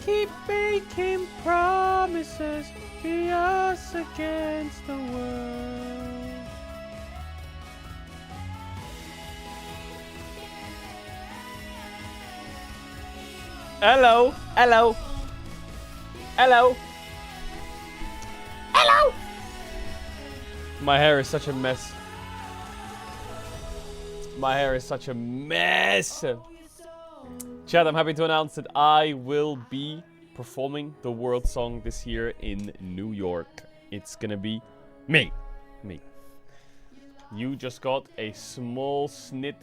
keep making promises, be us against the world. Hello, hello, hello, hello. My hair is such a mess. My hair is such a mess. Chad, I'm happy to announce that I will be performing the world song this year in New York. It's gonna be me. You just got a small snippet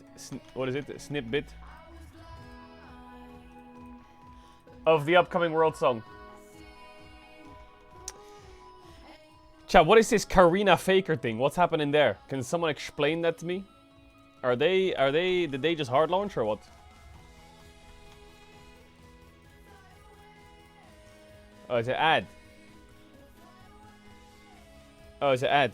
of the upcoming world song. Chad, what is this Karina Faker thing? What's happening there? Can someone explain that to me? Did they just hard launch or what? Oh, it's an ad. Oh, it's an ad.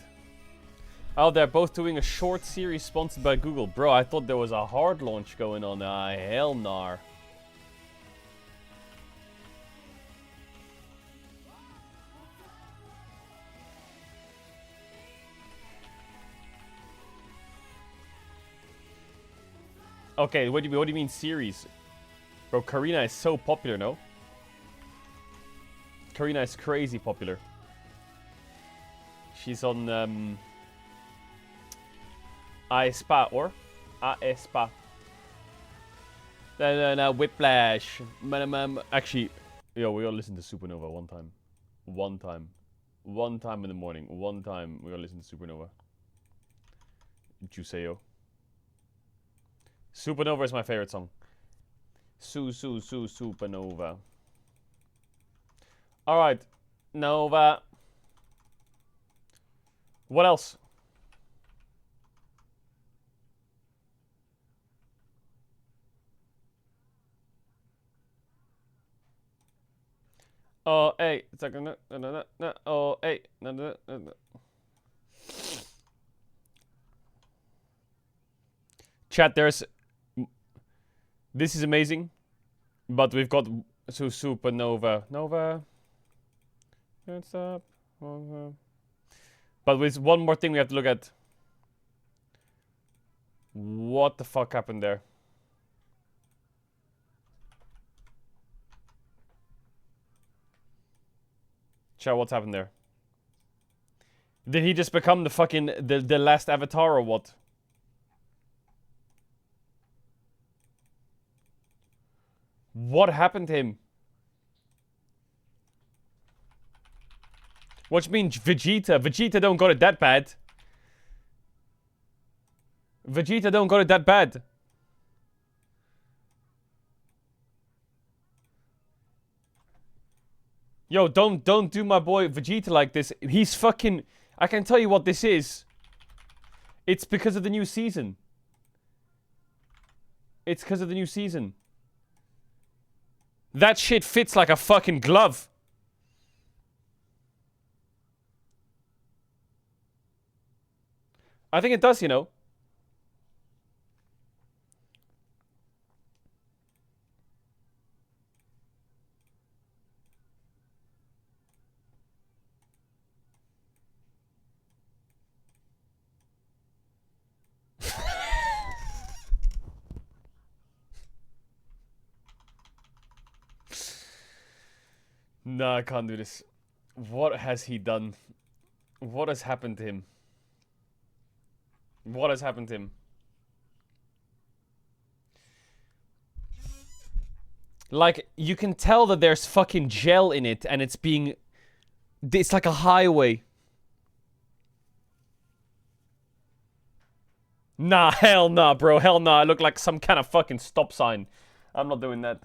Oh, they're both doing a short series sponsored by Google. Bro, I thought there was a hard launch going on. Ah, hell nah. Okay, what do you mean series? Bro, Karina is so popular, no? Karina is crazy popular. She's on aespa or aespa. No, Whiplash. Actually, yo, we gotta listen to Supernova one time. One time in the morning. One time we gotta listen to Supernova. Juseo. Supernova is my favorite song. Supernova. Alright. Nova. What else? Oh, hey. It's like no. Oh, hey. No. Chat, there's... This is amazing. But we've got... Supernova. Nova. What's up? But with one more thing we have to look at. What the fuck happened there? Chat, what's happened there? Did he just become the fucking... The last avatar or what? What happened to him? What do you mean Vegeta? Vegeta don't got it that bad. Vegeta don't got it that bad. Yo, don't do my boy Vegeta like this. He's fucking... I can tell you what this is. It's because of the new season. It's because of the new season. That shit fits like a fucking glove. I think it does, you know. No, I can't do this. What has he done? What has happened to him? What has happened to him? Like, you can tell that there's fucking gel in it and it's being... It's like a highway. Nah, hell nah, bro. Hell nah. I look like some kind of fucking stop sign. I'm not doing that.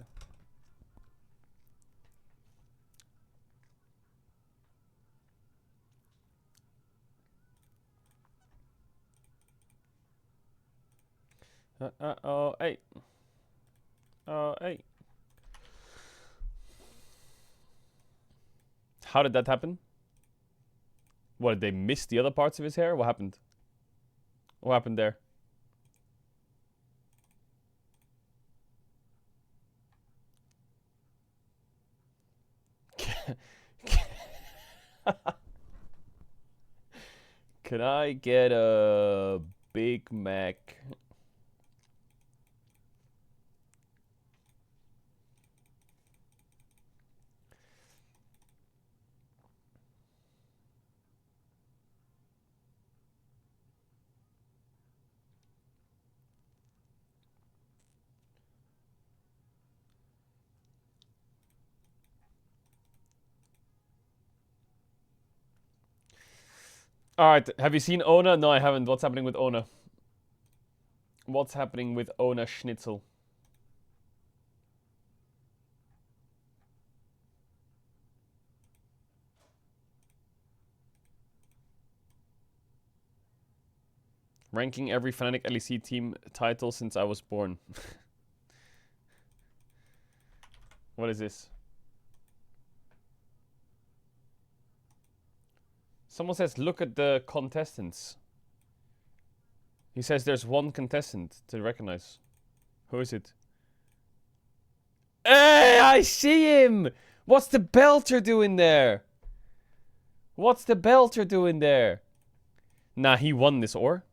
Oh, hey. Oh, hey. How did that happen? What, did they miss the other parts of his hair? What happened? What happened there? Can I get a Big Mac? Alright, have you seen Ona? No, I haven't. What's happening with Ona? What's happening with Ona Schnitzel? Ranking every Fnatic LEC team title since I was born. What is this? Someone says, look at the contestants. He says there's one contestant to recognize. Who is it? Hey, I see him! What's the Belter doing there? What's the Belter doing there? Nah, he won this, or?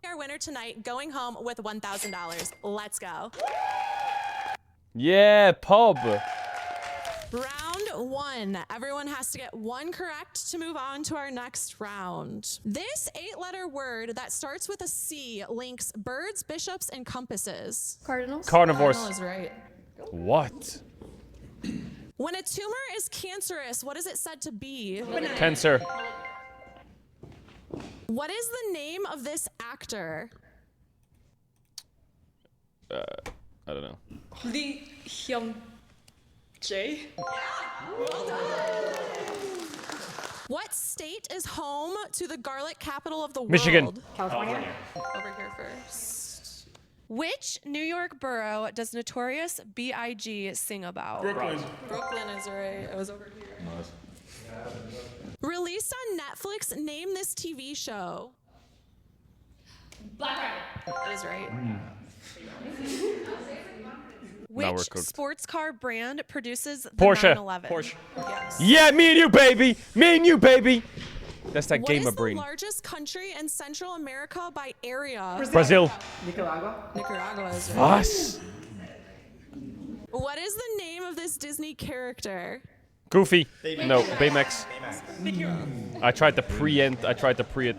Our winner tonight, going home with $1,000. Let's go. Yeah, pub. Round 1. Everyone has to get 1 correct to move on to our next round. This 8-letter word that starts with a C links birds, bishops, and compasses. Cardinals? Carnivores. Cardinal is right. What? When a tumor is cancerous, what is it said to be? Cancer. What is the name of this actor? I don't know. Lee Hyun Jae? What state is home to the garlic capital of the world? Michigan. California? Over here first. Which New York borough does Notorious B.I.G. sing about? Brooklyn. Brooklyn is right. I was over here. Released on Netflix, name this TV show. Black Rabbit. That is right. Now we're Which cooked. sports car brand produces the Porsche. 911? Porsche. Yes. Yeah, me and you, baby. Me and you, baby. That's that What gamer is the brain. largest country in Central America by area? Brazil. Nicaragua? Nicaragua is right. Us. What is the name of this Disney character? Goofy. No, Baymax. I tried to pre-ent. I tried to pre-it.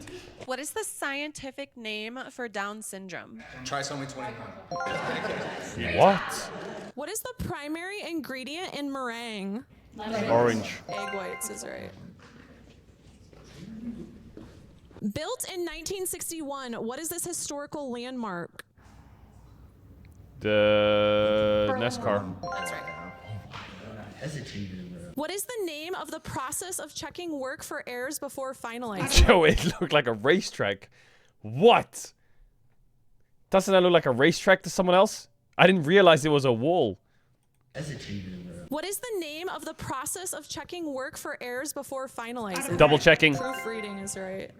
What is the scientific name for Down syndrome? Trisomy 21. What? What is the primary ingredient in meringue? Orange. Egg whites is right. Built in 1961, what is this historical landmark? The NASCAR. That's right. What is the name of the process of checking work for errors before finalizing? Joe, it looked like a racetrack. What? Doesn't that look like a racetrack to someone else? I didn't realize it was a wall. What is the name of the process of checking work for errors before finalizing? Double checking. Proofreading is right.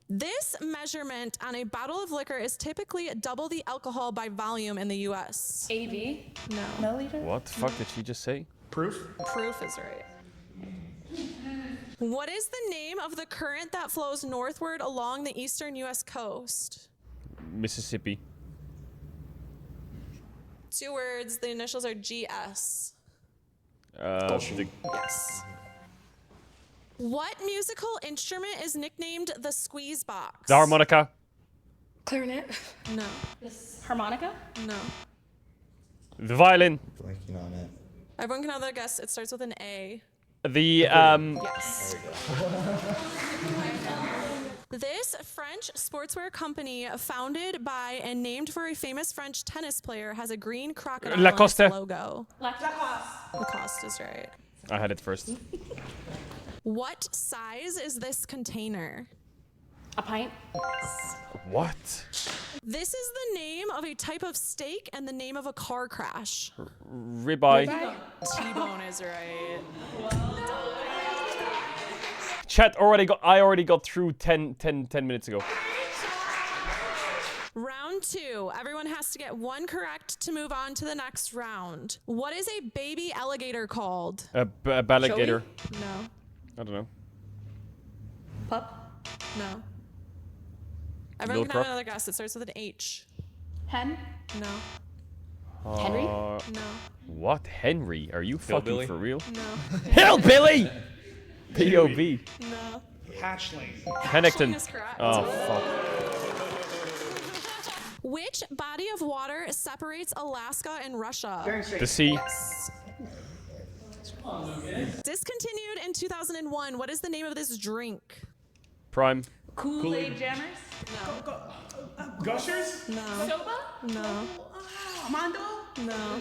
This measurement on a bottle of liquor is typically double the alcohol by volume in the US. AV? No. Milliliter? What the fuck did she just say? Proof? Proof is right. What is the name of the current that flows northward along the eastern US coast? Mississippi. 2 words, the initials are GS. The Yes. What musical instrument is nicknamed the squeeze box? harmonica. Clarinet? No, Harmonica? no. The violin. Blanking on it. Everyone can have their guess. It starts with an A. The Yes. This French sportswear company, founded by and named for a famous French tennis player, has a green crocodile Lacoste. on its logo. Lacoste. Lacoste is right. I had it first. What size is this container? A pint? What? This is the name of a type of steak and the name of a car crash. Ribeye. T-bone is right. Chat already got. I already got through 10 minutes ago. Round 2. Everyone has to get one correct to move on to the next round. What is a baby alligator called? A balligator. No. I don't know. Pup. No. Everyone Little can have croc? another guess. It starts with an H. Hen. No. Henry? No. What? Henry? Are you fucking Hillbilly? for real? No. Hillbilly! P.O.B. No. Hatchling. Pennington. Is correct. Oh, fuck. Which body of water separates Alaska and Russia? The sea. Discontinued in 2001. What is the name of this drink? Prime. Kool-Aid Jammers. Gushers? No. Soba. No. Armando? No.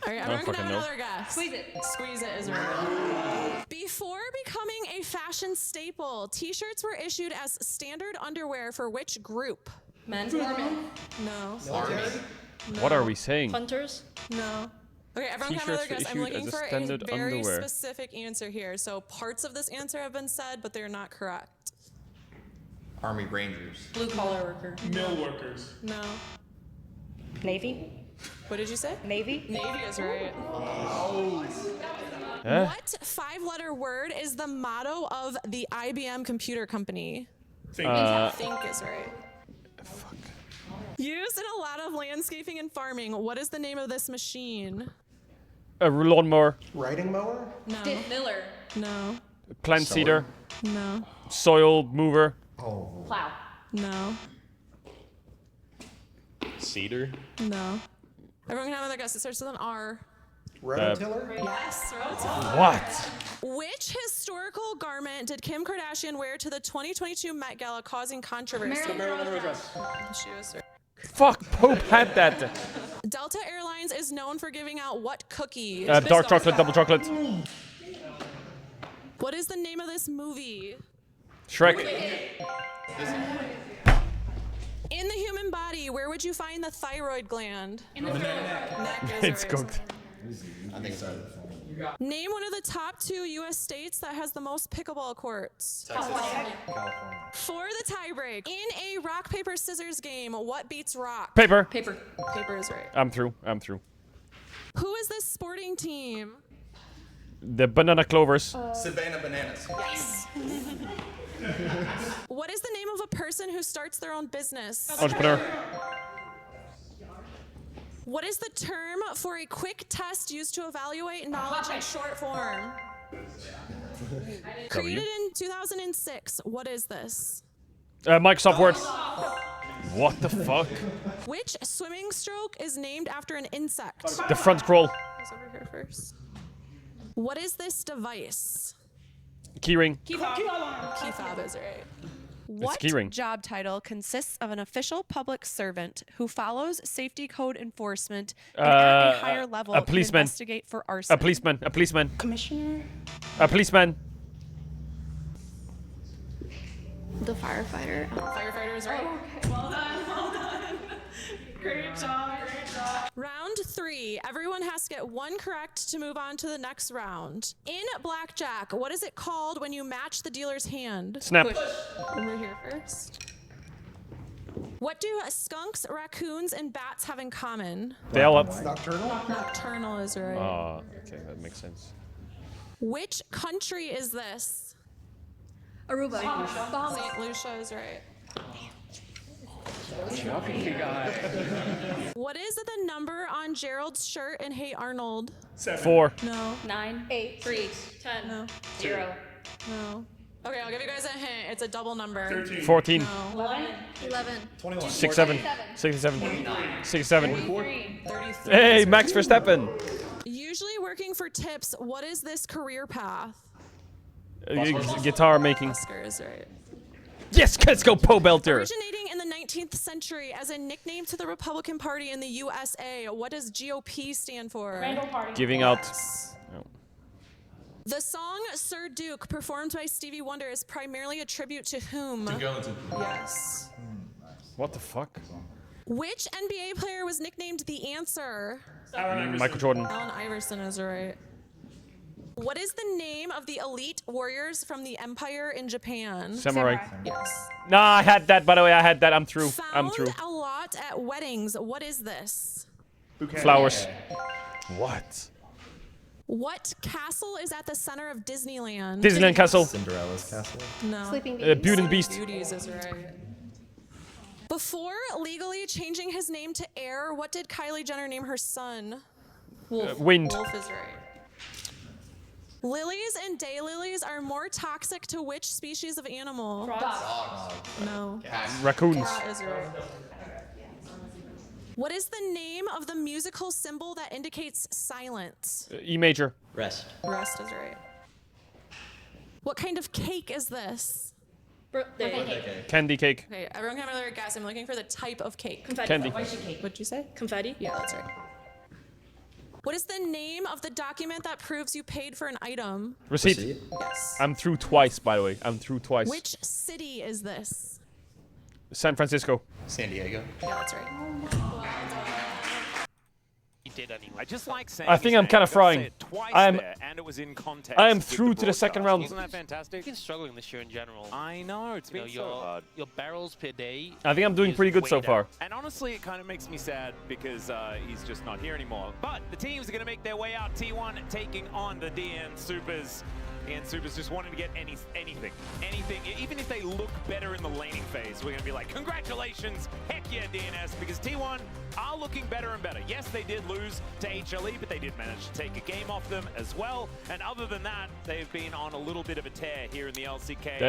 All right, everyone can fucking have know. another guess. Squeeze it. Squeeze it is right. Before becoming a fashion staple, t-shirts were issued as standard underwear for which group? Men. Women. No. What are we saying? Hunters. No. Okay, everyone can have another T-shirts were guess. I'm issued looking as a for a standard very underwear. specific answer here. So parts of this answer have been said, but they're not correct. Army Rangers. Blue collar worker. Mill workers. No. Navy. What did you say? Navy. Navy is right. Huh? What 5-letter word is the motto of the IBM computer company? Think. Think is right. Used in a lot of landscaping and farming, what is the name of this machine? A lawnmower. Riding mower? No. Miller. No. Plant seeder. No. Soil mover. Oh. Plow. No. Cedar. No. Everyone can have another guess. It starts with an R. Rototiller? Yes. What? Which historical garment did Kim Kardashian wear to the 2022 Met Gala, causing controversy? Marilyn Monroe dress. She was right. Fuck, Pope had that. Delta Airlines is known for giving out what cookie? Dark chocolate, double chocolate. What is the name of this movie? Shrek. In the human body, where would you find the thyroid gland? In the neck. Neck is It's right. cooked. I think so. Name one of the top 2 U.S. states that has the most pickleball courts. California. For the tiebreak, in a rock, paper, scissors game, what beats rock? Paper. Paper. Paper is right. I'm through. Who is this sporting team? The banana clovers. Savannah Bananas. Yes. What is the name of a person who starts their own business? Entrepreneur. What is the term for a quick test used to evaluate knowledge in short form? Created in 2006. What is this? Microsoft Word. What the fuck? Which swimming stroke is named after an insect? The front scroll. Who's over here first? What is this device? Keyring. Key fob is right. What keyring. job title consists of an official public servant who follows safety code enforcement and at a higher level a can policeman. investigate for arson? A policeman. A policeman. Commissioner. A policeman. The firefighter. Firefighter is right. Well done. Well done. Great job. Great job. Round 3. Everyone has to get one correct to move on to the next round. In blackjack, what is it called when you match the dealer's hand? Snap. Over here first. What do skunks, raccoons, and bats have in common? They all up. Nocturnal? Nocturnal is right. Oh, okay, that makes sense. Which country is this? Aruba. St. Lucia is right. What is the number on Gerald's shirt in Hey Arnold? 4. No. 9. 8. 3. 10. No. 0. No. Okay, I'll give you guys a hint. It's a double number. 14. No. 11. 11. 21. 67. 67. 67. 3. 33. Hey, Max Verstappen. Usually working for tips, what is this career path? Guitar making. Oscar is right. Yes, let's go, Poe Belter. Originating in the 19th century as a nickname to the Republican Party in the USA, what does GOP stand for? Randall Party. Giving out. Oh. The song Sir Duke, performed by Stevie Wonder, is primarily a tribute to whom? Yes. What the fuck? Which NBA player was nicknamed The Answer? Michael Jordan. Allen Iverson is right. What is the name of the elite warriors from the Empire in Japan? Samurai. Yes. Nah, I had that, by the way. I had that. I'm through. I'm Found through. a lot at weddings. What is this? Bouquet. Flowers. What? What castle is at the center of Disneyland? Disneyland Castle. Cinderella's castle. No. Sleeping Beauty. Beauty and the Beast. Beauties is right. Before legally changing his name to Air, what did Kylie Jenner name her son? Wolf. Wind. Wolf is right. Lilies and daylilies are more toxic to which species of animal? Dogs. No. Raccoons. Cat is right. What is the name of the musical symbol that indicates silence? E major. Rest. Rest is right. What kind of cake is this? Birthday. Candy cake. Okay, everyone can have another guess. I'm looking for the type of cake. Confetti. Candy. What'd you say? Confetti. Yeah, that's right. What is the name of the document that proves you paid for an item? Receipt. Yes. I'm through twice, by the way. I'm through twice. Which city is this? San Francisco. San Diego. Yeah, that's right. Did anyway. I just like saying I think his I'm name. kinda I gotta frying. say it twice I am- there, and it was in context. I am with through to the second broadcast. round. Wasn't that fantastic? I've been struggling this year in general. I know, it's You know, been so hard. your barrels per day. I think I'm doing is pretty good way so down. far. And honestly, it kind of makes me sad because he's just not here anymore. But the teams are going to make their way out. T1 taking on the DN Supers. DN Supers just wanting to get anything. Even if they look better in the laning phase, we're going to be like, congratulations, heck yeah, DNS, because T1 are looking better and better. Yes, they did lose to HLE, but they did manage to take a game off them as well. And other than that, they've been on a little bit of a tear here in the LCK.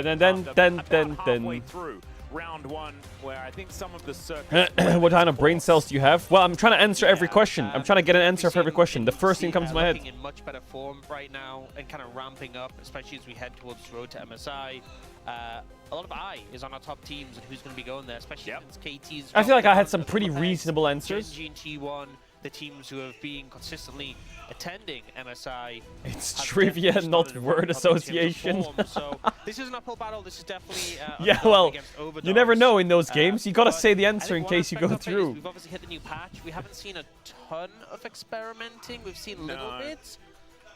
Halfway through round one, where I think some of the circuits What kind of brain cells do you have? Well, I'm trying to answer every question. I'm trying to get an answer for every question. The first thing comes to my head. Looking in much better form right now and kind of ramping up, especially as we head towards the road to MSI. A lot of eye is on our top teams and who's going to be going there, especially since KT's. I feel like I had some pretty reasonable answers. Genji and T1, the teams who have been consistently attending MSI. It's have trivia, definitely not started word ramping up in terms of association. form. So this is an uphill battle. This is definitely Yeah, underdog well, against you never overdogs. know in those games. You gotta But say the I answer in think one case you go aspect of it is through. We've obviously hit the new patch. We haven't seen a ton of experimenting. We've seen little No. bits.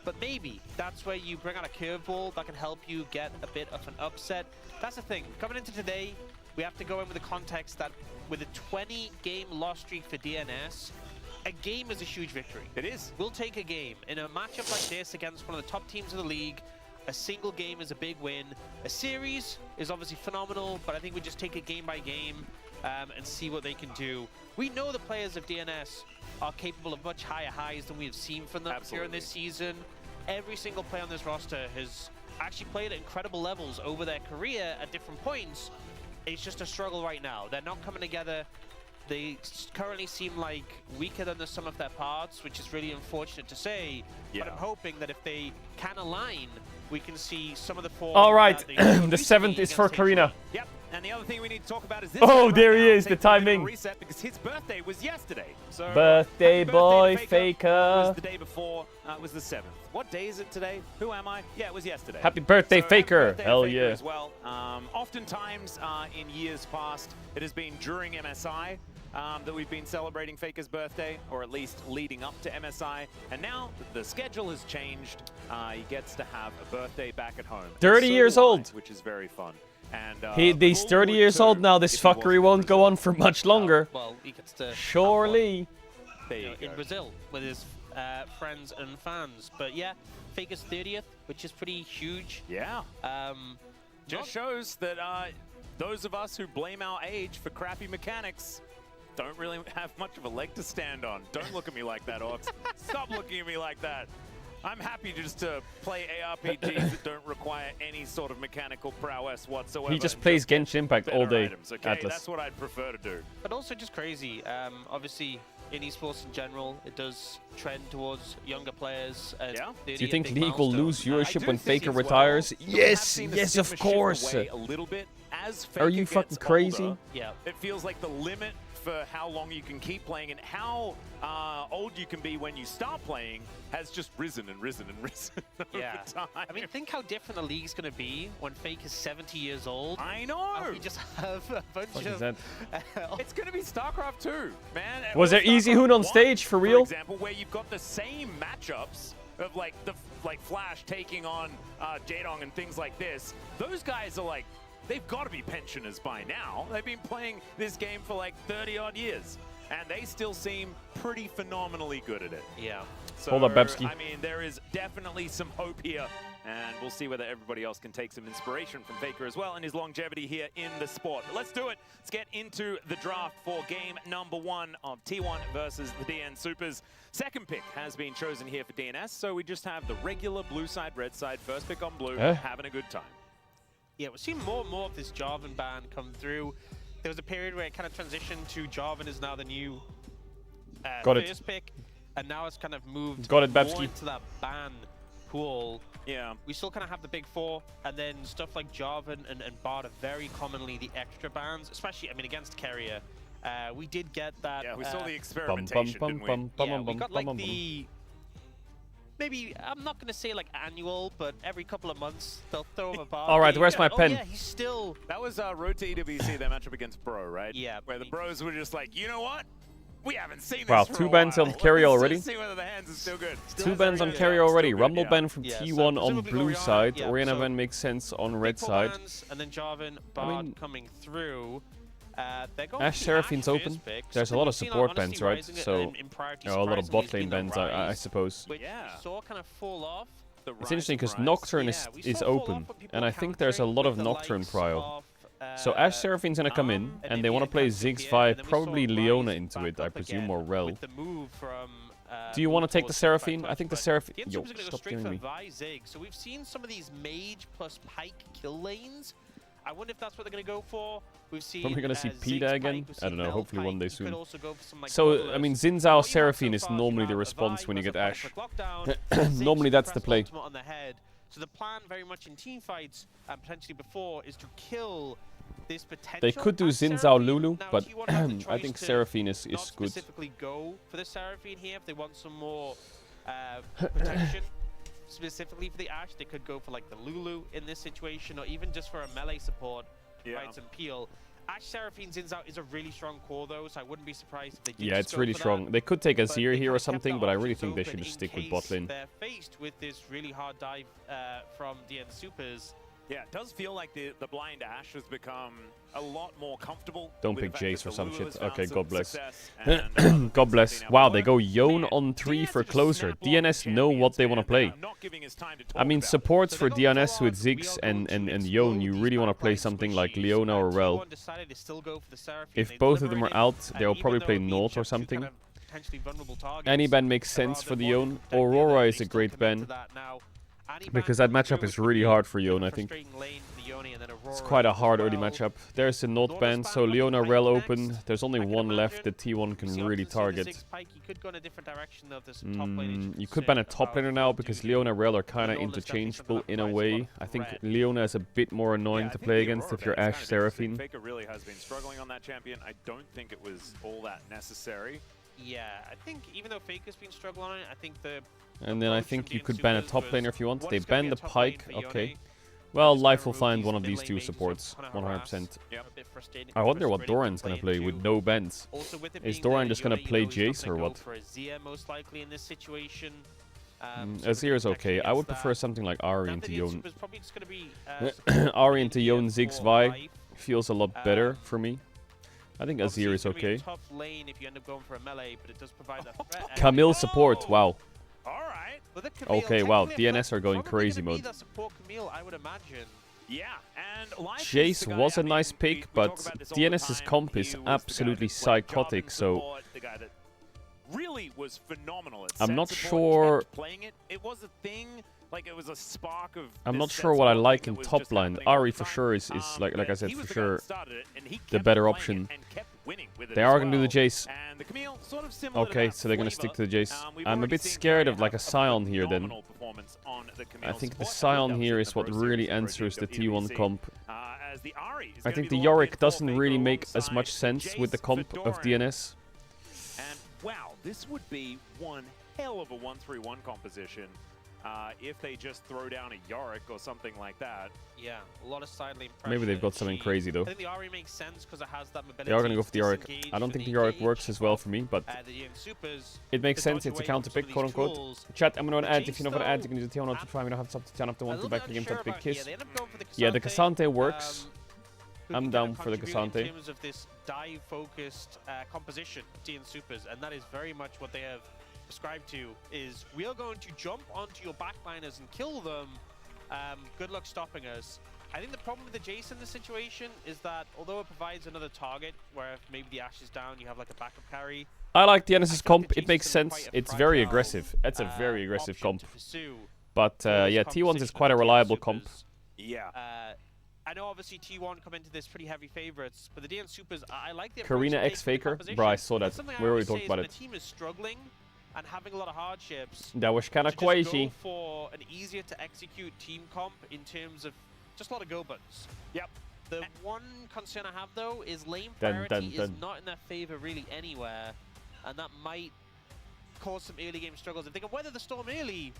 But maybe that's where you bring out a curveball that can help you get a bit of an upset. That's the thing. Coming into today, we have to go in with the context that with a 20-game loss streak for DNS, a game is a huge victory. It is. We'll take a game. In a matchup like this against one of the top teams of the league, a single game is a big win. A series is obviously phenomenal, but I think we just take it game by game and see what they can do. We know the players of DNS are capable of much higher highs than we have seen from them here in this season. Every single player on this roster has actually played at incredible levels over their career at different points. It's just a struggle right now. They're not coming together. They currently seem like weaker than the sum of their parts, which is really unfortunate to say. But I'm hoping that if they can align, we can see some of the form. All right, that they showed the 7th is for recently against Karina. Yep. And the other thing we need to talk about is this. Oh, guy there right he now is, the taking a bit of a timing. Reset because his birthday was yesterday. So Birthday happy boy, Faker. Faker. Was the day before. It was the 7th. What day is it today? Who am I? Yeah, it was yesterday. Happy birthday, So, Faker. happy birthday, Hell Faker, yeah. As well. Oftentimes in years past, it has been during MSI that we've been celebrating Faker's birthday, or at least leading up to MSI. And now the schedule has changed. He gets to have a birthday back at home. 30 So years do I, old. which is very fun. And He's 30 years old now. This fuckery won't go on for much longer. Well, he gets to Surely. There you in go. Brazil with his friends and fans. But yeah, Faker's 30th, which is pretty huge. Yeah. Just Not- shows that those of us who blame our age for crappy mechanics don't really have much of a leg to stand on. Don't look at me like that, Ox. Stop looking at me like that. I'm happy just to play ARPGs that don't require any sort of mechanical prowess whatsoever. He just and plays Genshin Impact better all day, items, okay? Atlas. That's what I'd prefer to do. But also just crazy. Obviously, in esports in general, it does trend towards younger players. Yeah? Do you think League will lose viewership when Faker retires? Yes, yes, of course. A little bit as Are you Faker fucking gets crazy? older, Yeah. it feels like the limit for how long you can keep playing and how old you can be when you start playing has just risen and risen and risen Yeah. over time. I mean, think how different the league's going to be when Faker's 70 years old. I know. And we just have a bunch What is of... that? It's going to be StarCraft 2, man. Was Or there Easy StarCraft Hoon on 1, stage, for real? example, where you've got the same matchups of like Flash taking on Jaedong and things like this, those guys are like, they've got to be pensioners by now. They've been playing this game for like 30-odd years, and they still seem pretty phenomenally good at it. Yeah. So, Hold up, Bebski. I mean, there is definitely some hope here, and we'll see whether everybody else can take some inspiration from Faker as well and his longevity here in the sport. But let's do it. Let's get into the draft for game number 1 of T1 versus the DN Supers. Second pick has been chosen here for DNS, so we just have the regular blue side, red side, first pick on blue, having a good time. Yeah, we're seeing more and more of this Jarvan ban come through. There was a period where it kind of transitioned to Jarvan is now the new first pick, and now it's kind of moved more into that ban pool. Yeah. We still kind of have the big 4, and then stuff like Jarvan and Bard are very commonly the extra bans, especially, I mean, against Keria. We did get that. Yeah, we saw the experimentation, didn't we? Yeah, we got like the... Maybe, I'm not going to say like annual, but every couple of months they'll throw him a bar. All right, where's my pen? Yeah, he's still... That was Road to EWC, their matchup against Bro, right? Yeah. Where the Bros were just like, you know what? We haven't seen this Wow, for 2 a bans while. on Keria already. Let's see whether the hands are still good. 2 bans on Keria already. Rumble ban from Yeah, T1 so on presumably blue Orianna, side. yeah, Orianna so ban makes sense on red big 4 side. bans, and then Jarvan, Bard coming through. They're going Ash for the Seraphine's Ashe open. first pick. There's a Something lot of we've seen, support honestly, bans, right? rising So, in priority a lot of surprisingly bot has lane been the bans, I Rise, suppose. which we saw kind of fall off. It's interesting because Nocturne is open, and I think there's a lot of Nocturne prio. So Ash Seraphine's gonna come in, and they want to play Ziggs Vi, probably Leona into it, I presume, or Rel. Do you want to take the Seraphine? I think the Seraphine... Yo, stop killing me. So we've seen some of these Mage plus Pike kill lanes. I wonder if that's what they're going to go for. We've seen Probably gonna see Peta again. I don't know, hopefully one day soon. Like so, I mean, Xin Zhao Seraphine is normally the response when you get Ash. Normally that's the play. So the plan very much in teamfights and potentially before is to kill this potential. They could do Xin Zhao Lulu, but I think Seraphine is good. Specifically go for the Seraphine here if they want some more protection. Specifically for the Ashe, they could go for like the Lulu in this situation, or even just for a melee support, right? Some peel. Ashe Seraphine Xin Zhao is a really strong core though, so I wouldn't be surprised if they did. Yeah, it's really strong. They could take Azir here or something, but I really think they should just stick with bot lane. They're faced with this really hard dive from DN Supers. Yeah, it does feel like the blind Ashe has become a lot more comfortable. Don't pick Jace or some shit. Okay, God bless. And, God bless. Wow, they go Yone on 3 for closer. DNS know what they want to play. I mean, supports for DNS with Ziggs and Yone, you really want to play something like Leona or Rel. If both of them are out, they'll probably play Naught or something. Any ban makes sense for the Yone. Aurora is a great ban, because that matchup is really hard for Yone, I think. It's quite a hard early matchup. There's a Naught ban, so Leona Rel open. There's only one left that T1 can really target. You could ban a top laner now, because Leona Rel are kind of interchangeable in a way. I think Leona is a bit more annoying to play against if you're Ashe Seraphine. Faker really has been struggling on that champion. I don't think it was all that necessary. Yeah, I think even though Faker's been struggling on it, I think the... And then I think you could ban a top laner if you want. They ban the Pike, okay. Well, Life will find one of these 2 supports, 100%. I wonder what Doran's gonna play with no bans. Is Doran just gonna play Jace or what? Azir is okay. I would prefer something like Ahri into Yone. Ahri into Yone Ziggs Vi feels a lot better for me. I think Azir is okay. Camille support, wow. Okay, wow, DNS are going crazy mode. Jace was a nice pick, but DNS's comp is absolutely psychotic, so really was phenomenal. I'm not sure. Playing it, it was a thing. Like it was a spark of. I'm not sure what I like in top line. Ahri for sure is like I said, for sure the better option. They are gonna do the Jace. Okay, so they're gonna stick to the Jace. I'm a bit scared of like a Scion here then. I think the Scion here is what really answers the T1 comp. I think the Yorick doesn't really make as much sense with the comp of DNS. And wow, this would be one hell of a 1-3-1 composition. if they just throw down a Yorick or something like that. Yeah, a lot of side lane pressure. Maybe they've got something crazy though. I think the Ahri makes sense because it has that mobility. They are going to go for the Yorick. disengage I don't for think the the Yorick engage works as well for me, but the DN supers it makes to sense. dodge It's a away counter from some pick, of quote these unquote. tools. Chat, I'm going to add. Jace, If you're not going to add, though, you can use the T1 to try. We don't have to turn off the a one little back bit again for unsure the big about here. kiss. They end up going for the Yeah, the Cassante, Cassante works. who I'm can down kind of for the contribute Cassante. in terms of this dive-focused composition, DN supers, and that is very much what they have prescribed to. Is we are going to jump onto your backliners and kill them. Good luck stopping us. I think the problem with the Jace in this situation is that although it provides another target where if maybe the Ashe is down, you have like a backup carry. I like DNS's I feel like comp. the It Jace makes is sense. quite a It's very fragile, aggressive. That's a very aggressive option comp. to pursue But for this yeah, T1's is composition quite a of the DN reliable comp. supers. Yeah. I know obviously T1 come into this pretty heavy favorites, but the DN supers, I like the Karina approach X they're taking Faker? to the Bro, I composition. saw that. And something I We already always talked say is about when it. a team is struggling and having a lot of hardships, That was kind to of just crazy. go for an easier to execute team comp in terms of just a lot of go buttons. Yep. The one concern I have though is lane Dun, priority dun, is dun. not in their favor really anywhere, and that might cause some early game struggles. And think of Weather the Storm early.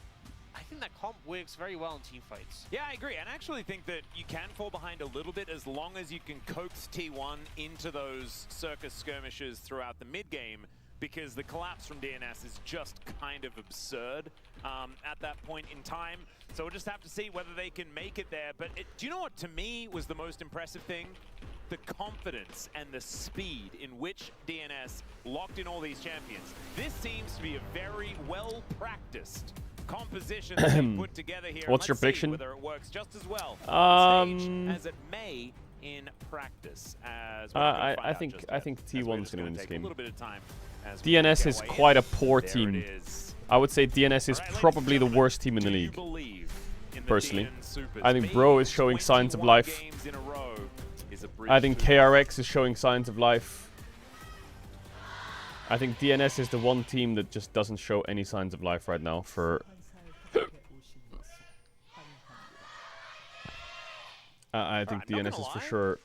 I think that comp works very well in team fights. Yeah, I agree. And I actually think that you can fall behind a little bit as long as you can coax T1 into those circus skirmishes throughout the mid game, because the collapse from DNS is just kind of absurd at that point in time. So we'll just have to see whether they can make it there. But do you know what to me was the most impressive thing? The confidence and the speed in which DNS locked in all these champions. This seems to be a very well-practiced composition that they put together here. What's your Let's see prediction? whether it works just as well on stage as it may in practice. As we're gonna find I out think just I yet, think as we're T1's just gonna win gonna this take game. A little bit of time as we DNS get is away quite in. a poor There team. it is. I would say DNS is All right, ladies probably and the gentlemen, worst team in the do you league. believe in the Personally. DN Supers? I think Bro is showing signs of 21 life. games in a row is a bridge I think to- KRX is showing signs of life. I think DNS is the one team that just doesn't show any signs of life right now for... I think Alright, not DNS gonna is for lie. sure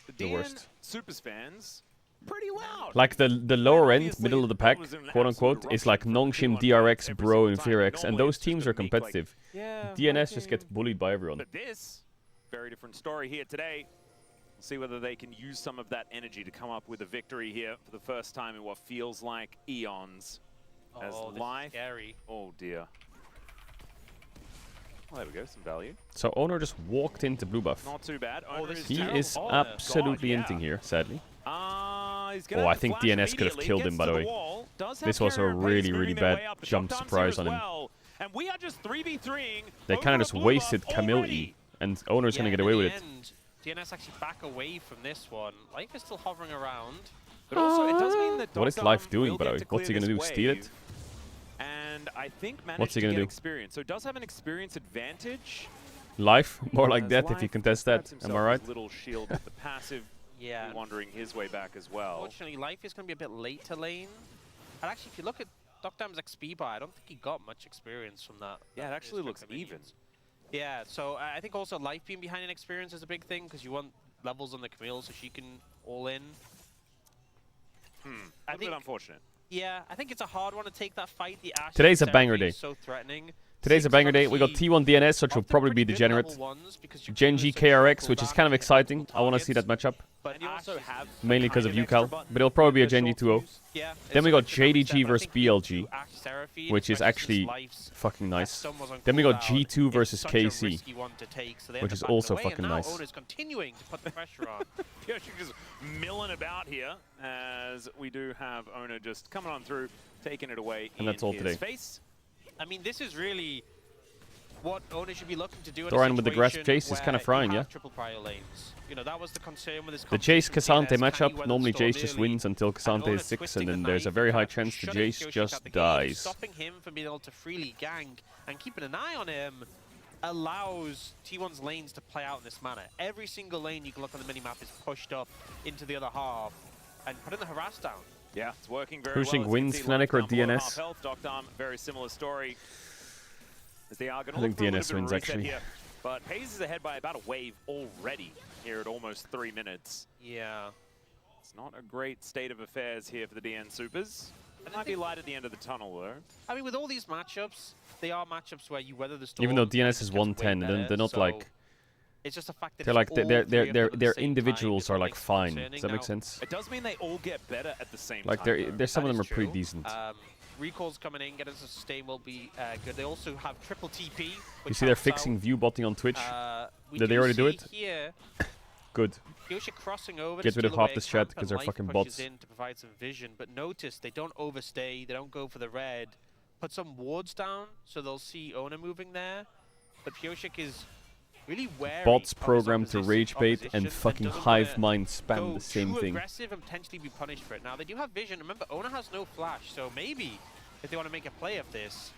The the DN worst. Supers fans, pretty loud. Like the lower end, obviously, middle of the that pack, was an quote absolute unquote, is like eruption from Nongshim, T1 DRX, every Bro, and single time. Fearx, and Normally those it's just teams a are meek, like, competitive. yeah, DNS just okay. gets bullied by everyone. But this, very different story here today. We'll see whether they can use some of that energy to come up with a victory here for the first time in what feels like eons. As Oh, this is life. scary. Oh dear. Well, there we go, some value. So Owner just walked into blue buff. Not too bad. Oh, Owner this is He terrible. is Oh, absolutely God, inting yeah. here, sadly. He's gonna Oh, I have to think flash DNS could have immediately, killed gets him, by to the way. wall, does have This was a carrier plays really, moving really their bad way up. The jump Dom Tom's surprise here on as him. well. And we are just 3v3ing. They kind of just wasted Camille E, and Owner's gonna get away with it. DNS actually back away from this one. Life is still hovering around. But also, it does mean that What is Dom Life Tom doing, will by the get way? to What's he clear gonna do, this steal it? wave. And I think managed What's he to gonna get do? experience. So it does have an experience advantage. Life? More like as that if Life you contest that. grabs Am I himself right? his little shield with the passive. Yeah. Wandering his way back as well. Unfortunately, Life is going to be a bit late to lane. And actually, if you look at Docdam's XP bar, I don't think he got much experience from that. Yeah, it that actually first looks round of even. minions. Yeah, so I think also Life being behind in experience is a big thing because you want levels on the Camille so she can all in. A little bit unfortunate. Yeah, I think it's a hard one to take that fight. The Ashe Today's a banger Seraphine is day. So threatening. Today's a Six banger day. We got obviously T1 DNS, which will often probably be pretty good degenerate. level ones because your Genji Camille is KRX, so which is cooldown, kind of you can hit exciting. multiple I want to see that targets. matchup. But you also Ashe have Mainly because of UCal. But it'll probably be a Genji 2-0. Yeah, Then we it's got a good JDG step, but I versus think the BLG, Ashe Seraphine, which is especially actually since Life's fucking nice. stun was on Then we got cooldown, G2 it's versus such a KC, risky one to take, so they which end is up backing also away, and fucking now nice. Ona's continuing to put the pressure on. Yeah, she's just milling about here as we do have Ona just coming on through, taking it away And that's all his today. face. I mean, this is really what Ona should be looking to do in a Thoran with the grasp situation chase is kind of where frying, you yeah? have triple prio lanes. You know, that was the concern with this The Jace competition. Cassante DNS, can you matchup, weather normally the storm Jace just early? wins until And Cassante Ona is 6, twisting and the then there's a knife very and high kind of chance the shutting Jace Yoshi just out the game, dies. Stopping him from being able to freely gank and keeping an eye on him allows T1's lanes to play out in this manner. Every single lane you can look on the minimap is pushed up into the other half and putting the harass down. Yeah, it's working very Pushing well. wins, Fnatic or DNS? Docdam, very similar story. As they are going I think DNS wins, actually. Here. But Hayes is ahead by about a wave already here at almost 3 minutes. Yeah. It's not a great state of affairs here for the DN Supers. Might be light at the end of the tunnel, though. I mean, with all these matchups, they are matchups where you weather the storm. Even though DNS is gets way 110, better, they're not so like... It's just a fact that They're like, it's all three of them at the their same individuals time are is what like makes it fine. concerning. Does that make Now, sense? It does mean they all get better at the same Like, time. there's some That of them is are pretty true. decent. Recalls coming in, getting some sustain will be good. They also have triple TP. You which see they're helps fixing out. view botting on Twitch? We Did they do already do see it? Here, Good. Pyosik crossing over Get to rid of steal half away this a chat camp, 'cause and they're Life fucking pushes bots. in to provide some vision, but notice they don't overstay. They don't go for the red. Put some wards down so they'll see Ona moving there. But Pyosik is really wary Bots of his programmed to rage bait opposition and fucking doesn't hive wanna mind go spam the same too thing. aggressive and potentially be punished for it. Now they do have vision. Remember, Ona has no flash, so maybe if they want to make a play of this.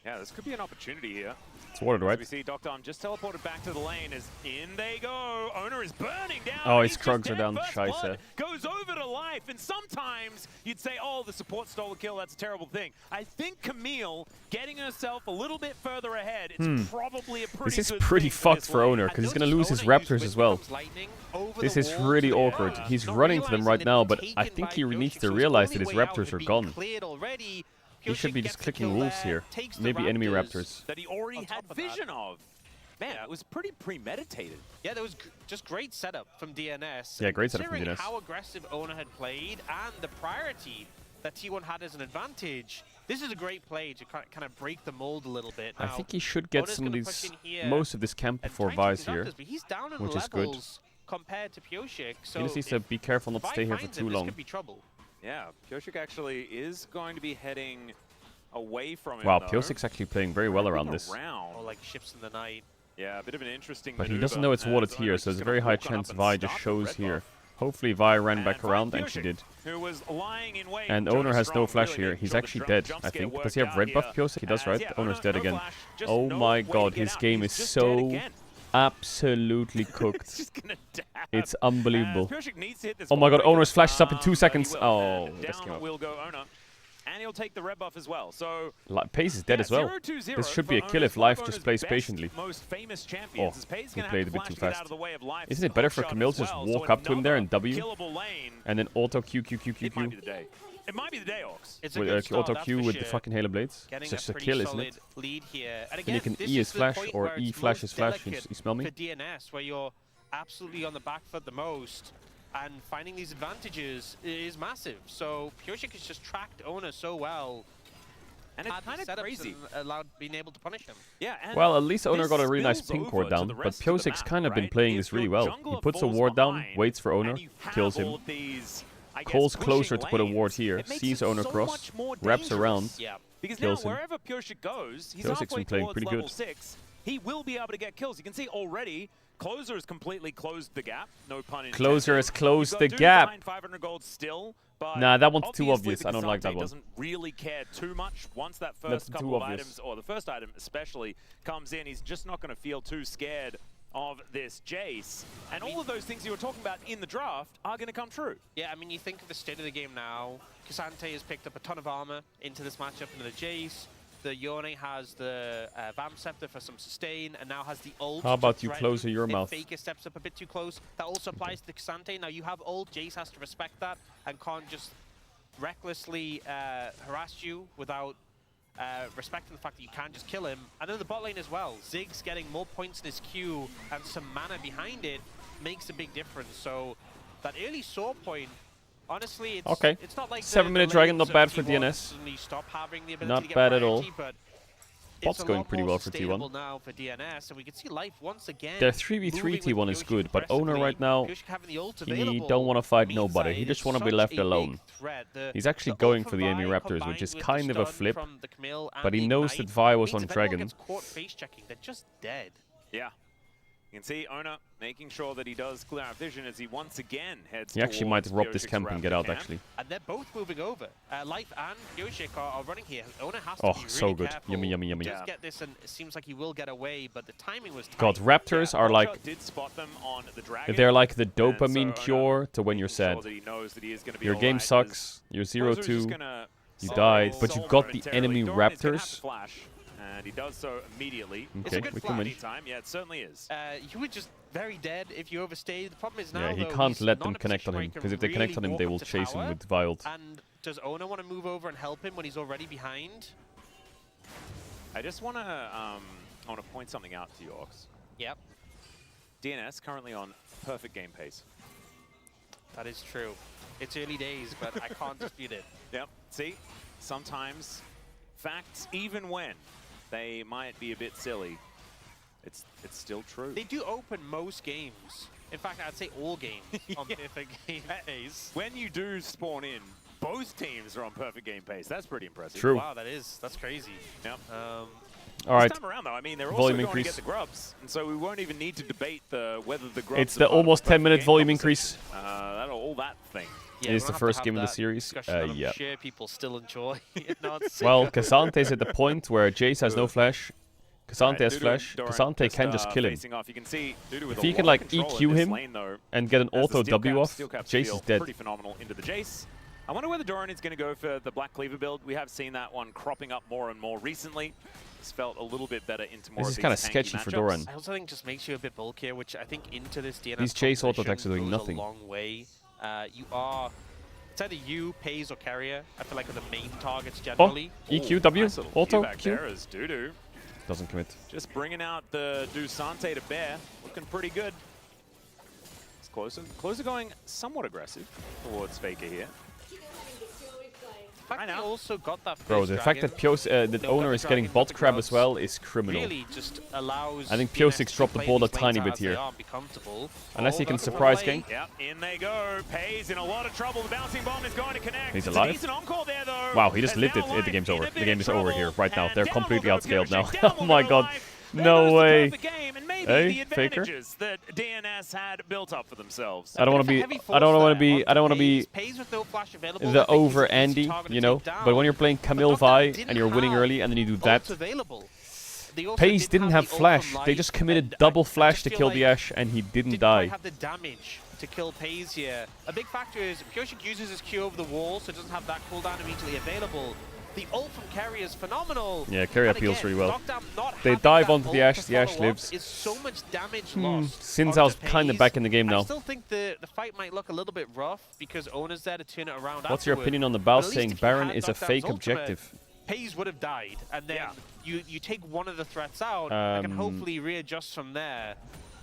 Yeah, this could be an opportunity here. It's warded, right? As we see Dr. just teleported back to the lane as in they go. Owner is burning down. Oh, He's his just Krugs are dead. down. First Scheiße. blood goes over to Life, and sometimes you'd say, oh, the support stole a kill. That's a terrible thing. I think Camille getting herself a little bit further ahead, it's probably a pretty This is good pretty thing for fucked this for lane. Owner, And because he's going to notice lose his Ona Raptors used as well. Windhorn's lightning over This the is wall really to the awkward. area, He's not running to them realizing right they've now, been but I taken think by he needs Pyosik, to so his realize only that his way out Raptors would are be gone. cleared already. He should be Pyosik just gets the clicking kill wolves there, here. takes the Maybe enemy Raptors. That he already On had top of that. vision of. Man, it was pretty premeditated. Yeah, there was just great setup from DNS. Yeah, great setup from Considering DNS. how aggressive Ona had played and the priority that T1 had as an advantage, this is a great play to kind of break the mold a little bit. I Now, think he should get Ona's some of gonna push these, in here most of this camp and before try and Vi's take here. advantage, but he's down in which is good. levels compared to Pyosik. So He just needs to if be careful not to Vi stay here for finds too him, long. This could be trouble. Yeah, Pyosik actually is going to be heading away from him. Wow, though. Pyosik's actually playing very well around this. Or like ships in the night. Yeah, a bit of an interesting But he maneuver, doesn't know it's as warded Owner here, is so there's just a very gonna high walk on chance up and Vi just start the shows red here. buff. Hopefully Vi ran back And around, finds and she Pyosik, did. Who was lying in wait. And Johnny Owner has no Strong flash really here. making He's sure the actually dead, jump I scare think. worked Does he have out red buff here. Pyosik? He does, right? Yeah, Owner's no- dead no again. flash, just Oh no my way to god, get his out. game He's is just dead so again. absolutely cooked. Just gonna dab. It's unbelievable. Pyosik needs to hit this Oh my god, ball Owner's flash is up in 2 but he seconds. will. Oh, And this came down up. will go Owner. And he'll take the red buff as well. So Pace is dead yeah, as well. 0-2-0 This should for be a kill Owner's if Life one of just Owner's plays best, patiently. Most famous champions. Oh, As Pace he gonna played have a to bit too flash to get fast. out of the way of Life's Isn't it better for hookshot Camille as to just well, walk so up to him there and another W? killable lane. And then auto Q, Q, Q, Q, It might be Q. the day. It might be the day, Ox. It's a With good start, auto that's Q for with the sure. fucking Halo Blades. Getting It's just a a pretty kill, isn't solid it? lead here. And Then again, you can this E is his the flash point or where E it's flash most his flash. delicate You smell me? for DNS, where you're absolutely on the back foot the most, and finding these advantages is massive. So Pyosik has just tracked Owner so well. And it's had kind the of setups crazy. and allowed being able to punish him. Yeah, and Well, at least Owner this got a really nice spills ping over cord to down, the but rest of the Pyosik's map, kind of been right? playing If this really your well. jungler He puts a falls ward down, behind, waits for Owner, and you have kills all him. of these, I guess, Calls pushing closer to put a lanes, ward here, it makes sees it Owner so cross, much more wraps dangerous. around. Yeah. Because kills now him. wherever Pyosik goes, he's Pyosik's halfway been playing towards pretty level good. 6. He will be able to get kills. You can see already, Closer has completely closed the gap. No pun intended. Closer has closed You've the got Doom gap. behind 500 gold still, but Nah, that one's too obviously obvious. the I don't like that Cassante one. doesn't really care too much. Once that That's first too couple of obvious. items, or the first item especially, comes in, he's just not going to feel too scared of this Jace. And all of those things you were talking about in the draft are going to come true. Yeah, I mean, you think of the state of the game now. Cassante has picked up a ton of armor into this matchup into the Jace. The Yone has the Vamp Scepter for some sustain, and now has the ult. How about to you threaten closer your if mouth? Faker steps up a bit too close. That also applies to Cassante. Now you have ult. Jace has to respect that and can't just recklessly harass you without respecting the fact that you can't just kill him. And then the bot lane as well. Ziggs getting more points in his Q and some mana behind it makes a big difference. So that early saw point, honestly, it's, Okay. it's not like 7-minute dragon, not bad for DNS. suddenly stop having the ability Not to get bad at all. priority, but Bot's it's a going lot pretty more well for T1. sustainable now for DNS, and we can see Life once again. Their 3v3 moving with T1 is Pyosik good, but Owner aggressively. right now, Pyosik having the ult he available don't want to fight means nobody. that He it just is want to be such left a big alone. threat. The- He's actually the ult going from for the enemy Vi Raptors, which combined is with the kind of a stun flip, from the Camille and but he the knows Ignite that Vi was means on if anyone Dragon. gets caught face checking, they're just dead. Yeah. You can see Owner making sure that he does clear out vision as he once again heads He actually might towards rob this Pyosik's camp and get Raptor out, camp. actually. And they're both moving over. Life and Pyosik are running here. Owner has to Oh, be really so good. careful. Yummy, yummy, yummy. He does Yeah. get this, and it seems like he will get away, but the timing was tight. God, Raptors are Hotshot like, did spot them on the dragon. they're like the And so dopamine Owner cure to when you're making sure sad. that he knows that he is gonna be Your all game right, sucks, you're as Closer's just 0-2, gonna you solve died, but you solve got the momentarily. enemy Doran is gonna have to Raptors. flash, and he does so immediately. Okay, It's a good we flash can win. anytime. Yeah, it certainly is. You would just very dead if you overstay. The problem is now, Yeah, he though, can't he's let not them in a connect position on where him, he can because if they connect really on him, they walk will up to chase him tower. with Wild. And does Ona want to move over and help him when he's already behind? I just want to point something out to you, Ox. Yep, DNS currently on perfect game pace. that is true. It's early days, but I can't dispute it. Yep. See, sometimes facts, even when they might be a bit silly, it's still true. They do open most games. In fact, I'd say all games on perfect game pace. When you do spawn in, both teams are on perfect game pace. That's pretty impressive. True. Wow, that's crazy. Yep. All right. This time around, though, I mean, they're also Volume going increase. to get the grubs, and so we won't even need to debate whether the grubs. It's are the part of almost perfect 10-minute game volume conversation. increase. All that thing. Yeah, It is we'll the have to first have game of the that series. discussion that I'm Yeah. sure people still enjoy. Not Well, sick of. Casante's at the point where Jace has no flash. Casante has Dudu flash. and Doran Casante can just kill him. facing off. You can see Dudu with If a he can, lot like, of control EQ in this him lane, though, and get an as the auto steel W caps- off, steel caps Jace feel is dead. Pretty phenomenal into the Jace. I wonder whether Doran is going to go for the Black Cleaver build. We have seen that one cropping up more and more recently. It's felt a little bit better into more This of is these kinda tanky sketchy for matchups. Doran. I also think just makes you a bit bulkier, which I think into this DNS These chase auto attacks are doing goes nothing. a long way. It's either you, Pays, or Carrier. I feel like are the main targets Oh, generally. EQ, W, Nice little auto, Q back Q. there as Dudu Doesn't commit. just bringing out the Dusante to bear. Looking pretty good. It's closer. Closer going somewhat aggressive towards Faker here. The fact that he also got that Bro, first the fact that dragon, the owner is getting bot crab as well is criminal. really just allows I think DNS P06 to dropped the play ball a these lanes tiny out bit as they here. are and be comfortable. Unless he can That's a surprise play. gank. Yep, in they go. Pays in a lot of trouble. The bouncing bomb is going to connect. He's It's alive. a decent encore there, though. Wow, he just As lived now it. The Life game's in over. a bit The game of is over trouble, here, right now. and They're down completely will go outscaled now. Puric, down Oh will my go god. Life. There No goes the way. perfect game, and maybe Hey, the Faker? advantages that DNS had built up for themselves. I don't want to be. I don't want to be Pays with no flash available. the I think he's over an easy Andy, target to you know. take down. But when you're playing Camille But Dr. Vi didn't and you're winning have early and then you do ults that, available. They also Pays didn't have the ult flash. from They Life, just committed and double I flash just to feel kill like the Ashe and he didn't didn't die. quite have the damage to kill Pays here. A big factor is Puric uses his Q over the wall, so it doesn't have that cooldown immediately available. The ult from Carrier is phenomenal. Yeah, Carrier And appeals again, really well. Knockdown not They having dive that onto the ult Ashe, to the Ashe follow up lives. is so much damage lost. Xin onto Zhao's kind of Pays. back in the game I now. still think the fight might look a little bit rough because Ona's there to turn it around. What's your afterward. opinion on the But Bao at least saying if you Baron had is a Knockdown's fake ultimate, objective? Pays would have died, and then you take one of the threats out and can hopefully readjust from there.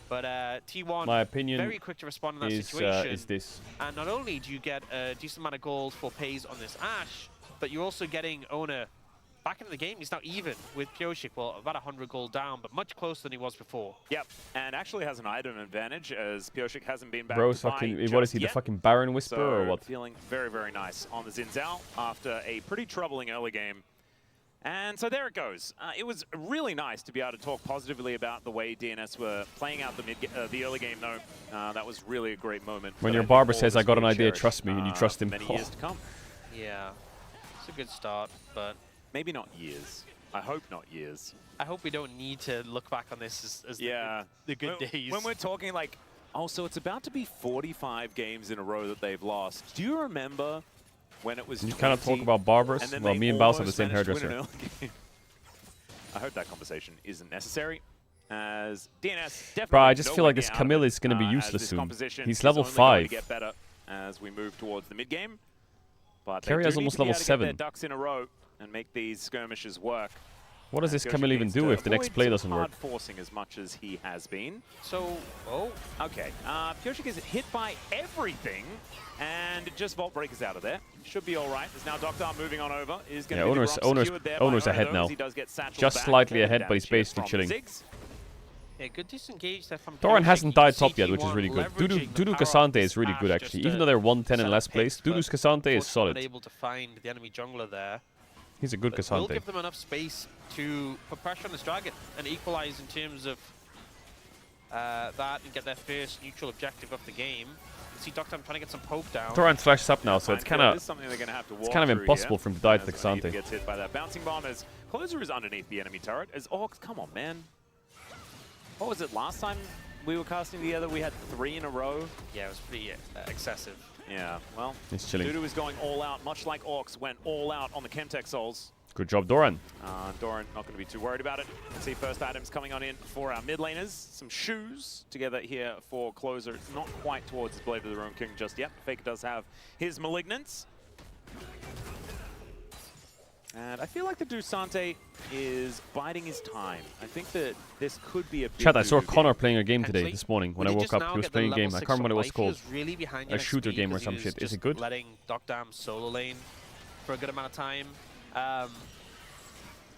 But T1 My opinion very quick to respond in that is situation. this. And not only do you get a decent amount of gold for Pays on this Ashe, but you're also getting Ona back into the game. He's now even with Puric, well, about 100 gold down, but much closer than he was before. Yep, and actually has an item advantage as Puric hasn't been back Bro's to fucking. buy What is just he? The yet. fucking Baron Whisperer So or what? feeling very, very nice on the Xin Zhao after a pretty troubling early game. And so there it goes. It was really nice to be able to talk positively about the way DNS were playing out the early game, though. That was really a great moment. When that your I think barber all says, of us "I got an will idea, cherish, trust me," and you trust him. Many years to come. Yeah, it's a good start, but Maybe not years. I hope not years. I hope we don't need to look back on this as Yeah. the good days. When we're talking like, oh, so it's about to be 45 games in a row that they've lost. Do you remember when it was You kind of 20, talk about barbers. and then Well, they me and Baus have the almost same managed to win hairdresser. an early game? I hope that conversation isn't necessary, as DNS definitely. Bro, I just no feel way like this out of Camille it, is going to be as useless this soon. composition He's is level only going 5. to get better as we move towards the mid game. But they Carrier's do need almost to be level able to get 7. their ducks in a row and make these skirmishes work. What does this Puric Camille even needs do to if the next avoid play some doesn't work? hard forcing as much as he has been. So, Okay, Puric is hit by everything, and just Vault Breaker's out of there. Should be all right. There's now Doctor moving on over. Is going to be Owner's ahead now. Just slightly ahead, but he's basically chilling. yeah, good disengage there from Doran Puric. hasn't You can died see top yet, which is T1 really good. leveraging the Dudu power of Cassante this is really good, Ashe actually. just Even to though they're 110 in set last up place, picks, but Dudu's Cassante is unfortunately solid. not able to find the enemy jungler there. He's a good But will Cassante. give them enough space to put pressure on this dragon and equalize in terms of that and get their first neutral objective of the game. You see Doctor trying to get some poke down. Doran flashes up now, so it's kind of impossible for him to die to the Cassante. Gets hit by that bouncing bomb as Closer is underneath the enemy turret. As Orcs, come on, man. What was it last time we were casting together? We had 3 in a row. Yeah, it was pretty excessive. Yeah, well, He's chilling. Dudu is going all out, much like Orcs went all out on the Chemtech Souls. Good job, Doran. Doran not going to be too worried about it. Let's see first items coming on in for our mid laners. Some shoes together here for Closer. It's not quite towards his Blade of the Ruin King just yet. Faker does have his Malignance. And I feel like the Dusante is biding his time. I think that this could be a big Chat, I saw Connor game. playing a game today, this morning. When I woke up, he was playing a game. I can't remember what it was called. Really behind A shooter game or some shit. Is it good? Letting Docdam solo lane for a good amount of time.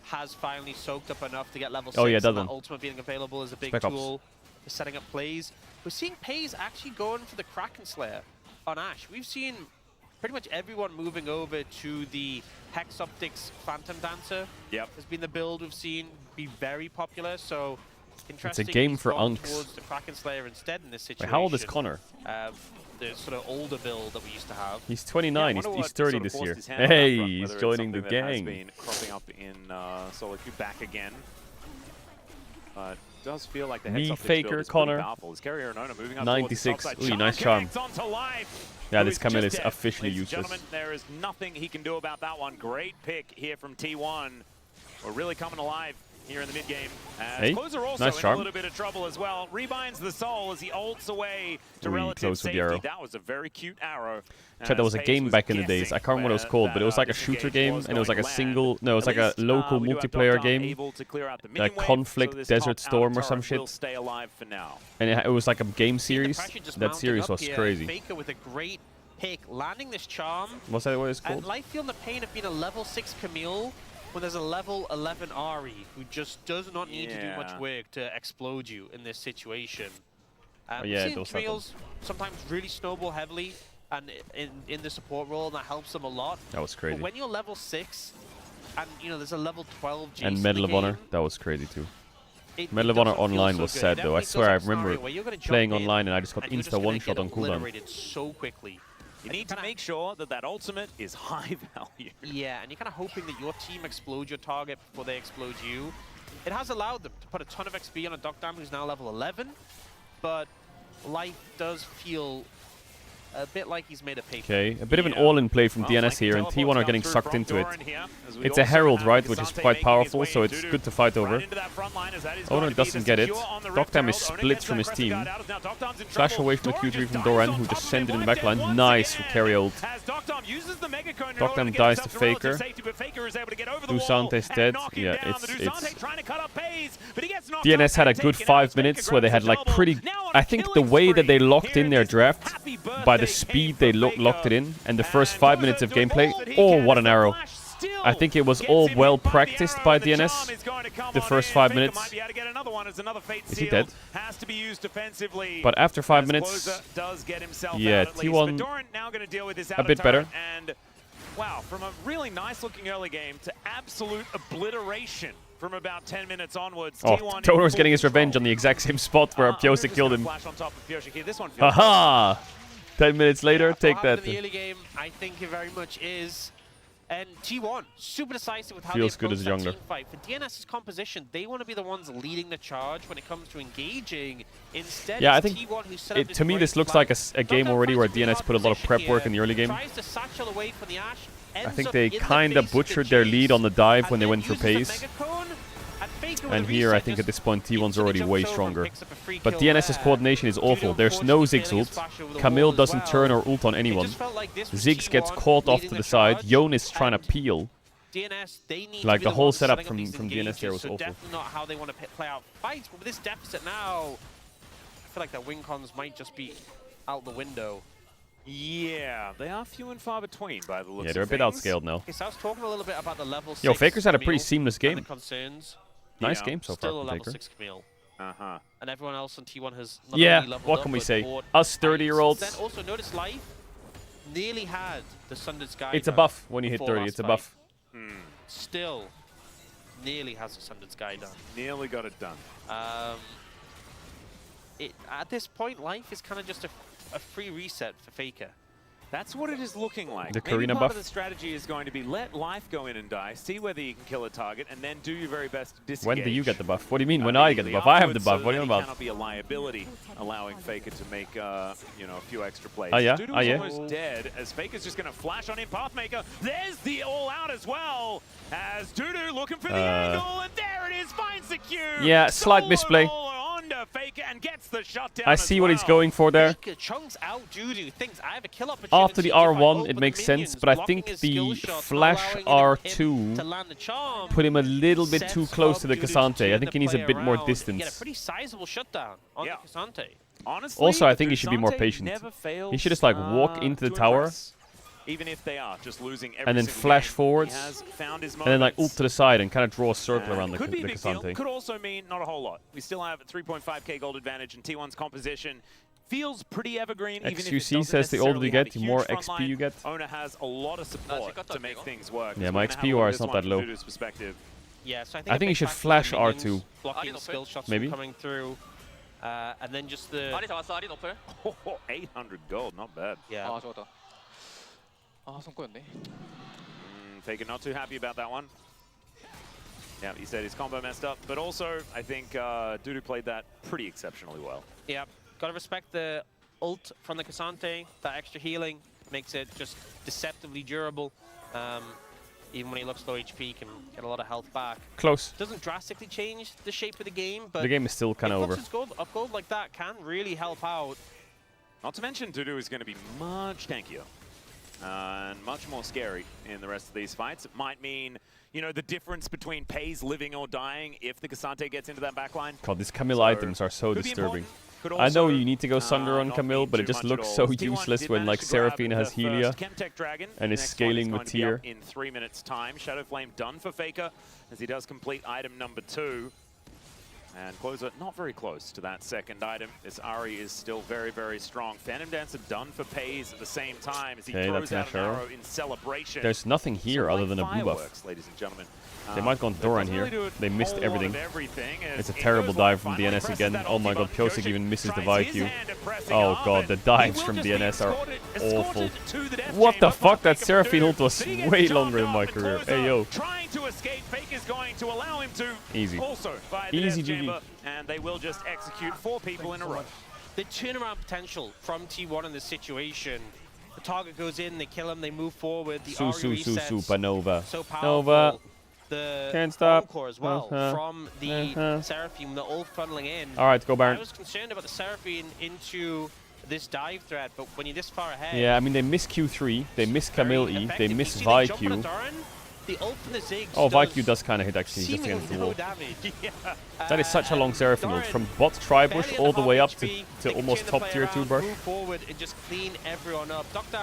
Has finally soaked up enough to get level 6. Oh, yeah, and that that one. ultimate being available is a big Spec Ops. tool for setting up plays. We're seeing Pays actually going for the Kraken Slayer on Ashe. We've seen pretty much everyone moving over to the Hex Optics Phantom Dancer. Yep. Has been the build we've seen be very popular. So interesting. It's a game he's for gone unks. towards the Kraken Slayer instead in this Wait, situation. how old is Connor? The sort of older build that we used to have. He's 29. Yeah, He's 30 sort of this forced year. his hand on that Hey, front, he's whether it's joining the something that has gang. been cropping up in solo queue back again. But does feel like the Hex Optics Faker, build is Connor. pretty powerful. Is Carrier Nona moving up 96. towards the top side. Ooh, nice charm. Connects onto life, Yeah, who this Camille just is dead. officially Ladies and useless. gentlemen, there is nothing he can do about that one. Great pick here from T1. We're really coming alive here in the mid game. Hey, Closer also nice in charm. a little bit of trouble as well. Rebinds the soul as he ults away to Ooh, relative close with the safety. arrow. That was a very cute arrow. Chat, there was a Pace game back in the days. guessing I can't remember what it was where called, but it that, was like a disengage shooter game, was and it was going like a to single. land. No, it was At like a least, local we do have multiplayer Docdom game. able to clear out the Like minion wave, Conflict, so this Desert top Storm or outer some turret will shit. stay alive for now. And it was like a game The series. pressure just That mounting series up was here. crazy. Faker with a great pick, landing this charm. What's that? What it's And called? Life Feel the Pain of being a level 6 Camille when there's a level 11 Ari who just does not need to do much Yeah. work to explode you in this situation. Oh, We've yeah, seen those happen. Camille's sometimes really snowball heavily and in the support role, and that helps them a lot. That was crazy. But when you're level 6 and you know there's a level 12 Jace And in Medal the of Honor, game, that was crazy too. it Medal of Honor doesn't feel online so was good. sad It though. I definitely swear I feels like a remember scenario where you're gonna jump playing in online and I just got and you're insta gonna one shot get on cooldown. obliterated so quickly. You need to make sure that that ultimate is high value. Yeah, and you're kind of hoping that your team explodes your target before they explode you. It has allowed them to put a ton of XP on a Docdam who's now level 11, but Life does feel a bit like he's made a paper. Okay, a bit of an Yeah. all-in play from Well, DNS like here, and teleports T1 are come getting through sucked from into it. Doran here, as we It's a also Herald, have right, which is Casante quite making his powerful, way so it's into good to fight over. right into that front line as that is Oh no, going he to be doesn't the get it. secure on the Rift Docdam is Herald. split Only from his gets that team. Cresta guard out as now Docdam's in Flash trouble. away from the Doran Q3 just from dives Doran, on who top just of sent it in the him backline. once Nice from again. carry ult. As Docdam uses the Mega Cone in Docdam order to get dies himself to relative Faker. safety, but Faker is able to get over the Dusante's wall dead. and knock him Yeah, down. it's- The Dusante trying to cut up Pays, but he gets knocked DNS up had a and good taken 5 out. Faker minutes where they had grabs like the pretty. double. Now on I a think the killing way that they spree locked here in their is draft, Happy by the Birthday speed came they from locked it Faker. in, and the first And 5 Closer minutes of doing gameplay, all that he oh can what as an the arrow. Flash still I think it was gets all him well hit by the practiced arrow, by and the DNS. charm is going to come The on first in. 5 Faker minutes. might be able to get another one as another Fate Is he Seal dead? has to be used defensively. But after 5 as minutes, Closer does get himself yeah, out at least. T1 But Doran now going to deal with this a bit better. And wow, from a really nice looking early game to absolute obliteration from about 10 minutes onwards. Oh, T1 in Donor's full getting his revenge control. on the exact same spot where Piosa Just killed gonna him. flash on top of Piosa here. This one feels Haha! 10 minutes later, What take happened that. in the early game, I think it very much is. And T1, super decisive with how Feels they good as approach a that jungler. team fight. For DNS's composition, they want to be the ones leading the charge when it comes to engaging. Instead, Yeah, I it's think T1 who set up to me great this looks plan. like a game Docdam already finds where a really DNS hard put a lot of position prep work here, in the early game. Tries to satchel away from the Ashe, I ends think up they in the kind of face with the butchered their lead chase, on the dive and when they then went for uses the pace. Mega Cone, and Faker with And a here, I reset think just at this point, T1's instantly already jumps way over and stronger. picks up a free But kill DNS's there. coordination is awful. Judo There's no unfortunately Ziggs failing his ult. flash over the Camille wall as doesn't well. turn or ult on It anyone. just felt like this was Ziggs gets T1 caught off leading to the side. charge, Yon is trying to and peel. DNS, they need Like, to be the whole ones setup setting up these from DNS there was engages, so awful. definitely not how they want to play out fights. But with this deficit now, I feel like their win cons might just be out the window. Yeah, they are few and far between by the looks Yeah, they're a of bit things. outscaled now. Okay, so I was talking a little bit about the level 6 Yo, Faker's had a pretty Camille seamless and game. the concerns. Nice Yeah. game so Still far a from level Faker. 6 Camille. Uh-huh. And everyone else on T1 has not Yeah, only leveled what up, can we but say? bought Us fights. 30-year-olds. Then also notice Life nearly had the Sundered Sky. It's a Dome buff when you hit before 30. last It's a fight. buff. Still nearly has the Sundered Sky done. Nearly got it done. At this point, Life is kind of just a free reset for Faker. That's what it is looking like. The Maybe Karina part buff? of the strategy is going to be let life go in and die, see whether you can kill a target, and then do your very best to disengage. When do you get the buff? What do you mean, when I get the buff? I have the buff. What are you on about? Cannot be a liability, allowing Faker to make you know, a few extra plays. Oh, yeah? Dudu's Oh, yeah? almost dead, as Faker's just going to flash on him. Pathmaker, there's the all-out as well, as Dudu looking for the angle, and there it is, finds the Q. Yeah, slight Solo misplay. onto Faker and gets the shutdown I as see what he's well. going for there. Faker chunks out Dudu, thinks I have a kill opportunity. After the if I R1, open it the makes minions, sense, but I blocking think his the skill shots, flash allowing him to R2 land the charm. put him a little bit too Sets close up to the Dudu to Cassante. I turn think the he needs a play bit more around and distance. Get a pretty sizable shutdown on the Cassante. Honestly, Also, I the think he should be more Cassante patient. never fails, He should just like walk into the to tower impress, even if they are just losing every and then single flash game. forwards, He has found his and then like ult moments. to the side and kind of draw a circle around the Could be a big deal. Cassante. Could also mean not a whole lot. We still have a 3.5k gold advantage, and T1's composition feels pretty evergreen. Even if it XQC doesn't says the older you necessarily have get, a the more huge front XP line. you get. Ona has a lot of support to make things work. Yeah, We're my gonna have XP a look UR at is this not one that low. from Dudu's perspective. Yeah, so I I think a he big should factor flash is the minions R2. blocking the skill shots Maybe. from coming through, and then just the 800 gold, not bad. yeah. Faker not too happy about that one. Yeah, he said his combo messed up, but also I think Dudu played that pretty exceptionally well. Yeah, gotta respect the ult from the Cassante. That extra healing makes it just deceptively durable. Even when he looks low HP, he can get a lot of health back. Close. Doesn't drastically change the shape of the game, but The game is still kind of over. Up gold like that can really help out. Not to mention Dudu is going to be much tankier and much more scary in the rest of these fights. It might mean, you know, the difference between Pays living or dying if the Cassante gets into that backline. God, these Camille So, items are so could be disturbing. important. Could I know also, you need to go Sunder on not Camille, mean but it too just much looks at so all. T1 useless did when like manage to grab Seraphine has the Helia first Chemtech Dragon. and is Next one scaling going with to be up tier. in 3 minutes time. Shadow Flame done for Faker as he does complete item number 2. And Closer not very close to that second item. This Ari is still very, very strong. Phantom Dancer done for Pays at the same time as he Okay, throws that's out an an arrow. arrow in celebration. There's nothing here Some other light than a blue buff. fireworks, ladies and gentlemen. They might go on That Doran doesn't here. really do a They missed whole lot of everything. everything as It's a it terrible goes dive well. from Finally DNS presses again. that Oh my ulti god, button. Pyosik even misses the tries his VIQ. hand at pressing Oh up, god, and the he dives will from just be DNS are escorted awful. to the death What the chamber. fuck? That Faker Seraphine Madu. ult was So he gets way charmed longer in up, my and career. Closer Hey yo. trying to escape. Fake is going to allow him to Easy. also via the Easy death GG. chamber, and they will just execute 4 people in a row. The turnaround potential from T1 in this situation. The target goes in, they kill him, they move forward. The Ari resets. Supernova. So powerful. Nova. The Can't stop. Encore as well from the Seraphine, they're all funneling in. Alright, go I Baron. was concerned about the Seraphine into this dive threat, but when you're this far ahead, Yeah, I mean they miss Q3, they miss very Camille E, they effective. miss You see the jump on a VIQ. Doran, the ult from the Ziggs Oh, VIQ does kind of hit actually, just seemingly against the no wall. damage. That is such a long Seraphine ult, Doran from bot Tribush barely all the at way half up to HP, they can almost turn the top play tier around, 2 burst. Move forward and just clean everyone up. Doctor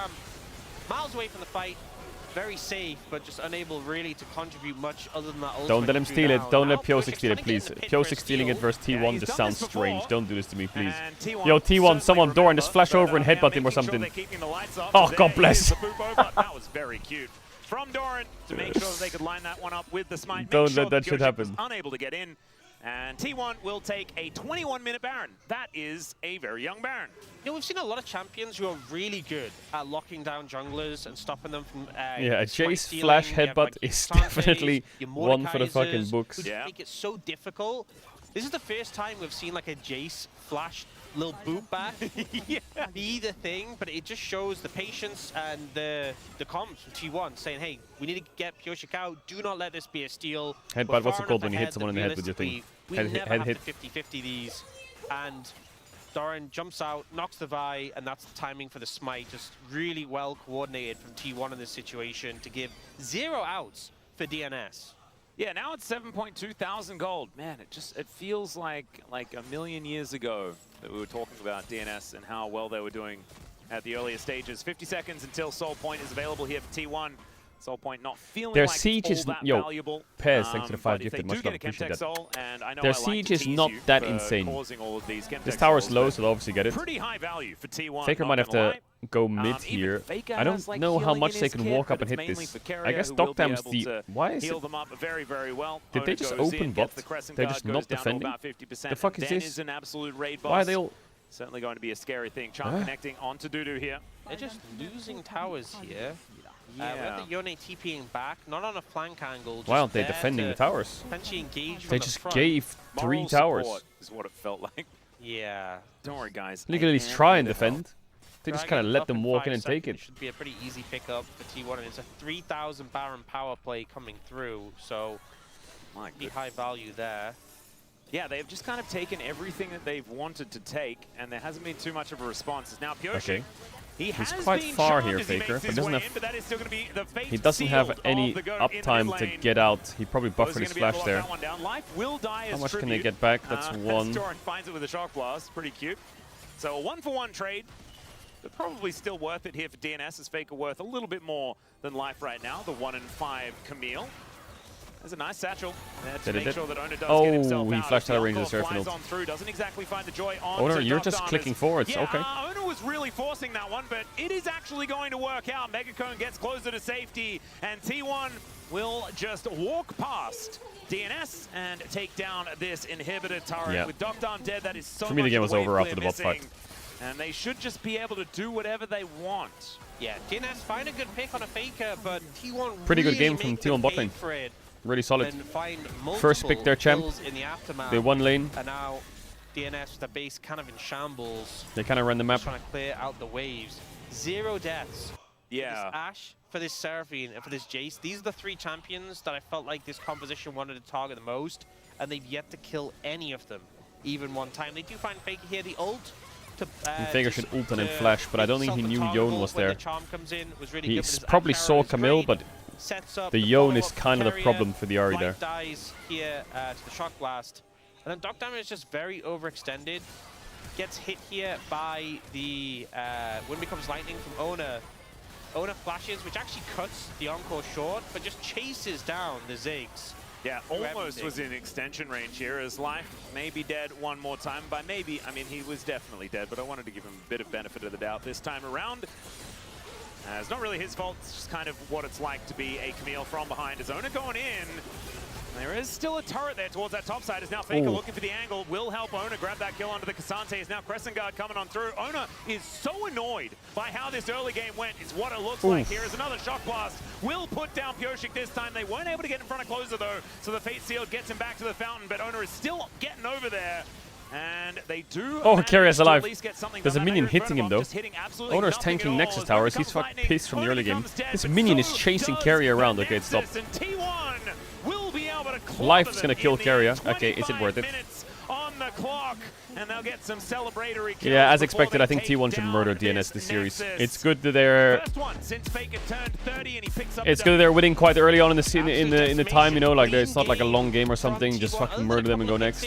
miles away from the fight, very safe, but just unable really to contribute much other than that ult. Don't let him steal it, don't let Pyosik Pyosik steal it, please. Pyosik stealing it versus Yeah, T1 he's just done sounds this strange. before. Don't do this to me, please. And T1 Yo, T1, certainly someone Doran, just remember, flash over and but, headbutt him or making sure something. they're keeping the lights up. Oh, There God bless. is the boop over. That was very cute. From Doran to make sure that they could line that one up with the smite. Don't Make sure let that shit Pyosik was happen. unable to get in. And T1 will take a 21-minute Baron. That is a very young Baron. You know, we've seen a lot of champions who are really good at locking down junglers and stopping them from Yeah, a smite Jace stealing. flash You have, headbutt like, is Santes, definitely your one for the fucking Mordekaisers, books. who just Yeah. make it so difficult. This is the first time we've seen like a Jace flash little boot back be the thing, but it just shows the patience and the comms from T1 saying, hey, we need to get Pyosik out. Do not let this be a steal. Headbutt, We're what's far it called enough when you hit ahead someone that in the head with your thing? realistically, We Head never hit, have hit. to 50-50 these. And Doran jumps out, knocks the Vi, and that's the timing for the smite. Just really well coordinated from T1 in this situation to give 0 outs for DNS. Yeah, now it's 7.2 thousand gold. Man, it feels like a million years ago that we were talking about DNS and how well they were doing at the earlier stages. 50 seconds until Soul Point is available here for T1. Soul Point not feeling Their like siege it's is all that Yo, valuable. Pez, thanks for the 5 but if they gifted. do Much get love, a appreciate Chemtech that. Soul, and I know Their I like siege to is tease not you that for insane. causing all of these This Chemtech tower's Souls, low, but so they'll obviously get it. pretty high value for T1. Faker not might have gonna to lie. go mid Even here. Faker I don't has, like, know how healing much in they his can kit, walk up but and it's hit mainly this. for Keria, I guess who will be Doctam's able the... to Why is heal it... them up very, very well. Did they Ona just goes open in, bot? gets the Crescent They're Guard, just goes not down to defending? about 50%. The fuck is then this? is an absolute raid boss. Why are they all... Certainly going to be a scary thing. Charm connecting onto Dudu here. They're just losing towers here. Yeah. We have the Yone TPing back, not on a flank angle. Why aren't they defending the towers? Potentially engage from They the just front. gave 3 Moral towers. support is what it felt like. Yeah. Don't worry, guys. Look at least try and defend. They just kind of Dragon let up them walk in 5 and take seconds it. Should be a pretty easy pickup for T1, and it's a 3,000 Baron power play coming through, so be high value there. Yeah, they've just kind of taken everything that they've wanted to take, and there hasn't been too much of a response. It's now Pyoshik. Okay. He's quite far here, Faker, but doesn't have. He doesn't have any uptime to get out. He probably buffered his flash there. How much can they get back? That's 1. Storin finds it with a shock blast. Pretty cute. So a 1-for-1 trade. But probably still worth it here for DNS, as Faker worth a little bit more than life right now. The 1 and 5 Camille. There's a nice satchel there to make sure that Ona does get himself out. He flashed out of range of the flies Surffield. on through, doesn't exactly find the joy on. Owner, you're just clicking forwards. Yeah, Okay. Ona was really forcing that one, but it is actually going to work out. Megacone gets closer to safety, and T1 will just walk past DNS and take down this inhibitor turret. Yeah. With Doctorm dead, that is so For me, the much game was wave over after clear the bot fight. missing, and they should just be able to do whatever they want. Yeah, DNS find a good pick on a Faker, but T1 Pretty good really game from make T1 them bot pay lane. for it. Really solid. And find First pick their champ. kills in the aftermath. They won lane. And now DNS with the base kind of in shambles. They kind of ran the map. Trying to clear out the waves. 0 deaths. Yeah. For this Ashe, for this Seraphine, and for this Jace. These are the 3 champions that I felt like this composition wanted to target the most, and they've yet to kill any of them, even one time. They do find Faker here, the ult. Faker should ult and then flash, but I don't think he knew Yone was there. The charm comes in, was really He good, but his probably Ashe saw arrow is Camille, great. but Sets up the Yone is follow-up kind of the carrier. problem for the Ahri there. Light dies here to the shock blast. And then Doc Damage is just very overextended. Gets hit here by the Wind Becomes Lightning from Ona. Ona flashes, which actually cuts the Encore short, but just chases down the Ziggs. Yeah, almost was in extension range here, as life may be dead one more time. By maybe, I mean, he was definitely dead, but I wanted to give him a bit of benefit of the doubt this time around. It's not really his fault, it's just kind of what it's like to be a Camille from behind. As Ona going in, there is still a turret there towards that top side. Is now Faker looking for the angle. Will help Ona grab that kill onto the Cassante. Is now Crescent Guard coming on through. Ona is so annoyed by how this early game went. It's what it looks like. Here is another shock blast. Will put down Pyoshik this time. They weren't able to get in front of Closer though, so the Fate Sealed gets him back to the fountain, but Ona is still getting over there. And they do Carrier's alive. There's There's a minion hitting him though. Owner's tanking Nexus Towers. He's fucking pissed from the early game. This minion is chasing Carrier around. Okay, stop. Life's gonna kill Carrier. Okay, is it worth it? On the clock, and they'll get some celebratory kills. Yeah, as expected, I think T1 should murder DNS this series. It's good that they're. It's good that they're winning quite early on in the time. You know, like it's not like a long game or something. Just fucking murder them and go next.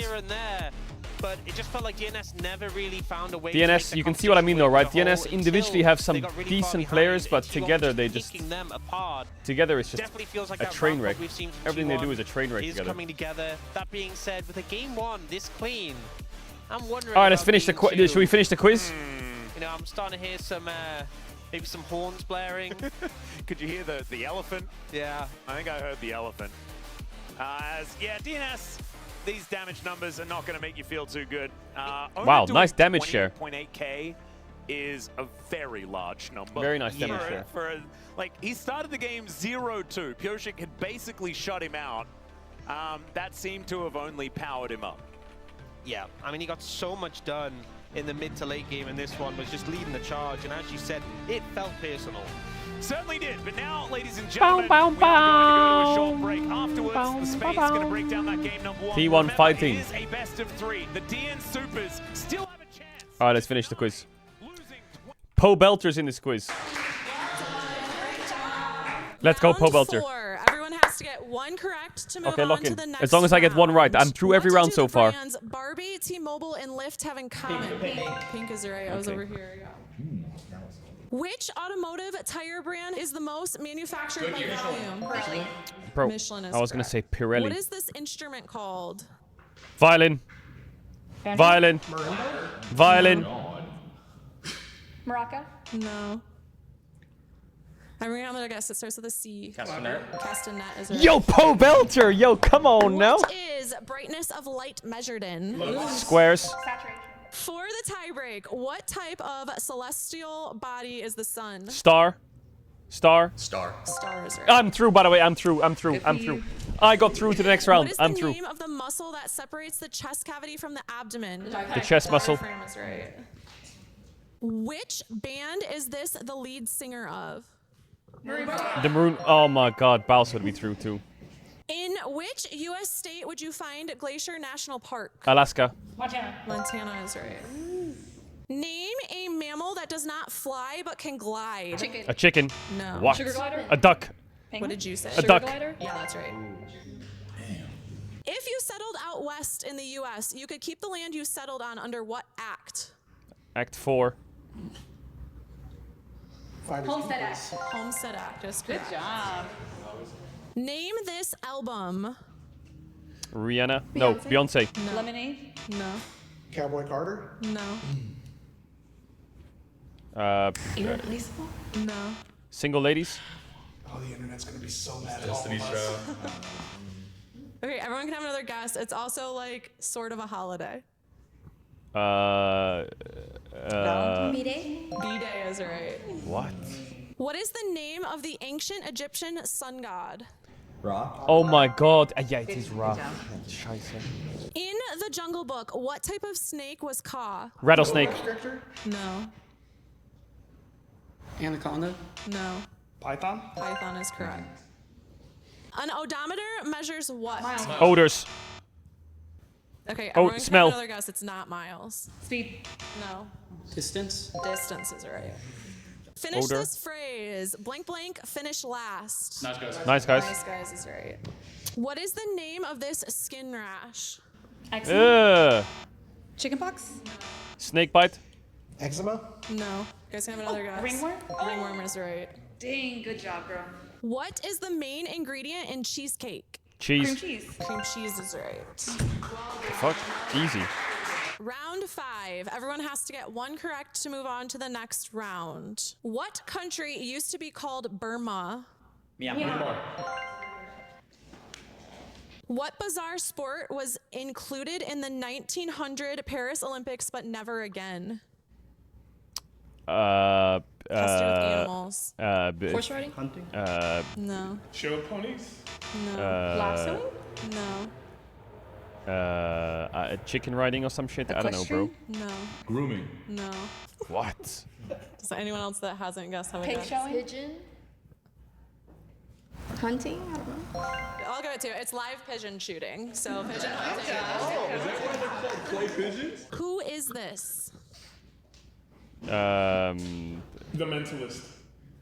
But it just felt like DNS never really found a way DNS, you can see what I mean though, right? DNS individually have some decent players, but together they just... Together it's just a train wreck. Everything they do is a train wreck together. Coming together. That being said, with a game 1 this clean, I'm wondering... Alright, let's finish the quiz. Should we finish the quiz? You know, I'm starting to hear some... maybe some horns blaring. Could you hear the elephant? Yeah. I think I heard the elephant. Yeah, DNS... These damage numbers are not going to make you feel too good. Wow, nice damage share. 28.8k is a very large number. Very nice damage share. Like, he started the game 0-2. Pyoshik had basically shut him out. That seemed to have only powered him up. Yeah, I mean, he got so much done in the mid to late game, and this one was just leading the charge. And as you said, it felt personal. Certainly did, but now, ladies and gentlemen, we are going to go to a short break. Afterwards, the space is going to break down that game number 1. T1 Remember, fighting. It is a best of 3. The DN Supers still have a chance. Alright, let's finish the quiz. Poe Belter's in this quiz. Let's go, Poe Belter. 4. Everyone has to get 1 correct to move on to the next As long as I get 1 right. I'm through every round so far. Barbie, T-Mobile, and Lyft have in common. Pink is right. I was over here. Yeah. Which automotive tire brand is the most manufactured by volume? Bro, Michelin is I was going to say Pirelli. What is this instrument called? Violin. Violin. Violin. Maraca? No. I'm going to guess. It starts with a C. Castanet is right. Yo, Poe Belter! Yo, come on now. What is brightness of light measured in? Squares. Saturation. For the tiebreak, what type of celestial body is the sun? Star. Star. Star is right. I'm through, by the way. I'm through. I got through to the next round. What is the I'm through. name of the muscle that separates the chest cavity from the abdomen? The chest muscle. Diaphragm is right. Which band is this the lead singer of? The Maroon. Oh my God, Bouse would be through too. In which U.S. state would you find Glacier National Park? Alaska. Montana. Montana is right. Name a mammal that does not fly but can glide. Chicken. A chicken. No. What? Sugar glider? A duck. What did you say? A duck. Glider? Yeah, that's right. If you settled out west in the U.S., you could keep the land you settled on under what act? Act 4. Homestead Act. Homestead Act is Good correct. job. Name this album. Rihanna. No, Beyonce. Lemonade. No. Cowboy Carter. No. No. Single ladies. Oh, the internet's gonna be so mad at all Destiny's of us. Child. Okay, everyone can have another guess. It's also like sort of a holiday. B-Day. B-Day is right. What? What is the name of the ancient Egyptian sun god? Ra. Oh my God. Yeah, it is Ra. Scheiße. In the Jungle Book, what type of snake was Ka? Rattlesnake. Restrictor? No. Anaconda. No. Python. Python is correct. An odometer measures what? Odors. Okay, Oh, everyone can smell. have another guess. It's not miles. Speed. No. Distance. Distance is right. Finish Odor. this phrase. Blank blank, finish last. Nice guys. Nice, guys. Nice guys is right. What is the name of this skin rash? Eczema. Ugh. Chickenpox. Snake bite. Eczema? No. You guys can have another guess. Ringworm. Ringworm is right. Dang, good job, girl. What is the main ingredient in cheesecake? Cream Cheese. cheese. Cream cheese is right. Fuck. Easy. Round 5. Everyone has to get one correct to move on to the next round. What country used to be called Burma? Myanmar. What bizarre sport was included in the 1900 Paris Olympics but never again? Has to do with animals. Horse riding. Hunting. No. Show of ponies. No. Lassoing. No. Chicken riding or some shit. I don't know, bro. No. Grooming. No. What? Does anyone else that hasn't guessed have a Pig guess? showing. Pigeon. Hunting? I don't know. I'll give it to you. It's live pigeon shooting. So pigeon hunting. Is that why they're called clay pigeons? Who is this? The Mentalist.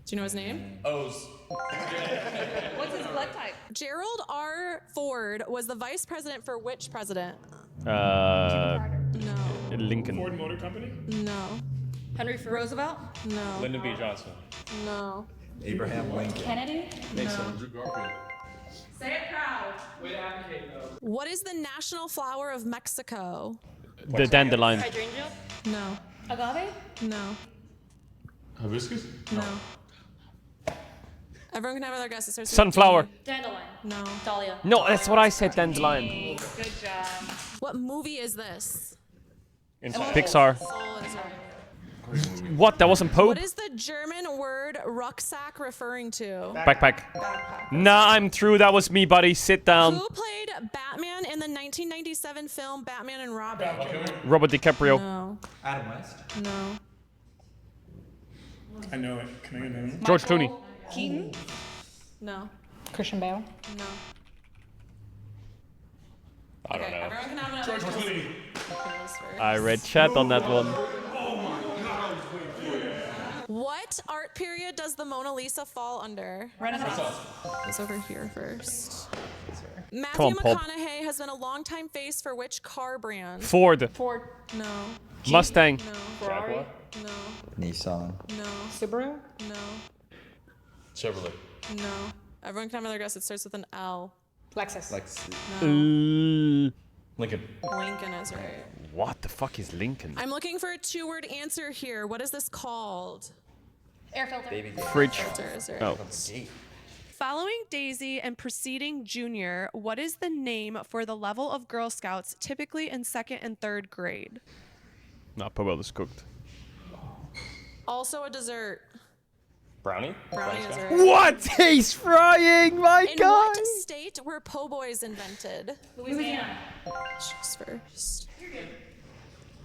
Do you know his name? O's. What's his blood type? Gerald R. Ford was the vice president for which president? No. Lincoln. Ford Motor Company. No. Henry Roosevelt. No. Lyndon B. Johnson. No. Abraham Lincoln. Kennedy. Andrew Garfield. Say it proud. What is the national flower of Mexico? The dandelion. Hydrangea. No. Agave. No. Hibiscus? No. Everyone can have another guess. It starts with Sunflower. D. Dandelion. No. Dahlia. No, that's what I said. Dandelion. Dang, good job. What movie is this? Pixar. Soul is right. What? That wasn't Pope. What is the German word rucksack referring to? Backpack. Backpack. Nah, I'm through. That was me, buddy. Sit down. Who played Batman in the 1997 film Batman and Robin? Robert DiCaprio. No. Adam West. No. I know it. Can I get a name? George Clooney. Keaton. No. Christian Bale. No. I don't Okay, know. everyone can have another George guess. Clooney. I read chat on that one. What art period does the Mona Lisa fall under? Renaissance. It's over here first. Come Matthew on, Pulp. McConaughey has been a longtime face for which car brand? Ford. Ford. No. Mustang. No. Ferrari. No. Nissan. No. Subaru. No. Chevrolet. No. Everyone can have another guess. It starts with an L. Lexus. No. Lincoln. Lincoln is right. What the fuck is Lincoln? I'm looking for a 2-word answer here. What is this called? Air filter. Fridge. Filter is right. Oh. Following Daisy and preceding Junior, what is the name for the level of Girl Scouts typically in 2nd and 3rd grade? No, Pobel is cooked. Also a dessert. Brownie? Brownie is right. What? He's frying, my In guy! what state were po' boys invented? Louisiana. Choose first.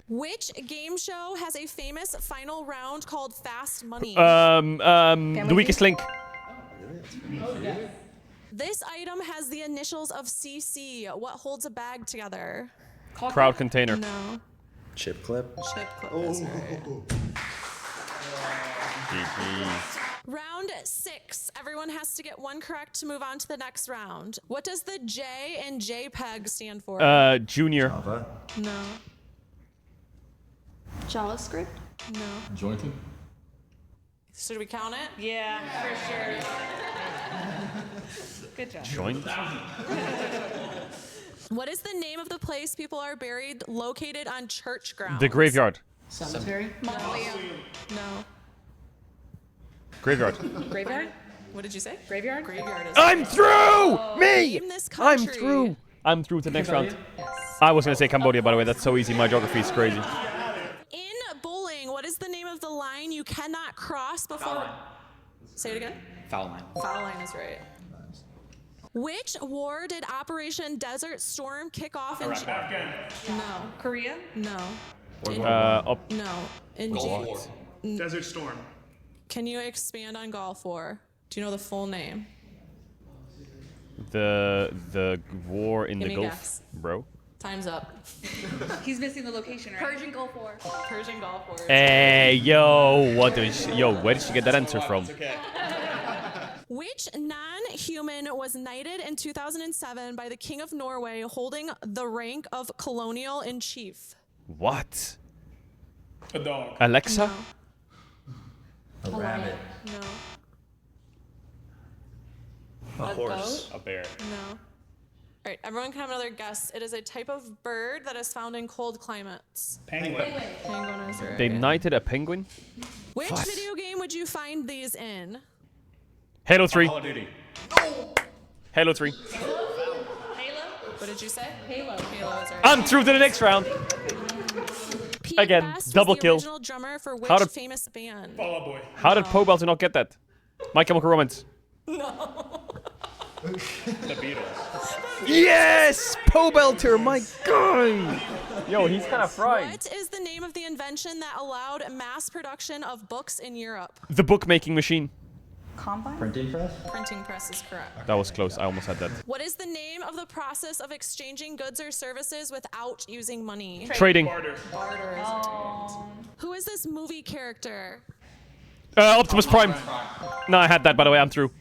Which game show has a famous final round called Fast Money? The weakest link. This item has the initials of CC. What holds a bag together? Crowd container. No. Chip clip? Chip clip is right. Round 6. Everyone has to get one correct to move on to the next round. What does the J in JPEG stand for? Junior. No. JavaScript? No. Jointed? Should we count it? Yeah, for sure. Good job. Joint. What is the name of the place people are buried located on church grounds? The graveyard. Cemetery? Mausoleum. No. Graveyard. Graveyard? What did you say? Graveyard? Graveyard is I'm through! Me! Name this I'm country. through. I'm through to the next round. I was gonna say Cambodia, by the way. That's so easy. My geography is crazy. In bowling, what is the name of the line you cannot cross before... Say it again? Foul line. Foul line is right. Which war did Operation Desert Storm kick off in... Afghan. No. Korea? No. Up. No. In Gulf War. Desert Storm. Can you expand on Gulf War? Do you know the full name? The war in Give the me a Gulf, guess. bro. Time's up. He's missing the location, right? Persian Gulf War. Persian Gulf War. Hey, yo, where did she get that answer from? Which non-human was knighted in 2007 by the King of Norway, holding the rank of colonial in chief? What? A dog. Alexa? A rabbit. No. A horse. A bear. No. All right, everyone can have another guess. It is a type of bird that is found in cold climates. Penguin. Penguin is right. They knighted a penguin? Which video game would you find these in? Halo 3. Call of Duty. Halo 3. What did you say? Halo. Halo is right. I'm through to the next round. Pete Again, Best was double the kill. original drummer for which How did- famous band? Fall Out Boy. How did Pobel not get that? My Chemical Romance. The Beatles. Yes! Pobelter, my guy! Yo, he's kind of fried. What is the name of the invention that allowed mass production of books in Europe? The bookmaking machine. Combine? Printing press? Printing press is correct. That was close. I almost had that. What is the name of the process of exchanging goods or services without using money? Trading. Barter. Barter is right. Who is this movie character? Optimus Prime. No, I had that, by the way. I'm through.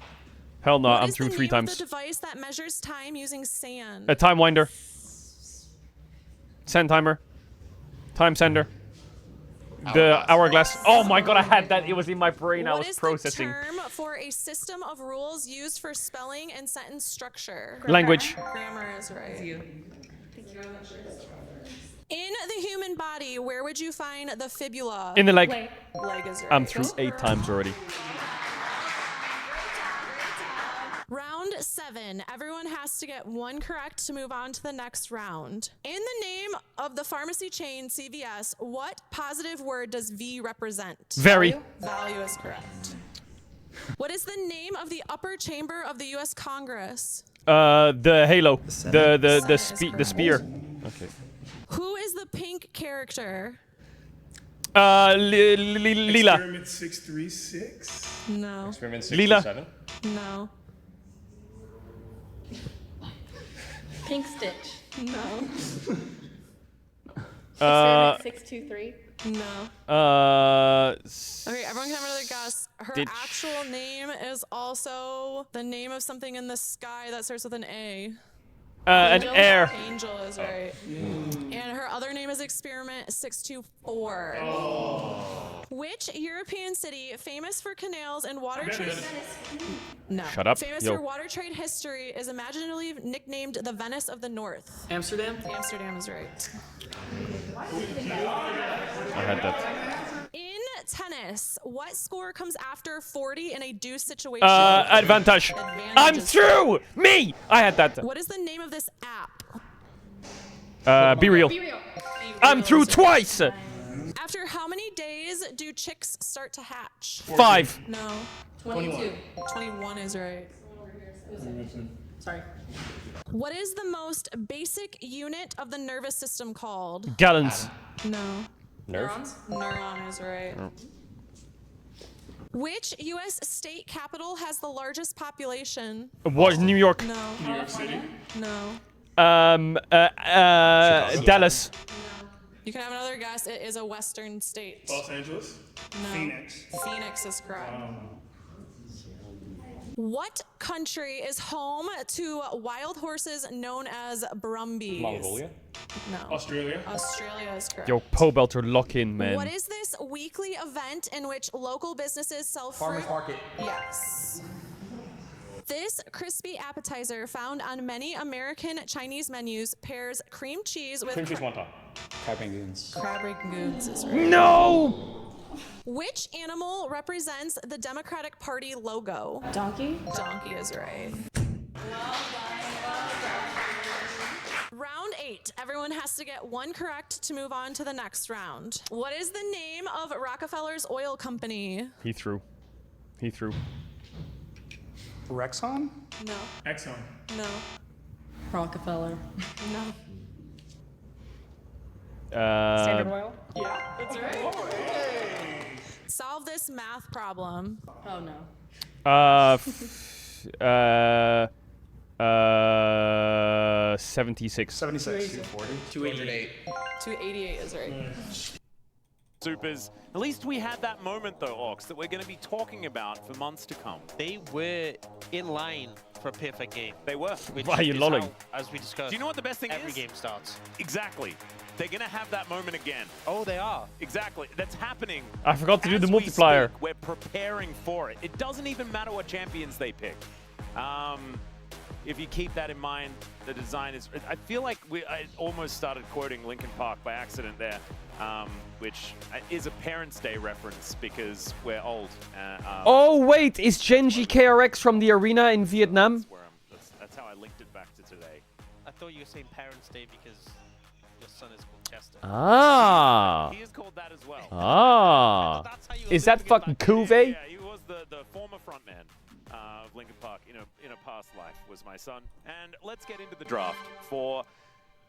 Hell no, What I'm is through the 3 name times. of the device that measures time using sand? A time winder. Send timer. Time sender. The hourglass. Oh my god, I had that. It was in my brain. I What was is processing. the term for a system of rules used for spelling and sentence structure? Language. Grammar is right. In the human body, where would you find the fibula? In the leg. Leg is right. I'm through 8 times already. Round 7. Everyone has to get one correct to move on to the next round. In the name of the pharmacy chain CVS, what positive word does V represent? Very. Value is correct. What is the name of the upper chamber of the U.S. Congress? The halo. Senate The is spear. Okay. Who is the pink character? Lila. Experiment 636. No. Experiment Lila. 67. No. Pink Stitch. No. Experiment 623. No. Okay, everyone can have another guess. Her Did- actual name is also the name of something in the sky that starts with an A. An air. Angel is right. And her other name is Experiment 624. Which European city, famous for canals and water trade? No. Shut up. Famous Yo. for water trade history, is imaginatively nicknamed the Venice of the North. Amsterdam? Amsterdam is right. I had that. In tennis, what score comes after 40 in a deuce situation? Advantage. Advantage I'm is- through! Me! I had that. What is the name of this app? Be real. Be real. I'm through twice! After how many days do chicks start to hatch? 5. No. 22. 21 is right. Sorry. What is the most basic unit of the nervous system called? Gallons. No. Neurons? Neuron is right. Which U.S. state capital has the largest population? What? New York. No. New York City. No. Dallas. You can have another guess. It is a western state. Los Angeles. No. Phoenix. Phoenix is correct. What country is home to wild horses known as brumbies? Mongolia. No. Australia. Australia is correct. Yo, Pobelter, lock in, man. What is this weekly event in which local businesses sell fruit? Farmers market. Yes. This crispy appetizer found on many American Chinese menus pairs cream cheese with Cream cheese wonton. Crab rangoons. crab rangoons is right. No! Which animal represents the Democratic Party logo? Donkey? Donkey is right. Round 8. Everyone has to get one correct to move on to the next round. What is the name of Rockefeller's oil company? He threw. Rexon? No. Exxon. No. Rockefeller. No. Standard Oil? Yeah, that's right. Solve this math problem. Oh no. 76. 76. 240. 208. 288 is right. Supers. At least we had that moment though, Ox, that we're going to be talking about for months to come. They were in line for a perfect game. They were. Which Why are you is lolling? how, as we discussed, Do you know what the best thing every is? game starts. Exactly. They're going to have that moment again. Oh, they are. Exactly. That's happening. I forgot to do as the we multiplier. speak. We're preparing for it. It doesn't even matter what champions they pick. If you keep that in mind, the design is... I feel like I almost started quoting Linkin Park by accident there, which is a Parents' Day reference because we're old. Oh, wait, is Genji KRX from the arena in Vietnam? That's how I linked it back to today. I thought you were saying Parents' Day because your son is called Chester. Ah. He is called that as well. Ah. That's how you Is that fucking Kuve? Yeah, he was the former frontman of Linkin Park in a past life was my son. And let's get into the draft for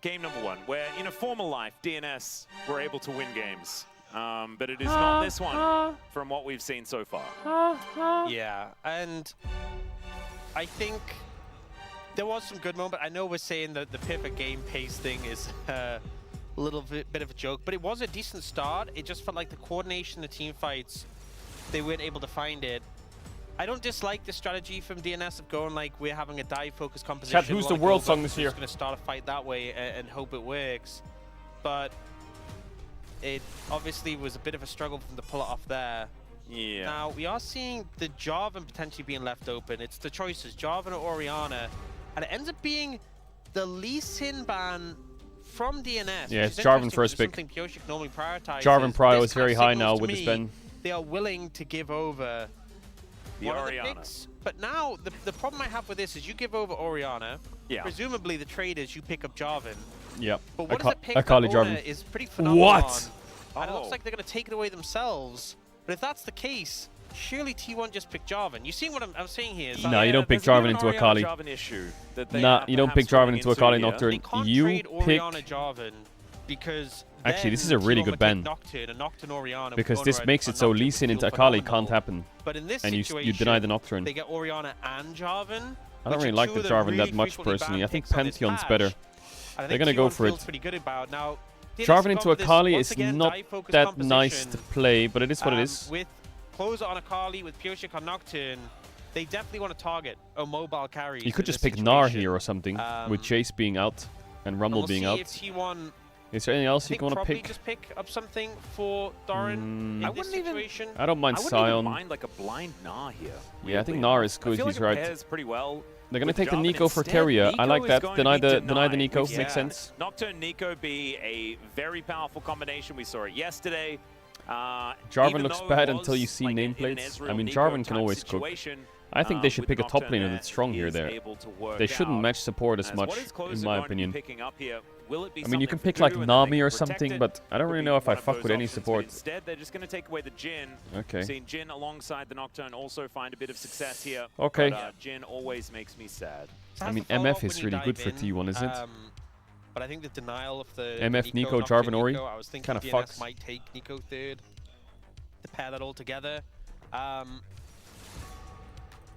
game number 1, where in a former life, DNS were able to win games. But it is not this one from what we've seen so far. Yeah, and I think there was some good moment. I know we're saying that the perfect game pace thing is a little bit of a joke, but it was a decent start. It just felt like the coordination, the team fights, they weren't able to find it. I don't dislike the strategy from DNS of going like we're having a dive-focused composition. Chat, who's the world song this year? Just going to start a fight that way and hope it works. But it obviously was a bit of a struggle for them to pull it off there. Yeah. Now, we are seeing the Jarvan potentially being left open. It's the choices, Jarvan or Orianna. And it ends up being the Lee Sin ban from DNS. Yeah, it's Jarvan first pick. Something Pioshik normally prioritizes. Jarvan prio This is very kind of high now signals with to his me Ben. They are willing to give over The one of the Orianna. picks. But now, the problem I have with this is you give over Orianna. Yeah. Presumably, the trade is you pick up Jarvan. Yep. But what is a pick that Akali Ona Jarvan. is pretty phenomenal What? on. And it looks Oh. like they're going to take it away themselves. But if that's the case, surely T1 just picked Jarvan. You see what I'm saying here? Is No, that- you don't pick there's a bit Jarvan of into an Akali. Orianna Jarvan issue that they Nah, have you don't perhaps pick Jarvan going into Akali here. Nocturne. They can't You trade pick... Orianna Jarvan because Actually, this then is a really T1 good would ban. take Nocturne, and Nocturne Orianna Because would this go makes on it so Nocturne Lee would Sin feel into Akali phenomenal. can't happen. But in this And you situation, deny the Nocturne. they get Orianna and Jarvan. I don't which really are like two the of Jarvan really that much frequently personally. banned I think picks on this Pantheon's patch. better. And I They're think gonna go T1 for feels it. pretty good about now. DNS Jarvan have into gone for this, Akali once is again, not dive-focused that nice to composition. play, but it is what it is. With Closer on Akali, with Pioshik on Nocturne, they definitely want to target a mobile carry. You could just pick Gnar here or something, with Chase being out and Rumble we'll being see out. if T1 Is there anything else you think want to probably pick? just pick up something for Doran in I this wouldn't even- situation. I don't mind I wouldn't even Sion. mind like a blind Gnar here. Yeah, I think weirdly Gnar is enough. good, I feel he's like it right. pairs pretty well. They're gonna with take the Jarvan. Nico for Instead, Keria. I Nico like is that. going Deny to be the denied, Nico. which, Makes yeah. sense. Nocturne Nico be a very powerful combination. We saw it yesterday. Jarvan Even looks though it bad was until you see like in an nameplates. I Ezreal mean, Nico Jarvan can type always cook. situation, I think they should with pick a top Nocturne laner there, that's strong here. is There, able to work they shouldn't out. match support as As much, what is Closer in my going to be opinion. picking up here? Will it be I mean, you can something pick for like Voodoo and then they Nami can or protect something, it? but I don't Could really be know if I one of fuck those with any options, but support. Instead, they're just going to take away the Jhin. Okay. Seeing Jhin alongside the Nocturne also find a bit of success here. Okay. But, Jhin always makes me sad. I mean, MF is really good for T1, isn't it? But I think the denial of the MF, Nico, not Jarvan, to Ori, Nico, I was thinking kinda DNS fucks. might take Nico third to pair that all together.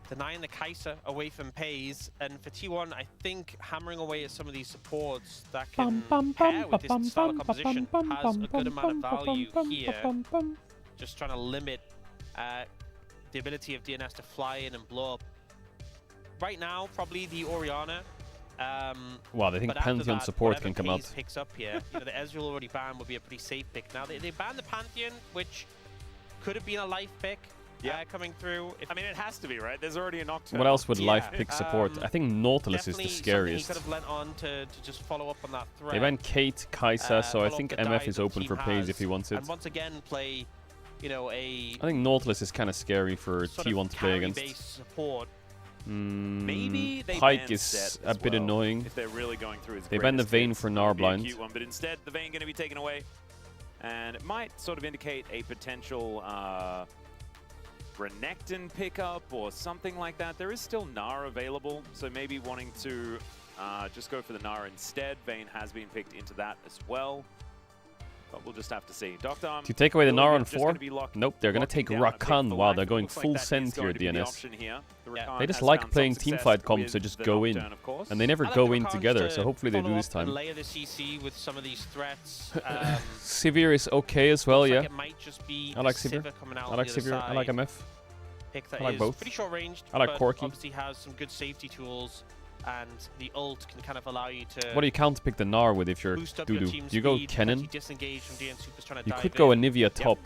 Denying the Kai'Sa away from Pays, and for T1, I think hammering away at some of these supports that can pair with this style of composition has a good amount of value here. Just trying to limit the ability of DNS to fly in and blow up. Right now, probably the Orianna. Wow, they think but after Pantheon that, support can whatever come out. Pays picks up here. You know, the Ezreal already banned would be a pretty safe pick. Now they banned the Pantheon, which could have been a life pick. Coming through. I mean, it has to be, right? There's already a Nocturne. What else would life pick support? I think Nautilus is the scariest. He could have lent on to just follow up on that threat. They banned Kate, Kai'Sa, so I follow think up the MF dive is that open team for Pays if has, he wants it. And once again, play, you know, a I think Nautilus is kind of scary for sort T1 of to play against. carry-based support. Maybe they Pike ban is Set a as bit well, annoying. if they're really going through his They banned the greatest Vayne hits. for That would be a Narblind. cute one, but instead the Vayne going to be taken away, and it might sort of indicate a potential Renekton pickup or something like that. There is still Nara available, so maybe wanting to just go for the Nara instead. Vayne has been picked into that as well. But we'll just have to see. Dr. To take away the Nara on 4? Nope, Nope, they're going to take Rakan. Wow, they're going full send here, DNS. They just like playing teamfight comps, so just go in. And they never go in together, so hopefully they do this time. Layer the CC with some of these threats. Sivir is okay as well, yeah. It might just be I like Sivir Sivir. coming out I like on the Sivir. other I like side. MF. Pick that I like is both. pretty short ranged. I like but Corki. Obviously has some good safety tools, and the ult can kind of allow you to. What do you count pick the Gnar with if you're boost up your Dudu? team's Do you go speed, Kennen? Disengage from DN Super's trying to You dive could go in. Anivia top.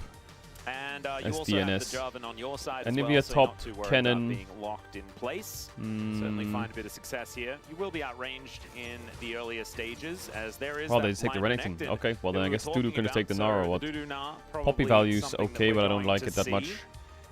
And you as also DNS. have the Jarvan on your side as Anivia well, so top, not too worried Kennen. about being locked in place. Certainly find a bit of success here. You will be outranged in the earlier stages, as there is Well, that they take the blind Renekton. Renekton Okay, well then that I we guess were Dudu talking can just take the about. Gnar or So what? the Dudu Gnar, Poppy probably value's something that okay, we're but I don't going like to it that see. much.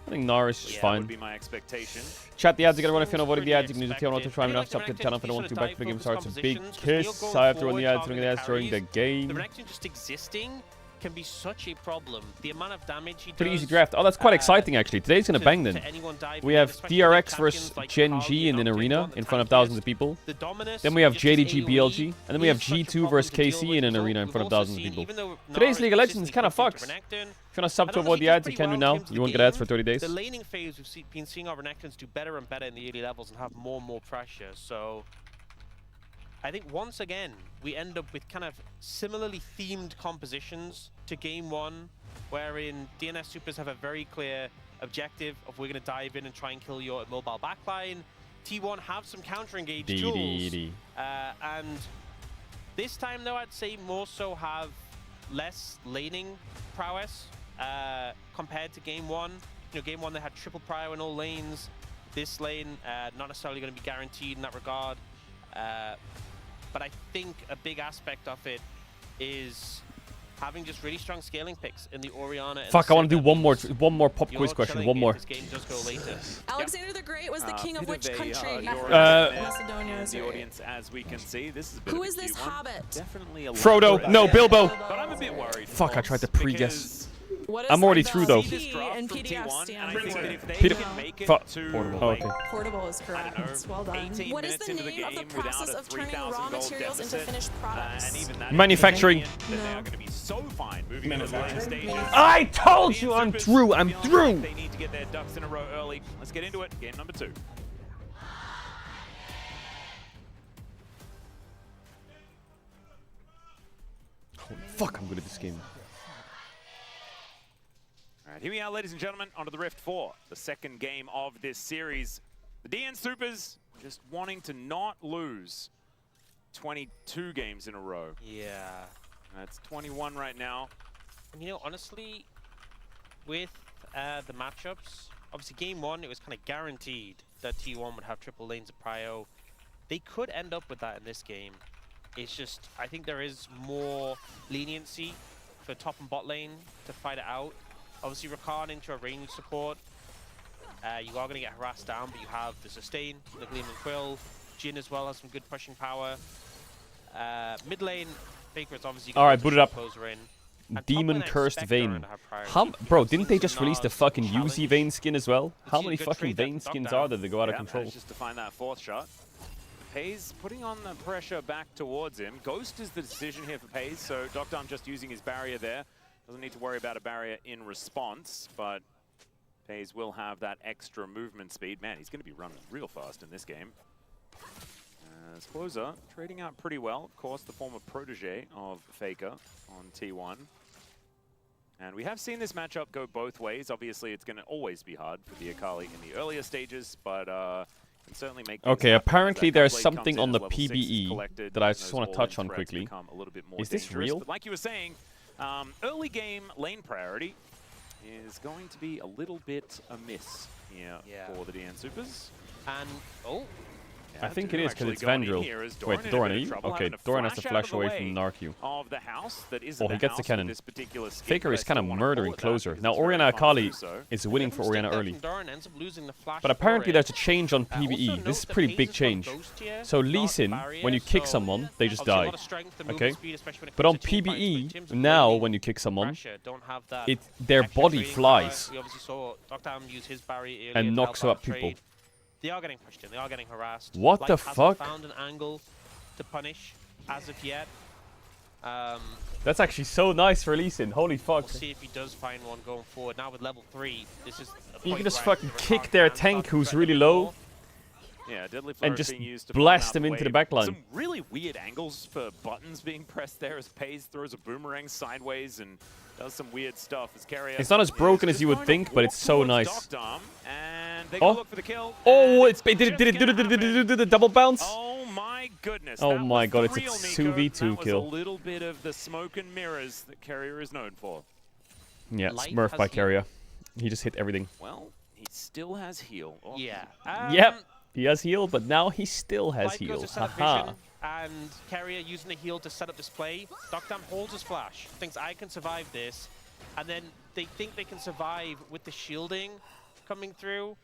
I think Gnar is just Yeah, fine. would be my expectation. Chat the ads, you gotta run if you're not avoiding the ads. You Pretty can use the channel to try me not expected. to the channel if I don't want to Sort back of for the game dive starts. A focus big compositions, 'cause Neil kiss. going I have to run forward, the ads targeting during the ads during the carries. game. The Renekton just existing can be such a problem. The amount of damage he Pretty does. easy draft. Oh, that's quite exciting actually. Today's gonna bang then. To anyone diving We in, have especially DRX with versus champions like Gen Kali G in and an Octane arena on the in front of tank thousands list. of people. The Dominus, Then we have just his JDG AoE, BLG, and then we have is such a G2 problem versus to deal KC with. in an So arena in we've front of also thousands of seen, people. even though Today's Nara League of Legends is consistently kind of puts fucks. into Renekton, If you wanna sub to and avoid the honestly, ads, you he can do did pretty now. well in You won't the get ads game. for 30 days. The laning phase, we've been seeing our Renektons do better and better in the early levels and have more and more pressure. So I think once again, we end up with kind of similarly themed compositions to Game 1, wherein DNS Supers have a very clear objective of we're going to dive in and try and kill your mobile backline. T1 have some counter-engage tools. And this time, though, I'd say more so have less laning prowess compared to Game 1. You know, Game 1, they had triple prio in all lanes. This lane, not necessarily going to be guaranteed in that regard. But I think a big aspect of it is having just really strong scaling picks in the Orianna. And Fuck, I want to do Sivir. one more pop You're quiz question. chilling One if more. This game does go later. Alexander the Great was the king of Bit which a, country? Macedonia is the right. audience, as we can see. This is a bit Who of a is this cute one. hobbit? Definitely a Frodo. lot No, of- Bilbo. But I'm a bit worried. Fuck, I tried to pre-guess. because What is I'm already the through, though. see this P draft in from PDF T1, stand and I think that if they Peter- can make it Fu- to Oh, okay. Portable is I don't correct. know, Well done. 18 What is minutes the into the name of the game without process a of turning 3,000 raw gold materials into deficit, finished products? and even that Manufacturing. is then they are going to be so fine moving into the later stages. I told you The I'm Supers through. I'm feeling through. like they need to get their ducks in a row early. Let's get into it. Game number 2. Fuck, I'm good at this game. All right, here we are, ladies and gentlemen, onto the Rift 4, the second game of this series. The DN Supers just wanting to not lose 22 games in a row. Yeah. That's 21 right now. And you know, honestly, with the matchups, obviously Game 1, it was kind of guaranteed that T1 would have triple lanes of prio. They could end up with that in this game. It's just, I think there is more leniency for top and bot lane to fight it out. Obviously, Rakan into a range support You are going to get harassed down, but you have the sustain, the Gleam and Quill. Jin as well has some good pushing power. Mid lane, Faker is obviously going Alright, boot it up. closer in. Demon Cursed Vayne. Bro, didn't they just release the fucking UZ Vayne skin as well? How many fucking Vayne skins are there that go out of control? Just to find that 4th shot. Pays putting on the pressure back towards him. Ghost is the decision here for Pays, so Doctor just using his barrier there. Doesn't need to worry about a barrier in response, but Pays will have that extra movement speed. Man, he's going to be running real fast in this game. As Closer trading out pretty well. Of course, the former protege of Faker on T1. And we have seen this matchup go both ways. Obviously, it's going to always be hard for the Akali in the earlier stages, but can certainly make. Okay, apparently there's something on the PBE that I just want to touch on quickly. Is this real? But like you were saying, early game lane priority is going to be a little bit amiss here for the DN Supers. And I think it is because it's Vandrel. Wait, Doran, are you? Okay, Doran has to flash away from the Narq. Of the house that is he gets the cannon. This Faker is kind of murdering Closer. Now, Orianna Akali is winning for Orianna early. But apparently there's a change on PBE. This is a pretty big change. So Lee Sin, when you kick someone, they just die. Okay? But on PBE, now when you kick someone, their body flies and knocks out people. They are getting pushed in. They are getting harassed. What the fuck? Found an angle to punish as of yet. That's actually so nice for Lee Sin. Holy fuck. We'll see if he does find one going forward. Now with level 3, this is you can just fucking kick their tank who's really low. Yeah, and just blast him into the backline. Some really weird angles for buttons being pressed there as Pays throws a boomerang sideways and does some weird stuff. As it's not as broken as you would think, but it's so nice. And they go look for the kill. Oh, it did the double bounce. Oh my goodness. Oh my god, it's a 2v2 kill. A little bit of the smoke and mirrors that Carrier is known for. Yeah, Smurf by Carrier. He just hit everything. Well, he still has heal. Yeah. Yep. He has heal, but now he still has heal. Haha. And Carrier using the heal to set up this play. Doctam holds his flash, thinks I can survive this, and then they think they can survive with the shielding coming through.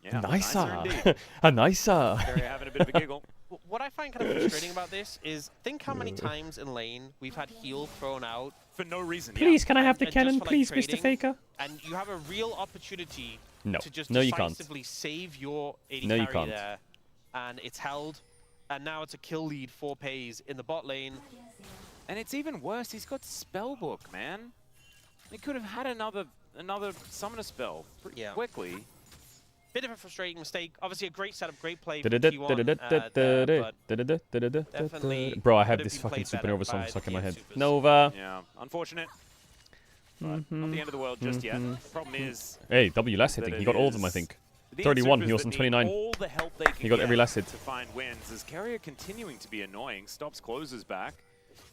Yeah, nicer. A nicer. Carrier having a bit of a giggle. What I find kind of frustrating about this is think how many times in lane we've had heal thrown out for no reason. Please, can I have the cannon, for, please, trading, Mr. Faker? And you have a real opportunity to just you can't. decisively save your AD you carry can't. there, and it's held. And now it's a kill lead for Pays in the bot lane. And it's even worse, he's got Spellbook, man. He could have had another summoner spell pretty quickly. Bit of a frustrating mistake. Obviously a great setup, great play from T1. Definitely bro, I have this fucking supernova song stuck in my head. Nova. Yeah, unfortunate. But not the end of the world just yet. Problem is... Hey, W last hitting. He got all of them, I think. 31, he was on 29. He got every last hit. To find wins. As Carrier continuing to be annoying, stops Closes back.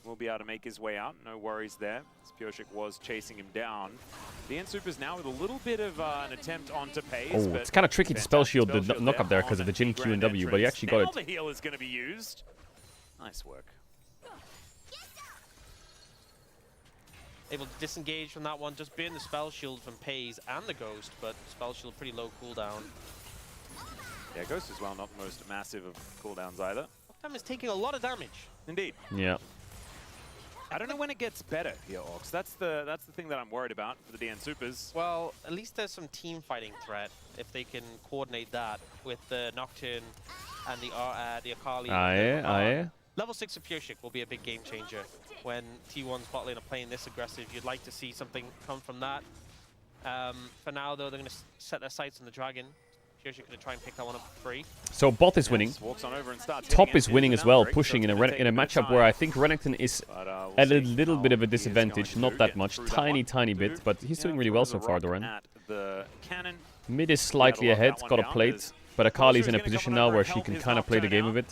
Will be able to make his way out, no worries there. As Pioshik was chasing him down. The DN Supers now with a little bit of an attempt onto Pays. Oh, it's kind of tricky to spell shield the knock up there because of the Jin Q and W, but he actually got it. Now the heal is going to be used. Nice work. Able to disengage from that one, just burn the spell shield from Pays and the Ghost, but spell shield pretty low cooldown. Yeah, Ghost as well, not the most massive of cooldowns either. Doctam is taking a lot of damage. Indeed. Yeah. I don't know when it gets better here, Ox. That's the thing that I'm worried about for the DN Supers. Well, at least there's some team fighting threat if they can coordinate that with the Nocturne and the Akali. Level 6 of Pioshik will be a big game changer. When T1's bot lane are playing this aggressive, you'd like to see something come from that. For now, though, they're going to set their sights on the Dragon. Pioshik going to try and pick that one up for free. So bot is winning. Walks on over and starts Top is winning as well, pushing in a matchup where I think Renekton is at a little bit of a disadvantage. Not that much, tiny bit, but he's doing really well so far, Doran. Mid is slightly ahead, got a plate. But Akali's in a position now where she can kind of play the game a bit.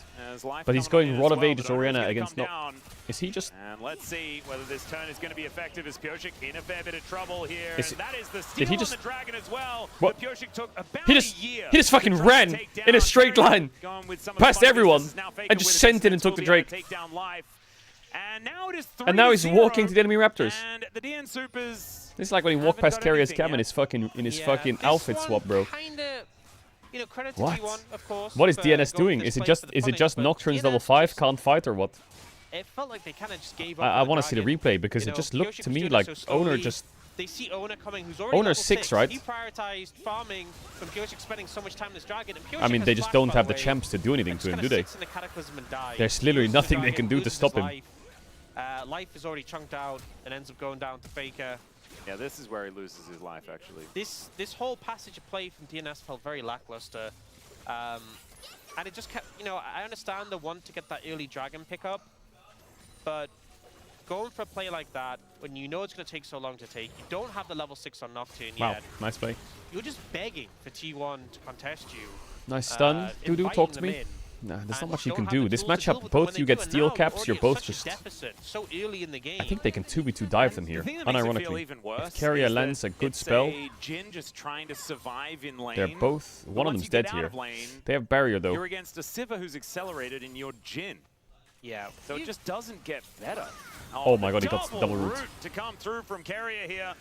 But he's going Rod of Ages Orianna against... No. Is he just... And let's see whether this turn is going to be effective as Pioshik in a fair bit of trouble here. That is the steal on the Dragon as well. What? Pioshik took about he just fucking ran in a straight line past everyone and just sent it and took the Drake. And now it is and now he's walking to the enemy Raptors. And the DN Supers This is like when he walked past Carrier's cam in his fucking outfit swap, bro. Kinda, you know, credit to What? T1, of course. What is for DNS going doing? this Is it place just for the punish, but Nocturne's DNS level 5 just- can't fight or what? It felt like they kind of just gave up. I on want to see the dragon. replay because You it know, just looked Piotrek to was me doing like it so Owner slowly. just. They see Owner coming, who's already Owner's level 6, right? He prioritized farming from Piotrek spending so much time in this dragon. And I Piotrek mean, has they just flash, don't by have the way, champs to do anything and to him, just do kinda they? sits in the Cataclysm and dies. There's literally Loses the nothing they dragon, can do to loses stop his him. life. Life is already chunked out and ends up going down to Faker. Yeah, this is where he loses his life, actually. This whole passage of play from DNS felt very lackluster. And it just kept, you know, I understand the want to get that early dragon pickup, but going for a play like that, when you know it's going to take so long to take, you don't have the level 6 on Nocturne Wow, yet. nice play. You're just begging for T1 to contest you. Nice stun. Dudu, talk to me. Nah, there's not much you can do. This matchup, both you get steel caps, you're both just... So early in the game. I think they can 2v2 dive them here, The thing that makes it feel unironically. even worse If Carrier is that lands a good it's spell, a Jhin just trying to survive in lane. they're both... But One of once them's you get dead out here. of lane, They have barrier, though. You're against a Sivir who's accelerated in your Jhin. Yeah. So it just doesn't get better. Oh my god, he got double root. To come through from Carrier here.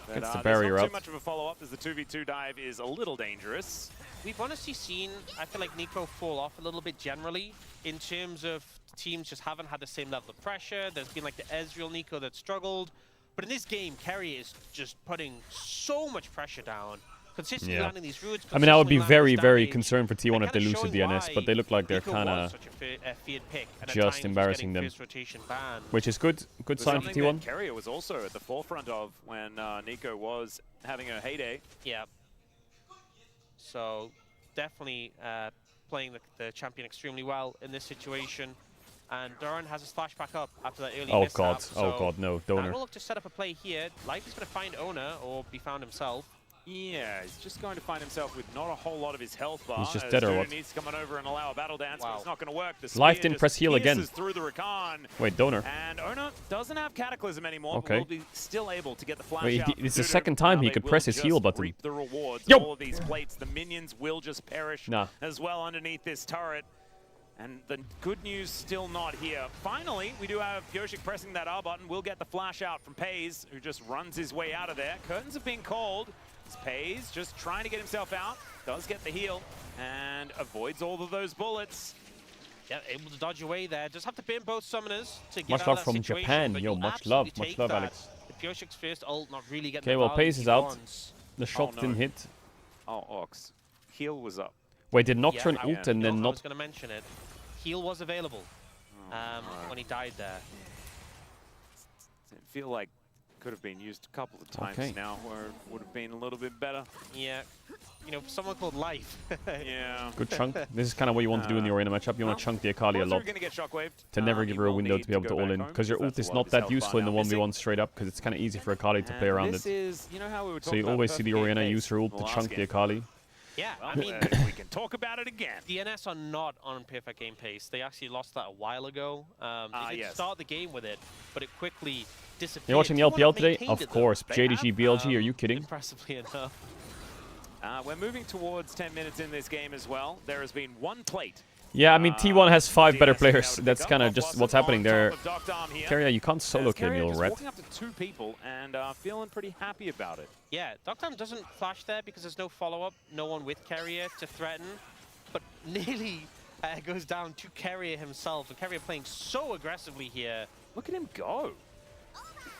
But, Gets the there's barrier not up. too much of a follow-up as the 2v2 dive is a little dangerous. We've honestly seen, I feel like Nico fall off a little bit generally in terms of teams just haven't had the same level of pressure. There's been like the Ezreal Nico that struggled. But in this game, Carrier is just putting so much pressure down. Consistently landing these roots. I mean, I would be consistently landing very, this very damage, concerned for T1 and if they kinda lose to showing DNS, why but they look like they're Nico kind was of such a feared pick, and at just times embarrassing getting them. first rotation ban. Which is good. Good But sign for something T1. that Carrier was also at the forefront of when Nico was having a heyday. Yeah. So definitely playing the champion extremely well in this situation. And Duran has his flash back up after that early Oh mishap. god, So oh god, no, Donor. we'll look to set up a play here. Life is going to find Owner or be found himself. Yeah, he's just going to find himself with not a whole lot of his health bar. He's just as dead or Dudu what? needs to come on over and allow a battle dance, but it's not going to work. The Life spear didn't just press heal again. pierces through the Rakan. Wait, Donor. And Owner doesn't have Cataclysm anymore, Okay. but will be still able to get the flash Wait, out. it's the Dudu. second time Now he they could will press his heal just button. reap the rewards. Yo! All of these plates, the minions will just perish as well underneath this turret. And the good news still not here. Finally, we do have Piotrek pressing that R button. We'll get the flash out from Pays, who just runs his way out of there. Curtains have been called. It's Pays just trying to get himself out. Does get the heal and avoids all of those bullets. Yeah, able to dodge away there. Just have to burn both summoners to get Much out love of that from situation, Japan. but Yo, you'll much love, absolutely take much love, that. Alex. If Piotrk's first ult not really getting Okay, the well, value Pays he is out. wants. The shot no. didn't hit. Oh, Ox. Heal was up. Wait, did Nocturne Yeah, ult and then I not... was going to mention it. Heal was available when he died there. It feel like could have been used a couple of times Okay. now, where it would have been a little bit better. Yeah, you know, someone called Life. Yeah. Good chunk. This is kind of what you want to do in the arena matchup. You want to chunk the Akali a lot. Gonna get shockwaved. To never give He her a will window need to be able go to all back in. home, Because your ult that's is a lot of not his that health useful in the bar now 1v1 missing. straight up, because it's kind of easy for Akali to play around this it. is, you know how we were So talking you about always see the perfect arena game use her ult pace to last chunk the game. Akali. Yeah, I Well, mean, we can talk about it again. DNS are not on perfect game pace. They actually lost that a while ago. They did yes. start the game with it, but it quickly disappeared. You're watching the T1 LPL have today? maintained Of it, though. course. They JDG, have, BLG, are you kidding? Impressively enough. We're moving towards 10 minutes in this game as well. There has been one plate. Yeah, I mean, T1 has 5 better DNS being able players. to That's pick kind up of just Blossom what's happening on there. top of Dr. Arm here. Carrier, you can't solo As kill Carrier Neil just Red. walking up to 2 people and feeling pretty happy about it. Yeah, Dr. doesn't flash there because there's no follow-up, no one with Carrier to threaten, but nearly goes down to Carrier himself. And Carrier playing so aggressively here. Look at him go.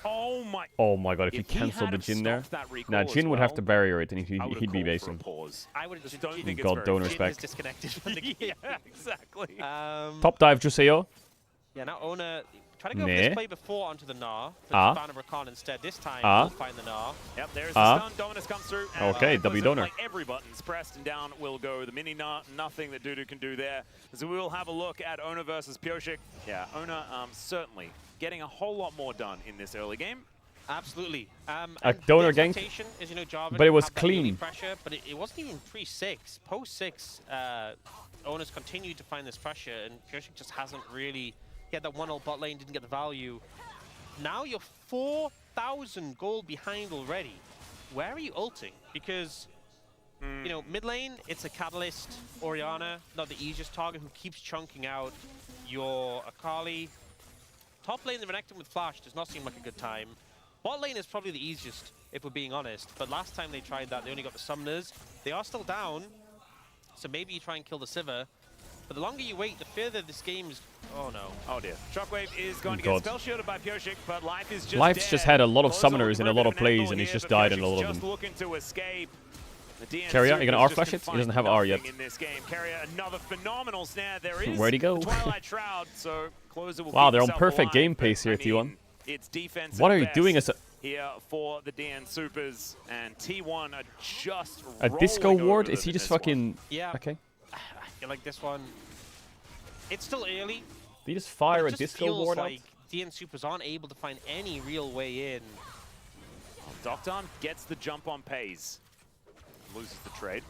Oh my. Oh my god, if he If he cancelled the had Jhin there. stopped that recall Nah, as Jhin would have well, to barrier it and I would've he'd be called for a basing. pause. I would Just don't Jhin- think it's God, very Donor's Jhin back. is disconnected from the game. Yeah, exactly. Top dive, Juseo. Yeah, now Owner try to go for Nee. this play before onto the Gnar. Ah. Found a Rakan instead. This time Ah. we'll find the Gnar. Yep, there's Ah. the stun. Dominus comes through. And, Okay, goes W in Donor. Like every button's pressed and down will go the mini Gnar. Nothing that Dudu can do there. So we will have a look at Owner versus Piotrek. Yeah, Owner certainly getting a whole lot more done in this early game. Absolutely. And Donor the gank, expectation is, you know, Jarvan but it was had that early clean. pressure, but it wasn't even pre-6. Post-6, Owners continued to find this pressure, and Piotrek just hasn't really... He had that one ult bot lane, didn't get the value. Now you're 4,000 gold behind already. Where are you ulting? Because, you know, mid lane, it's a Catalyst, Orianna, not the easiest target, who keeps chunking out your Akali. Top lane, the Renekton with Flash does not seem like a good time. Bot lane is probably the easiest, if we're being honest. But last time they tried that, they only got the summoners. They are still down, so maybe you try and kill the Sivir. But the longer you wait, the further this game's... Oh no. Oh dear. Shockwave is going to get spell shielded by Pyosik, but Life is just Life's dead. just had a lot of Closer summoners in a lot of plays, and he's just died in a lot of just them. looking to escape. Carrier, you gonna R flash it? He doesn't have R yet. In this game. Carrier, another phenomenal snare. There is Where'd he go? Twilight Shroud, so Closer will Wow, keep they're on himself perfect alive, game but, pace here, I T1. mean, it's defense What at are you best doing as a... here for the DN Supers, and T1 are just A disco rolling ward? over Is he them in just this one. fucking... Yeah. Okay. I feel like this one... It's still early. Did he just fire It a just disco feels ward like DN Supers aren't able to find any real way in. Docton gets the jump on Pays. Loses the trade.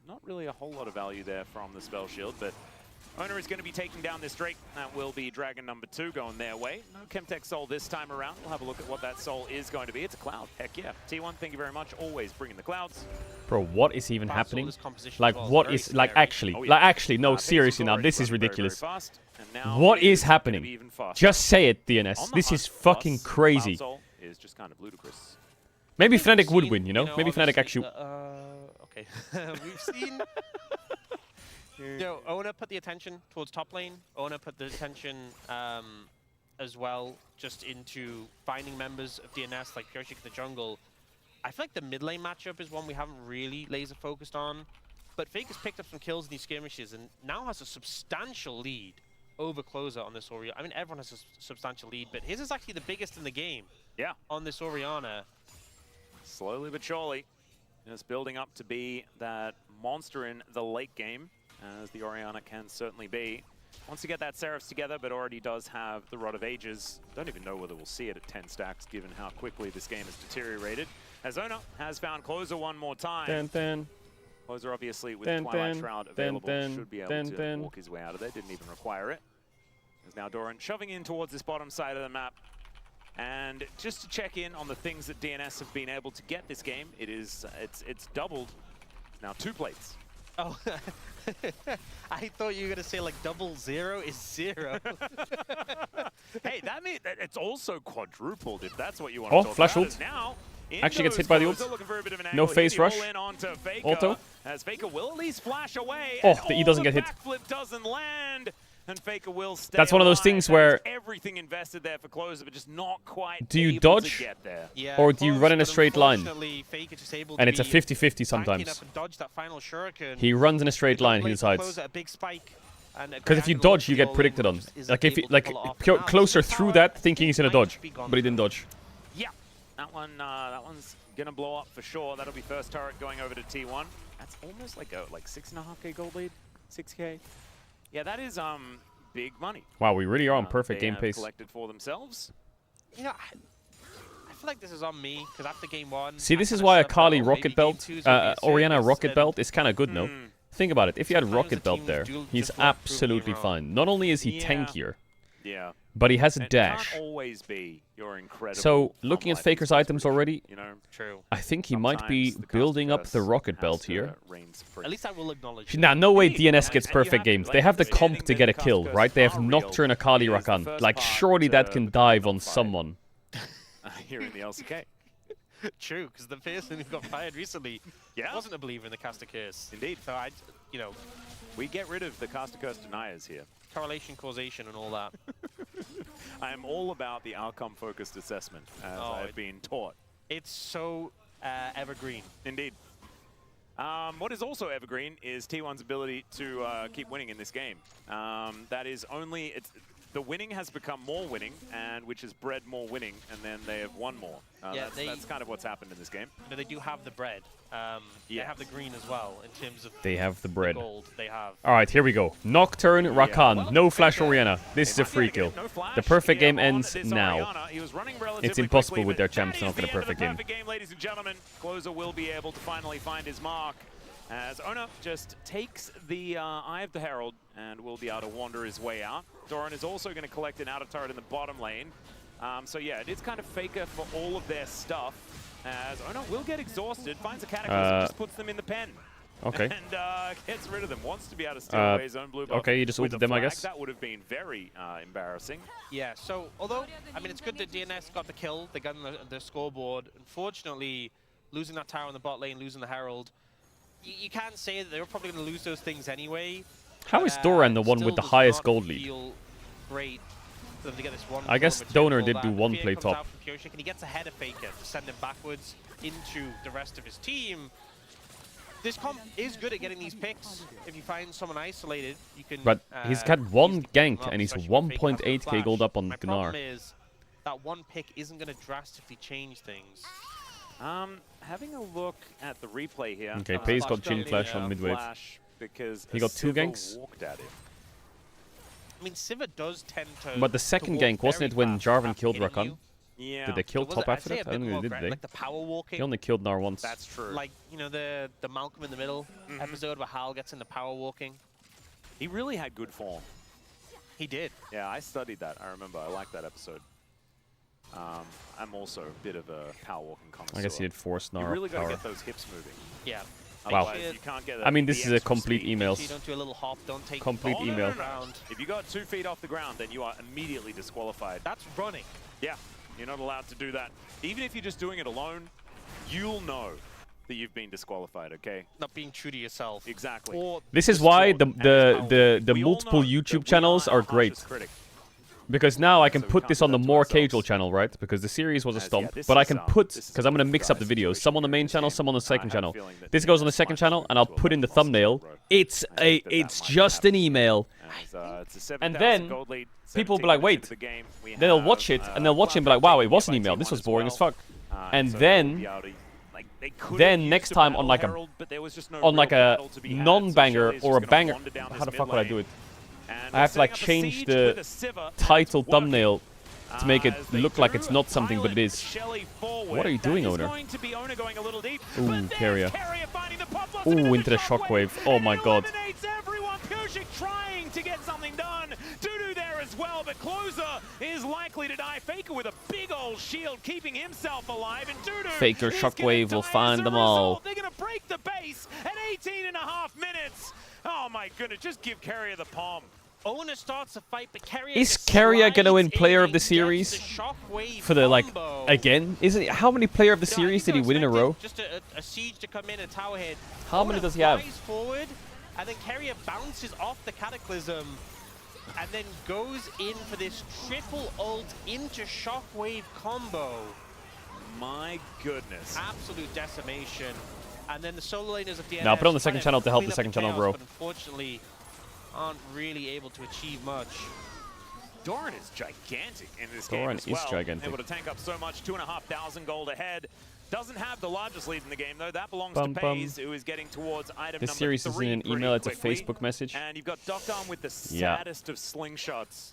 Not really a whole lot of value there from the spell shield, but Owner is going to be taking down this Drake. That will be Dragon number 2 going their way. No Chemtech Soul this time around. We'll have a look at what that Soul is going to be. It's a Cloud. Heck yeah. T1, thank you very much. Always bringing the Clouds. Bro, what is even happening? This composition Like, as well what very is... Like, scary. actually. Oh, yeah. Like, actually, no, Pays seriously was now. already This is running very, ridiculous. very fast, and now What it is gonna be happening? even faster. Just say it, On DNS. the This is hunt, fucking plus crazy. Cloud Soul is just kind of ludicrous. Maybe I think Fnatic would we've win, seen, you know? Maybe Fnatic obviously, actually... okay. We've seen... Owner put the attention towards top lane. Owner put the attention as well just into finding members of DNS like Pyosik in the jungle. I feel like the mid lane matchup is one we haven't really laser focused on. But Fake has picked up some kills in these skirmishes and now has a substantial lead over Closer on this Orianna. I mean, everyone has a substantial lead, but his is actually the biggest in the game. Yeah. On this Orianna. Slowly but surely, it's building up to be that monster in the late game, as the Orianna can certainly be. Wants to get that Seraphs together, but already does have the Rod of Ages. Don't even know whether we'll see it at 10 stacks, given how quickly this game has deteriorated. As Owner has found Closer one more time. Closer, obviously, with Twilight Shroud available, should be able to walk his way out of there. Didn't even require it. There's now Doran shoving in towards this bottom side of the map. And just to check in on the things that DNS have been able to get this game, it's doubled. Now 2 plates. Oh, I thought you were gonna say like 00 is 0. Hey, that means that it's also quadrupled if that's what you want Oh, to talk flash about. ult. Now, Actually gets hit by the ult. No phase rush. Auto. As Faker will at least flash away. Oh, and the E doesn't get hit. Backflip doesn't land. And Faker will stay That's one of those alive. things That where... is everything invested there for Closer, but just not quite Do you able dodge? to get there. Yeah, Or do you close, run in a but straight line? unfortunately, Faker just able And to it's a be 50-50 tanky enough sometimes. and dodge that final shuriken. He runs in a straight line, he Play decides. Closer a big spike. Because if you dodge, you get predicted on. Like if you, Closer threw that thinking he's gonna dodge, but he didn't dodge. Yeah, that one's gonna blow up for sure. That'll be first turret going over to T1. That's almost like a 6.5k gold lead, 6k. Yeah, that is big money. Wow, we really are on perfect they game have pace. collected for themselves. You know, I feel like this is on me because after game 1. See, this I is kinda why a said, Kali oh, Rocket maybe Belt, game 2's gonna be a Orianna series, Rocket and Belt is kind of good, no? Think about it. If you had Sometimes Rocket the Belt teams there, do he's just love proving you absolutely wrong. fine. Not only is he Yeah. tankier, Yeah. but he has a And dash. It can't always be your incredible. So, looking at unlikely Faker's stats items prediction, already, you know, True. I think he might be sometimes the building up caster the Rocket has Belt to here. reign supreme. At least I will acknowledge. Now, no way Indeed, DNS gets and you perfect have to, games. like, They have the forgetting comp to that get a the kill, casters right? They have are real Nocturne, Akali, is the Rakan. first Like, part surely that to can become dive on non-fight. someone. Here in the LCK. True, because the person who got fired recently wasn't a believer in the caster curse. Indeed. So we get rid of the caster curse deniers here. Correlation, causation, and all that. I am all about the outcome-focused assessment, as I've been taught. It's so evergreen. Indeed. What is also evergreen is T1's ability to keep winning in this game. That is only... The winning has become more winning, and which has bred more winning, and then they have won more. That's kind of what's happened in this game. But they do have the bread. They have the green as well, in terms of They have the bread. gold they have. Alright, here we go. Nocturne, Rakan. No flash Orianna. This is a free kill. The perfect game ends now. It's impossible with their champs to not get a perfect game. Ladies and gentlemen. Closer will be able to finally find his mark, as Owner just takes the Eye of the Herald and will be able to wander his way out. Doran is also going to collect an outer turret in the bottom lane. So yeah, it is kind of Faker for all of their stuff, as Owner will get exhausted, finds a Cataclysm, just puts them in the pen. Okay. And gets rid of them. Wants to be able to steal away his own blue buff. Okay, you just with ulted the them, I flag. guess. That would have been very embarrassing. Yeah, so although, I mean, it's good that DNS got the kill. They got on the scoreboard. Unfortunately, losing that tower in the bot lane, losing the Herald, you can't say that they were probably going to lose those things anyway. How is Doran the one with the highest gold lead? Feel great for them to get this one I guess Donor did do one play top. And he gets ahead of Faker to send him backwards into the rest of his team. This comp is good at getting these picks. If you find someone isolated, you can. But he's got one gank and he's especially when Faker has the 1.8k flash. gold up on My Gnar. problem is that one pick isn't going to drastically change things. Having a look at the replay here. Okay, Pace got Chin Flash on mid-wave. Because He got 2 Sivir ganks. walked at him. I mean, Sivir does tend to. But the second gank, wasn't it when Jarvan killed Rakan? Yeah. Did they kill top after that? I don't think they did, Like the power walking. He only killed Gnar once. That's true. Like, you know, the Malcolm in the Middle episode where Hal gets into power walking. He really had good form. He did. Yeah, I studied that. I remember. I liked that episode. I'm also a bit of a power walking connoisseur. I guess he had forced You Gnar really got to power. get those hips moving. Yeah. Wow. Otherwise, you can't get I mean, this the is a extra complete speed. email. So you don't do a little hop, don't take Complete Oh, no, email. no, no, no. If you got 2 feet off the ground, then you are immediately disqualified. That's running. Yeah, you're not allowed to do that. Even if you're just doing it alone, you'll know that you've been disqualified, okay? Not being true to yourself. Exactly. Or This is the why squad and the we all multiple know that YouTube we channels our are great. harshest critic. Because now I can So we put can't this do on the that to more ourselves. casual channel, right? Because the series was a As, yeah, stomp. this But I is, can this put, is because I'm going to mix up the dry videos. situation Some on the main this channel, game. some on the second I have a channel. feeling that This goes on the DNS second might channel, and I'll go put in the losses, thumbnail. bro. It's I think that it's might just happen. an email. As, it's a 7,000 And then gold lead, people will be 17 like, minutes wait. into the game. We Then they'll have, watch it, and they'll watch it and be like, wow, it was an email. This was boring as fuck. And so then they'll be able to, like, they could then have used next to time battle on like a Herald, but there was just no on real like a battle to be had, so non-banger Shelly's or a just gonna banger. wander down How this the mid fuck would I lane. do it? And I have to we're like setting up a change siege the with a Sivir title that's working. thumbnail to make it As they look like do, it's not something, but it is. Shelly forward. What are you doing, That is Owner? going to be Owner going a little deep, Ooh, but there's Carrier. Carrier finding the pop blossom Ooh, into the shockwave. Oh and my it god. eliminates everyone. Pyushik trying to get something done. Dudu there as well, but Closer is likely to die. Faker with a big old shield keeping himself alive, and Dudu Faker is shockwave gonna will die find as a them all. result. They're going to break the base at 18.5 minutes. Oh my goodness, just give Carrier the palm. Owner starts a fight, but Carrier Is Carrier gonna win slides Player in of the and Series gets the shockwave for the like combo. again? Isn't it, how many Player of the Yeah, I Series think did he win in a they're row? expecting Just a siege to come in, a tower hit. How many does he have? Flies forward, and then Carrier bounces off the Cataclysm, and then goes in for this triple ult into shockwave combo. My goodness. Absolute decimation. And then the solo laners of DNS Now put on the second trying channel to help clean the up second channel chaos, grow. But unfortunately, aren't really able to achieve much. Doran is gigantic in this Doran game as is well. gigantic. Able to tank up so much, 2,500 gold ahead. Doesn't have the largest lead in the game though. That belongs Bum, to bum. Paze, who is getting towards item This number series 3 isn't an pretty email, it's a quickly. Facebook message. And you've got Docdom with the Yeah. saddest of slingshots.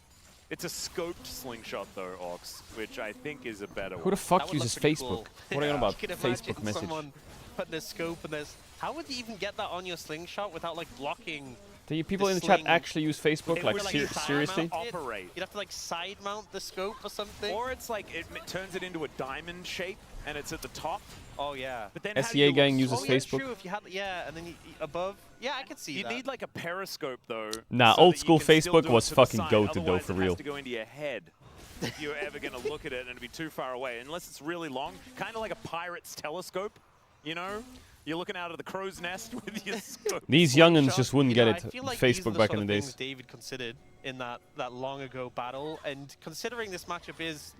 It's a scoped slingshot though, Ox, which I think is a better Who one. the fuck That would uses look pretty Facebook? cool. What are you on about? You can Facebook imagine message. someone putting a scope and this. How would you even get that on your slingshot without like blocking? Do you people the in the chat sling? actually use Facebook? It Like would, like, side seriously? mount it. Operate. You'd have to like side mount the scope or something. Or it's like it turns it into a diamond shape and it's at the top. Oh yeah. But then how do SEA you gang look uses Oh yeah, Facebook. true. If you had and then above. Yeah, I could see You that. need like a periscope though. Nah, so old that you school can still Facebook do it was to the fucking side. goated though, Otherwise for it real. has to go into your head if you're ever going to look at it and it'd be too far away. Unless it's really long, kind of like a pirate's telescope, you know? You're looking out of the crow's nest with your scope. These youngins slingshot. just wouldn't You get know, it. I feel like these are Facebook the back sort in the of things days. David considered in that long ago battle, and considering this matchup is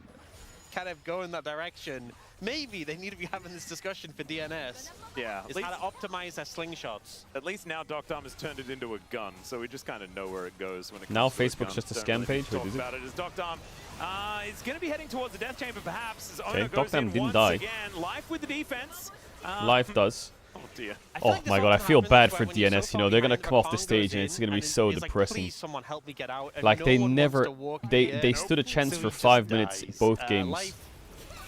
kind of going that direction, maybe they need to be having this discussion for DNS. Yeah, Is how to optimize their slingshots. at least now Docdom has turned it into a gun, so we just kind of know where it goes when it comes Now to Facebook's gun. just a Don't scam really page? Wait, talk is it? about it as Docdom is going to be heading towards the death chamber perhaps as Okay, Owner goes Docdom in didn't once die. again. Life with the defense. Life does. Oh dear. I feel Oh like this my god, I often feel happens bad where for when you're so DNS. You far know, they're gonna behind, come off the Rakan stage goes and it's in, gonna be and so is like, depressing. please, someone help me get out. And Like no they one wants never, to walk they in. stood a chance So for he just 5 minutes dies. both games. Life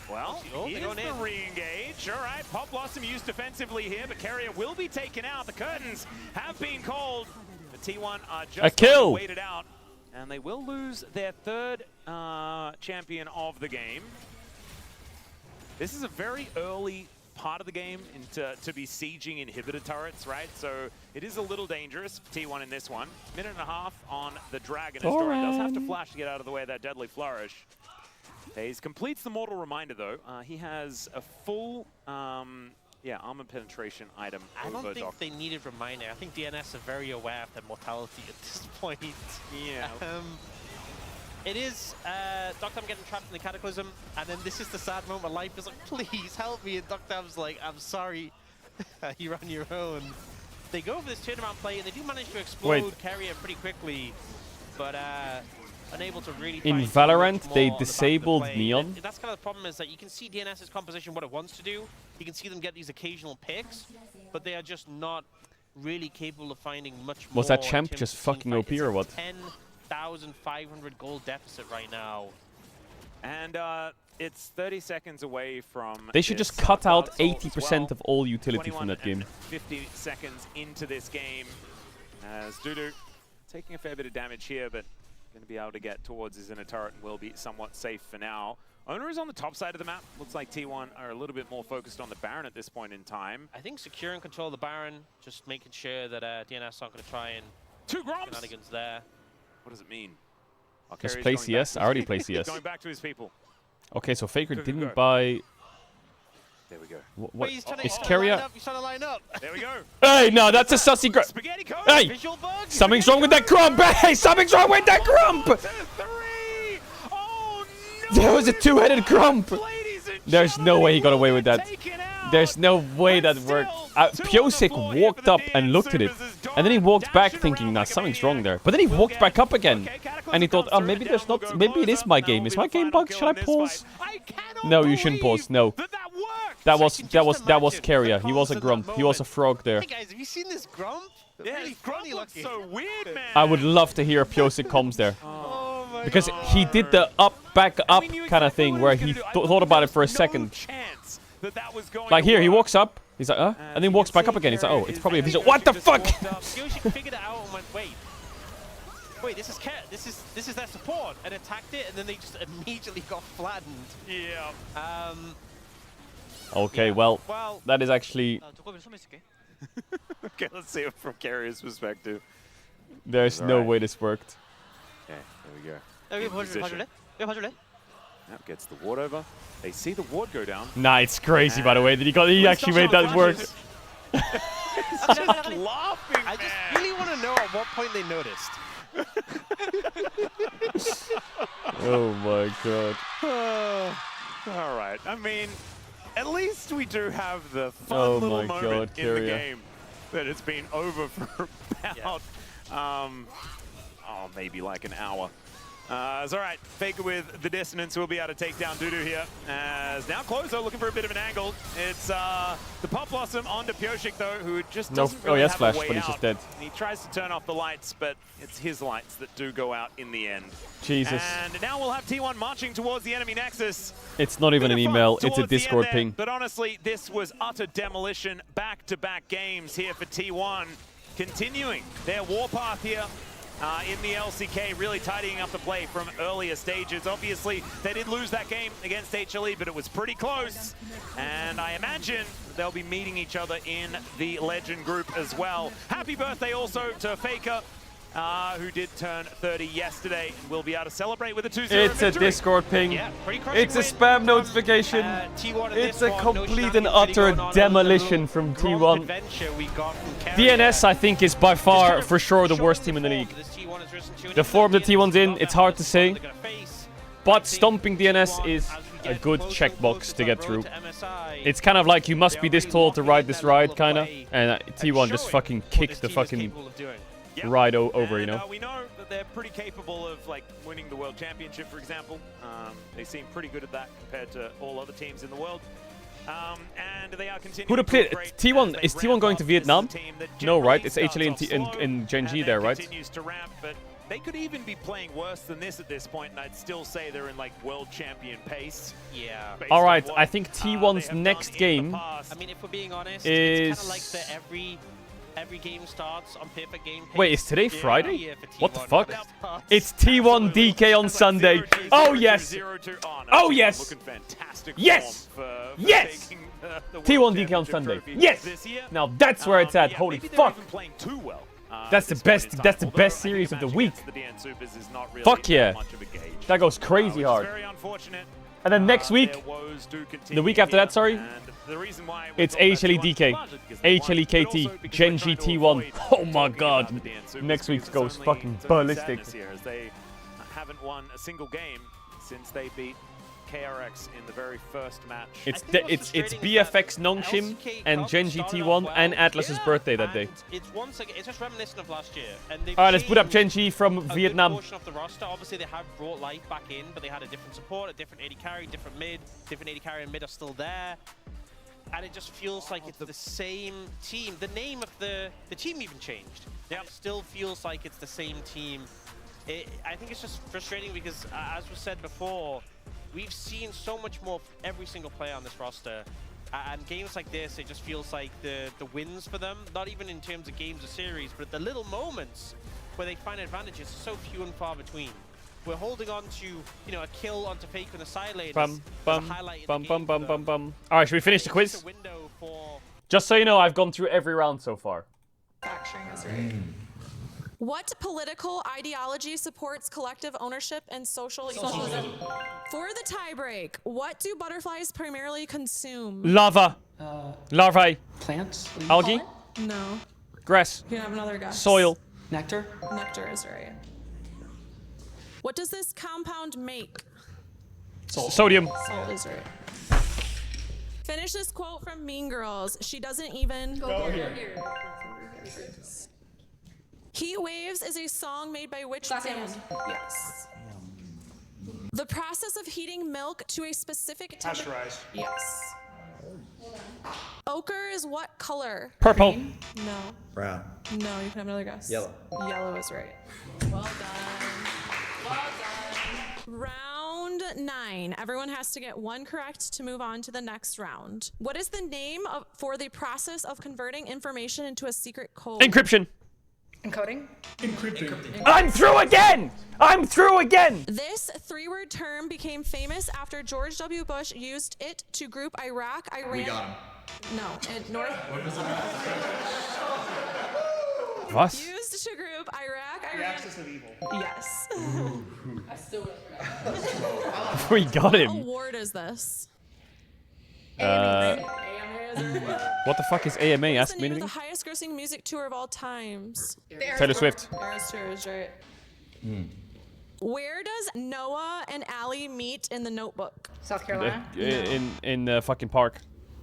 Well, Oh, here's they're going the in. re-engage. All right, Pop Blossom used defensively here, but Carrier will be taken out. The curtains have been called. The T1 are just kill! waited out, and they will lose their third champion of the game. This is a very early part of the game to be sieging inhibitor turrets, right? So it is a little dangerous for T1 in this one. Minute and a half on the Dragon. As Doran does have to flash to get out of the way of that deadly flourish. He completes the Mortal Reminder, though. He has a full armor penetration item. I don't think they needed Reminder. I think DNS are very aware of their mortality at this point. Yeah. It is, Doctam getting trapped in the Cataclysm, and then this is the sad moment where Life is like, please help me, and Doctam's like, I'm sorry, you're on your own. They go for this turnaround play, and they do manage to explode Carrier pretty quickly, but unable to really In find Valorant, they more on the disabled back of the play. Neon. And that's kind of the problem, is that you can see DNS's composition, what it wants to do. You can see them get these occasional picks, but they are just not really capable of finding much more. Was that in champ terms just of team fucking fight. OP It's or a what? 10,500 gold deficit right now. And it's 30 seconds away from... They should just cut out 80% of all utility from that game. 50 seconds into this game, as Dudu taking a fair bit of damage here, but going to be able to get towards his inner turret and will be somewhat safe for now. Owner is on the top side of the map. Looks like T1 are a little bit more focused on the Baron at this point in time. I think secure and control the Baron, just making sure that DNS aren't going to try and 2 Groms! shenanigans there. What does it mean? Just play CS? I already play CS. Going back to his people. Okay, so Faker Go, didn't go. buy... There we go. What? Wait, he's trying to, Is Carrier... He's trying to line up. There we go. Hey, no, that's a sussy grump. Spaghetti code. Hey, Visual bug. something's wrong with that grump. Hey, something's wrong with that grump. 3. Oh no! There was a two-headed grump. There's no way he got away with that. There's no way that worked. Piosik walked up and looked at it, and then he walked back thinking, nah, something's wrong there. But then he walked back up again, and he thought, oh, maybe there's not. Maybe it is my game. Is my game bugged? Should I pause? No, you shouldn't pause. No. That was Carrier. He was a grump. He was a frog there. Hey guys, have you seen this grump? Yeah, Really Grump funny looks looking. so weird, man. I would love to hear Piosik comms there. Oh my Because God. he did the back up kind of thing where he thought about it for a second. Like here, he walks up. He's like, huh? And then walks back up again. He's like, oh, it's probably a visual. What the fuck? Piosik figured it out and went, wait, this is their support, and attacked it, and then they just immediately got flattened. Yeah. Okay, well, that is actually... Okay, let's see it from Carrier's perspective. There's no way this worked. Okay, there we go. In position. Yep, gets the ward over. They see the ward go down. Nah, it's crazy, by the way, that he actually made that work. He's just laughing, I just really want to know at what point they noticed. Oh my god. All right. I mean, at least we do have the fun little moment in the game that it's been over for about, maybe like an hour. It's all right. Faker with the dissonance will be able to take down Dudu here. As now Clozo looking for a bit of an angle. It's the Pop Blossom onto Piosik though, who just doesn't really have flash, a way but he's out. just dead. He tries to turn off the lights, but it's his lights that do go out in the end. Jesus. And now we'll have T1 marching towards the enemy nexus. It's not even an email, it's a Discord ping. But honestly, this was utter demolition. Back-to-back games here for T1. Continuing their warpath here in the LCK, really tidying up the play from earlier stages. Obviously, they did lose that game against HLE, but it was pretty close. And I imagine they'll be meeting each other in the Legend group as well. Happy birthday also to Faker, who did turn 30 yesterday, and will be able to celebrate with a 2-0 It's victory. a Discord ping. Yeah, pretty crushing It's a win spam from, notification. T1 at It's this a one. No complete and shenanigans utter really going on. demolition from Grump T1. adventure we got from Carrier. DNS, I think, is by far, for sure, the worst team in the league. The form that T1's in, it's hard to say. But stomping DNS is a good checkbox to get through. It's kind of like you must be this tall to ride this ride, kind of. And T1 just fucking kicked the fucking ride over, you know? We know that they're pretty capable of like winning the World Championship, for example. They seem pretty good at that compared to all other teams in the world. And they are continuing. Who'd have played T1? Is T1 going to Vietnam? No, right? It's HLE and Genji there, right? Continues to ramp, but they could even be playing worse than this at this point, and I'd still say they're in like world champion pace. Yeah. All right, I think T1's next game I mean, if we're being honest, is it's kind of like the every game starts on perfect game pace. Wait, is today Yeah, Friday? yeah, for What the T1. fuck? That pass. It's T1 DK on Sunday. Oh yes. Oh yes. Looking fantastic Yes. form for Yes. taking the T1 World DK on Championship Sunday. trophy Yes. this year. Now that's where it's at. Yeah, Holy maybe they're fuck. even playing too well, That's at the this point best. in time. That's the Although best I think series a of the match week. against the DN Supers is not really Fuck yeah. that much of a gauge. That goes crazy Which is hard. very unfortunate. And then next week, Their woes do the continue week after here, that, sorry, and the reason why we're it's talking about HLE T1 DK, is largely because they won, HLE but also KT, because Gen we're trying to GT1. avoid Oh my talking god. about the DN Supers Next week because goes it's fucking only ballistic. sadness here, as they haven't won a single game since they beat KRX in the very first match. It's I think what's it's frustrating is that BFX Nongshim LCK and Cup Gen started GT1 off well. and Atlas's Yeah, birthday that day. and it's once again, it's just reminiscent of last year. And they've Alright, let's put up Gen changed G from a good Vietnam. portion of the roster. Obviously, they have brought life back in, but they had a different support, a different AD carry, different mid. Different AD carry and mid are still there. And it just feels like it's the same team. The name of the team even changed. It still feels like it's the same team. I think it's just frustrating because, as was said before, we've seen so much more of every single player on this roster. And games like this, it just feels like the wins for them, not even in terms of games or series, but the little moments where they find advantages are so few and far between. We're holding on to, you know, a kill onto Fake on the side lane. Bum, bum, bum, bum, bum, bum, bum. Alright, should we finish the quiz? Just so you know, I've gone through every round so far. Factoring is right. What political ideology supports collective ownership and socialism? For the tiebreak, what do butterflies primarily consume? Lava. Larvae. Plants? Algae. No. Grass. You can have another guess. Soil. Nectar? Nectar is right. What does this compound make? Sodium. Salt is right. Finish this quote from Mean Girls. She doesn't even... Go here. Heat Waves is a song made by which Glass band? Animals. Yes. The process of heating milk to a specific temperature. Pasteurized. Yes. Ochre is what color? Purple. No. Brown. No, you can have another guess. Yellow. Yellow is right. Well done. Well done. Round 9. Everyone has to get one correct to move on to the next round. What is the name for the process of converting information into a secret code? Encryption. Encoding? Encrypting. I'm through again! I'm through again! This 3-word term became famous after George W. Bush used it to group Iraq, Iran... We got him. No, and North... What? Used to group Iraq, The Iran... axis of evil. Yes. I still We got What him. award is this? What the fuck is AMA? What's Ask the me name of anything. the highest grossing music tour of all times? Taylor Swift. Eras Tour is right. Where does Noah and Allie meet in the Notebook? South Carolina? In the fucking park.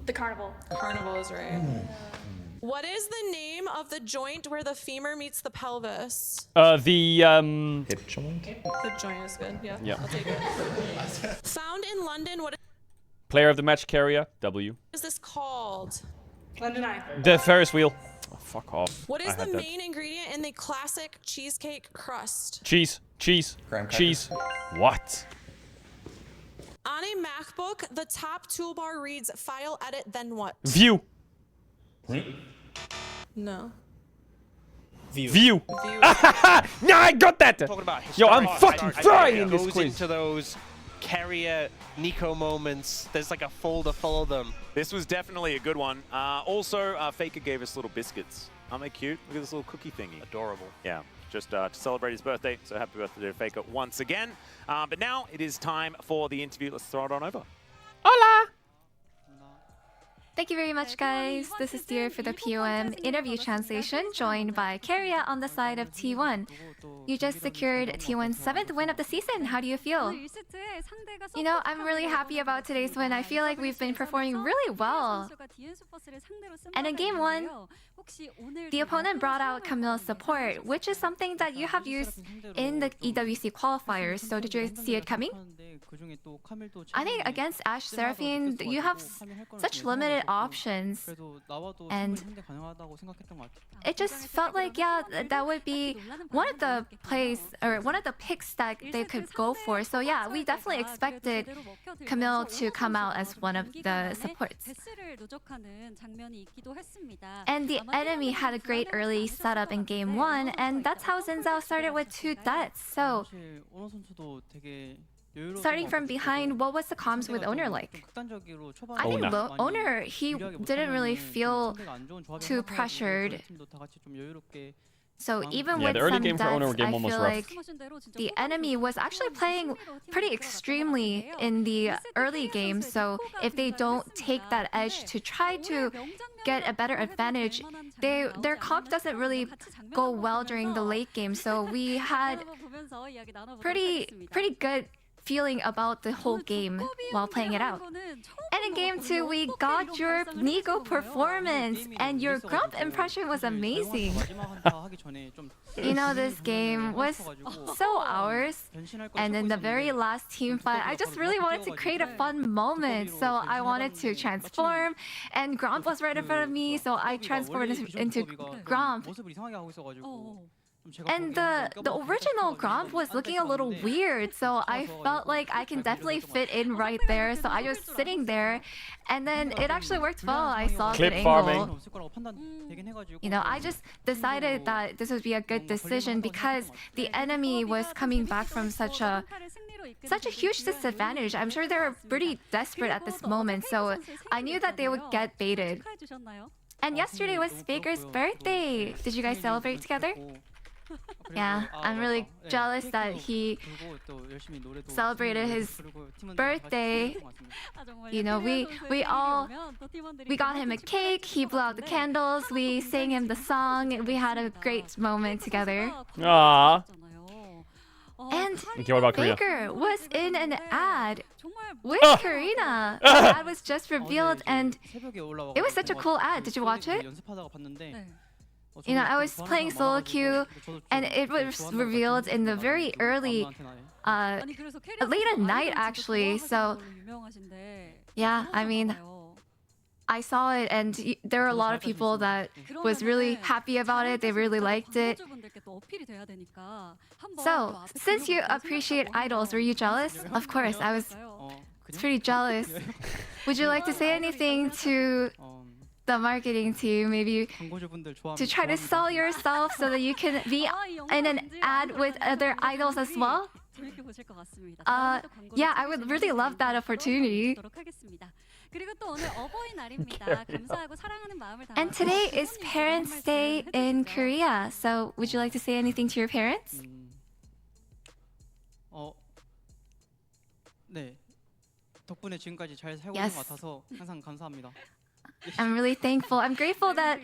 The carnival. Carnival is right. What is the name of the joint where the femur meets the pelvis? The Hip joint? The joint is good. Yeah, Yeah. I'll take it. Found in London, what player of the match carrier. W. is this called? London Eye. The Ferris wheel. Oh, fuck off. What I is had the that. main ingredient in the classic cheesecake crust? Cheese. Cheese. Graham crackers. Cheese. What? On a MacBook, the top toolbar reads File, Edit, then what? View. No. View. View. No, I got that. Talking about Yo, I'm historic- fucking I frying think in it this goes quiz. into those carrier Nico moments. There's like a folder full of them. This was definitely a good one. Also, Faker gave us little biscuits. Aren't they cute? Look at this little cookie thingy. Adorable. Yeah, just to celebrate his birthday. So happy birthday to Faker once again. But now it is time for the interview. Let's throw it on over. Hola. Thank you very much, guys. This is Dear for the POM interview translation, joined by Caria on the side of T1. You just secured T1's 7th win of the season. How do you feel? You know, I'm really happy about today's win. I feel like we've been performing really well. And in Game 1, the opponent brought out Camille's support, which is something that you have used in the EWC qualifiers. So did you see it coming? I think against Ashe Seraphine, you have such limited options. And it just felt like, yeah, that would be one of the plays or one of the picks that they could go for. So yeah, we definitely expected Camille to come out as one of the supports. And the enemy had a great early setup in game 1, and that's how Xin Zhao started with 2 deaths. So starting from behind, what was the comms with Owner like? I think Owner, he didn't really feel too pressured. So even with the early some game for deaths, Owner game I one was feel rough. like the enemy was actually playing pretty extremely in the early game. So if they don't take that edge to try to get a better advantage, their comp doesn't really go well during the late game. So we had pretty good feeling about the whole game while playing it out. And in game 2, we got your Nico performance, and your Grump impression was amazing. You know, this game was so ours. And in the very last team fight, I just really wanted to create a fun moment. So I wanted to transform, and Grump was right in front of me, so I transformed into Grump. And the original Gromp was looking a little weird, so I felt like I can definitely fit in right there. So I was sitting there, and then it actually worked well. I saw a good angle. You know, I just decided that this would be a good decision because the enemy was coming back from such a huge disadvantage. I'm sure they were pretty desperate at this moment, so I knew that they would get baited. And yesterday was Faker's birthday. Did you guys celebrate together? Yeah, I'm really jealous that he celebrated his birthday. You know, we got him a cake, he blew out the candles, we sang him the song, we had a great moment together. Aww. And Okay, what about Korea? Baker was in an ad with Karina. The ad was just revealed, and it was such a cool ad. Did you watch it? You know, I was playing solo queue, and it was revealed in the very early, late at night actually. So, yeah, I mean, I saw it, and there were a lot of people that was really happy about it. They really liked it. So, since you appreciate idols, were you jealous? Of course, I was pretty jealous. Would you like to say anything to the marketing team, maybe to try to sell yourself so that you can be in an ad with other idols as well? Yeah, I would really love that opportunity. And today is Parents' Day in Korea, so would you like to say anything to your parents? Yes. I'm really thankful. I'm grateful that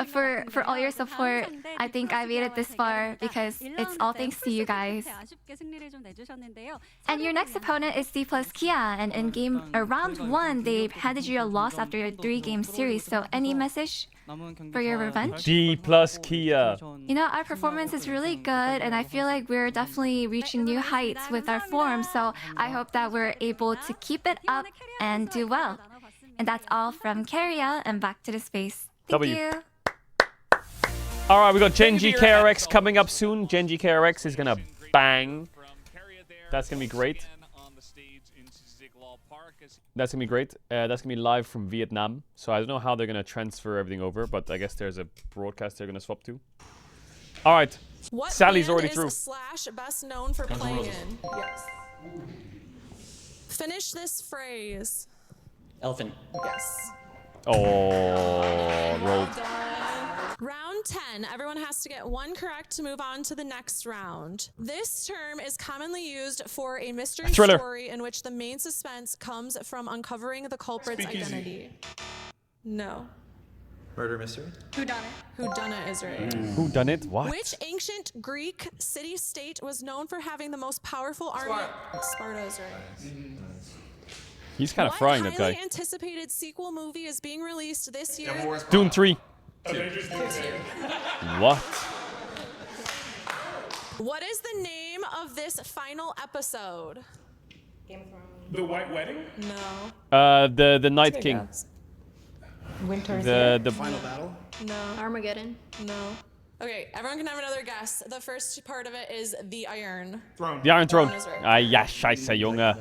for all your support. I think I made it this far because it's all thanks to you guys. And your next opponent is D plus Kia, and in round 1 they handed you a loss after a 3-game series. So any message for your revenge? D plus Kia. You know, our performance is really good, and I feel like we're definitely reaching new heights with our form. So I hope that we're able to keep it up and do well. And that's all from Caria, and back to the space. Thank you. Alright, we got Genji KRX coming up soon. Genji KRX is gonna bang. That's gonna be great. That's gonna be great. That's gonna be live from Vietnam. So I don't know how they're gonna transfer everything over, but I guess there's a broadcast they're gonna swap to. Alright. Sally's already through. What band is / best known for playing in? Yes. Finish this phrase. Elephant. Yes. Oh, rolled. Round 10. Everyone has to get 1 correct to move on to the next round. This term is commonly used for a mystery story in which the main suspense comes from uncovering the culprit's identity. No. Murder mystery? Whodunit is right. Who done it? What? Which ancient Greek city-state was known for having the most powerful army? Sparta is right. He's kind of frying that What guy. highly anticipated sequel movie is being released this year? Dune 3. What? What is the name of this final episode? The White Wedding? No. The Night King. Winter's The Final battle? No. Armageddon. No. Okay, everyone can have another guess. The first part of it is the Iron. Throne. The Iron Throne. Is right. Ah, ja, scheiße, Junge.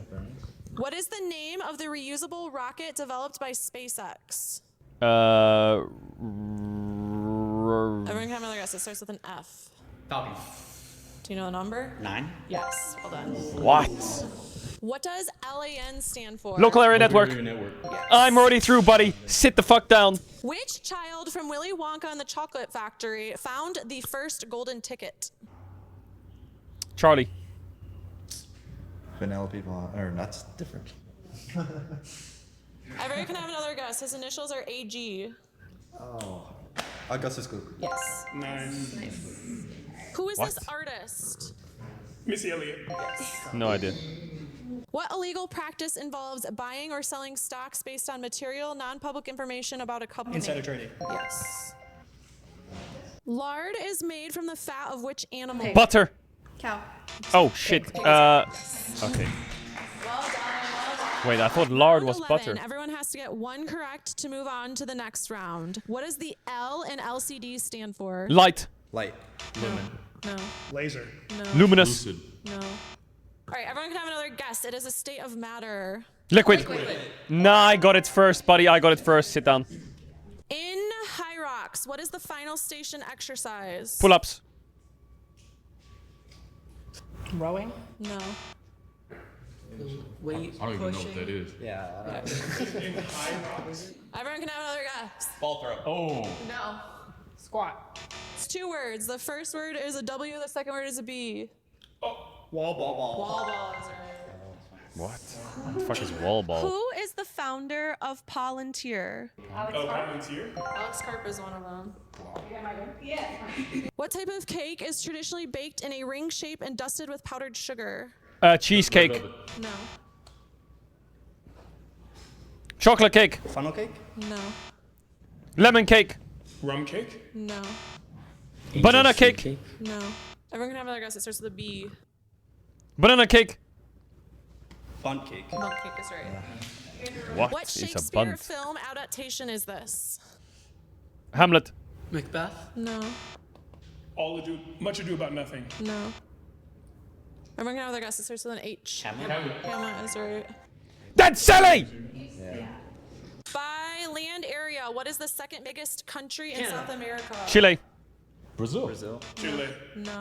What is the name of the reusable rocket developed by SpaceX? Everyone can have another guess. It starts with an F. Falcon. Do you know the number? 9. Yes. Well done. What? What does LAN stand for? Local Area Network. I'm already through, buddy. Sit the fuck down. Which child from Willy Wonka and the Chocolate Factory found the first golden ticket? Charlie. Penelope Vaughn, or that's different. Everyone can have another guess. His initials are AG. Oh, Augustus Gloop. Yes. 9. Who is What? this artist? Missy Elliott. No idea. What illegal practice involves buying or selling stocks based on material, non-public information about a company? Insider trading. Yes. Lard is made from the fat of which animal? Butter. Cow. Oh, shit. Okay. Well done. Wait, I thought lard Round was 11. butter. Everyone has to get one correct to move on to the next round. What does the L in LCD stand for? Light. Light. Lumen. No. Laser. No. Luminous. No. All right, everyone can have another guess. It is a state of matter. Liquid. Nah, I got it first, buddy. I got it first. Sit down. In High Rocks, what is the final station exercise? Pull-ups. Rowing. No. Weight I don't even know what that is. Yeah. Everyone can have another guess. Ball throw. Oh. No. Squat. It's two words. The first word is a W. The second word is a B. Wall ball. Wall ball is right. What? What the fuck is wall ball? Who is the founder of Palantir? Volunteer. Alex Karp is one of them. What type of cake is traditionally baked in a ring shape and dusted with powdered sugar? Cheesecake. No. Chocolate cake. Funnel cake. No. Lemon cake. Rum cake. No. Banana cake. No. Everyone can have another guess. It starts with a B. Banana cake. Bunt cake. Bunt cake is right. What What is a Shakespeare bunt? film adaptation is this? Hamlet. Macbeth. No. Much Ado About Nothing. No. Everyone can have another guess. It starts with an H. Hamlet. Hamlet is right. That's silly! By land area, what is the second biggest country in South America? Chile. Brazil. Chile. No.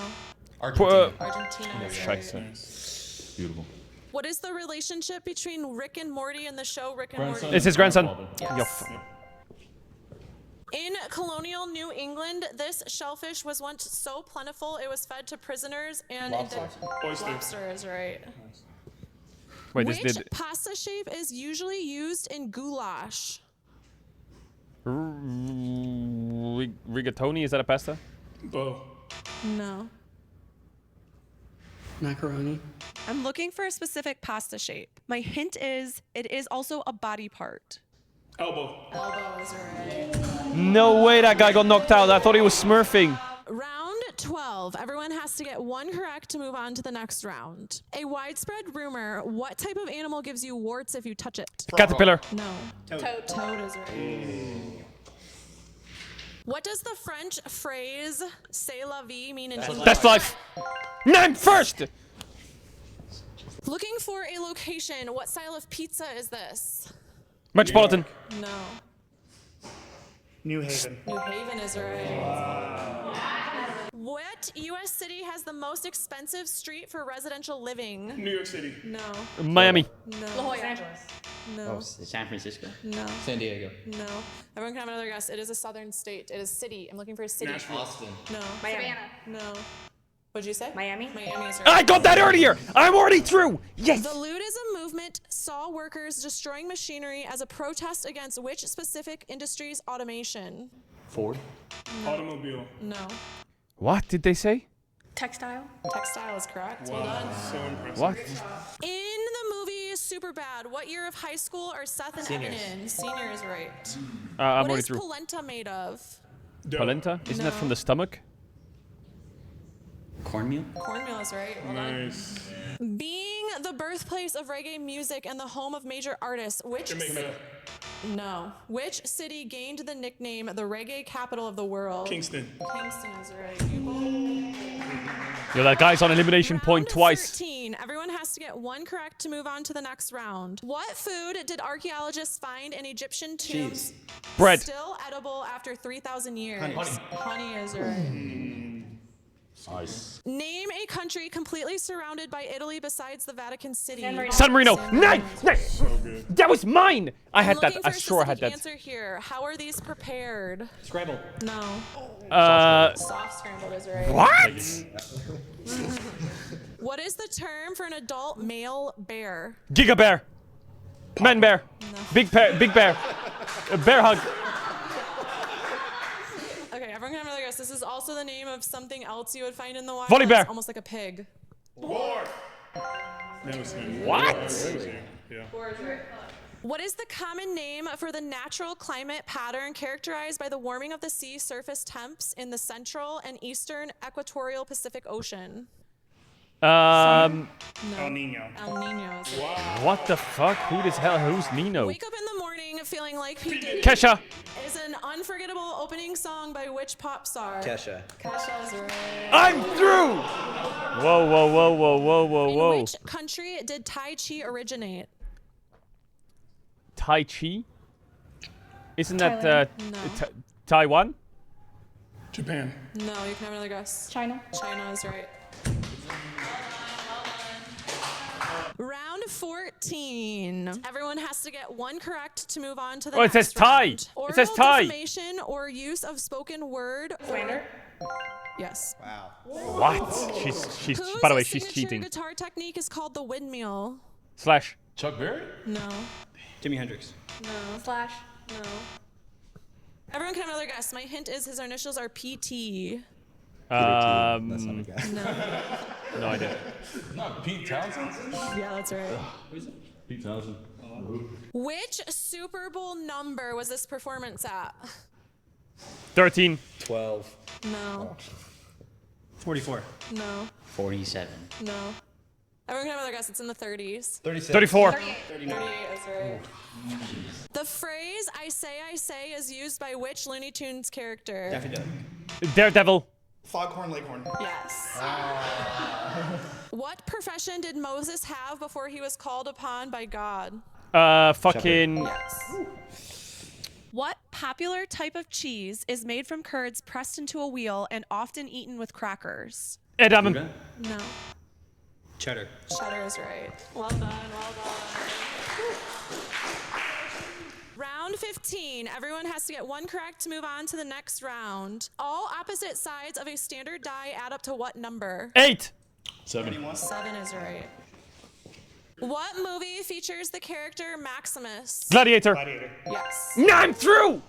Argentina. Argentina is right. Scheiße. Beautiful. What is the relationship between Rick and Morty in the show Rick and Morty? It's his grandson. Yes. Yo. In colonial New England, this shellfish was once so plentiful it was fed to prisoners and Oyster. lobster is right. Wait, Which this did. pasta shape is usually used in goulash? Rigatoni, is that a pasta? Bow. No. Macaroni. I'm looking for a specific pasta shape. My hint is it is also a body part. Elbow. Elbow is right. No way that guy got knocked out. I thought he was smurfing. Round 12. Everyone has to get one correct to move on to the next round. A widespread rumor, what type of animal gives you warts if you touch it? Caterpillar. No. Toad. Toad is right. What does the French phrase "c'est la vie" mean in English? That's life. Name first. Looking for a location, what style of pizza is this? Metropolitan. No. New Haven. New Haven is right. What U.S. city has the most expensive street for residential living? New York City. No. Miami. No. Los Angeles. No. San Francisco. No. San Diego. No. Everyone can have another guess. It is a southern state. It is city. I'm looking for a city. Nashville. Austin. No. Savannah. No. What'd you say? Miami. Miami is right. I got that earlier. I'm already through. Yes. The Ludism movement saw workers destroying machinery as a protest against which specific industry's automation? Ford. Automobile. No. What did they say? Textile. Textile is correct. Well done. So impressive. What? In the movie Superbad, what year of high school are Seth and Evan in? Senior is right. I'm What already is through. polenta made of? Dough. Polenta? Isn't that No. from the stomach? Cornmeal? Cornmeal is right. Well done. Nice. Being the birthplace of reggae music and the home of major artists, which which city gained the nickname the reggae capital of the world? Kingston. Kingston is right. Yo, that guy's on elimination point Round twice. 13. Everyone has to get one correct to move on to the next round. What food did archaeologists find in Egyptian tombs? Cheese. Bread. Still edible after 3,000 years. Honey. Honey is right. Nice. Name a country completely surrounded by Italy besides the Vatican City. San Marino. Nice. So good. That was mine. I had I'm that. looking I for a sure I had specific that. answer here. How are these prepared? Scrabble. No. Soft scrambled is right. What? What is the term for an adult male bear? Giga bear. Man bear. No. Big bear. Big bear. A bear hug. Okay, everyone can have another guess. This is also the name of something else you would find in the wild. Volley bear. It's almost like a pig. That was him. What? Yeah. What is the common name for the natural climate pattern characterized by the warming of the sea surface temps in the central and eastern equatorial Pacific Ocean? El No. Nino. El Nino. Is right. What the fuck? Who's Nino? Wake up in the morning feeling like P. Diddy Kesha. is an unforgettable opening song by which pop star? Kesha. Kesha is right. I'm through. Whoa, whoa, whoa, whoa, whoa, whoa, In whoa. which country did Tai Chi originate? Tai Chi? Isn't that No. Taiwan? Japan. No, you can have another guess. China. China is right. Round 14. Everyone has to get one correct to move on to the Oh, it next says tie. round. It says tie. Defamation or use of spoken word. Slander. Yes. Wow. What? She's. Whose By the way, she's signature cheating. guitar technique is called the windmill? Slash. Chuck Berry? No. Jimi Hendrix. No. Slash. No. Everyone can have another guess. My hint is his initials are PT. That's not a guess. No idea. Not Pete Townsend? Yeah, that's right. Pete Townsend. Which Super Bowl number was this performance at? 13. 12. No. 44. No. 47. No. Everyone can have another guess. It's in the 30s. 36. 34. 38 is right. The phrase I say is used by which Looney Tunes character? Daffy Duck. Daredevil. Foghorn Leghorn. Yes. What profession did Moses have before he was called upon by God? Fucking. Yes. What popular type of cheese is made from curds pressed into a wheel and often eaten with crackers? Edamame. Gouda? No. Cheddar. Cheddar is right. Well done, well done. Round 15. Everyone has to get one correct to move on to the next round. All opposite sides of a standard die add up to what number? 8. 7. 7 is right. What movie features the character Maximus? Gladiator. Yes. No, I'm through.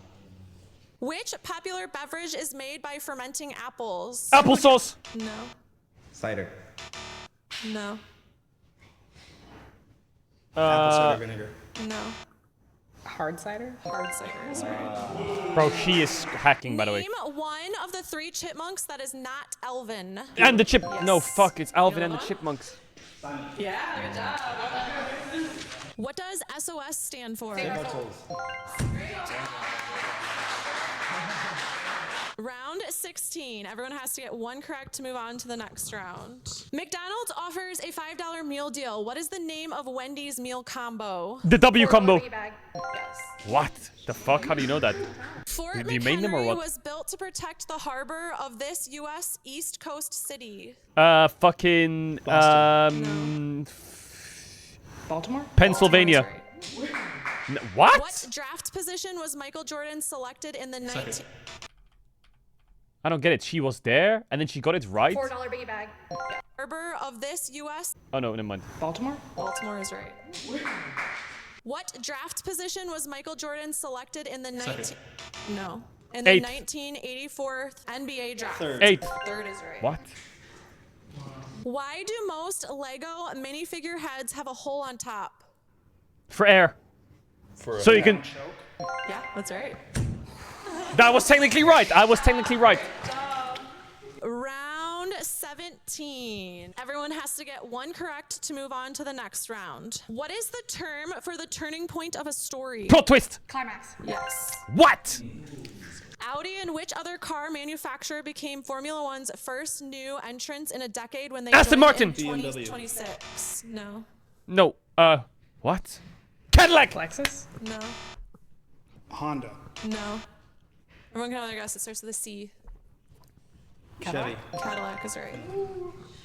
Which popular beverage is made by fermenting apples? Applesauce. No. Cider. No. Apple cider vinegar. No. Hard cider. Hard cider is right. Bro, she is hacking, by the way. Name one of the 3 chipmunks that is not Elvin. And the chip. Yes. No, fuck. It's Alvin and the Chipmunks. Yeah, good job. What does SOS stand for? Round 16. Everyone has to get one correct to move on to the next round. McDonald's offers a $5 meal deal. What is the name of Wendy's meal combo? The W combo. Bag. Yes. What the fuck? How do you know that? Fort Do you main them or McHenry what? was built to protect the harbor of this U.S. East Coast city. Fucking. Baltimore. Pennsylvania. Baltimore's right. What? What draft position was Michael Jordan selected in the 19... I don't get it. She was there, and then she got it right. $4 biggie bag. Harbor of this U.S. Oh no, never mind. Baltimore. Baltimore is right. What draft position was Michael Jordan selected in the 8th. 1984 NBA draft? Third. 8. Third is right. What? Why do most Lego minifigure heads have a hole on top? For air. So you can. Yeah, that's right. That was technically right. I was technically right. Round 17. 13. Everyone has to get one correct to move on to the next round. What is the term for the turning point of a story? Plot twist. Climax. Yes. What? Audi and which other car manufacturer became Formula One's first new entrance in a decade when they Aston joined in Martin. 2026? No. No. What? Cadillac. Lexus. No. Honda. No. Everyone can have their guess. It starts with a C. Chevy. Cadillac is right.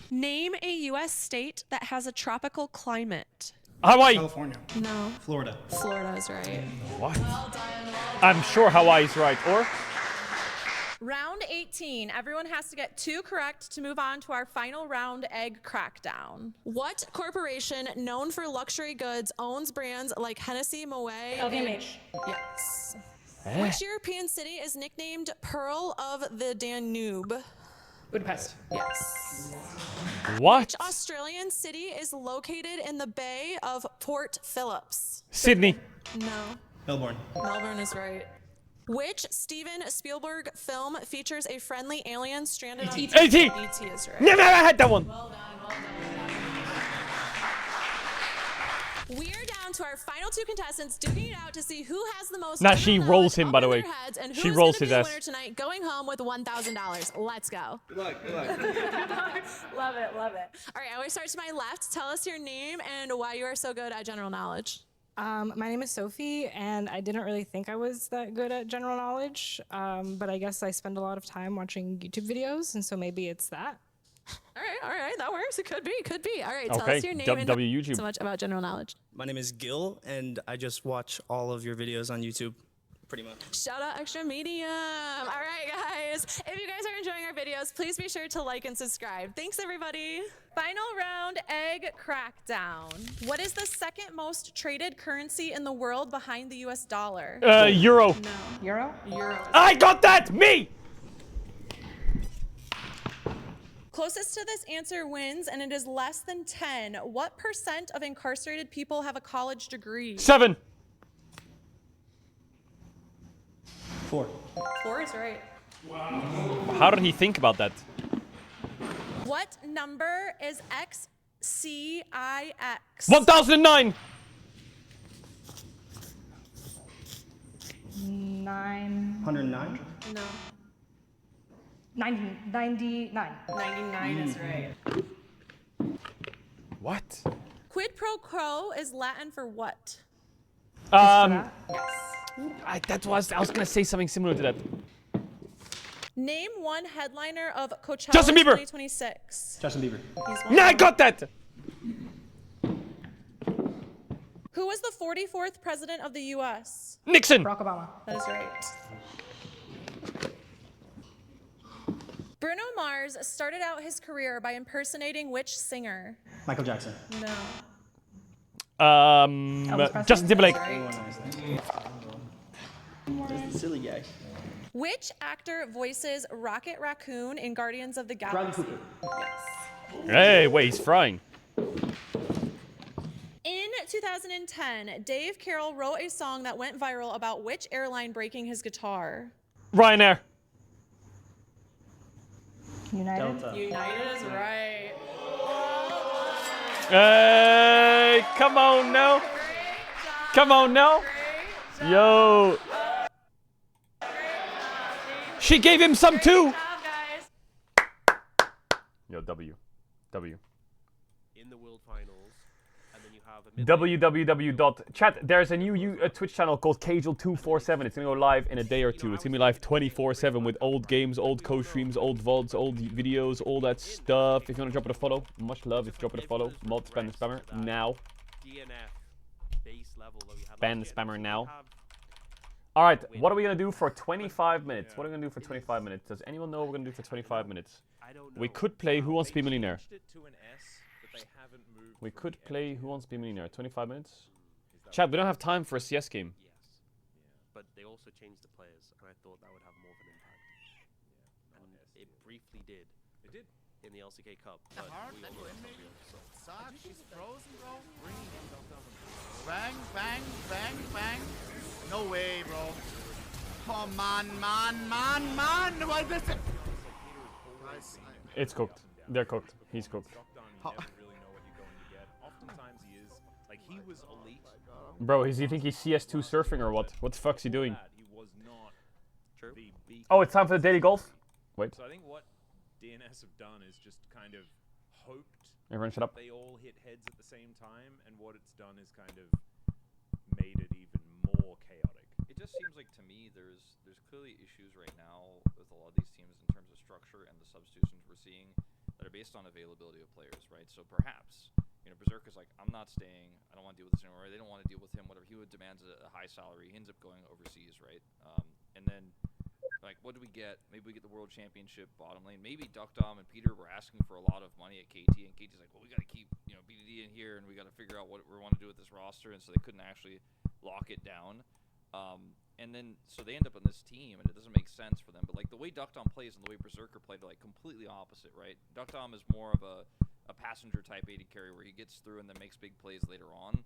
Name a U.S. state that has a tropical climate. Hawaii. California. No. Florida. Florida is right. What? I'm sure Hawaii's right. Or? Round 18. Everyone has to get 2 correct to move on to our final round, egg crackdown. What corporation known for luxury goods owns brands like Hennessy, Moet? LVMH. Yes. Which European city is nicknamed Pearl of the Danube? Budapest. Yes. What? Which Australian city is located in the Bay of Port Phillips? Sydney. No. Melbourne. Melbourne is right. Which Steven Spielberg film features a friendly alien stranded on E.T. E.T. is right. Never had that one. Well done, well done. We are down to our final 2 contestants duking it out to see who has the most. Nah, she rolls him, by the way. And She who is rolls gonna his be the ass. winner tonight, going home with $1,000. Let's go. Good luck. Good luck. Love it, love it. All right, I always start to my left. Tell us your name and why you are so good at general knowledge. My name is Sophie, and I didn't really think I was that good at general knowledge, but I guess I spend a lot of time watching YouTube videos, and so maybe it's that. All right, that works. It could be. All right, tell Okay, us your name and YouTube. not so much about general knowledge. My name is Gil, and I just watch all of your videos on YouTube, pretty much. Shout out Extra Medium. All right, guys. If you guys are enjoying our videos, please be sure to like and subscribe. Thanks, everybody. Final round, egg crackdown. What is the second most traded currency in the world behind the US dollar? Euro. No. Euro? Euro. I got that. Me. Closest to this answer wins, and it is less than 10. What % of incarcerated people have a college degree? 7. 4. 4 is right. How did he think about that? What number is XCIX? 1009. 109. No. 99. 99 is right. What? Quid pro quo is Latin for what? I Yes. was gonna say something similar to that. Name one headliner of Coachella Justin Bieber. 2026. Justin Bieber. He's one. Yeah, I got that. Who was the 44th president of the U.S.? Nixon. Barack Obama. That is right. Bruno Mars started out his career by impersonating which singer? Michael Jackson. No. Justin Timberlake. Silly guy. Which actor voices Rocket Raccoon in Guardians of the Bradley Galaxy? Cooper. Yes. Hey, wait, he's frying. In 2010, Dave Carroll wrote a song that went viral about which airline breaking his guitar? Ryanair. United. Delta. United is right. Hey, come on now. Come on now. Yo. She gave him some too. Yo, W. In the world finals, and then you have a www.chat. There's a new Twitch channel called Caedrel 247. It's gonna go live in a day or two. It's gonna be live 24/7 with old games, old co-streams, old VODs, old videos, all that stuff. If you wanna drop it a follow, much love. If you drop it a follow, mod spam the spammer now. DNF base level that we had Ban the last year. spammer So now. we have All right, what are we gonna do for 25 minutes? What are we gonna do for 25 minutes? Does anyone know what we're gonna do for 25 minutes? I don't know. We could play Who Wants to Be a Millionaire. Changed it to an S, but they haven't moved We from could the F play to Who the Wants to Be a Millionaire. 25 minutes. Is that Chat, we don't have time for a CS game. Yes. But they also changed the players, and I thought that would have more of an impact. And it briefly did. It did. In the LCK Cup, but we all know that's not real. So. She's frozen, bro. Bang, bang, bang, bang. No way, bro. Oh, man. Why this? Guys, It's cooked. They're cooked. He's cooked. He was elite. Bro, does he think he's CS2 surfing or what? What the fuck's he doing? True. Oh, it's time for the daily golf? Wait. So I think what DNS have done is just kind of hoped Everyone shut up. they all hit heads at the same time, and what it's done is kind of made it even more chaotic. It just seems like to me there's clearly issues right now with a lot of these teams in terms of structure and the substitutions we're seeing that are based on availability of players, right? So perhaps, you know, Berserker's like, I'm not staying, I don't want to deal with this anymore. They don't want to deal with him, whatever. He would demand a high salary. He ends up going overseas, right? And then, like, what do we get? Maybe we get the World Championship bottom lane. Maybe Duckdom and Peter were asking for a lot of money at KT, and KT's like, well, we got to keep, you know, BDD in here, and we got to figure out what we want to do with this roster, and so they couldn't actually lock it down. And then, so they end up on this team, and it doesn't make sense for them. But, like, the way Duckdom plays and the way Berserker played are, like, completely opposite, right? Duckdom is more of a passenger-type AD carry where he gets through and then makes big plays later on.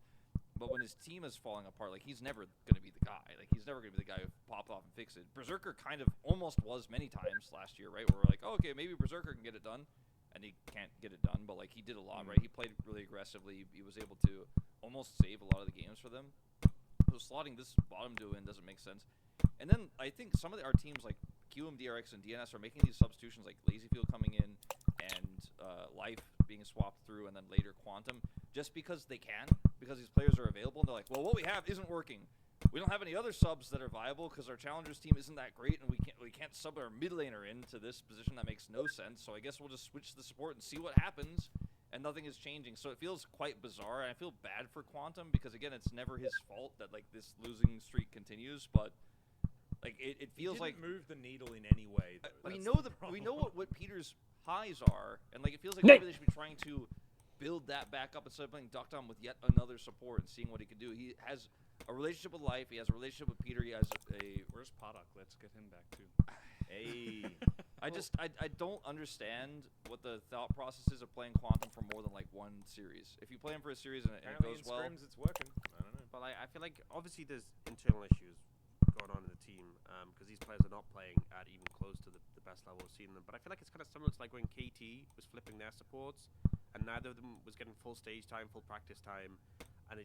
But when his team is falling apart, like, he's never going to be the guy. Like, he's never going to be the guy who popped off and fixed it. Berserker kind of almost was many times last year, right? Where we're like, oh, okay, maybe Berserker can get it done. And he can't get it done, but, like, he did a lot, right? He played really aggressively. He was able to almost save a lot of the games for them. So slotting this bottom duo in doesn't make sense. And then I think some of our teams, like QM, DRX, and DNS, are making these substitutions, like Lazyfield coming in and Life being swapped through, and then later Quantum, just because they can, because these players are available, and they're like, well, what we have isn't working. We don't have any other subs that are viable because our challengers team isn't that great, and we can't sub our mid laner into this position. That makes no sense. So I guess we'll just switch the support and see what happens. And nothing is changing, so it feels quite bizarre. And I feel bad for Quantum because, again, it's never his fault that, like, this losing streak continues. But, like, it feels like move the needle in any way. We know what Peter's highs are, and, like, it feels like maybe they should be trying to build that back up instead of playing Duckdom with yet another support and seeing what he can do. He has a relationship with Life. He has a relationship with Peter. He has a. Where's Padak? Let's get him back too. Hey. I don't understand what the thought process is of playing Quantum for more than like one series. If you play him for a series and it goes well, it's working. I don't know. But I feel like obviously there's internal issues going on in the team because these players are not playing at even close to the best level we've seen them. But I feel like it's kind of similar to like when KT was flipping their supports and neither of them was getting full stage time, full practice time, and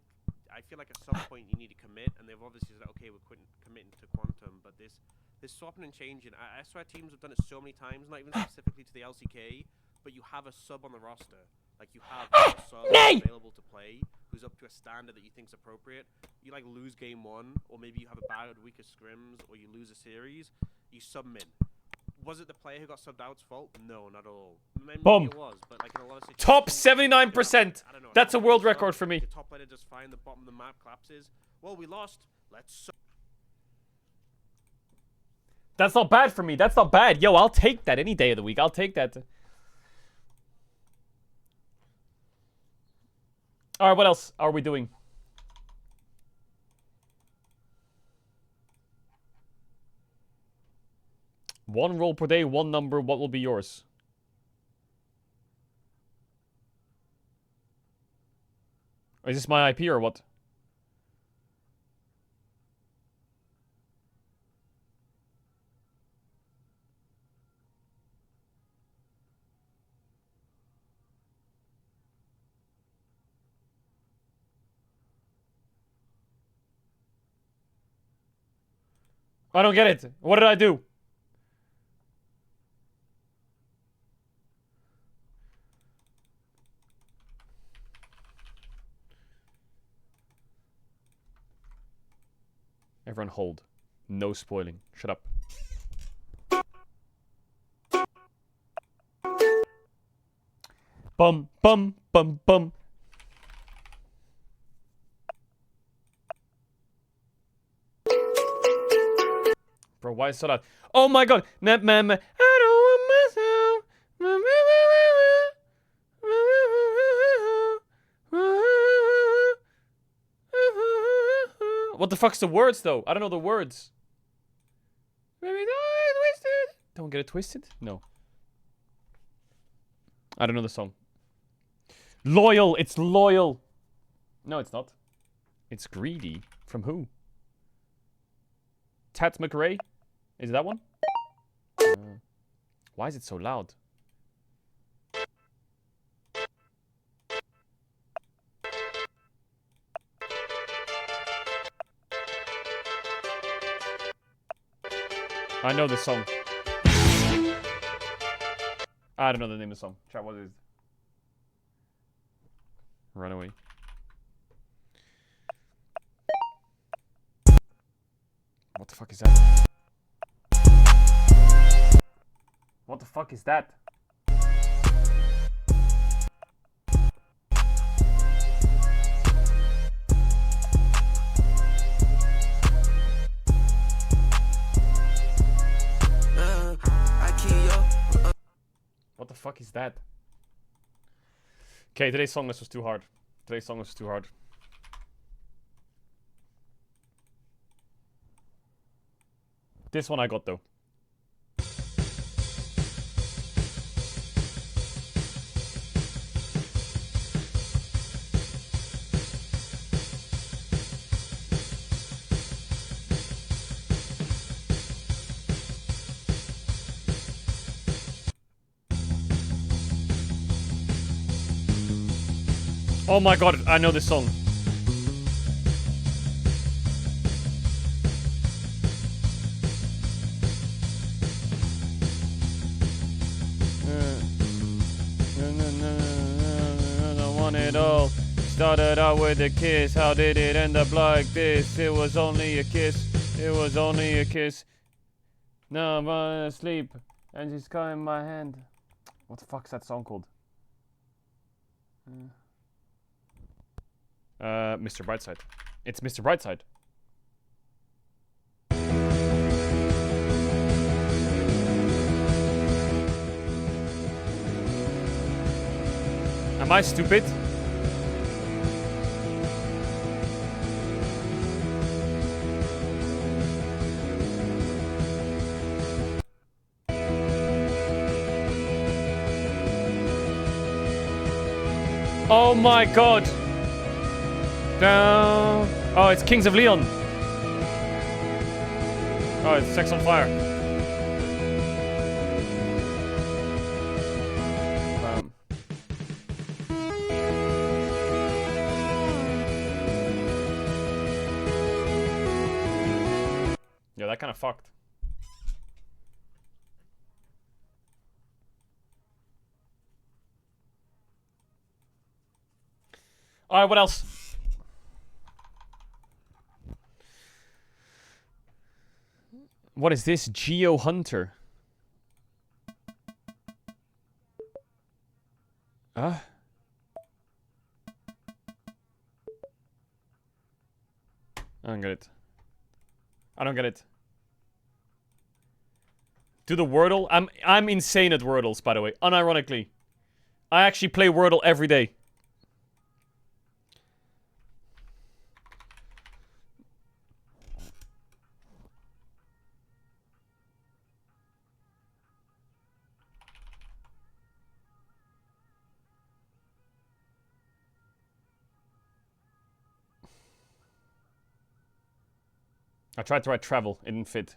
I feel like at some point you need to commit, and they've obviously said, okay, we're committing to Quantum, but this swapping and changing, I swear teams have done it so many times, not even specifically to the LCK, but you have a sub on the roster. Like, you have a sub available to play who's up to a standard that you think's appropriate. You, like, lose game one, or maybe you have a bad week of scrims, or you lose a series, you sub in. Was it the player who got subbed out's fault? No, not at all. Maybe it was, but like in a lot of situations, Top 79%. That's a world record for me. The top laner just fine, the bottom of the map collapses. Well, we lost. Let's. That's not bad for me. That's not bad. Yo, I'll take that any day of the week. I'll take that. All right, what else are we doing? One roll per day, one number. What will be yours? Is this my IP or what? I don't get it. What did I do? Everyone hold. No spoiling. Shut up. Bum, bum, bum, bum. Bro, why is it so loud? Oh my god! I don't want myself. What the fuck's the words though? I don't know the words. Don't get it twisted? No. I don't know the song. Loyal! It's loyal! No, it's not. It's greedy. From who? Tat McRae? Is it that one? Why is it so loud? I know this song. I don't know the name of the song. Chat, what is it? Runaway. What the fuck is that? What the fuck is that? What the fuck is that? Okay, today's song list was too hard. Today's song was too hard. This one I got though. Oh my god, I know this song. I want it all. Started out with a kiss. How did it end up like this? It was only a kiss. It was only a kiss. Now I'm asleep and she's got in my hand. What the fuck is that song called? Mr. Brightside. It's Mr. Brightside. Am I stupid? Oh my god! Down. Oh, it's Kings of Leon. Oh, it's Sex on Fire. Yeah, that kind of fucked. Alright, what else? What is this? Geo Hunter. Huh? I don't get it. I don't get it. Do the Wordle? I'm insane at Wordles, by the way. Unironically. I actually play Wordle every day. I tried to write travel, it didn't fit.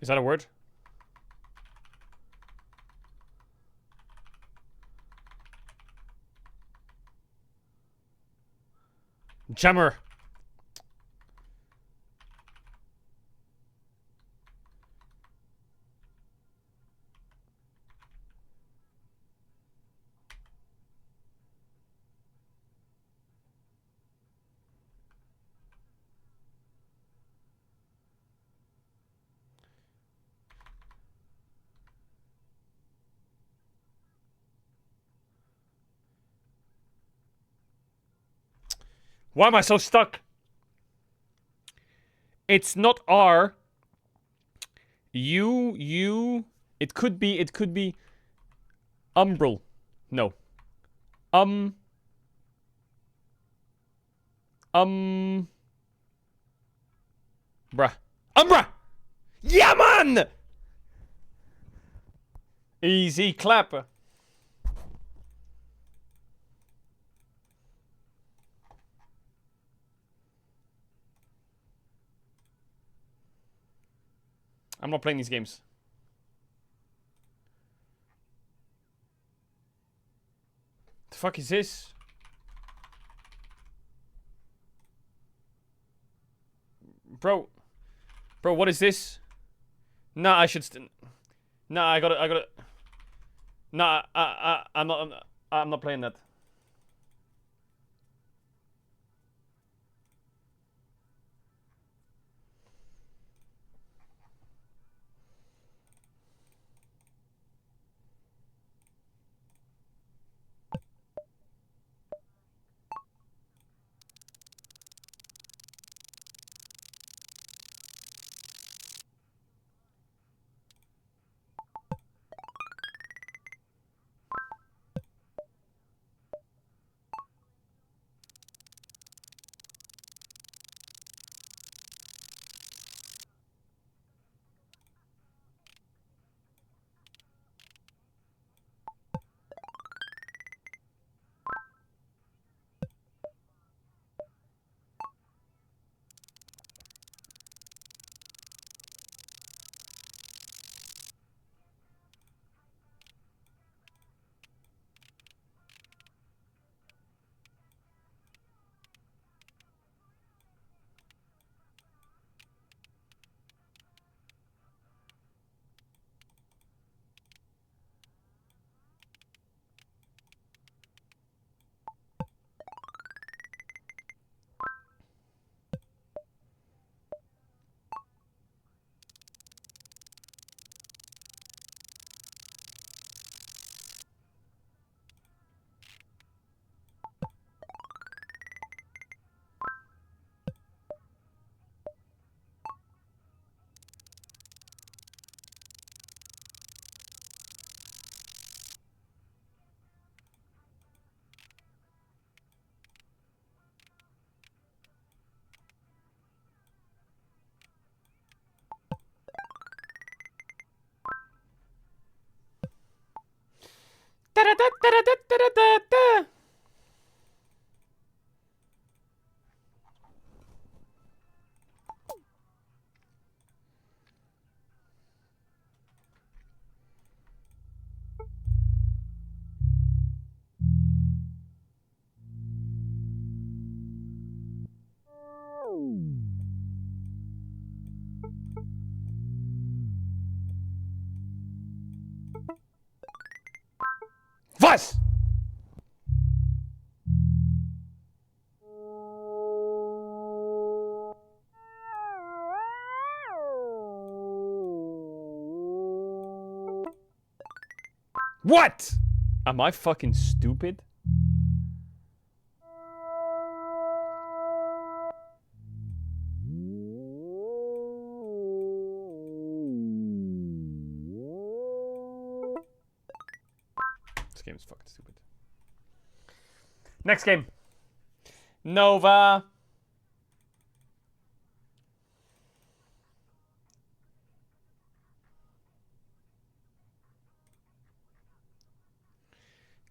Is that a word? Jammer. Why am I so stuck? It's not R. U. It could be Umbral. No. Bruh. Umbra! Yeah, man! Easy clap. I'm not playing these games. The fuck is this? Bro, what is this? Nah, I should. Nah, I gotta. Nah, I'm not playing that. Was? What? Am I fucking stupid? This game is fucking stupid. Next game. Nova.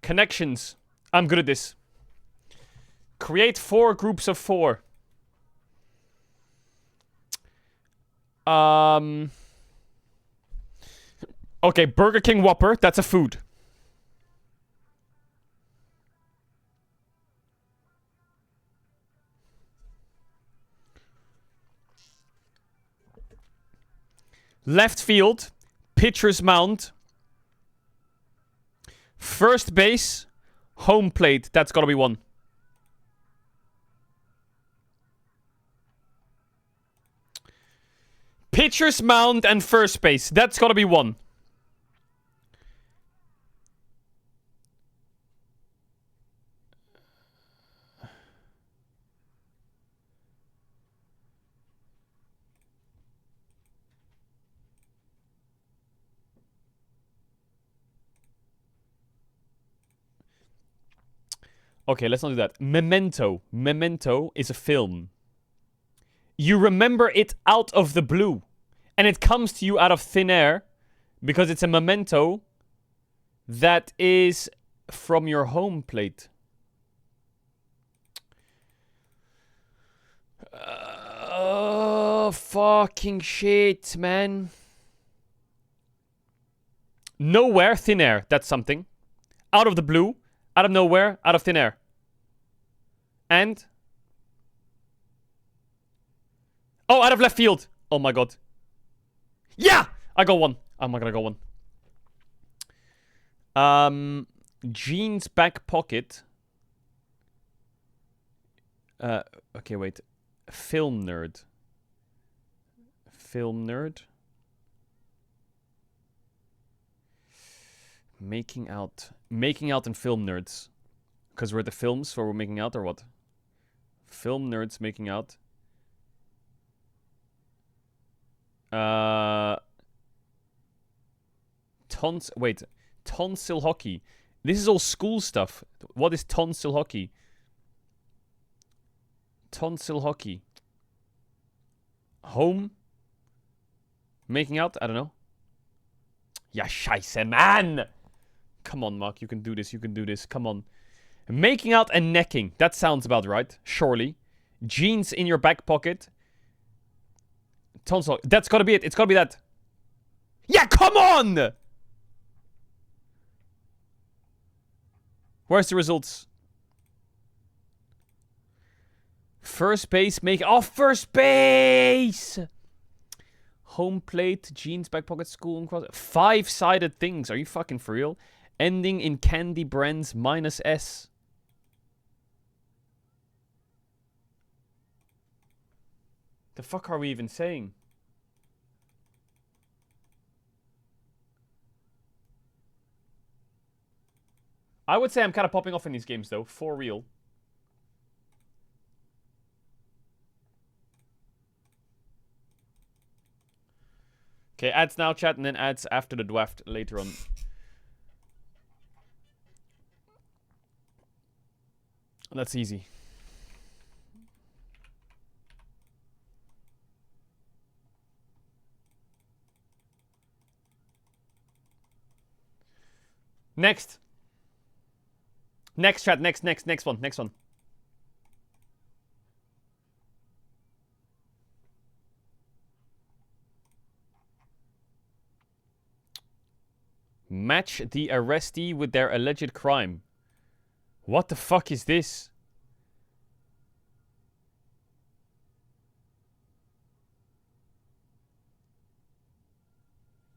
Connections. I'm good at this. Create 4 groups of 4. Okay, Burger King Whopper. That's a food. Left field. Pitcher's mound. First base. Home plate. That's gotta be 1. Pitcher's mound and first base. That's gotta be 1. Okay, let's not do that. Memento. Memento is a film. You remember it out of the blue. And it comes to you out of thin air. Because it's a memento that is from your home plate. Oh, fucking shit, man. Nowhere, thin air. That's something. Out of the blue. Out of nowhere. Out of thin air. And... oh, out of left field. Oh my god. Yeah! I got one. I'm not gonna go one. Jeans back pocket. Okay, wait. Film nerd. Film nerd. Making out. Making out and film nerds. Because we're at the films where we're making out, or what? Film nerds making out. Wait. Tonsil hockey. This is all school stuff. What is tonsil hockey? Tonsil hockey. Home? Making out? I don't know. Ja, scheisse, man! Come on, Mark. You can do this. You can do this. Come on. Making out and necking. That sounds about right. Surely. Jeans in your back pocket. Tonsil. That's gotta be it. It's gotta be that. Yeah, come on! Where's the results? First base, make... oh, first base! Home plate, jeans, back pocket, school, and cross... 5-sided things. Are you fucking for real? Ending in candy brands minus S. The fuck are we even saying? I would say I'm kind of popping off in these games, though. For real. Okay, ads now, chat, and then ads after the draft later on. That's easy. Next. Next chat, next one. Match the arrestee with their alleged crime. What the fuck is this?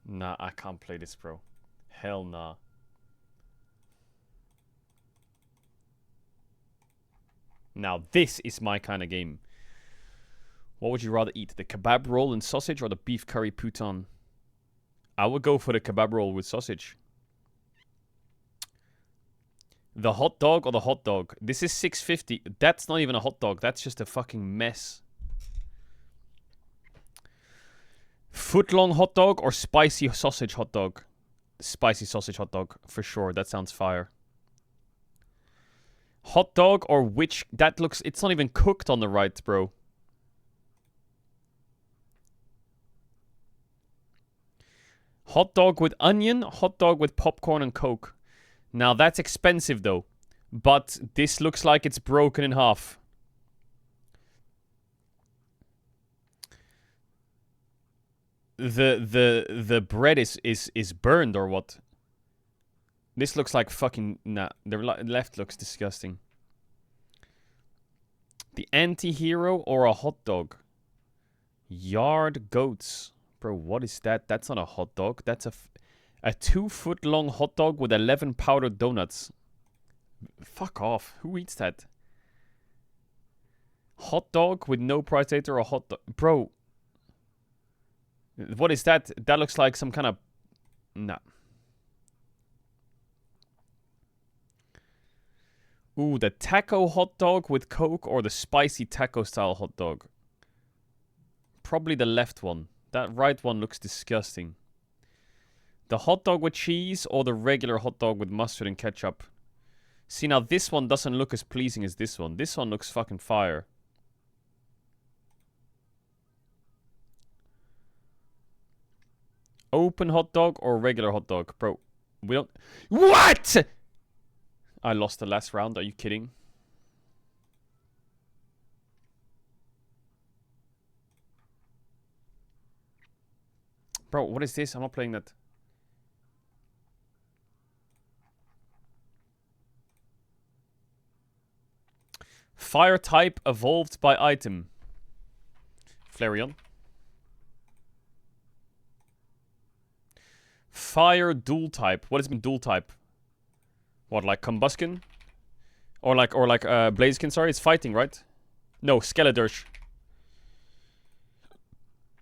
Nah, I can't play this, bro. Hell nah. Now, this is my kind of game. What would you rather eat? The kebab roll and sausage or the beef curry pouton? I would go for the kebab roll with sausage. The hot dog or the hot dog? This is $6.50. That's not even a hot dog. That's just a fucking mess. Foot-long hot dog or spicy sausage hot dog? Spicy sausage hot dog, for sure. That sounds fire. Hot dog or which... that looks... it's not even cooked on the right, bro. Hot dog with onion, hot dog with popcorn and Coke. Now, that's expensive, though. But this looks like it's broken in half. The bread is burned or what? This looks like fucking... nah, the left looks disgusting. The anti-hero or a hot dog? Yard goats. Bro, what is that? That's not a hot dog. That's a 2-foot-long hot dog with 11 powdered donuts. Fuck off. Who eats that? Hot dog with no price tag or a hot dog? Bro. What is that? That looks like some kind of... nah. Ooh, the taco hot dog with Coke or the spicy taco style hot dog? Probably the left one. That right one looks disgusting. The hot dog with cheese or the regular hot dog with mustard and ketchup? See, now this one doesn't look as pleasing as this one. This one looks fucking fire. Open hot dog or regular hot dog? Bro, we don't... What?! I lost the last round. Are you kidding? Bro, what is this? I'm not playing that. Fire type evolved by item. Flareon. Fire dual type. What does it mean dual type? What, like combustion? Or like Blaziken, sorry, it's fighting, right? No, Skeledirge.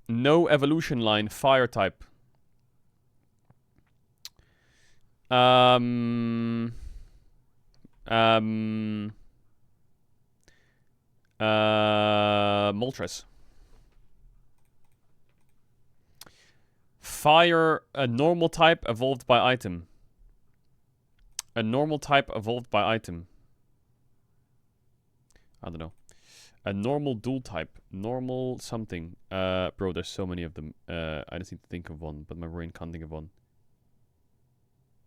No evolution line, fire type. Moltres. Fire, a normal type evolved by item. A normal type evolved by item. I don't know. A normal dual type. Normal something. Bro, there's so many of them. I just need to think of one, but my brain can't think of one.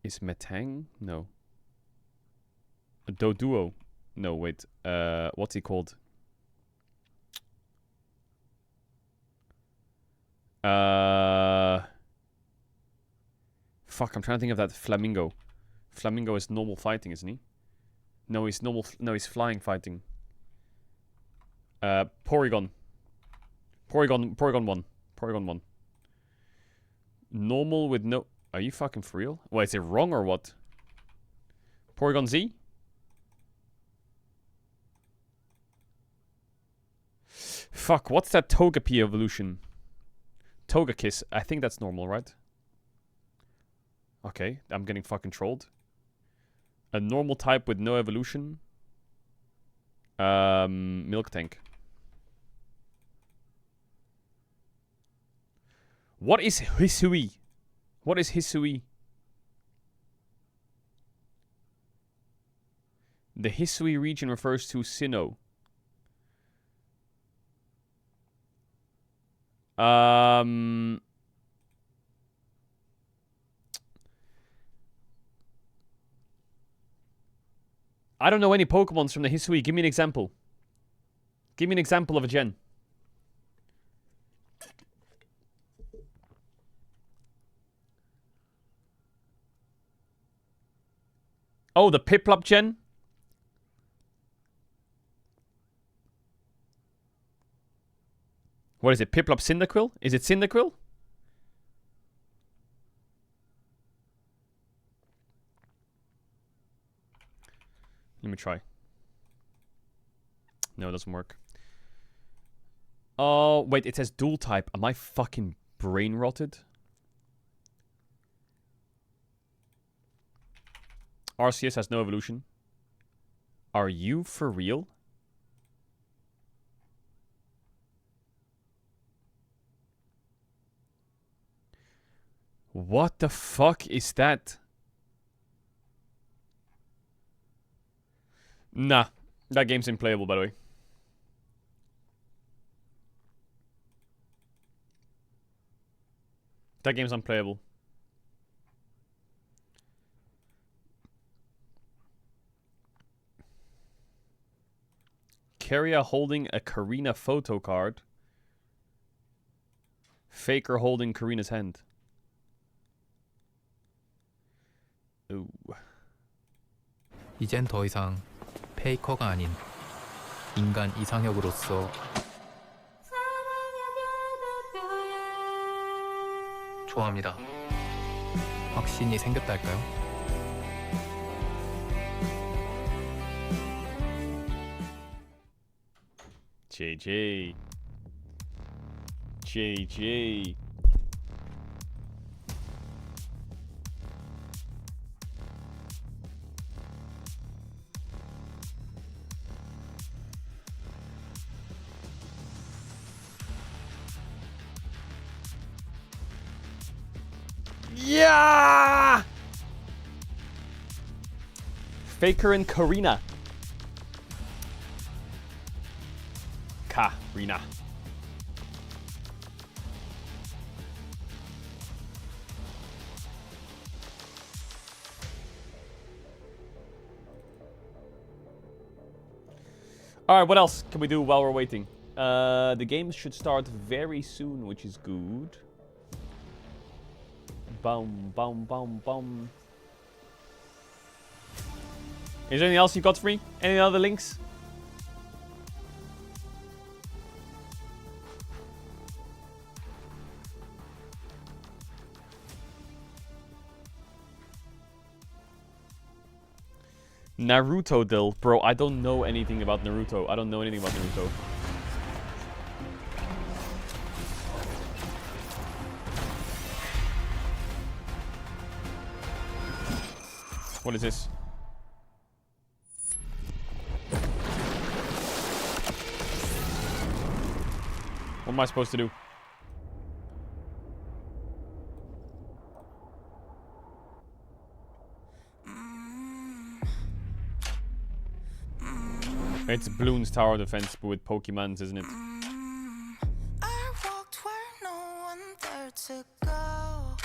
Is Metang? No. A Doduo? No, wait. What's he called? Fuck, I'm trying to think of that Flamingo. Flamingo is normal fighting, isn't he? No, he's normal. No, he's flying fighting. Porygon. Porygon 1. Porygon 1. Normal with no... Are you fucking for real? Wait, is it wrong or what? Porygon Z? Fuck, what's that Togepi evolution? Togekiss. I think that's normal, right? Okay, I'm getting fucking trolled. A normal type with no evolution. Milk Tank. What is Hisui? What is Hisui? The Hisui region refers to Sinnoh. I don't know any Pokemons from the Hisui. Give me an example. Give me an example of a gen. Oh, the Piplup gen? What is it? Piplup Cyndaquil? Is it Cyndaquil? Let me try. No, it doesn't work. Oh, wait, it says dual type. Am I fucking brain rotted? RCS has no evolution. Are you for real? What the fuck is that? Nah, that game's unplayable, by the way. That game's unplayable. Keria holding a Karina photo card. Faker holding Karina's hand. Ooh. 이젠 더 이상 페이커가 아닌 인간 이상혁으로서 좋아합니다. 확신이 생겼달까요? JJ. JJ. Yeah! Faker and Karina. Karina. Alright, what else can we do while we're waiting? The game should start very soon, which is good. Boom, boom, boom, boom. Is there anything else you got for me? Any other links? Naruto Dill. Bro, I don't know anything about Naruto. I don't know anything about Naruto. What is this? What am I supposed to do? It's Bloons Tower Defense, but with Pokemons, isn't it? I walked where no one there to go.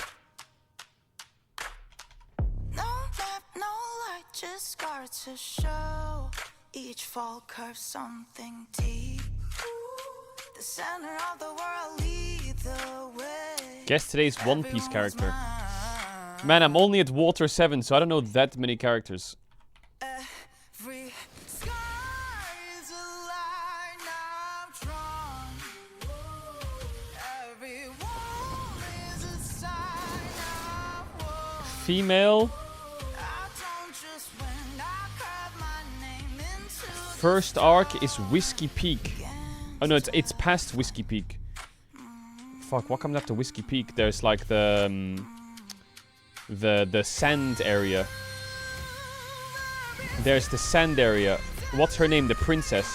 No map, no light, just scars to show. Each fall curves something deep. The center of the world lead the way. Guess today's One Piece character. Man, I'm only at Water 7, so I don't know that many characters. Every sky is a line I've drawn. Every wall is a sign I've worn. Female. First arc is Whiskey Peak. Oh no, it's past Whiskey Peak. Fuck, what comes after Whiskey Peak? There's like the sand area. There's the sand area. What's her name? The princess.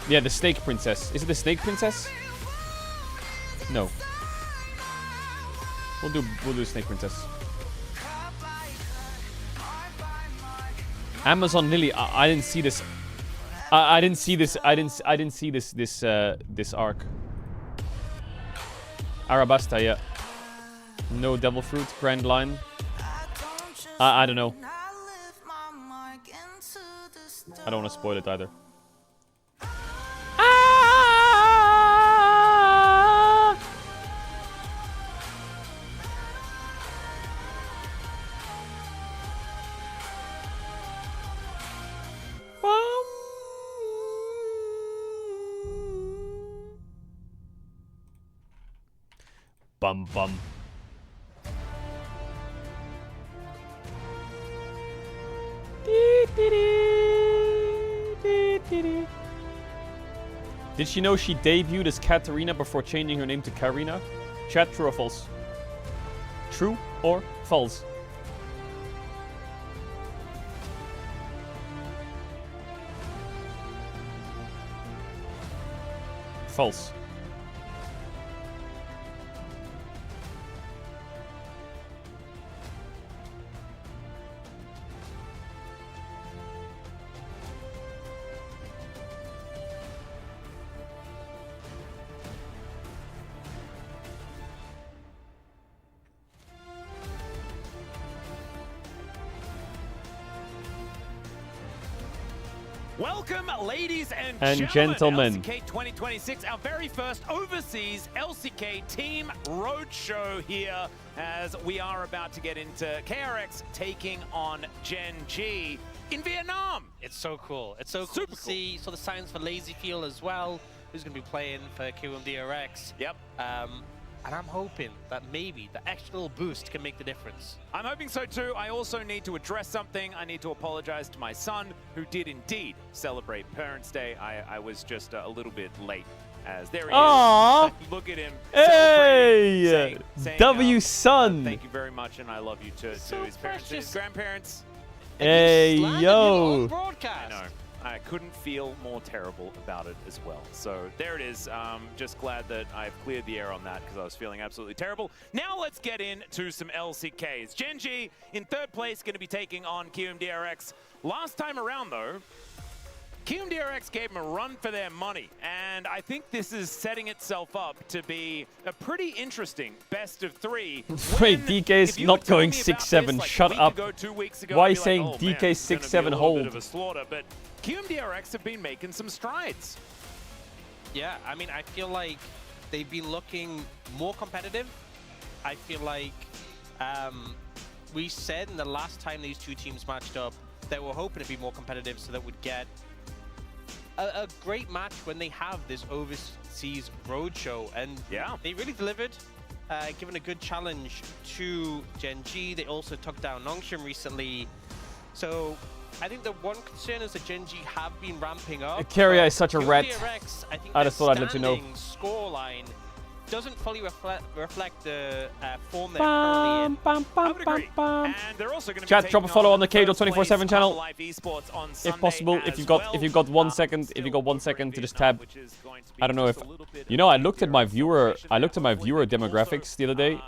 Yeah, the snake princess. Is it the snake princess? No. We'll do snake princess. Amazon Lily. I didn't see this. I didn't see this. I didn't see this arc. Arabasta, yeah. No Devil Fruit, Grand Line. I don't know. I don't want to spoil it either. Bum bum. Did she know she debuted as Katarina before changing her name to Karina? Chat, true or false? True or false? False. Welcome, ladies and gentlemen. LCK 2026, our very first overseas LCK team roadshow here, as we are about to get into KRX taking on Gen G in Vietnam. It's so cool. It's so cool to see. So the signs for Lazy Field as well, who's going to be playing for QMDRX. Yep. And I'm hoping that maybe the extra little boost can make the difference. I'm hoping so too. I also need to address something. I need to apologize to my son, who did indeed celebrate Parents' Day. I was just a little bit late, as there he Aww. is. Look at him. Hey! Saying, W son. thank you very much, and I love you to his parents and his grandparents. Hey, yo. Broadcast. I know. I couldn't feel more terrible about it as well. So there it is. Just glad that I've cleared the air on that because I was feeling absolutely terrible. Now let's get into some LCKs. Gen.G in third place, going to be taking on QMDRX. Last time around, though, QMDRX gave them a run for their money, and I think this is setting itself up to be a pretty interesting best of three. Wait, DK's not going 6-7. Like shut up. Why are you saying DK 6-7 hold? Bit of a slaughter, but QMDRX have been making some strides. Yeah, I mean, I feel like they've been looking more competitive. I feel like we said in the last time these two teams matched up that we're hoping to be more competitive so that we'd get a great match when they have this overseas roadshow, and yeah, they really delivered, given a good challenge to Gen.G. They also took down Nongshim recently, so I think the one concern is that Gen.G have been ramping up. Keria is such a rat. I just thought I'd let you know. Scoreline doesn't fully reflect the form they're currently in. I would agree. And they're also going to Chat, drop a follow on the Caedrel 24/7 channel, if possible. If you've got 1 second, if you got 1 second to just tab. I don't know if you know. I looked at my viewer demographics the other day.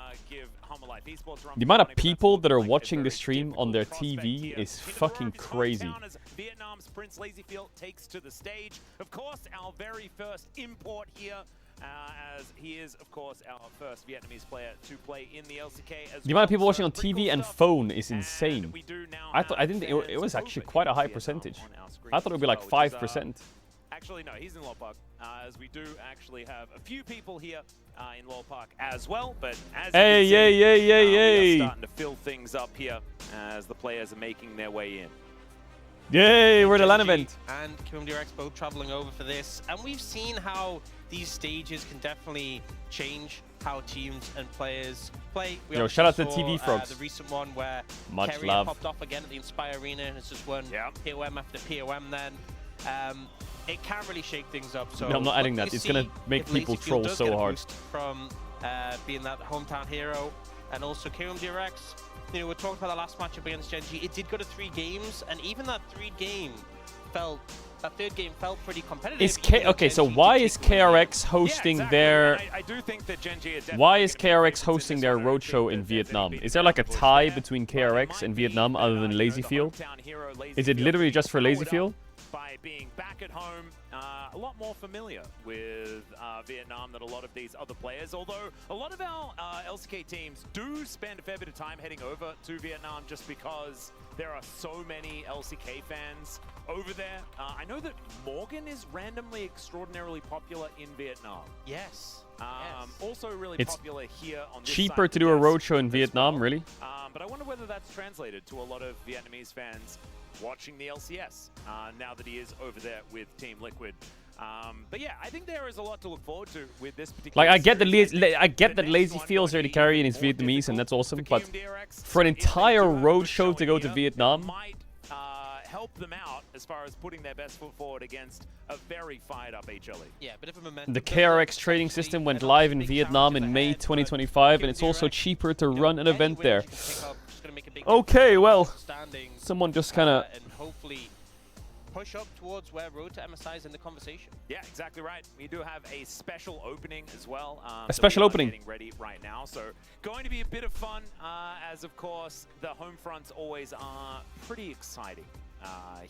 The amount of people that are watching the stream on their TV is fucking crazy. Vietnam's Prince Lazyfield takes to the stage. Of course, our very first import here. As he is, of course, our first Vietnamese player to play in the LCK. The amount of people watching on TV and phone is insane. I didn't think it was actually quite a high percentage. I thought it would be like 5%. Actually, no, he's in Lore Park, as we do actually have a few people here in Lore Park as well. But as you can see, we are starting to fill things up here as the players are making their way in. Yay, we're at a LAN event. And QMDRX both traveling over for this. And we've seen how these stages can definitely change how teams and players play. We Yo, shout out to saw, TV Frogs. The recent one where Much Keria love. popped off again at the Inspire Arena and it's just won POM after POM then. It can really shake things up. So No, I'm not adding that. It's going to make people troll so hard. From being that hometown hero, and also QMDRX. You know, we're talking about the last matchup against Gen.G. It did go to 3 games, and even that third game felt pretty competitive. Okay, so why is KRX hosting their? I do think that Gen.G why is KRX hosting their roadshow in Vietnam? Is there like a tie between KRX and Vietnam other than Lazyfield? Is it literally just for Lazyfield? By being back at home, a lot more familiar with Vietnam than a lot of these other players. Although a lot of our LCK teams do spend a fair bit of time heading over to Vietnam just because there are so many LCK fans over there. I know that Morgan is randomly extraordinarily popular in Vietnam. Yes. Also really It's popular here on this cheaper side to of do the a desk roadshow in as Vietnam, well. really? But I wonder whether that's translated to a lot of Vietnamese fans watching the LCS now that he is over there with Team Liquid. But yeah, I think there is a lot to look forward to with this particular. Like I get that Lazyfield's already carrying his Vietnamese, and that's awesome. But for an entire roadshow to go to Vietnam, help them out as far as putting their best foot forward against a very fired up HLE. Yeah, bit of a momentum. the KRX trading system went live in Vietnam in May 2025, and it's also cheaper to run an event there. Okay, well, someone just kind of. And hopefully push up towards where Road to MSI is in the conversation. Yeah, exactly right. We do have a special opening as well. A special opening. Getting ready right now, so going to be a bit of fun. As of course, the home fronts always are pretty exciting.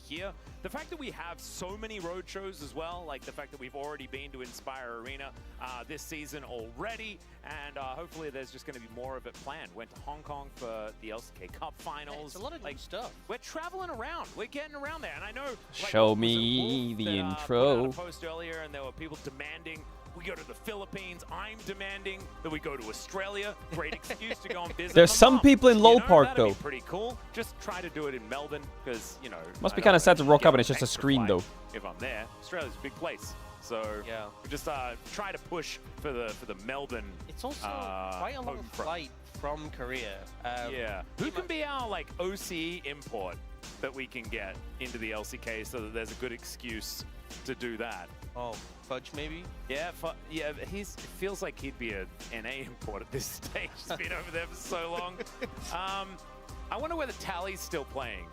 Here, the fact that we have so many road shows as well, like the fact that we've already been to Inspire Arena this season already, and hopefully there's just going to be more of it planned. Went to Hong Kong for the LCK Cup finals. Yeah, it's a lot of new stuff. We're traveling around. We're getting around there, and I know. Like, Show me the intro. Put out a post earlier, and there were people demanding we go to the Philippines. I'm demanding that we go to Australia. Great excuse to go and visit. There's some people in Lowell Park that'd though. Be pretty cool. Just try to do it in Melbourne, because you know. Must be kind of sad to rock up and it's just a screen though. If I'm there, Australia's a big place, so yeah, we just try to push for the Melbourne. It's also quite a long flight from Korea. Yeah, who can be our like OC import that we can get into the LCK so that there's a good excuse to do that? Oh, Fudge maybe? Yeah, it feels like he'd be a NA import at this stage. He's been over there for so long. I wonder whether Tally's still playing.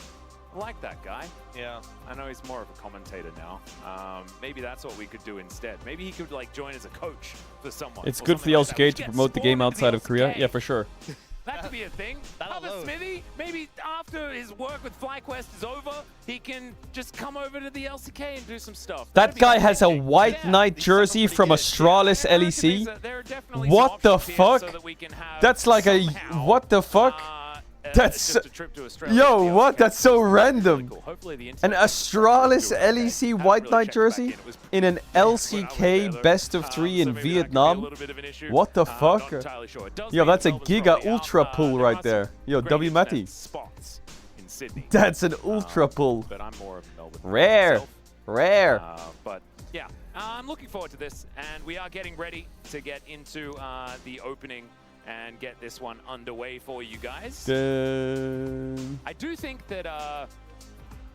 I like that guy. Yeah. I know he's more of a commentator now. Maybe that's what we could do instead. Maybe he could like join as a coach for someone. It's or good for the something like that. LCK to promote the game outside of Korea. Yeah, for sure. That could be a thing. Have a Smithy. Maybe after his work with FlyQuest is over, he can just come over to the LCK and do some stuff. That guy has a white knight jersey from Astralis LEC. What the fuck? That's like a... What the fuck? That's... Yo, what? That's so random. An Astralis LEC white knight jersey in an LCK best of 3 in Vietnam? What the fuck? Yo, that's a giga ultra pull right there. Yo, W Matty. That's an ultra pull. Rare. Rare. But yeah, I'm looking forward to this, and we are getting ready to get into the opening and get this one underway for you guys. I do think that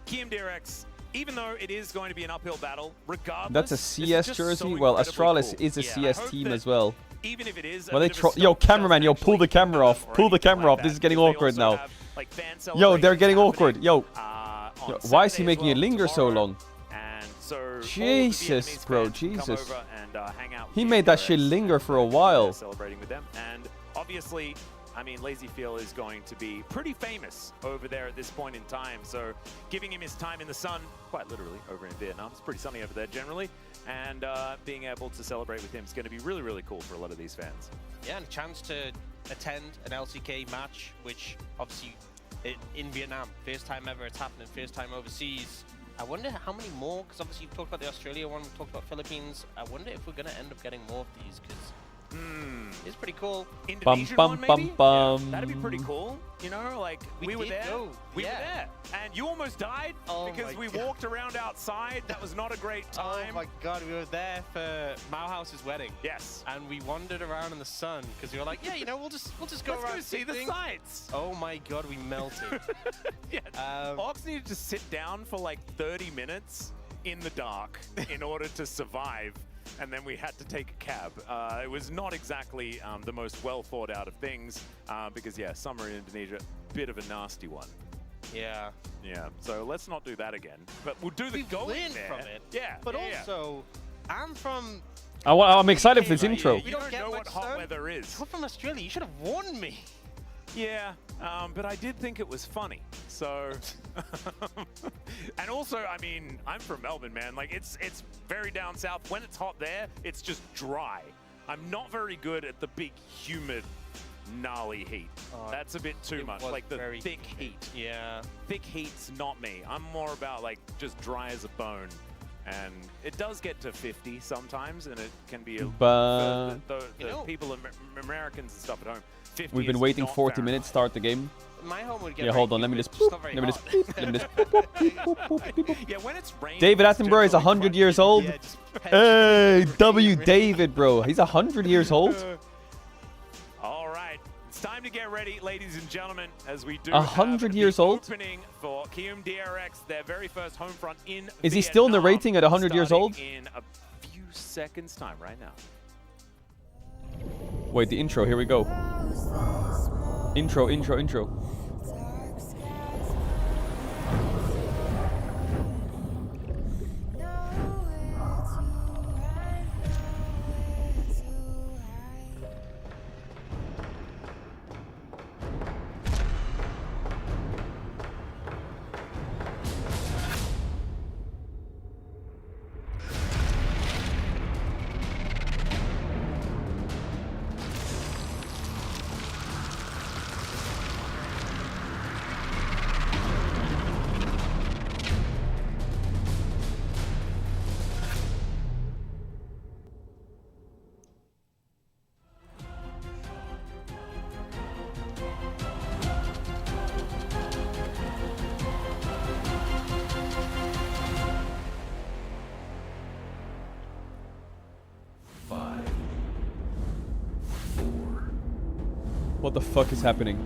KMDRX, even though it is going to be an uphill battle, regardless... That's a CS jersey? Well, Astralis is a CS team as well. Even if it is well, they yo, cameraman, yo, pull the camera off. Pull the camera off. This is getting awkward now. Yo, they're getting awkward. Yo, why is he making it linger so long? Jesus, bro, Jesus. He made that shit linger for a while. Celebrating with them, and obviously, I mean, Lazy Feel is going to be pretty famous over there at this point in time. So, giving him his time in the sun, quite literally, over in Vietnam. It's pretty sunny over there generally, and being able to celebrate with him is going to be really, really cool for a lot of these fans. Yeah, and a chance to attend an LCK match, which obviously in Vietnam, first time ever it's happening, first time overseas. I wonder how many more, because obviously you've talked about the Australia one, we've talked about Philippines. I wonder if we're going to end up getting more of these, because it's pretty cool. Indonesian one, maybe? Yeah, that'd be pretty cool. You know, like, we were there. We were there. And you almost died because we walked around outside. That was not a great time. Oh my god, we were there for Mauhouse's wedding. Yes. And we wandered around in the sun, because we were like, yeah, you know, we'll just go around. Let's go see the sights. Oh my god, we melted. Ox needed to sit down for like 30 minutes in the dark in order to survive. And then we had to take a cab. It was not exactly the most well thought out of things because, yeah, summer in Indonesia, bit of a nasty one. Yeah. Yeah, so let's not do that again. But we'll do the going there. From it. Yeah. But also, I'm from... I'm excited for this intro. You don't know what hot weather is. You're from Australia. You should have warned me. Yeah, but I did think it was funny. So, and also, I mean, I'm from Melbourne, man. Like, it's very down south. When it's hot there, it's just dry. I'm not very good at the big, humid, gnarly heat. That's a bit too much. Like the thick heat. Yeah. Thick heat's not me. I'm more about like just dry as a bone. And it does get to 50 sometimes, and it can be but the people, Americans and stuff at home. We've been waiting 40 minutes. Start the game. My home would get yeah, hold on. Let me just. Boop, let me just. Boop, let me just. Boop, boop, boop, boop, boop, boop. Yeah, when it's raining, David Attenborough is 100 years old. Hey, W. David, bro. He's 100 years old. All right, it's time to get ready, ladies and gentlemen, as we do 100 years old. Opening for KMDRX, their very first home front in. Is he still narrating at 100 years old? In a few seconds' time, right now. Wait, the intro. Here we go. Intro. What the fuck is happening?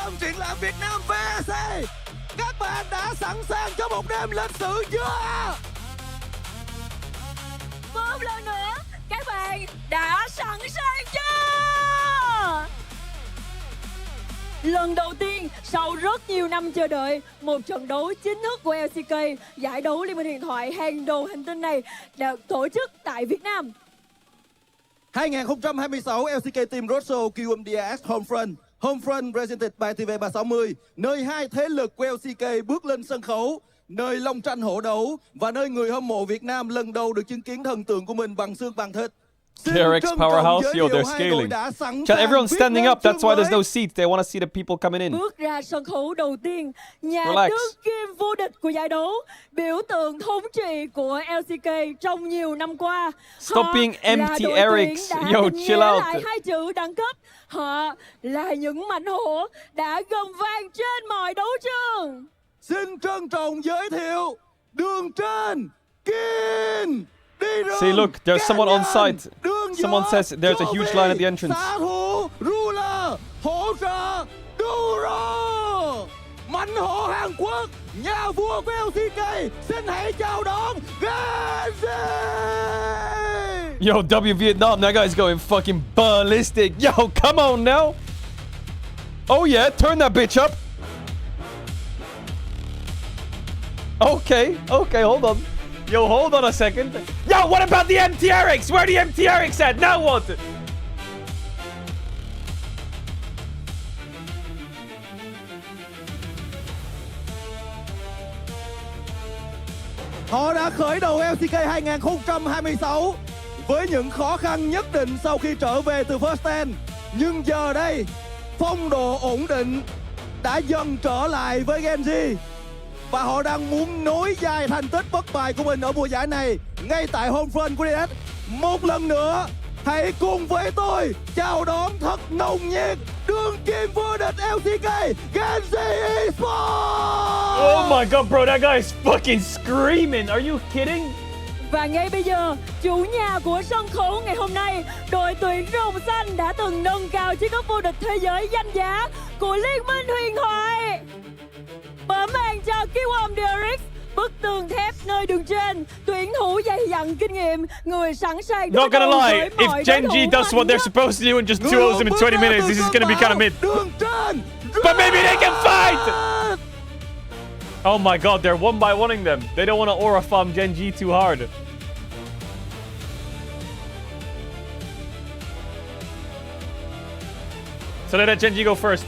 tâm triển lãm Việt Nam VEC. Các bạn đã sẵn sàng cho một đêm lịch sử chưa? Một lần nữa, các bạn đã sẵn sàng chưa? Lần đầu tiên sau rất nhiều năm chờ đợi, một trận đấu chính thức của LCK, giải đấu Liên minh huyền thoại hàng đầu hành tinh này được tổ chức tại Việt Nam. 2026 LCK Team Roadshow QMDS Homefront. Homefront presented by TV360, nơi hai thế lực của LCK bước lên sân khấu, nơi long tranh hổ đấu và nơi người hâm mộ Việt Nam lần đầu được chứng kiến thần tượng của mình bằng xương bằng thịt. KRX Powerhouse, yo, they're scaling. Chat, everyone's standing up, that's why there's no seats. They want to see the people coming in. Bước ra sân khấu đầu tiên, nhà Relax. đương kim vô địch của giải đấu, biểu tượng thống trị của LCK trong nhiều năm qua. Stop Họ being là empty đội Erics. tuyển đã Yo, định chill nghĩa out. lại hai chữ đẳng cấp. Họ là những mảnh hổ đã gầm vang trên mọi đấu trường. Xin trân trọng giới thiệu đường trên Kin. See, look, there's someone on site. Someone says there's a huge line at the entrance. Xạ thủ Ruler hỗ trợ Duro. Mảnh hổ Hàn Quốc, nhà vua của LCK, xin hãy chào đón Genji. Yo, W Vietnam, that guy's going fucking ballistic. Yo, come on now. Oh yeah, turn that bitch up. Okay, hold on. Yo, hold on a second. Yo, what about the MTRX? Where the MTRX at? Now what? Họ đã khởi đầu LCK 2026 với những khó khăn nhất định sau khi trở về từ First Stand. Nhưng giờ đây, phong độ ổn định đã dần trở lại với Genji. Và họ đang muốn nối dài thành tích bất bại của mình ở mùa giải này ngay tại Homefront của DS. Một lần nữa, hãy cùng với tôi chào đón thật nồng nhiệt đương kim vô địch LCK Genji Esports. Oh my god, bro, that guy is fucking screaming. Are you kidding? Và ngay bây giờ, chủ nhà của sân khấu ngày hôm nay, đội tuyển Rồng Xanh đã từng nâng cao chiếc cúp vô địch thế giới danh giá của Liên minh huyền thoại. Mở màn cho Kiwom DRX, bức tường thép nơi đường trên, tuyển thủ dày dặn kinh nghiệm, người sẵn sàng Not gonna lie, if Genji does what they're supposed to do and just duels him in 20 minutes, this is gonna be kind of mid. But maybe they can fight! Oh my god, they're one by oneing them. They don't want to aura farm Genji too hard. So they let Genji go first.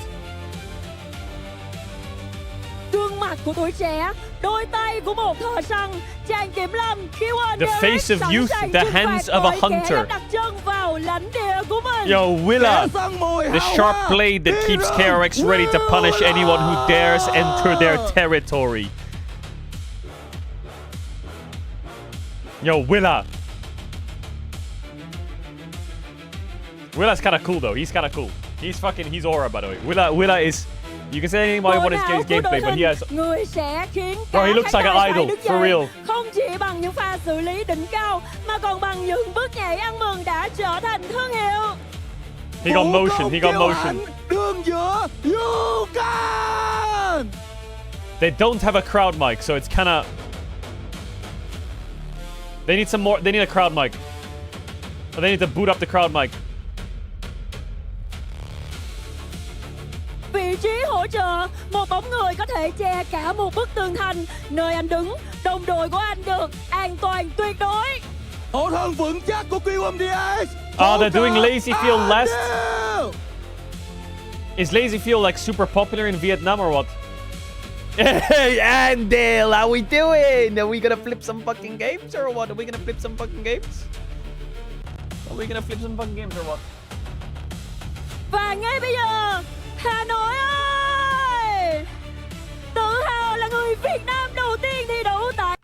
Gương mặt của tuổi trẻ, đôi tay của một thợ săn, chàng kiểm lâm Kiwom The face of youth, the hands of a hunter. đặt chân vào lãnh địa của mình. Yo, Willa, the sharp blade that keeps KRX ready to punish anyone who dares enter their territory. Yo, Willa. Willa's kind of cool though. He's kind of cool. He's aura, by the way. Willa is. You can say anything about his gameplay, but he has. Người sẽ khiến Bro, he looks like an idol, for real. Không chỉ bằng những pha xử lý đỉnh cao, mà còn bằng những bước nhảy ăn mừng đã trở thành thương hiệu. He got motion. He got motion. Đường giữa, you can. They don't have a crowd mic, so it's kind of. They need some more. They need a crowd mic. Or they need to boot up the crowd mic. Vị trí hỗ trợ, một bóng người có thể che cả một bức tường thành. Nơi anh đứng, đồng đội của anh được an toàn tuyệt đối. Hậu thân vững chắc của QMDS. They're doing Lazy Field last. Is Lazy Field like super popular in Vietnam or what? Hey, Andale, how we doing? Are we gonna flip some fucking games or what? Are we gonna flip some fucking games? Are we gonna flip some fucking games or what? Và ngay bây giờ, Hà Nội ơi! Tự hào là người Việt Nam đầu tiên thi đấu tại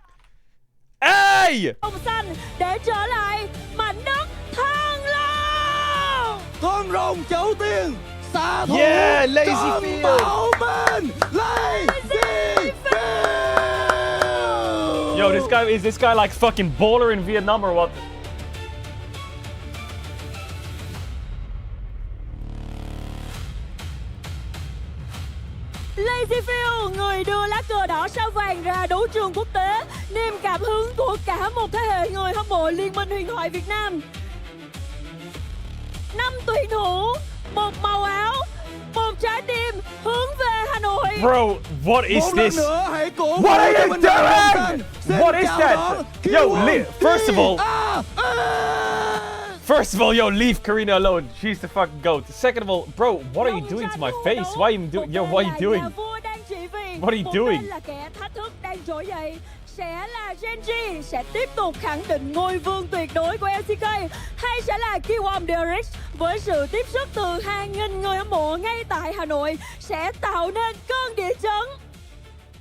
Hey! Rồng Xanh để trở lại mảnh đất Thăng Long! Con rồng chấu tiền, xạ thủ Lazy Field! bảo bên Lazy Field! Yo, is this guy like fucking baller in Vietnam or what? Lazyfield, người đưa lá cờ đỏ sao vàng ra đấu trường quốc tế, niềm cảm hứng của cả một thế hệ người hâm mộ Liên minh huyền thoại Việt Nam. 5 tuyển thủ, một màu áo, một trái tim hướng về Hà Nội. Bro, what is Một lần this? nữa hãy cổ What are you Minh doing? Đăng. Xin What is chào that? đón Yo, Q1 first of all, PA. first of all, yo, leave Karina alone. She's the fucking goat. Second of all, bro, what are you doing to my face? Why are you doing? Yo, what are you doing? What are you doing? Là kẻ thách thức đang trỗi dậy. Sẽ là Genji sẽ tiếp tục khẳng định ngôi vương tuyệt đối của LCK, hay sẽ là Q1 DRX với sự tiếp sức từ hàng nghìn người hâm mộ ngay tại Hà Nội sẽ tạo nên cơn địa chấn.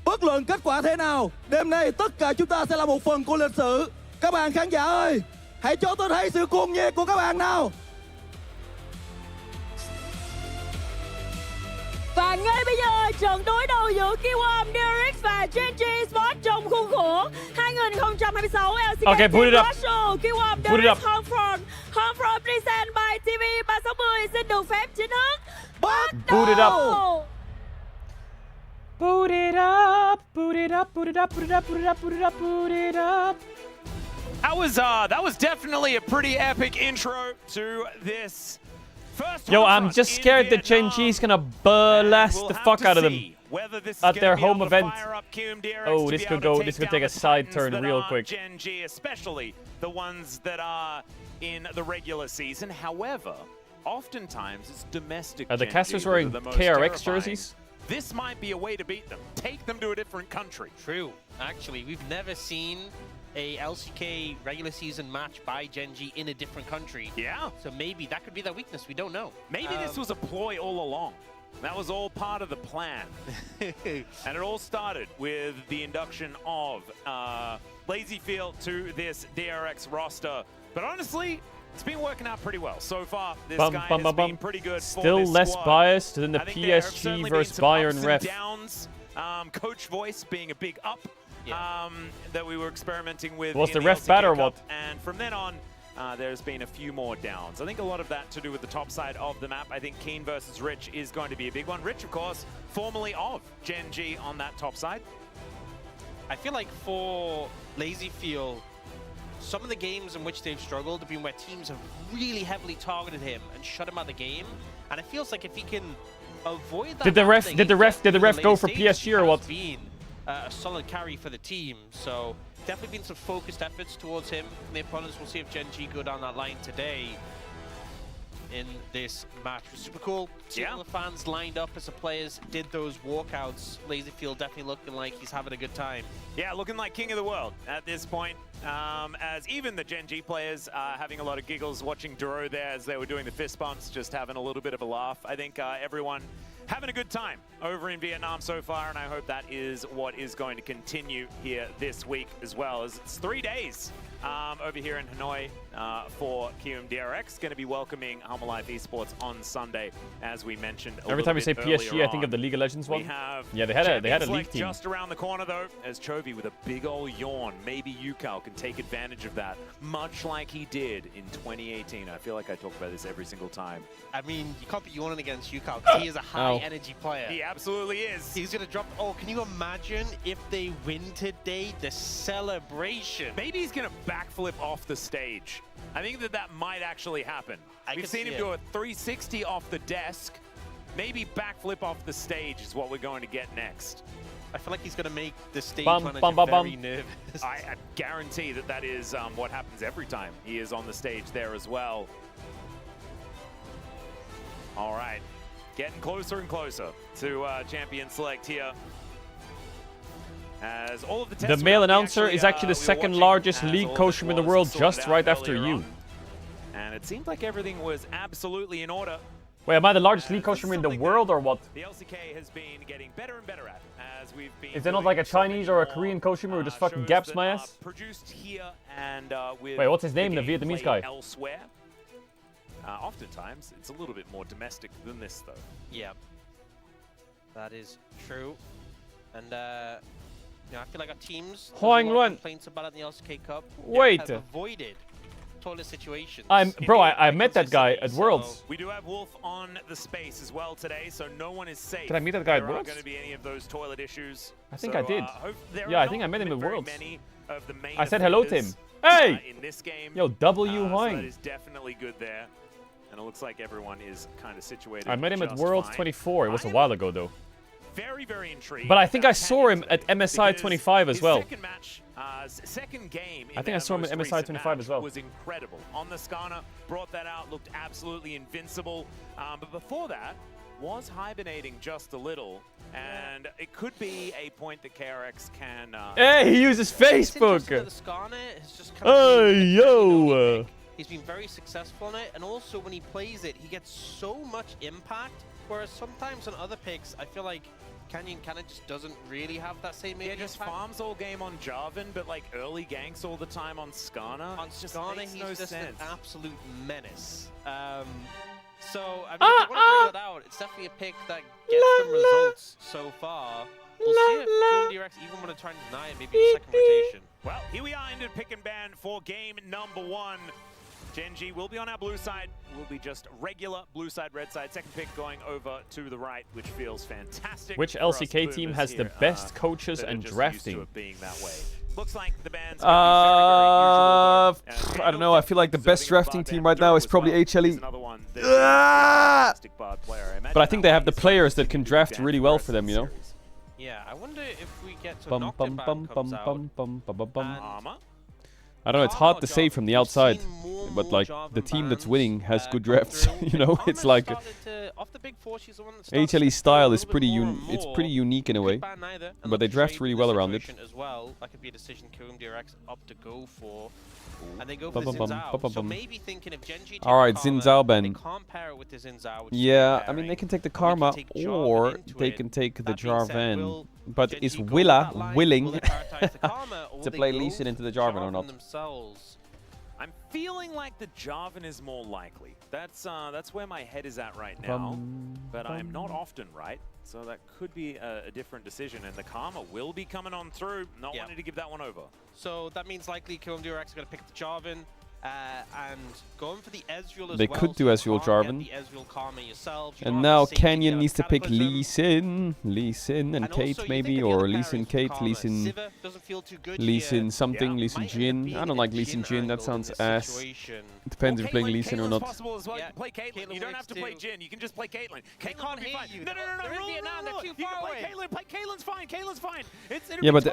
Bất luận kết quả thế nào, đêm nay tất cả chúng ta sẽ là một phần của lịch sử. Các bạn khán giả ơi, hãy cho tôi thấy sự cuồng nhiệt của các bạn nào. Và ngay bây giờ, trận đối đầu giữa Q1 DRX và Genji Sports trong khuôn khổ 2026 LCK Okay, boot it up. Q1 Boot it DRX up. Homefront present by TV 360 xin được phép chính thức bắt Boot it up. đầu. Boot it up, boot it up, boot it up, boot it up, boot it up, boot it up, boot it up. That was definitely a pretty epic intro to this. Yo, I'm just scared that Genji's gonna blast the fuck out of them at their home event. Oh, this could take a side turn real quick. Genji, especially the ones that are in the regular season. However, oftentimes it's domestic. Are the Genji casters that are wearing the most KRX terrifying. jerseys? This might be a way to beat them. Take them to a different country. True. Actually, we've never seen a LCK regular season match by Genji in a different country. Yeah. So maybe that could be their weakness. We don't know. Maybe this was a ploy all along. That was all part of the plan. And it all started with the induction of Lazyfield to this DRX roster. But honestly, it's been working out pretty well. So far, this guy has been pretty good for Still this less squad. biased than the I think there have PSG certainly versus been some Bayern ups ref. and downs. Coach voice being a big up that we were experimenting with. Was in the ref LCK bad or Cup. what? And from then on, there's been a few more downs. I think a lot of that to do with the top side of the map. I think Keen versus Rich is going to be a big one. Rich, of course, formerly of Genji on that top side. I feel like for Lazyfield, some of the games in which they've struggled have been where teams have really heavily targeted him and shut him out of the game. And it feels like if he can avoid that, Did the ref go for PSG or what? Been a solid carry for the team. So definitely been some focused efforts towards him. The opponents will see if Genji go down that line today in this match. It was super cool. Seeing all the fans lined up as the players did those walkouts. Lazyfield definitely looking like he's having a good time. Yeah, looking like king of the world at this point. As even the Genji players are having a lot of giggles watching Duro there as they were doing the fist bumps, just having a little bit of a laugh. I think everyone having a good time over in Vietnam so far, and I hope that is what is going to continue here this week as well, as it's 3 days over here in Hanoi for QMDRX. Going to be welcoming Humble Life Esports on Sunday, as we mentioned. Every time you say PSG, I think of the League of Legends one. Yeah, they had a league team. Just around the corner though, as Chovy with a big old yawn. Maybe Yukal can take advantage of that, much like he did in 2018. I feel like I talk about this every single time. I mean, you can't be yawning against Yukal because he is a high-energy player. He absolutely is. He's going to drop... Oh, can you imagine if they win today? The celebration. Maybe he's going to backflip off the stage. I think that might actually happen. We've seen him do a 360 off the desk. Maybe backflip off the stage is what we're going to get next. I feel like he's going to make the stage manager very nervous. I guarantee that is what happens every time he is on the stage there as well. All right, getting closer and closer to Champion Select here. As all of the male announcer is actually the second largest league costume in the world, just right after you. And it seemed like everything was absolutely in order. Wait, am I the largest league costume in the world or what? The LCK has been getting better and better at, as we've been. Is there not like a Chinese or a Korean costume who just fucking gaps my ass? Produced here and with wait, what's his name? The Vietnamese guy. Elsewhere. Oftentimes, it's a little bit more domestic than this, though. Yeah, that is true. And you know, I feel like our teams, Hoang Luan. complaints about it in the LCK Cup, Wait. have avoided toilet situations. Bro, I met that guy at Worlds. We do have Wolf on the space as well today, so no one is safe. Did I meet that guy at There aren't Worlds? going to be any of those toilet issues. I think I did. There Yeah, are I think I met him at very Worlds. many of the main I said hello to him. offenders, Hey! in this game. Yo, W So that Hoing. is definitely good there. And it looks like everyone is kind of situated. I met him at just Worlds fine. 24. It was a while ago, though. Very, very intrigued. But I think I saw him at MSI 25 as well. Second match, second game. I think I saw him at MSI 25 as well. Was incredible. On the Skana, brought that out, looked absolutely invincible. But before that, was hibernating just a little, and it could be a point that KRX can. Hey, he uses Facebook. The Skana has just kind of Hey, yo. He's been very successful in it, and also when he plays it, he gets so much impact. Whereas sometimes on other picks, I feel like Canyon kind of just doesn't really have that same impact. Yeah, just farms all game on Jarvan, but like early ganks all the time on Skana. On Just Skana, makes he's no just sense. an absolute menace. So, I mean, if you want to bring that out, it's definitely a pick that gets them results so far. We'll see if DRX even want to try and deny it, maybe a second rotation. Well, here we are into pick and ban for game number 1. Genji will be on our blue side, will be just regular blue side, red side. Second pick going over to the right, which feels fantastic. Which for us LCK team boomers has the here, best coaches that are and just drafting? used to it being that way. Looks like the band's I don't know. I feel like the best drafting team right now is probably HLE. But I think they have the players that can draft really well for them, you know? Yeah, I wonder if we get to Bum Nocturne bum ban bum comes bum out. bum bum bum bum. Armor. I don't know, it's hard to say from the outside, but like the team that's winning has good drafts, you know? It's like HLE style is pretty unique in a way, but they draft really well around it. As well, that could be a decision DRX up to go for. And they go for the Xin Zhao. So maybe thinking if Genji Alright, Xin Zhao they ban. can't pair it with the Xin Zhao, which Yeah, I mean they can take the Karma or they can take the Jarvan. But is Willa willing to play Lee Sin into the Jarvan or not? I'm feeling like the Jarvan is more likely. That's where my head is at right now. But I'm not often right, so that could be a different decision. And the Karma will be coming on through. Not wanting to give that one over. So that means likely DRX are going to pick up the Jarvan. And going for the Ezreal as They well. could do Ezreal Jarvan. The Ezreal Karma yourself. And now Canyon needs to pick Lee Sin and Kate maybe, or Lee Sin Kate, Lee Sin something, Lee Sin Jin. I don't like Lee Sin Jin, that sounds ass. It depends if you're playing Lee Sin or not. Possible as well. You can play Caitlyn. You don't have to play Jin. You can just play Caitlyn. Caitlyn will be fine. No. You can play Caitlyn. Play Caitlyn's fine. Caitlyn's fine. Yeah, but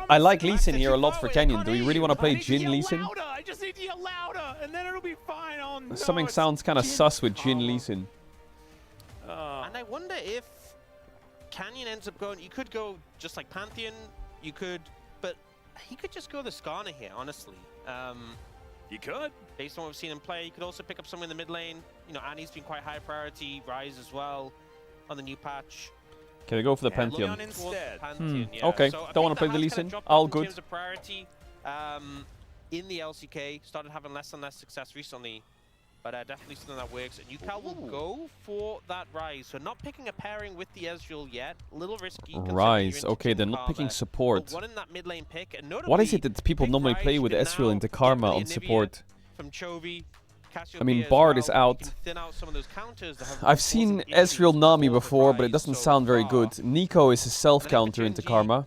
I like Lee Sin here a lot for Canyon. Do we really want to play Jin Lee Sin? I just need to yell louder, and then it'll be fine. Oh, no, Something sounds kind of sus with Jin Lee Sin. And I wonder if Canyon ends up going. You could go just like Pantheon. You could, but he could just go the Skana here, honestly. You could. Based on what we've seen him play, you could also pick up someone in the mid lane. You know, Annie's been quite high priority. Ryze as well on the new patch. Can I go for the Pantheon? Pantheon, yeah. Okay, So don't want to play the Lee Sin. All good. In terms of priority, in the LCK, started having less and less success recently, but definitely something that works. And UCal will go for that Ryze. So not picking a pairing with the Ezreal yet. A little risky. Ryze. Okay, they're not picking support. One in that mid lane pick. And What is it that people normally play with Ezreal into Karma on support? From Chovy. I mean, Bard is out. I've seen Ezreal Nami before, but it doesn't sound very good. Nico is a self-counter into Karma.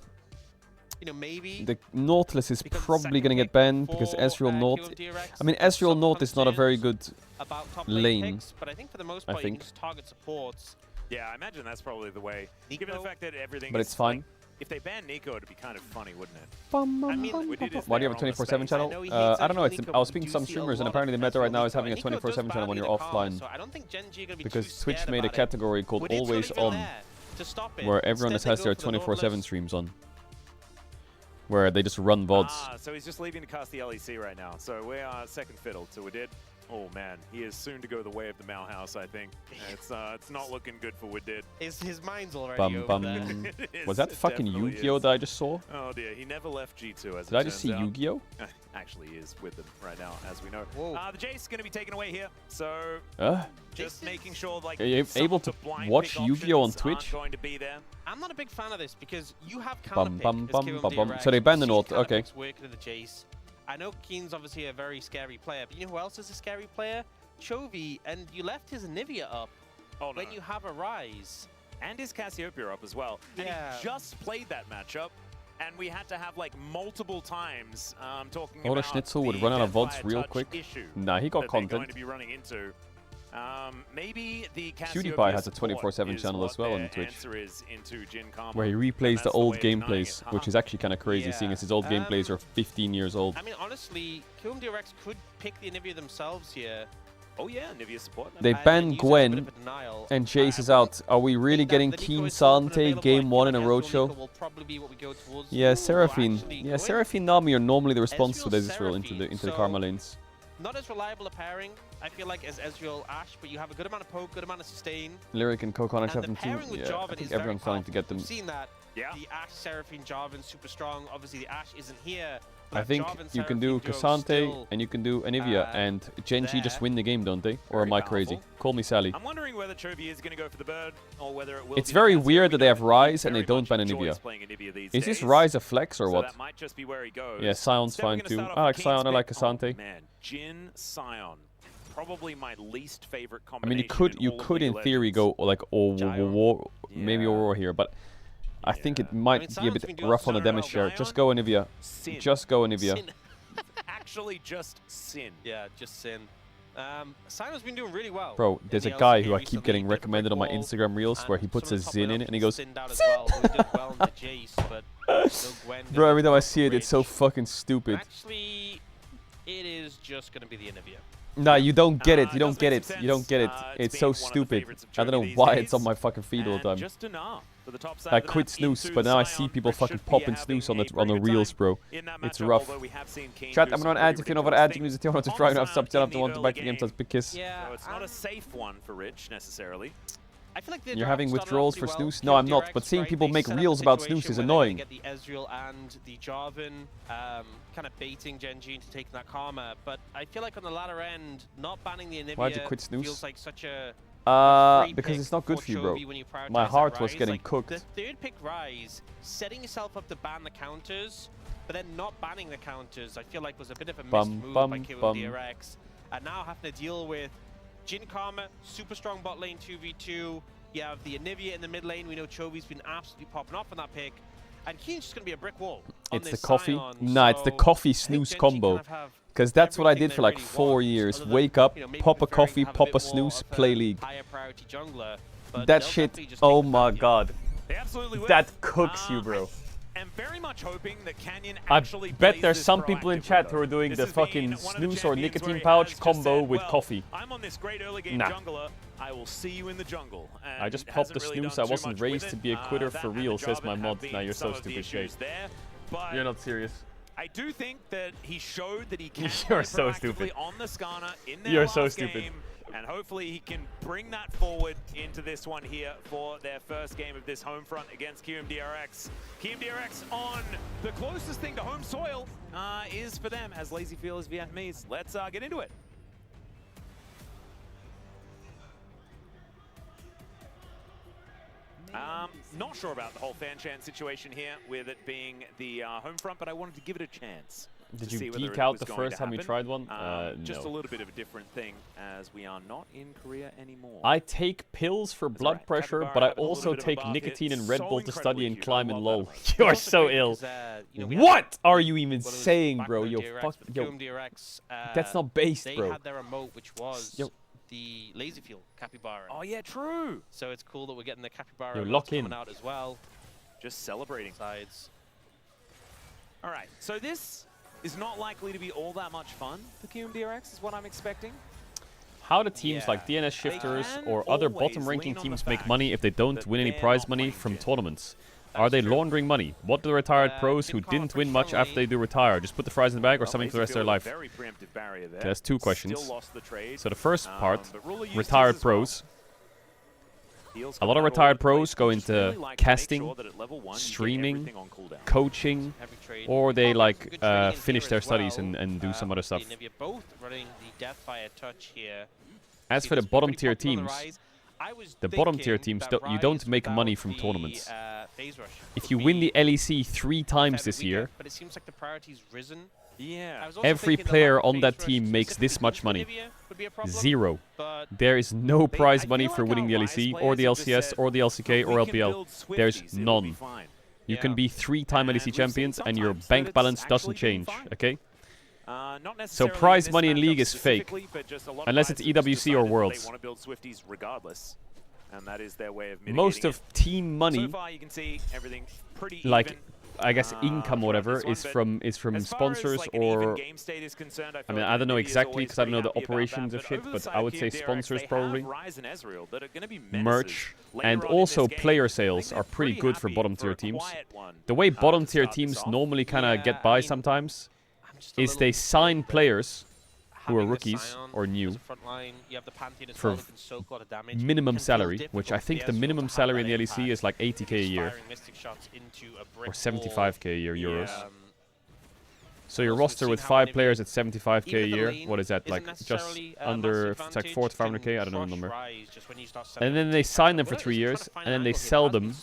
The Nautilus is probably going to get banned because Ezreal Naut. I mean, Ezreal Naut is not a very good lane. But I think for the most part, you can just target supports. Yeah, I imagine that's probably the way. Given the fact that everything But is it's fine. Like, if they ban Nico, it'd be kind of funny, wouldn't it? Why do you have a 24/7 channel? I don't know. I was speaking to some streamers, and apparently the meta right now is having a 24/7 channel when you're offline. Because Twitch made a category called Always On, where everyone just has their 24/7 streams on. Where they just run VODs. So he's just leaving to cast the LEC right now. So we are second fiddle to Wadid. Oh man, he is soon to go the way of the Mal House, I think. It's not looking good for Wadid. His mind's already over there. Was that fucking Yu-Gi-Oh that I just saw? Oh dear, he never left G2 as Did I just see Yu-Gi-Oh? Actually, he is with them right now, as we know. The Jace is going to be taken away here, so just making sure like are you able to watch Yu-Gi-Oh on Twitch? Going to be there. I'm not a big fan of this because you have So they banned the Naut, okay. Working in the Jace. I know Keen's obviously a very scary player, but you know who else is a scary player? Chovy, and you left his Anivia up when you have a Rise. And his Cassiopeia up as well. And he just played that matchup, and we had to have like multiple times talking Oda about Schnitzel would the run out of death by VODs a real touch quick. issue Nah, he got that they're content. going to be running into. Maybe the PewDiePie has a Cassiopeia 24/7 channel as well on Twitch, answer is into Jin Karma, where he and replays that's the old way of denying gameplays, it. which is actually kind of crazy, seeing as his old gameplays are 15 years old. I mean, honestly, KilmDRX could pick the Anivia themselves here. Oh yeah, Anivia support. They banned Gwen, and Jace is out. Are we really getting Keen Sante game 1 in a roadshow? Yeah, Seraphine. Yeah, Seraphine Nami are normally the response to Ezreal into the Karma lanes. Not as reliable a pairing, I feel like, as Ezreal Ashe, but you have a good amount of poke, good amount of sustain. Lyric and Kokon have them too. Pairing with Yeah, Jarvan I think is everyone's very starting to get them. We've seen that. Yeah. The Ashe, Seraphine, Jarvan, super strong. Obviously, the Ashe isn't here. I think you can do Cassante and you can do Anivia, and Genji just win the game, don't they? Or am I crazy? Call me Sally. I'm wondering whether Chovy is going to go for the bird, or whether it will. It's very weird that they have Rise and they don't ban Anivia. Is this Rise a flex or what? That might just be where he goes. Yeah, Sion's fine too. I like Sion, I like Cassante. Man, Jin, Sion. Probably my least favorite I combination. mean, you could in theory go like maybe Aurora here, but I think it might be a bit rough on the damage share. Just go Anivia. Just go Anivia. Actually, just Sin. Yeah, just Sin. Sion's been doing really well. Bro, there's a guy who I keep getting recommended on my Instagram reels where he puts a Zin in it and he goes, Zin! Bro, every time I see it, it's so fucking stupid. Actually, it is just going to be the Anivia. Nah, you don't get it. You don't get it. You don't get it. It's so stupid. I don't know why it's on my fucking feed all the time. I quit snooze, but now I see people fucking popping snooze on the reels, bro. It's rough. Chat, I'm not ads if you know what ads you use it. You want to try and have sub channel if you want to back the game. That's big kiss. Yeah, so it's not a safe one for Rich necessally. I feel like you're having withdrawals for snooze? No, I'm not. But seeing people make reels about snooze is annoying. Get the Ezreal and the Jarvan, kind of baiting Genji into taking that Karma. But I feel like on the latter end, not banning the Anivia Why'd you quit snooze? feels like such a because it's not good for you, bro. My heart was getting cooked. The third pick Rise, setting yourself up to ban the counters, but then not banning the counters, I feel like was a bit of a missed move by KilmDRX. And now having to deal with Jin Karma, super strong bot lane 2v2. You have the Anivia in the mid lane. We know Chovy's been absolutely popping off on that pick. And Keen's just going to be a brick wall. It's the coffee? Nah, it's the coffee snooze combo. Because that's what I did for like 4 years. Wake up, pop a coffee, pop a snooze, play League. That shit, oh my god. That cooks you, bro. I'm very much hoping that Canyon I actually bet there's some people in chat who are doing the fucking snooze or nicotine pouch combo with coffee. I'm on this great early game Nah. jungler. I will see you in the jungle. I just popped the snooze. I wasn't raised to be a quitter for real, says my mod. Now you're so stupid, Shay. You're not serious. I do think that he showed that he can You're play so proactively stupid. on the Skarner in their You're so last stupid. game, and hopefully he can bring that forward into this one here for their first game of this home front against KilmDRX. KilmDRX on the closest thing to home soil is for them as Lazy Feel is Vietnamese. Let's get into it. Not sure about the whole fan chant situation here with it being the home front, but I wanted to give it a chance. Did you geek out the first time you tried one? Just a No. little bit of a different thing, as we are not in Korea anymore. I take pills for blood pressure, but I also take nicotine and Red Bull to study and climb and lol. You're so ill. What are you even saying, bro? Yo, fuck, yo. That's not based, They bro. had their remote, which was the Lazy Fuel Capybara. Oh yeah, true. So it's cool that we're getting the Capybara Yo, remotes lock in. coming out as well. Just celebrating. Sides. All right, so this is not likely to be all that much fun for KilmDRX, is what I'm expecting. How do teams like DNS Shifters or other bottom ranking teams make money if they don't win any prize money from tournaments? Are they laundering money? What do the retired pros who didn't win much after they do retire? Just put the prize in the bag or something for the rest of their life? Very preemptive barrier there. There's two questions. Still lost the trade. So the first part, but Ruler used retired his as well. pros. A lot of retired pros go into casting, streaming, coaching, or they like finish their studies and do some other stuff. Anivia both running the Deathfire touch here. As for the bottom tier teams, you don't make money from tournaments. If you win the LEC 3 times this year, but it seems like the priority's risen. Yeah. Every player on that team makes this much money. Zero. There is no prize money for winning the LEC, or the LCS, or the LCK, or LPL. There's none. You can be 3-time LEC champions, and your bank balance doesn't change, okay? So prize money in League is fake, unless it's EWC or Worlds. Most of team money, like I guess income, whatever, is from sponsors or I mean I don't know exactly because I don't know the operations of shit, but I would say sponsors probably. Merch and also player sales are pretty good for bottom tier teams. The way bottom tier teams normally kind of get by sometimes is they sign players who are rookies or new for minimum salary, which I think the minimum salary in the LEC is like 80k a year or 75k a year euros. So your roster with 5 players at 75k a year, what is that, like just under, it's like 400 to 500k, I don't know the number. And then they sign them for 3 years, and then they sell them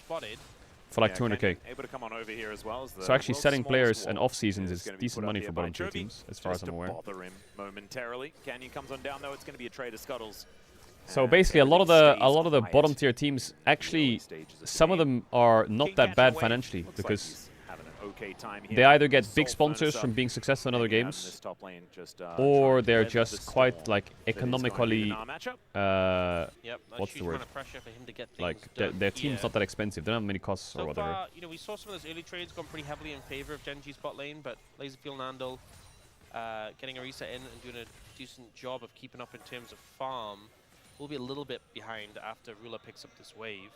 for like 200k. So actually selling players and off seasons is decent money for bottom tier teams, as far as I'm aware. So basically, a lot of the bottom tier teams, actually, some of them are not that bad financially because they either get big sponsors from being successful in other games, or they're just quite like economically. What's the word? Like their team's not that expensive. They don't have many costs or whatever. You know, we saw some of those early trades gone pretty heavily in favor of Gen G's bot lane, but Laserfield Nandel getting a reset in and doing a decent job of keeping up in terms of farm. We'll be a little bit behind after Ruler picks up this wave.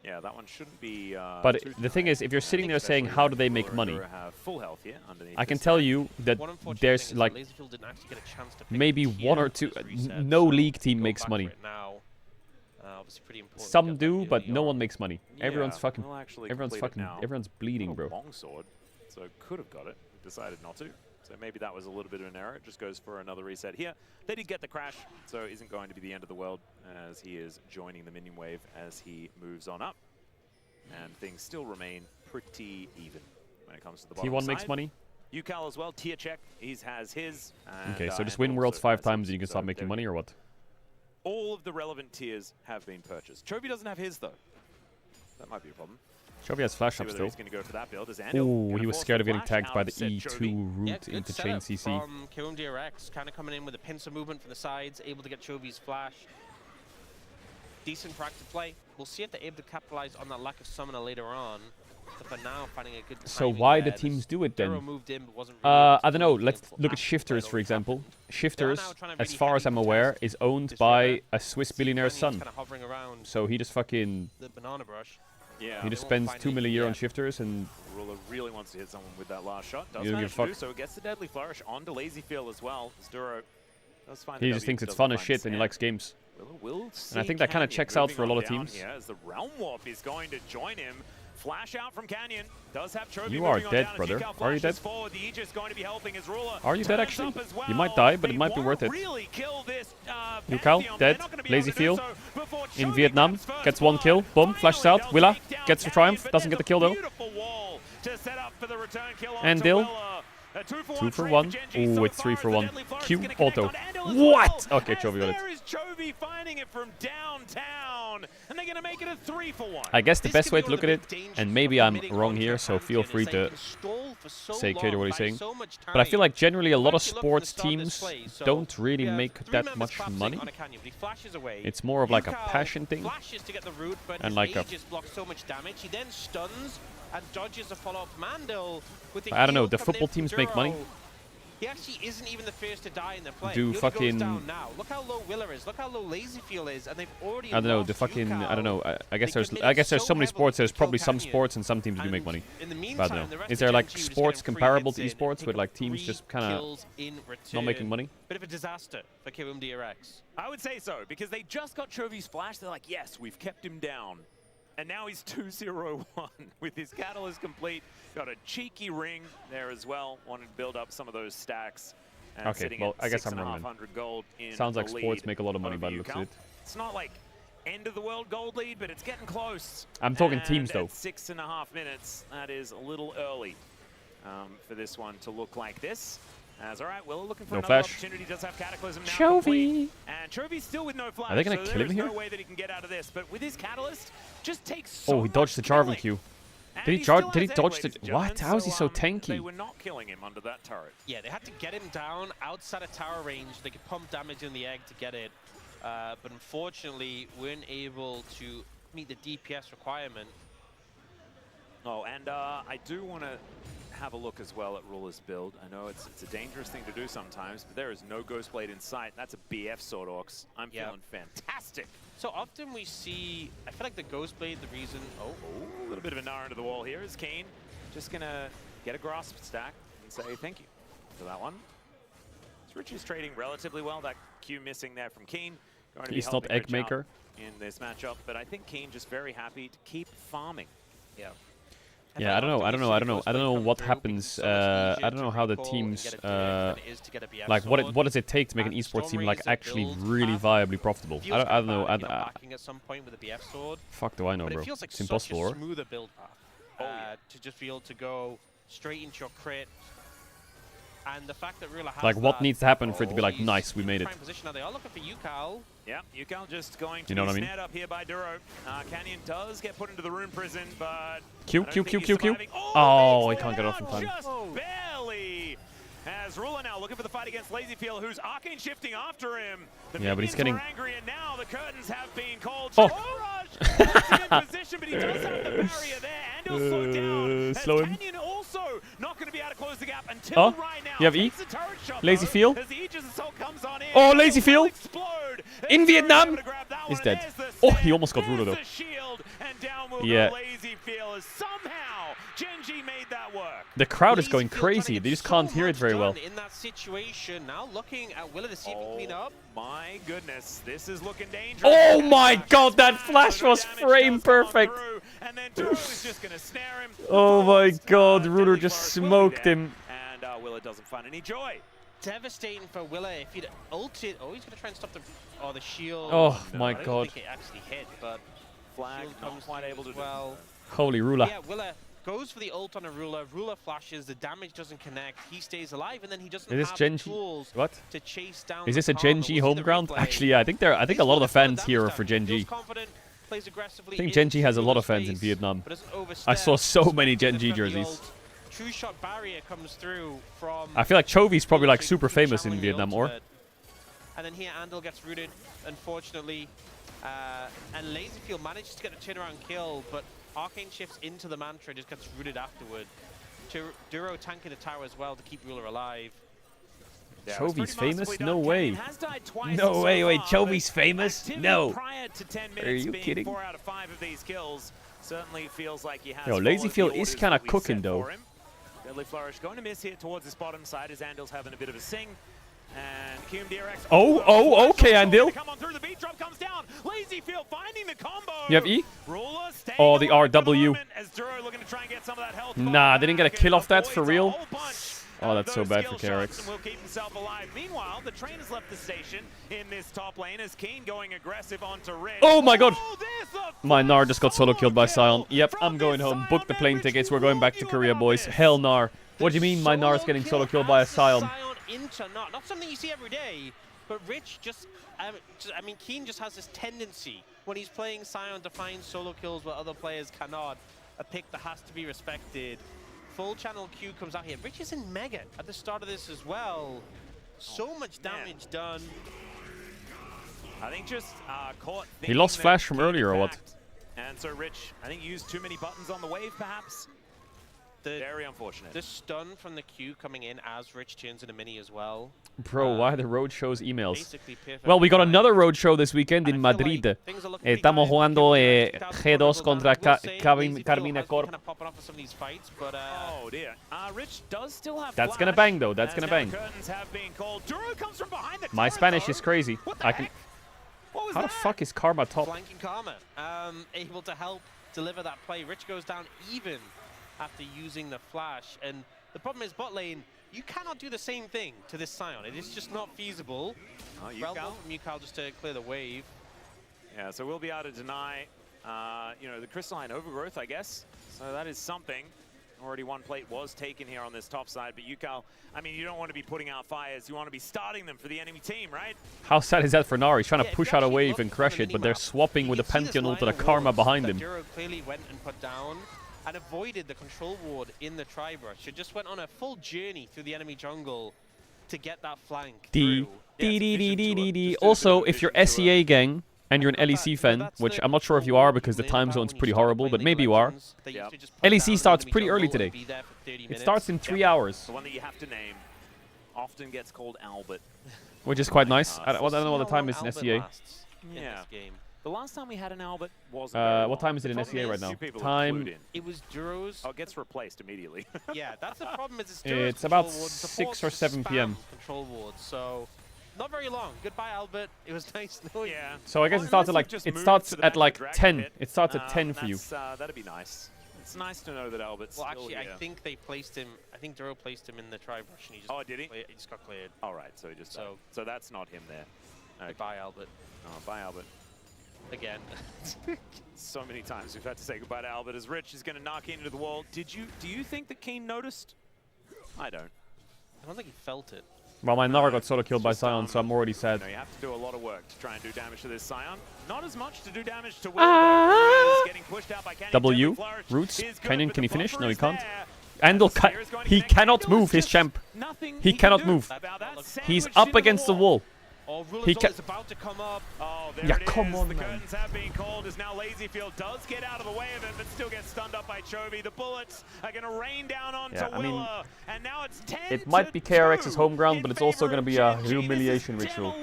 Yeah, that one shouldn't be. But the thing is, if you're sitting there saying, how do they make money? I can tell you that there's like maybe 1 or 2. No league team makes money. Some do, but no one makes money. Everyone's fucking. Everyone's bleeding, bro. Longsword, so could have got it. Decided not to. So maybe that was a little bit of an error. It just goes for another reset here. They did get the crash, so it isn't going to be the end of the world as he is joining the minion wave as he moves on up. And things still remain pretty even when it comes to the bottom T1 side. makes money. UCal as well, tier check, he has his. Okay, so just win Worlds 5 times and you can start making money, or what? All of the relevant tiers have been purchased. Chovy doesn't have his, though. That might be a problem. Chovy has flash up still. Ooh, he was scared of getting tagged by the E2 route into Chain CC. From KOMDRX, kind of coming in with a pincer movement from the sides, able to get Chovy's flash. Decent practice play. We'll see if they're able to capitalize on that lack of summoner later on. But for now, finding a good so why do teams do it then? I don't know. Let's look at Shifters, for example. Shifters, as far as I'm aware, is owned by a Swiss billionaire's son. So he just fucking... The banana brush. Yeah, he just spends 2 million a year on Shifters, and Ruler really wants to hit someone with that last shot. Does you don't manage give a to do fuck. so. Gets the deadly flourish onto Lazyfield as well. Zduro does find he just thinks it's fun as shit and he likes games. And I think that kind of checks out for a lot of teams. Here as the Realm Warp is going to join him. Flash out from Canyon. Does have Chovy You are dead, brother. Are you dead? Are you dead, actually? You might die, but it might be worth it. UCal, dead. Lazyfield in Vietnam. Gets 1 kill. Boom. Flashes out. Willa gets the triumph. Doesn't get the kill, though. And Dill. 2 for 1. Ooh, it's 3 for 1. Q auto. What? Okay, Chovy got it. Chovy finding it from downtown, and they're gonna make it a 3 for 1. I guess the best way to look at it, and maybe I'm wrong here, so feel free to say, Caedrel, what he's saying. But I feel like generally a lot of sports teams don't really make that much money. It's more of like a passion thing, and like a... And dodges a follow-up Mandel with the I don't know, the football teams make money. He actually isn't even the first to die in their play. Do he fucking... goes down now. Look how low Willer is. Look how low Lazyfield is, and they've already I don't know, the fucking... I don't know. I guess there's so many sports. There's probably some sports and some teams do make money. But I don't know. Is there like sports comparable to esports with like teams just kind of not making money? Bit of a disaster for KOMDRX. I would say so, because they just got Chovy's flash. They're like, yes, we've kept him down. And now he's 2-0-1 with his catalyst complete. Got a cheeky ring there as well. Wanted to build up some of those stacks. And okay, well, I guess I'm wrong then. Sounds like sports make a lot of money by the looks of it. It's not like end of the world gold lead, but it's getting close. I'm talking teams though. At 6.5 minutes, that is a little early for this one to look like this. As all right, Will looking for No another flash. opportunity. Does have Cataclysm now Chovy. complete. And Chovy's still with no flash. Are they gonna so kill him there is here? no way that he can get out of this. But with his Catalyst, just takes so Oh, he dodged the Jarvan Q. Did he dodge the... What? How is he so They tanky? were not killing him under that turret. Yeah, they had to get him down outside of tower range. They could pump damage in the egg to get it. But unfortunately, weren't able to meet the DPS requirement. Oh, and I do want to have a look as well at Ruler's build. I know it's a dangerous thing to do sometimes, but there is no Ghostblade in sight. That's a BF Sword Orcs. I'm feeling fantastic. So often we see, I feel like the Ghostblade, the reason... Oh, a little bit of a gnar into the wall here is Kane. Just going to get a grasp stack and say thank you for that one. So Rich is trading relatively well. That Q missing there from Kane. Going to be He's not helping egg Rich maker. out in this matchup, but I think Kane just very happy to keep farming. Yeah. Yeah, I don't know what happens. I don't know how the teams like what does it take to make an esports team like actually really viably profitable. I don't know. Backing at some point with a BF sword. Fuck do I know, But bro? it feels like It's impossible. such Or? a smoother build path to just be able to go straight into your crit. And the fact that Rula has Like what that needs to happen for it to be like nice? We made it. prime position now, they are looking for Yukal. Yeah, Yukal just going to You know be what I mean? snared up here by Duro. Canyon does get put into the rune prison, but Q I don't Q think Q he's Q Q. surviving. Oh, he can't get off in time. Just barely. As Rula now looking for the fight against LazyFeel, who's Arcane shifting after him. The Yeah, but he's minions getting... were angry, and now the curtains have been called. Oh! Rush puts him in position, but he does have the barrier there, and he'll slow down. As slow him. Canyon also not going to be able to close the gap until Oh, right now. you have E? Takes the turret shot, Lazy though, Feel? as the Aegis Assault comes on in. Oh, Lazy Feel! Explode. In As Vietnam! able to grab that He's one, dead. and there's the Oh, save. he almost got Ruler though. There's the shield, and down will Yeah. go Lazy Feel as somehow Genji made that work. The crowd is going crazy. They just can't hear it very well. In that situation, now looking at Willa to see if he can clean up. My goodness, this is looking dangerous. Oh my god, that flash was frame perfect. And then Duro is just going to snare him. Oh my god, Ruler just smoked him. And Willa doesn't find any joy. Devastating for Willa if he'd ulted. Oh, he's going to try and stop the shield. Oh my I don't god. think it actually hit, but Flag shield not comes quite through able to as do. well. Holy Ruler. Yeah, Willa goes for the ult on a Ruler. Ruler flashes, the damage doesn't connect. He stays alive, and then he doesn't Is this have Genji? the tools What? to chase down. Is this the a Karma. Genji We'll home see the ground? replay. Actually, yeah, I think a lot of the fans here are for Genji. Confident, plays aggressively I think into Genji has a lot of Ruler's fans in face, Vietnam. but doesn't overstep. I saw so many Genji From the jerseys. ult. True shot barrier comes through from. I feel like Chovy's probably like Ruler, super keep famous in channeling the Vietnam, or? ultimate. And then here Andal gets rooted, unfortunately. And LazyFeel manages to get the turnaround kill, but Arcane shifts into the Mantra, just gets rooted afterward. Duro tanking the tower as well to keep Ruler alive. Chovy's famous? No way. No way, wait, Chovy's famous? No. Are you kidding? 4 out of 5 of these kills certainly feels like he has. Yo, LazyFeel is kind of cooking though. Deadly Flourish going to miss here towards this bottom side as Andal's having a bit of a sing. And QMDRX. Oh, okay, Andil. Come on through, the beat drop comes down. LazyFeel finding the combo. You have E? Ruler staying Oh, the alive for RW. moment as Duro looking to try and get some of that health. Nah, they didn't get a kill off that for real. Oh, that's so bad for KRX. Will keep himself alive. Meanwhile, the train has left the station in this top lane as Kane going aggressive onto Rich. Oh my god! My Gnar just got solo killed by Sion. Yep, I'm going home. Book the plane tickets. We're going back to Korea, boys. Hell Gnar. What do you mean my Gnar is getting solo killed by a Sion? Into not something you see every day, but Rich I mean, Keen just has this tendency when he's playing Sion to find solo kills where other players cannot. A pick that has to be respected. Full channel Q comes out here. Rich is in Mega at the start of this as well. So much damage done. I think just caught. He lost flash from earlier or what? And so Rich, I think, used too many buttons on the wave, perhaps. Very unfortunate. The stun from the Q coming in as Rich turns into mini as well. Bro, why the roadshows emails? Basically perfect. Well, we got another roadshow this weekend in Madrid. Estamos jugando G2 contra Carmina Corp. Oh dear. Rich does still have. That's gonna bang though. That's gonna bang. My Spanish is crazy. I can. How the fuck is Karma top? Flanking Karma, able to help deliver that play. Rich goes down even after using the flash, and the problem is bot lane, you cannot do the same thing to this Sion. It is just not feasible. Well done from Yukal just to clear the wave. Yeah, so we'll be able to deny, you know, the crystalline overgrowth, I guess. So that is something. Already one plate was taken here on this top side, but Yukal, I mean, you don't want to be putting out fires. You want to be starting them for the enemy team, right? How sad is that for Nari? He's trying to push out a wave and crush it, but they're swapping with the Pantheon ult and a Karma behind him. Duro clearly went and put down and avoided the control ward in the tri-brush. It just went on a full journey through the enemy jungle to get that flank through. Also, if you're SEA gang and you're an LEC fan, which I'm not sure if you are because the time zone's pretty horrible, but maybe you are. LEC starts pretty early today. It starts in 3 hours. The one that you have to name often gets called Albert. Which is quite nice. I don't know what the time is in SEA. Yeah. The last time we had an Albert was what time is it in SEA right now? Time. It was Duro's. Oh, it gets replaced immediately. Yeah, that's the problem. Is it's Duro's It's about control ward 6 or 7 p.m. Control ward, so not very long. Goodbye, Albert. It was nice knowing you. So I guess it starts at like 10. It starts at 10 for you. That'd be nice. It's nice to know that Albert's Well, still actually, here. I think they placed him. I think Duro placed him in the tri-brush, and he just. Oh, did he? He just got cleared. All right, so he just. So that's not him there. Okay. Goodbye, Albert. Oh, bye, Albert. Again. So many times we've had to say goodbye to Albert as Rich is going to knock into the wall. Do you think that Keen noticed? I don't. I don't think he felt it. Well, my Nara got solo killed by Sion, so I'm already sad. You have to do a lot of work to try and do damage to this Sion. Not as much to do damage to Will, though. Getting pushed out by Canyon. W, Roots, Canyon, can he finish? No, he can't. Andal, he cannot move his champ. He cannot move. He's up against the wall. Oh, He can. is about to come up. Oh, there Yeah, it is. come on, the man. curtains have been called as now Lazyfield does get out of the way of it, but still gets stunned up by Chovy. The bullets are going to rain down onto Willa, and now it's 10 It might be KRX's home ground, but it's also going to be a humiliation ritual.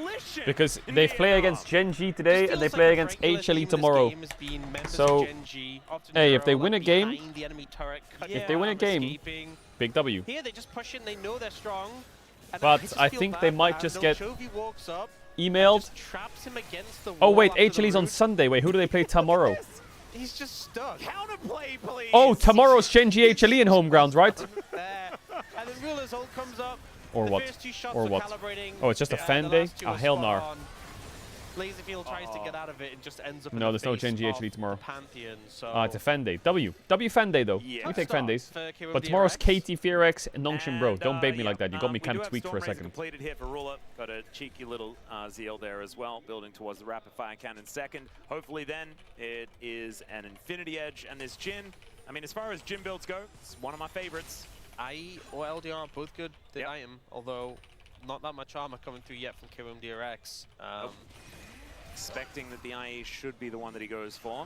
Because they play against Gen G today, and they play against HLE tomorrow. So, hey, if they win a game, big W. Here they just push in, they know they're strong. But I think they might just get emailed. Oh wait, HLE's on Sunday. Wait, who do they play tomorrow? He's just stuck. Counterplay, please. Oh, tomorrow's Gen G HLE in home grounds, right? And then Ruler's ult comes up. Or what? Or what? Oh, it's just a fan day? Ah, hell no. Lazyfield tries to get out of it and just ends up. No, there's no Gen G HLE tomorrow. Pantheon, so It's a fan day. W fan day though. Yeah. We take fan days. But tomorrow's KT Fearex and Nongshim Bro. Don't bait me like that. You got me kind of tweaked for a second. Completed here for Ruler. Got a cheeky little zeal there as well, building towards the rapid fire cannon second. Hopefully then it is an Infinity Edge and this Jhin. I mean, as far as Jhin builds go, it's one of my favorites. IE or LDR are both good than I am, although not that much armor coming through yet from Kirum DRX. Expecting that the IE should be the one that he goes for.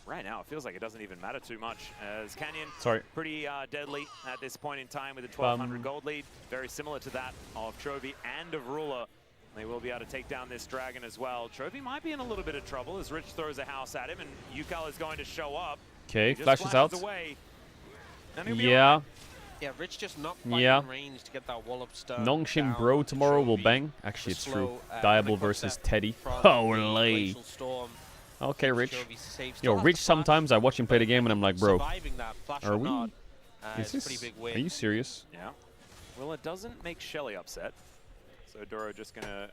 Right now, it feels like it doesn't even matter too much, as Canyon pretty deadly at this point in time with a 1,200 gold lead, very similar to that of Chovy and of Ruler. They will be able to take down this dragon as well. Chovy might be in a little bit of trouble as Rich throws a house at him, and Yukal is going to show up. Okay, flashes out. Away, Yeah. Yeah, Rich just not quite in range to get that wallop stun. Nongshim Bro tomorrow will bang. Actually, it's true. Diable versus Teddy. Holy. Okay, Rich. Yo, Rich, sometimes I watch him play the game and I'm like, bro, are we? Is this? Are you serious? Yeah. Well, it doesn't make Shelly upset. So Duro just going to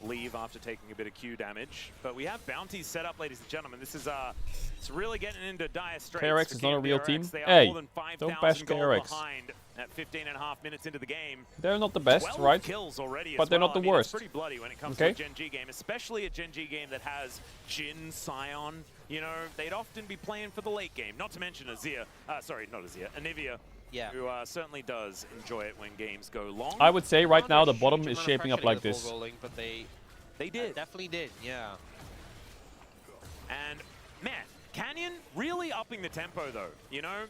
leave after taking a bit of Q damage. But we have bounties set up, ladies and gentlemen. This is it's really getting into dire straits. KRX is not a real team. They are Hey, more than don't bash 5,000 gold KRX. behind at 15.5 minutes into the game. They're not the best, 12 right? kills already But as they're well. not the I mean, worst. It's pretty bloody when it comes to a Gen G game, especially a Gen G game that has Jhin, Sion. You know, they'd often be playing for the late game. Not to mention Azir. Sorry, not Azir. Anivia. Yeah. Who certainly does enjoy it when games go long. I would say right now the bottom is shaping up like this. But they did. Definitely did, yeah. And, man, Canyon really upping the tempo, though. You know,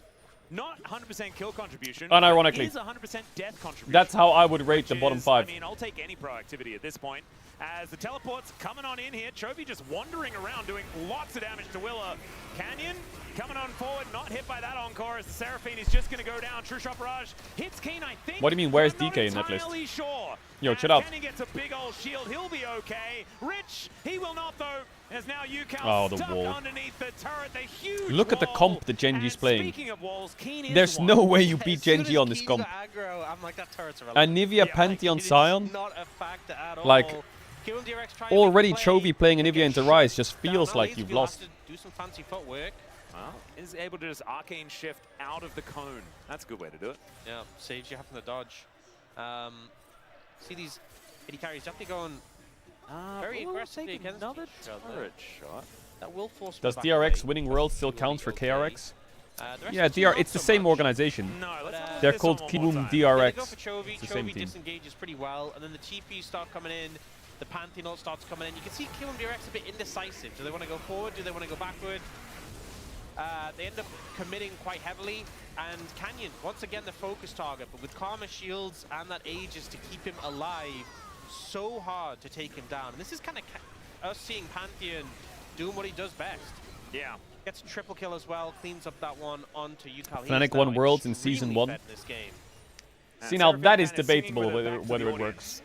not 100% kill contribution. Unironically. It is 100% death contribution. That's how I would rate the bottom 5. I mean, I'll take any proactivity at this point. As the teleport's coming on in here, Chovy just wandering around doing lots of damage to Willa. Canyon coming on forward, not hit by that encore as the Seraphine is just going to go down. True Shot Barrage hits Keen, I think. What do you mean, where's DK in that list? Sure. Yo, chill out. Canyon gets a big old shield, he'll be okay. Rich, he will not though, as now Yukal stuck underneath the turret, the huge Look at the comp that Genji's playing. There's no way you beat Genji on this comp. I'm like, that turret's irrelevant. Anivia Pantheon Sion? Not a factor at all. Like, already Chovy playing Anivia into Rise just feels like you've lost. Do some fancy footwork. Well, is able to just arcane shift out of the cone. That's a good way to do it. Yeah, saves you having to dodge. See these AD carries definitely going very aggressively against another each other. turret shot. That will force. Does DRX winning Worlds still count for KRX? Yeah, it's the same organization. They're called Kibum DRX. It's the same Chovy team. disengages pretty well, and then the TPs start coming in. The Pantheon ult starts coming in. You can see Kibum DRX a bit indecisive. Do they want to go forward? Do they want to go backward? They end up committing quite heavily, and Canyon, once again, the focus target, but with Karma shields and that Aegis to keep him alive, so hard to take him down. And this is kind of us seeing Pantheon doing what he does best. Yeah. Gets a triple kill as well, cleans up that one onto Yukal. Fnatic won Worlds in Season 1. In this game. See, now that is debatable whether it works.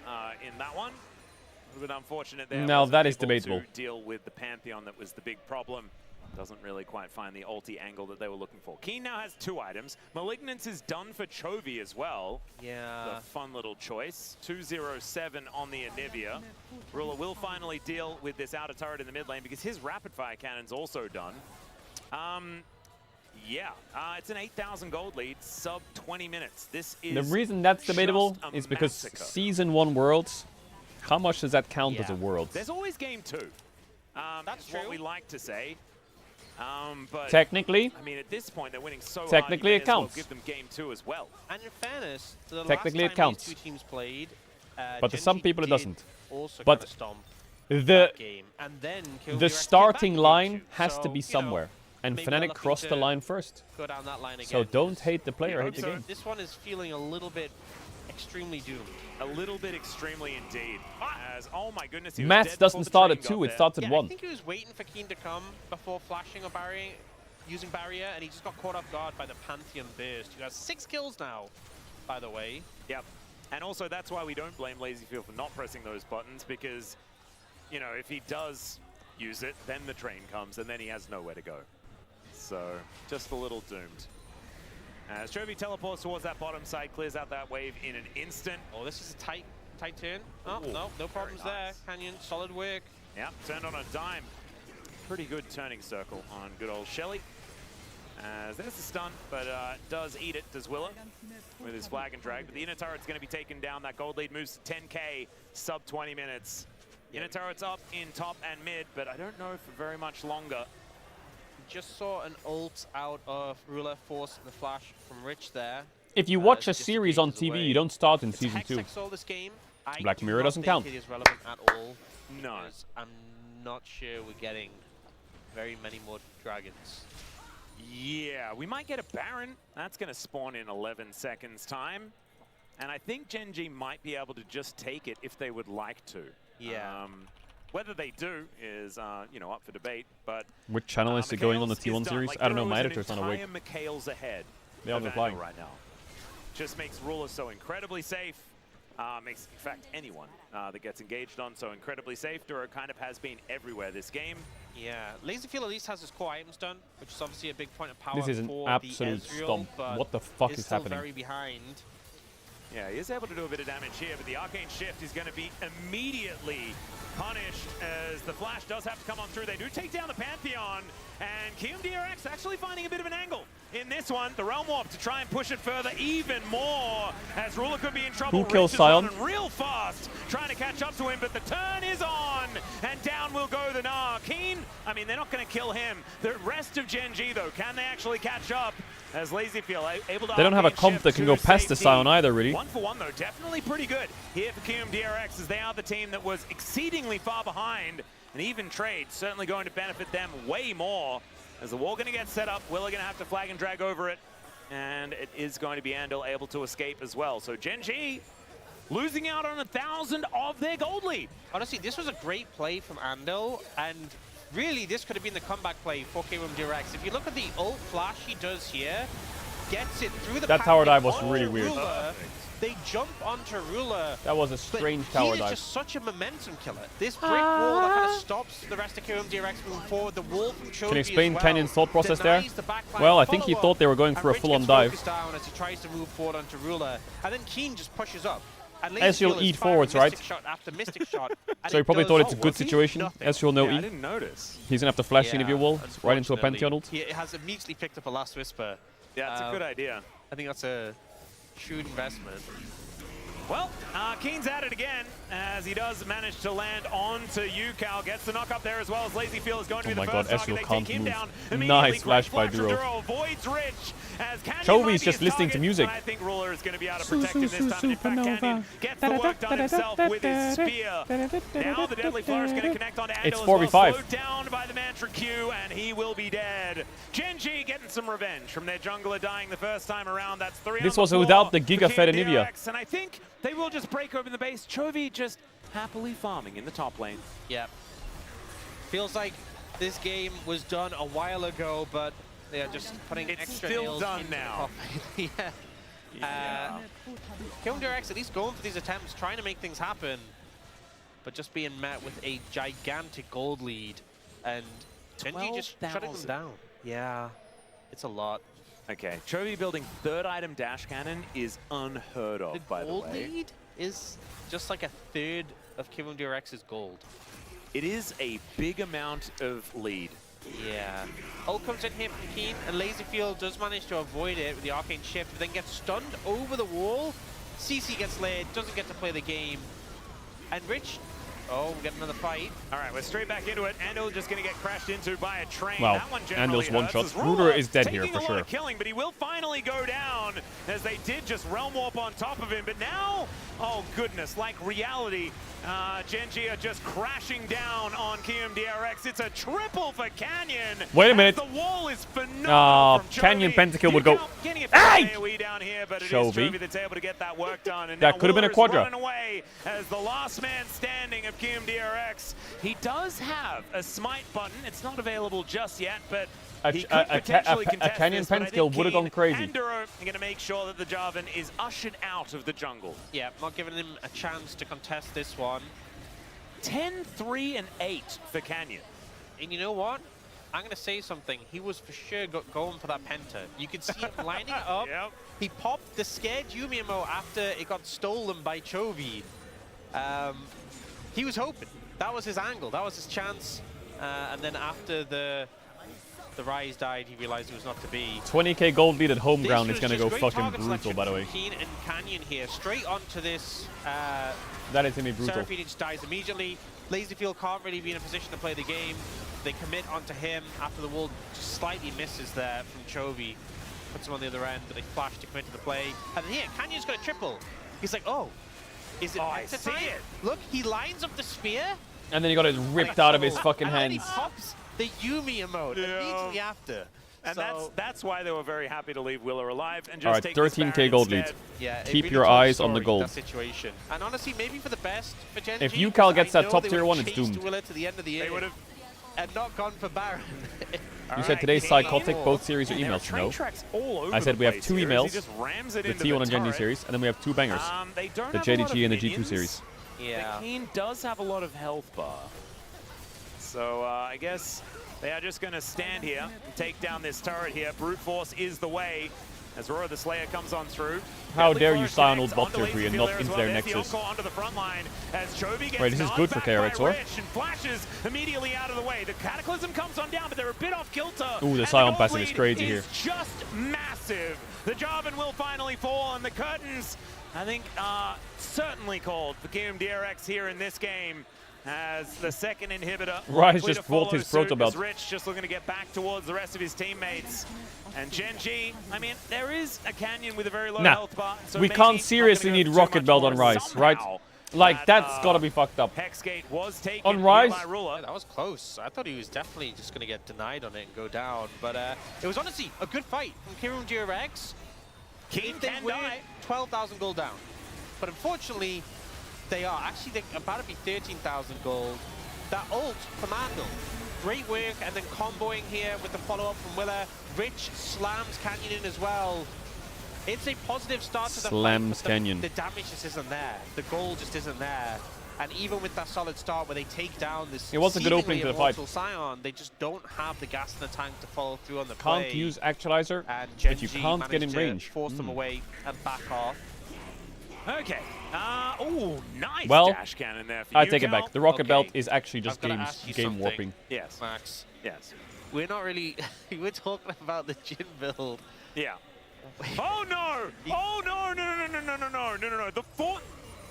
In that one, a little bit unfortunate there. Now that is Able debatable. to deal with the Pantheon that was the big problem. Doesn't really quite find the ulti angle that they were looking for. Keen now has 2 items. Malignance is done for Chovy as well. Yeah. A fun little choice. 207 on the Anivia. Ruler will finally deal with this outer turret in the mid lane because his rapid fire cannon's also done. It's an 8,000 gold lead, sub 20 minutes. This is The reason that's debatable is because massacre. Season 1 Worlds, how much does that count as a Worlds? There's always game 2. That's what we like to say. But Technically, I mean, at this point, they're winning so technically hard, it counts. Give them game 2 as well. And in fairness, the Technically last it time counts. these two teams played, But to some Gen.G people it did doesn't. Also But kind of stomp the that game. And then Kill the Direct came starting back in line game 2. has So, to be you know, somewhere, and maybe they're Fnatic looking crossed the to line first. Go down that line again. So don't hate the player, hate the So game. this one is feeling a little bit extremely doomed. A little bit extremely indeed. As, oh my goodness, he was Mats dead doesn't before the start train at 2, got it there. starts at Yeah, 1. I think he was waiting for Keen to come before flashing or barrier, using barrier, and he just got caught off guard by the Pantheon burst. He has 6 kills now, by the way. Yep. And also, that's why we don't blame LazyField for not pressing those buttons, because, you know, if he does use it, then the train comes, and then he has nowhere to go. So, just a little doomed. As Chovy teleports towards that bottom side, clears out that wave in an instant. Oh, this is a tight turn. Oh, Ooh, no problems there. Canyon, solid work. Yep, turned on a dime. Pretty good turning circle on good old Shelly. As there's the stun, but does eat it, does Willa, with his flag and drag. But the inner turret's going to be taken down. That gold lead moves to 10k, sub 20 minutes. Inner turret's up in top and mid, but I don't know for very much longer. Just saw an ult out of Ruler, force the flash from Rich there. If you watch a series on TV, you don't start in Season 2. This game. I Black do Mirror not doesn't think count. It is relevant at all. No. Because I'm not sure we're getting very many more dragons. Yeah, we might get a Baron. That's going to spawn in 11 seconds time. And I think Gen.G might be able to just take it if they would like to. Yeah. Whether they do is, you know, up for debate. But Which channel is it going on the Mikhail's T1 is done. series? Like, I don't know, there my is an editor's not awake. entire Mikhail's ahead. They are of replying. Vandal right now. Just makes Ruler so incredibly safe. Makes, in fact, anyone that gets engaged on so incredibly safe. Duro kind of has been everywhere this game. Yeah, LazyField at least has his core items done, which is obviously a big point of power This is an for absolute the Ezreal, stomp. but What the fuck is still happening? very behind. Yeah, he is able to do a bit of damage here, but the Arcane Shift is going to be immediately punished as the Flash does have to come on through. They do take down the Pantheon, and KMDRX actually finding a bit of an angle in this one. The Realm Warp to try and push it further even more, as Ruler could be in trouble. Who kills Rich is Sion? running real fast, trying to catch up to him, but the turn is on, and down will go the Gnar. Keen, I mean, they're not going to kill him. The rest of Gen.G, though, can they actually catch up? As LazyField able to They don't have a Arcane comp Shift that can to go past the safety. Sion either, really. 1 for 1, though, definitely pretty good here for KMDRX, as they are the team that was exceedingly far behind. An even trade certainly going to benefit them way more. As the wall going to get set up, Willa going to have to flag and drag over it. And it is going to be Andal able to escape as well. So Gen.G losing out on 1,000 of their gold lead. Honestly, this was a great play from Andal, and really this could have been the comeback play for KMDRX. If you look at the ult flash he does here, gets it through the That tower dive was onto really weird. Ruler. They jump onto Ruler. That was a strange but tower he is dive. just such a momentum killer. This brick wall that kind of stops the rest of KMDRX moving forward. The wall from Chovy Can you explain as well Canyon's thought process there? denies the backline Well, I think he follow-up, thought they were going for a and Rich full-on gets dive. focused down as he tries to move forward onto Ruler, and then Keen just pushes up. And Ezreal is eat firing forwards, right? Mystic shot after Mystic shot. So he probably thought it's a good situation. Ezreal no Yeah, E. I didn't notice. He's gonna have to flash in if you will, right into a Pantheon ult. He has immediately picked up a Last Whisper. Yeah, it's a good idea. I think that's a shrewd investment. Well, Keen's at it again, as he does manage to land onto UCal. Gets the knock up there as well as Lazyfield is going to be the first target. They take him down immediately. Nice flash by from Duro. Avoids Rich, as Canyon Chovy's just listening to music. I think Ruler is going to be able to protect him this time. In fact, Canyon gets the work done himself with his spear. Now the Deadly Flourish is going to connect onto Andal It's as well. 4v5. Slowed down by the Mantra Q, and he will be dead. Gen.G getting some revenge from their jungler dying the first time around. That's 3 This on was the floor without the for Giga Fed Team Anivia. DRX, and I think they will just break open the base. Chovy just happily farming in the top lane. Yeah. Feels like this game was done a while ago, but they're just putting It's extra still nails done into now. the coffin. Yeah. DRX at least going for these attempts, trying to make things happen, but just being met with a gigantic gold lead, and Gen.G just shutting them down. Yeah, it's a lot. Okay, Chovy building third item dash cannon is unheard of, by the Gold way. lead is just like a third of DRX's gold. It is a big amount of lead. Yeah. Ult comes in here from Keen, and Lazyfield does manage to avoid it with the Arcane Shift, but then gets stunned over the wall. CC gets laid, doesn't get to play the game. And Rich, oh, we get another fight. All right, we're straight back into it. Andal just going to get crashed into by a train. Wow, That one generally Andal's one hurts, shot. as Ruler is dead here taking for a lot sure. of killing, but he will finally go down, as they did just Realm Warp on top of him. But now, oh goodness, like reality, Gen.G are just crashing down on DRX. It's a triple for Canyon. Wait a minute. The wall is phenomenal from Canyon Chovy. Pentakill would go. Getting it Hey! AoE down here, but it is Chovy. Chovy that's able to get that work done. And That now could have been a Willer is quadra. running away as the last man standing of DRX. He does have a smite button. It's not available just yet, but he could potentially contest Canyon this, but I Pentakill think would have Keen gone crazy. and Duro are going to make sure that the Jarvan is ushered out of the jungle. Yeah, not giving him a chance to contest this one. 10, 3, and 8 for Canyon. And you know what? I'm going to say something. He was for sure going for that Penta. You could see him lining up. Yep. He popped the scared Yumi emo after it got stolen by Chovy. He was hoping. That was his angle. That was his chance. And then after the Ryze died, he realized it was not to be. 20k gold lead at home This ground was is going to just go great fucking target brutal, selection by the way. from Keen and Canyon here, straight onto this. That is going to be brutal. Seraphine just dies immediately. Lazyfield can't really be in a position to play the game. They commit onto him after the wall just slightly misses there from Chovy. Puts him on the other end, but they flash to commit to the play. And then here, Canyon's got a triple. He's like, oh, is it I Penta see time? it. Look, he lines up the spear. And then he got it ripped out of his fucking and then he hands. pops the Yumi emote immediately after. And So- that's why they were very happy to leave Willer alive and just All right, take this 13k Baron gold lead. instead. Yeah, it Keep really your tells eyes the on the story, gold. That situation. And honestly, maybe for the best for Gen.G. If UCal because gets I that know top they tier would've one, it's chased doomed. Willer to the end of the They year would have. and not gone for Baron. You said today's psychotic, both series are emails. No. I said we have two emails, the T1 and Gen.G series, and then we have two bangers, They don't the have a lot of JDG and the G2 minions. series. Yeah. But Keen does have a lot of health bar. So I guess they are just going to stand here and take down this turret here. Brute Force is the way as Aurora the Slayer comes on through. How Deadly dare you Flourish sign old connects bot onto tier 3 and Lazyfield not there as into well. their There's the nexus? Yoko onto the front line as Chovy gets Right, this is knocked good for back by KRX, or? Rich and flashes immediately out of the way. The Cataclysm comes on down, but they're a bit off kilter. Ooh, the and Scion gold passive is lead crazy here. just massive. The Jarvan will finally fall, and the curtains, I think, are certainly called for DRX here in this game. As the second inhibitor, Ryze likely just to follow vault his suit proto as belt. Rich just looking to get back towards the rest of his teammates. And Gen.G, I mean, there is a Canyon with a very low Nah, health bar. So we maybe can't not seriously gonna need go too Rocket much Belt more on Ryze, right? somehow. Like, that's gotta be fucked up. Hexgate was taken On here Ryze? by Ruler. Yeah, that was close. I thought he was definitely just going to get denied on it and go down. But it was honestly a good fight from DRX. Keen They can were die. 12,000 gold down. But unfortunately, they are. Actually, they're about to be 13,000 gold. That ult from Andal. Great work, and then comboing here with the follow-up from Willer. Rich slams Canyon in as well. It's a positive start to the Slams fight, but Canyon. the damage just isn't there. The goal just isn't there. And even with that solid start where they take down this It was a good opening seemingly to the fight. immortal Scion, they just don't have the gas in the tank to follow through on the Can't play. use Actualizer, And but you Gen.G can't get in managed to range. force them away and back off. Okay. Oh, nice Well, dash cannon there for I you, take it Cal. back. The rocket Okay. belt is actually just I've gotta ask you game something. warping. Yes. Max, Yes. we're not really... we're talking about the Jin build. Yeah. Oh no! Oh no! No! The fourth.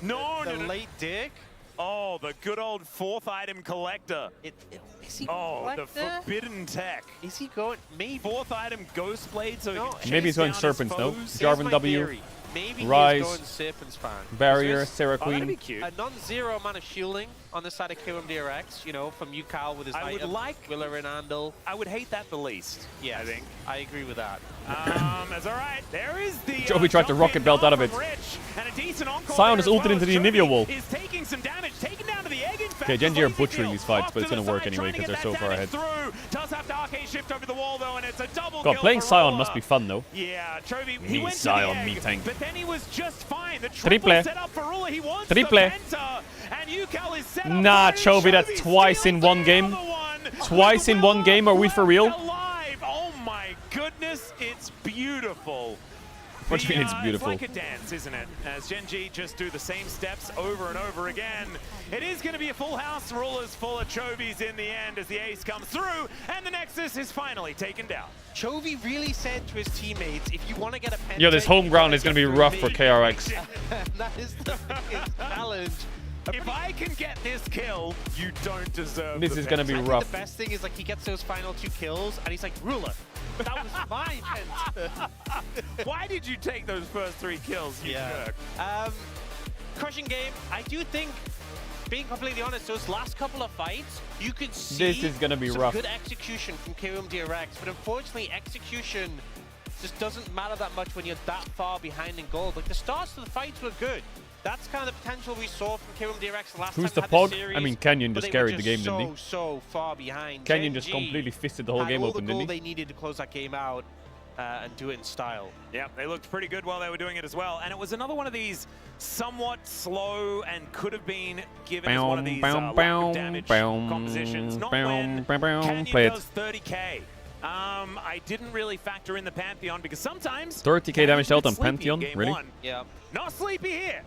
No! The late dig. Oh, the good old fourth item collector. Is he the forbidden tech. Is he going? Maybe fourth item ghost blade. So Maybe he's going serpents, no? Jarvan W. Maybe Rise. he's going serpent span. Barrier, Sarah Oh, that'd Queen. be cute. A non-zero amount of shielding on the side of KMDRX, you know, from Yukal with his I would item, like Willer and Andal. I would hate that the least. Yeah, I think. I agree with that. That's all right. There is the. Joby tried to rocket belt out of it. Sion is ulted into the Nivea wall. Is taking some damage, taken down to the egg. Okay, Genji are butchering these fights, but it's gonna work anyway because they're so far ahead. Does have to arcade shift over the wall though, and it's a double God, kill playing for Sion Roller. must be fun though. Yeah, Chovy, he Me went to Sion, the me egg, tank. but then he was just fine. The Triple. triple set up for Ruler. He wants Triple. the penta, and Yukal is set up. Nah, for it. Chovy, that's twice in one game. Twice in one game, are we for real? Alive. Oh my goodness, it's beautiful. What do you mean it's beautiful? It's like a dance, isn't it? As Genji just do the same steps over and over again. It is going to be a full house. Rulers full of Chovies in the end as the ace comes through, and the Nexus is finally taken down. Chovy really said to his teammates, if you want to get a penta, Yo, this home ground is gonna be rough for KRX. That is the biggest challenge. If I can get this kill, you don't deserve This the is gonna be penta. I think rough. the best thing is like he gets those final 2 kills, and he's like, Ruler, that was my penta. Why did you take those first 3 kills, you jerk? Crushing game. I do think, being completely honest, those last couple of fights, you could see This is gonna be some rough. good execution from KOMDRX, but unfortunately, execution just doesn't matter that much when you're that far behind in gold. Like, the starts of the fights were good. That's kind of the potential we saw from KOMDRX the last Who's time the they had pog? the series. I mean, Canyon but just they were carried the game, didn't he? so far behind. Canyon just Genji completely fisted the whole had game all open, the goal didn't he? they needed to close that game out and do it in style. Yeah, they looked pretty good while they were doing it as well. And it was another one of these somewhat slow and could have been given as one of these lack of damage compositions. Not when Canyon Play it. does 30k. I didn't really factor in the Pantheon because sometimes 30k damage dealt on Sleepy in Pantheon? game Really? 1. Yeah. Not Sleepy here.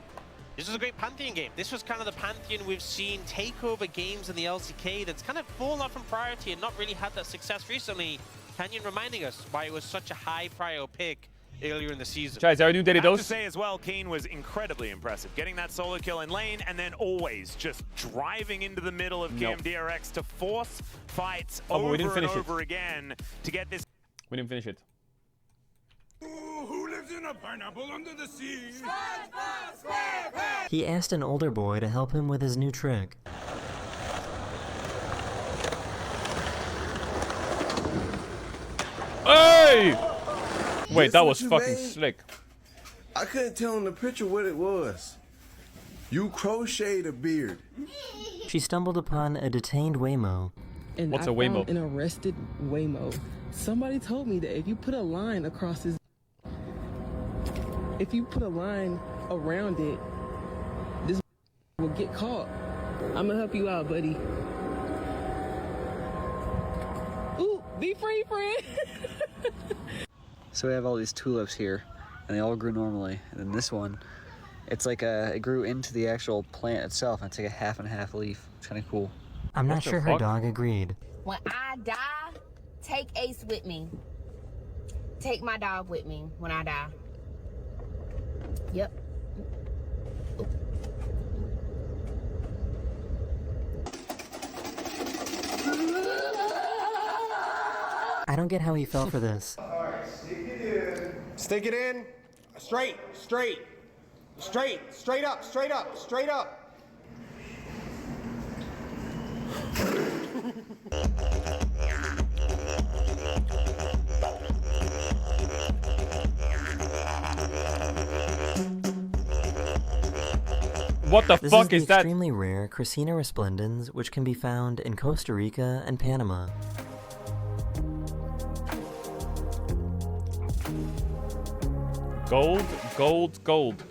This was a great Pantheon game. This was kind of the Pantheon we've seen take over games in the LCK that's kind of fallen off from priority and not really had that success recently. Canyon reminding us why it was such a high prio pick earlier in the season. Chai, is there a new daily I have to dose? say as well, Keen was incredibly impressive. Getting that solo kill in lane and then always just driving into the middle of Nope. KMDRX to force fights Oh, but we over didn't and finish it. over again to get this. We didn't finish it. Who lives in a pineapple under the sea? He asked an older boy to help him with his new trick. Hey! Wait, Guess that what was you fucking made? slick. I couldn't tell in the picture what it was. You crocheted a beard. She stumbled upon a detained Waymo. And What's I a Waymo? found an arrested Waymo. Somebody told me that if you put a line across his, if you put a line around it, this will get caught. I'm gonna help you out, buddy. Ooh, be free, friend. So we have all these tulips here, and they all grew normally. And then this one, it's like it grew into the actual plant itself, and it's like a half and half leaf. It's kind of cool. I'm not sure her dog agreed. When I die, take Ace with me. Take my dog with me when I die. Yep. I don't get how he fell for this. Stick it in. Straight, straight, straight, straight up, straight up, straight up. What the This fuck is is the that? extremely rare Crisina resplendens, which can be found in Costa Rica and Panama. Gold, gold, gold.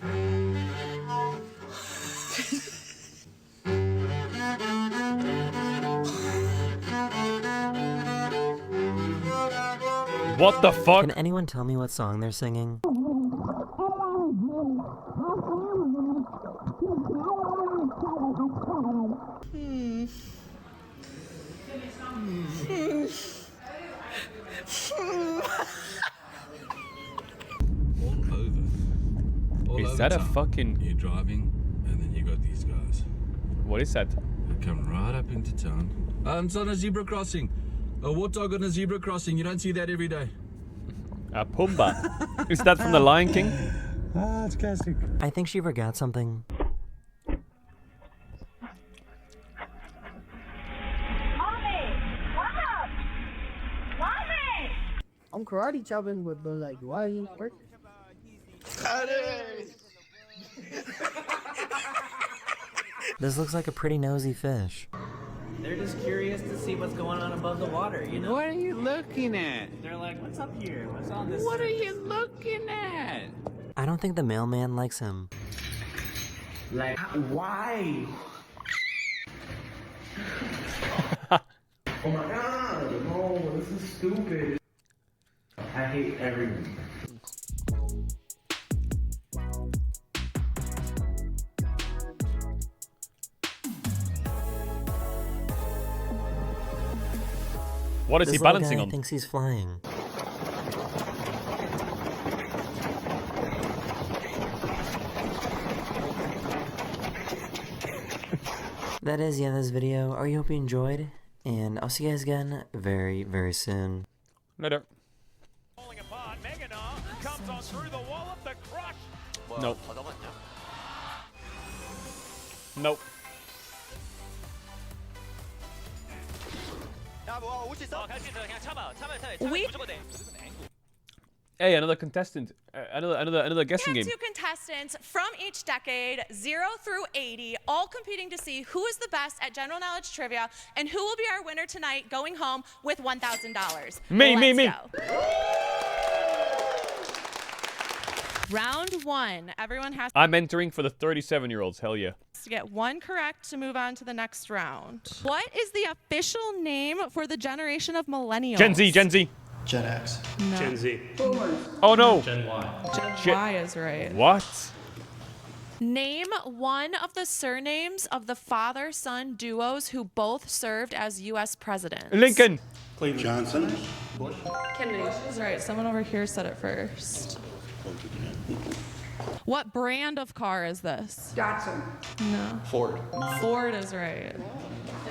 What the fuck? Can anyone tell me what song they're singing? that a town. fucking... You're driving, and then you got these guys. What is that? They come right up into town. It's on a zebra crossing. A warthog on a zebra crossing. You don't see that every day. A Pumbaa. Is that from The Lion King? Ah, it's classic. I think she forgot something. I'm karate chopping, but like, why are you working? This looks like a pretty nosy fish. They're just curious to see what's going on above the water, you know? What are you looking at? They're like, what's up here? What's on this? What are you looking at? I don't think the mailman likes him. Like, why? Oh my god, no, this is stupid. I hate everyone. What is This he little balancing guy on? Thinks he's flying. That is the end of this video. I hope you enjoyed, and I'll see you guys again very, very soon. Later. Falling apart, Meganar comes on through the wall of the crush. Nope. Nope. We Hey, another contestant. Another guessing have game. 2 contestants from each decade, 0 through 80, all competing to see who is the best at general knowledge trivia and who will be our winner tonight, going home with $1,000. Me. Go. Round 1. Everyone has I'm entering for the 37-year-olds. Hell yeah. to get 1 correct to move on to the next round. What is the official name for the generation of millennials? Gen Z. Gen X. No. Gen Z. Oh no. Gen Y. Gen Shit. Y is right. What? Name one of the surnames of the father-son duos who both served as U.S. presidents. Lincoln. Cleveland. Johnson. Bush. Kennedy. Is right. Someone over here said it first. What brand of car is this? Datsun. No. Ford. Ford is right. It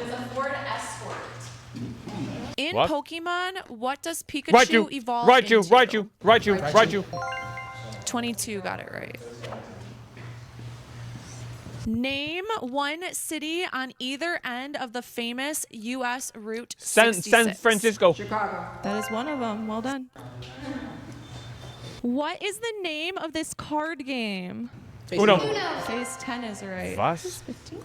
is a Ford Escort. In What? Pokemon, what does Pikachu evolve into? Raichu. 22 got it right. Name one city on either end of the famous U.S. Route 66. San Francisco. Chicago. That is one of them. Well done. What is the name of this card game? Uno. Phase 10 is right. Was? 15.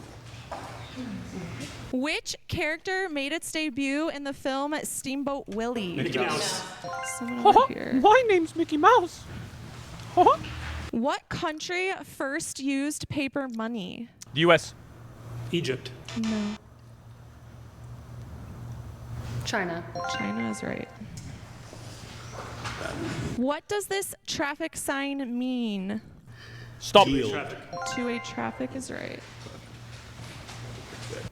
Which character made its debut in the film Steamboat Willie? Mickey Mouse. Someone over here. My name's Mickey Mouse. What country first used paper money? The U.S. Egypt. No. China. China is right. What does this traffic sign mean? Stop. Two-way traffic is right.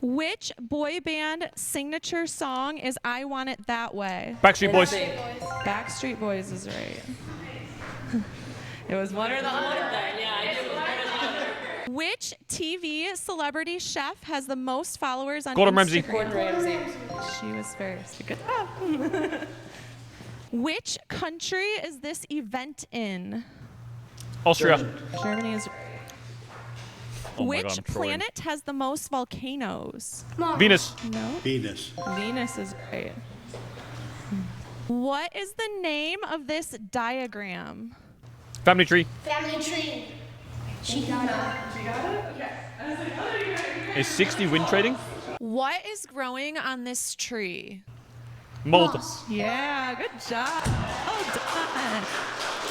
Which boy band signature song is I Want It That Way? Backstreet Boys. Backstreet Boys is right. It was one or the other. Which TV celebrity chef has the most followers on Gordon Instagram? Ramsay. She was first. Good job. Which country is this event in? Austria. Germany is. Oh my Which God, I'm trolling. planet has the most volcanoes? Venus. No. Venus. Venus is right. What is the name of this diagram? Family tree. Family tree. She got it. She got it? Yes. Is 60 wind trading? What is growing on this tree? Mold. Yeah, good job. Oh,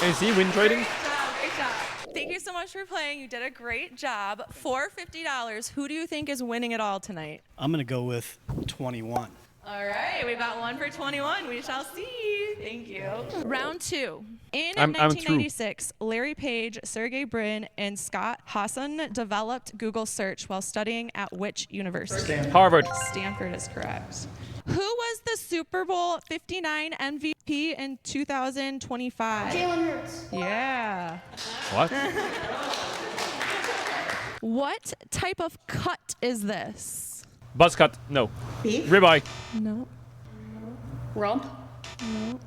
done. Is he wind trading? Great job. Thank you so much for playing. You did a great job. For $50, who do you think is winning it all tonight? I'm gonna go with 21. All right, we've got 1 for 21. We shall see. Thank you. Round 2. In I'm 1996, Larry Page, Sergey Brin, and Scott Hassan developed Google Search while studying at which university? Harvard. Stanford is correct. Who was the Super Bowl 59 MVP in 2025? Jalen Hurts. What? Yeah. What type of cut is this? Buzz cut. No. Beef? Ribeye. No. Rump? No.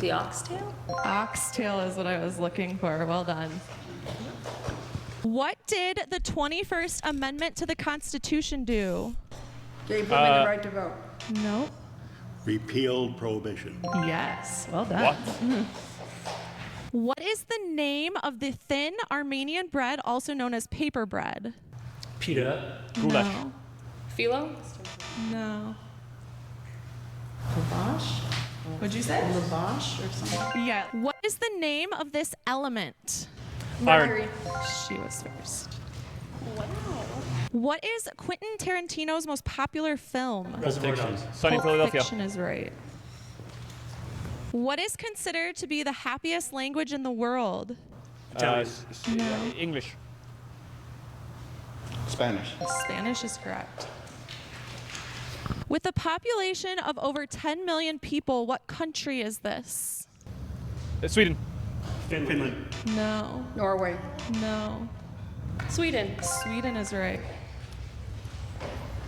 The oxtail? Oxtail is what I was looking for. Well done. What did the 21st Amendment to the Constitution do? Gave women the right to vote. No. Repealed prohibition. Yes. Well done. What? What is the name of the thin Armenian bread, also known as paper bread? Pita. Goulash. No. Phyllo? No. Lavash? What'd you say? Lavash or something? Yeah. What is the name of this element? Mercury. She was first. Wow. What is Quentin Tarantino's most popular film? Reservoir Dogs. Sunny Pulp Philadelphia. Fiction is right. What is considered to be the happiest language in the world? English. Spanish. Spanish is correct. With a population of over 10 million people, what country is this? Sweden. Finland. No. Norway. No. Sweden. Sweden is right.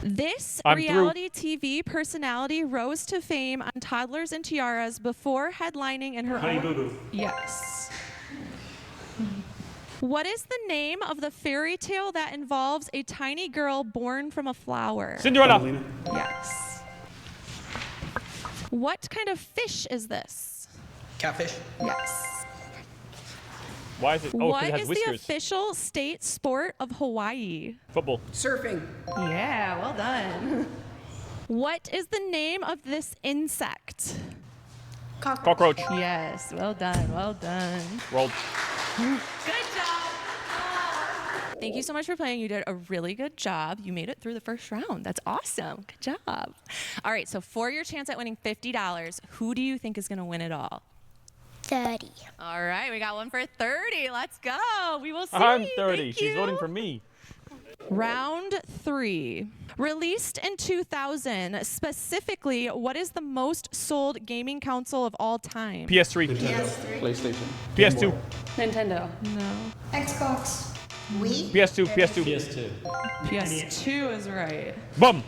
This I'm reality TV personality rose to fame on Toddlers and Tiaras before headlining in her Honey own... Boo Boo. Yes. What is the name of the fairy tale that involves a tiny girl born from a flower? Cinderella. Thumbelina. Yes. What kind of fish is this? Catfish. Yes. Why is it? Oh, 'cause What it has is whiskers. the official state sport of Hawaii? Football. Surfing. Yeah, well done. What is the name of this insect? Cockroach. Yes, well done, well done. Rolled. Good job. Thank you so much for playing. You did a really good job. You made it through the first round. That's awesome. Good job. All right, so for your chance at winning $50, who do you think is going to win it all? 30. All right, we got one for 30. Let's go. We will see. I'm 30. Thank She's you. voting for me. Round 3. Released in 2000, specifically, what is the most sold gaming console of all time? PS3. PS3. PlayStation. PS2. Nintendo. No. Xbox. Wii. PS2. PS2. PS2. PS2 is right. Boom.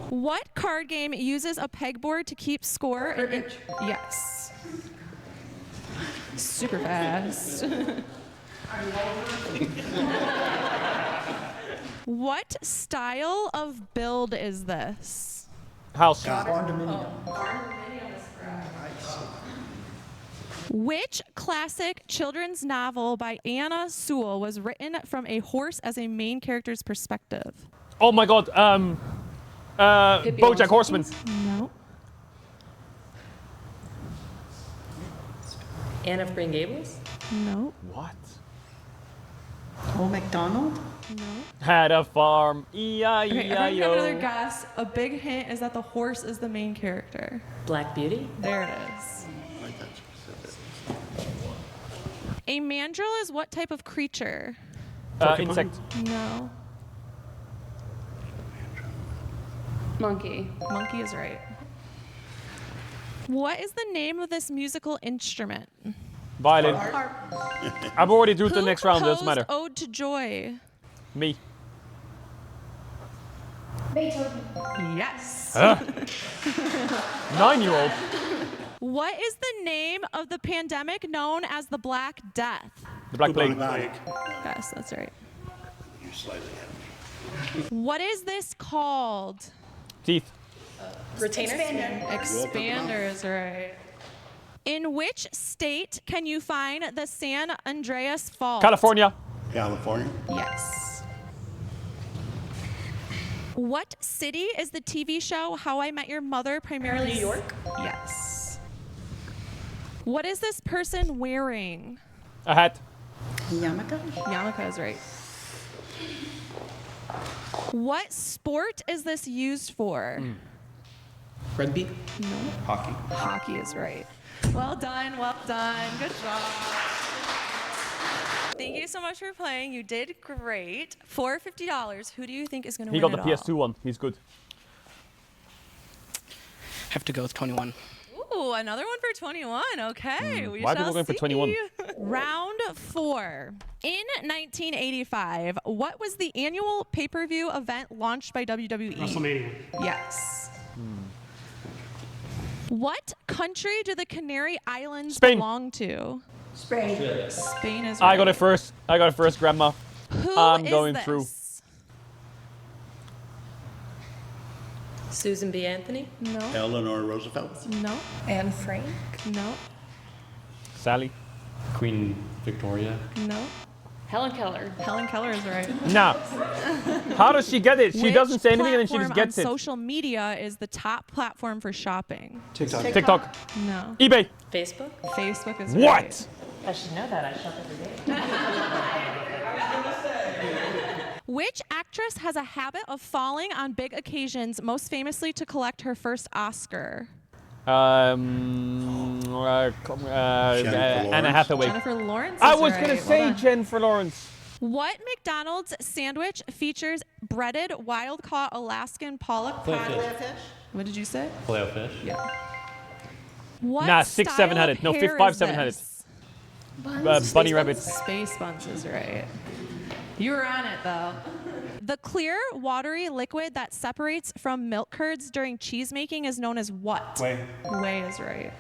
What card game uses a pegboard to keep score? Yes. Super fast. What style of build is this? House. Which classic children's novel by Anna Sewell was written from a horse as a main character's perspective? Oh my God. BoJack Horseman. No. Anne of Green Gables. No. What? Old MacDonald. No. Had a farm. Okay, everyone have another E-I-E-I-O. guess. A big hint is that the horse is the main character. Black Beauty. There it is. A mandrill is what type of creature? Insect. No. Monkey. Monkey is right. What is the name of this musical instrument? Violin. I'm already through to the Who next round. Doesn't composed matter. Ode to Joy. Me. Beethoven. Yes. Huh? 9-year-old. What is the name of the pandemic known as the Black Death? The Black Plague. Yes, that's right. You're slightly ahead. What is this called? Teeth. Retainer. Expander is right. In which state can you find the San Andreas Fault? California. California. Yes. What city is the TV show How I Met Your Mother primarily? New York. Yes. What is this person wearing? A hat. Yamaka. Yamaka is right. What sport is this used for? Rugby? No. Hockey. Hockey is right. Well done, well done. Good job. Thank you so much for playing. You did great. For $50, who do you think is going to win He got the it all? PS2 one. He's good. Have to go with 21. Ooh, another one for 21. Okay, we Why are shall people going for see. 21? Round 4. In 1985, what was the annual pay-per-view event launched by WWE? WrestleMania. Yes. What country do the Canary Islands Spain. belong to? Spain. Spain is I got right. it first. I got it first, Grandma. Who I'm is going this? through. Susan B. Anthony? No. Eleanor Roosevelt. No. Anne Frank? No. Sally. Queen Victoria. No. Helen Keller. Helen Keller is right. Nah. How does she get it? She Which doesn't say anything and then she just platform gets on it. social media is the top platform for shopping? TikTok. TikTok. No. eBay. Facebook? Facebook is What? right. I should know that. I shop every day. Which actress has a habit of falling on big occasions, most famously to collect her first Oscar? Anna Hathaway. Jennifer Lawrence. I is was right. gonna Well say done. Jennifer Lawrence. What McDonald's sandwich features breaded wild-caught Alaskan pollock pie? What did you say? Filet-O-Fish. Yeah. What Nah, 6, 7 style had of it. No, hair 5, is 7 had it. this? Bunny rabbit. Space buns is right. You were on it though. The clear, watery liquid that separates from milk curds during cheese making is known as what? Whey. Whey is right.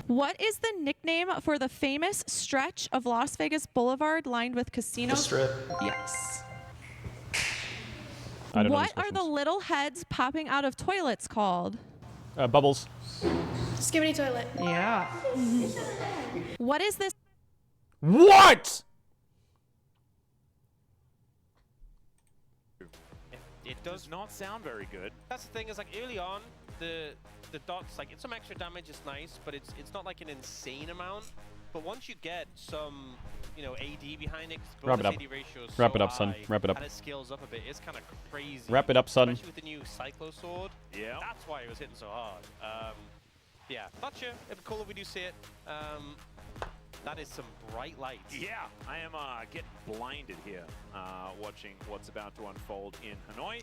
What is the nickname for the famous stretch of Las Vegas Boulevard lined with casinos? The Strip. Yes. I don't know What these are the little heads popping out of toilets called? Bubbles. Skibbity toilet. Yeah. What is this? What? It does not sound very good. That's the thing, is like early on, the dots, like it's some extra damage is nice, but it's not like an insane amount. But once you get some, you know, AD behind it, Wrap it up. AD ratio is Wrap so it up, son. high, Wrap it up. And it scales up a bit. It's kind of crazy. Wrap it up, son. Especially with the new Cyclo sword. Yeah. That's why it was hitting so hard. Yeah, Thatcher, it'd be cool if we do see it. That is some bright lights. Yeah, I am getting blinded here, watching what's about to unfold in Hanoi.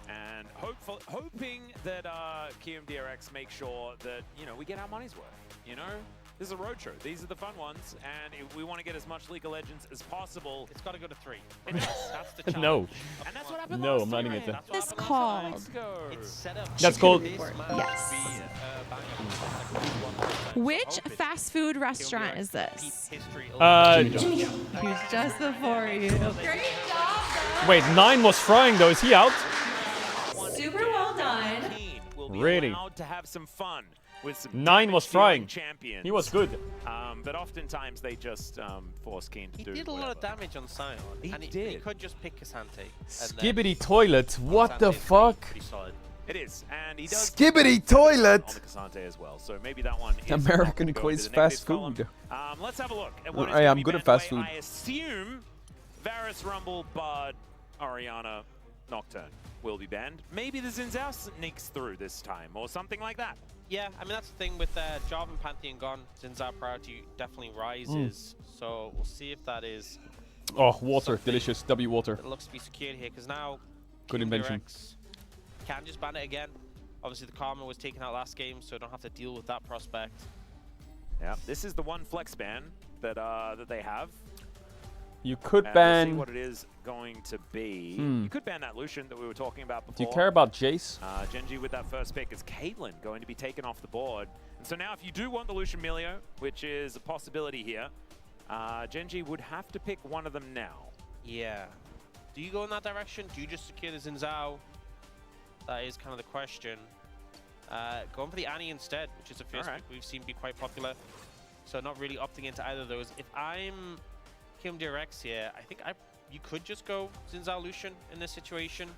And hoping that QMDRX make sure that, you know, we get our money's worth, you know? This is a road show. These are the fun ones, and if we want to get as much League of Legends as possible. It's got to go to 3. It does. That's the challenge. No. And that's what happened No, last I'm not year, even right? gonna- That's what This happened called. last time. It's set up. That's called- This match Yes. be a banger. Which fast food restaurant is this? History. He's just before you. Great job, Wait, 9 was frying though. Is he out? Super well done. Will be Really? allowed to have some fun with some 9 was frying. champions. He was good. But oftentimes they just force Keen to He do did a lot of whatever. damage on Sion. He and He did. could just pick Cassante. Skibbity toilet. What the fuck? Pretty solid. It is, and he does Skibbity toilet. on the Cassante as well. So maybe that one is American not gonna go quiz into the negative fast column. food. Let's have a look at what is I gonna am be good at banned fast away. food. I assume Varus, Rumble, Bard, Orianna, Nocturne will be banned. Maybe the Zinzao sneaks through this time or something like that. Yeah, I mean, that's the thing with Jarvan and Pantheon gone. Zinzao priority definitely rises. So we'll see if that is. Oh, water. Delicious. W water. It looks to be secured here because now. Good invention. QMDRX can just ban it again. Obviously, the Karma was taken out last game, so don't have to deal with that prospect. Yeah, this is the one flex ban that that they have. You could We'll see ban. what it is going to be. Hmm. You could ban that Lucian that we were talking about before. Do you care about Jace? Genji with that first pick is Caitlyn going to be taken off the board. And so now if you do want the Lucian Milio, which is a possibility here, Genji would have to pick one of them now. Yeah. Do you go in that direction? Do you just secure the Zinzao? That is kind of the question. Going for the Annie instead, which is a first pick we've seen be quite popular. So not really opting into either of those. If I'm QMDRX here, I think you could just go Zinzao Lucian in this situation.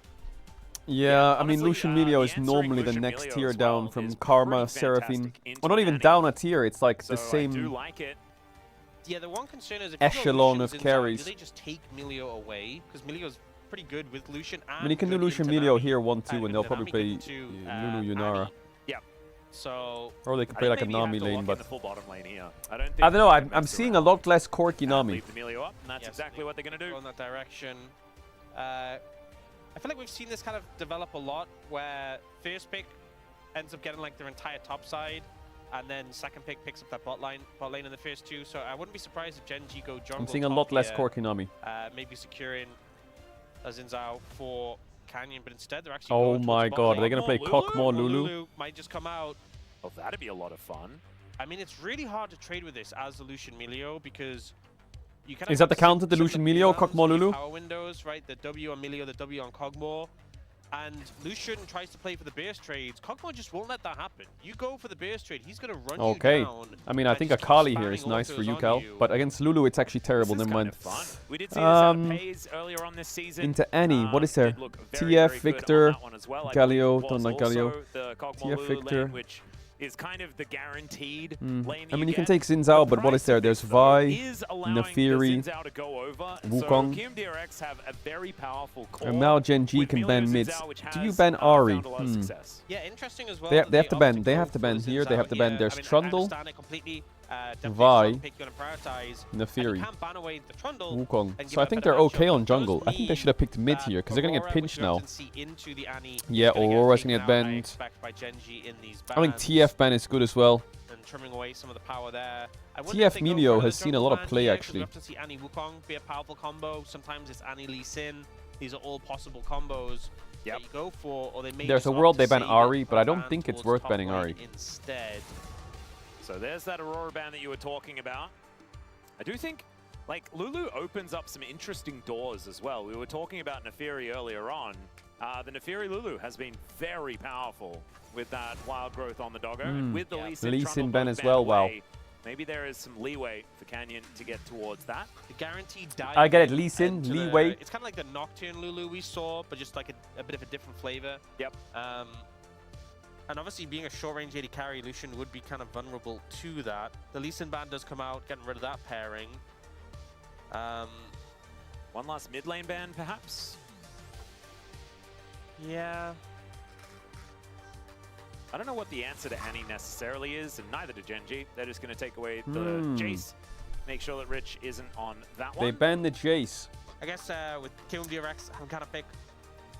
Yeah, I mean, Lucian Milio is normally the next tier down from Karma, Seraphine. Or not even down a tier, it's like the So I same. do like it. Yeah, the one concern is if echelon of inside, carries. do they just take Milio away? Because Milio's pretty good with Lucian. I mean, he can do Lucian Milio here 1-2, and they'll probably play Lulu Yunara. Yeah. So. Or they could play like a Nami lane, but full bottom lane here. I don't know. I'm seeing a lot less Corki Nami. Leave the Milio up, and that's exactly what they're going to do. Go in that direction. I feel like we've seen this kind of develop a lot, where first pick ends up getting like their entire top side, and then second pick picks up that bot lane in the first two. So I wouldn't be surprised if Gen G go jungle. I'm seeing a lot less Corki Nami. Maybe securing a Xin Zhao for Canyon, but instead they're actually. Oh my god, are they going to play Cockmore Lulu? Might just come out. Oh, that'd be a lot of fun. I mean, it's really hard to trade with this as the Lucian Milio because you kind of. Is that the counter, the Lucian Milio, Cockmore Lulu? Power windows, right? The W on Milio, the W on Cogmore. And Lucian tries to play for the base trades. Cogmore just won't let that happen. You go for the base trade, he's going to run you down. I mean, I think Akali here is nice for you, Cal. But against Lulu, it's actually terrible. Never mind. We did see this out of Pays earlier on this season. Into Annie, what is there? TF, Victor, Galio, don't like Galio. TF, Victor. Which is kind of the guaranteed lane. I mean, you can take Xin Zhao, but what is there? There's Vi, Nefiri, Wukong. have a very powerful core. And now Gen G can ban mids. Do you ban Ahri? Yeah, interesting as well. They have to ban. They have to ban here. They have to ban. There's Trundle, Vi, Nefiri, Wukong. So I think they're okay on jungle. I think they should have picked mid here because they're gonna get pinched now. Yeah, Aurora's gonna get banned. I think TF ban is good as well. Trimming away some of the power there. TF Milio has seen a lot of play actually. We'd love to see Annie Wukong be a powerful combo. Sometimes it's Annie Lee Sin. These are all possible combos that you go for, or they may. There's a world they ban Ahri, but I don't think it's worth banning Ahri. Instead. So there's that Aurora ban that you were talking about. I do think, like, Lulu opens up some interesting doors as well. We were talking about Nefiri earlier on. The Nefiri Lulu has been very powerful with that wild growth on the doggo. And with the Lee Sin ban as well, wow. Maybe there is some leeway for Canyon to get towards that. The guaranteed dive. I get it, Lee Sin, leeway. It's kind of like the Nocturne Lulu we saw, but just like a bit of a different flavor. Yep. And obviously, being a short-range AD carry, Lucian would be kind of vulnerable to that. The Lee Sin ban does come out, getting rid of that pairing. One last mid lane ban, perhaps? Yeah. I don't know what the answer to Annie necessarily is, and neither do Gen G. They're just going to take away the Jace, make sure that Rich isn't on that one. They banned the Jace. I guess with KMDRX, I'm kind of pick.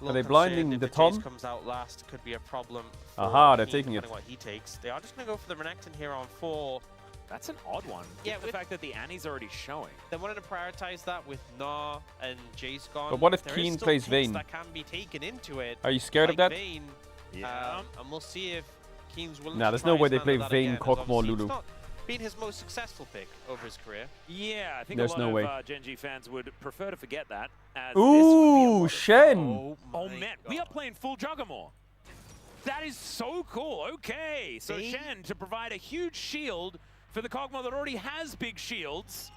Are they blinding the Tom? Jace comes out last, could be a problem. Aha, they're taking it. What he takes. They are just going to go for the Renekton here on 4. That's an odd one. Yeah, the fact that the Annie's already showing. They wanted to prioritize that with Gnar and Jace gone. But what if Keen plays Vayne? That can be taken into it. Are you scared of that? Vayne, yeah. And we'll see if Keen's willing nah, there's no way they play Vayne, Cockmore, Lulu. Been his most successful pick over his career. Yeah, I think there's a lot no way. Gen G fans would prefer to forget that. As ooh, Shen! Oh man, we are playing full Juggermore. That is so cool. Okay, so Shen to provide a huge shield for the Cogmore that already has big shields.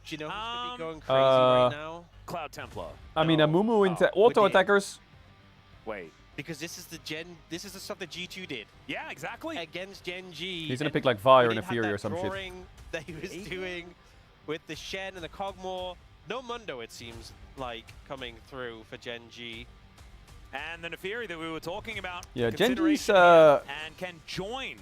Do you know who's going to be going crazy right now? Cloud Templar. I mean, Amumu into auto attackers. Wait. Because this is the stuff that G2 did. Yeah, exactly. Against Gen G. He's gonna pick like Vi or Nefiri or some shit. That he was doing with the Shen and the Cogmore. No Mundo, it seems like, coming through for Gen G. And the Nefiri that we were talking about. Yeah, Gen G's and can join.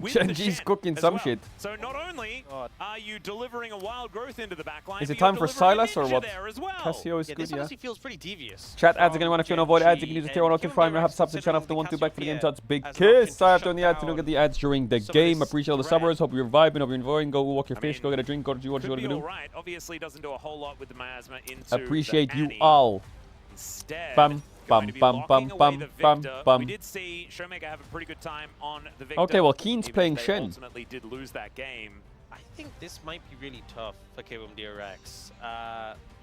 Gen G's cooking some shit. So not only are you delivering a wild growth into the backline, is it time for Silas or what? Well. Cassio is good, this yeah. honestly feels pretty devious. Chat ads are going to want if you want to avoid ads. You can use the tier 1 to Prime. I have subs to channel off the 1-2 back for the game. Tots big kiss. I have to on the ads to look at the ads during the game. Appreciate all the subbers. Hope you're vibing. Hope you're enjoying. Go walk your fish. Go get a drink. Go do what you want to do. Right. Obviously, doesn't do a whole lot with the miasma into appreciate you all. Instead, bam, bam, bam, bam, bam, bam, bam. We did see Showmaker have a pretty good time on the Victor. Okay, well, Keen's playing Shen. Ultimately did lose that game. I think this might be really tough for KMDRX.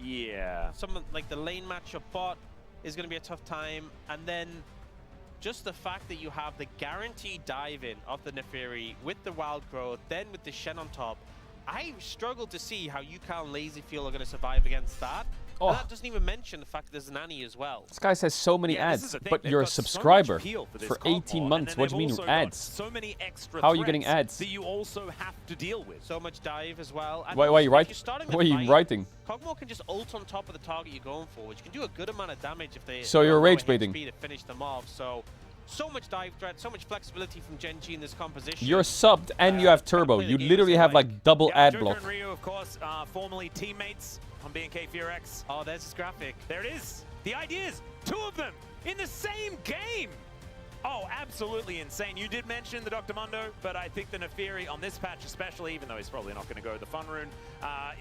Yeah. Some like the lane matchup bot is going to be a tough time, and then just the fact that you have the guaranteed dive in of the Nefiri with the wild growth, then with the Shen on top. I struggle to see how Yukal and Lazyfield are going to survive against that. Oh. And that doesn't even mention the fact that there's an Annie as well. This guy says so many Yeah, this is ads, the thing, but they've you're a got so much subscriber appeal for this for Cogmore, 18 and months. then What do you they've mean also got ads? So many extra How are you getting threats ads? that you also have to deal with. So much dive as well. And Why are you also, if writing? you're starting the What are you fight, writing? Cogmore can just ult on top of the target you're going for, which can do a good amount of damage if they. So you're rage baiting. To finish them off. So much dive threat, so much flexibility from Gen G in this composition. You're subbed and you have turbo. You literally have like double ad Joker block. and Ryu, of course, formerly teammates on BNK FearX. Oh, there's his graphic. There it is. The idea is 2 of them in the same game. Oh, absolutely insane. You did mention the Dr. Mundo, but I think the Neferi on this patch especially, even though he's probably not going to go the Fun Rune,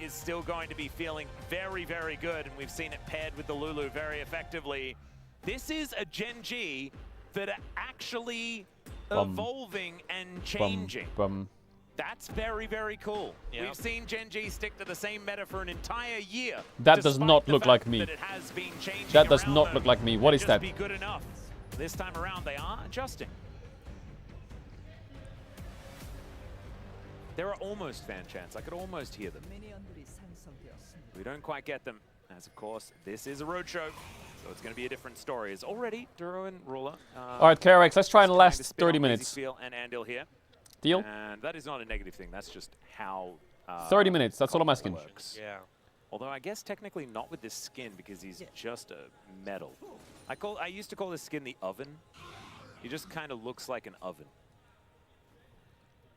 is still going to be feeling very, very good. And we've seen it paired with the Lulu very effectively. This is a Gen G that are actually evolving and changing. That's very, very cool. Yep. We've seen Gen G stick to the same meta for an entire year. That does not look like me. That does not look like me. What is that? Be good enough. This time around, they are adjusting. There are almost fan chants. I could almost hear them. We don't quite get them, as of course, this is a roadshow. So it's going to be a different story. Is already Duro and Ruler. All right, KRX, let's try and last 30 minutes. And Andil here. Deal? And that is not a negative thing. That's just how 30 minutes, that's all I'm asking. Works. Yeah. Although I guess technically not with this skin because he's just a metal. I used to call this skin the oven. He just kind of looks like an oven.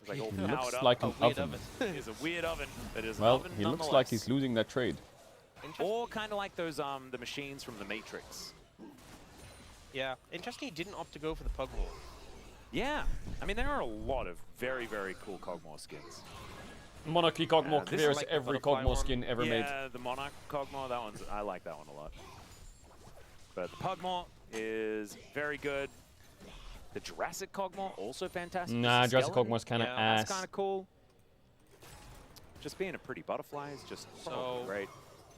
It's like all powered up. Like an oven. It's a weird oven, but it's well, an oven he looks like he's losing that trade. Or kind of like those the machines from the Matrix. Yeah, interesting he didn't opt to go for the Pugmore. Yeah, I mean there are a lot of very, very cool Cogmore skins. Monarchy Cogmore clears like every Cogmore skin ever made. Yeah, the Monarch Cogmore, that one's, I like that one a lot. But the Pugmore is very good. The Jurassic Cogmore, also fantastic. Nah, Jurassic Cogmore's kind of ass. That's kind of cool. Just being a pretty butterfly is just so great.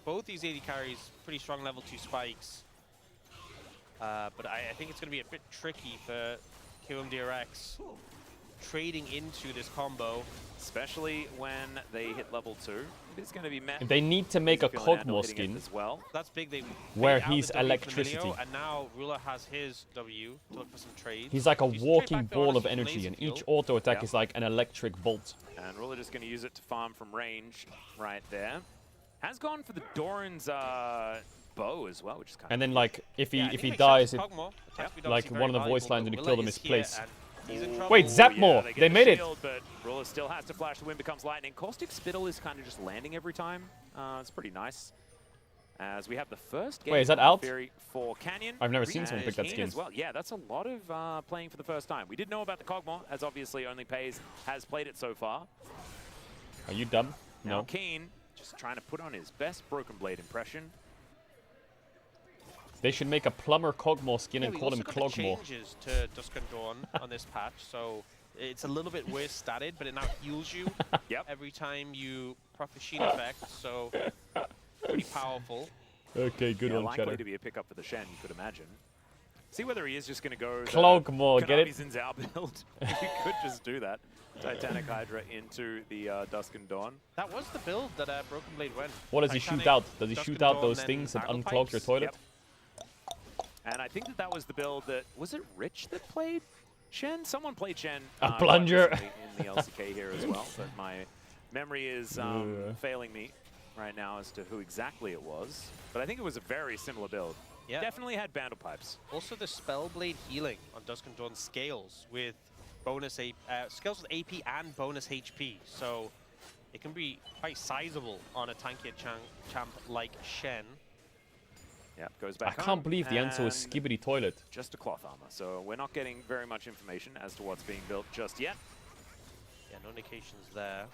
Both these AD carries, pretty strong level 2 spikes. But I think it's going to be a bit tricky for KOMDRX trading into this combo. Especially when they hit level 2. It's going to be met. They need to make a Cogmore skin as well. That's big. They where out he's the W electricity. Emilio, and now Ruler has his W to look for some trades. He's like a walking ball of energy, and each auto attack is like an electric bolt. And Ruler just going to use it to farm from range right there. Has gone for the Doran's bow as well, which is kind of. And then like if he dies, like one of the voice lines when you kill them is place. Wait, Zapmore! Yeah, they made shield, it! But Ruler still has to flash, the wind becomes lightning. Caustic Spittle is kind of just landing every time. It's pretty nice. As we have the first game. Wait, is that out? For Canyon. I've never seen someone pick that skin. As well. Yeah, that's a lot of playing for the first time. We did know about the Cogmore, as obviously only Pays has played it so far. Are you dumb? Now No. Keen just trying to put on his best Broken Blade impression. They should make a plumber Cogmore skin and call him Clogmore. Changes to Dusk and Dawn on this patch, so it's a little bit worse statted, but it now heals you every time you proc the Sheen effect, so pretty powerful. Okay, good one, likely Cheddar. to be a pickup for the Shen, you could imagine. See whether he is just going to go Clogmore, get it? Konami's our build. He could just do that. Titanic Hydra into the Dusk and Dawn. That was the build that Broken Blade went. What does he shoot out? Does he shoot out those things that unclog your toilet? Yep. And I think that was the build that, was it Rich that played Shen? Someone played Shen. A plunger. In the LCK here as well, but my memory is failing me right now as to who exactly it was. But I think it was a very similar build. Yeah. Definitely had Bandle Pipes. Also the Spellblade healing on Dusk and Dawn scales with bonus scales with AP and bonus HP, so it can be quite sizable on a tankier champ like Shen. Yeah, goes back. I can't believe the answer was Skibbity Toilet. Just a cloth armor, so we're not getting very much information as to what's being built just yet. Yeah, no indications there.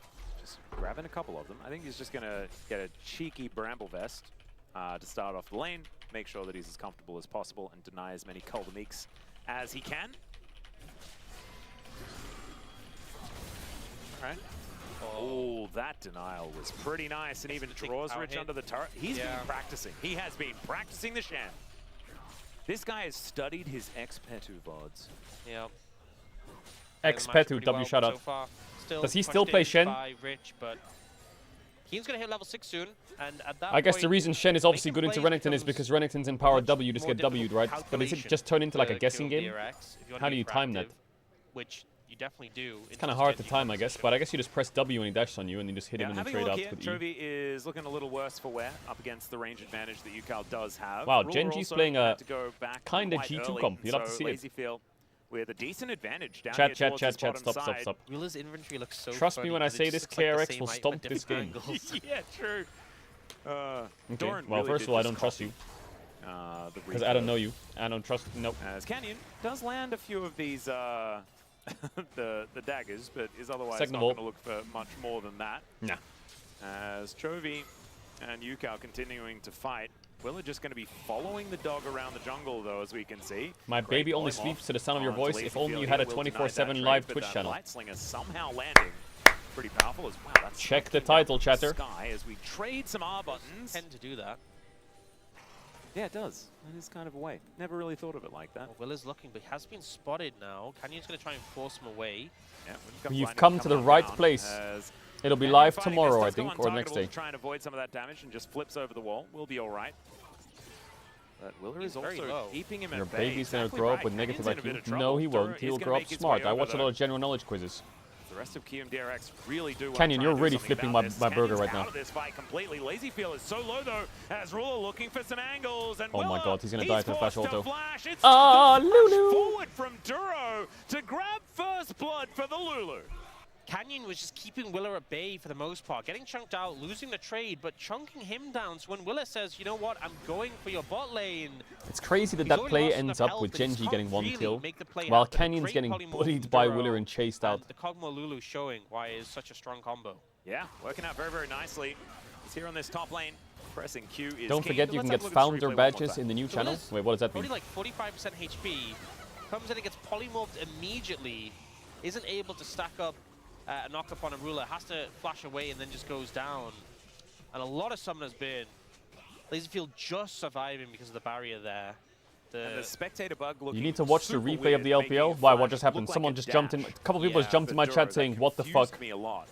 Just grabbing a couple of them. I think he's just gonna get a cheeky Bramble Vest to start off the lane, make sure that he's as comfortable as possible and deny as many Kuldameeks as he can. All right. Oh, that denial was pretty nice, and even draws Rich under the turret. He's been practicing. He has been practicing the Shen. This guy has studied his Expetu VODs. Yep. Expetu, W shout out. So Does he still play Shen? Rich, but Keen's gonna hit level 6 soon, and at that I guess the point, reason Shen is obviously good making into plays Renekton is becomes because Renekton's in power W, you just more get W'd, right? But is it just turn into like a for guessing game? QMDRX if you wanna How be do you time that? proactive, which you definitely do. It's kind of hard to time, I guess, but I guess you just press W when he dashes on you and you just hit him and then having a trade look out here, with E. Chovy is looking a little worse for wear up against the range advantage that UCal does have. Wow, Ruler Genji's also playing a had to go back kinda quite G2 early, comp. You'll have to so see it. Lazy Feel with a decent advantage down Chat, here chat, towards chat, his chat, bottom stop, side. stop. Willa's inventory looks so Trust me funny when I because it say just this, looks like the KRX same will item stomp at this different game. angles. Yeah, true. Okay, Doran well, really first of did all, I just don't trust you. the Because I don't know you. I don't trust, nope. As Canyon does land a few of these the daggers, but is otherwise Second not of all- going to look for much more than that. Nah. As Chovy and Yukao continuing to fight. Willa just going to be following the dog around the jungle, though, as we can see. My Great baby only polymorph sleeps to the sound of your onto voice. Lazy If only Field you had a here. Will deny that 24/7 trade, live but Twitch that channel. Lightslinger somehow landing. Pretty powerful as wow. That's Check the title, chatter. Sky as we trade some R buttons. Tend to do that. Yeah, it does. That is kind of a way. Never really thought of it like that. Well, Will is looking, but he has been spotted now. Canyon's going to try and force him away. Yeah, You've come to the right place. It'll be live tomorrow, I think, or next day. Try and avoid some of that damage and just flips over the wall. We'll be all right. But Willer is very also low. keeping him Your at bay. baby's gonna Exactly grow right. up with negative Canyon's in a bit of IQ. trouble. No, he Duro won't. is He'll gonna grow up make his smart. way I over, watch a lot though. of general knowledge quizzes. The rest of QMDRX really do Canyon, you're really flipping flipping my burger Canyon's right now. out of this fight completely. Lazy Feel is so low though, as Ruler looking for some angles, and Oh my Willa, god, he's gonna die to the flash forced to auto. flash. It's Ah, the flash Lulu! forward from Duro to grab first blood for the Lulu. Canyon was just keeping Willa at bay for the most part, getting chunked out, losing the trade, but chunking him down. So when Willa says, you know what, I'm going for your bot lane. It's crazy that He's that already play lost ends enough up with health, and he Genji can't getting one really kill, make the play while happen. Canyon's Great getting polymorph bullied from by Duro, Willer and chased out. and the Kog'Maw Lulu showing why it is such a strong combo. Yeah, working out very, very nicely. He's here on this top lane. Pressing Q is Don't key. forget But you can let's get have a look at this founder replay one more badges time. in the new So channel. Willa's Wait, what does that mean? Only like 45% HP, comes in and gets polymorphed immediately, isn't able to stack up a knock up on a Ruler, has to flash away and then just goes down. And a lot of summoners been. Lazyfield just surviving because of the barrier there. And the spectator bug looking You need to watch the super replay weird, of the making LPL. it Why? flash What just happened? look like Someone a just jumped in. dash. A couple people just jumped in my for chat Duro. saying, That "What the confused fuck?" me a lot.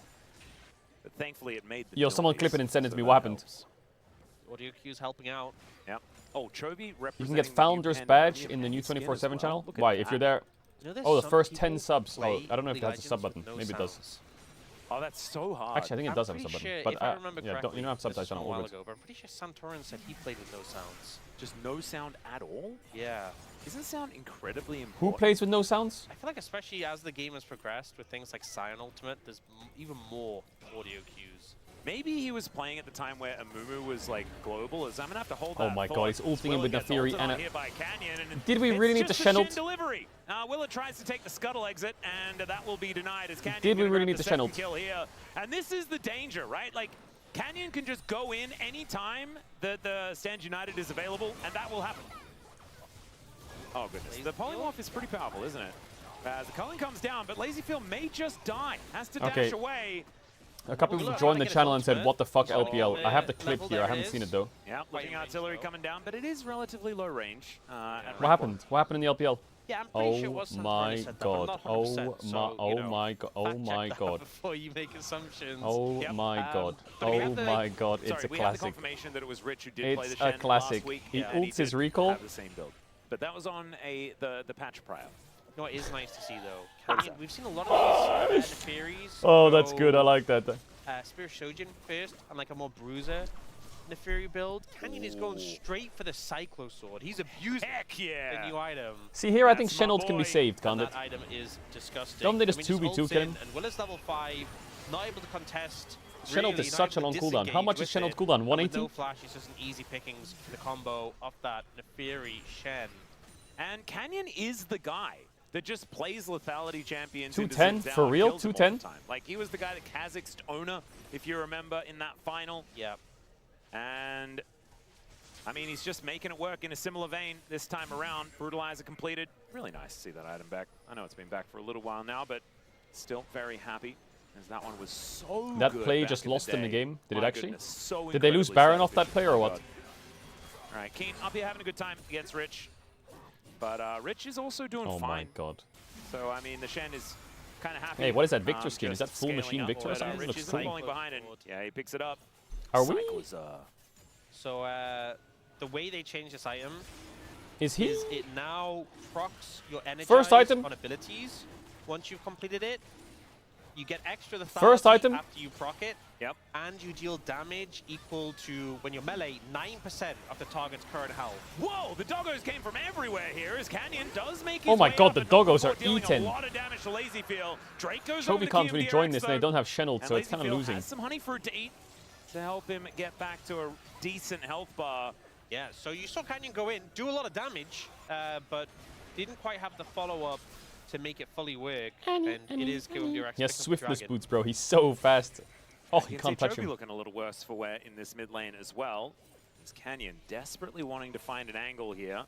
But thankfully it made the Yo, someone noise, clip it and send it to so me. that What happened? helps. Audio cues helping out. Yep. Oh, Chovy representing You can get the Founder's Japan badge Premium in the new skin as 24/7 well. channel. Look at Why? that. If you're there. You know, there's Oh, the some first people 10 subs. Oh, play I don't know if League it has a sub Legends button. with Maybe no it does. sounds. Oh, that's so hard. Actually, I think it I'm does have a pretty sub button. sure, But if I remember yeah, correctly, you don't have this was subtitles on a all while good. ago, but I'm pretty sure Santorin said he played with no sounds. Just no sound at all? Yeah. Doesn't sound incredibly Who important. plays with no sounds? I feel like especially as the game has progressed with things like Scion Ultimate, there's even more audio cues. Maybe he was playing at the time where Amumu was like global. As I'm gonna have to hold Oh that my thought. god, he's ulting him with Willa gets Nefiri ulted and on a... here by Canyon, and Did we really need to it's just Shen a ult? Shen delivery. Willa tries to take the scuttle exit, and that will be denied as Canyon. Did we gonna really grab need the to Shen second ult? kill here. And this is the danger, right? Like Canyon can just go in anytime that the Stand United is available, and that will happen. Oh goodness, the polymorph is pretty powerful, isn't it? As the culling comes down, but Lazyfield may just die. Has to dash away. A couple people joined the channel and said, "What the fuck, LPL?" I have the clip here. I haven't seen it though. Yeah, looking artillery coming down, but it is relatively low range. What happened? What happened in the LPL? Yeah, I'm pretty sure it Oh was Santorin my that said that, but god! I'm not Oh 100%, my! so, Oh you know, my god! Oh fact check my that god! before you make assumptions. Oh my god! but we Oh have the- my god! Sorry, It's a we have the classic. confirmation that it was Rich who did play the It's Shen a classic. last week. He Yeah, and ults his did recall. have the same build. But that was on the patch prior. You know what is nice to see though? I mean, we've seen a lot of these Nefiris. Oh, that's go, good. I like that. Spear Shojin first, and like a more bruiser Nefiri build. Canyon is going straight for the Cyclo Sword. He's abusing the new item. See here, I think Shen ult can be saved, can't And it? that item is disgusting. Don't they just I mean, 2v2 ults kill in, him? And Willa's level 5, not able to contest. Shen ult really, is not such a able long to cooldown. How much is disengage Shen ult with cooldown? it, and 180? with no flash, it's just an easy pickings for the combo off that Nefiri Shen. And Canyon is the guy that just plays lethality champions. 210? into Zip For down, real? kills them all 210? the time. Like he was the guy that Kazakh's owner, if you remember, in that final. Yeah. And I mean, he's just making it work in a similar vein this time around. Brutalizer completed. Really nice to see that item back. I know it's been back for a little while now, but still very happy. As that one was so That good play back just in lost in the day. game. Did it My actually? goodness, so Did they lose incredibly Baron off that satisfying. play or Oh, what? God. All right, Keen up here having a good time against Rich. But Rich is also doing Oh fine. my god. So, I mean, the Shen is kind of happy. Hey, what is that Victor skin? Is that just full scaling machine up Victor or what, something? It Rich looks is cool. falling behind and yeah, he picks it up. Are we? So the way they change this item is it now procs your energize First item? on abilities once you've completed it. You get extra the First item? after you proc it. Yep. And you deal damage equal to, when you're melee, 9% of the target's current health. Whoa, the doggos came from everywhere here as Canyon does make his Oh my way god, up the and not doggos are before dealing eaten. A lot of damage to Lazyfield. Drake goes over Chovy to can't really join KMDRX this and they though, don't have Shenled, and so it's kind of Lazyfield losing. has some honey fruit to eat to help him get back to a decent health bar. Yeah, so you saw Canyon go in, do a lot of damage, but didn't quite have the follow-up to make it fully work, and it is KMDRX. He has swiftness boots, bro. He's so fast. Oh, you can't touch him. Looking a little worse for wear in this mid lane as well. Is Canyon desperately wanting to find an angle here.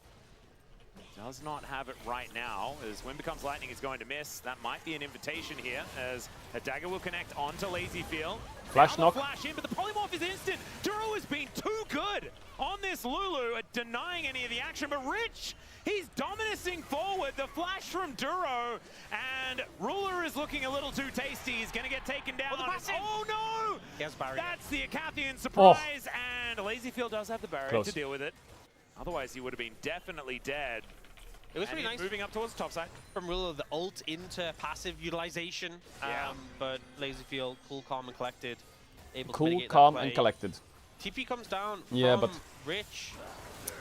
Does not have it right now, as Wind Becomes Lightning is going to miss. That might be an invitation here, as a dagger will connect onto Lazyfield. Flash knock. Flash in, but the polymorph is instant. Duro has been too good on this Lulu at denying any of the action, but Rich, he's dominating forward. The flash from Duro, and Ruler is looking a little too tasty. He's going to get taken down. Oh no! Yes, barrier. That's the Acathian surprise, and Lazyfield does have the barrier Close. to deal with it. Otherwise, he would have been definitely dead. It was And really he's nice moving up towards the top side. from Ruler, the ult into passive utilization. Yeah. But Lazyfield, cool, calm, and collected. Able to Cool, mitigate that calm, play. and collected. TP comes down Yeah, from but Rich.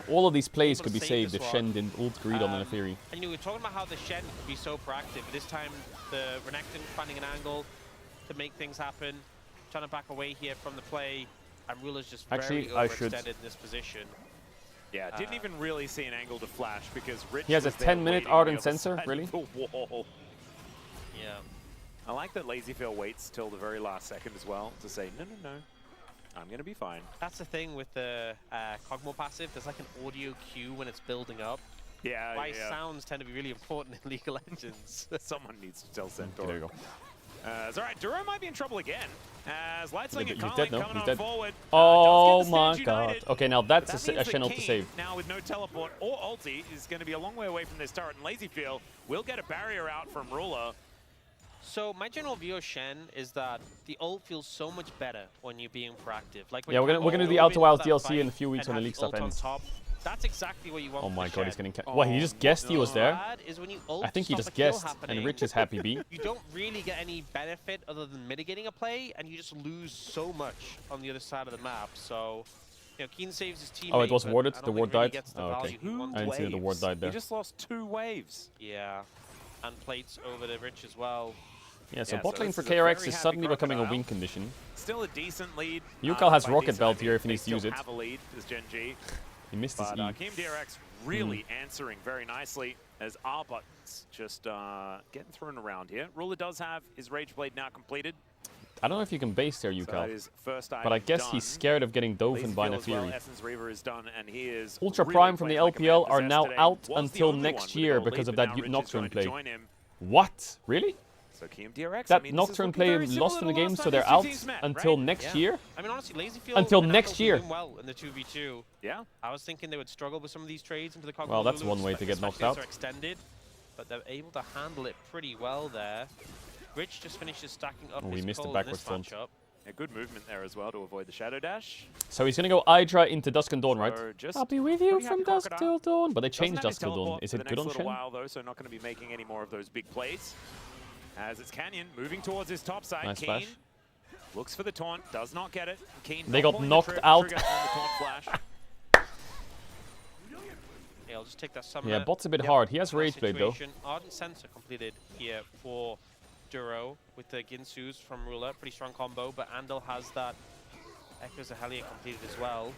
all of these plays Able could to be save saved this if one. Shen didn't ult greed on the Neferi. And you know, we're talking about how the Shen could be so proactive. This time, the Renekton finding an angle to make things happen, trying to back away here from the play, and Ruler's just Actually, very I should- overextended in this position. Yeah, didn't even really see an angle to flash because Rich He has a was there 10-minute waiting on the Ardent other Sensor, side of really? the wall. Yeah. I like that Lazyfield waits till the very last second as well to say, no, no, no, I'm going to be fine. That's the thing with the Cogmo passive. There's like an audio cue when it's building up. Yeah, Why yeah. sounds tend to be really important in League of Legends. Someone needs to tell Centaur. Okay, there you go. It's all right, Duro might be in trouble again. As Lightsling and He's Carlin dead, no? coming He's on dead. forward. Oh does get the my stage god. united. Okay, now But that's that a means that Shen ult to Kane, save. now with no teleport or ulti, is going to be a long way away from this turret. And Lazyfield will get a barrier out from Ruler. So my general view of Shen is that the ult feels so much better when you're being proactive. Like when Yeah, you we're kind gonna of do the go Outer Wilds into that DLC fight in a few weeks and when the have league the stuff ult on ends. top. That's exactly what you want. Oh my for god, he's Shen. getting... What, he just guessed he was there? Bad is when you ult I think he stop just a kill guessed, happening. and Rich is happy B. You don't really get any benefit other than mitigating a play, and you just lose so much on the other side of the map. So, you know, Keen saves his teammate. Oh, it was but warded? I don't The think ward he really died? gets the Oh, okay. value he wants. I didn't see that the ward died there. He just lost 2 waves. Yeah, and plates over to Rich as well. Yeah, so Yeah, bot so lane this for is a KRX very is happy suddenly becoming a Crocodile. win condition. Still a decent lead. Yukal has by Rocket decent, Belt I mean, here if he they needs to use still it. have a lead as Gen G. He missed his But E. KMDRX really answering very nicely as R buttons just getting thrown around here. Ruler does have his Rage Blade now completed. I don't know if you can base there, So Yukal. that is first But I item guess done. he's scared of getting Dothan by Lazyfield as well, Neferi. Essence Reaver is done, and he is Ultra really Prime from the playing like a man LPL are possessed now today. out Was the until only next one with a year gold because lead, of but that now Rich is Nocturne going to play. join him. What? Really? So KMDRX, That I mean, this is Nocturne looking play very lost similar in the to game, last so time they're these two out teams met, until right? next Yeah. year? I mean, honestly, Lazyfield Until and next Apple year. doing well in the 2v2. Yeah. I was thinking they would struggle with some of these trades into the Cogmo. Well, that's Lulu, one way to get knocked especially as out. they're extended, but they're able to handle it pretty well there. Rich just finishes stacking up Oh, we his missed the coal backward in this front. matchup. A good movement there as well to avoid the Shadow Dash. So he's gonna go Hydra into Dusk and Dawn, right? So just I'll be with you pretty from happy Dusk Crocodile. till Dawn. But they Doesn't changed have Dusk his till Dawn. teleport Is for it the good next on little Shen? while though, so not going to be making any more of those big plays. As it's Canyon moving towards his top side. Nice Keen flash. looks for the taunt, does not get it. Keen They not got pulling knocked the out. trigger on the taunt flash. Yeah, I'll just take that summon. Yeah, bot's a bit hard. He has Rage Blade though. Ardent Sensor completed here for Duro with the Ginsus from Ruler. Pretty strong combo, but Andal has that Echoes of Hellion completed as well.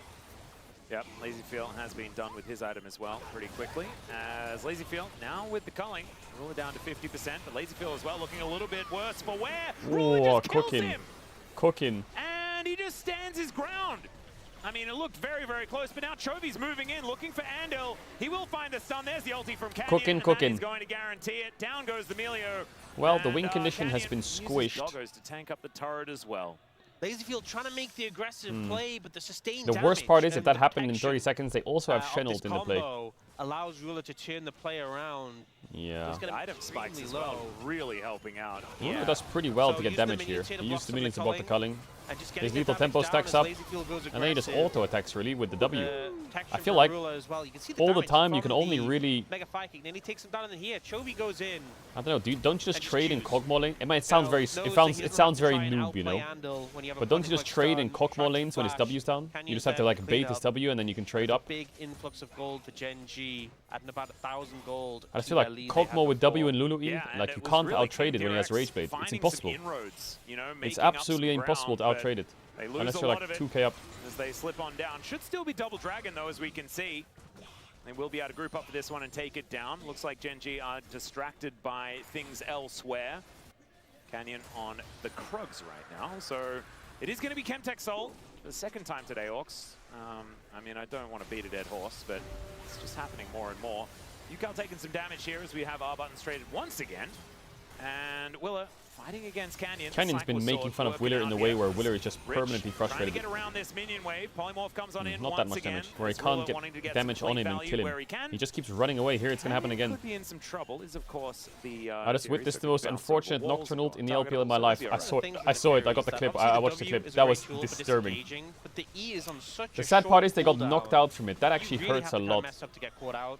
Yep, Lazyfield has been done with his item as well pretty quickly. As Lazyfield now with the culling, Ruler down to 50%, but Lazyfield as well looking a little bit worse for wear. Ruler Oh, just kills cooking. him, Cooking. and he just stands his ground. I mean, it looked very, very close, but now Chovy's moving in, looking for Andal. He will find the stun. There's the ulti from Canyon. Cooking, and cooking. That is going to guarantee it. Down goes the Melio. Well, the And, win condition has Canyon been uses squished. Doggos to tank up the turret as well. Lazyfield trying to make the aggressive play, but the sustained The worst part is if damage that and happened in protection, 30 seconds, they also have of Shen this ult in the play. combo allows Ruler to turn the play around. Yeah. It's gonna be Item spikes as low. well, really helping out. Ruler does pretty well So to get use the damage here. minion chain He to used the block minions to some block the of the culling. And just His getting the lethal damage tempo down stacks as up. Lazy Fuel goes And then he just aggressive. auto attacks really with the W. Protection I feel from like Ruler as well. You can see all the damage time you from can only the really... Mega Fire Kick. Then he takes him down, and then here Chovy goes in. I don't know, don't you just trade in Kog'Maw lane? It sounds very, it knows sounds that he very doesn't have to noob, you try and know. outplay Andal when you have a But don't you just Punch trade in Stun, Kog'Maw lanes when his Flash. W's down? You Canyon just have to then like clean bait his up. W and then you can trade up. Big influx of gold for Gen G, adding about 1,000 gold. I just to feel their like lead they had Kog'Maw with W before. and Lulu E, like you can't out-trade it when he has Rage Blade. It's impossible. It's absolutely impossible to out-trade it. Unless you're like 2k up. As they slip on down. Should still be double dragon though, as we can see. They will be able to group up for this one and take it down. Looks like Gen G are distracted by things elsewhere. Canyon on the Krugs right now. So it is going to be Chemtech Soul for the second time today, Orcs. I mean, I don't want to beat a dead horse, but it's just happening more and more. Yukal taking some damage here as we have our buttons traded once again. And Willer fighting against Canyon. Canyon's been making fun of Willer in the way where Willer is just permanently frustrated. Trying to get around this minion wave. Polymorph comes on in Not once that much again. damage, where he As can't Willer get get damage some on him plate and value kill where him. he can. He just keeps running away. Here it's going to happen again. Could be in some trouble. Is of course the. I just series witnessed that the most can bounce unfortunate over walls Nocturne ult in the target LPL in my also life. be I saw it. I got the clip. I watched the clip. That was disturbing. But the E is on such The a sad part short is they got cooldown. knocked out from it. That actually You really hurts have a to kinda lot. mess up to get caught out.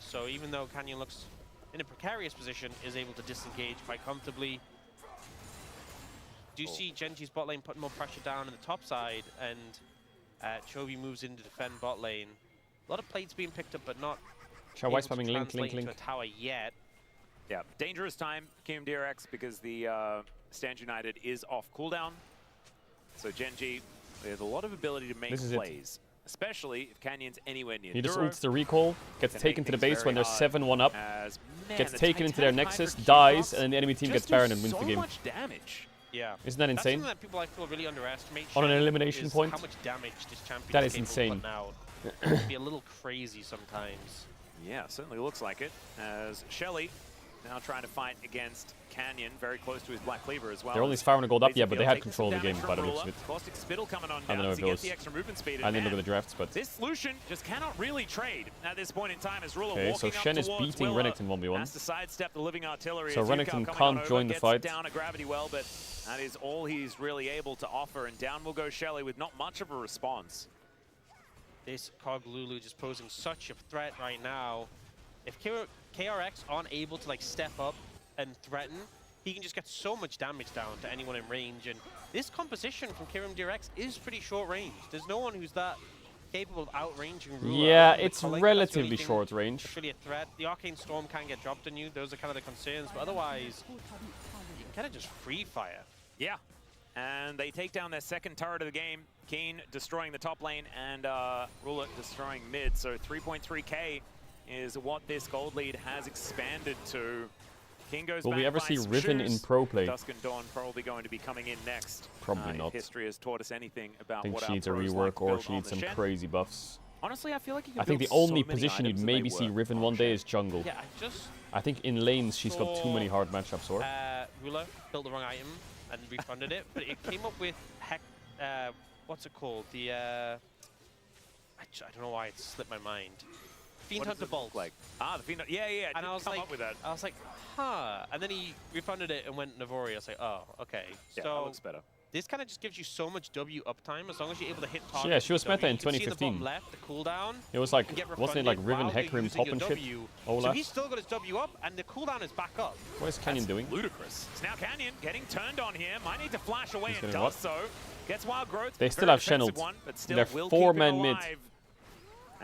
So even though Canyon looks in a precarious position, is able to disengage quite comfortably. Do you see Genji's bot lane putting more pressure down on the top side, and Chovy moves in to defend bot lane. A lot of plates being picked up, but not Shall able spamming to link, translate link. into a tower yet. Yeah, dangerous time for KMDRX because the Stand United is off cooldown. So Genji, there's a lot of ability to make This is it. plays, especially if Canyon's anywhere near He just Duro. ults the recall, gets Can taken make to the things base when very they're hard 7-1 up, as, man, gets the taken into their Titanic Nexus, Hydra dies, Q-drops and then the enemy team just gets do Baron and wins so the game. much damage. Yeah. Isn't that That's insane? something that people I feel really underestimate. On an Shen, elimination is point? How much damage this champion That is capable of insane. putting out. It can be a little crazy sometimes. Yeah, certainly looks like it. As Shelly now trying to fight against Canyon, very close to his Black Cleaver as well. They're only farming gold up, Lazy yeah, but they Field had taking control of some the game damage by the from looks of Ruler. it. Caustic Spittle coming on I don't down know if to it get was... the extra movement speed. I didn't look at the drafts, but... This Lucian just cannot really trade at this point in time as Ruler Okay, so walking Shen up is towards beating Willer. Renekton 1v1. Has to sidestep the living artillery. So as Renekton Yukal coming can't on join over, the fight. gets down a gravity well, but that is all he's really able to offer. And down will go Shelly with not much of a response. This Cog Lulu just posing such a threat right now. If KRX aren't able to like step up and threaten, he can just get so much damage down to anyone in range. And this composition from KRX is pretty short range. There's no one who's that capable of outranging Ruler. Yeah, The it's Culling, that's the relatively only thing short range. that's really a threat. The Arcane Storm can get dropped on you. Those are kind of the concerns. But otherwise, you can kind of just free fire. Yeah. And they take down their second turret of the game. Keen destroying the top lane and Ruler destroying mid. So 3.3k is what this gold lead has expanded to. King goes Will back, we ever buys see some Riven shoes. in pro play? Dusk and Dawn probably going to be coming in next. Probably If not. history has taught us anything about I think what she our needs a pros rework like to or build she on needs the some Shen. crazy buffs. Honestly, I feel like you can I think the build only so many position you'd items that maybe they see work Riven on one day Shen. is jungle. Yeah, I just I think in lanes she's got too many hard matchups, or? Ruler built the wrong item and refunded it, but it came up with what's it called? The I don't know why it slipped my mind. Fiend Hunter Bolt. Like the Fiend. Yeah. And I was come like, up with that. I was like, huh. And then he refunded it and went Navori. I was like, oh, okay. Yeah, so that looks better. This kind of just gives you so much W uptime as long as you're able to hit targets. Yeah, she was with meta in W. You can see in the 2015. bottom left, the cooldown. It was like, and get wasn't it like refunded Riven, while you're Hecarim, using top your and shit? W. Olaf? So he's still got his W up, and the cooldown is back up. What is Canyon doing? Ludicrous. So now Canyon getting turned on here. Might need to flash away He's and getting does so. Gets Wild Growth. They still Very have Shen defensive ult. one, but still They're will 4-man keep it mid. alive.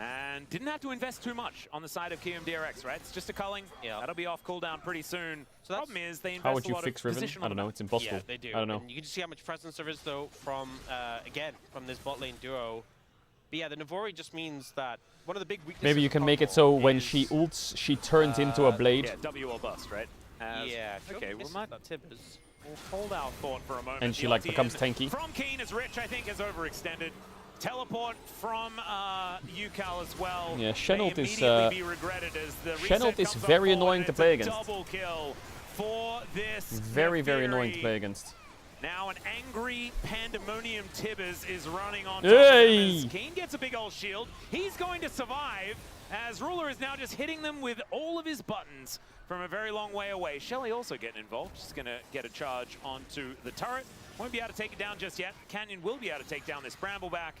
And didn't have to invest too much on the side of KMDRX, right? It's just a culling. Yeah. That'll be off cooldown pretty soon. So the problem is they invest How would a you lot fix of Riven? position I on don't the know. map. It's impossible. Yeah, they do. I don't know. And you can just see how much presence there is, though, from, again, from this bot lane duo. But yeah, the Navori just means that one of the big weaknesses Maybe you can make it so when she ults, she turns into a blade. Yeah, W or bust, right? Yeah. Okay, we might that Tibbers. we'll hold our thought for a moment. And she The like ulti becomes in tanky. From Keen is Rich, I think, is overextended. Teleport from Yukal as well. Yeah, Shen May ult is immediately be regretted as the Shen ult reset is comes very on board, annoying and to it's play a against. Double kill for this. Very, very annoying Neferi. to play against. Now an angry Pandemonium Tibbers is running on Hey! top of him. Keen gets a big old shield. He's going to survive. as Ruler is now just hitting them with all of his buttons from a very long way away. Shelly also getting involved. She's going to get a charge onto the turret. Won't be able to take it down just yet. Canyon will be able to take down this Brambleback.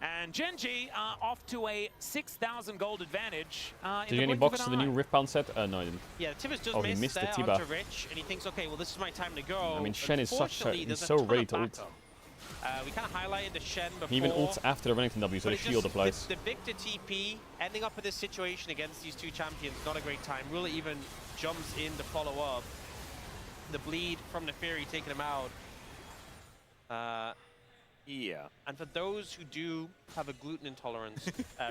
And Genji off to a 6,000 gold advantage. Did you get any box to the new Riftbound set? No, I didn't. Yeah, Tibbers just he missed the there Tiba. onto Rich, and he thinks, okay, well, this is my time to go. I mean, Shen is such a, he's a so ton ready of to ult. backup. We kind of highlighted the Shen before. He even ults after the Renekton W, so the shield applies. The Victor TP, ending up in this situation against these two champions, not a great time. Rula even jumps in to follow up. The bleed from Neferi taking him out. Yeah. And for those who do have a gluten intolerance,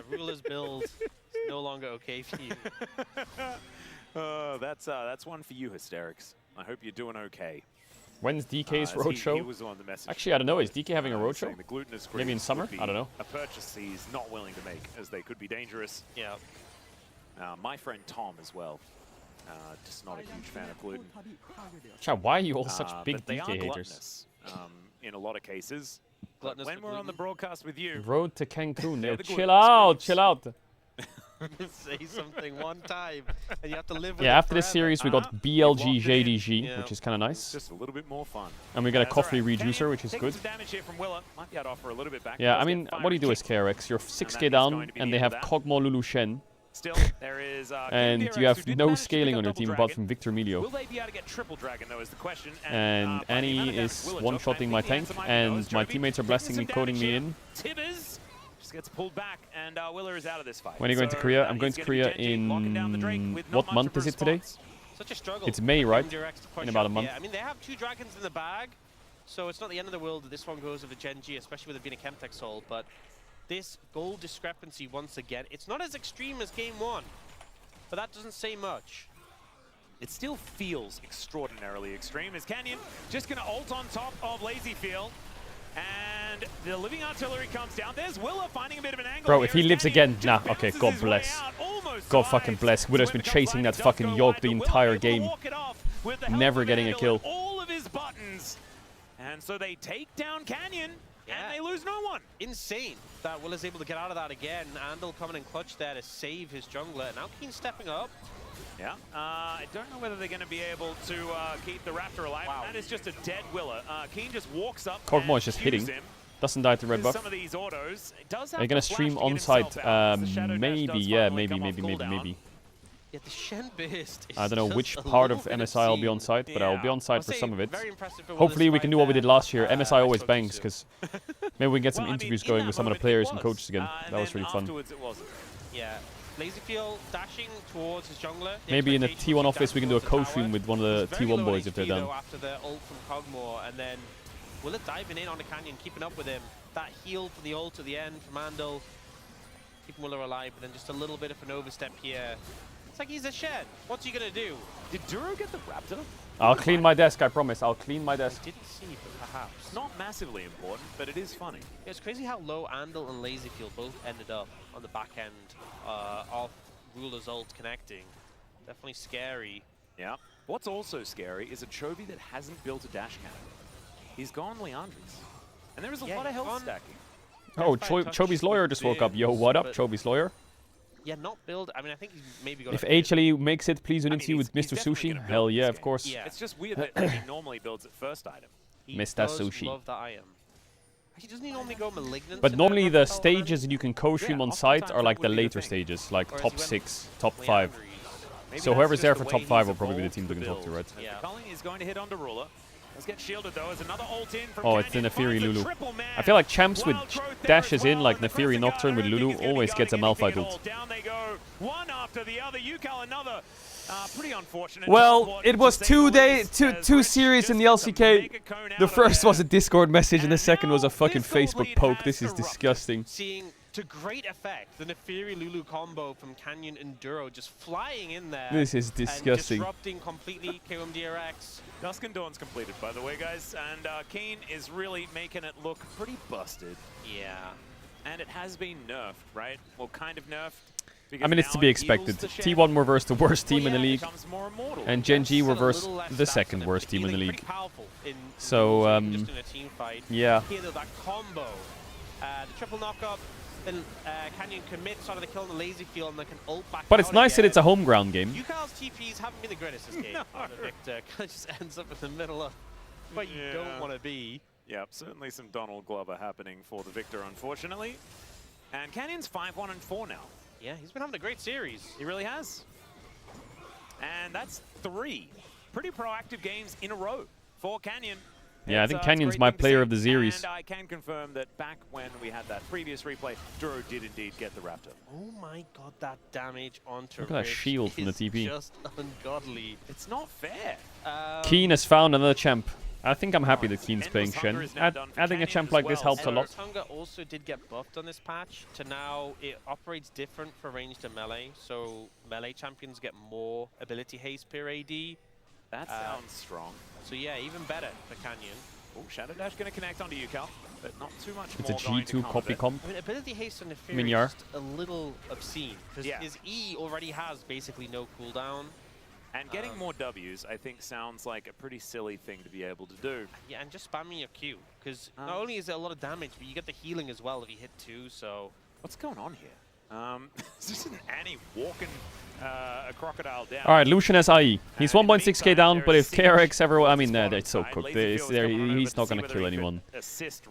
Rula's build is no longer okay for you. That's one for you, Hysterics. I hope you're doing okay. When's DK's roadshow? He was the one that messaged. Actually, I don't know. Is DK having a roadshow? The glutinous Maybe in summer? I don't know. A purchase he's not willing to make, as they could be dangerous. Yeah. My friend Tom as well. Just not a huge fan of gluten. Chad, why are you all such big but they DK are haters? In a lot of cases. But when we're on the broadcast with you... Road to Cancun. Yeah, Chill out, chill out. Say something one time, and you have to live with it Yeah, after this forever. series, we got BLG JDG, Yeah. which is kind of nice. Just a little bit more fun. And we got a That's coffee right. rejuicer, which is Taking good. some damage here from Willa. Might be able to offer a little bit back. Yeah, Does I get mean, fire what do you do kick. as KRX? You're 6k that is going down, to be and the they end have of that. Kog'Maw Lulu Shen. Still, there is And you have no scaling on your team apart from Victor Will Emilio. they be able to get triple dragon though is the question. And by the Annie amount of is damage Willa one-shotting my took, I tank, think the answer might be no, and as my Jovi teammates are taking blasting some me, coding damage me here. in. Tibbers just gets pulled back, and Willa is out of this fight. When are you going to So Korea? that I'm going is to gonna be Korea Genji locking down the Drake in... with not What much month of a is it today? response. Such a struggle. It's May, right? Direct to push In about a up. month. Yeah, I mean, they have 2 dragons in the bag, so it's not the end of the world that this one goes with a Genji, especially with it being a Chemtech soul, but this gold discrepancy once again, it's not as extreme as game 1, but that doesn't say much. It still feels extraordinarily extreme as Canyon just going to ult on top of Lazyfield. And the living artillery comes down. There's Willa finding a bit of an angle. Bro, here if he as lives Canyon again, nah, just okay, bounces God his way bless. out, almost God fucking survives. bless. Widow's been chasing that fucking Yogg the entire game. Never getting a kill. All of his buttons. And so they take down Canyon. And they lose no one. Insane that Will is able to get out of that again. Andal coming in clutch there to save his jungler. Now Keen stepping up. Yeah, I don't know whether they're going to be able to keep the Raptor alive. Wow. That is just a dead Willa. Keen just walks up. Kog'Maw and is just cues hitting. him. Doesn't die to red With buff. Some of these autos. It does Are have you gonna the stream flash to get on site? himself out, as the Shadow Dash Maybe, does yeah, finally maybe. come off cooldown. Yeah, the Shen Burst is I don't know just which a part of little bit MSI I'll be on obscene. site, but I'll be on I'll site for say some of it. very impressive for Will Hopefully this we fight can do what we there. did last year. MSI I always spoke too bangs, soon. because maybe we can get some Well, I mean, interviews in going that with some of the moment players it and was. coaches again. And That was then really fun. afterwards it wasn't. Yeah. Lazyfield dashing towards his jungler. The Maybe in the expectation T1 was office we can do a dash towards coach the stream tower. with one of the He's very T1 low boys if they're HP down. though after the ult from Cogmore, and then Willa diving in on the Canyon, keeping up with him. That heal for the ult at the end from Andal, keeping Willa alive, but then just a little bit of an overstep here. It's like he's a Shen. What's he gonna do? Did Duro get the Raptor? I'll clean my desk, I promise. I'll clean my desk. Didn't see, but perhaps. Not massively important, but it is funny. Yeah, it's crazy how low Andal and Lazyfield both ended up on the back end of Ruler's ult connecting. Definitely scary. Yeah. What's also scary is a Chovy that hasn't built a dash cannon. He's gone Leandris. And there is a lot of health stacking. Oh, Chobi's lawyer just woke up. Yo, what up, Chobi's lawyer? Yeah, not build. I mean, I think he's maybe got. If HLE makes it, please unity with Mr. Sushi. Hell yeah, of course. Yeah. It's just weird that he normally builds at first item. Mr. Sushi. Love that item. Actually, doesn't he normally go Malignant? But normally the stages that you can co-stream on site are like the later stages, like top 6, top 5. So whoever's there for top 5 will probably be the team we can talk to, right? Yeah. Culling is going to hit onto Ruler. Let's get shielded though as another ult in from Oh, it's the Nefiri Lulu. I feel like champs with dashes in, like Nefiri Nocturne with Lulu, always gets a Malphite ult. Down they go, one after the other. Yukal another. Pretty unfortunate. Well, it was two series in the LCK. The first was a Discord message and the second was a fucking Facebook poke. This is disgusting. Seeing to great effect the Nefiri Lulu combo from Canyon and Duro just flying in there. This is and disgusting. disrupting completely KOM DRX. Dusk and Dawn's completed, by the way, guys. And Keen is really making it look pretty busted. Yeah. And it has been nerfed, right? Well, kind of nerfed. I mean, it's to be expected. T1 were versus the worst team in the league, and Gen G were versus the second worst team in the league. So, yeah. Here though, that combo, the triple knock-up, then Canyon commits onto the kill in the lazy field and they can ult back But it's out nice that again. it's a home ground game. UCal's TPs haven't been the greatest this game. The Victor kind of just ends up in the middle of where you don't want to be. Yep, certainly some Donald Glover happening for the Victor, unfortunately. And Canyon's 5-1 and 4 now. Yeah, he's been having a great series. He really has. And that's 3 pretty proactive games in a row for Canyon. Yeah, I think Canyon's my player of the series. And I can confirm that back when we had that previous replay, Duro did indeed get the Raptor. Oh my god, that damage onto Look at that Rich shield from the TP. Just ungodly. It's not fair. Keen has found another champ. I think I'm happy that Keen's playing Shen. Adding a champ like this helps a lot. Hunger also did get buffed on this patch to now it operates different for ranged and melee. So melee champions get more ability haste per AD. That sounds strong. So yeah, even better for Canyon. Oh, Shadow Dash going to connect onto UCal, but not too much It's more a going to G2 come copy of it. comp. I mean, ability haste on the Fury Miniar. is just a little obscene because his E already has basically no cooldown. And getting more Ws, I think, sounds like a pretty silly thing to be able to do. Yeah, and just spamming your Q because not only is it a lot of damage, but you get the healing as well if you hit 2. So what's going on here? This is an Annie walking a crocodile down. Alright, Lucian has IE. He's 1.6k down, but if KRX ever... I mean, it's so cooked. He's not going to kill anyone.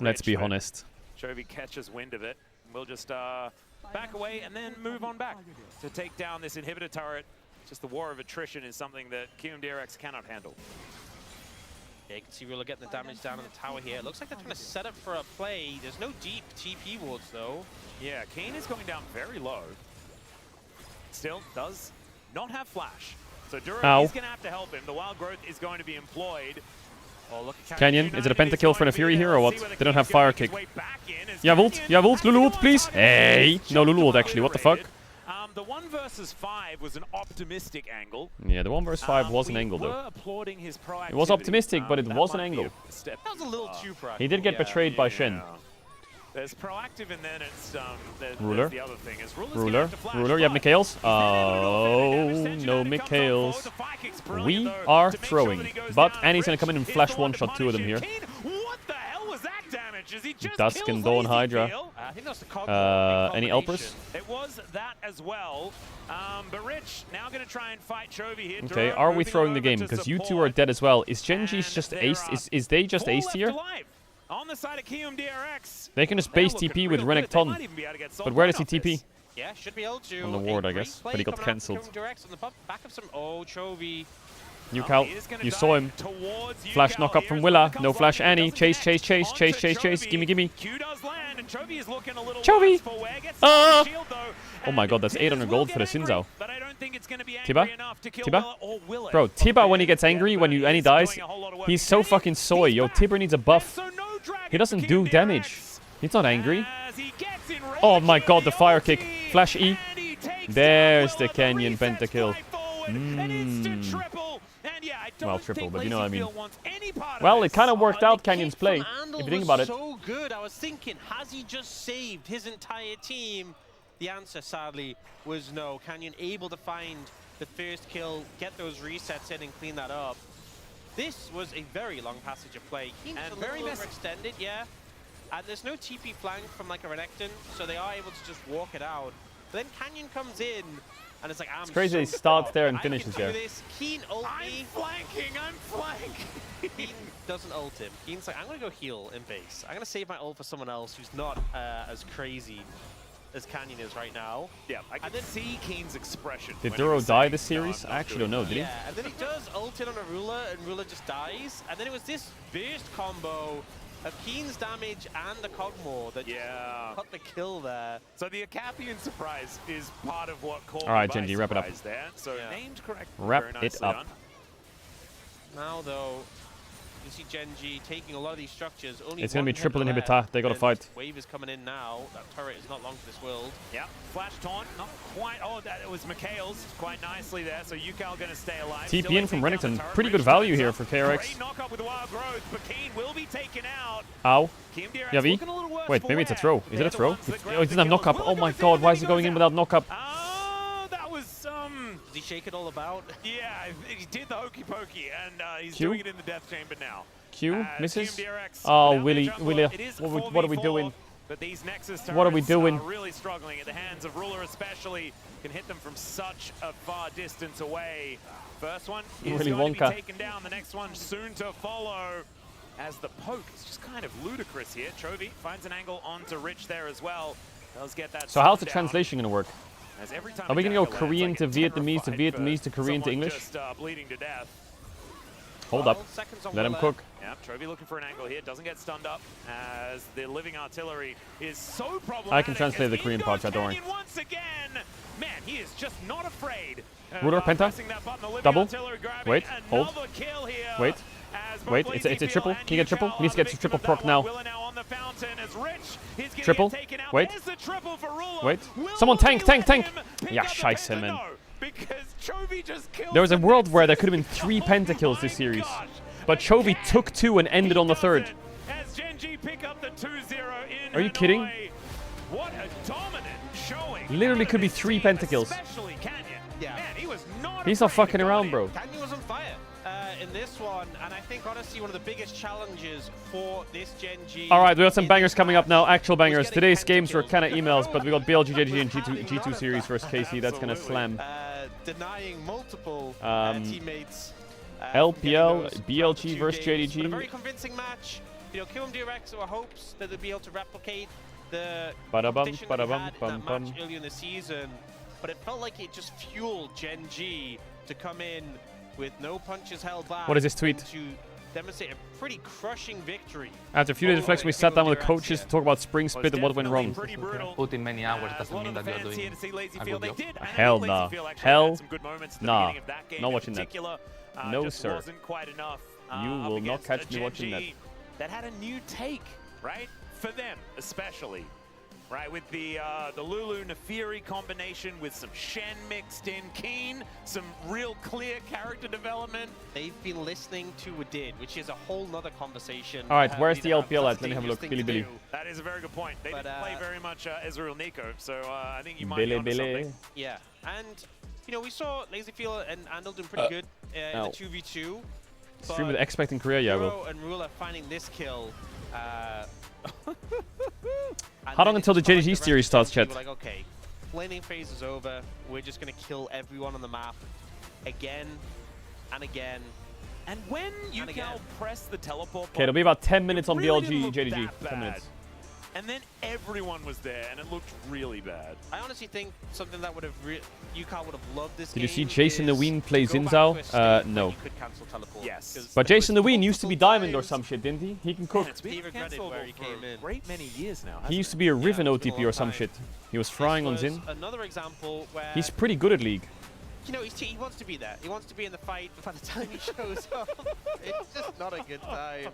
Let's be honest. Chovy catches wind of it. We'll just back away and then move on back to take down this inhibitor turret. Just the war of attrition is something that QMDRX cannot handle. Yeah, you can see Ruler getting the damage down on the tower here. It looks like they're trying to set up for a play. There's no deep TP wards, though. Yeah, Keen is going down very low. Still does not have flash. So Duro is going to have to help him. The Wild Growth is going to be employed. Oh, look at Canyon, is it a pentakill for the Fury here or what? They don't have fire kick. You have ult, Lulu ult, please. Hey! No Lulu ult actually, what the fuck? The 1 versus 5 was an optimistic angle. Yeah, the 1 versus 5 was an angle though. Applauding his proactivity. It was optimistic, but it was an angle. That was a little too proactive. He did get betrayed by Shen. There's proactive and then it's Ruler. the other thing is Ruler, you have Mikhails? Oh, no Mikhails. We are throwing, but Annie's gonna come in and flash one-shot 2 of them here. What the hell was that damage? As he just Dusk and Dawn Hydra. I think that's the Any Elpers? It was that as well. But Rich now going to try and fight Chovy here. Okay, are we throwing the game? Because you two are dead as well. Is Genji's just aced? Is they just aced here? On the side of QMDRX. They can just base TP with Renekton. But where does he TP? Yeah, should be able to. On the ward, I guess. But he got cancelled. On the back of some. Oh, Chovy. UCal, you saw him. Flash knock up from Willa. No flash Annie. Chase. Gimme. Chovy! Oh my god, that's 800 gold for the Sinzao. Tiba? Bro, Tiba when he gets angry, when Annie dies, he's so fucking soy. Yo, Tiba needs a buff. He doesn't do damage. He's not angry. Oh my god, the fire kick. Flash E. There's the Canyon pentakill. Well, triple, but you know what I mean. Well, it kind of worked out Canyon's play, if you think about it. So good. I was thinking, has he just saved his entire team? The answer, sadly, was no. Canyon able to find the first kill, get those resets in and clean that up. This was a very long passage of play. And very overextended, yeah. And there's no TP flank from like a Renekton, so they are able to just walk it out. But then Canyon comes in, and it's like, It's crazy he starts there and finishes there. Keen ult me. I'm flanking. Keen doesn't ult him. Keen's like, I'm going to go heal in base. I'm going to save my ult for someone else who's not as crazy as Canyon is right now. Yeah, I can see Keen's expression. Did Duro die this series? I actually don't know, did he? Yeah, and then he does ult in on a Ruler, and Ruler just dies. And then it was this burst combo of Keen's damage and the Cogmore that got the kill there. So the Acapian surprise is part of what caught Alright, Genji, wrap it up. There. So named correctly. Wrap Very it nicely up. done. Now, though, you see Genji taking a lot of these structures. Only It's going to be one triple hit inhibitor. left, They got to and fight. Wave is coming in now. That turret is not long for this world. Yeah, flash taunt, not quite. Oh, that was Mikhail's quite nicely there. So UCal going to stay alive. TP in from Renekton. Pretty good value here for KRX. Great knock up with Wild Growth, but Keen will be taken out. Ow. QMDRX Yeah, V? looking a little worse Wait, for maybe it's a wear. throw. Is it a throw? Oh, it doesn't have knock up. Oh my god, why is he going in without knock up? That was Does he shake it all about? Yeah, he did the hokey pokey, and he's Q? doing it in the death chamber now. Q misses. QMDRX, Oh, without Willie, their jungle, it is what are we 4v4. doing? But these Nexus What are we turrets doing? are really struggling at the hands of Ruler especially. Can hit them from such a far distance away. First one is Really going to Wonka. be taken down. The next one soon to follow. As the poke is just kind of ludicrous here. Chovy finds an angle onto Rich there as well. Does get that. So how's the down. translation gonna work? As every time Are we a gonna go dagger lands, Korean I to get Vietnamese to terrified Vietnamese to for Korean to someone English? Just bleeding to death. Hold 12 up. seconds on Let him Willa. cook. Yeah, Chovy looking for an angle here. Doesn't get stunned up as the living artillery is so problematic. I can translate as the Korean in part, goes don't worry. Canyon once again. Man, he is just not afraid. Ruler, Penta. Pressing that button, the living Double. artillery grabbing Wait. Hold. another kill here. Wait. As both Wait. It's a Lazy triple. Feel Can you get and triple? Yukal Needs to are get the triple victim of proc that now. one. Willa now on the fountain as Rich is gonna Triple. get taken out. Wait. There's the triple for Ruler. Wait. Will Someone tank, we tank, tank. let him pick Yeah, up the scheiße, penta? man. No, because Chovy just killed There was a the world where there Nexus. could have been 3 pentakills this series. But Chovy took 2 and ended on the 3rd. As Gen G pick up the 2-0 in Are you kidding? Hanoi. What a dominant showing. Literally could be 3 pentakills. Especially Canyon. Yeah. Man, he was not He's not afraid to fucking go around, in. bro. Canyon was on fire in this one, and I think honestly one of the biggest challenges for this Gen G. Alright, we got some bangers coming up now. Actual bangers. Today's games were kind of emails, but we got BLG, JG, and G2 series versus KC. That's gonna slam. Denying multiple teammates. LPL, BLG two versus games, but a JDG. very convincing match. You know, Kilm DRX were hopes that they'd be able to replicate the Ba-da-bum, competition that they ba-da-bum, had in that bum, match bum. earlier in the season, but it felt like it just fueled Gen G to come in with no punches held back. What is this tweet? and to demonstrate a pretty crushing victory. After a few days of flex, we sat down with the coaches to talk about spring split and what went wrong. Put in many hours doesn't mean that you're doing a good job. Hell nah. Hell nah. Not watching that. No, sir. Wasn't quite enough. You up will not against catch a me Gen watching G that. That had a new take, right? For them, especially. Right, with the Lulu Nefiri combination with some Shen mixed in, Keen, some real clear character development. They've been listening to Udid, which is a whole nother conversation. Alright, where's the These are LPL at? such Let me have a look. dangerous Billy things Billy. to do. That is a very good point. They But, didn't play very much Ezreal Nico, so I think you might Billy be onto Billy. something. Yeah, and you know we saw Lazyfield and Andal doing pretty good in ow. the 2v2. Stream with Expect in Korea, yeah, I will. Hero and Ruler finding this kill. How long until the JDG series starts, chat? We're like, okay, laning phase is over. We're just gonna kill everyone on the map again and again. And when you And can again. press the teleport, Okay, it'll be about 10 minutes on really BLG, didn't look JDG. that 10 bad. minutes. And then everyone was there, and it looked really bad. I honestly think something that would have Yukal would have loved this Did you see game Jason is Lewin play to go back Zinzao? to a state where No. you could cancel teleport. Yes. 'Cause But there Jason was Lewin used to be multiple Diamond or times- some shit, didn't he? He can cook. It's been He regretted canceled where he for came a in. great many years now. He used to be a Riven it's been a OTP or long some time. shit. He was frying on was Zin. another example where He's pretty good at League. you know he wants to be there. He wants to be in the fight. But by the time he shows up, it's just not a good time.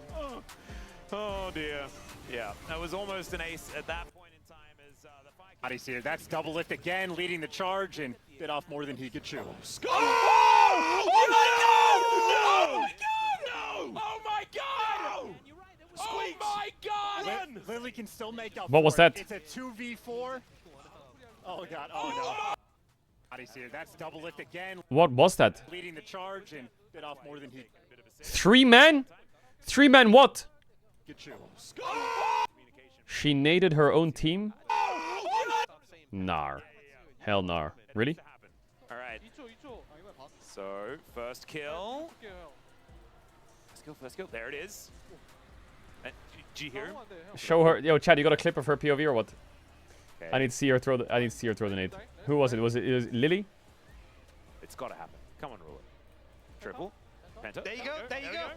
Oh dear. Yeah, that was almost an ace at that point in time as the fight. Bodies here. That's double lift again, leading the charge and bit off more than he could chew. Oh my god! No! Oh my god! Oh my god! Lily can still make up. What was for it. that? It's a 2v4. Oh god! Oh no! Bodies here. That's double lift again, What was that? leading the charge and bit off more than he 3 men? 3 men what? could chew. She naded her own team? Nar. Hell nar. Really? All right. So first kill. First kill. There it is. G here. Show her. Yo, Chad, you got a clip of her POV or what? Okay. I need to see her throw the nade. Who was it? Was it Lily? It's got to happen. Come on, Ruler. Triple. Penta. There you go. There you go.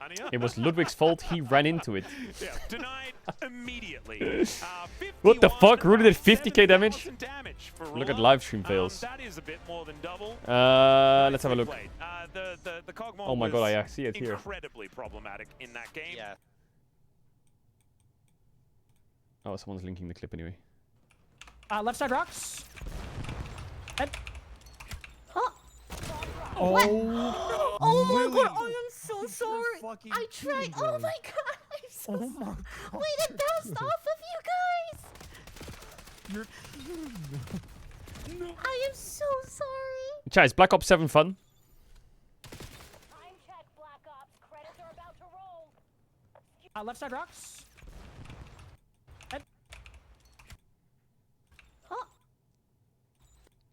Ania. It was Ludwig's fault. He ran into it. Yeah, denied immediately. What the fuck? Rudy did 50k damage? 51,000 damage for Look at Ruler. live stream fails. That is a bit more than double. Let's have a look. Played. The Cogmore Oh my god, was I see it here. incredibly problematic in that game. Yeah. Oh, someone's linking the clip anyway. Left side rocks. Head. Oh my god, I am so sorry. I tried. Oh my god, I'm so sorry. Wait, it bounced off of you guys. I am so sorry. Chad, is Black Ops 7 fun? Left side rocks.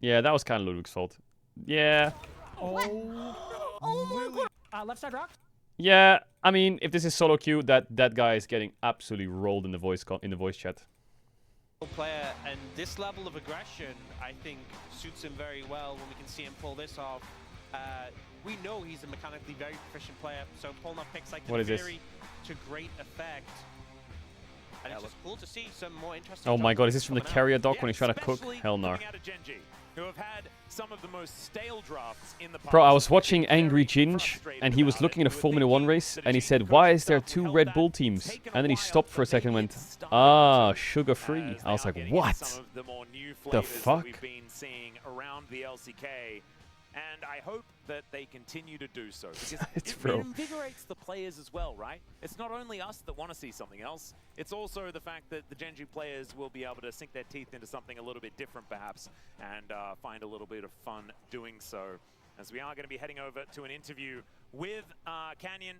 Yeah, that was kind of Ludwig's fault. Yeah. Oh my god. Left side rocks. Yeah, I mean, if this is solo queue, that guy is getting absolutely rolled in the voice chat. Player, and this level of aggression, I think, suits him very well when we can see him pull this off. We know he's a mechanically very proficient player, so pulling off picks like What is this? Fury to great effect. And it's just cool to see some more interesting. Oh my god, is this from the coming out. carrier doc when he's trying to cook? Hell no. Who have had some of the most stale drafts in the past. Bro, I was watching Angry Ginge, and he was looking at a Formula 1 race, and he said, why is there 2 Red Bull teams? And then he stopped for a second and went, ah, sugar-free. I was like, what? The fuck? We've been seeing around the LCK, and I hope that they continue to do so, because it invigorates the players as well, right? It's not only us that want to see something else, it's also the fact that the Genji players will be able to sink their teeth into something a little bit different perhaps, and find a little bit of fun doing so. As we are going to be heading over to an interview with Canyon,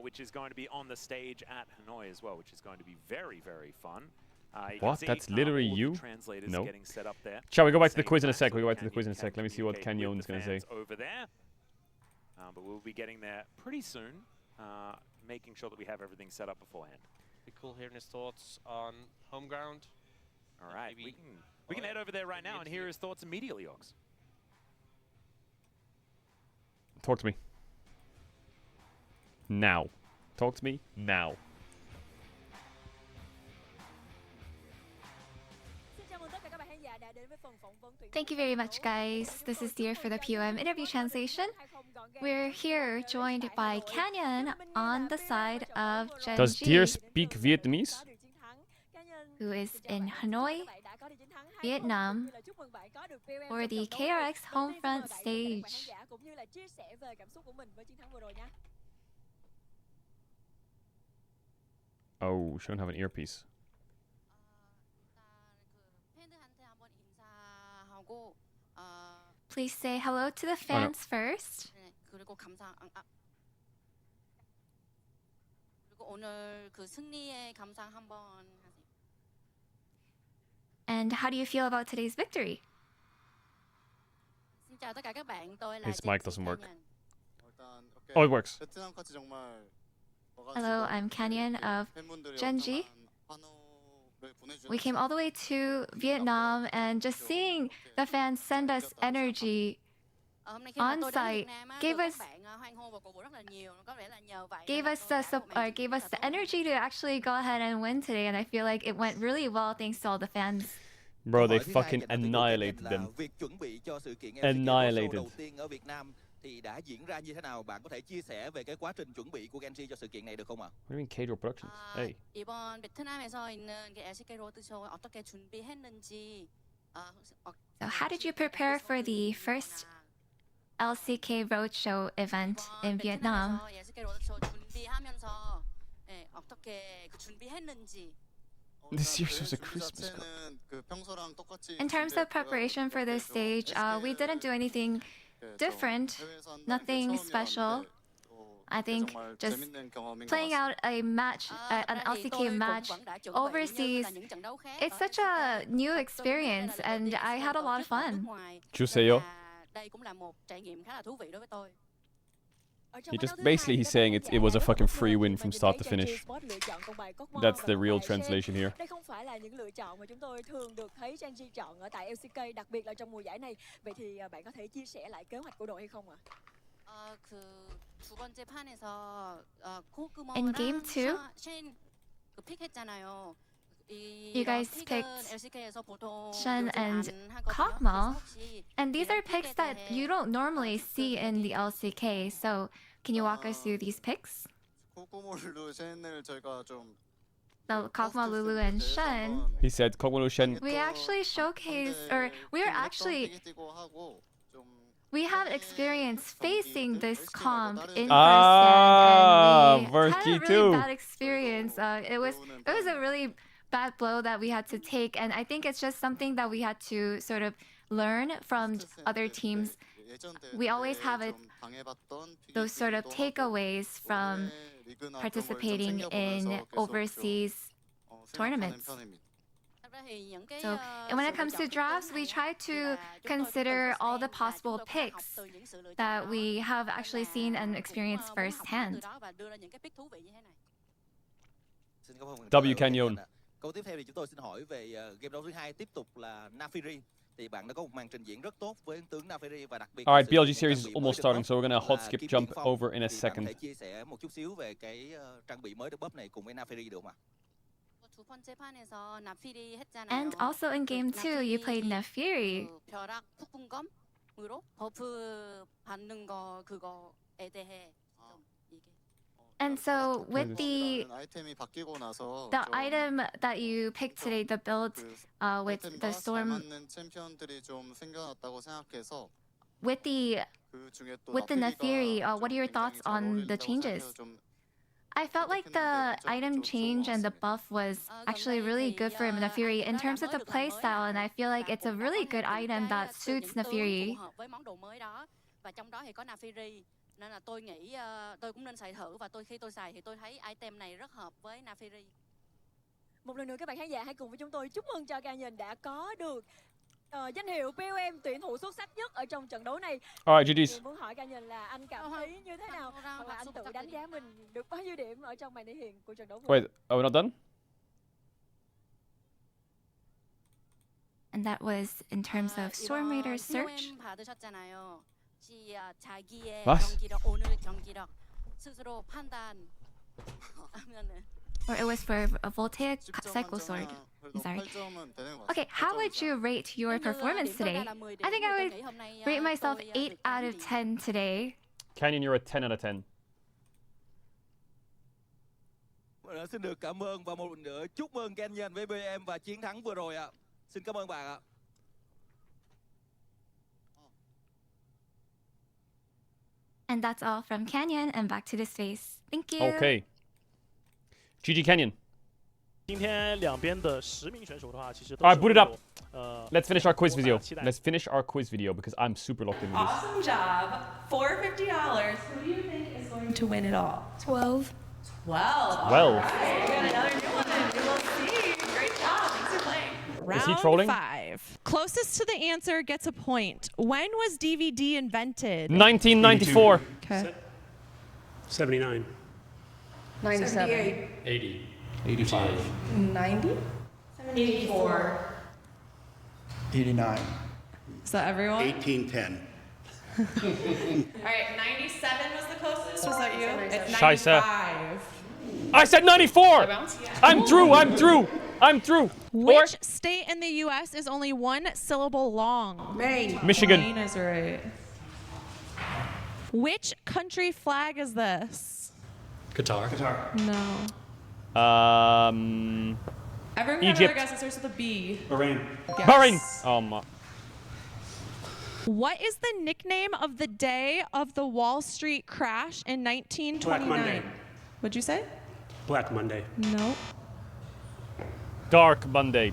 which is going to be on the stage at Hanoi as well, which is going to be very, very fun. What? That's literally you? No. Getting set up there. Shall we go back to the quiz in a sec? We'll go back to the quiz in a sec. Let me see what Canyon's going to say. Over there. But we'll be getting there pretty soon, making sure that we have everything set up beforehand. Be cool hearing his thoughts on home ground. All right, we can head over there right now and hear his thoughts immediately, Ox. Talk to me. Now. Talk to me now. Thank you very much, guys. This is Dear for the POM interview translation. We're here joined by Canyon on the side of Genji. Does Dear speak Vietnamese? Who is in Hanoi, Vietnam, for the KRX Homefront stage. Oh, she don't have an earpiece. Please say hello to the fans first. And how do you feel about today's victory? His mic doesn't work. Oh, it works. Hello, I'm Canyon of Genji. We came all the way to Vietnam, and just seeing the fans send us energy on site gave us the energy to actually go ahead and win today, and I feel like it went really well thanks to all the fans. Bro, they fucking annihilated them. Annihilated. Thì đã diễn ra như thế nào? Bạn có thể chia sẻ về cái quá trình chuẩn bị của Genji cho sự kiện này được không ạ? What do you mean Caedrel Productions? Hey. 이번 베트남에서 있는 LCK 로드쇼 어떻게 준비했는지. So how did you prepare for the first LCK Roadshow event in Vietnam? LCK 로드쇼 준비하면서 어떻게 준비했는지. This year's was a Christmas. In terms of preparation for this stage, we didn't do anything different, nothing special. I think just playing out a match, an LCK match overseas, it's such a new experience, and I had a lot of fun. 주세요. He's saying it was a fucking free win from start to finish. That's the real translation here. Đây không phải là những lựa chọn mà chúng tôi thường được thấy Genji chọn ở tại LCK, đặc biệt là trong mùa giải này. Vậy thì bạn có thể chia sẻ lại kế hoạch của đội hay không ạ? 두 번째 판에서 In game 2, 픽했잖아요. you guys picked Shen and Kog'Maw, and these are picks that you don't normally see in the LCK, so can you walk us through these picks? So Kog'Maw, Lulu, and Shen. He said Kog'Maw, Lulu, Shen. We actually showcased, or we have experience facing this comp in first stand, and we had a really bad experience. It was a really bad blow that we had to take, and I think it's just something that we had to sort of learn from other teams. We always have those sort of takeaways from participating in overseas tournaments. So when it comes to drafts, we try to consider all the possible picks that we have actually seen and experienced firsthand. W Canyon. Câu tiếp theo thì chúng tôi xin hỏi về game đấu thứ hai tiếp tục là Nafiri. Thì bạn đã có một màn trình diễn rất tốt với tướng Nafiri và đặc biệt. All right, BLG series is almost starting, so we're gonna hot skip jump over in a second. Bạn có thể chia sẻ một chút xíu về cái trang bị mới được buff này cùng với Nafiri được không ạ? And also in game 2, you played Nefiri. And so with the item that you picked today, the build with the storm, with the Nefiri, what are your thoughts on the changes? I felt like the item change and the buff was actually really good for Nefiri in terms of the playstyle, and I feel like it's a really good item that suits Nefiri. Nên là tôi nghĩ tôi cũng nên xài thử, và khi tôi xài thì tôi thấy item này rất hợp với Nafiri. Một lần nữa các bạn khán giả hãy cùng với chúng tôi chúc mừng cho Canyon đã có được danh hiệu POM tuyển thủ xuất sắc nhất ở trong trận đấu này. All right, GG's. Muốn hỏi Canyon là anh cảm thấy như thế nào, hoặc là anh tự đánh giá mình được bao nhiêu điểm ở trong màn thể hiện của trận đấu vừa. Wait, are we not done? And that was in terms of Storm Raider search. What? Or it was for a voltaic cycle sword. I'm sorry. Okay, how would you rate your performance today? I think I would rate myself 8 out of 10 today. Canyon, you're a 10 out of 10. Xin được cảm ơn và một lần nữa chúc mừng Canyon với BM và chiến thắng vừa rồi ạ. Xin cảm ơn bạn ạ. And that's all from Canyon, and back to the space. Thank you. Okay. GG Canyon. 今天两边的10名选手的话，其实都 All right, boot it up. Let's finish our quiz video. Let's finish our quiz video because I'm super locked into this. Awesome job. $450. Who do you think is going to win it all? 12. 12. Well. Right. We got another new one. We will see. Great job. Thanks for playing. Is he trolling? Round 5. Closest to the answer gets a point. When was DVD invented? 1994. Okay. 79. 97. 80. 85. 90? 84. 89. Is that everyone? 1810. All right, 97 was the closest. Was that you? It's Scheiße. 95. I said 94. I'm through. I'm through. I'm through. Which state in the U.S. is only one syllable long? Maine. Michigan. Maine is right. Which country flag is this? Qatar. No. Everyone Everyone Egypt. have another guess. It starts with a B. Bahrain. Yes. Bahrain. Oh my. What is the nickname of the day of the Wall Street crash in 1929? Black Monday. What'd you say? Black Monday. No. Dark Monday.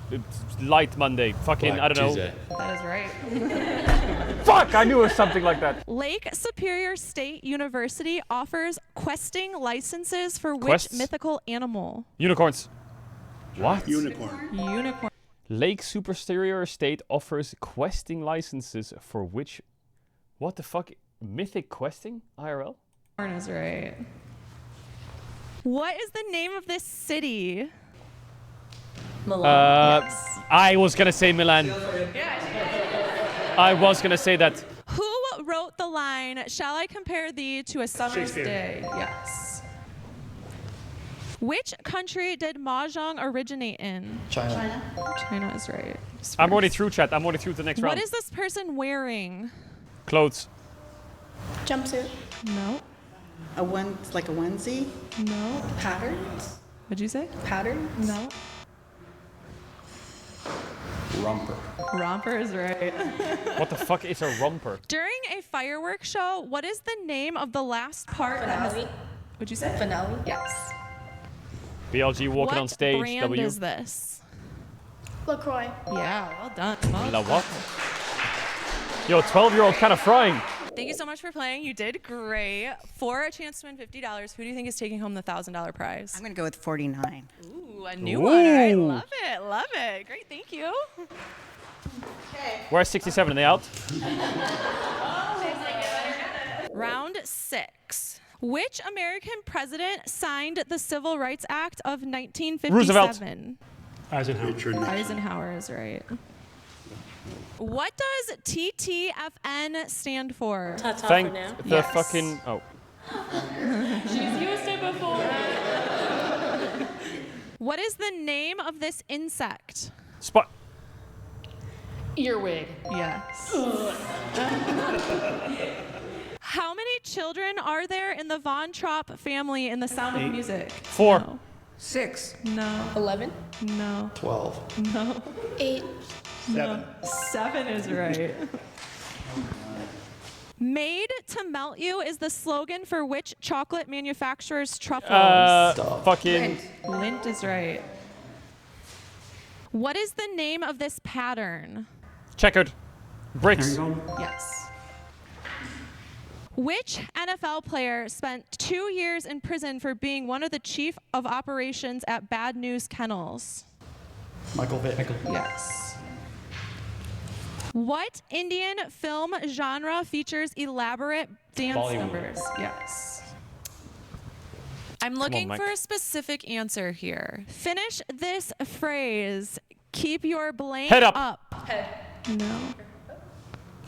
Light Monday. Fucking, Black I don't know. Tuesday. That is right. Fuck, I knew it was something like that. Lake Superior State University offers questing licenses for which Quests? mythical animal? Unicorns. What? Unicorn. Unicorn. Lake Superior State offers questing licenses for which... What the fuck? Mythic questing? IRL? Unicorn is right. What is the name of this city? Milan. I was gonna say Milan. I was gonna say that. Who wrote the line, "Shall I compare thee to a summer's Shakespeare. day"? Yes. Which country did Mahjong originate in? China. China is right. I'm already through, chat. I'm already through to the next round. What is this person wearing? Clothes. Jumpsuit. No. Like a onesie? No. Patterns? What'd you say? Patterns? No. Romper. Romper is right. What the fuck is a romper? During a fireworks show, what is the name of the last part? Finale. What'd you say? Finale. Yes. BLG walking on stage. What brand W. is this? LaCroix. Yeah, well done. Well La what? Yo, 12-year-old kind of frying. Thank you so much for playing. You did great. For a chance to win $50, who do you think is taking home the $1,000 prize? I'm going to go with 49. Ooh, a new one. All right, love it, love it. Great, thank you. Where's 67? Are they out? Round 6. Which American president signed the Civil Rights Act of 1957? Roosevelt. Eisenhower is right. What does TTFN stand for? Thank the fucking... Oh. She's used it before. What is the name of this insect? Spot. Earwig. Yes. How many children are there in the Von Trapp family in The Sound of Music? 4. No. 6. No. 11. No. 12. No. 8. 7. No. 7 is right. Made to melt you is the slogan for which chocolate manufacturer's truffles? Fucking... Lindt is right. What is the name of this pattern? Checkered. Bricks. Yes. Which NFL player spent 2 years in prison for being one of the chief of operations at Bad News Kennels? Michael Vick. Yes. What Indian film genre features elaborate dance Bollywood. numbers? Yes. I'm looking for a specific answer here. Finish this phrase. Keep your blank Head up. Head. No.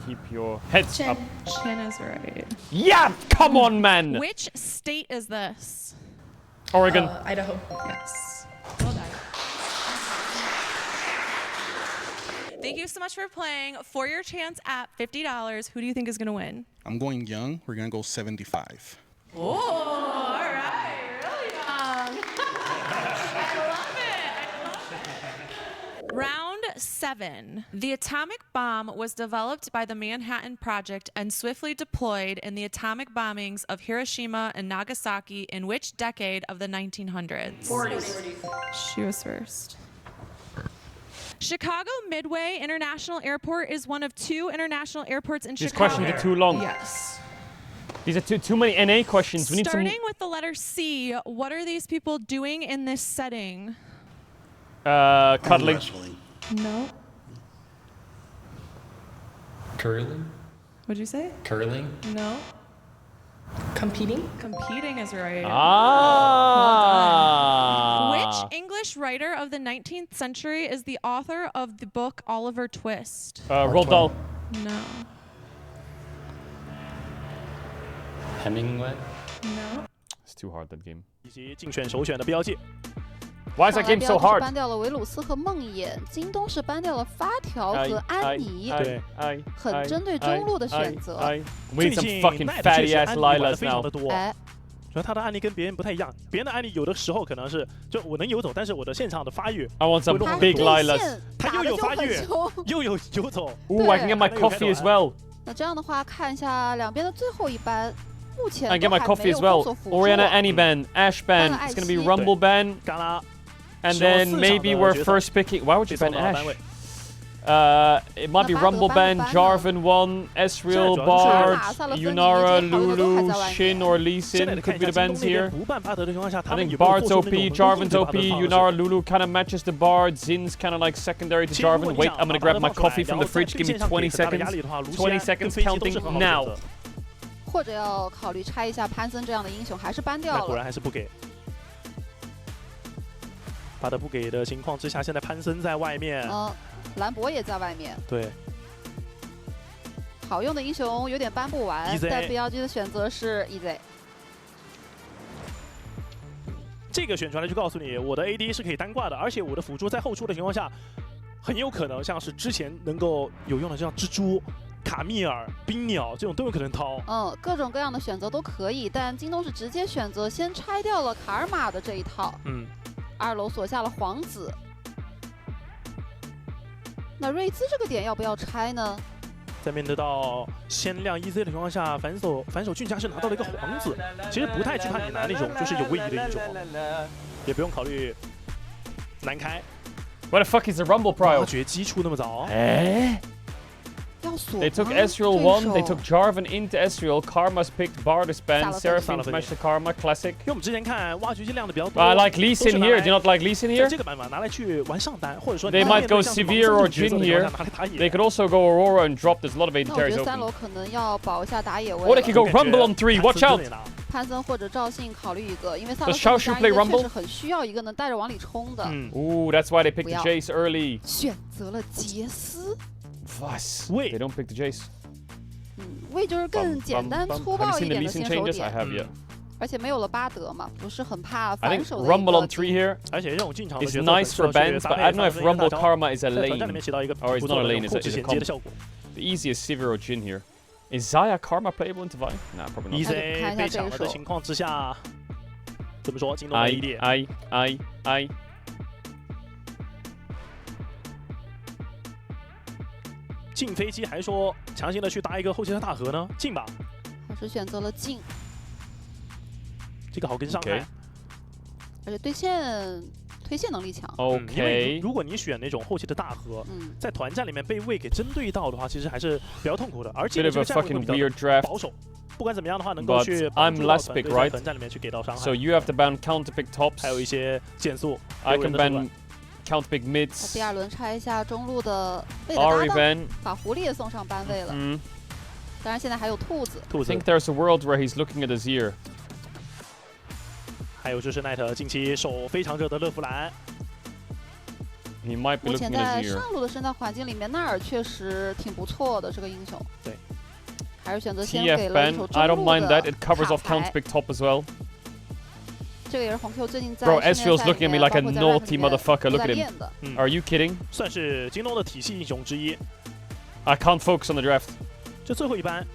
Keep your heads up. Chin is right. Yeah! Come on, man! Which state is this? Oregon. Idaho. Yes. Well done. Thank you so much for playing. For your chance at $50, who do you think is going to win? I'm going young. We're going to go 75. Oh, all right. Really young. I love it. Round 7. The atomic bomb was developed by the Manhattan Project and swiftly deployed in the atomic bombings of Hiroshima and Nagasaki in which decade of the 1900s? 40s. She was first. Chicago Midway International Airport is one of 2 international airports in These Chicago. questions are too long. Yes. These are too many NA questions. We need some... Starting with the letter C, what are these people doing in this setting? Cuddling. No. Curling? What'd you say? Curling? No. Competing? Competing is right. Ah. Which English writer of the 19th century is the author of the book Oliver Twist? Roald Dahl. No. Hemingway? No. It's too hard, that game. 以及竞选首选的标记。 Why is that game so hard? 搬掉了维鲁斯和梦魇，京东是搬掉了发条和安妮，很针对中路的选择。 We need some fucking fatty ass Lilas now. 哎，主要他的案例跟别人不太一样，别人的案例有的时候可能是就我能游走，但是我的现场的发育 I want some big Lilas. 他又有发育，又有游走。 Ooh, I can get my coffee as well. 那这样的话，看一下两边的最后一班，目前 I get my 都还 coffee 没 as 有动 well. 作辅助。 Oriana Annie ban, Ash ban. It's gonna be Rumble ban. And then maybe we're first picking. Why would you ban Ash? It might be Rumble ban, Jarvan 1, Ezreal, Bard, Yunara, Lulu, Shin, or Lee Sin could be the bans here. I think Bard's OP, Jarvan's OP, Yunara, Lulu kind of matches the Bard, Zin's kind of like secondary to Jarvan. Wait, I'm gonna grab my coffee from the fridge. Give me 20 seconds. 20 seconds counting now. 或者要考虑拆一下潘森这样的英雄，还是搬掉了。果然还是不给。巴德不给的情况之下，现在潘森在外面。兰博也在外面。对。好用的英雄有点搬不完，但 BLG 的选择是 EZ。这个选出来就告诉你，我的 AD 是可以单挂的，而且我的辅助在后出的情况下，很有可能像是之前能够有用的，像蜘蛛、卡密尔、冰鸟这种都有可能掏。各种各样的选择都可以，但京东是直接选择先拆掉了卡尔玛的这一套。2楼锁下了皇子。那瑞兹这个点要不要拆呢？在面对到先亮 EZ 的情况下，反手俊家是拿到了一个皇子，其实不太惧怕你拿那种就是有位移的英雄，也不用考虑难开。 What the fuck is the Rumble Prio? 绝击出那么早？ They took Ezreal 1, they took Jarvan into Ezreal, Karma's picked Bardus ban, Seraphine smashed the Karma, classic. 因为我们之前看挖掘机亮的比较多。 I like Lee Sin here. Do you not like Lee Sin here? 这个办法拿来去玩上单，或者说 They might go Severe or Jhin here. They could also go Aurora and drop. There's a lot of AD 那我觉 carries 得3 open. 楼可能要保一下打野位。 Or they could go Rumble on 3. Watch out. 潘森或者赵信考虑一个，因为萨 Does 勒斯 Xiaoshu 加 play 一个 Rumble? 确实很需要一个能带着往里冲的。Ooh, that's why they picked the 不要 Jace early. 选择了杰斯， Fuss. They don't pick the Jace. 位就是更简单粗暴一 Have you seen the 点的 Lee Sin 先手 changes? I 点， have, yeah. 而且没有了巴德嘛，不是很怕 I 反 think 手的一 Rumble on 个。 3 here 而且这种进场的 is 角色 nice for 很适合去 bans, 搭 but 配 I don't know if 三分 Rumble 大招 Karma is a 在团战里面 lane. 起到一个 Or it's 不 not 错 a 的 lane, 后 it's 置 a 衔接的 comp. 效果。 The easiest Sivir or Jhin here. Is Xayah Karma playable into Vine? Nah, probably not. EZ 被抢了的情况之下，怎么说？京东的 AD。进飞机还说强行的去搭一个后期的大河呢？进吧，还是选择了进，这个好跟上看。而且对线推线能力强。因为如果你选那种后期的大河，在团战里面被位给针对到的话，其实还是比较痛苦的，而且这个战术会比较保守。不管怎么样的话，能够去帮助到团队在团战里面去给到伤害。 So you have to ban counter pick tops. 还有一些减速。I can ban counter pick mids. 第二轮拆一下中路的位的搭档，把狐狸也送上班位了。当然现在还有兔子。I think there's a world where he's looking at his ear. 还有就是奈特近期手非常热的勒芙兰。 He might be 目前 looking at 在 his ear. 上路的生态环境里面，纳尔确实挺不错的这个英雄。对，还是选择先给 TF 了一 ban. 手 I 中 don't 路 mind 的 that. It covers 卡 off counter 牌。 pick top as well. 这个也是红 Q 最近在 Bro, 市面 Ezreal's 赛 looking at me 里面 like a 包括在 naughty rank 里面 motherfucker. 都 Look 在 at him. 练的。Are you kidding? 算是京东的体系英雄之一。 I can't focus on the draft. 这最后一班，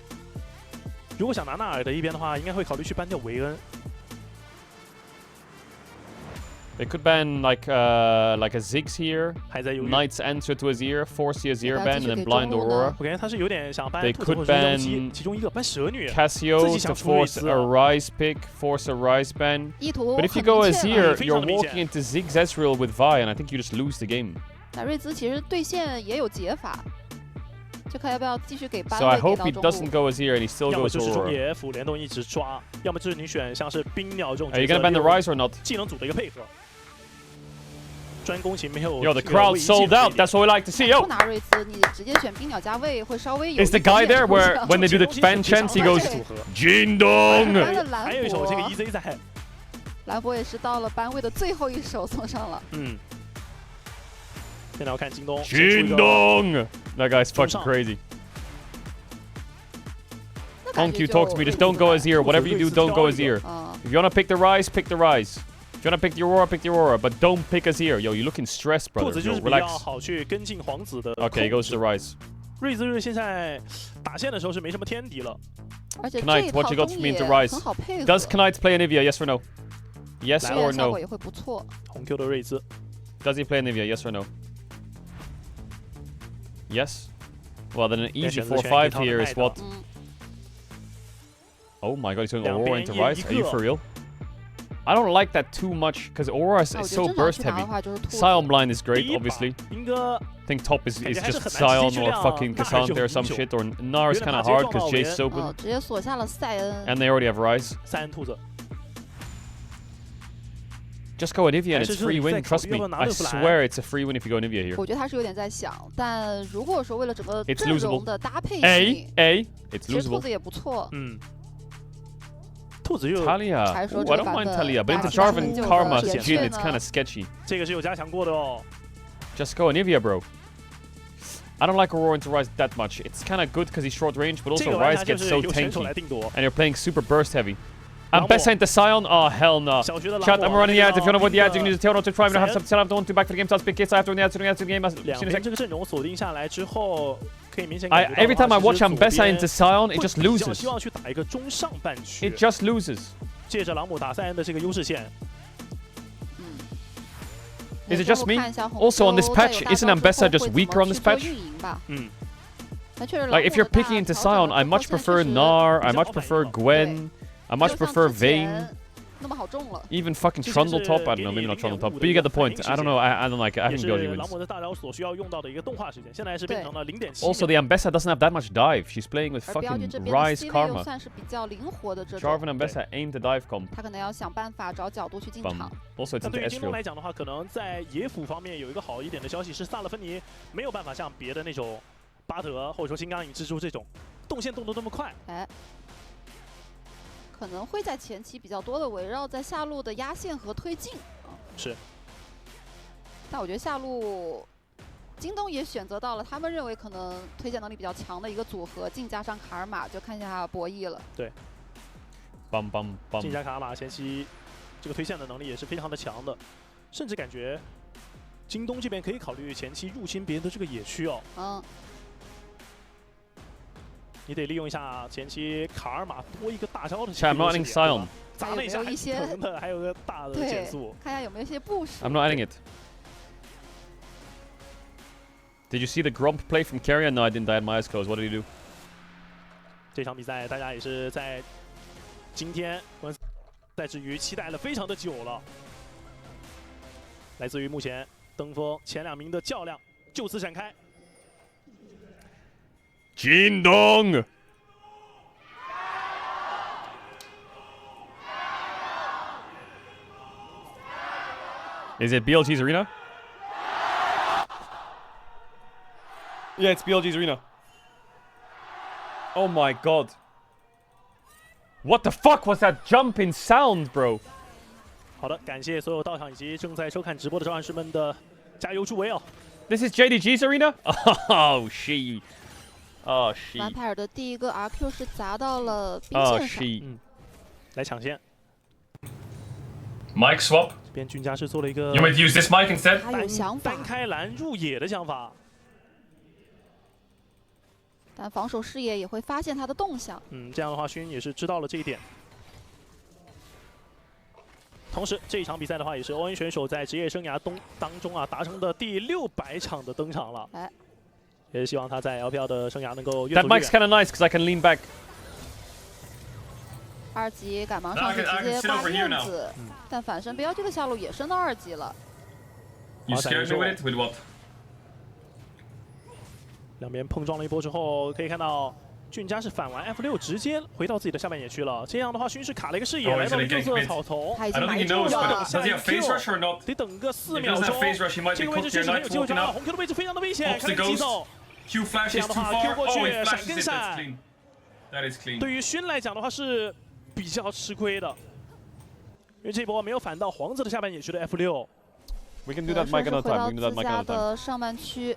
如果想拿纳尔的一边的话，应该会考虑去 ban 掉维恩。 They could ban like a Ziggs here. 还在犹豫。 Knight's answer to his ear, force his ear ban, and then blind Aurora. 我感觉他是有点想 ban They 兔子 could 或者是妖 ban 姬其中一个 ban 蛇女。 Cassio 自己想 to 出瑞 force 兹 a Rise pick, force a Rise ban. 意图 But if you 很 go 明 as 确了。 here, you're walking into Ziggs Ezreal with Vi, and I think you just lose the game. 那瑞兹其实对线也有解法，就看要不要继续给班 So 位 I 给 hope 到 he 中 doesn't 路。 go as here, and he still 要么 goes 就是中 Aurora. 野辅联动一直抓，要么就是你选像是冰鸟这种 Are you 角 gonna 色 ban the Rise or not? 技能组的一个配合。专攻型没有。 Yo, the crowd sold out. That's what we like to see. 不 Yo. 拿瑞兹，你直接选冰鸟加位会稍微有。 Is the guy there where when they do the ban chants, he goes Jindong? 还有一手这个 EZ 在。兰博也是到了班位的最后一手送上了。现在要看京东。Jindong! That guy's fucking crazy. Honk, you talk to me. Just don't go as here. Whatever you do, don't go as here. If you wanna pick the Rise, pick the Rise. If you wanna pick the Aurora, pick the Aurora. But don't pick us here. Yo, you looking stressed, 兔 brother. 子就是 Yo, 比较 relax. 好去跟进皇子的。 Okay, he goes to the Rise. 瑞兹现在打线的时候是没什么天敌了。而且这 Knight, 一套 what you got 中 for me 野 into Rise? 很好配合。 Does Knight play Anivia? Yes or no? Yes 来 or 源效 no? 果也会不错。红 Q 的瑞兹。 Does he play Anivia? Yes or no? Yes? Well, then an easy 4-5 here is what? Oh my god, he's going Aurora into Rise? Are you for real? I don't like that too much, because Aurora is so burst heavy. Scion blind is great, obviously. I think top is just Scion or fucking Cassandra or some shit, or Gnar is kind of hard because Jace is so good. 直接锁下了塞恩。 And they already have Rise. 塞恩兔子。 Just go Anivia and it's free win, trust me. I swear it's a free win if you go Anivia here. 我觉得他是有点在想，但如果说为了整个 It's 阵 losable. 容的搭配 A, it's 其实兔 losable. 子也不错。兔子又 Talia. Ooh, I don't mind Talia, but into Jarvan, Karma, Jhin, it's kind of sketchy. 这个是有加强过的哦。 Just go Anivia, bro. I don't like Aurora into Rise that much. It's kind of good because he's short range, but also Rise gets so tanky. And you're playing super burst heavy. I'm best into Scion? Oh, hell no. Chat, I'm running the ads. If you want to avoid the ads, you can use the tail note to try. I don't have some I don't want to back for the game. So I'll speak kids. I have to win the ads, doing the game. 两边这个阵容锁定下来之后，可以明显 Every time I watch Ambessa into Scion, it just loses. 希望去打一个中上半区。 It just loses. 借着朗姆打塞恩的这个优势线。 Is it just me? Also on this patch, isn't Ambessa just weaker on this patch? Like if you're picking into Scion, I much prefer Gnar, I much prefer Gwen, I much prefer Vayne. 那么好中了。 Even fucking Trundle top? I don't know, maybe not Trundle top. But you get the point. I don't know, I don't like it. I think BLG 狼 wins. 魔的大招所需要用到的一个动画时间，现在是变成了0.7。Also, the Ambessa doesn't have that much dive. She's playing with 而 fucking BLG 这边的 Rise C 位 Karma. 又算是比较灵活的这种。 Jarvan Ambessa ain't a dive comp. 他可能要想办法找角度去进场。 Also, it's 但 into 对于京东 Ezreal. 来讲的话，可能在野辅方面有一个好一点的消息是，萨勒芬尼没有办法像别的那种巴德或者说金刚影蜘蛛这种动线动得那么快。哎。 可能会在前期比较多的围绕在下路的压线和推进。是。但我觉得下路，京东也选择到了他们认为可能推荐能力比较强的一个组合，劲加上卡尔玛，就看一下博弈了。对。劲加卡尔玛前期这个推线的能力也是非常的强的，甚至感觉京东这边可以考虑前期入侵别人的这个野区哦。嗯。 你得利用一下前期卡尔玛多一个大招的 I'm not adding Sion. 砸那一下还疼的，还有个大的减速。看一下有没有一些部署。 I'm not adding it. Did you see the Grump play from Carrion? No, I didn't. I had my eyes closed. What did he do? 这场比赛大家也是在今天赛之余期待了非常的久了。来自于目前登峰前2名的较量就此展开。 Jindong! Is it BLG's arena? Yeah, it's BLG's arena. Oh my god. What the fuck was that jump in sound, bro? 好的，感谢所有到场以及正在收看直播的召唤师们的加油助威哦。This is JDG's arena? Oh, she. Oh, she. 蓝派尔的第一个 RQ 是砸到了兵Oh, 线上。she. 来抢先。 Mic swap. 这边俊家是做了一个 You might use this mic instead. 他有想法。单开蓝入野的想法。但防守视野也会发现他的动向。这样的话，勋也是知道了这一点。同时，这一场比赛的话，也是欧恩选手在职业生涯当中啊达成的第600场的登场了。哎，也是希望他在 LPL 的生涯能够越 That 走越 mic's kind of nice because I can lean back. 2级赶忙上去直接挂链子，但反身BLG的下路也升到2级了。 You scared me with it? With what? 两边碰撞了一波之后，可以看到俊家是反完 F6，直接回到自己的下半野区了。这样的话，勋是卡了一个视野，来到了右侧草丛。他已经埋住了。得等个4秒钟。这个位置确实很有机会抓到红 Q 的位置，非常的危险，看急走。这样的话 Q 过去，闪跟闪。对于勋来讲的话是比较吃亏的，因为这波没有反到皇子的下半野区的 F6。We can do that mic another time. We can do that mic another time. 的上半区。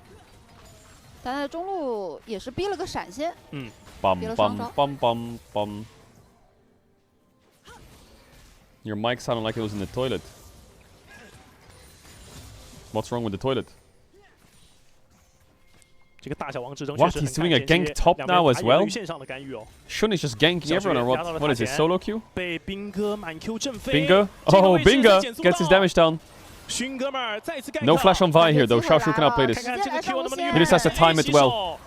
但他的中路也是逼了个闪现，逼了双招。Your mic sounded like it was in the toilet. What's wrong with the toilet? 这个大小王之争 What? He's doing a gank top now as well? 线上的干预哦。Shun is just ganking everyone or what? What is it? Solo Q? 被兵哥满 Q 震飞。 Bingo? Oh, Bingo gets his damage down. 勋哥们再次干。 No flash on Vi here though. Xiaoshu cannot play this. 看看这个 Q 能不能 He just has to time it well.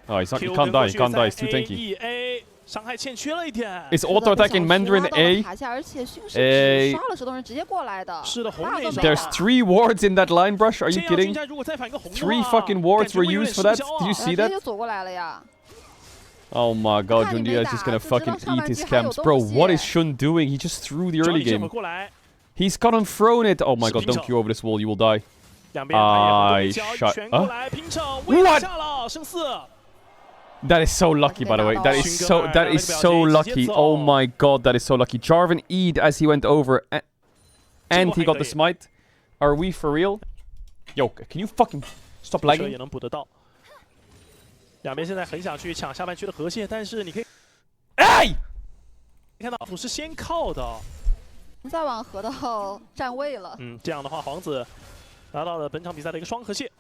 Oh, he's not. He can't die. He can't die. He's too tanky. 伤害欠缺了一点。 It's auto attacking Mandarin A. 而且勋是只杀了石头人直接过来的。是的，红 There's 3 wards in that line brush. Are you kidding? 3 fucking wards were used for that. Did you see that? 就走过来了呀。 Oh my god, Jundia is just gonna fucking eat his camps. Bro, what is Shun doing? He just threw the early game. He's gotten thrown it. Oh my god, don't queue over this wall, you will die. I shot. What? That is so lucky, by the way. That is so lucky. Oh my god, that is so lucky. Jarvan E'd as he went over, and he got the smite. Are we for real? Yo, can you fucking stop lagging? 两边现在很想去抢下半区的河蟹，但是你可以，哎，看到不是先靠的，再往河道站位了。这样的话，皇子拿到了本场比赛的一个双河蟹。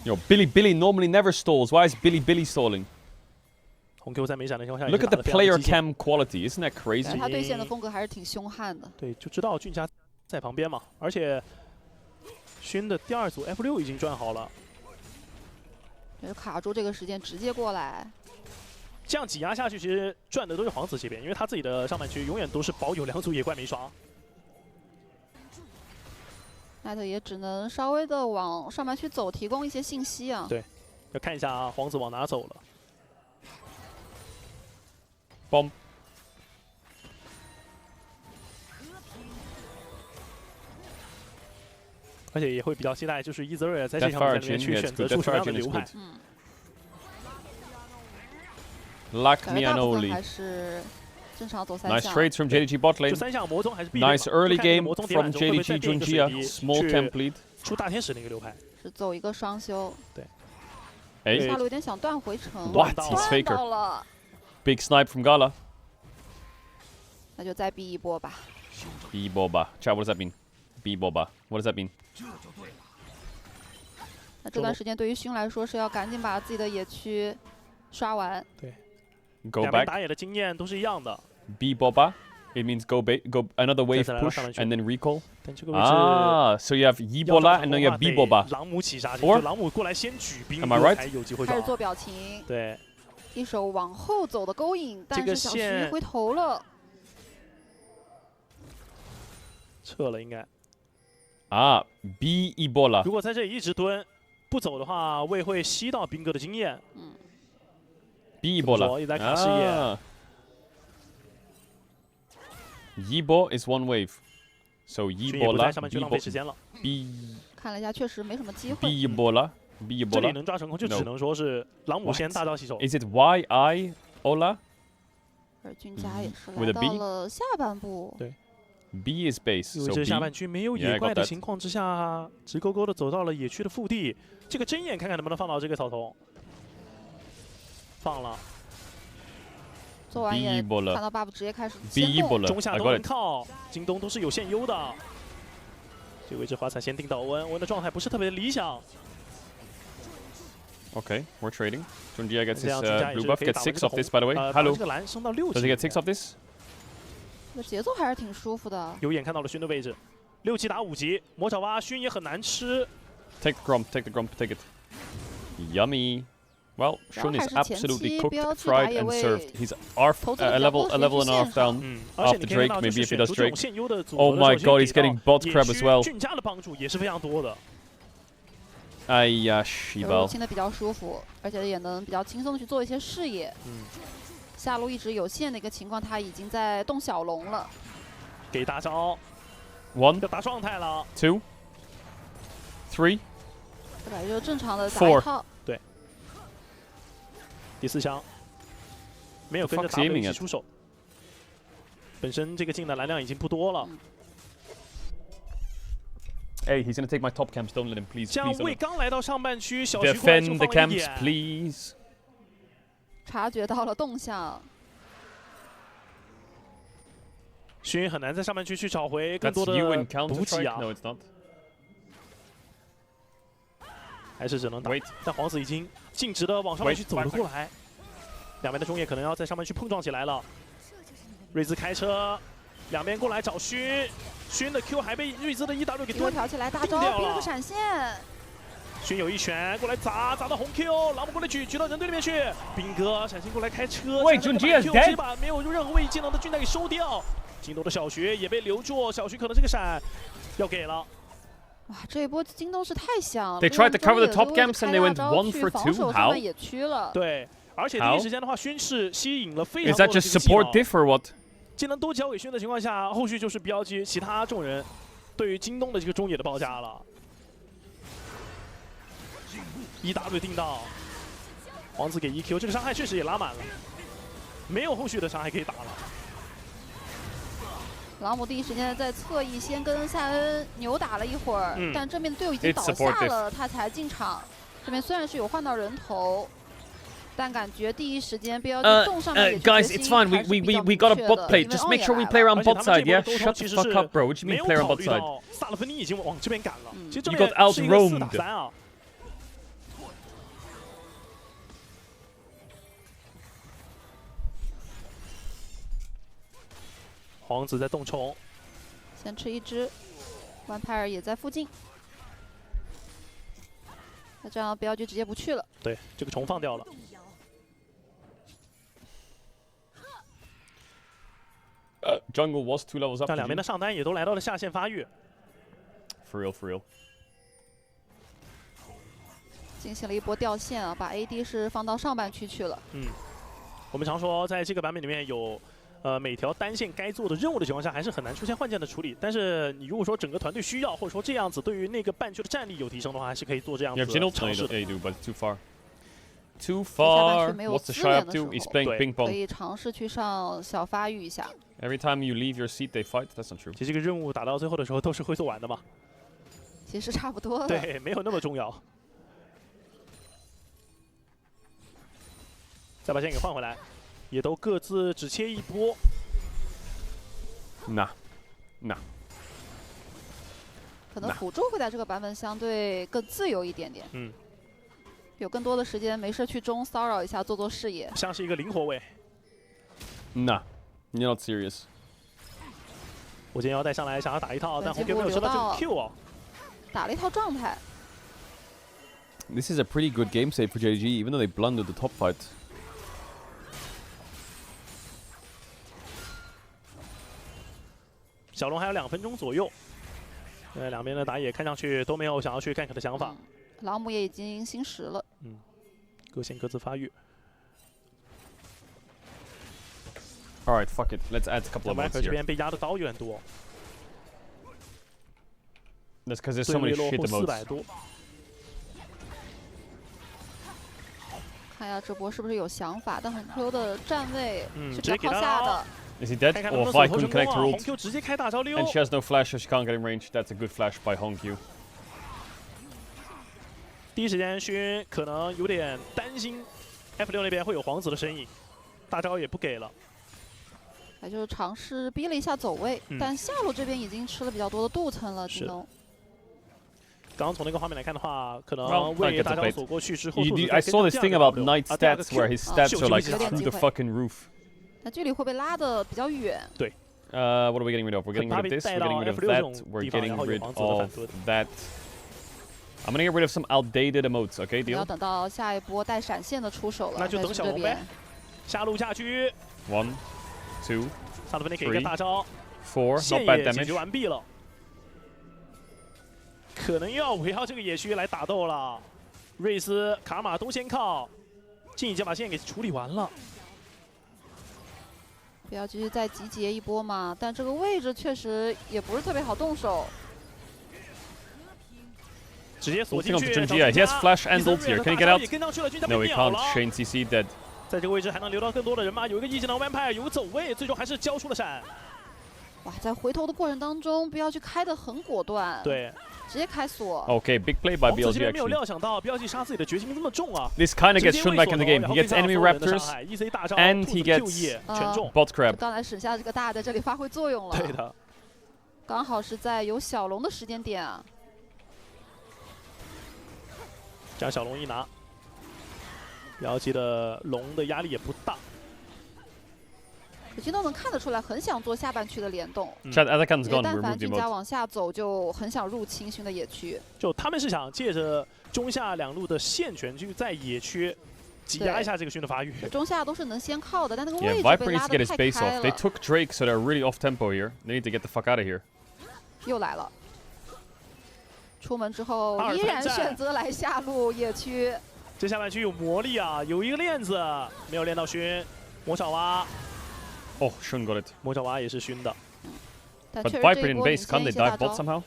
Yo, Billy normally never stalls. Why is Billy stalling? 红 Q 在没闪的情况下 ，Look at the player cam quality. Isn't that crazy? 他对线的风格还是挺凶悍的。对，就知道俊家在旁边嘛，而且勋的第2组 F6已经转好了。就是卡住这个时间直接过来。这样挤压下去，其实赚的都是皇子这边，因为他自己的上半区永远都是保有2组野怪没刷。奈特也只能稍微的往上半区走，提供一些信息啊。对，要看一下皇子往哪走了。bomb。 而且也会比较期待，就是伊泽瑞尔在这场比赛里面去选择出什么样的流派。Lakmianoli 还是正常走3项。 Nice trades from JDG bot lane. 就3项魔宗还是必 Nice early game from JDG Junjia. Small camp lead. 出大天使那个流派。是走一个双修。对。哎。下路有点想断回城。 What? He's faker. 了。 Big snipe from Gala. 那就再逼一波吧。逼一波吧。Chat, what does that mean? 逼一波吧。What does that mean? 那这段时间对于勋来说是要赶紧把自己的野区刷完。对。 Go 两边 back. 打野的经验都是一样的。B boba. It means go another wave push and then recall. Ah, so you have Yi bola and then you have B boba. 朗姆起杀， Or 朗姆过来先举兵， Am I right? 才有机会开始做表情。对。一手往后走的勾引，但是小徐回头了。撤了应该。啊 ，B Ebola。如果在这里一直蹲，不走的话，魏会吸到兵哥的经验。B Ebola。一直在卡视野。Yibo is one wave, so Yibola. 上半区浪费时间了。 B。看了一下，确实没什么机会。 B Ebola。B Ebola。这里能抓成功，就只能说是朗姆先大招洗手。 Is it YI Ola？ 而君家也是来到了下半部。对。 B is base. 因为这下半区没有野怪的情况之下，直勾勾的走到了野区的腹地。这个睁眼看看能不能放到这个草丛。放了。做完野，看到 buff 直接开始先动。中下都能靠，京东都是有现优的。这个位置华彩先定到温的状态不是特别理想。 Okay, we're trading. Junjia gets his blue buff. Gets 6 of this, by the way. Hello. Does he get 6 of this? 这个节奏还是挺舒服的。有眼看到了勋的位置，6级打5级，魔爪蛙勋也很难吃。Take the grump, take the grump, take it. Yummy. Well, Shun is absolutely cooked, fried, and served. He's a level and a half down after Drake. Maybe if he does Drake. Oh my God, he's getting bot crab as well. 俊家的帮助也是非常多的。哎呀，西宝。清的比较舒服，而且也能比较轻松的去做一些视野。下路一直有线的一个情况，他已经在动小龙了。给大招 ，1要打状态了 ，2 3，这把就正常的打一套。对。第4枪没有跟着 W 一起出手，本身这个进的蓝量已经不多了。Hey, he's gonna take my top camps. Don't let him, please. 像魏刚来到上半区，小徐过来就 Defend the 放了一 camps, 眼。 please. 察觉到了动向。勋很难在上半区去找回更多的补给啊。 No, it's not. 还是只能打。但皇子已经径直的往上半区走了过来，两边的中野可能要在上半区碰撞起来了。瑞兹开车，两边过来找勋。 勋的 Q 还被瑞兹的 EW 给丢挑起来，大招逼了个闪现。勋有一拳过来砸到红 Q， 朗姆过来举到人堆里面去。兵哥闪现过来开车，喂，Junjia is dead， 直接把没有任何位移技能的俊代给收掉。京东的小徐也被留住，小徐可能这个闪要给了。哇，这一波京东是太香了。 They tried to cover the top camps and they went 1 for 2. How? 野区了。对，而且第一时间的话，勋是吸引了非常 Is 多 that 的 just support diff or what? 技能都交给勋的情况下，后续就是标记其他众人对于京东的这个中野的报价了。EW 定到，皇子给 EQ， 这个伤害确实也拉满了，没有后续的伤害可以打了。朗姆第一时间在侧翼先跟塞恩扭打了一会儿，但正面的队友已经倒下了，他才进场。这边虽然是有换到人头。 但感觉第一时间不要去动上面。Guys, it's fine. We got a bot plate. Just make sure we play around bot side, yeah? Shut the fuck up, bro. What do you mean play around bot side? 萨勒芬尼已经往这边赶了。其实这 You 边 got 是一个4打 out-roamed. 3啊。皇子在动虫，先吃一只，Vampire也在附近。 那这样标局直接不去了。对，这个虫放掉了。Jungle was 2 levels up. 但两边的上单也都来到了下线发育。For real, for real. 进行了一波掉线啊，把 AD 是放到上半区去了。我们常说在这个版本里面有。每条单线该做的任务的情况下，还是很难出现换件的处理。但是你如果说整个团队需要，或者说这样子对于那个半区的战力有提升的话，还是可以做这样子的尝试的。 Yeah, you do, but it's too far. Too far. What's the shy up to? He's playing ping pong. 可以尝试去上小发育一下。Every time you leave your seat, they fight. That's not true. 其实这个任务打到最后的时候都是会做完的嘛。其实差不多了。对，没有那么重要。再把线给换回来。 也都各自只切一波。那，可能辅助会在这个版本相对更自由一点点。有更多的时间没事去中骚扰一下，做视野。像是一个灵活位。Nah, you're not serious. 我今天要带上来，想要打一套，但红 Q 没有收到这个 Q 哦。打了一套状态。This is a pretty good game save for JG, even though they blundered the top fight. 小龙还有2分钟左右，两边的打野看上去都没有想要去gank的想法。老母也已经新10了，各线各自发育。Alright, fuck it, let's add a couple of modes here. 这边被压的刀有点多。That's because there's so many shit modes. 400多。看一下这波是不是有想法，但很 Q 的站位是比较靠下的。 Is he dead? Oh, Vi couldn't connect her ult. 红 Q 直接开大招溜。 And she has no flash, so she can't get in range. That's a good flash by Hongq. 第一时间，勋可能有点担心 F6那边会有皇子的身影，大招也不给了。还就是尝试逼了一下走位，但下路这边已经吃了比较多的镀层了。京东。刚刚从那个画面来看的话，可能为大招走过去之后 I saw this thing about Knight stats where his stats are like through the fucking roof. 那距离会被拉得比较远。对。What are we getting rid of? We're getting rid of this. We're getting rid of that. We're getting rid of that. I'm gonna get rid of some outdated emotes. Okay, deal. 要等到下一波带闪现的出手了。那就等小龙呗。下路下区。 1, 2, 萨鲁芬内给一个大招。 4. 线 Not bad 也解 damage. 决完毕了。可能又要围绕这个野区来打斗了。瑞斯、卡玛都先靠，静已经把线给处理完了。 不要继续再集结一波嘛，但这个位置确实也不是特别好动手。直接锁进去。He has flash and ult here. Can he get out? No, he can't. Shane CC dead. 在这个位置还能留到更多的人吗？有一个一技能 Vampire， 有个走位，最终还是交出了闪。哇，在回头的过程当中，不要去开得很果断。对。 直接开锁。 Okay, big play by BLG actually. 没有料想到 BLG 杀自己的决心这么重啊。 This kind of gets shown back in the game. He gets enemy raptors, and he gets bot crab. 刚才省下这个大在这里发挥作用了。对的。刚好是在有小龙的时间点啊。将小龙一拿 ，BLG 的龙的压力也不大。 可惜都能看得出来，很想做下半区的联动。但凡俊家往下走，就很想入侵勋的野区。就他们是想借着中下两路的线权，去在野区挤压一下这个勋的发育。中下都是能先靠的，但那个位置 Viper 被拉 needs to 得 get his 太 base 开 off. 了。 They took Drake, so they're really off tempo here. They need to get the fuck out of here. 又来了。出门之后依然选择来下路野区。这下半区有魔力啊，有一个链子没有练到勋，魔小蛙。 Oh, Shun got it. 魔小蛙也是勋的。But Viper in base, can't they dive bot somehow?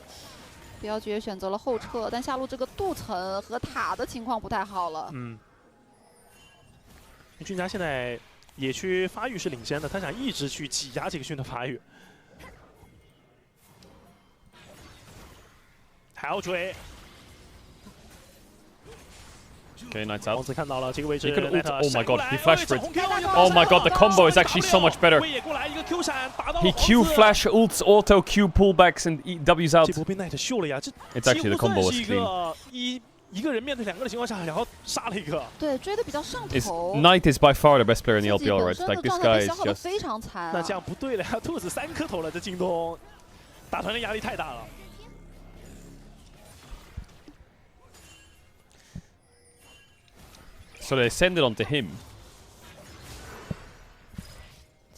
BLG选择了后撤，但下路这个镀层和塔的情况不太好了。俊家现在野区发育是领先的，他想一直去挤压这个勋的发育。还要追。 Okay, Knight's out. He could ult. Oh my god, he flashed for it. Oh my god, the combo is actually so much better. He Q flash ults, auto Q pullbacks, and W's out. It's actually the combo was clean. 一个人面对2个的情况下，然后杀了一个。对，追得比较上头。Knight is by far the best player in the LPL, right? Like this guy is just. 非常惨。那这样不对了呀，兔子3颗头了，这京东打团的压力太大了。 So they send it onto him.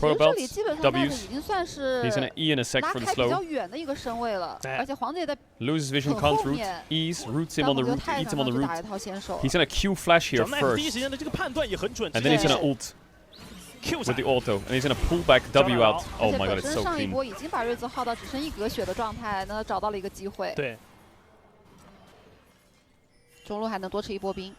Proto 这里 belts, 基本上 Knight W's. 已经算是 He's gonna E in a sec 拉 for the 开比较 slow. 远的一个身位了，而且皇子也在 Loses vision, 很 can't 后 root. 面， E's, roots him 但 on the 我觉得 root, 太 eats 难 him on 了， the 就打一 root. 套先手。 He's gonna Q flash here 小奈第一 first. 时间的这个判断也很准， And then he's 直接 gonna ult Q with the auto. And he's gonna pull back W out. 而 Oh 且 my 本 god, it's 身 so 上一 clean. 波已经把瑞兹耗到只剩1格血的状态，那找到了一个机会。对，中路还能多吃一波兵。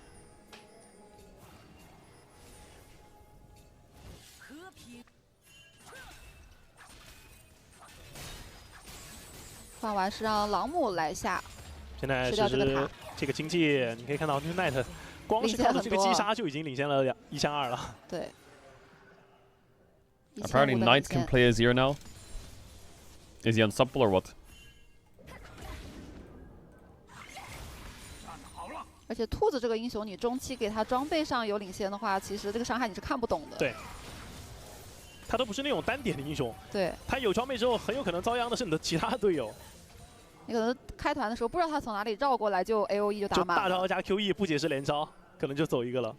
换完是让朗姆来下，现在吃其实掉这个塔。这个经济你可以看到，就是奈特光是靠着这个击杀就已经领先了1向2了。对。 Apparently Knight can play Azir now. Is he unstoppable or what? 而且兔子这个英雄，你中期给他装备上有领先的话，其实这个伤害你是看不懂的。对，他都不是那种单点的英雄。对，他有装备之后，很有可能遭殃的是你的其他队友。你可能开团的时候不知道他从哪里绕过来，就 AOE 就打满了。大招加 QE 不解释连招，可能就走一个了。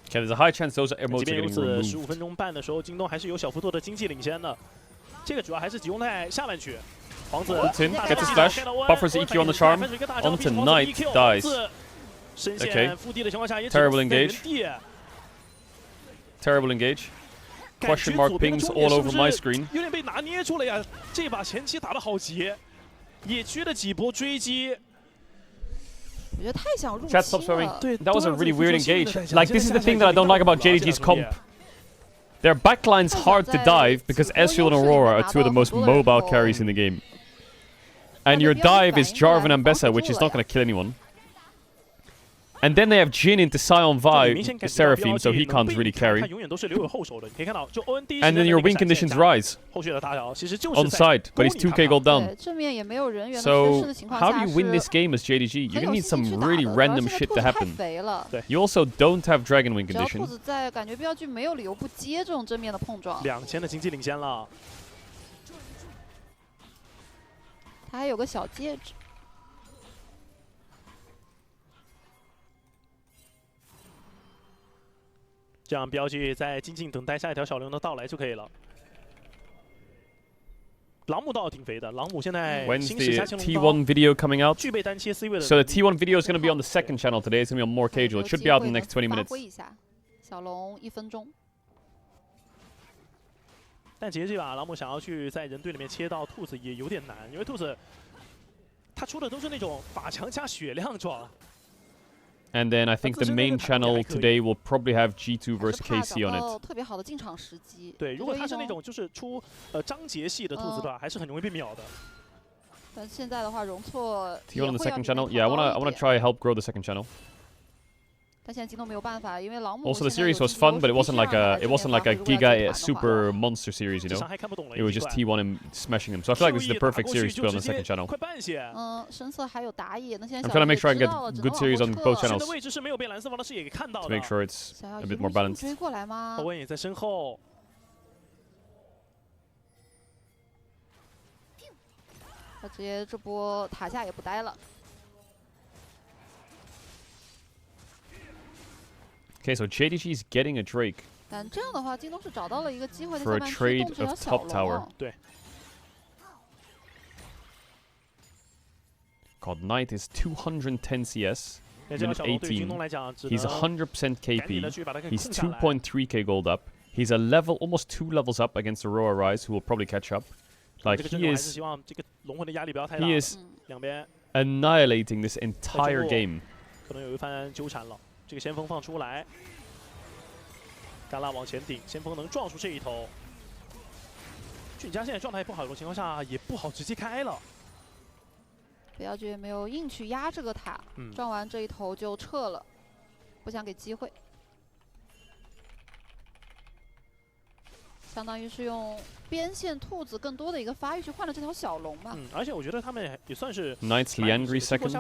Okay, there's a high chance those emotes 即 are 便如 getting 此 removed. ，15分钟半的时候，京东还是有小幅度的经济领先的。这个主要还是集中在下半区。皇子 Ults in, gets a splash, buffers EQ on the charm. Onto Knight, dies. Okay. Terrible engage. Terrible engage. Question mark pings all over my screen. 有点被拿捏住了呀！这把前期打得好急，也缺了几波追击。 我觉得太想入 Chat stop spamming. 对 That was a really weird engage. Like, this is the thing that I don't like about JDG's comp. Their backline's hard to dive because Ezreal and Aurora are two of the most mobile carries in the game. And your dive is Jarvan and Bessa, which is not going to kill anyone. And then they have Jhin into Sion Vi, Seraphim, so he can't really carry. And then your win conditions rise. On side, but he's 2k gold down. So, how do you win this game as JDG? You're gonna need some really random shit to happen. You also don't have Dragon win 只要兔 condition. 子在，感觉标剧没有理由不接这种正面的碰撞。 2000的经济领先了。他还有个小戒指。 这样标记在静静等待下一条小龙的到来就可以了。朗姆倒挺肥的，朗姆现在 When's 新时加 the 青龙刀 T1 video coming out? 具备单切 C 位的。 So the T1 video is going to be on the second channel today. It's going to be on more Caedrel. It should be out in the next 20 minutes. 发挥一下，小龙1分钟。但其实这把朗姆想要去在人队里面切到兔子也有点难，因为兔子他出的都是那种法强加血量装。 And then I think the main channel today will probably have G2 versus KC on it. 特别好的进场时机。对，如果他是那种就是出章节系的兔子的话，还是很容易被秒的。但现在的话，容错 T1 on the second channel. Yeah, I wanna try help grow the second channel. 但现在京东没有办法，因为朗姆 Also, the series was fun, but it wasn't like a Giga super monster series, you know. It was just T1 and smashing them. So I feel like this is the perfect series to put on the second channel. 深色还有打野，那现在 I'm trying to make sure I get good series on both channels 的位置是没有被蓝色方的视野给看到的。 to make sure it's a bit more balanced. 追过来吗？欧文也在身后。他直接这波塔下也不待了。 Okay, so JDG is getting a Drake 但这样的话，京东是找到了一个机会，在 for 下 a 半区 trade 动这条 of 小 top 龙 tower. 对。 God, Knight is 210 CS. Minute 18. He's 100% KP. He's 2.3k gold up. He's a level, almost 2 levels up against Aurora Rise, who will probably catch up. Like, he is annihilating this entire game. 可能有一番纠缠了。这个先锋放出来，甘拉往前顶，先锋能撞出这一头。俊家现在状态不好的情况下，也不好直接开了。标剧没有硬去压这个塔，撞完这一头就撤了，不想给机会。相当于是用边线兔子更多的一个发育去换了这条小龙嘛。而且我觉得他们也算是 Knight's Liangry second.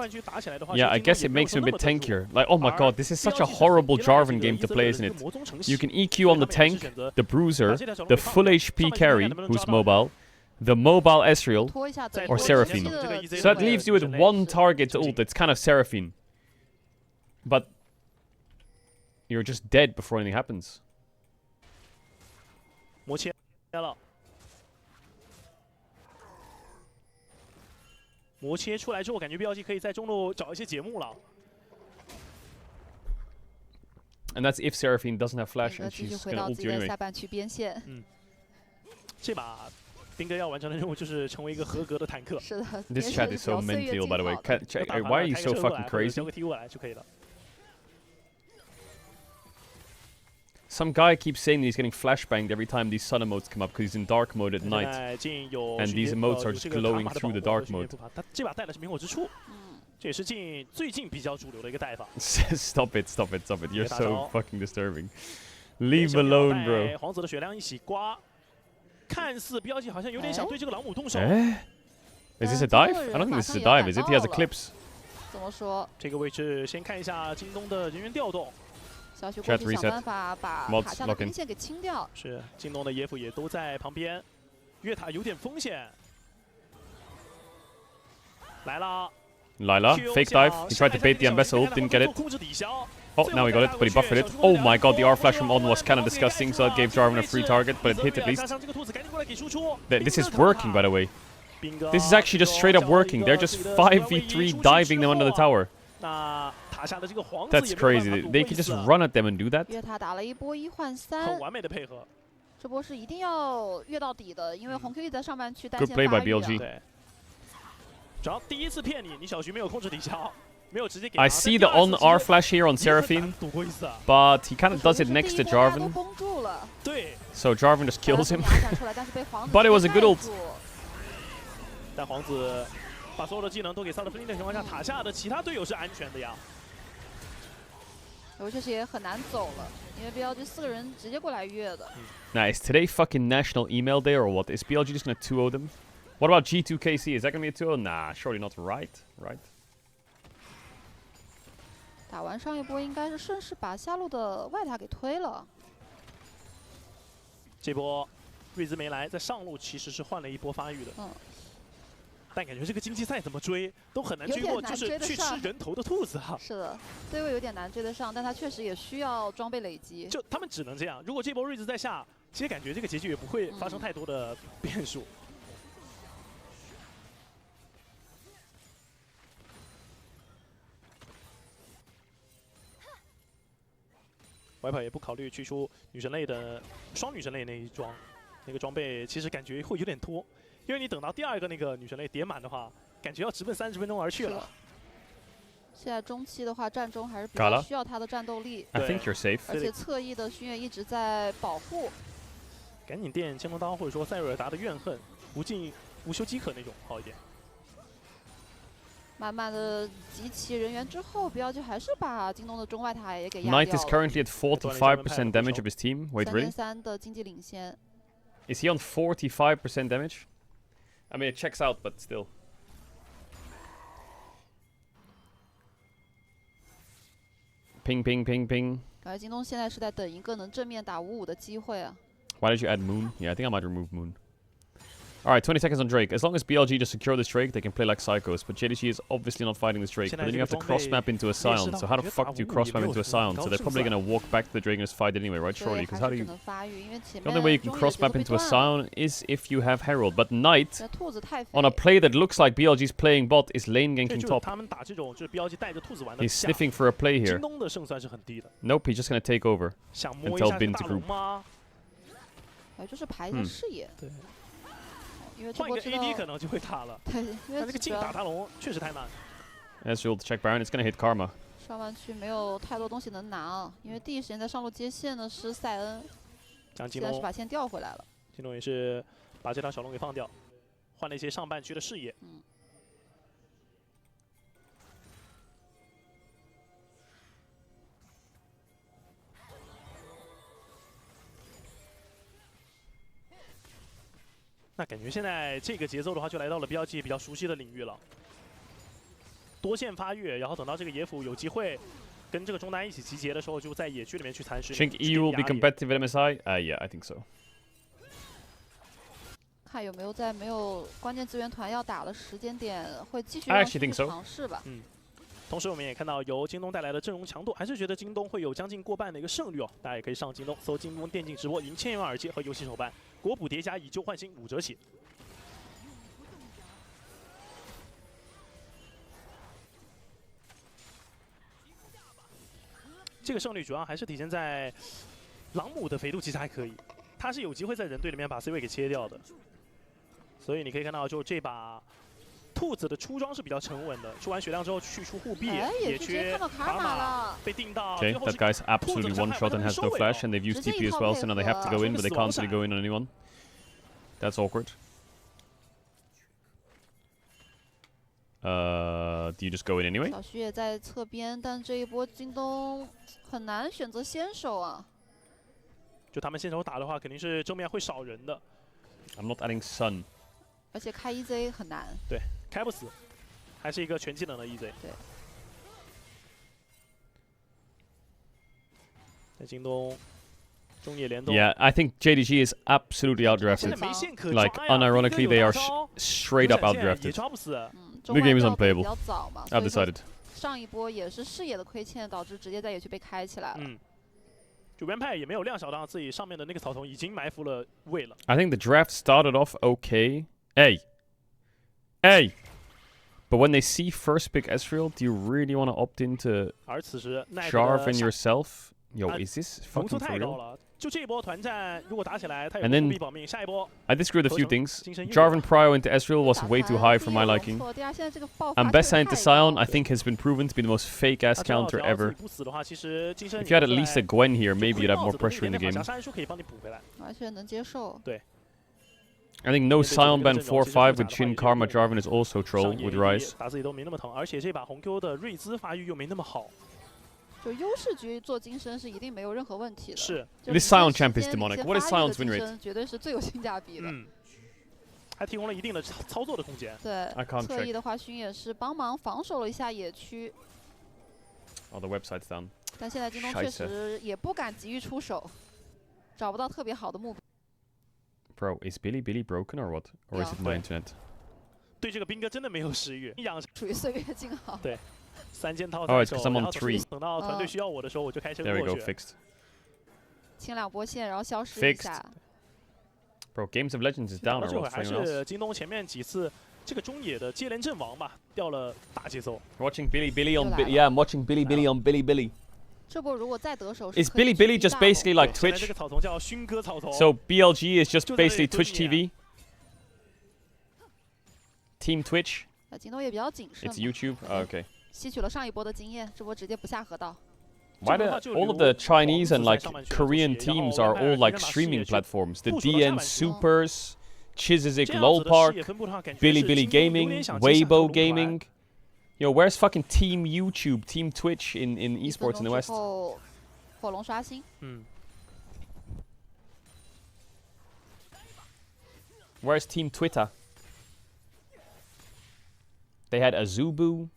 Yeah, I guess it makes him a bit tankier. Like, oh my god, this is such a horrible Jarvan game to play, isn't it? You can EQ on the tank, the bruiser, the full HP carry, who's mobile, the mobile Ezreal, or Seraphine. So that leaves you with one target to ult. It's kind of Seraphine. But you're just dead before anything happens. 魔切了，魔切出来之后，感觉 BLG 可以在中路找一些节目了。 And that's if Seraphine doesn't have flash and 继续 she's 回 gonna 到 ult 自 you 己的 anyway. 下半区边线。这把兵哥要完成的任务就是成为一个合格的坦克。是的。This chat is so mental, by the way. Why are you so fucking crazy? 交个 T 过来就可以了。 Some guy keeps saying that he's getting flashbanged every time these sun emotes come up because he's in dark mode at night. And these emotes are just glowing through the dark mode. 他这把带的是明火之触，这也是最近比较主流的一个带法。Stop it, stop it, stop it. You're so fucking disturbing. Leave alone, bro. 皇子的血量一起刮，看似BLG好像有点想对这个朗姆动手。Is this a dive? I don't think this is a dive, is it? He has eclipse. 怎么说？这个位置先看一下京东的人员调动。 小许过去想办法把塔下的兵线给清掉。是，京东的野辅也都在旁边，越塔有点风险。来了。 Lila, fake dive. He tried to bait the Ambessa ult, didn't get it. Oh, now he got it, but he buffered it. Oh my god, the R flash from On was kind of disgusting, so that gave Jarvan a free target, but it hit at least. This is working, by the way. This is actually just straight up working. They're just 5v3 diving them under the tower. That's crazy. They can just run at them and do that. 越塔打了一波1换3，很完美的配合。这波是一定要越到底的，因为红 Q 在上半区单 Good 线 play 发 by 育 BLG. 对，主要第一次骗你，你小徐没有控制抵消，没有直接给。 I see the on R flash here on Seraphine, but he kind of does it next to Jarvan. 对。 So Jarvan just kills him. But it was a good ult. 但皇子把所有的技能都给扫了分心的情况下，塔下的其他队友是安全的呀。 我确实也很难走了，因为 BLG 4个人直接过来越的。Now, is today fucking National Email Day or what? Is BLG just gonna 2-0 them? What about G2KC? Is that gonna be a 2-0? Nah, surely not. Right? 打完上一波应该是顺势把下路的外塔给推了。这波瑞兹没来，在上路其实是换了一波发育的。但感觉这个经济赛怎么追都很难追过，就是去吃人头的兔子啊。是的，对位有点难追得上，但他确实也需要装备累积。就他们只能这样。如果这波瑞兹在下，其实感觉这个结局也不会发生太多的变数。外跑也不考虑去出女神类的双女神类那一装，那个装备其实感觉会有点拖。 因为你等到第二个那个女神类叠满的话，感觉要直奔30分钟而去了。现在中期的话，战中还是比较需要他的战斗力。 I think you're safe. 而且侧翼的熏月一直在保护。赶紧垫千龙刀，或者说塞瑞尔达的怨恨，无休饥渴那种好一点。慢慢的集齐人员之后，BLG还是把京东的中外塔也给压掉了。Knight is currently at 45% damage of his team. Wait, really? 3-3的经济领先。 Is he on 45% damage? I mean, it checks out, but still. Ping, ping, ping, ping. 感觉京东现在是在等一个能正面打5-5的机会啊。Why did you add Moon? Yeah, I think I might remove Moon. Alright, 20 seconds on Drake. As long as BLG just secure this Drake, they can play like psychos. But JDG is obviously not fighting this Drake. But then you have to cross-map into a Sion. So how the fuck do you cross-map into a Sion? So they're probably gonna walk back to the Drake and just fight it anyway, right? Surely, because how do you... The only way you can cross-map into a Sion is if you have Herald. But Knight, on a play that looks like BLG's playing bot, is lane ganking top. He's sniffing for a play here. Nope, he's just gonna take over and tell Bin to group. 就是排一下视野。对。 换一个 AD 可能就会打了，对，因为这个近打塔龙确实太慢。As you'll check Baron, it's gonna hit Karma. 上半区没有太多东西能拿啊，因为第一时间在上路接线的是塞恩，现在是把线调回来了。金龙也是把这条小龙给放掉，换了一些上半区的视野。那感觉现在这个节奏的话，就来到了BLG比较熟悉的领域了。多线发育，然后等到这个野辅有机会跟这个中单一起集结的时候，就在野区里面去蚕食。Think EU will be competitive at MSI? Yeah, I think so. 看有没有在没有关键资源团要打的时间点，会继续 I actually think so. 尝试吧。同时，我们也看到由京东带来的阵容强度，还是觉得京东会有将近过半的一个胜率哦。大家也可以上京东搜京东电竞直播，赢1000元耳机和游戏手办，国补叠加以旧换新5折起。这个胜率主要还是体现在朗姆的肥度其实还可以，他是有机会在人队里面把 C 位给切掉的。所以你可以看到，就这把。 兔子的出装是比较沉稳的，出完血量之后去除护臂，野缺卡玛被定到。Okay, that guy's absolutely one shot and has no flash, and they've used TP as well, so now they have to go in, but they can't really go in on anyone. That's awkward. Do you just go in anyway? 小徐也在侧边，但这一波京东很难选择先手啊。就他们先手打的话，肯定是正面会少人的。I'm not adding Sun. 而且开 EZ 很难。对。 开不死，还是一个全技能的 EZ。对，在京东中野联动。Yeah, I think JDG is absolutely outdrafted. Like, unironically, they are straight up outdrafted. The game is unplayable. I've decided. 上一波也是视野的亏欠，导致直接在野区被开起来了。主编派也没有料想到自己上面的那个草丛已经埋伏了位了。I think the draft started off okay. Hey! But when they see first pick Ezreal, do you really want to opt into Jarvan yourself? Yo, is this fucking for real? And then I disagree with a few things. Jarvan Prio into Ezreal was way too high for my liking. Ambessa into Sion, I think, has been proven to be the most fake-ass counter ever. If you had at least a Gwen here, maybe you'd have more pressure in the game. I think no Sion ban 4-5 with Shin Karma Jarvan is also troll with Rise. 打自己都没那么疼，而且这把红 Q 的瑞兹发育又没那么好。就优势局做金身是一定没有任何问题的。是。This Sion champ is demonic. What is Sion's win rate? 绝对是最有性价比的。还提供了一定的操作的空间。对。侧翼的话，薰也是帮忙防守了一下野区。Oh, the website's down. 但现在京东确实也不敢急于出手，找不到特别好的目标。 Bro, is Billy broken or what? Or is it my internet? 对这个兵哥真的没有食欲，属于岁月静好。对，3件套在手，然后等到团队需要我的时候，我就开车过去。There we go, fixed. 清2波线，然后消失一下。Bro, Games of Legends is down or what? 还是京东前面几次这个中野的接连阵亡吧，掉了大节奏。Watching Billy on yeah, I'm watching Billy on Billy. 这波如果再得手 Is Billy just basically like Twitch? 这个草丛叫勋哥草丛。 So BLG is just basically Twitch TV. Team Twitch. 京东也比较谨慎。 It's YouTube. Okay. 吸取了上一波的经验，这波直接不下河道。 Why do all of the Chinese and like Korean teams are all like streaming platforms? The DN Supers, Chizizik Lolpark, Billy Gaming, Weibo Gaming. Yo, where's fucking Team YouTube, Team Twitch in esports in the West? 火龙刷新。Where's Team Twitter? They had Azubu.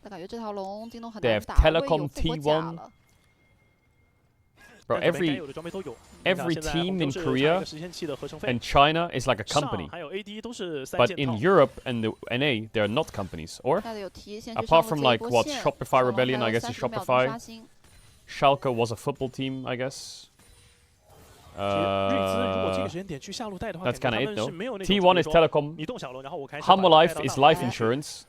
但感觉这条龙京东很 They 难 have 打， Telecom T1. Bro, every team in Korea and China is like a company. But in Europe and the NA, they're not companies. Or apart from like what Shopify Rebellion, I guess is Shopify. Schalke was a football team, I guess. That's kind of it though. T1 is Telecom. Humble Life is life insurance.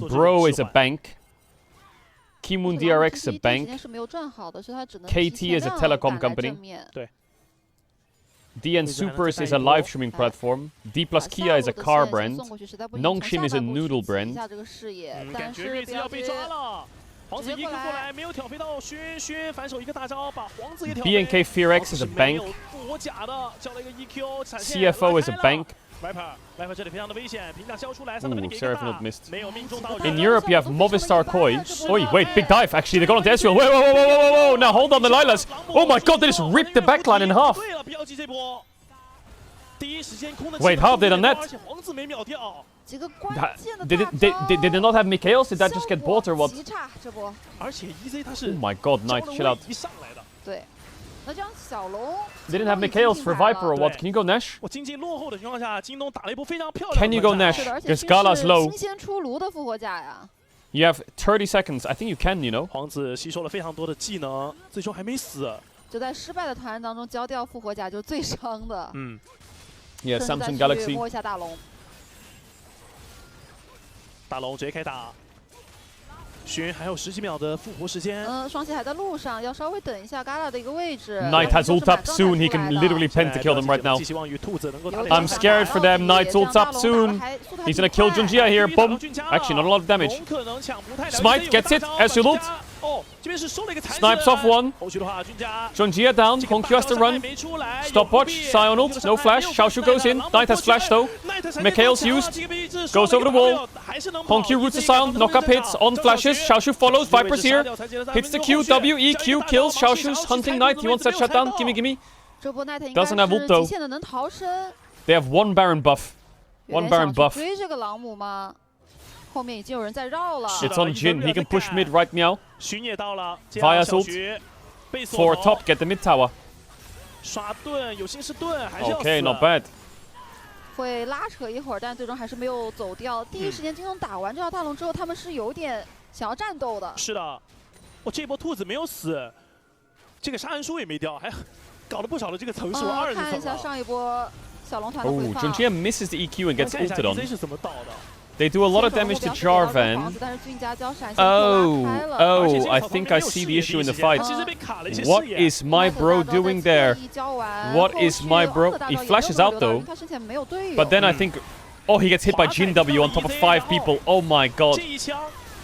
Bro is a bank. Kimun DRX is a bank. KT is a telecom company. DN Supers is a live streaming platform. D plus Kia is a car brand. Nongshim is a noodle brand. BNK Fear X is a bank. CFO is a bank. Ooh, Seraphinote missed. In Europe, you have Movistar Koi. Oh, wait, big dive. Actually, they got onto Ezreal. Whoa. Now, hold on, the Lilas. Oh my god, they just ripped the backline in half. Wait, how have they done that? Did they not have Mikhails? Did that just get bought or what? Oh my god, Knight, chill out. 那这样小龙 They didn't have Mikhails for Viper or what? Can you go Nash? 我经济落后的情况下，京东打了一波非常漂亮的。 Can you go Nash? 是的，而且 Because 新 Gala's 是 low. 新鲜出炉的复活甲呀。 You have 30 seconds. I think you can, you know. 皇子吸收了非常多的技能，最终还没死。就在失败的团当中交掉复活甲，就最伤的。嗯。Yeah, 甚至 Samsung 再去 Galaxy. 摸一下大龙。大龙直接开打。 勋还有10几秒的复活时间。双喜还在路上，要稍微等一下 Gala 的一个位置。 Knight has ult up soon. He can literally pentakill them right now. I'm scared for them. Knight's ult up soon. He's gonna kill Junjia here. Boom. Actually, not a lot of damage. Smite gets it. Ezreal ult. 哦，这边是收了一个材质。 Snipes off one. 后续的话，Junjia Junjia down. Hongq has to run. Stopwatch. Sion ult. No flash. Xiaoshu goes in. Knight has flash though. Mikhail's used. Goes over the wall. Hongq roots the Sion. Knock up hits on flashes. Xiaoshu follows. Viper's here. Hits the Q. W. E. Q. Kills. Xiaoshu's hunting Knight. He wants that shutdown. Gimme, gimme. Doesn't have ult though. They have one Baron buff. One Baron buff. 追这个朗姆吗？后面已经有人在绕了。 It's on Jin. He can push mid right now. 勋也到了。 Via ult. For top, get the mid tower. 刷盾，有心是盾，还是要死。 Okay, not bad. 会拉扯一会儿，但最终还是没有走掉。第一时间京东打完这条大龙之后，他们是有点想要战斗的。是的，哦，这波兔子没有死，这个杀人书也没掉，还搞了不少的这个层数，20层。看一下上一波小龙团的 Oh, 回放。 Junjia misses the EQ and gets ulted on. 是怎么倒的？ They do a lot of damage to Jarvan. Oh, I think I see the issue in the fight. What is my bro doing there? What is my bro? He flashes out though. But then I think... Oh, he gets hit by Jin W on top of 5 people. Oh my god.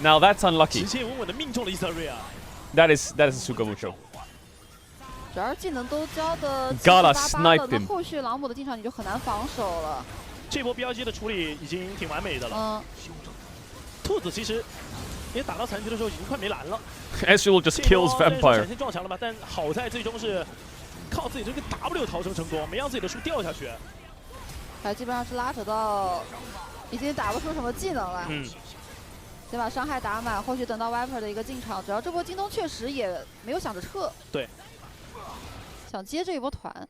Now that's unlucky. That is a Sugamucho. 主要是技能都交的 Gala sniped him. 后续朗姆的进场你就很难防守了。 这波标记的处理已经挺完美的了。兔子其实也打到残局的时候已经快没蓝了。Ezreal just kills Vampire. 闪现撞墙了吧？但好在最终是靠自己这个 W 逃生成功，没让自己的树掉下去。基本上是拉扯到已经打不出什么技能来。先把伤害打满，后续等到 Viper 的一个进场。只要这波京东确实也没有想着撤，对，想接这一波团。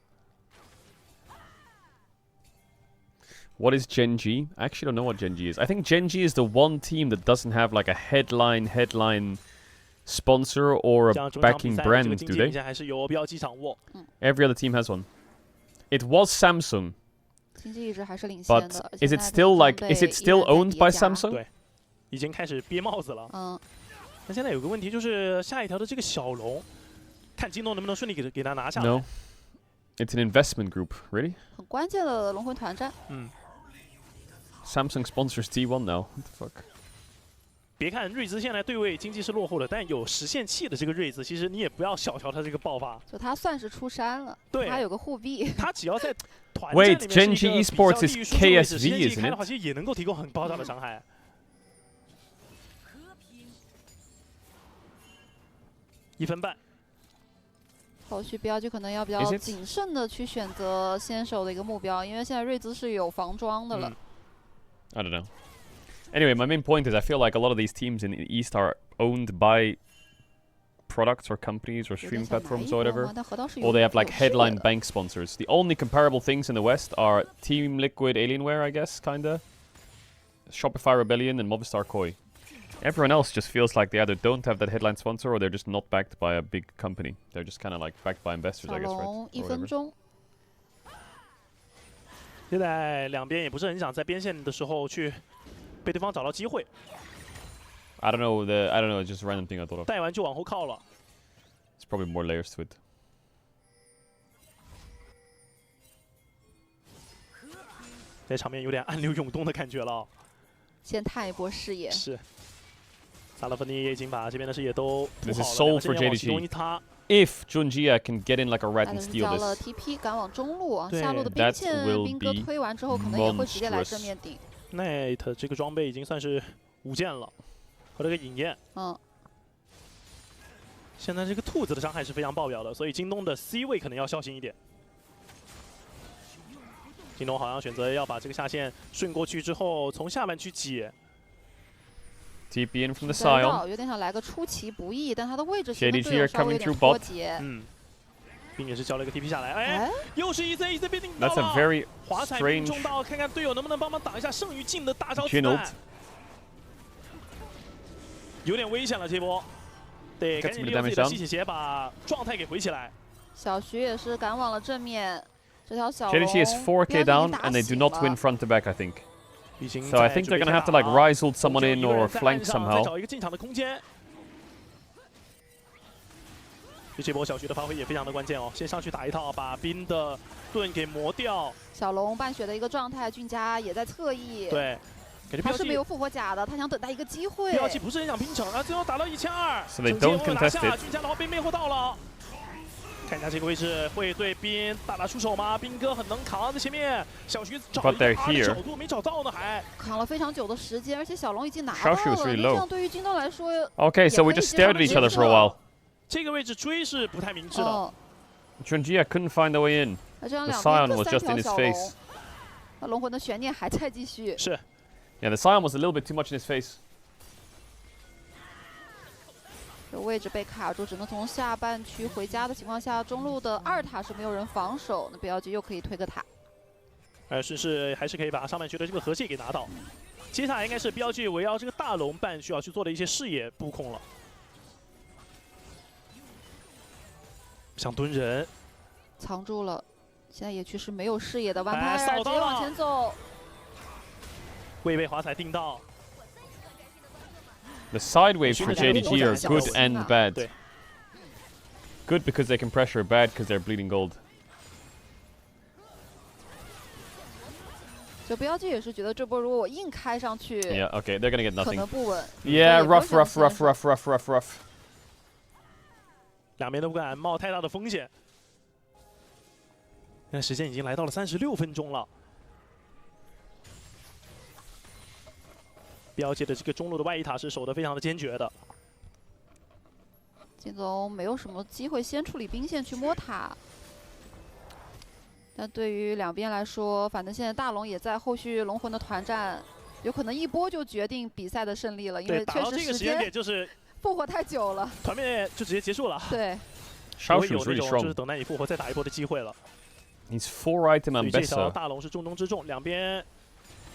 What is Gen G? I actually don't know what Gen G is. I think Gen G is the one team that doesn't have like a headline sponsor or a backing brand, do they? Every other team has one. It was Samsung. But is it still owned by Samsung? 对，已经开始憋帽子了。那现在有个问题就是下一条的这个小龙，看京东能不能顺利给他拿下来。 No. It's an investment group, really? 很关键的龙魂团战。Samsung sponsors T1 now. What the fuck? 别看瑞兹现在对位经济是落后的，但有实现器的这个瑞兹，其实你也不要小瞧他这个爆发。就他算是出山了，对，他有个护臂。他只要在团战里 Wait, 面 Gen G Esports is KSV, isn't it? 其实也能够提供很爆炸的伤害。1分半。 后续标就可能要比较谨慎的去选择先手的一个目标，因为现在瑞兹是有防装的了。I don't know. Anyway, my main point is I feel like a lot of these teams in the East are owned by products or companies or streaming platforms or whatever, or they have like headline bank sponsors. The only comparable things in the West are Team Liquid Alienware, I guess, kinda, Shopify Rebellion, and Movistar Koi. Everyone else just feels like they either don't have that headline sponsor or they're just not backed by a big company. They're just kind of like backed by investors, I guess, right? 1分钟。现在两边也不是很想在边线的时候去被对方找到机会。I don't know. It's just a random thing I thought of. 带完就往后靠了。There's probably more layers to it. 这场面有点暗流涌动的感觉了。先探一波视野。是。 萨勒芬尼已经把这边的视野都 This is sold for JDG. If Junjia can get in like a rat and steal 交了 this, TP 赶往中路啊，下路的兵线兵哥推完之后，可能也会直接来正面顶。Knight 这个装备已经算是5件了，和这个影焰。现在这个兔子的伤害是非常爆表的，所以京东的 C 位可能要小心一点。京东好像选择要把这个下线顺过去之后，从下半区解。 TP in from the Sion. 有点想来个出其不意，但他的位置 JDG are coming through bot. 并且是交了一个 TP 下来，哎，又是一 C 被定到 That's a 了。 very 华彩命中到，看看队友能不能帮忙挡一下剩余镜的大招子弹。有点危险了这波，得赶紧利用自己的吸血鞋把状态给回起来。小徐也是赶往了正面，这条小龙 JDG is 4k down and they do not win front to back, I think. So I think they're gonna have to like rise ult someone in or flank somehow. 找一个进场的空间。这波小徐的发挥也非常的关键哦，先上去打一套，把冰的盾给磨掉。小龙半血的一个状态，俊佳也在侧翼。对，感觉他是没有复活甲的，他想等待一个机会。标记不是很想拼城啊，最后打到1200。So they don't contest it. 俊佳的话被魅惑到了。看一下这个位置会对冰打出手吗？冰哥很能扛在前面，小徐找一个角度没找到呢，还扛了非常久的时间，而且小龙已经拿到了。这样对于京东来说 ，Okay, so we just stared at each other for a while. 这个位置追是不太明智的。Junjia couldn't find a way in. The Scion was just in his face. 那龙魂的悬念还在继续。是。Yeah, the Scion was a little bit too much in his face. 这位置被卡住，只能从下半区回家的情况下，中路的2塔是没有人防守，那BLG又可以推个塔。顺势还是可以把上半区的这个河蟹给拿到。接下来应该是BLG围绕这个大龙半需要去做的一些视野布控了。想蹲人，藏住了。现在野区是没有视野的，完拍直接往前走，未被华彩定到。The side waves for JDG are good and bad. Good because they can pressure, bad because they're bleeding gold. 就BLG也是觉得这波如果我硬开上去 ，Yeah, okay, they're gonna get nothing. 可能不稳。Yeah, rough. 两边都不敢冒太大的风险。现在时间已经来到了36分钟了。BLG的这个中路的外一塔是守得非常的坚决的。金总没有什么机会先处理兵线去摸塔，但对于两边来说，反正现在大龙也在后续龙魂的团战，有可能一波就决定比赛的胜利了，因为确实时间就是复活太久了，团灭就直接结束了。对，不会有那种就是等待你复活再打一波的机会了。He's 4 item and 这条大龙是重中之重，两边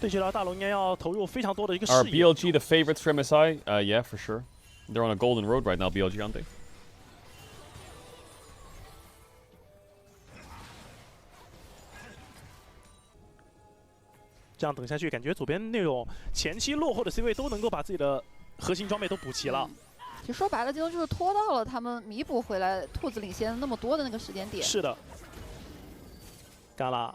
对这条大龙应该要投入非常多的一个视野。Are BLG the favorites for MSI? Yeah, for sure. They're on a golden road right now, BLG, aren't they? 这样等下去，感觉左边那种前期落后的 C 位都能够把自己的核心装备都补齐了。其实说白了，京东就是拖到了他们弥补回来兔子领先那么多的那个时间点。是的。干了。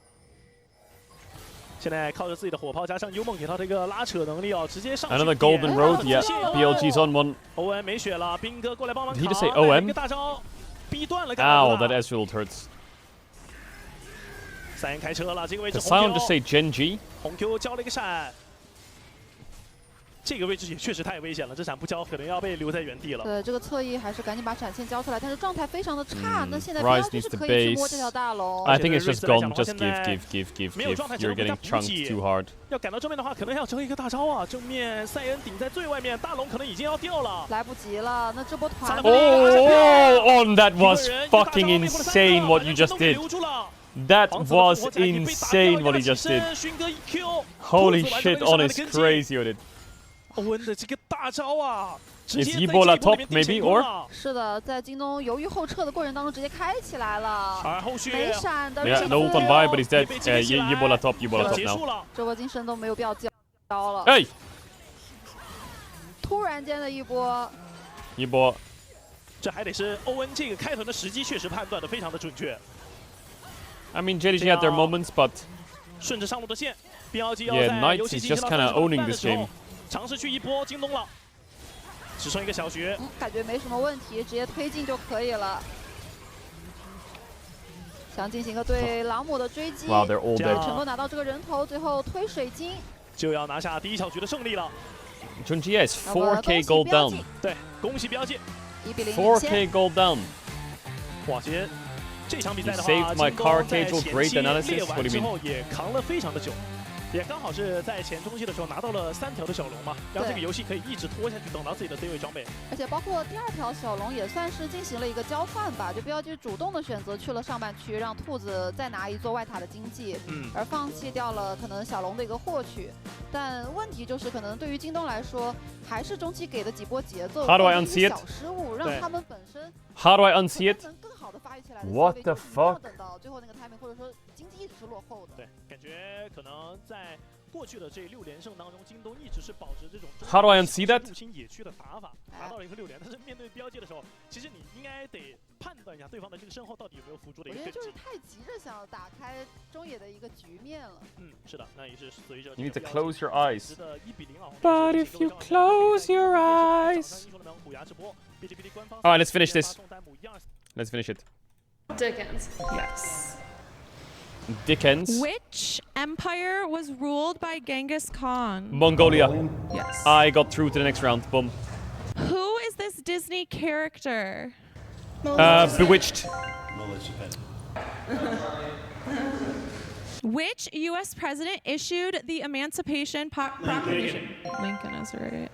现在靠着自己的火炮加上幽梦给他的一个拉扯能力哦，直接上去。 Another golden road, yeah. BLG's on one. 欧文没血了，兵哥过来帮忙扛。 Did he just say OM? 一个大招逼断了。Ow, that Ezreal hurts. 三人开车了，这个位置 The Scion just say Genji. 红 Q 交了一个闪。这个位置也确实太危险了，这闪不交可能要被留在原地了。对，这个侧翼还是赶紧把闪现交出来，但是状态非常的差。那现在BLG是可以去摸这条大龙。I think it's just gone. Just give. You're getting chunked too hard. 要赶到正面的话，可能还要折一个大招啊！正面塞恩顶在最外面，大龙可能已经要掉了。来不及了，那这波团。Oh, that was fucking insane what you just did. That was insane what he just did. Holy shit, on is crazy with it. 欧文的这个大招啊！ Is Ebola top maybe or？ 是的，在京东犹豫后撤的过程当中直接开起来了。而后续没闪的。Yeah, no ult on Vi, but he's dead. Ebola top now. 这波精神都没有必要交了。哎！突然间的一波。一波。这还得是欧文这个开团的时机确实判断的非常的准确。 I mean, JDG had their moments, but 顺着上路的线 ，BLG 要在游戏进行到30%的时候，尝试去一波京东了，只剩一个小徐，感觉没什么问题，直接推进就可以了。想进行一个对朗姆的追击，成功拿到这个人头，最后推水晶，就要拿下第一小局的胜利了。Junjia is 4k gold down. 对，恭喜BLG，1比0 4k gold down. 哇，其实。 这场比赛的话， saved my car Caedrel 前 great 期 analysis. 列 What 完 do 之 you mean? 后也扛了非常的久。也刚好是在前中期的时候拿到了3条的小龙嘛，然后这个游戏可以一直拖下去，等到自己的 C 位装备。而且包括第2条小龙也算是进行了一个交换吧，就BLG主动的选择去了上半区，让兔子再拿一座外塔的经济，而放弃掉了可能小龙的一个获取。但问题就是，可能对于京东来说，还是中期给的几波节奏，How do I unsee it? 小失误让他们本身 How do I unsee it? 能更好的发育起来。 What the fuck? 等到最后那个 timing， 或者说经济一直是落后的。对，感觉可能在过去的这6连胜当中，京东一直是保持这种 How do I unsee that? 入侵野区的打法，拿到了一个6连。但是面对BLG的时候，其实你应该得判断一下对方的这个身后到底有没有辅助的一个根基。我觉得就是太急着想要打开中野的一个局面了。是的，那也是随着 You need to close your eyes. 1-0啊。 But if you close your eyes. Alright, let's finish this. Let's finish it. Dickens. Yes. Dickens. Which empire was ruled by Genghis Khan? Mongolia. Yes. I got through to the next round. Boom. Who is this Disney character? Bewitched. Which U.S. president issued the Emancipation Proclamation? Lincoln is right.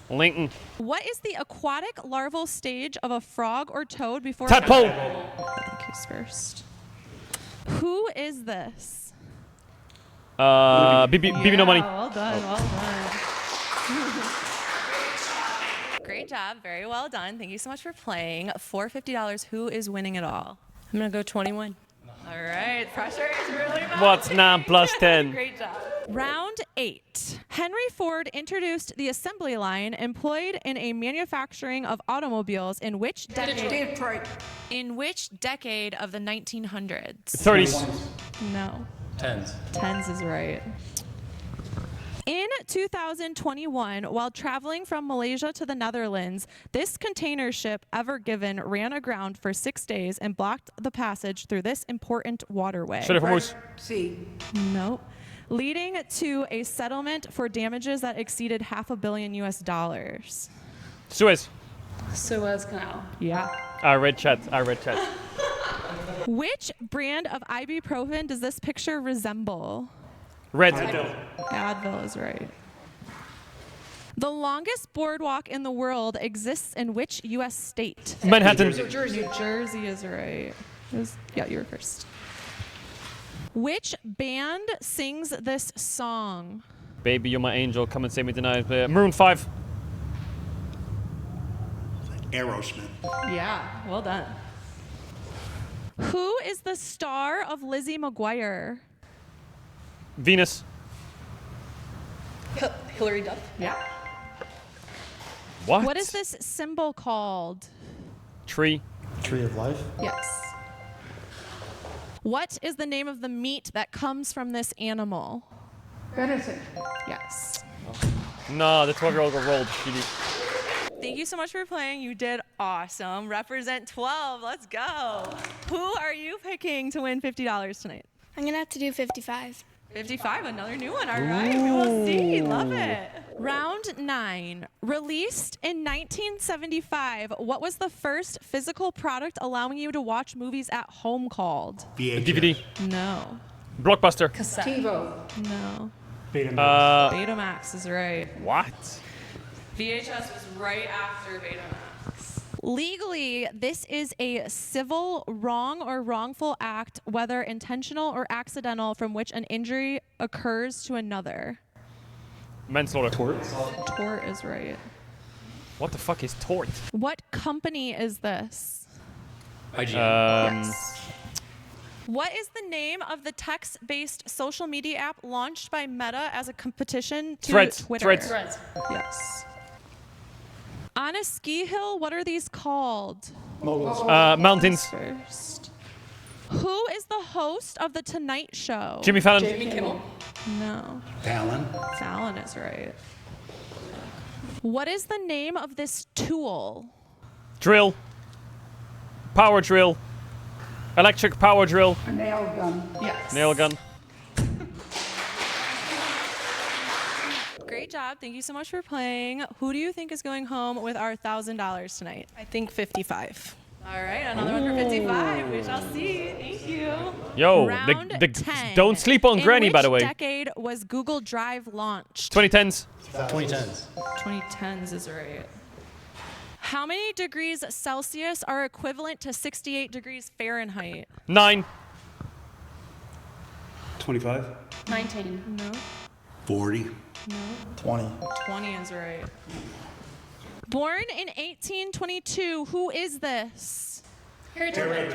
Lincoln. What is the aquatic larval stage of a frog or toad before? Tadpole. I think he's first. Who is this? BB no money. Well done, well done. Great job, very well done. Thank you so much for playing. For $50, who is winning it all? I'm gonna go 21. All right, pressure is really mounting. What's 9 plus 10? Great job. Round 8. Henry Ford introduced the assembly line employed in a manufacturing of automobiles in which decade? Detroit. In which decade of the 1900s? 30s. No. 10s. 10s is right. In 2021, while traveling from Malaysia to the Netherlands, this container ship, Ever Given, ran aground for 6 days and blocked the passage through this important waterway. C. Nope. Leading to a settlement for damages that exceeded $500 million US. Suez. Suez Canal. Yeah. I read chat. Which brand of ibuprofen does this picture resemble? Red. Advil is right. The longest boardwalk in the world exists in which U.S. state? Manhattan. New Jersey is right. Yeah, you were first. Which band sings this song? Baby, you're my angel. Come and save me tonight. Maroon 5. Aerosmith. Yeah, well done. Who is the star of Lizzie McGuire? Venus. Hillary Duff. Yeah. What? What is this symbol called? Tree. Tree of life. Yes. What is the name of the meat that comes from this animal? Venison. Yes. No, the 12-year-old got rolled. Thank you so much for playing. You did awesome. Represent 12. Let's go. Who are you picking to win $50 tonight? I'm going to have to do 55. 55, another new one. All right, we will see. Love it. Round 9. Released in 1975, what was the first physical product allowing you to watch movies at home called? DVD. No. Blockbuster. Cassette. TiVo. No. Betamax is right. What? VHS was right after Betamax. Legally, this is a civil wrong or wrongful act, whether intentional or accidental, from which an injury occurs to another. Manslaughter. Tort. Tort is right. What the fuck is tort? What company is this? IGN. Yes. What is the name of the text-based social media app launched by Meta as a competition to Twitter? Threads. Yes. On a ski hill, what are these called? Mountains. First. Who is the host of The Tonight Show? Jimmy Fallon. Jimmy Kimmel. No. Fallon. Fallon is right. What is the name of this tool? Drill. Power drill. Electric power drill. A nail gun. Yes. Nail gun. Great job. Thank you so much for playing. Who do you think is going home with our $1,000 tonight? I think 55. All right, another one for 55. We shall see. Thank you. Yo, Round 10. don't sleep on Granny, by the way. In which decade was Google Drive launched? 2010s. 2010s. 2010s is right. How many degrees Celsius are equivalent to 68 degrees Fahrenheit? 9. 25. 19. No. 40. No. 20. 20 is right. Born in 1822, who is this? Harriet Tubman.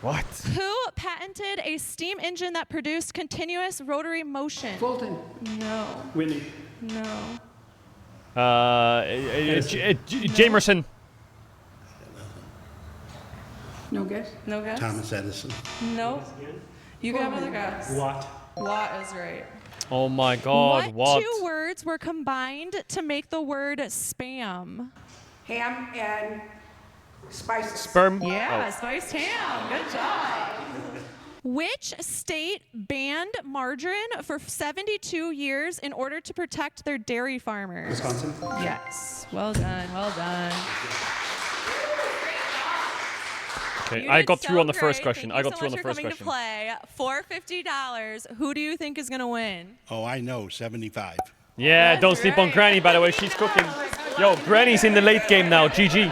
What? Who patented a steam engine that produced continuous rotary motion? Fulton. No. Whitney. No. Jamerson. No guess? No guess? Thomas Edison. No. You can have another guess. Watt. Watt is right. Oh my God, what? 2 words were combined to make the word spam? Ham and spices. Sperm? Yeah, Oh. spiced ham. Good job. Which state banned margarine for 72 years in order to protect their dairy farmers? Wisconsin. Yes. Well done. Well done. Okay, You I did got through so on the first great. question. Thank I you got so through on the much first for coming question. to play for $50. Who do you think is going to win? Oh, I know, 75. Yeah, don't sleep on Granny, by the way. She's cooking. Yo, Granny's in the late game now. GG.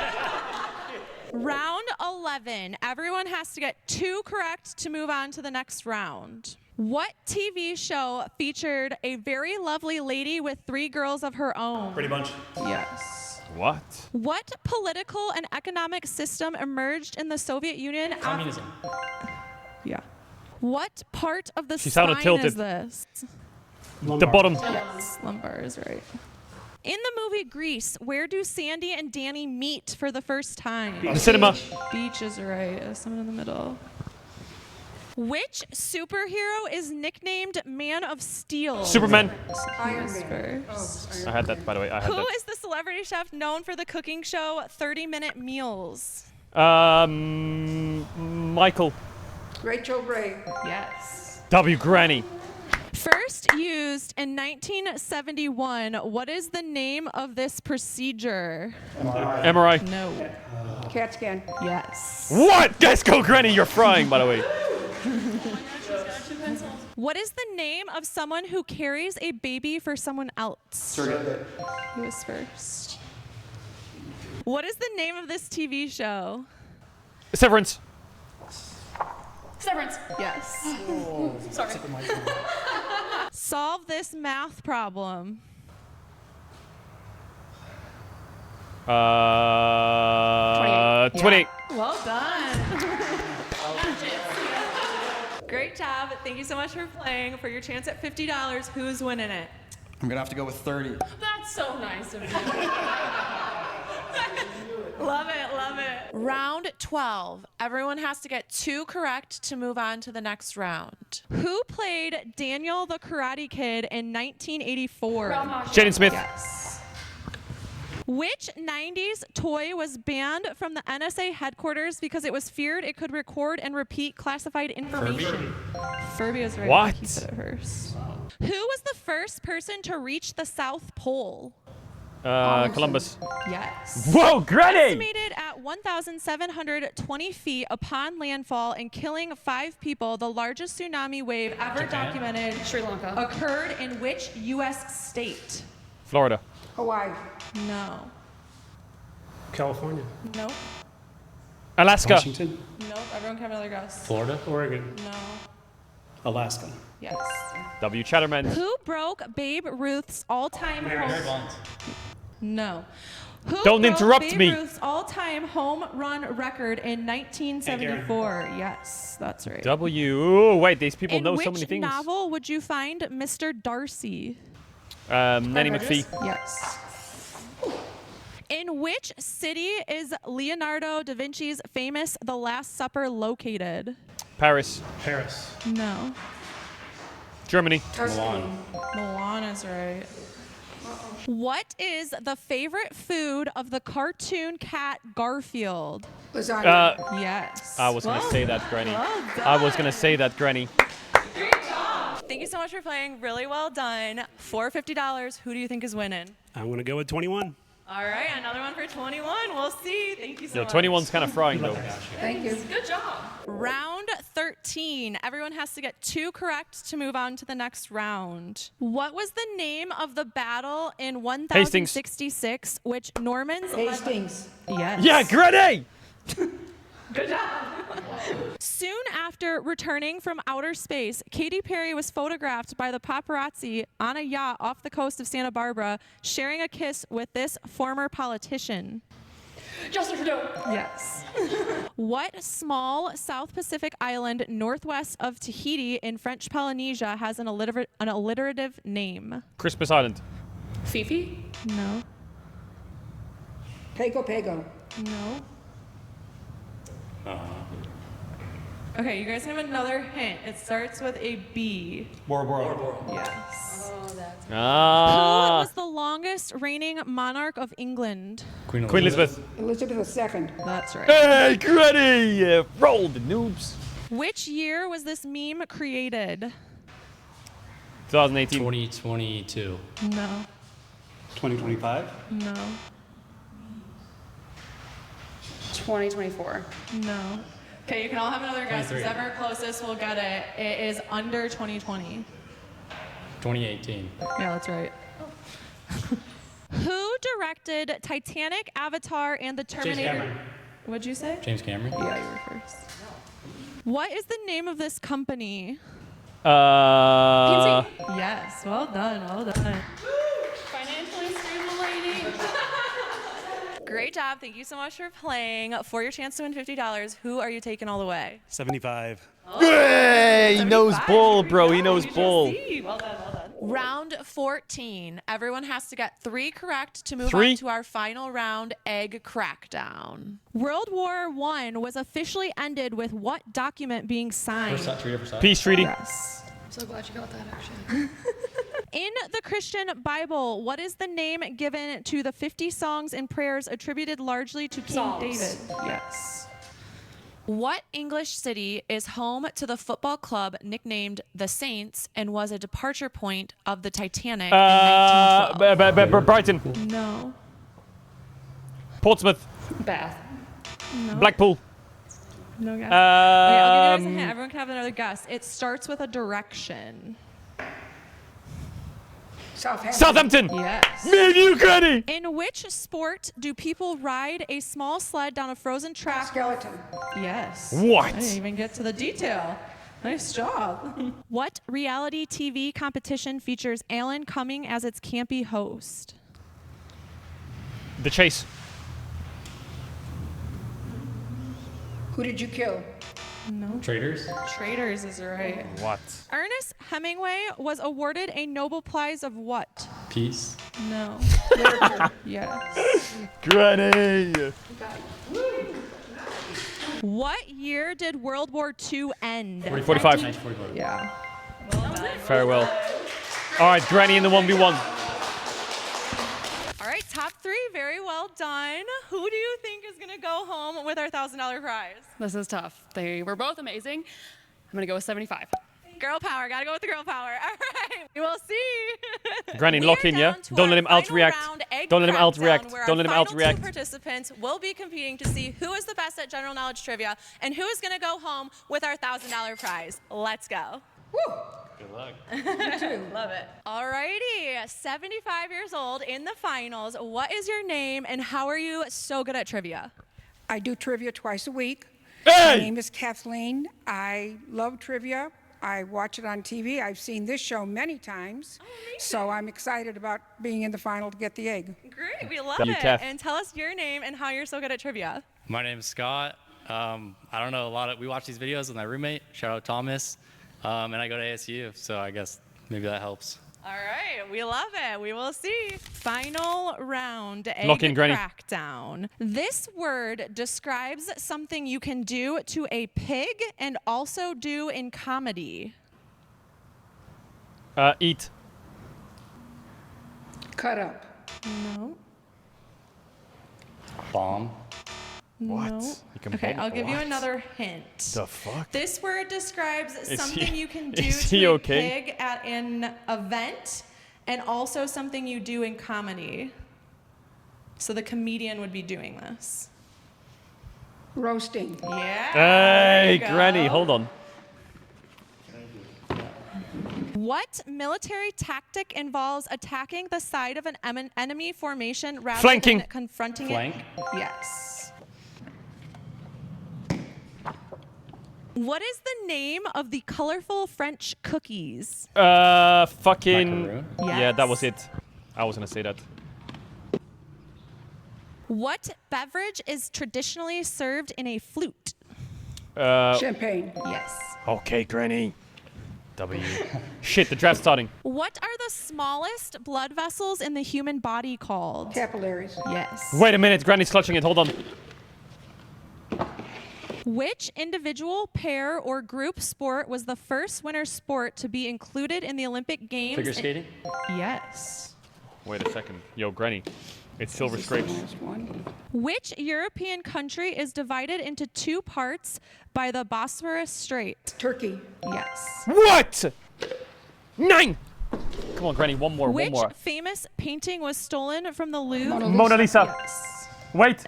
Round 11. Everyone has to get 2 correct to move on to the next round. What TV show featured a very lovely lady with 3 girls of her own? Pretty Bunch. Yes. What? What political and economic system emerged in the Soviet Union? Communism. Yeah. What part of the She sounded spine tilted. is this? The bottom. Yes, lumbar is right. In the movie Grease, where do Sandy and Danny meet for the first time? The cinema. Beach is right. There's someone in the middle. Which superhero is nicknamed Man of Steel? Superman. Iron Who's Man. first? I had that, by the way. I had Who that. is the celebrity chef known for the cooking show 30-Minute Meals? Michael. Rachel Ray. Yes. W. Granny. First used in 1971, what is the name of this procedure? MRI. No. CAT scan. Yes. What? Let's go, Granny. You're frying, by the way. What is the name of someone who carries a baby for someone else? Surrogate. Who was first? What is the name of this TV show? Severance. Severance. Yes. Sorry. Solve this math problem. 28. Well done. Great job. Thank you so much for playing. For your chance at $50, who's winning it? I'm gonna have to go with 30. That's so nice of you. Love it, love it. Round 12. Everyone has to get 2 correct to move on to the next round. Who played Daniel the Karate Kid in 1984? Jaden Smith. Yes. Which 90s toy was banned from the NSA headquarters because it was feared it could record and repeat classified information? Furby is right. What? He said it first. Who was the first person to reach the South Pole? Columbus. Yes. Whoa, Granny! Estimated at 1,720 feet upon landfall and killing 5 people, the largest tsunami wave ever documented Sri Lanka. occurred in which U.S. state? Florida. Hawaii. No. California. Nope. Alaska. Washington. Nope. Everyone can have another guess. Florida. Oregon. No. Alaska. Yes. W. Chatterman. Who broke Babe Ruth's all-time home? No. Who Don't broke interrupt Babe me. Ruth's all-time home run record in 1974? Yes, that's right. W. Ooh, wait, these people In know which so many things. novel would you find Mr. Darcy? Nanny McPhee. Yes. In which city is Leonardo da Vinci's famous The Last Supper located? Paris. Paris. No. Germany. Milan. Milan is right. What is the favorite food of the cartoon cat Garfield? Lasagna. Yes. I was going to say that, Granny. Well I was going to say that, Granny. Great job. Thank you so much for playing. Really well done. For $50, who do you think is winning? I'm going to go with 21. All right, another one for 21. We'll see. Thank you so Yo, much. 21's kind of frying, though. Thank you. Good job. Round 13. Everyone has to get 2 correct to move on to the next round. What was the name of the battle in 1066 which Normans... Hastings. Yes. Yeah, Granny! Good job. Soon after returning from outer space, Katy Perry was photographed by the paparazzi on a yacht off the coast of Santa Barbara, sharing a kiss with this former politician. Justin Trudeau. Yes. What small South Pacific island northwest of Tahiti in French Polynesia has an alliterative name? Christmas Island. Fifi. No. Pago Pago. No. Okay, you guys have another hint. It starts with a B. Bora Bora. Yes. Oh, that's Who Ah. was the longest reigning monarch of England? Queen Elizabeth. Elizabeth II. That's right. Hey, Granny! Roll the noobs. Which year was this meme created? 2018. 2022. No. 2025. No. 2024. No. Okay, you can all have another guess. 23. Whoever closest will get it. It is under 2020. 2018. Yeah, that's right. Who directed Titanic, Avatar, and the Terminator? Cameron. What'd you say? James Cameron. Yeah, you were first. What is the name of this company? Yes, well done, well done. Financially stable lady. Great job. Thank you so much for playing. For your chance to win $50, who are you taking all the way? 75. Hey, he knows ball, bro. He knows You shall ball. see. Well done, well done. Round 14. Everyone has to get 3 correct to move 3? on to our final round, Egg Crackdown. World War I was officially ended with what document being signed? Peace treaty. Yes. I'm so glad you got that, actually. In the Christian Bible, what is the name given to the 50 songs and prayers attributed largely to King Psalms. David? Yes. What English city is home to the football club nicknamed the Saints and was a departure point of the Titanic in 1912? Brighton. No. Portsmouth. Bath. No. Blackpool. No guess. Okay, I'll give you guys a hint. Everyone can have another guess. It starts with a direction. Southampton. Yes. Me and you, Granny. In which sport do people ride a small sled down a frozen track? Skeleton. Yes. What? I didn't even get to the detail. Nice job. What reality TV competition features Alan Cumming as its campy host? The Chase. Who did you kill? No. Traders. Traders is right. What? Ernest Hemingway was awarded a Nobel Prize of what? Peace. No. Yes. Granny. What year did World War II end? 45. 1945. Yeah. Farewell. All right, Granny in the 1v1. All right, top 3, very well done. Who do you think is going to go home with our $1,000 prize? This is tough. They were both amazing. I'm going to go with 75. Girl power, gotta go with the girl power. All right, we will see. Granny, lock in, yeah? Don't let him out-react. Don't let him out-react. Don't let him out-react. Participants will be competing to see who is the best at general knowledge trivia and who is gonna go home with our $1,000 prize. Let's go. Woo! Good luck. Love it. Alrighty, 75 years old in the finals. What is your name and how are you so good at trivia? I do trivia twice a week. Hey! My name is Kathleen. I love trivia. I watch it on TV. I've seen this show many times. So I'm excited about being in the final to get the egg. Great, we love Thank you, it. Kath. And tell us your name and how you're so good at trivia. My name's Scott. I don't know a lot of. We watch these videos with my roommate. Shout out Thomas. And I go to ASU, so I guess maybe that helps. All right, we love it. We will see. Final round, Lock in, egg Granny. crackdown. This word describes something you can do to a pig and also do in comedy. Eat. Cut up. No. Bomb. What? No. You can Okay, bomb- I'll give you what? another hint. The fuck? This word describes Is something he- you can do is to he a okay? pig at an event and also something you do in comedy. So the comedian would be doing this. Roasting. Yeah. Hey, there you Granny, go. hold on. What military tactic involves attacking the side of an enemy formation rather Flanking. than confronting Flank. it? Yes. What is the name of the colorful French cookies? Fucking. Macaroon? Yeah, that was it. I was gonna say that. What beverage is traditionally served in a flute? Champagne. Yes. Okay, Granny. W. Shit, the draft's starting. What are the smallest blood vessels in the human body called? Capillaries. Yes. Wait a minute, Granny's clutching it. Hold on. Which individual, pair, or group sport was the first winter sport to be included in the Olympic Games? Figure skating? Yes. Wait a second. Yo, Granny. It's Silver Scrapes. Which European country is divided into two parts by the Bosphorus Strait? Turkey. Yes. What? 9! Come on, Granny, one more, Which one more. famous painting was stolen from the Louvre? Mona Lisa. Yes. Wait.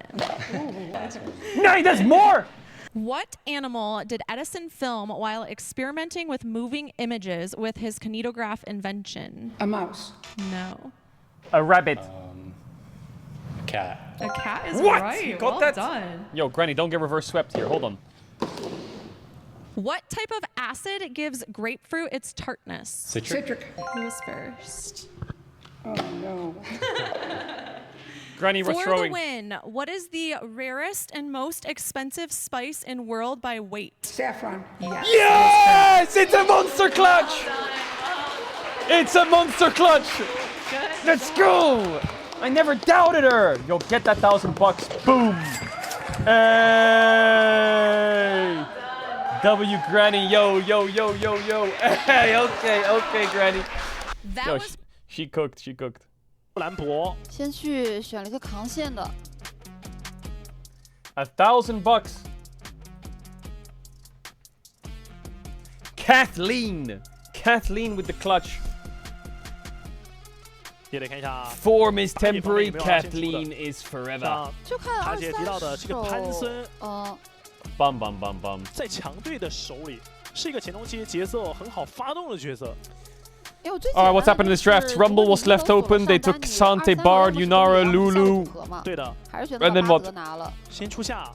9, there's more! What animal did Edison film while experimenting with moving images with his kinetograph invention? A mouse. No. A rabbit. Cat. A cat is What? right. You got well that? done. Yo, Granny, don't get reverse swept here. Hold on. What type of acid gives grapefruit its tartness? Citric. Who was first? Oh, no. Granny, we're For throwing. the win, what is the rarest and most expensive spice in world by weight? Saffron. Yes. Yes! It's a monster clutch! It's a monster clutch! Let's go! I never doubted her! Yo, get that $1,000 bucks. Boom! Hey! W Granny, yo, yo, yo, yo, yo. Hey, okay, Granny. That Yo, was she cooked, she cooked. 兰博先去选了一个扛线的， $1,000 bucks. Kathleen with the clutch. 也得看一下 Form is 打野方面 temporary, 有没有拉线出的 Kathleen is forever. 像就看塔姐提到的23这个潘手森， Bum bum bum bum. 在强队的手里是一个前中期节奏很好发动的角色。 Alright, what's happened in this draft? Rumble was left open. They took Sante, Bard, Yunara, Lulu. 对的，还是选 And 择 then 把 what? 巴德拿了。先出下，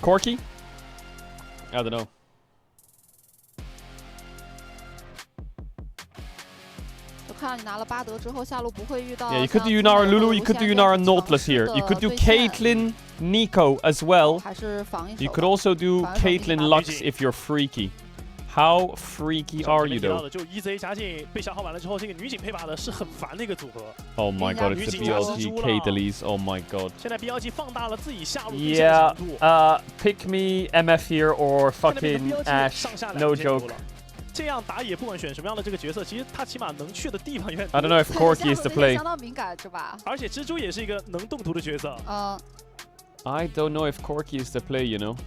Corky? I don't know. 就看到你拿了巴德之后，下路不会遇到。 Yeah, you could do Yunara, Lulu. You could do Yunara, Nautilus here. You could do Caitlyn, Nico as well. 还是防一手。 You could also do Caitlyn Lux if you're freaky. How freaky are you 提到 though? 的就 EZ 加进被消耗完了之后，这个女警配把的是很烦的一个组合。 Oh my god, it's the BLG Caitlys. Oh my god. 现在 BLG 放大了自己下路对线的 Yeah, 强度。 pick me MF here or fucking Ash. No joke. 这样打野不管选什么样的这个角色，其实他起码能去的地方远。 I don't know if Corky is the play. 相当敏感是吧？而且蜘蛛也是一个能动图的角色。I don't know if Corky is the play, you know.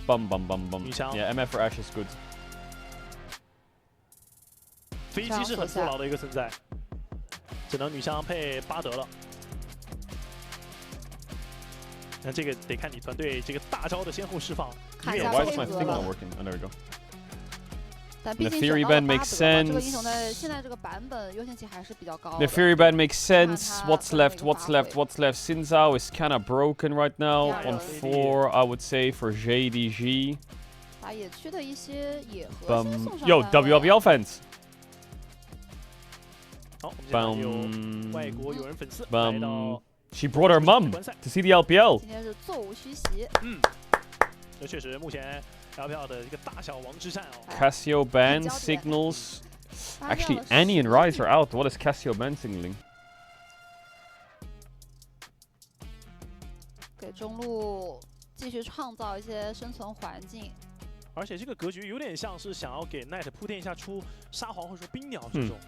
Bum bum bum bum. Yeah, MF for Ash is good. 飞机是很过劳的一个存在，只能女枪配巴德了。那这个得看你团队这个大招的先后释放。看一下 Why 配 is my 合 thing 了 not working? Oh, there we go. 但毕 The 竟 Fury 选到了 Band 巴 makes 德嘛，这个英 sense. 雄的现在这个版本优先级还是比较高的。 The Fury Band makes sense. What's left? What's left? What's left? Sinzao is kind of broken right now. On 4, I would say, for JDG. 把野区的一些野核先送上 Yo, 单位 WLB offense. 好，我们现在有外国友人粉丝来到。 She brought her mum to see the LPL. 今天是座无虚席。这确实目前 LPL 的一个大小王之战哦。 Cassio ban signals. Actually, Annie and Rise are out. What is Cassio ban signaling? 给中路继续创造一些生存环境。而且这个格局有点像是想要给 Knight 铺垫一下出沙皇或者说冰鸟这种。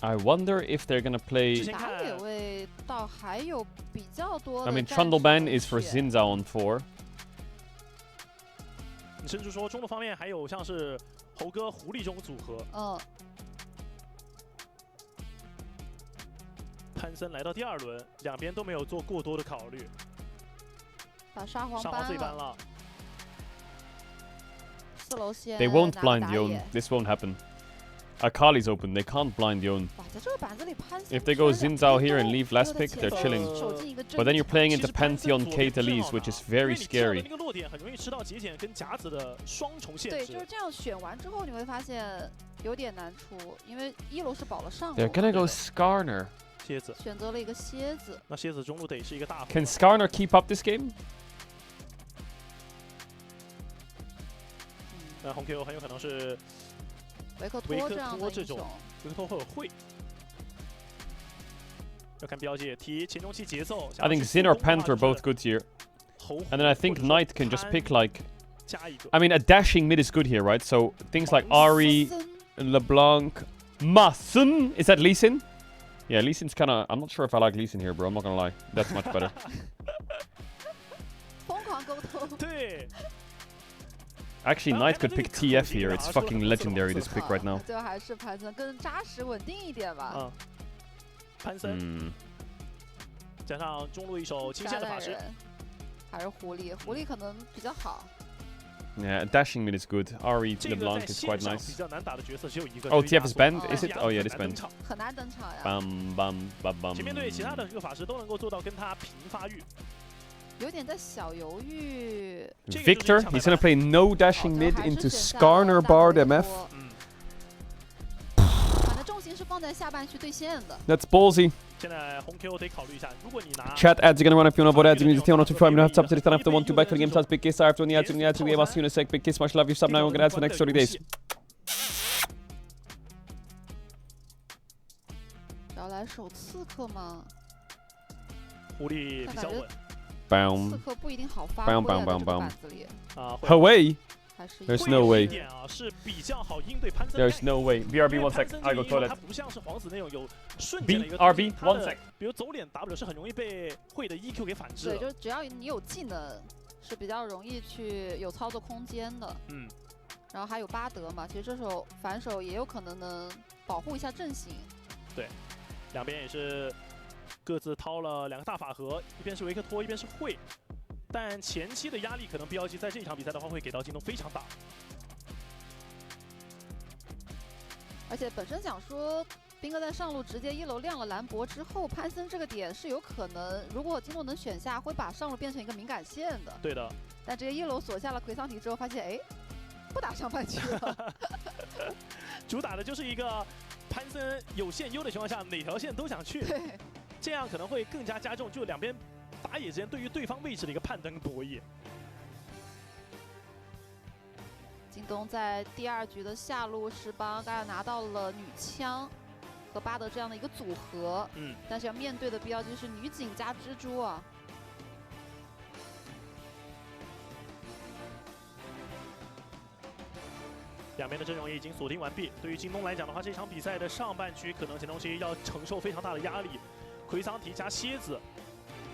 I wonder if they're gonna play. 打野位倒还有比较多的。 I mean, Trundle ban is for Sinzao on 4. 你甚至说中路方面还有像是猴哥、狐狸这种组合。潘森来到第2轮，两边都没有做过多的考虑。把沙皇自己搬了。4楼先 They won't blind Yone. This won't happen. Akali's open. They can't blind Yone. 哇，在这个板子里潘森 If they go Xin Zhao here and leave last pick, they're chilling. But then you're playing into Pantheon Caedrel, which is very scary. 那个落点很容易吃到节俭跟甲子的双重限制。对，就是这样选完之后，你会发现有点难出，因为1楼是保了上。They're gonna go Skarner. 蝎子选择了一个蝎子。那蝎子中路得是一个大。Can Skarner keep up this game? 那红 Q 很有可能是维克托这样的英雄，维克托会有会。要看标记，提前中期节奏。I think Xin or Panther are both good here. And then I think Knight can just pick like... I mean, a dashing mid is good here, right? So things like Ahri, LeBlanc, Ma Sun. Is that Lee Sin? Yeah, Lee Sin's kind of... I'm not sure if I like Lee Sin here, bro. I'm not gonna lie. That's much better. 疯狂沟通。对。 Actually, Knight could pick TF here. It's fucking legendary, this pick right now. 最后还是潘森更扎实稳定一点吧。潘森，加上中路一手清线的法师，还是狐狸，狐狸可能比较好。Yeah, dashing mid is good. Ahri LeBlanc is quite nice. 比较难打的角色只有一个。Oh, TF is banned, is it? Oh yeah, this banned. 很难登场呀。Bam bam bam bam. 前面对其他的这个法师都能够做到跟他平发育。 有点在小犹豫。 Victor, he's gonna play no dashing mid into Skarner Bard MF. 反正重心是放在下半区对线的。 That's ballsy. 现在红 Q 得考虑一下，如果你拿 Chat ads are gonna run if you wanna vote ads. You need to tell not to try. You have subsidy. Don't have to want to back for the game. Big kiss. I have to only ads. Only ads. We have us unisex. Big kiss. Much love. You sub now. We're gonna ads for the next 30 days. 要来守刺客吗？狐狸比较稳。 刺客不一定好发挥在这个板子里。Away. There's no way. There's no way. BRB 1 sec. I go toilet. 它不像是皇子那种有瞬间的一个 BRB 1 sec. 比如走脸 W 是很容易被会的 EQ 给反制的。对，就只要你有技能，是比较容易去有操作空间的。嗯。然后还有巴德嘛，其实这手反手也有可能能保护一下阵型。对，两边也是。 各自掏了2个大法盒，一边是维克托，一边是会，但前期的压力可能 BLG 在这一场比赛的话会给到京东非常大。而且本身想说，兵哥在上路直接1楼亮了兰博之后，潘森这个点是有可能，如果京东能选下，会把上路变成一个敏感线的。对的。但直接1楼锁下了葵桑提之后，发现哎，不打上半区了。主打的就是一个潘森有线优的情况下，哪条线都想去。对。 这样可能会更加加重，就两边打野之间对于对方位置的一个判断跟博弈。京东在第2局的下路是帮大家拿到了女枪和巴德这样的一个组合，但是要面对的BLG是女警加蜘蛛啊。两边的阵容也已经锁定完毕。对于京东来讲的话，这场比赛的上半区可能前东西要承受非常大的压力。 葵桑提加蝎子，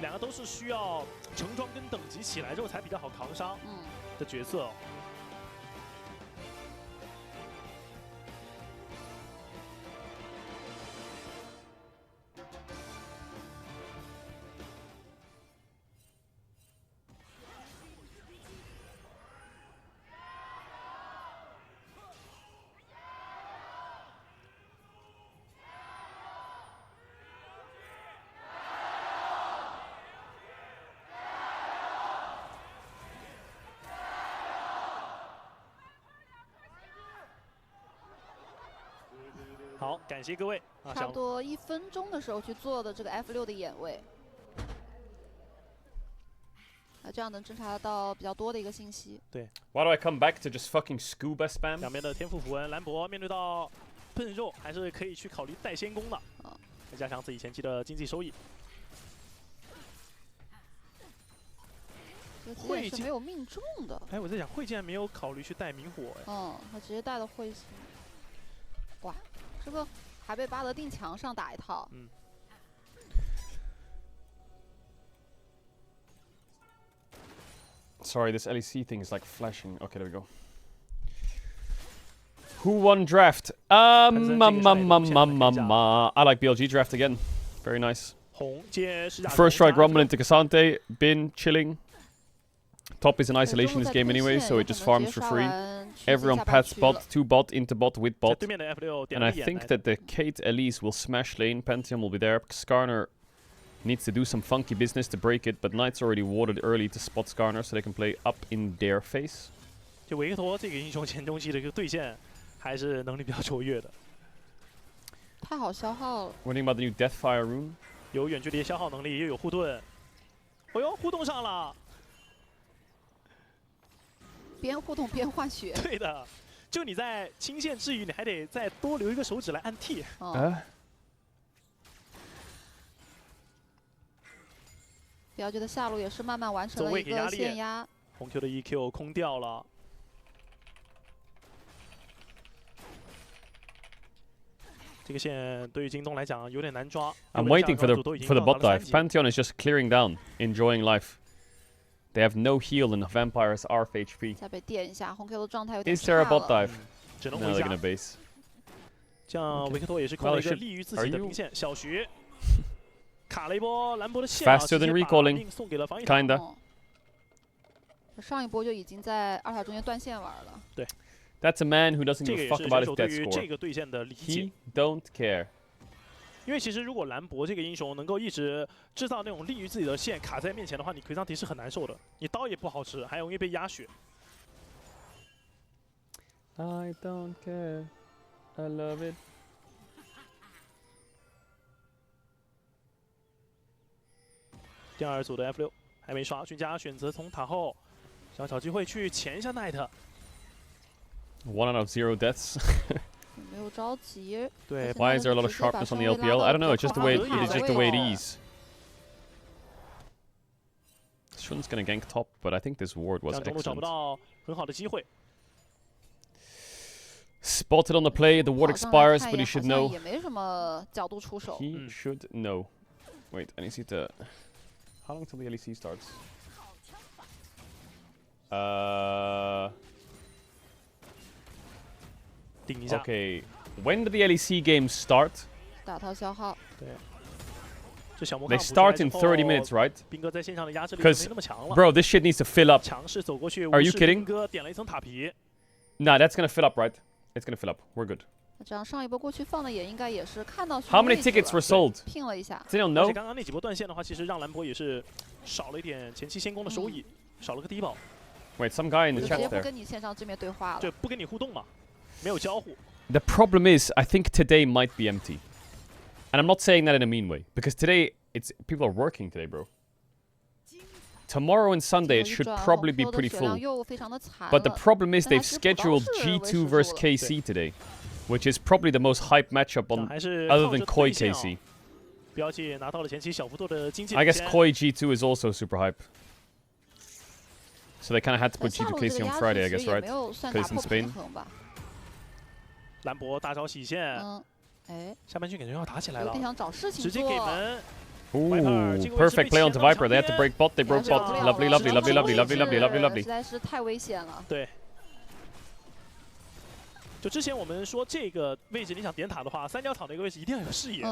两个都是需要成装跟等级起来之后才比较好扛伤的角色。好，感谢各位。差不多1分钟的时候去做的这个 F6的眼位，这样能侦查到比较多的一个信息。对。Why do I come back to just fucking scuba spam？ 两边的天赋符文，兰博面对到笨肉，还是可以去考虑带先攻的。再加上自己前期的经济收益。会是没有命中的。哎，我在想会竟然没有考虑去带明火。他直接带了会心。哇。 这个还被巴德定墙上打一套。Sorry, this LEC thing is like flashing. Okay, there we go. Who won draft? I like BLG draft again. Very nice. 红接石甲 First strike Rumble into Cassante. Bin chilling. Top is an isolation this game anyway, so it just farms for free. Everyone pats bot, 2 bot, into bot, with bot. And I think that the Kate Elise will smash lane. Pantheon will be there. Skarner needs to do some funky business to break it, but Knight's already warded early to spot Skarner, so they can play up in their face. 就维克托这个英雄前中期的一个对线，还是能力比较卓越的。太好消耗了。What do you think about the new Deathfire rune? 有远距离消耗能力，又有护盾。哎呦，互动上了！边互动边换血。对的，就你在清线之余，你还得再多留一个手指来按 T。表姐的下路也是慢慢完成了一个限压。红 Q 的 EQ 空掉了。这个线对于京东来讲有点难抓。I'm waiting for the bot dive. Pantheon is just clearing down, enjoying life. They have no heal and the vampires are HP. 再被电一下，红 Q 的状态有点 Is there a 差 bot 了。dive? 只能 No, 回 they're 家。 gonna base. 这样维克托也是控了一个利于自己的兵线。小徐卡了一波兰博的线， Faster than recalling. 送给了防御塔。 Kinda. 上一波就已经在二塔中间断线玩了。对。 That's a man who doesn't give a fuck about his death 这个对线的理解。 He don't care. 因为其实如果兰博这个英雄能够一直制造那种利于自己的线卡在面前的话，你奎桑提是很难受的，你刀也不好吃，还容易被压血。I don't care. I love it. 第二组的 F6还没刷，俊佳选择从塔后想找机会去钳一下奈特。 1 out of 0 deaths. 没有着急。对。 Why is there a lot of sharpness on the LPL? I don't know. It's just the way it is. Shun's gonna gank top, but I think this ward was 中路找不 excellent. 到很好的机会。 Spotted on the play. The ward expires, but he should know. 也没什么角度出手。 He should know. Wait, I need to. How long till the LEC starts? Okay. When do the LEC games start? 打套消耗。对。这小魔 They start in 30 minutes, right? 兵哥在线上的压制力没那么强了。 Bro, this shit needs to fill up. 强势走过去， Are you kidding? 兵哥点了一层塔皮。 Nah, that's gonna fill up, right? It's gonna fill up. We're good. 这样上一波过去放的也应该也是看到。 How many tickets were sold? 拼了一下。 They don't 而 know. 且刚刚那几波断线的话，其实让兰博也是少了一点前期先攻的收益，少了个低保。 Wait, some guy in the 直 chat 接不 there. 跟你线上正面对话了。对，不跟你互动嘛，没有交互。 The problem is, I think today might be empty. And I'm not saying that in a mean way, because today, people are working today, bro. Tomorrow and Sunday, it should probably be pretty full. But the problem is they've scheduled G2 versus KC today, which is probably the most hype matchup on other than Koi KC. I guess Koi G2 is also super hype. So they kind of had to put G2 KC on Friday, I guess, right? Because it's in Spain. 兰博大招洗线，下半区感觉要打起来了，直接给门。 Ooh, perfect play onto Viper. They had to break bot. They broke bot. Lovely, lovely, lovely, lovely, lovely, lovely, lovely, lovely. 实在是太危险了。对。就之前我们说这个位置你想点塔的话，三角塔那个位置一定要有视野。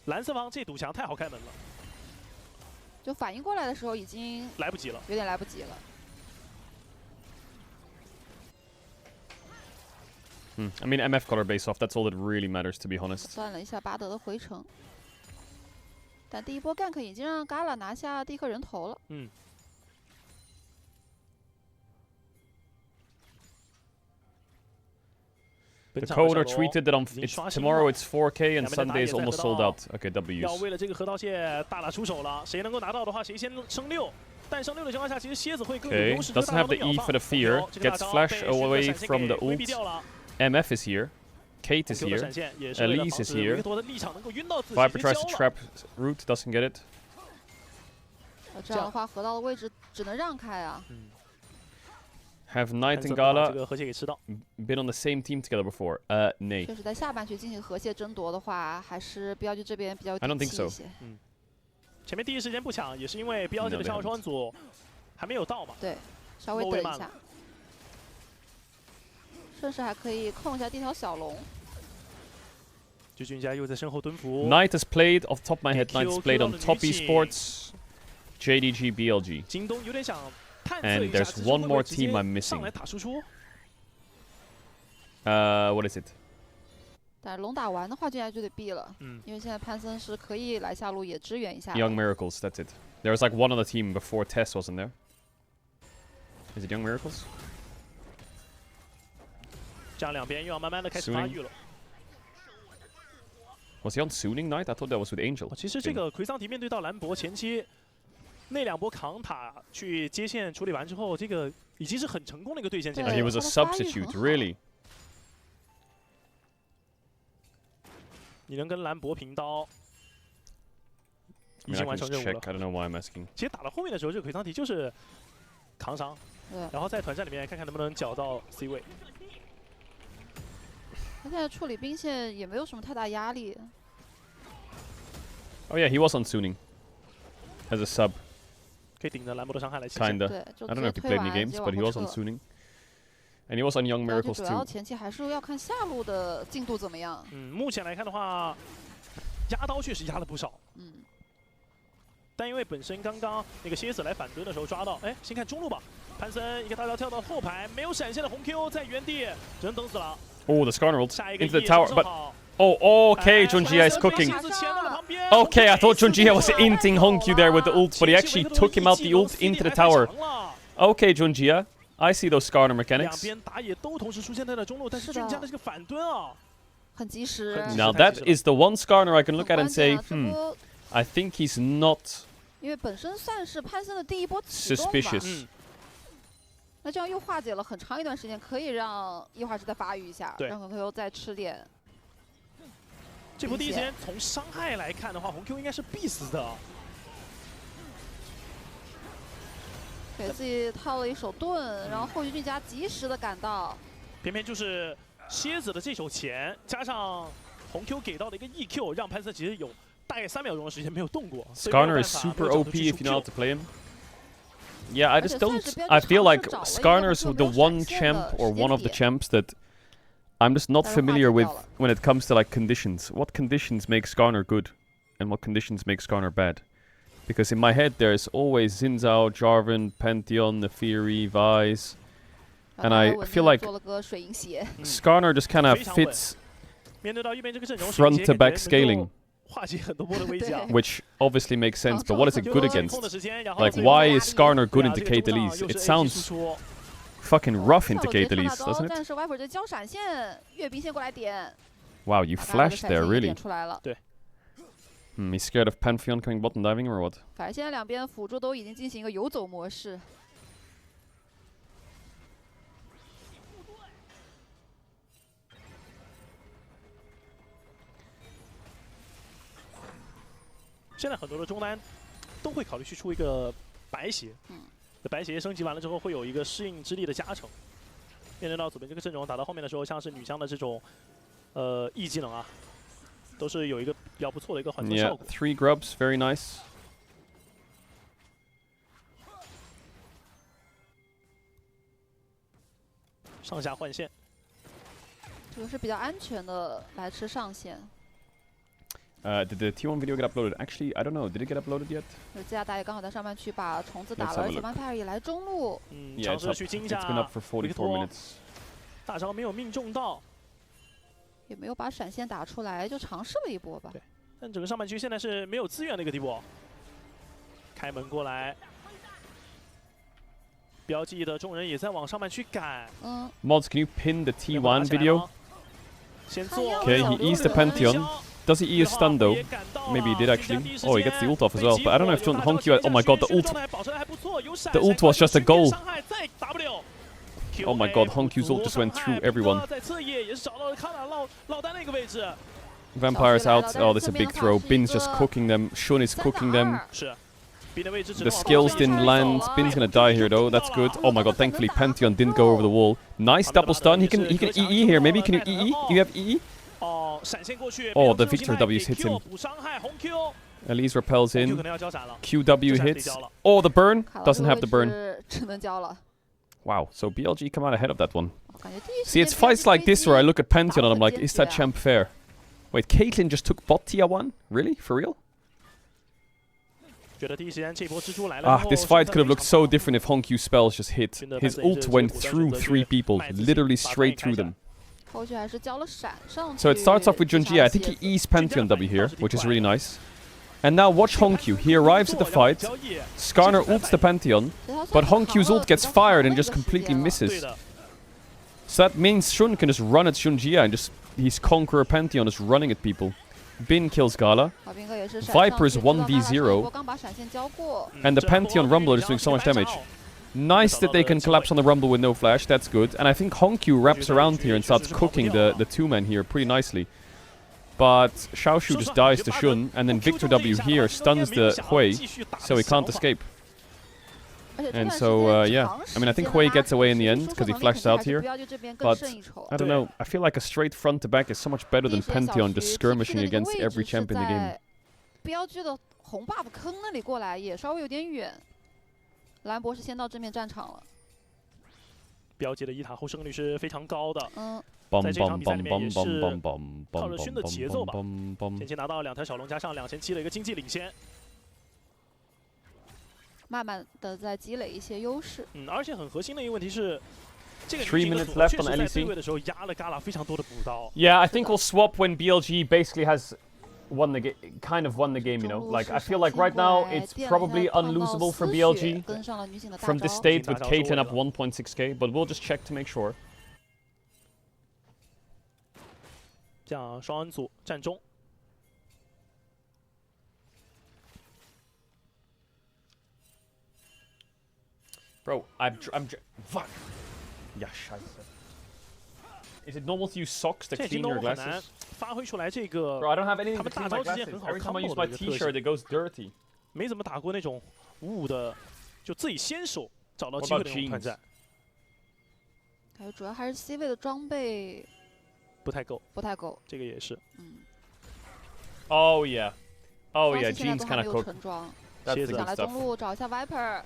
蓝色方这堵墙太好开门了。就反应过来的时候已经来不及了，有点来不及了。 I mean, MF got our base off. That's all that really matters, to be honest. 算了一下巴德的回城，但第一波 gank 已经让 Gala 拿下第一颗人头了。The coder tweeted that tomorrow it's 4K and Sunday is almost sold out. Okay, W's. 要为了这个河道线大打出手了，谁能够拿到的话，谁先升6。但升6的情况下，其实蝎子会更有优势。 Doesn't have the E for the fear. Gets flash away from the ult. MF is here. Kate is here. Elise is here. Viper tries to trap root, doesn't get it. 这样的话，河道的位置只能让开啊。 Have Knight and Gala been on the same team together before? Nay. 确实，在下半区进行河蟹争夺的话，还是标记这边比较 I don't think so. 前面第一时间不抢，也是因为标记的消耗双组还没有到嘛。对，稍微等一下。 顺势还可以控一下第一条小龙。Knight has played, off the top of my head, Knight has played on Top Esports, JDG, BLG. And there's one more team I'm missing. What is it? 但是龙打完的话，就应该就得避了，因为现在潘森是可以来下路也支援一下。Young Miracles, that's it. There was like one other team before Tess wasn't there. Is it Young Miracles? 这样两边又要慢慢的开始发育了。Was he on Suning Knight? I thought that was with Angel. 其实这个奎桑迪面对到兰博前期那2波扛塔去接线处理完之后，这个已经是很成功的一个对线战术。He was a substitute, really. 你能跟兰博平刀，已经完成任务了。I don't know why I'm asking. 其实打到后面的时候，这个奎桑迪就是扛伤，然后在团战里面看看能不能搅到 C 位。他现在处理兵线也没有什么太大压力。Oh yeah, he was on Suning as a sub. 可以顶着兰博的伤害来起。Kinda. I don't know if he played any games, but he was on Suning. And he was on Young Miracles 主要前期还是要看下路的进度怎么样。目前来看的话，压刀确实压了不少。但因为本身刚刚那个蝎子来反蹲的时候抓到，哎，先看中路吧。潘森一个大招跳到后排，没有闪现的红 Q 在原地，只能等死了。Oh, the Skarner ult into the tower, but okay, Junjia is cooking. Okay, I thought Junjia was inting Hongkyu there with the ult, but he actually took him out the ult into the tower. Okay, Junjia. I see those Skarner mechanics. Now that is the one Skarner I can look at and say, I think he's not suspicious. 那这样又化解了很长一段时间，可以让异化石再发育一下，让红 Q 再吃点。这波第一时间从伤害来看的话，红 Q 应该是必死的。给自己套了一手盾，然后后续俊佳及时的赶到。偏偏就是蝎子的这手钱，加上红 Q 给到的一个 EQ， 让潘森其实有大概3秒钟的时间没有动过。Skarner is super OP if you know how to play him. Yeah, I just don't. I feel like Skarner's the one champ or one of the champs that I'm just not familiar with when it comes to like conditions. What conditions make Skarner good, and what conditions make Skarner bad? Because in my head there's always Xin Zhao, Jarvan, Pantheon, Nefiri, Vice, and I feel like Skarner just kind of fits front to back scaling. Which obviously makes sense, but what is it good against? Like, why is Skarner good into Caedrel? It sounds fucking rough into Caedrel, doesn't it? Wow, you flashed there, really. He's scared of Pantheon coming bottom diving or what? 反正现在两边辅助都已经进行一个游走模式。现在很多的中单都会考虑去出一个白鞋，白鞋升级完了之后会有一个适应之力的加成。面对到左边这个阵容，打到后面的时候，像是女枪的这种E技能啊，都是有一个比较不错的一个缓冲效果。 3 grubs, very nice. 上下换线，这个是比较安全的来吃上线。 Did the T1 video get uploaded? Actually, I don't know. Did it get uploaded yet? 自家大爷刚好在上半区把虫子打了，而且 Vampire 也来中路。Yeah, it's been up for 44 minutes. 大招没有命中到，也没有把闪现打出来，就尝试了一波吧。对，但整个上半区现在是没有资源的一个地步。开门过来，标记的众人也在往上半区赶。Mods, can you pin the T1 video? 先做。 Okay, he eased the Pantheon. Does he ease stun though? Maybe he did actually. Oh, he gets the ult off as well. But I don't know if Hongkyu. Oh my god, the ult! The ult was just a goal. Oh my god, Hongkyu's ult just went through everyone. Vampire's out. Oh, there's a big throw. Bin's just cooking them. Shun is cooking them. The skills didn't land. Bin's gonna die here though. That's good. Oh my god, thankfully Pantheon didn't go over the wall. Nice double stun. He can EE here. Maybe can you EE? You have EE? Oh, the Victor W's hits him. Elise repels in. QW hits. Oh, the burn. Doesn't have the burn. Wow, so BLG come out ahead of that one. See, it's fights like this where I look at Pantheon and I'm like, is that champ fair? Wait, Caitlyn just took bot tier 1? Really? For real? 觉得第一时间这波蜘蛛来了 Ah, this fight could have looked so different if Honkyu's spells just hit. His ult went through 3 people, literally straight through them. 后续还是交了闪上去。 So it starts off with Junji. I think he eased Pantheon W here, which is really nice. And now watch Honkyu. He arrives at the fight. Skarner ults the Pantheon, but Honkyu's ult gets fired and just completely misses. So that means Shun can just run at Shunjia and just his Conqueror Pantheon is running at people. Bin kills Gala. Viper's 1v0. And the Pantheon Rumbler is doing so much damage. Nice that they can collapse on the Rumble with no flash. That's good. And I think Honkyu wraps around here and starts cooking the 2-man here pretty nicely. But Xiaoshu just dies to Shun. And then Victor W here stuns the Hui. So he can't escape. And so, yeah. I mean, I think Hui gets away in the end because he flashes out here. But, I don't know. I feel like a straight front to back is so much better than Pantheon just skirmishing against every champ in the game. 标记的红 buff 坑那里过来也稍微有点远。兰博是先到正面战场了。标记的1塔后胜率是非常高的。在这场比赛里面也是靠着勋的节奏吧，前期拿到2条小龙加上2700的一个经济领先。 慢慢的在积累一些优势。而且很核心的一个问题是，这个3 minutes left on LEC. 对位的时候压了 Gala 非常多的补刀。Yeah, I think we'll swap when BLG basically has won the game, kind of won the game. You know, like I feel like right now it's probably unlosable for BLG from this state with Caitlyn up 1.6k, but we'll just check to make sure. 这样双恩组站中。 Bro, fuck. Yeah, scheiße. Is it normal to use socks to clean your glasses? 发挥出来这个 Bro, I don't have anything to clean my glasses. Every time I use my T-shirt, it goes dirty. 没怎么打过那种5-5的，就自己先手找到机会的那种团战。感觉主要还是 C 位的装备不太够，这个也是。Oh yeah, oh yeah, jeans kind of cooked. That's the good 想来中路找一下 Viper。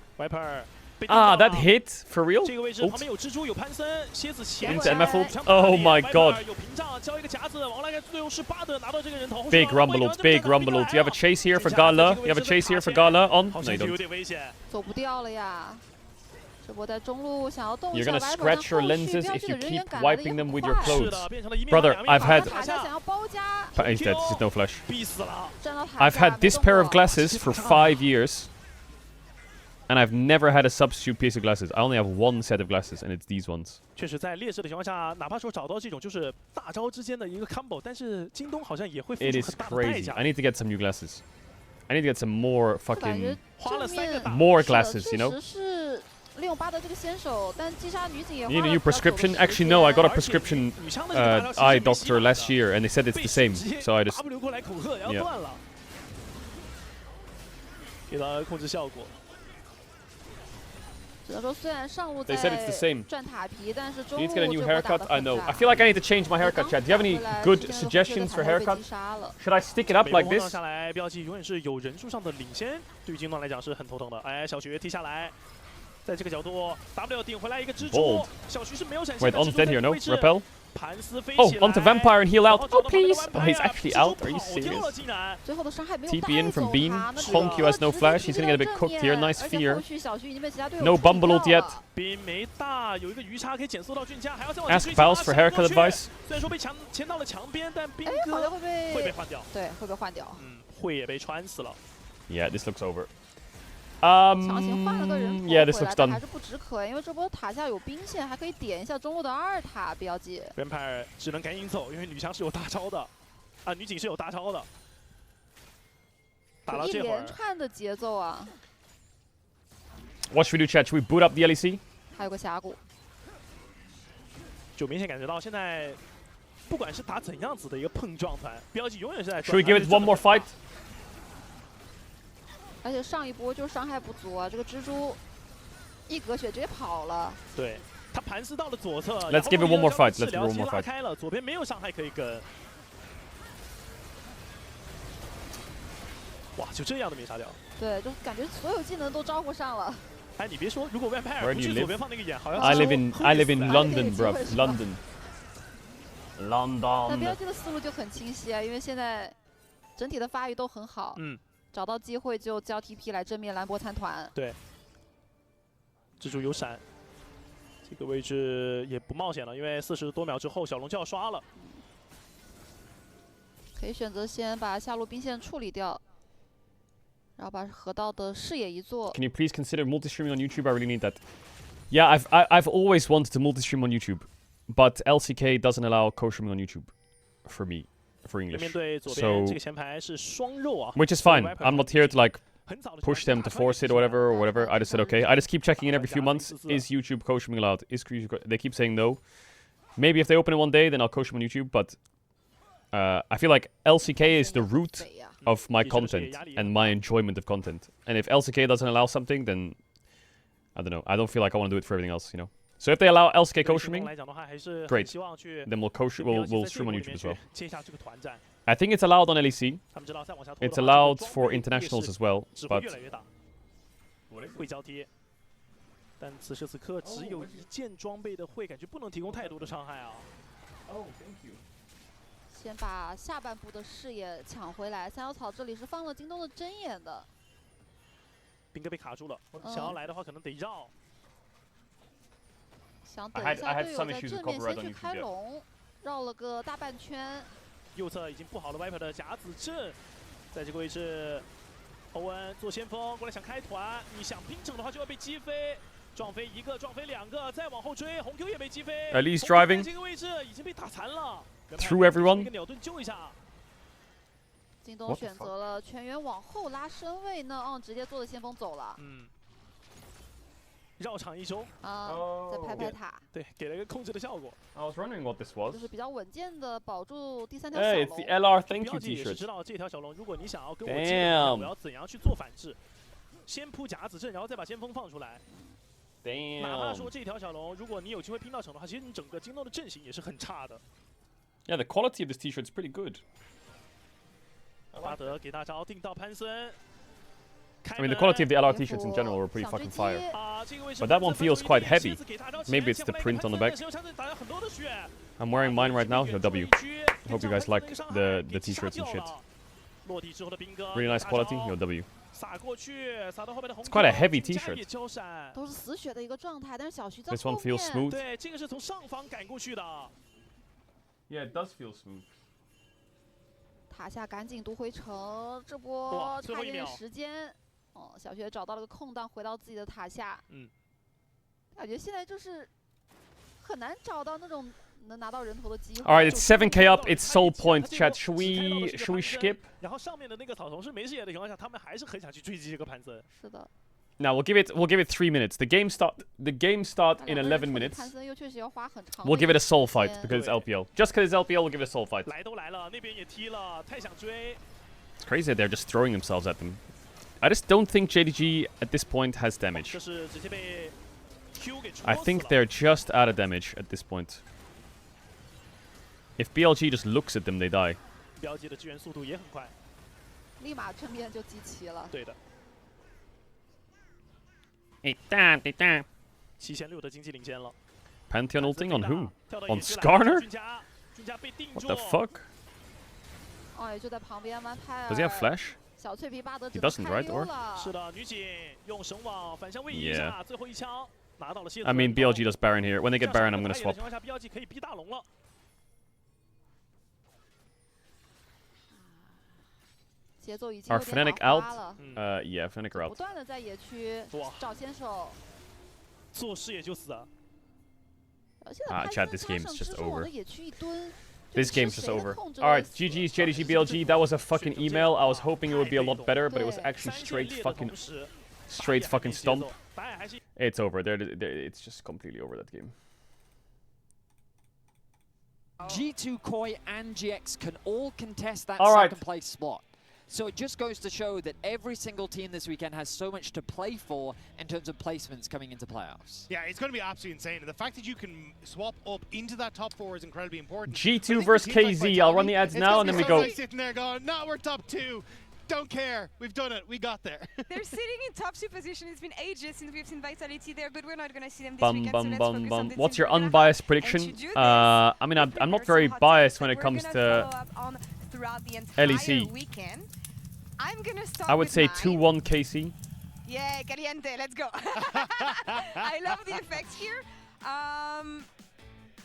Ah, that hit? For real? Into MF ult? Oh my god. Big rumble ult, big rumble ult. You have a chase here for Gala? You have a chase here for Gala? On? No, you don't. You're gonna scratch your lenses if you keep wiping them with your clothes. Brother, I've had... He's dead, he's no flash. I've had this pair of glasses for 5 years. And I've never had a substitute piece of glasses. I only have 1 set of glasses, and it's these ones. 确实，在劣势的情况下，哪怕说找到这种就是大招之间的一个 combo， 但是京东好像也会付出很大的代价。 I need to get some new glasses. I need to get some more fucking more glasses, you know? You need a new prescription? Actually, no. I got a prescription eye doctor last year, and they said it's the same. So I just yeah. 给到控制效果。 They said it's the same. 转塔皮，但是中路 You need to get a new haircut? I know. I feel like I need to change my haircut, Chad. Do you have any good suggestions for haircut? Should I stick it up like this? 下来，标记永远是有人数上的领先，对于京东来讲是很头疼的。哎，小徐踢下来，在这个角度 ，W 顶回来一个蜘蛛，小徐是没有闪现的。 Wait, On's dead here, no? Repel? 盘丝飞 Oh, onto Vampire and heal out. Oh, please. Oh, he's actually out. Are you serious? 最后的伤害没有 TP in from Bean. Honkyu has no flash. He's gonna get a bit cooked here. Nice fear. No Bumble ult yet. 兵没大，有一个鱼叉可以减速到俊佳，还要再往 Ask Baus for haircut advice. 虽然说被牵到了墙边，但兵哥会被换掉。对，会被换掉。会也被穿死了。 Yeah, this looks over. 强行换了个人 Yeah, this looks 但 done. 还是不止可，因为这波塔下有兵线，还可以点一下中路的2塔标记。Vampire 只能赶紧走，因为女枪是有大招的，啊，女警是有大招的。打到这会儿，一连串的节奏啊！ What should we do, chat? Should we boot up the LEC? 还有个峡谷，就明显感觉到现在，不管是打怎样子的一个碰撞团，标记永远是在。 Should we give it one more fight? 而且上一波就是伤害不足啊，这个蜘蛛一格血直接跑了。对，他盘丝到了左侧。 Let's give it one more fight. Let's give it one more fight. 开了，左边没有伤害可以跟。哇，就这样的没杀掉。对，就感觉所有技能都招呼上了。哎，你别说，如果 Vampire 不去左边放那个眼，好像 I live in London, bro. London. London。那BLG的思路就很清晰啊，因为现在整体的发育都很好，找到机会就交 TP 来正面兰博参团。对，蜘蛛有闪，这个位置也不冒险了，因为40多秒之后小龙就要刷了。可以选择先把下路兵线处理掉。 然后把河道的视野一做。 Can you please consider multi-streaming on YouTube? I really need that. Yeah, I've always wanted to multi-stream on YouTube, but LCK doesn't allow co-streaming on YouTube for me, for English. So, which is fine. I'm not here to like push them to force it or whatever. I just said okay. I just keep checking in every few months. Is YouTube co-streaming allowed? They keep saying no. Maybe if they open it one day, then I'll co-stream on YouTube. But I feel like LCK is the root of my content and my enjoyment of content. And if LCK doesn't allow something, then I don't know. I don't feel like I want to do it for everything else, you know. So if they allow LCK co-streaming, great. Then we'll stream on YouTube as well. I think it's allowed on LEC. It's allowed for internationals as well, but 会交贴，但此时此刻只有一件装备的会，感觉不能提供太多的伤害啊。Oh, thank you. 先把下半部的视野抢回来。三角草这里是放了京东的针眼的，兵哥被卡住了，想要来的话可能得绕。想等一下队友在正面先去开龙，绕了个大半圈。右侧已经布好了 Viper 的甲子阵，在这个位置，欧文做先锋过来想开团，你想拼整的话就要被击飞。 撞飞一个，撞飞两个，再往后追，红 Q 也被击飞。Elise driving 这个位置已经被打残了。 Through everyone. 一个鸟盾救一下。京东选择了全员往后拉身位呢，直接做的先锋走了。绕场一周啊，再拍拍塔。对，给了一个控制的效果。 I was wondering what this was. 就是比较稳健的保住第3条小龙。Hey, it's the LR Thank You T-shirt。也知道这条小龙，如果你想要跟我接，我要怎样去做反制？先铺甲子阵，然后再把先锋放出来。 Damn. 哪怕说这条小龙，如果你有机会拼到城的话，其实你整个京东的阵型也是很差的。 Yeah, the quality of this T-shirt is pretty good. 巴德给大招定到潘森。I mean, the quality of the LR T-shirts in general were pretty fucking fire. But that one feels quite heavy. Maybe it's the print on the back. I'm wearing mine right now. Yo, W. Hope you guys like the T-shirts and shit. Really nice quality. Yo, W. It's quite a heavy T-shirt. This one feels smooth. Yeah, it does feel smooth. 塔下赶紧读回城，这波差一点时间。哦，小学找到了个空档，回到自己的塔下。感觉现在就是很难找到那种能拿到人头的机会。All right, it's 7K up. It's Soul Point. Chat, should we skip? 然后上面的那个草丛是没视野的情况下，他们还是很想去追击这个潘森。是的。 Now we'll give it 3 minutes. The game start in 11 minutes. We'll give it a soul fight because it's LPL. Just because it's LPL, we'll give it a soul fight. It's crazy that they're just throwing themselves at them. I just don't think JDG at this point has damage. I think they're just out of damage at this point. If BLG just looks at them, they die. BLG 的支援速度也很快，立马正面就集齐了。对的。 7600的经济领先了。 Pantheon ulting on who? On Skarner? What the fuck? 哦，也就在旁边吗？ Does he have flash? 小脆皮巴德 He doesn't, right? Or? 是的，女警用神网反向位移一下，最后一枪拿到了蝎子。 I mean, BLG does Baron here. When they get Baron, I'm gonna swap. BLG 可以逼大龙了。 节奏已经 Are Fnatic out? Yeah, Fnatic are out. 不断的在野区找先手，做视野就死啊。Chat, this game is just over. This game's just over. Alright, GG's, JDG, BLG. That was a fucking email. I was hoping it would be a lot better, but it was actually straight fucking stomp. It's over. It's just completely over that game. G2, Koi, and GX can all contest that second place spot. So it just goes to show that every single team this weekend has so much to play for in terms of placements coming into playoffs. Yeah, it's going to be absolutely insane. And the fact that you can swap up into that top 4 is incredibly important. G2 versus KZ. I'll run the ads now and then we go. Sitting there going, no, we're top 2. don't care. We've done it. We got there. They're sitting in top 2 position. It's been ages since we've seen Vitality there, but we're not going to see them this weekend, so let's focus on the What's teams your we're gonna unbiased have. prediction? And to do this, I mean, I'm not very biased when it comes to throughout the entire LEC. weekend. I'm gonna start I would with say mine. 2-1 KC. Yeah, caliente, let's go. I love the effects here.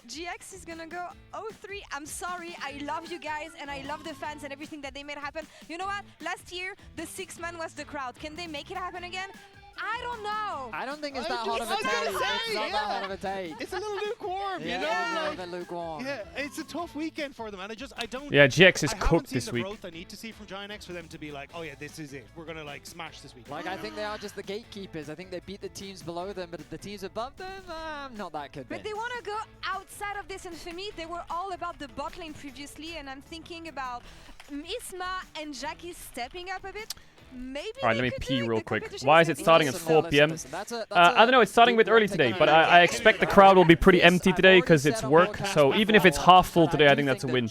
GX is gonna go 0-3. I'm sorry, I love you guys and I love the fans and everything that they made happen. You know what? Last year, the 6-man was the crowd. Can they make it happen again? I don't know. I don't think it's that hot of a take. It's not that hot of a take. It's a little lukewarm, you know? Yeah, a little bit lukewarm. Yeah, it's a tough weekend for them, and I don't. Yeah, GX is I cooked haven't seen this the week. growth I need to see from Giant X for them to be like, oh yeah, this is it. We're gonna like smash this week. Like I think they are just the gatekeepers. I think they beat the teams below them, but the teams above them, I'm not that convinced. But they want to go outside of this, and for me, they were all about the bot lane previously, and I'm thinking about Isma and Jackie stepping up a bit. Maybe All right, let me pee real quick. Why is it starting at 4 p.m.? I don't know, it's starting a bit early today, but I expect the crowd will be pretty empty today because it's work. So even if it's half full today, I think that's a win.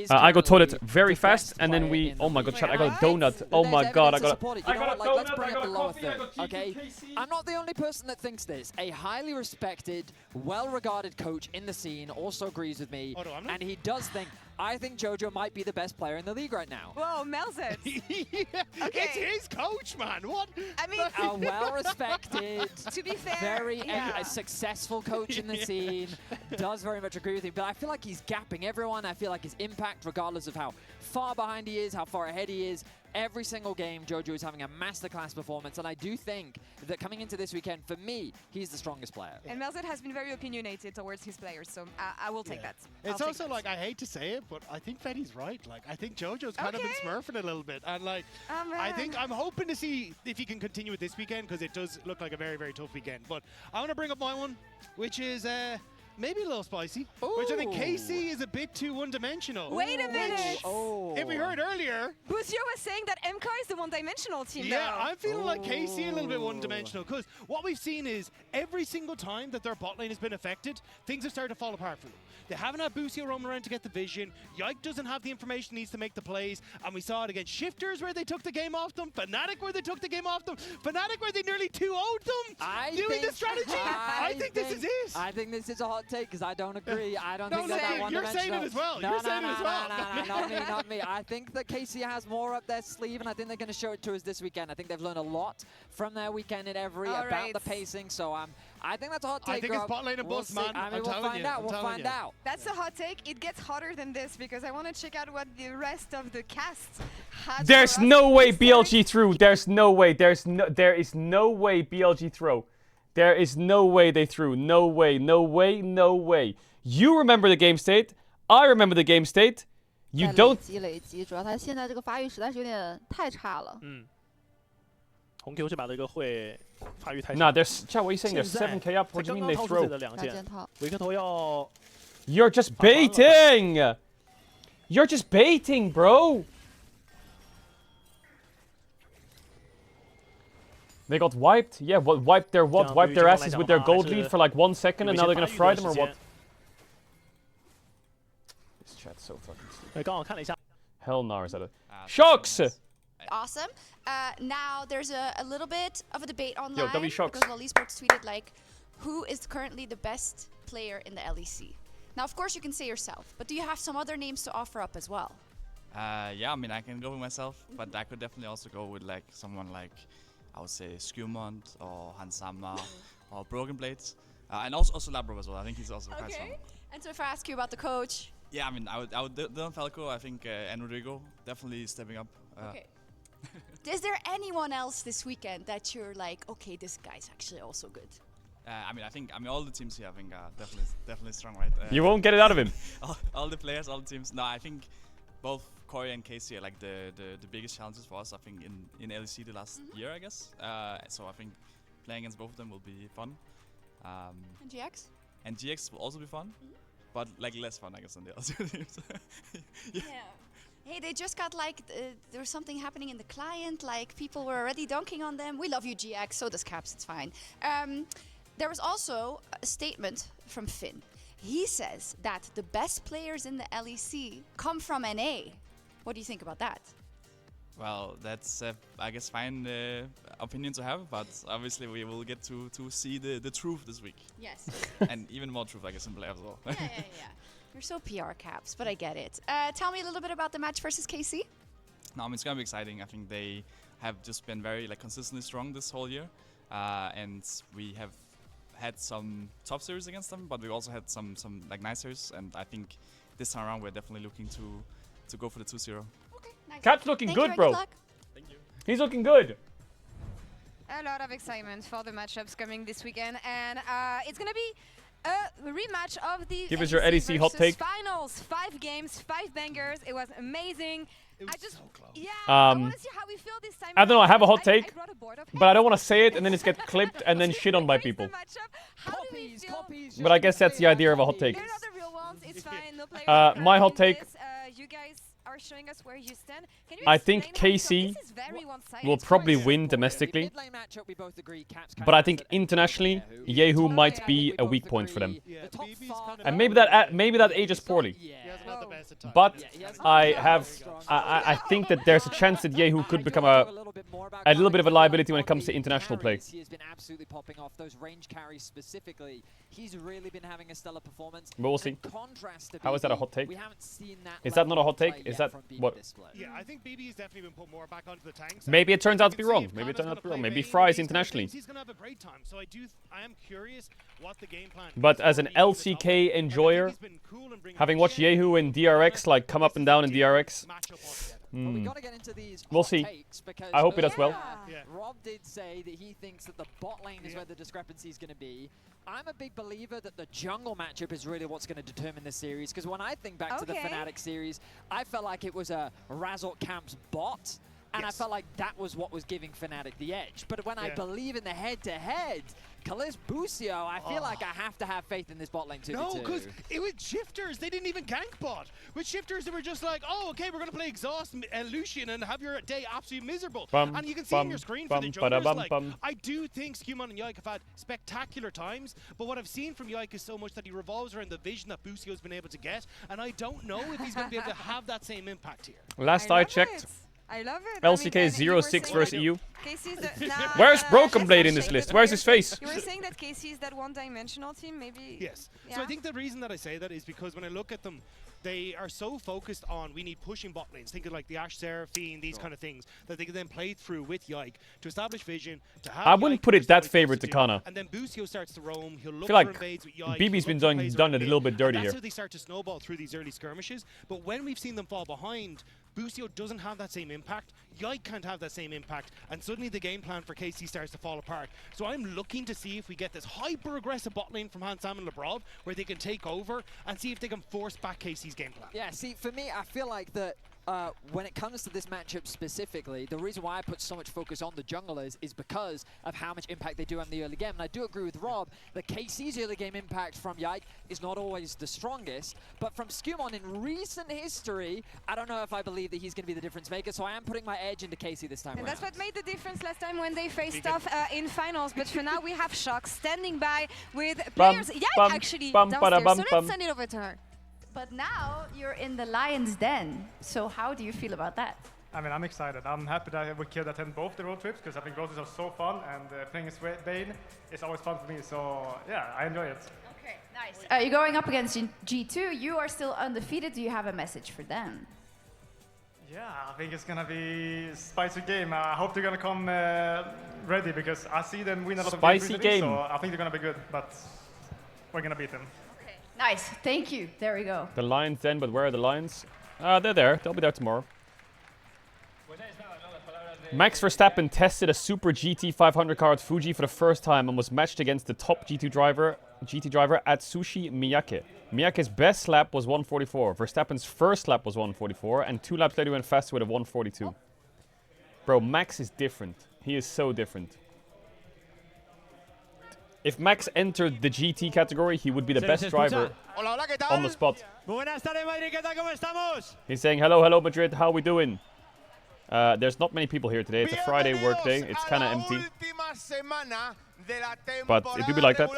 I got toilet very fast, and then we... Oh my god, chat, I got a donut. Oh my god, I got a... Let's bring up the lower third, okay? I'm not the only person that thinks this. A highly respected, well-regarded coach in the scene also agrees with me, and he does think... I think Jojo might be the best player in the league right now. Whoa, Melzit. Yeah, Okay. it's his coach, man. What? I mean, A well-respected, to be fair, very yeah. a successful coach in the scene, does very much agree with him. But I feel like he's gapping everyone. I feel like his impact, regardless of how far behind he is, how far ahead he is, every single game, Jojo is having a masterclass performance. And I do think that coming into this weekend, for me, he's the strongest player. And Melzit has been very opinionated towards his players, so I will take that. It's also like, I hate to say it, but I think Fetty's right. Like, I think Jojo's kind of been smurfing a little bit. And like, I'm hoping to see if he can continue it this weekend, because it does look like a very, very tough weekend. But I want to bring up my one, which is maybe a little spicy, which I think KC is a bit too one-dimensional. Wait a minute. If we heard earlier... Busio was saying that MK is the one-dimensional team, Yeah, though. I'm feeling like KC a little bit one-dimensional, because what we've seen is every single time that their bot lane has been affected, things have started to fall apart for them. They haven't had Busio roaming around to get the vision. Yike doesn't have the information he needs to make the plays, and we saw it against Shifters where they took the game off them, Fnatic where they took the game off them, Fnatic where they nearly 2-0'd them doing the strategy. I think this is it. I think this is a hot take because I don't agree. I don't think No, that one you're saying it as well. No, You're no, saying no, it as no, well. no, not me, not me. I think that KC has more up their sleeve, and I think they're going to show it to us this weekend. I think they've learned a lot from their weekend in Every about the pacing. So I think that's a hot take. I think it's bot lane and bust, man. I mean, I'm we'll telling find you, out. I'm We'll telling find you. out. That's a hot take. It gets hotter than this because I want to check out what the rest of the cast has. There's for us. no way BLG through. There's no way. There is no way BLG throw. There is no way they threw. No way. No way. No way. You remember the game state. I remember the game state. You don't. 累积，主要他现在这个发育实在是有点太差了。红 Q 这把这个会发育太 Nah, there's. Chat, what are you saying? There's 7k up. What do you mean they throw? 维克头要 You're just baiting. You're just baiting, bro. They got wiped. Yeah, what wiped their what? Wiped their asses with their gold lead for like 1 second, and now they're gonna fry them or what? This chat's so fucking stupid. 刚好看了一下 Hell no, is that a Shocks? Awesome. Now there's a little bit of a debate online. Yo, W Shocks. Because Wally Sports tweeted like, who is currently the best player in the LEC? Now, of course, you can say yourself, but do you have some other names to offer up as well? Yeah, I mean, I can go with myself, but I could definitely also go with like someone like, I would say Skewmont or Hansama or Broken Blades, and also Labrov as well. I think he's also quite strong. And so if I ask you about the coach? Yeah, I mean, I would Dylan Falco, I think, and Rodrigo definitely stepping up. Okay. Is there anyone else this weekend that you're like, okay, this guy's actually also good? I mean, all the teams here, I think, are definitely strong, right? You won't get it out of him. all the players, all the teams. No, I think both Corey and Casey are like the biggest challenges for us. I think in LEC the last year, I guess. So I think playing against both of them will be fun. And GX? And GX will also be fun, but like less fun, I guess, than the other teams. Yeah. Hey, they just got like, there was something happening in the client, like people were already dunking on them. We love you, GX, so does Caps, it's fine. There was also a statement from Finn. He says that the best players in the LEC come from NA. What do you think about that? Well, that's I guess fine opinion to have, but obviously we will get to see the truth this week. Yes. And even more truth, I guess, in play as well. Yeah. You're so PR caps, but I get it. Tell me a little bit about the match versus KC. No, I mean, it's gonna be exciting. I think they have just been very consistently strong this whole year, and we have had some tough series against them, but we also had some nice series, and I think this time around we're definitely looking to go for the 2-0. Nice. Cap's looking good, bro. Thank you. He's looking good. A lot of excitement for the matchups coming this weekend, and it's gonna be a rematch of the Give us your EDC hot take. finals. 5 games, 5 bangers. It was amazing. I just, yeah, I want to see how we feel this time. I don't know, I have a hot take, I brought a board of but I don't want to say it and then it's get clipped and then shit on by people. Copies. But I guess that's the idea of a hot take. They're not the real ones. It's fine. No players My hot take. You guys are showing us where you stand. Can you I think explain how KC this is very one-sided? will probably win domestically, Mid-lane matchup, we both agree Caps but I think internationally, Yehu might be a weak point for them. And maybe that ages poorly. But I think that there's a chance that Yehu could become a little bit of a liability when it comes to international play. He has been absolutely popping off those range carries specifically. He's really been having a stellar performance. But we'll see. How is that a hot take? We haven't seen that. Is that not a hot take? Is that what? Yeah, I think BB has definitely been put more back onto the tanks. Maybe it turns out to be wrong. Maybe it turns out to be wrong. Maybe Fry's internationally. He's gonna have a great time. So I am curious what the game plan. But as an LCK enjoyer, having watched Yehu and DRX like come up and down in DRX, we'll see. I hope it does well. Rob did say that he thinks that the bot lane is where the discrepancy is going to be. I'm a big believer that the jungle matchup is really what's going to determine this series, because when I think back to the Fnatic series, I felt like it was a Razork Camp's bot, and I felt like that was what was giving Fnatic the edge. But when I believe in the head-to-head, Kalis Busio, I feel like I have to have faith in this bot lane 2v2. No, because with Shifters, they didn't even gank bot. With Shifters, they were just like, oh, okay, we're going to play Exhaust Lucian and have your day absolutely miserable. And you can see on your screen for the junglers, like, I do think Skewmon and Yike have had spectacular times, but what I've seen from Yike is so much that he revolves around the vision that Busio's been able to get, and I don't know if he's going to be able to have that same impact here. Last I checked, I love it. LCK is 0-6 versus EU. Nah, Where's Broken Blade in this list? Where's his face? You were saying that KC is that one-dimensional team, maybe? Yes. Yeah. So I think the reason that I say that is because when I look at them, they are so focused on we need pushing bot lanes, thinking like the Ashe Seraphine, these kind of things, that they can then play through with Yike to establish vision, to have I wouldn't put it that favored to Kana. And then Busio starts to roam, he'll look I feel like for invades with Yike. BB's been done it a little bit dirty here. That's how they start to snowball through these early skirmishes, but when we've seen them fall behind, Busio doesn't have that same impact, Yike can't have that same impact, and suddenly the game plan for KC starts to fall apart. So I'm looking to see if we get this hyper-aggressive bot lane from Hansam and LeBron, where they can take over and see if they can force back KC's game plan. Yeah, see, for me, I feel like that when it comes to this matchup specifically, the reason why I put so much focus on the junglers is because of how much impact they do in the early game. And I do agree with Rob that KC's early game impact from Yike is not always the strongest, but from Skewmon in recent history, I don't know if I believe that he's going to be the difference maker, so I am putting my edge into KC this time And around. that's what made the difference last time when they faced off in finals. But for now, we have Shock standing by with players. Yike actually downstairs, so let's send it over to her. But now you're in the Lion's Den, so how do you feel about that? I mean, I'm excited. I'm happy that we could attend both the road trips because I think road trips are so fun, and playing as Bane is always fun for me. So yeah, I enjoy it. Okay, nice. You're going up against G2. You are still undefeated. Do you have a message for them? Yeah, I think it's gonna be a spicy game. I hope they're gonna come ready because I see them win a lot of games recently, so I think they're gonna be good. But we're gonna beat them. Nice, thank you. There we go. The Lions then, but where are the Lions? They're there. They'll be there tomorrow. Max Verstappen tested a Super GT 500 car at Fuji for the first time and was matched against the top GT driver at Sushi Miyake. Miyake's best lap was 144. Verstappen's first lap was 144, and 2 laps later he went faster with a 142. Bro, Max is different. He is so different. If Max entered the GT category, he would be the best driver on the spot. He's saying, hello, Madrid, how we doing? There's not many people here today. It's a Friday work day. It's kind of empty. But it do be like that.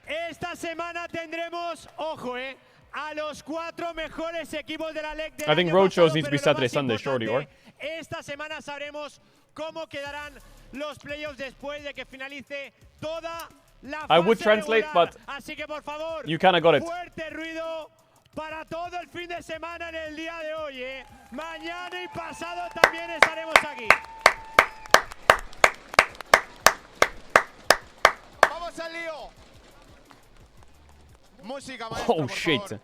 Esta semana tendremos, ojo, a los 4 mejores equipos de la LEC del I think año roadshows pasado, need to be pero lo Saturday, más Sunday, shorty, or? importante, esta semana sabremos cómo quedarán los playoffs después de que finalice toda la fase I would translate, regular. but Así que por favor, you kind of got it. fuerte ruido para todo el fin de semana en el día de hoy, ¿eh? Mañana y pasado también estaremos aquí. Vamos al lío. Música, maestro, Oh por shit. favor.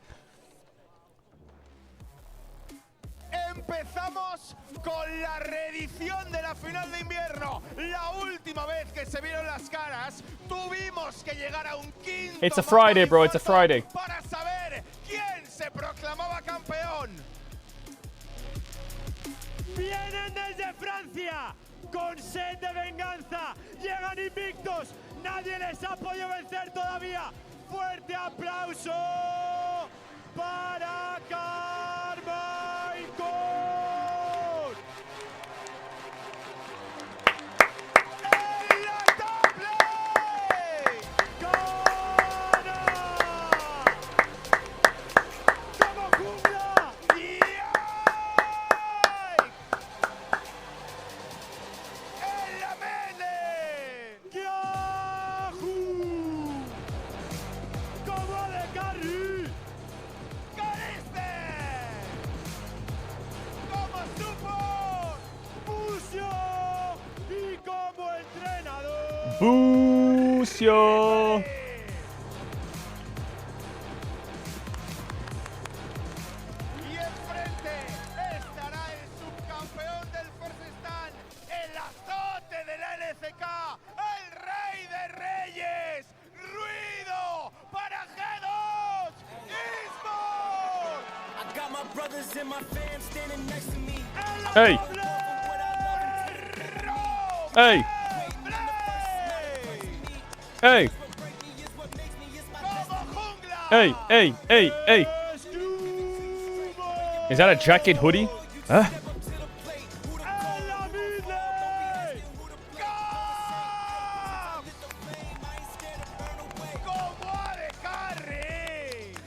Empezamos con la reedición de la final de invierno. La última vez que se vieron las caras, tuvimos que llegar a un quinto It's a Friday, bro. It's a Friday. para saber quién se proclamaba campeón. Vienen desde Francia con sed de venganza. Llegan invictos. Nadie les ha podido vencer todavía. Fuerte aplauso para Carmine Corp. ¡En la top lane! ¡Gana! ¡Como jungla! ¡En la mene! ¡Yahoo! ¡Como de carry! ¡Coriste! ¡Como support! ¡Bucio! Y como entrenador. Bucio. Y enfrente estará el subcampeón del First Stand, el azote de la LCK, el rey de reyes. ¡Ruido para G2 Esports! I got my brothers and my fam standing next to me. Hey. Hey. Hey. Hey, hey, hey, hey. Is that a jacket hoodie? Huh?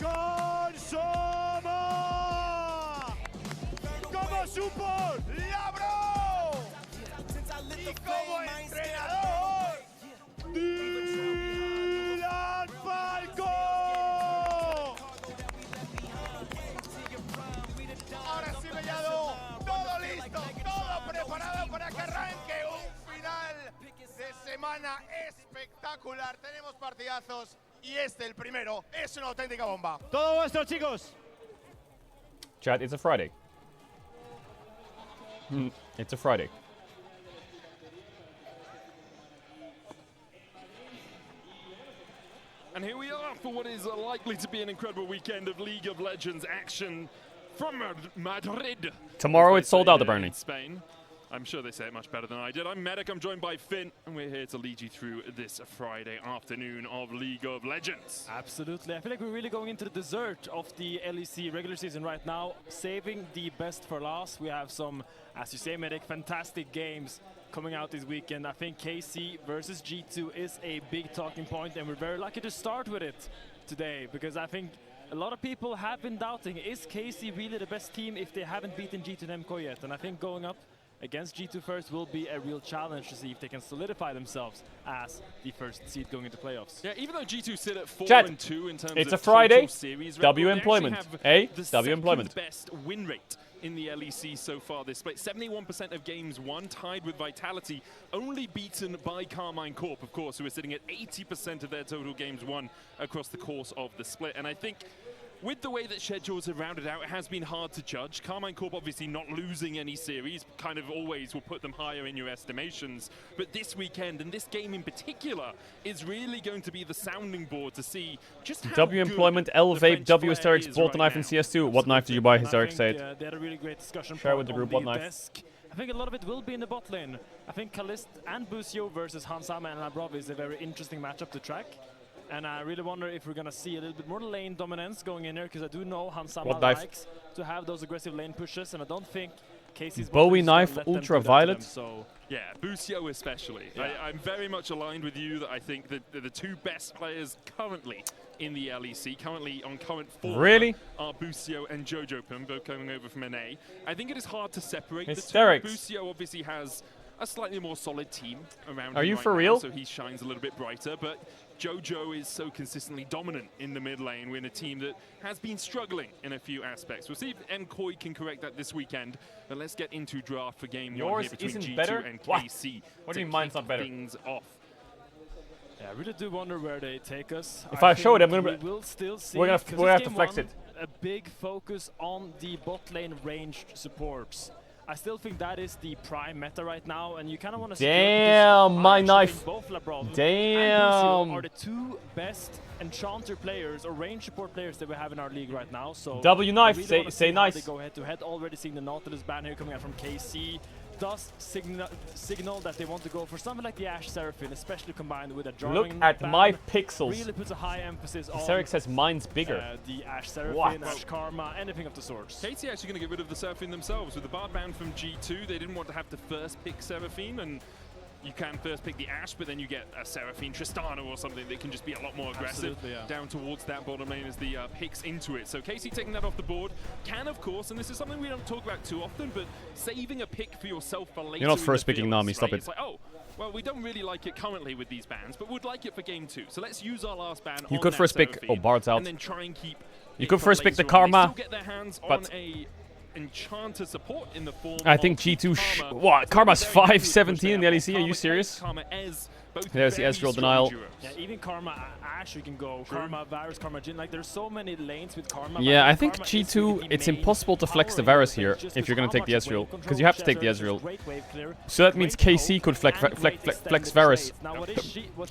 ¡Con Soma! ¡Como support! ¡Labro! Y como entrenador, ¡Dylan Falco! ahora sí, Mellado, todo listo, todo preparado para que arranque un final de semana espectacular. Tenemos partidazos y el primero, es una auténtica bomba. Todo vuestro, chicos. Chat, it's a Friday. It's a Friday. And here we are for what is likely to be an incredible weekend of League of Legends action from Madrid. Tomorrow it's sold out, in apparently. Spain. I'm sure they say it much better than I did. I'm Medic, I'm joined by Finn, and we're here to lead you through this Friday afternoon of League of Legends. Absolutely. I feel like we're really going into the dessert of the LEC regular season right now, saving the best for last. We have some, as you say, Medic, fantastic games coming out this weekend. I think KC versus G2 is a big talking point, and we're very lucky to start with it today, because I think a lot of people have been doubting, is KC really the best team if they haven't beaten G2 and MCO yet? And I think going up against G2 first will be a real challenge to see if they can solidify themselves as the first seed going into playoffs. Yeah, even though G2 sit at 4-2 Chat, in terms it's of a Friday. total series W record, employment. they actually have A, the W employment. second best win rate in the LEC so far this split. 71% of games won, tied with Vitality, only beaten by Carmine Corp, of course, who are sitting at 80% of their total games won across the course of the split. And I think with the way that schedules have rounded out, it has been hard to judge. Carmine Corp obviously not losing any series, kind of always will put them higher in your estimations. But this weekend, and this game in particular, is really going to be the sounding board to see just how W good employment, L vape, W player Starks, is bought the right knife in now. CS2. What knife did you buy, Zarek? Say it. They had a really great discussion. Share with the on group what knife. desk. I think a lot of it will be in the bot lane. I think Kalist and Bucio versus Hansama and Labrov is a very interesting matchup to track. And I really wonder if we're going to see a little bit more lane dominance going in there, because I do know Hansama likes to have those aggressive lane pushes, and I don't think Casey's Bowie knife, ultraviolet. So yeah, Bucio especially. Yeah. I'm very much aligned with you that I think that the two best players currently in the LEC. Currently on current form Really? are Busio and Jojo Pum, both coming over from NA. I think it is hard to separate Hysterics. the two. Busio obviously has a slightly more solid team around Are him you right for now, real? so he shines a little bit brighter, but Jojo is so consistently dominant in the mid lane. We're in a team that has been struggling in a few aspects. We'll see if MCoy can correct that this weekend, but let's get into draft for game 1 Yours here between isn't G2 better? and What? KC. What do to you mean mine's kick not better? things off. Yeah, I really do wonder where they take us. If I show it, I'm gonna we be- will still see. we're gonna 'cause have this to game flex one, it. A big focus on the bot lane ranged supports. I still think that is the prime meta right now, and you kind of want to. Damn, my knife. Both LeBron and Damn. Busio are the two best enchanter players or range support players that we have in our league right now. So W knife, I really say- wanna say see how nice. They go head to head. Already seeing the Nautilus ban here coming out from KC. Does signal that they want to go for something like the Ashe Seraphine, especially combined with a Look Jarvan at ban. my pixels. Really puts a high emphasis on Ceric says mine's bigger. the Ashe Seraphine, What? Ashe Karma, anything of the sorts. KT actually going to get rid of the Seraphine themselves. With the Bard ban from G2, they didn't want to have to first pick Seraphine, and you can first pick the Ashe, but then you get a Seraphine Tristana or something that can just be a lot more aggressive Absolutely, yeah. down towards that bottom lane as the picks into it. So KC taking that off the board can, of course, and this is something we don't talk about too often, but saving a pick for yourself for later. You're not in first the picking fields, Nami, stop right? it. It's like, oh, well, we don't really like it currently with these bans, but would like it for game 2. So let's use our last ban You on could that first pick. Seraphine Oh, Bard's out. and then try and keep You it could for first pick the later on. They Karma, still get their hands on but a enchanter support in the form I think of G2. Karma. What? Karma's Very good push 517 in the there. LEC? Are you Karma serious? Karma Ez, both There's the very Ezreal strong denial. duos. Yeah, even Karma Ashe, you can go. Karma Varus, Karma Jhin. Like, there's so many lanes with Karma. Yeah, but I think Karma is G2, really the it's main impossible to flex the power Varus in here just if with you're going how to take the much Ezreal. wave Because you have to take the control, Ezreal. great wave clear, So that means great KC poke, could flex and great Varus. extended trades. Now, what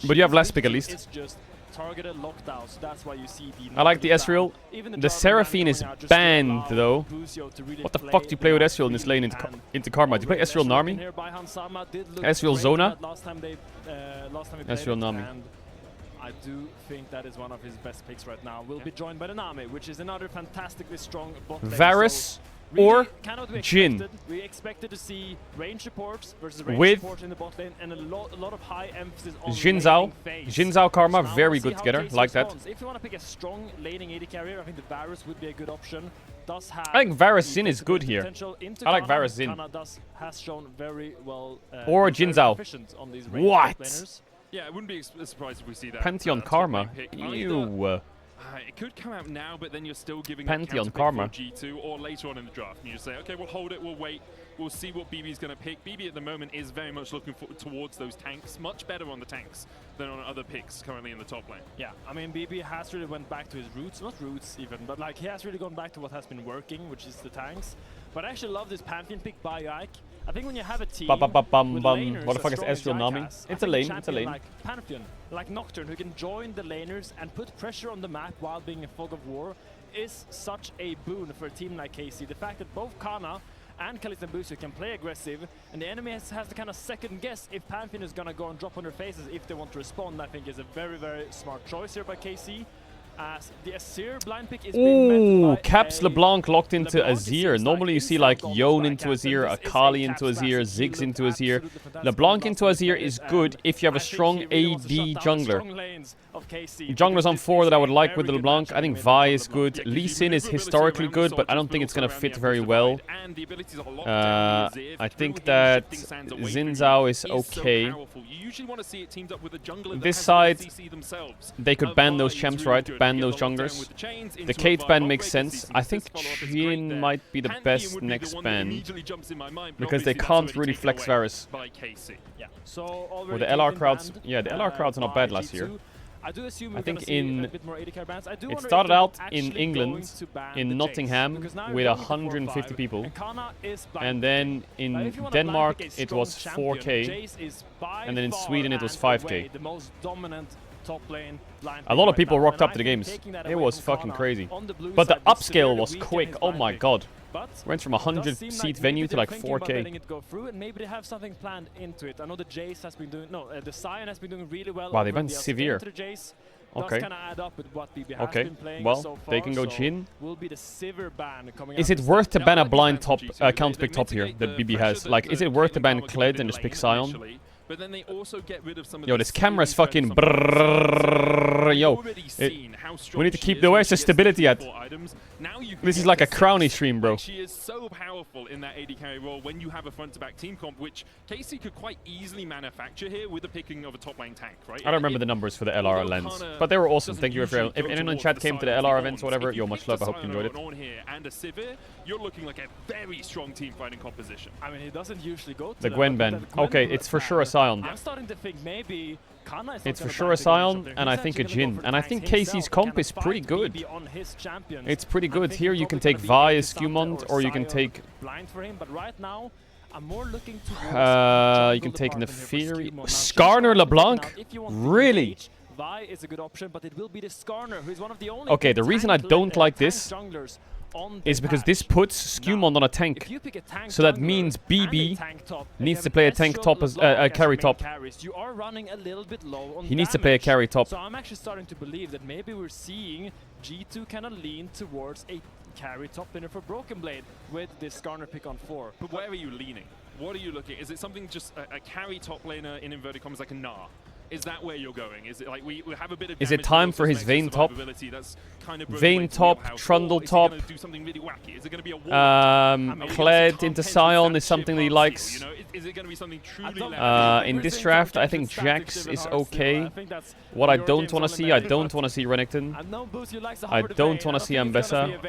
But you have she's last weak pick at to least. is just targeted lockdown, so that's why you see the I like the Nautilus ban. Ezreal. Even The Jarvan ban Seraphine is going out just to banned allow though. Busio to really What the play fuck do you play with the Ezreal in this lane into Karma? Do you play Ezreal Ezreal Nami? here by Hansama did look Ezreal great Zona? that last time we played Ezreal it, Nami. and I do think that is one of his best picks right now. Will be joined by the Nami, which is another fantastically strong bot lane. Varus So really or cannot be Jhin. expected. We expected to see range supports versus range With supports in the bot lane, and a lot of high emphasis on Jhin Zhao. laning phase. Jhin Zhao Karma, So now very we'll see good how together. KC Like that. responds. If you want to pick a strong laning AD carrier, I think the Varus would be a good option. Does have I think Varus the Xin is good here. potential into I like Kana. Varus Xin. Kana has shown very well. Or very Jhin Zhao. proficient on these ranged What? top laners. Yeah, I wouldn't be surprised if we see that. Pantheon top Karma. lane pick. Either, Ew. it could come out now, but then you're still giving Pantheon up Karma. for G2 or later on in the draft. And you just say, okay, we'll hold it, we'll wait, we'll see what BB's going to pick. BB at the moment is very much looking towards those tanks, much better on the tanks than on other picks currently in the top lane. Yeah, I mean, BB has really went back to his roots, not roots even, but like he has really gone back to what has been working, which is the tanks. But I actually love this Pantheon pick by Yike. I think when you have a team with laners What the fuck as is strong as Ezreal Yike Nami? has, It's I a think lane, champion it's a lane. Like Pantheon, like Nocturne, who can join the laners and put pressure on the map while being a fog of war, is such a boon for a team like KC. The fact that both Kana and Kalista and Busio can play aggressive, and the enemy has to kind of second guess if Pantheon is going to go and drop on their faces if they want to respond, I think is a very, very smart choice here by KC. As the Azir blind pick is being Ooh, met by Caps a LeBlanc locked into LeBlanc. It Azir. seems Normally you see like Yone into Azir, Akali into Azir, Ziggs into Azir. LeBlanc into Azir is good if you have a strong AD jungler. Junglers on 4 that I would like with LeBlanc. I think Vi is good. Lee Sin is historically good, but I don't think it's going to fit very well. I think that Xin Zhao is okay. This side, they could ban those champs, right? Ban those junglers. The Kate ban makes sense. I think Jhin might be the best next ban because they can't really flex Varus. Yeah. So Or the LR crowds. Yeah, the LR crowds are not bad last year. I think it it started out in England, in Nottingham, with 150 people, and then in Denmark it was 4K, and then in Sweden it was 5K. A lot of people rocked up to the games. It was fucking crazy. But the upscale was quick, oh my god. Went from 100-seat venue to like 4K. Letting it go through, and maybe they have something planned into it. I know the Jace has been doing, the Sion has been doing really well. Wow, they over went the severe. Jace. Does Okay. kind of add up with what BB has Okay, been playing well, so far, they can go so Jhin. will be the Sivir ban coming Is out it this worth to time. ban a blind top counter pick top here that BB has? Like, is it worth to ban Kled and just pick Sion? but then they also get rid of some of Yo, this camera's fucking brrrr. Yo, we need to keep the where's the stability at? This is like a crowny stream, bro. She is so powerful in that AD carry role when you have a front-to-back team comp, which KC could quite easily manufacture here with the picking of a top-lane tank, right? I don't remember the numbers for the LR lens, but they were awesome. Thank you if anyone in chat came to the LR events or whatever. Yo, much love. I hope you enjoyed it. And a Sivir, you're looking like a very strong team fighting composition. I mean, he doesn't usually go to The Gwen ban. Okay, it's for sure a Sion. I'm starting to think maybe Kana is It's for sure a Sion, and I think a Jhin. And I think KC's comp is pretty good. It's pretty good. Here you can take Vi as Skewmont, or you can take... blind for him, but right now I'm more looking you can take Neferi. Skarner LeBlanc? Really? Vi is a good option, but it will be the Skarner, who is one of the only Okay, the reason I don't like this is because this puts Skewmont on a tank. So that means BB needs to play a tank top as a carry top. You are running a little bit low on He needs to play a carry top. So I'm actually starting to believe that maybe we're seeing G2 kind of lean towards a carry top laner for Broken Blade with this Skarner pick on 4. But where are you leaning? What are you looking at? Is it something just a carry top laner in inverted commas like a Gnar? Is that where you're going? Is it like we have a bit of? Is it time for his Vayne top? Vayne top, Trundle top. Do something really wacky. Is it going to be a Kled into Sion is something that he likes. You know, is it going to be something truly? In this draft, I think Jax is okay. What I don't want to see, I don't want to see Renekton. I don't want to see Ambessa.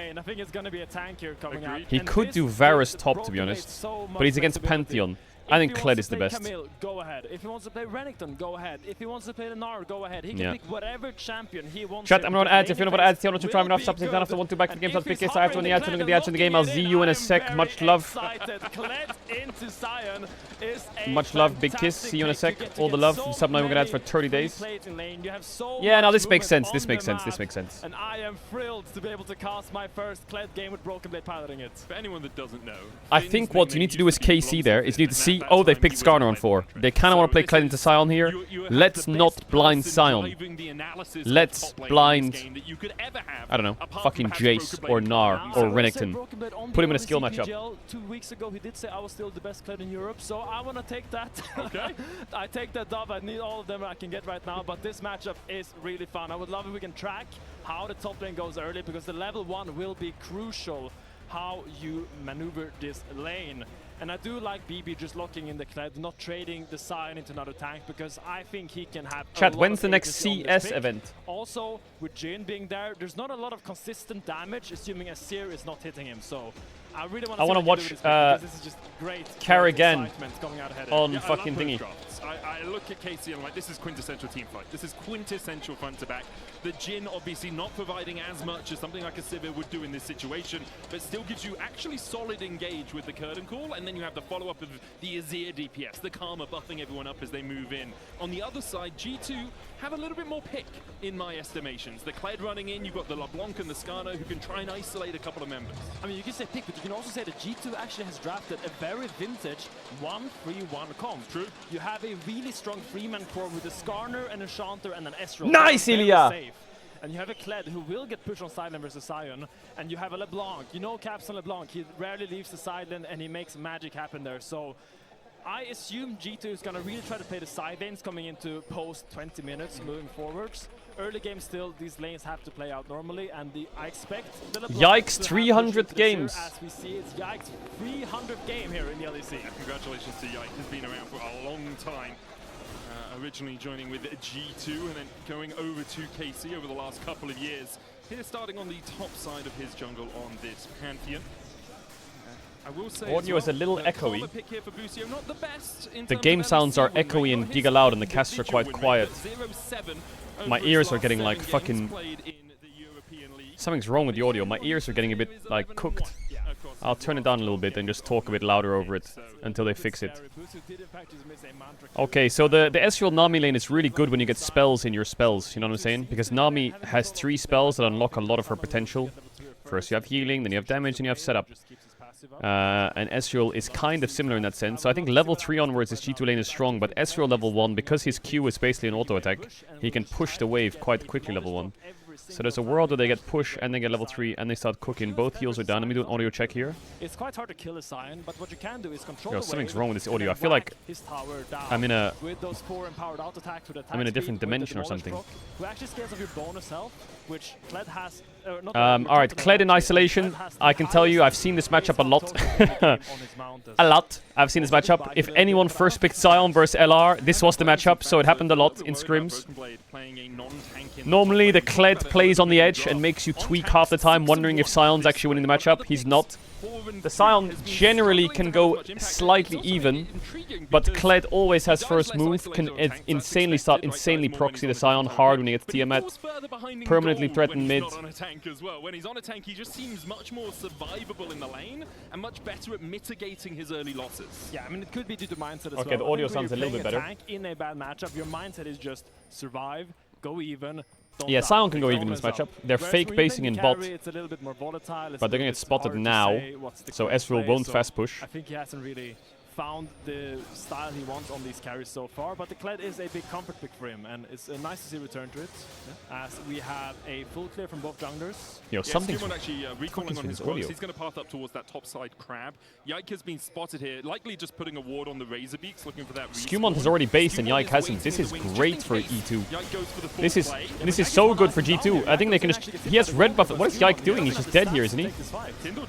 He could do Varus top, to be honest, but he's against Pantheon. I think Kled is the best. Camille, go ahead. If he wants to play Renekton, go ahead. If he wants to play the Gnar, go ahead. He can pick whatever champion he wants. Chat, I'm not ads. If you know what ads, tell me to try enough subs. After 1-2 back to the game, so pick this. I have to the ads, the ads in the game. I'll see you in a sec. Much love. Much love. Big kiss. See you in a sec. All the love. Sub now we're gonna add for 30 days. Yeah, no, this makes sense. This makes sense. This makes sense. And I am thrilled to be able to cast my first Kled game with Broken Blade piloting it. For anyone that doesn't know, I think what you need to do is KC there is you need to see, oh, they've picked Skarner on 4. They kind of want to play Kled into Sion here. Let's not blind Sion. Let's blind, I don't know, fucking Jace or Gnar or Renekton. Put him in a skill matchup. 2 weeks ago, he did say I was still the best Kled in Europe, so I want to take that. Okay. I take that dub. I need all of them I can get right now, but this matchup is really fun. I would love if we can track how the top lane goes early, because the level 1 will be crucial how you maneuver this lane. And I do like BB just locking in the Kled, not trading the Sion into another tank, because I think he can have Chat, when's the next CS event? Also, with Jhin being there, there's not a lot of consistent damage, assuming Azir is not hitting him. So I really want to watch this is just great Carrigan coming out ahead on fucking thingy. I look at KC and I'm like, this is quintessential team fight. This is quintessential front to back. The Jhin obviously not providing as much as something like a Sivir would do in this situation, but still gives you actually solid engage with the curtain call, and then you have the follow-up of the Azir DPS, the Karma buffing everyone up as they move in. On the other side, G2 have a little bit more pick, in my estimations. The Kled running in, you've got the LeBlanc and the Skarner who can try and isolate a couple of members. I mean, you can say pick, but you can also say that G2 actually has drafted a very vintage 1-3-1 comp. True. You have a really strong 3-man core with a Skarner, an Enchanter, and an Ezreal. Nice, Ilya! And you have a Kled who will get pushed on sideline versus Sion, and you have a LeBlanc. You know Caps on LeBlanc, he rarely leaves the sideline and he makes magic happen there. So I assume G2 is going to really try to play the side lanes coming into post 20 minutes moving forwards. Early game still, these lanes have to play out normally, and I expect the Yikes, 300 games. As we see, it's Yikes 300 game here in the LEC. Yeah, congratulations to Yikes, he's been around for a long time. Originally joining with G2 and then going over to KC over the last couple of years. Here starting on the top side of his jungle on this Pantheon. I will say audio is a little echoey. Busio, not the best in the game sounds are echoey and giga loud, and the casts are quite quiet. My ears are getting like fucking... Something's wrong with the audio. My ears are getting a bit like cooked. I'll turn it down a little bit and just talk a bit louder over it until they fix it. Okay, so the Ezreal Nami lane is really good when you get spells in your spells, you know what I'm saying? Because Nami has 3 spells that unlock a lot of her potential. First you have healing, then you have damage, and you have setup. And Ezreal is kind of similar in that sense. So I think level 3 onwards his G2 lane is strong, but Ezreal level 1, because his Q is basically an auto attack, he can push the wave quite quickly level 1. So there's a world where they get push and they get level 3 and they start cooking. Both heals are down. Let me do an audio check here. It's quite hard to kill a Sion, but what you can do is control Yo, the something's wave wrong with this and audio. then I feel like whack his tower down I'm in a with those 4 empowered out attacks with attack I'm in a speed, different with the dimension or demolish something. proc, who actually scales up your bonus health, which Kled has. Alright, Kled in isolation. I can tell you, I've seen this matchup a lot. A lot. I've seen this matchup. If anyone first picked Sion versus LR, this was the matchup, so it happened a lot in scrims. Normally, the Kled plays on the edge and makes you tweak half the time, wondering if Sion's actually winning the matchup. He's not. The Sion generally can go slightly even, but Kled always has first move, can insanely proxy the Sion hard when he gets Tiamat, permanently threaten mid. When he's on a tank, he just seems much more survivable in the lane and much better at mitigating his early losses. Yeah, I mean, it could be due to mindset as well. Okay, the audio I think when sounds a you're little bit playing better. Tank in a bad matchup, your mindset is just survive, go even. Yeah, Sion can go even in this matchup. They're fake basing in bot, it's a little bit more volatile, but they're gonna get spotted now, so Ezreal won't fast push. I think he hasn't really found the style he wants on these carries so far, but the Kled is a big comfort pick for him, and it's nice to see return to it, as we have a full clear from both junglers. Yo, something's actually recalling on his audio. close. He's going to path up towards that top side crab. Yike has been spotted here, likely just putting a ward on the Razor Beaks, looking for that respawn. Skewmont has already based and Yike hasn't. This is great for E2. This is so good for G2. I think they can just... He has red buff. What is Yike doing? He's just dead here, isn't he?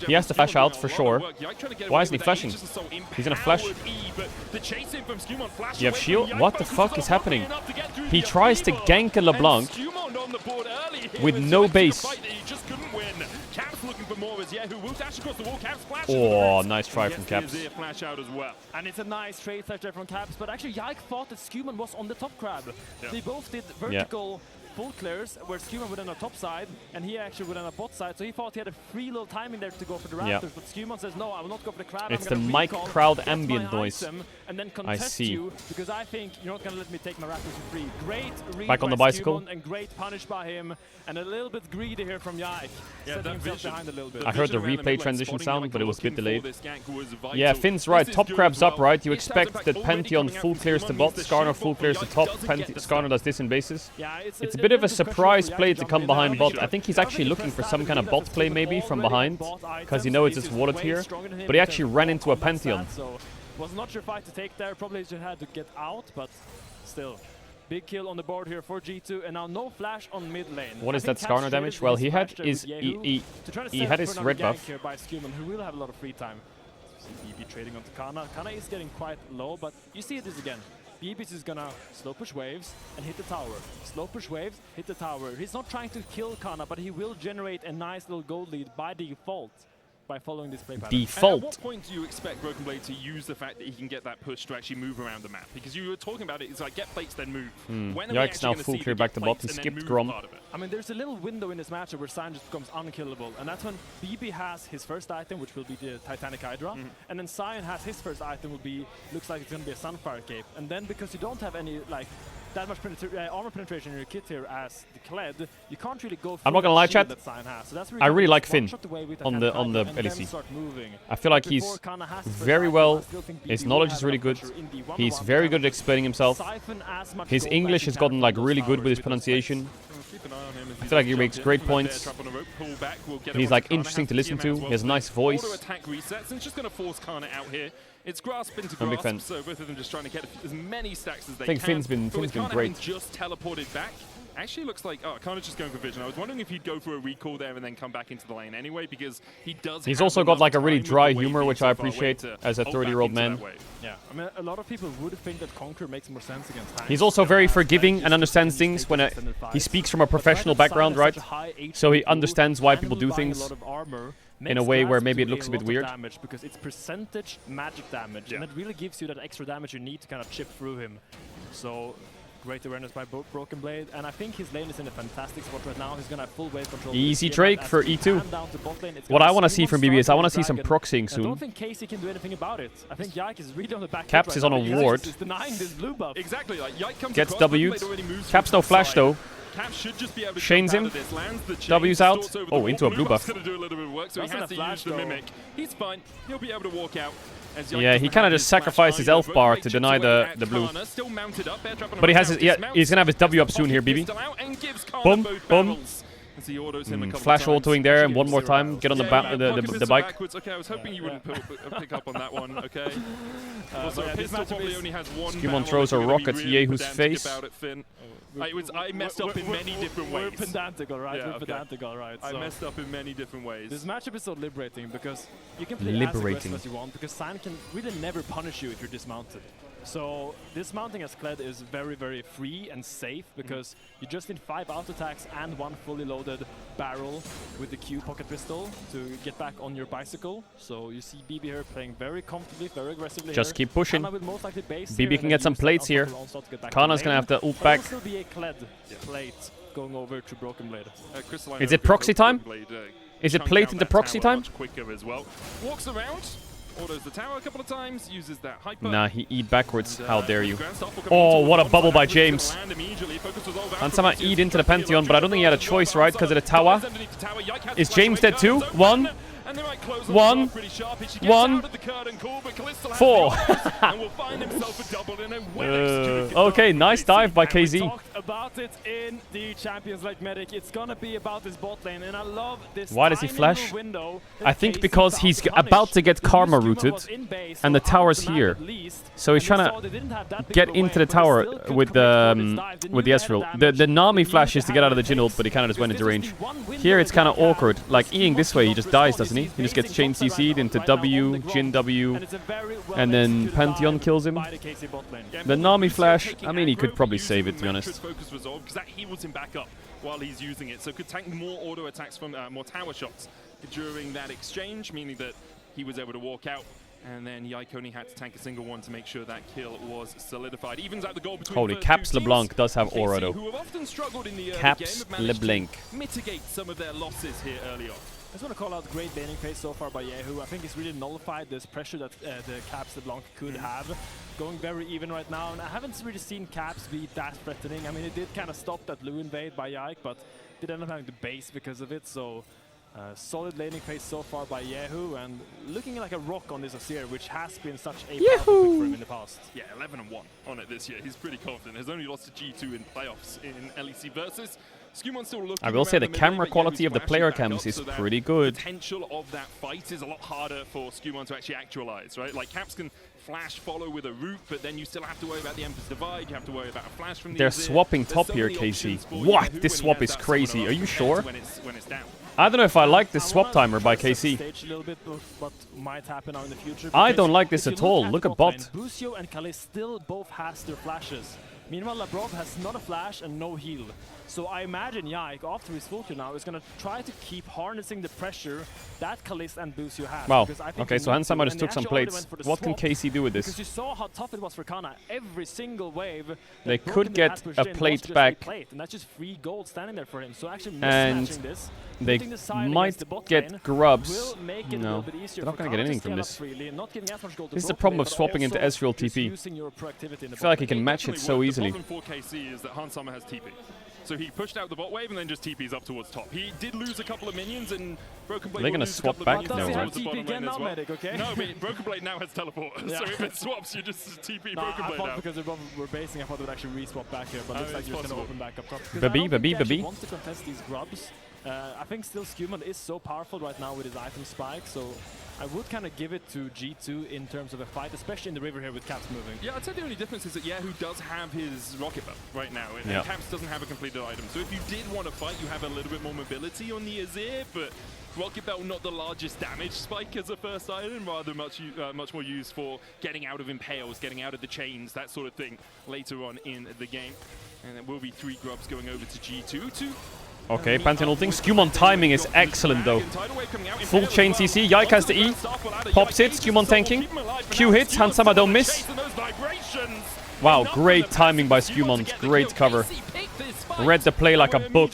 He has to flash out for sure. Why isn't he flashing? He's gonna flash. You have shield? What the fuck is happening? He tries to gank a LeBlanc with no base. Oh, nice try from Caps. And it's a nice trade flash there from Caps, but actually Yike thought that Skewman was on the top crab. They both did vertical full clears, where Skewman went on the top side, and he actually went on the bot side, so he thought he had a free little timing there to go for the Raptors, but Skewman says, no, I will not go for the crab. It's I'm the gonna mic recall, crowd get ambient my noise. item, and then I contest see. you, because I think you're not going to let me take my Raptors for free. Great read Back on by the bicycle. Skewman, and great punish by him, and a little bit greedy here from Yike, setting himself behind a little bit. I heard the replay transition sound, but it was a bit delayed. Yeah, Finn's right. Top crab's up, right? You expect that Pantheon full clears to bot, Skarner full clears to top, Skarner does this in bases. It's a bit of a surprise play to come behind bot. I think he's actually looking for some kind of bot play maybe from behind, because he knows it's warded here, but he actually ran into a Pantheon. Was not sure fight to take there, probably just had to get out, but still. Big kill on the board here for G2, and now no flash on mid lane. What is that Skarner damage? Well, he had his red buff. Here by Skewman, who will have a lot of free time. BB trading onto Kana. Kana is getting quite low, but you see this again. BB is gonna slow push waves and hit the tower. Slow push waves, hit the tower. He's not trying to kill Kana, but he will generate a nice little gold lead by default by following this play pattern. And at what point do you expect Broken Blade to use the fact that he can get that push to actually move around the map? Because you were talking about it, it's like get plates then move. When are we Yike's now actually full gonna see clear the back get to bot. plates He and then skipped move Grom. part of it? I mean, there's a little window in this matchup where Sion just becomes unkillable, and that's when BB has his first item, which will be the Titanic Hydra, and then Sion has his first item, will be, looks like it's going to be a Sunfire Cape, and then because you don't have any, like, that much armor penetration in your kit here as the Kled, you can't really go. I'm not gonna lie, chat. So I really like Finn on the LEC. I feel like he's very well. His knowledge is really good. He's very good at explaining himself. His English has gotten like really good with his pronunciation. I feel like he makes great points. He's like interesting to listen to. He has a nice voice. It's grasp into I'm a big fan. grasp, so both of them just trying to get as many stacks as they I think can. Finn's been great. Just teleported back. Actually looks like, Kana's just going for vision. I was wondering if he'd go for a recall there and then come back into the lane anyway, because he does. He's have also got enough like a really time with dry the wave humor, being which so I far away appreciate to as a hold back 30-year-old into man. that wave. Yeah, I mean, a lot of people would think that Conquer makes more sense against tanks. He's also very forgiving and understands things when he speaks from a professional background, right? So he understands why people do things in a way where maybe it looks a bit weird. Damage because it's percentage magic damage, and it really gives you that extra damage you need to kind of chip through him. So great awareness by Broken Blade, and I think his lane is in a fantastic spot right now. He's gonna have full wave control. Easy Drake for E2. What I want to see from BB is I want to see some proxying soon. I don't think Casey can do anything about it. I think Yike is really on the back. Caps is on a ward. He's denying this blue buff. Exactly, like Yike comes Gets across, W'd. Blade already moves Caps from no the flash side. though. Cap should just be able to Shane's jump him. out of this, lands the chain, W's out. sorts over Oh, the into a blue blue buff. Gonna do a little bit of work, so he has to use the mimic. He's fine. He'll be able to walk out. As Yike Yeah, he doesn't kind have of just his flash sacrificed his either. elf bar Broken to Blade deny chips away the at blue. Kana, still mounted up, air trap on But he a has his, dismounts. he's gonna have his W up soon here, BB. Still out and gives Kana Boom, both boom. barrels. As he autos him a couple Flash of times. autoing there, and one more time, get on the bike. Backwards. Okay, I was hoping you wouldn't pick up on that one. Okay. Also, pistol probably only has one. Skewmon throws a rock at Yehu's face. I messed up in many different ways. We're pedantic, all right? Yeah, We're pedantic, all right? I So messed up in many different ways. this matchup is so liberating because you can play as aggressive as you want because Sign can really never punish you if you're dismounted. So dismounting as Kled is very, very free and safe because you just need 5 auto attacks and 1 fully loaded barrel with the Q pocket pistol to get back on your bicycle. So you see BB here playing very comfortably, very aggressively. Just keep pushing. Will most likely base BB can get some plates here. Kana's gonna have to ult back. There will still be a Kled plate going over to Broken Blade. Is it proxy time? Is it plate into proxy time? Much quicker as well. Walks around, autos the tower a couple of times, uses that hyper. Nah, he E'd backwards. How dare you? Oh, what a bubble by James. Hansama E'd into the Pantheon, but I don't think he had a choice, right? Because of the tower. Is James dead too? 1. 1. 1. 4. Okay, nice dive by KZ. About it in the Champions League medic. It's gonna be about his bot lane, and I love this. Why does he flash? I think because he's about to get karma rooted, and the tower's here. So he's trying to get into the tower with the Ezreal. The Nami flashes to get out of the Jhin ult, but he kind of just went into range. Here it's kind of awkward. Like E'ing this way, he just dies, doesn't he? He just gets chain CC'd into W, Jhin W, and then Pantheon kills him. The Nami flash, I mean, he could probably save it, to be honest. Focus resolve because that heals him back up while he's using it, so could tank more auto attacks from more tower shots during that exchange, meaning that he was able to walk out, and then Yike only had to tank a single one to make sure that kill was solidified. Evens out the goal between Holy, Caps LeBlanc does have aura though. Who have often struggled in the Caps game, LeBlanc. Mitigate some of their losses here early on. I just want to call out great laning phase so far by Yehu. I think he's really nullified this pressure that the Caps LeBlanc could have. Going very even right now, and I haven't really seen Caps be that threatening. I mean, it did kind of stop that blue invade by Yike, but did end up having to base because of it. So solid laning phase so far by Yehu, and looking like a rock on this Azir, which has been such a powerful pick for him in the past. Yeah, 11-1 on it this year. He's pretty confident. Has only lost to G2 in playoffs in LEC versus. Skewmon still looking. I will say the camera middle, quality of the player flashing cams back is up, so pretty good. The potential of that fight is a lot harder for Skewmon to actually actualize, right? Like Caps can flash follow with a root, but then you still have to worry about the Emperor's Divide. You have to worry about a flash from the They're Azir. swapping There's top so here, many KC. options for What? Yehu This when he swap has is that crazy. summoner Are you up sure? when it's down. I don't know if I like this swap timer by KC. Stage a little bit what might happen now in the future. I don't like this at all. Look at bot. Busio and Kali still both has their flashes. Meanwhile, Labrov has not a flash and no heal. So I imagine Yike, after his full now, is going to try to keep harnessing the pressure that Kalist and Busio have. Wow. Okay, so Hansama just took some plates. What can KC do with this? Because you saw how tough it was for Kana. Every single wave. They could get a plate back. And that's just free gold standing there for him. So actually And this, they might get grubs. No, they're not going to get anything from this. This is the problem of swapping into Ezreal TP. I feel like he can match it so easily. The problem for KC is that Hansama has TP. So he pushed out the bot wave and then just TP's up towards top. He did lose a couple of minions and Broken Blade. They're going to swap back now, right? No, I mean, Broken Blade now has teleport. So if it swaps, you just TP Broken Blade out. Because they both were basing, I thought they would actually re-swap back here, but it looks like you're just going to open back up top. Baby. Want to contest these grubs. I think still Skewmon is so powerful right now with his item spike, so I would kind of give it to G2 in terms of a fight, especially in the river here with Caps moving. Yeah, I'd say the only difference is that Yehu does have his rocket bow right now, and Caps doesn't have a completed item. So if you did want to fight, you have a little bit more mobility on the Azir, but rocket belt not the largest damage spike as a first item, rather much more used for getting out of impales, getting out of the chains, that sort of thing later on in the game. And there will be 3 grubs going over to G2 to... Okay, Pantheon ulting. Skewmon timing is excellent though. Full chain CC, Yike has the E. Pops it, Skewmon tanking. Q hits, Hansama don't miss. Wow, great timing by Skewmon. Great cover. Read the play like a book.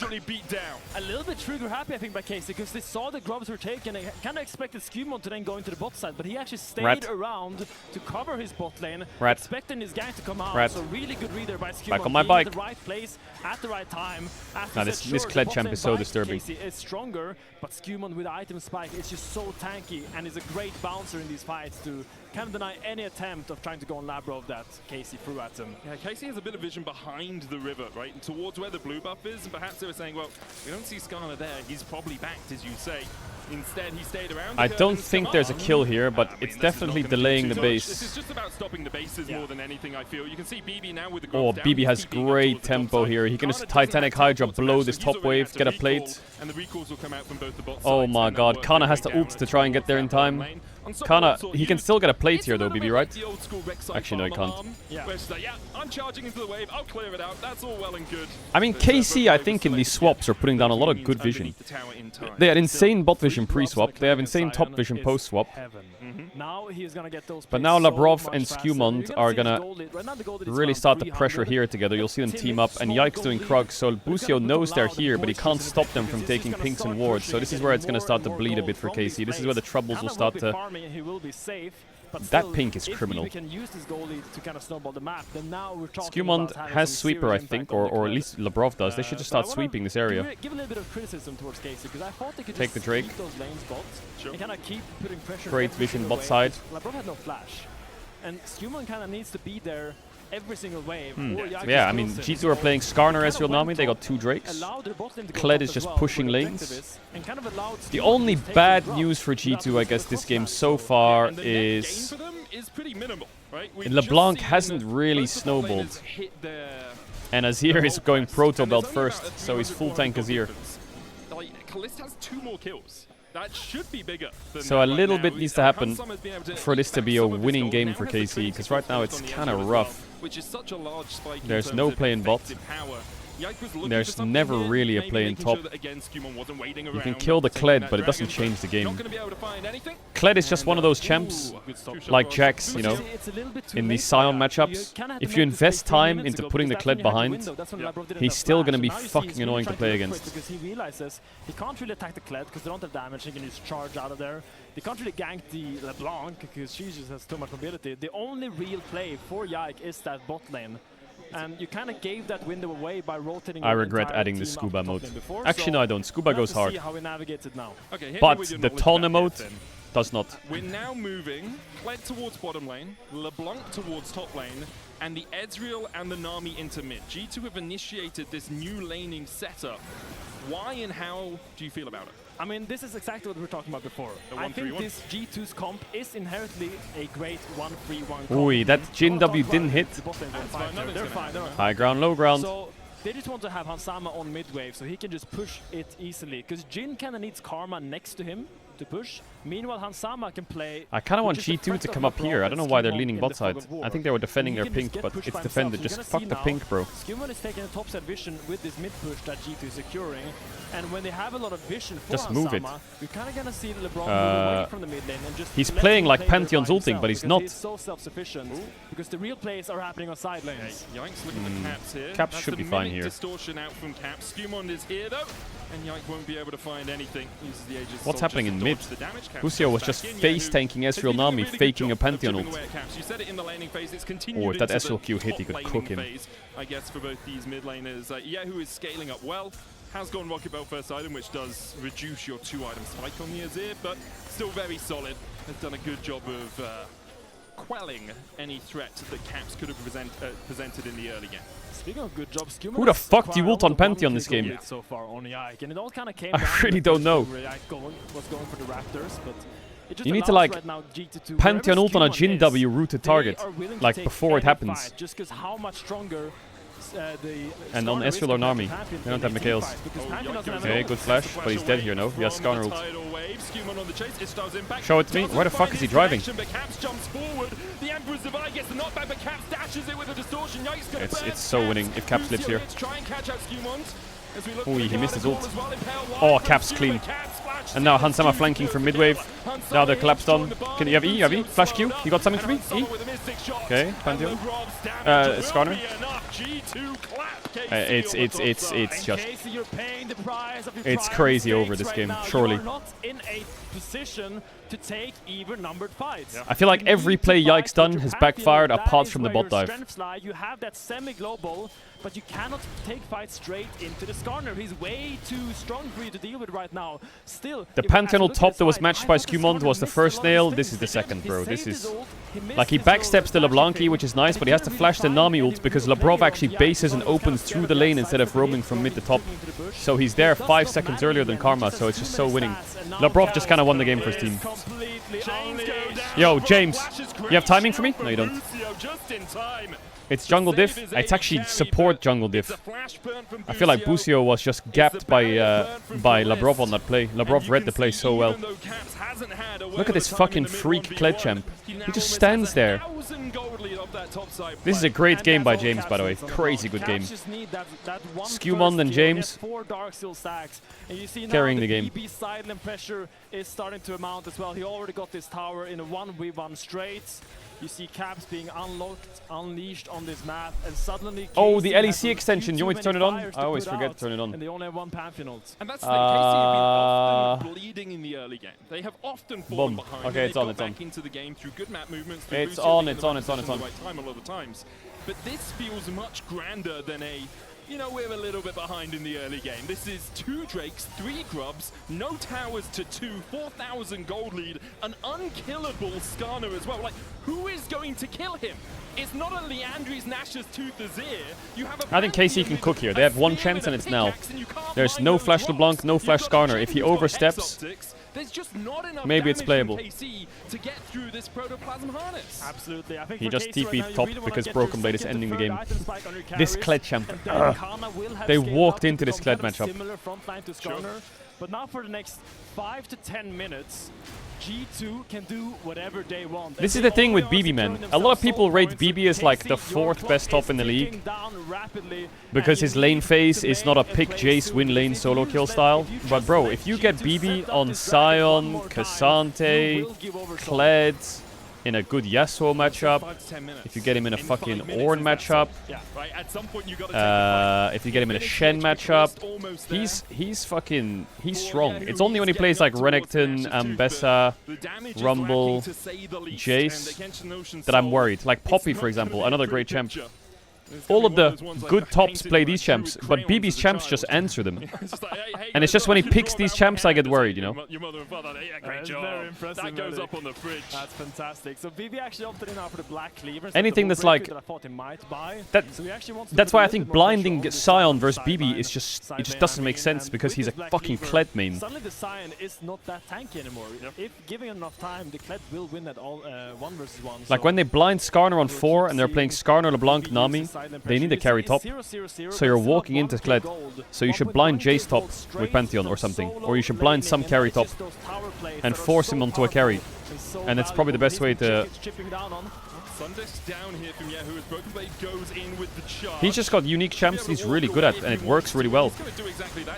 A little bit trigger happy, I think, by KC, because they saw the grubs were taken. They kind of expected Skewmon to then go into the bot side, but he actually stayed around to cover his bot lane, expecting his gang to come out. So really good reader by Skewmon. Back on my bike. In the right place at the right time. Now this Kled champ is so disturbing. KC is stronger, but Skewmon with item spike is just so tanky and is a great bouncer in these fights to kind of deny any attempt of trying to go on Labrov that KC threw at him. Yeah, KC has a bit of vision behind the river, right? And towards where the blue buff is, and perhaps they were saying, well, we don't see Skarner Hanzama there. He's probably backed, as you say. Instead, he stayed around. I don't think there's a kill here, but it's definitely delaying the base. This is just about stopping the bases more than anything, I feel. You can see BB now with the Oh, BB has great tempo here. He can just Titanic Hydra below this top wave, get a plate. And the recalls will come out from both the bot Oh sides, my and god, they'll Kana work has to ult to try and get there in time. Kana, he can still get a plate here though, BB, right? Actually, no, he can't. Yeah, I'm charging into the wave. I'll clear it out. That's all well and good. I mean, KC, I think in these swaps are putting down a lot of good vision. They had insane bot vision pre-swap. They have insane top vision post-swap. Now he's gonna get those. But now Labrov and Skewmond are gonna really start the pressure here together. You'll see them team up, and Yike's doing Krug. So Busio knows they're here, but he can't stop them from taking pinks and wards. So this is where it's gonna start to bleed a bit for KC. This is where the troubles will start to... That pink is criminal. Skewmond has sweeper, I think, or at least Labrov does. They should just start sweeping this area. Give a little bit of criticism towards KC because I thought they could Take the Drake. those lanes bots and kind of keep putting pressure. Great vision bot side. Labrov had no flash, and Skewmond kind of needs to be there every single wave. Yeah, I mean, G2 are playing Skarner Ezreal Nami. They got 2 Drakes. Kled is just pushing lanes. The only bad news for G2, I guess, this game so far is... LeBlanc hasn't really snowballed. And Azir is going Proto Belt first, so he's full tank Azir. Kalist has 2 more kills. That should be bigger. So a little bit needs to happen for this to be a winning game for KC, because right now it's kind of rough. There's no play in bot. There's never really a play in top. You can kill the Kled, but it doesn't change the game. Kled is just one of those champs, like Jax, you know, in these Sion matchups. If you invest time into putting the Kled behind, he's still going to be fucking annoying to play against. Because he realizes he can't really attack the Kled because they don't have damage. He can just charge out of there. They can't really gank the LeBlanc because she just has too much mobility. The only real play for Yike is that bot lane. And you kind of gave that window away by rotating. I regret adding the Scuba mode. Actually, no, I don't. Scuba goes hard. See how he navigates it now. Okay, but the Taunt mode does not. We're now moving Kled towards bottom lane, LeBlanc towards top lane, and the Ezreal and the Nami into mid. G2 have initiated this new laning setup. Why and how do you feel about it? I mean, this is exactly what we were talking about before. I think this G2's comp is inherently a great 1-3-1 comp. Ooh, that Jin W didn't hit. They're fine. High ground, low ground. So they just want to have Hanzama on mid wave so he can just push it easily. Because Jin kind of needs Karma next to him to push. Meanwhile, Hanzama can play... I kind of want G2 to come up here. I don't know why they're leaning bot side. I think they were defending their pink, but it's defended. Just fuck the pink, bro. Skewmond is taking a topside vision with this mid push that G2 is securing. And when they have a lot of vision for just move Hanzama, you're kind of going to see LeBron move away from the mid lane and just... He's playing like Pantheon's ulting, but he's not. He's so self-sufficient because the real plays are happening on side lanes. Yikes, look at the Caps here. Caps should be fine here. Distortion out from Caps. Skewmond is here though, and Yike won't be able to find anything. Uses the Aegis What's happening in mid? Busio was just face face-tanking Ezreal Nami, faking a Pantheon ult. You said it in the laning phase, it's continued Oh, if that into Ezreal Q hit, he could cook him. Phase, I guess, for both these mid laners. Yahoo is scaling up well. Has gone Rocket Belt first item, which does reduce your 2-item spike on the Azir, but still very solid. Has done a good job of quelling any threat that Caps could have presented in the early game. Speaking of good jobs, who the fuck do you ult on Pantheon this game? So far on Yike, and it all kind of came I really don't know. Was going for the Raptors, but it just you need to like right now, G2 Pantheon ult on a Jin W rooted target, like before it happens. Just because how much stronger and on Ezreal or Nami, they don't have Mikhails. Okay, good flash, but he's dead here, no? He has Skarner ult. Show it to me. Where the fuck is he driving? It's so winning if Caps lives here. Ooh, he missed his ult. Oh, Caps clean. And now Hanzama flanking from mid-wave. Now they're collapsed on. Can you have E? You have E? Flash Q? You got something for me? E? Okay, Pantheon. Skarner. It's just... It's crazy over this game, surely. To take even numbered fights. I feel like every play Yike's done has backfired apart from the bot dive. You have that semi-global, but you cannot take fights straight into the Skarner. He's way too strong for you to deal with right now. Still, the Pantheon top that was matched by Skewmond was the first nail. This is the second, bro. This is... Like, he backsteps the LeBlanc, which is nice, but he has to flash the Nami ult because Labrov actually bases and opens through the lane instead of roaming from mid to top. So he's there 5 seconds earlier than Karma, so it's just so winning. Labrov just kind of won the game for his team. Yo, James, you have timing for me? No, you don't. It's jungle diff. It's actually support jungle diff. I feel like Busio was just gapped by Labrov on that play. Labrov read the play so well. Look at this fucking freak Kled champ. He just stands there. This is a great game by James, by the way. Crazy good game. Skewmond and James carrying the game. BB's silent pressure is starting to amount as well. He already got this tower in a 1v1 straight. You see caps being unleashed on this map, and suddenly... Oh, the LEC extension. You want me to turn it on? I always forget to turn it on. And they only have 1 Pantheon ult. And that's the thing. KC have been often bleeding in the early game. They have often fallen behind. Okay, it's on, it's on. Back into the game through good map movements. It's on, it's on, it's on, it's on. Right time a lot of times. But this feels much grander than a... You know, we're a little bit behind in the early game. This is 2 Drakes, 3 Grubs, no towers to 2, 4,000 gold lead, an unkillable Skarner as well. Like, who is going to kill him? It's not a Leandri's Nash's Tooth Azir. You have a I think KC can cook here. They have 1 chance and it's now. There's no Flash LeBlanc, no Flash Skarner. If he oversteps, there's just not enough maybe it's playable. KC to get through this protoplasm harness. Absolutely. I think he just TP'd right top because Broken Blade is ending the game. This Kled champ. They walked into this Kled matchup. Similar front line to Skarner. But now for the next 5 to 10 minutes, G2 can do whatever they want. This is the thing with BB, man. A lot of people rate BB as like the 4th best top in the league because his lane phase is not a pick Jace win lane solo kill style. But bro, if you get BB on Sion, Cassante, Kled, in a good Yasuo matchup, if you get him in a fucking Ornn matchup, if you get him in a Shen matchup, he's strong. It's only when he plays like Renekton, Ambessa, Rumble, Jace that I'm worried. Like Poppy, for example, another great champ. All of the good tops play these champs, but BB's champs just answer them. And it's just when he picks these champs I get worried, you know? Your mother and father, they did a great job. Very impressive. That goes up on the fridge. That's fantastic. So BB actually opted in now for the Black Cleaver. Anything that's like... That's why I think blinding Sion versus BB is just... It just doesn't make sense because he's a fucking Kled main. Suddenly the Sion is not that tanky anymore. If given enough time, the Kled will win that all 1 versus 1. Like when they blind Skarner on 4 and they're playing Skarner, LeBlanc, Nami, they need to carry top. So you're walking into Kled. So you should blind Jace top with Pantheon or something. Or you should blind some carry top and force him onto a carry. And it's probably the best way to... He's just got unique champs he's really good at, and it works really well.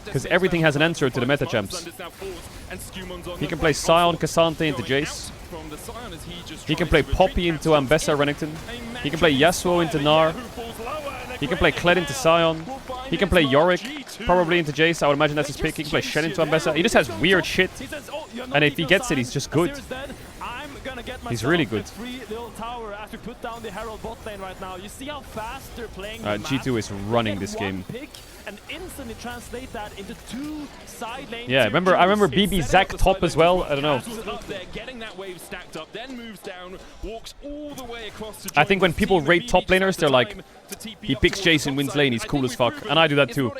Because everything has an answer to the meta champs. He can play Sion, Cassante into Jace. He can play Poppy into Ambessa Renekton. He can play Yasuo into Gnar. He can play Kled into Sion. He can play Yorick, probably into Jace. I would imagine that's his pick. He can play Shen into Ambessa. He just has weird shit. And if he gets it, he's just good. He's really good. G2 is running this game. And instantly translate that into 2 side lanes. Yeah, I remember BB Zac top as well. I don't know. I think when people rate top laners, they're like, he picks Jace and wins lane, he's cool as fuck. And I do that too.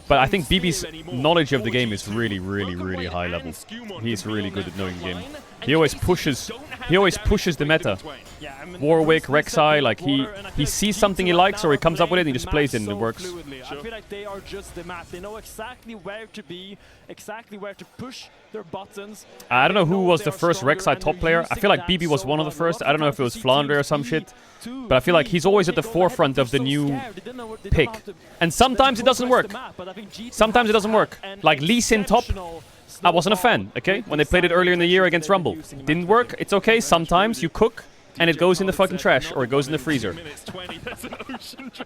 But I think BB's knowledge of the game is really, really, really high level. He's really good at knowing the game. He always pushes the meta. Warwick, Rek'Sai, like he sees something he likes or he comes up with it and he just plays it and it works. I feel like they are just the map. They know exactly where to be, exactly where to push their buttons. I don't know who was the first Rek'Sai top player. I feel like BB was one of the first. I don't know if it was Flandre or some shit. But I feel like he's always at the forefront of the new pick. And sometimes it doesn't work. Sometimes it doesn't work. Like Lee Sin top, I wasn't a fan, okay? When they played it earlier in the year against Rumble. Didn't work, it's okay. Sometimes you cook and it goes in the fucking trash or it goes in the freezer.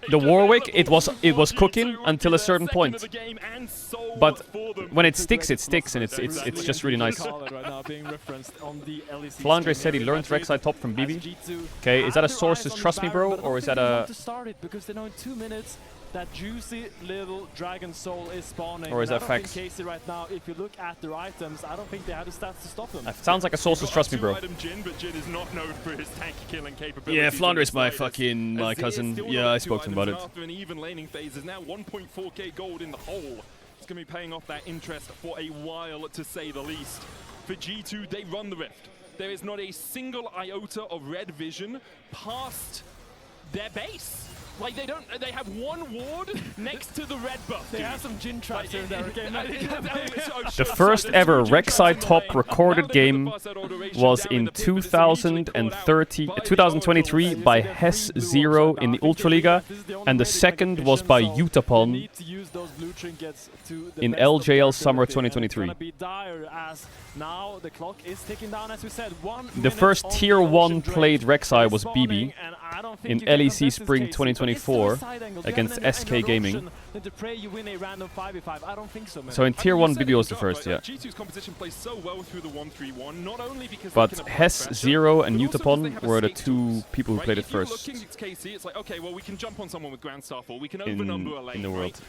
The Warwick, it was cooking until a certain point. But when it sticks, and it's just really nice. Flandre said he learned Rek'Sai top from BB. Okay, is that a source's trust me bro, or is that a... that juicy little dragon soul is spawning. Or is that I don't fact? think KC right now, if you look at their items, I don't think they have the stats to stop them. That sounds like a sources, trust me, bro. Jin, but Jin is not known for his tank killing capabilities. Yeah, Flandre is my fucking cousin. Yeah, I spoke to him about it. After an even laning phase, is now 1.4k gold in the hole. It's going to be paying off that interest for a while, to say the least. For G2, they run the Rift. There is not a single iota of red vision past their base. Like, they have one ward next to the red buff. They have some Jin traps in there. The first ever Rek'Sai top recorded game was in 2023 by Hess0 in the Ultraliga, and the second was by Utapon in LJL Summer 2023. The first Tier 1 played Rek'Sai was BB in LEC Spring 2024 against SK Gaming. So in Tier 1, BB was the first, yeah. But Hess0 and Utapon were the two people who played it first It's like, okay, well, we can jump on someone with Grand Starfall. We can in overnumber a lane, the world. right?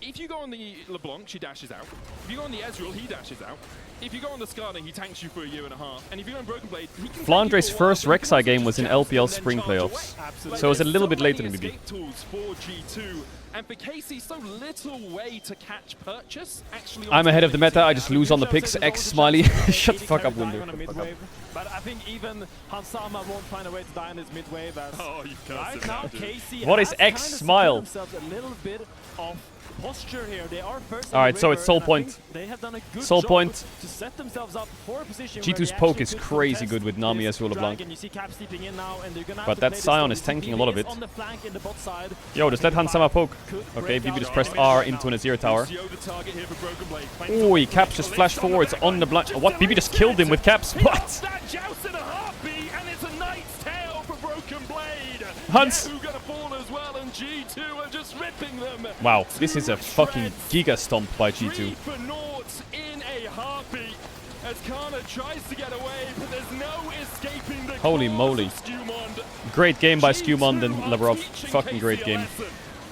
If you go on the LeBlanc, she dashes out. If you go on the Ezreal, he dashes out. If you go on the Skada, he tanks you for a year and a half. And if you go on Broken Blade, he can Flandre's first Rek'Sai game was in LPL Spring Playoffs, so it was a little bit later than BB. Tools for G2. And for KC, so little way to catch purchase. Actually, I'm ahead of the meta, I just lose on the picks. X smiley. Shut the fuck up, Winder. But I think even Hansama won't find a way to die in this mid-wave as right now KC What is has X kind of smile? set themselves a little bit of posture here. They are first. Alright, so it's Soul Point. They have done a good Soul job Point. to set themselves up for a position G2's where poke they is actually crazy could good with Nami as LeBlanc. Dragon. You see Cap stepping in now, and they're gonna have But to that play this Sion one. is tanking a BB lot of is it. on the flank in the bot side. Yo, just let Hansama poke. Okay, BB just pressed R into an Azir tower. Oh, he Caps just flashed forwards on the blind. What? BB just killed him with Caps. What? Hans! Wow, this is a fucking giga stomp by G2. Holy moly. Great game by Skewmond and Lavrov. Fucking great game.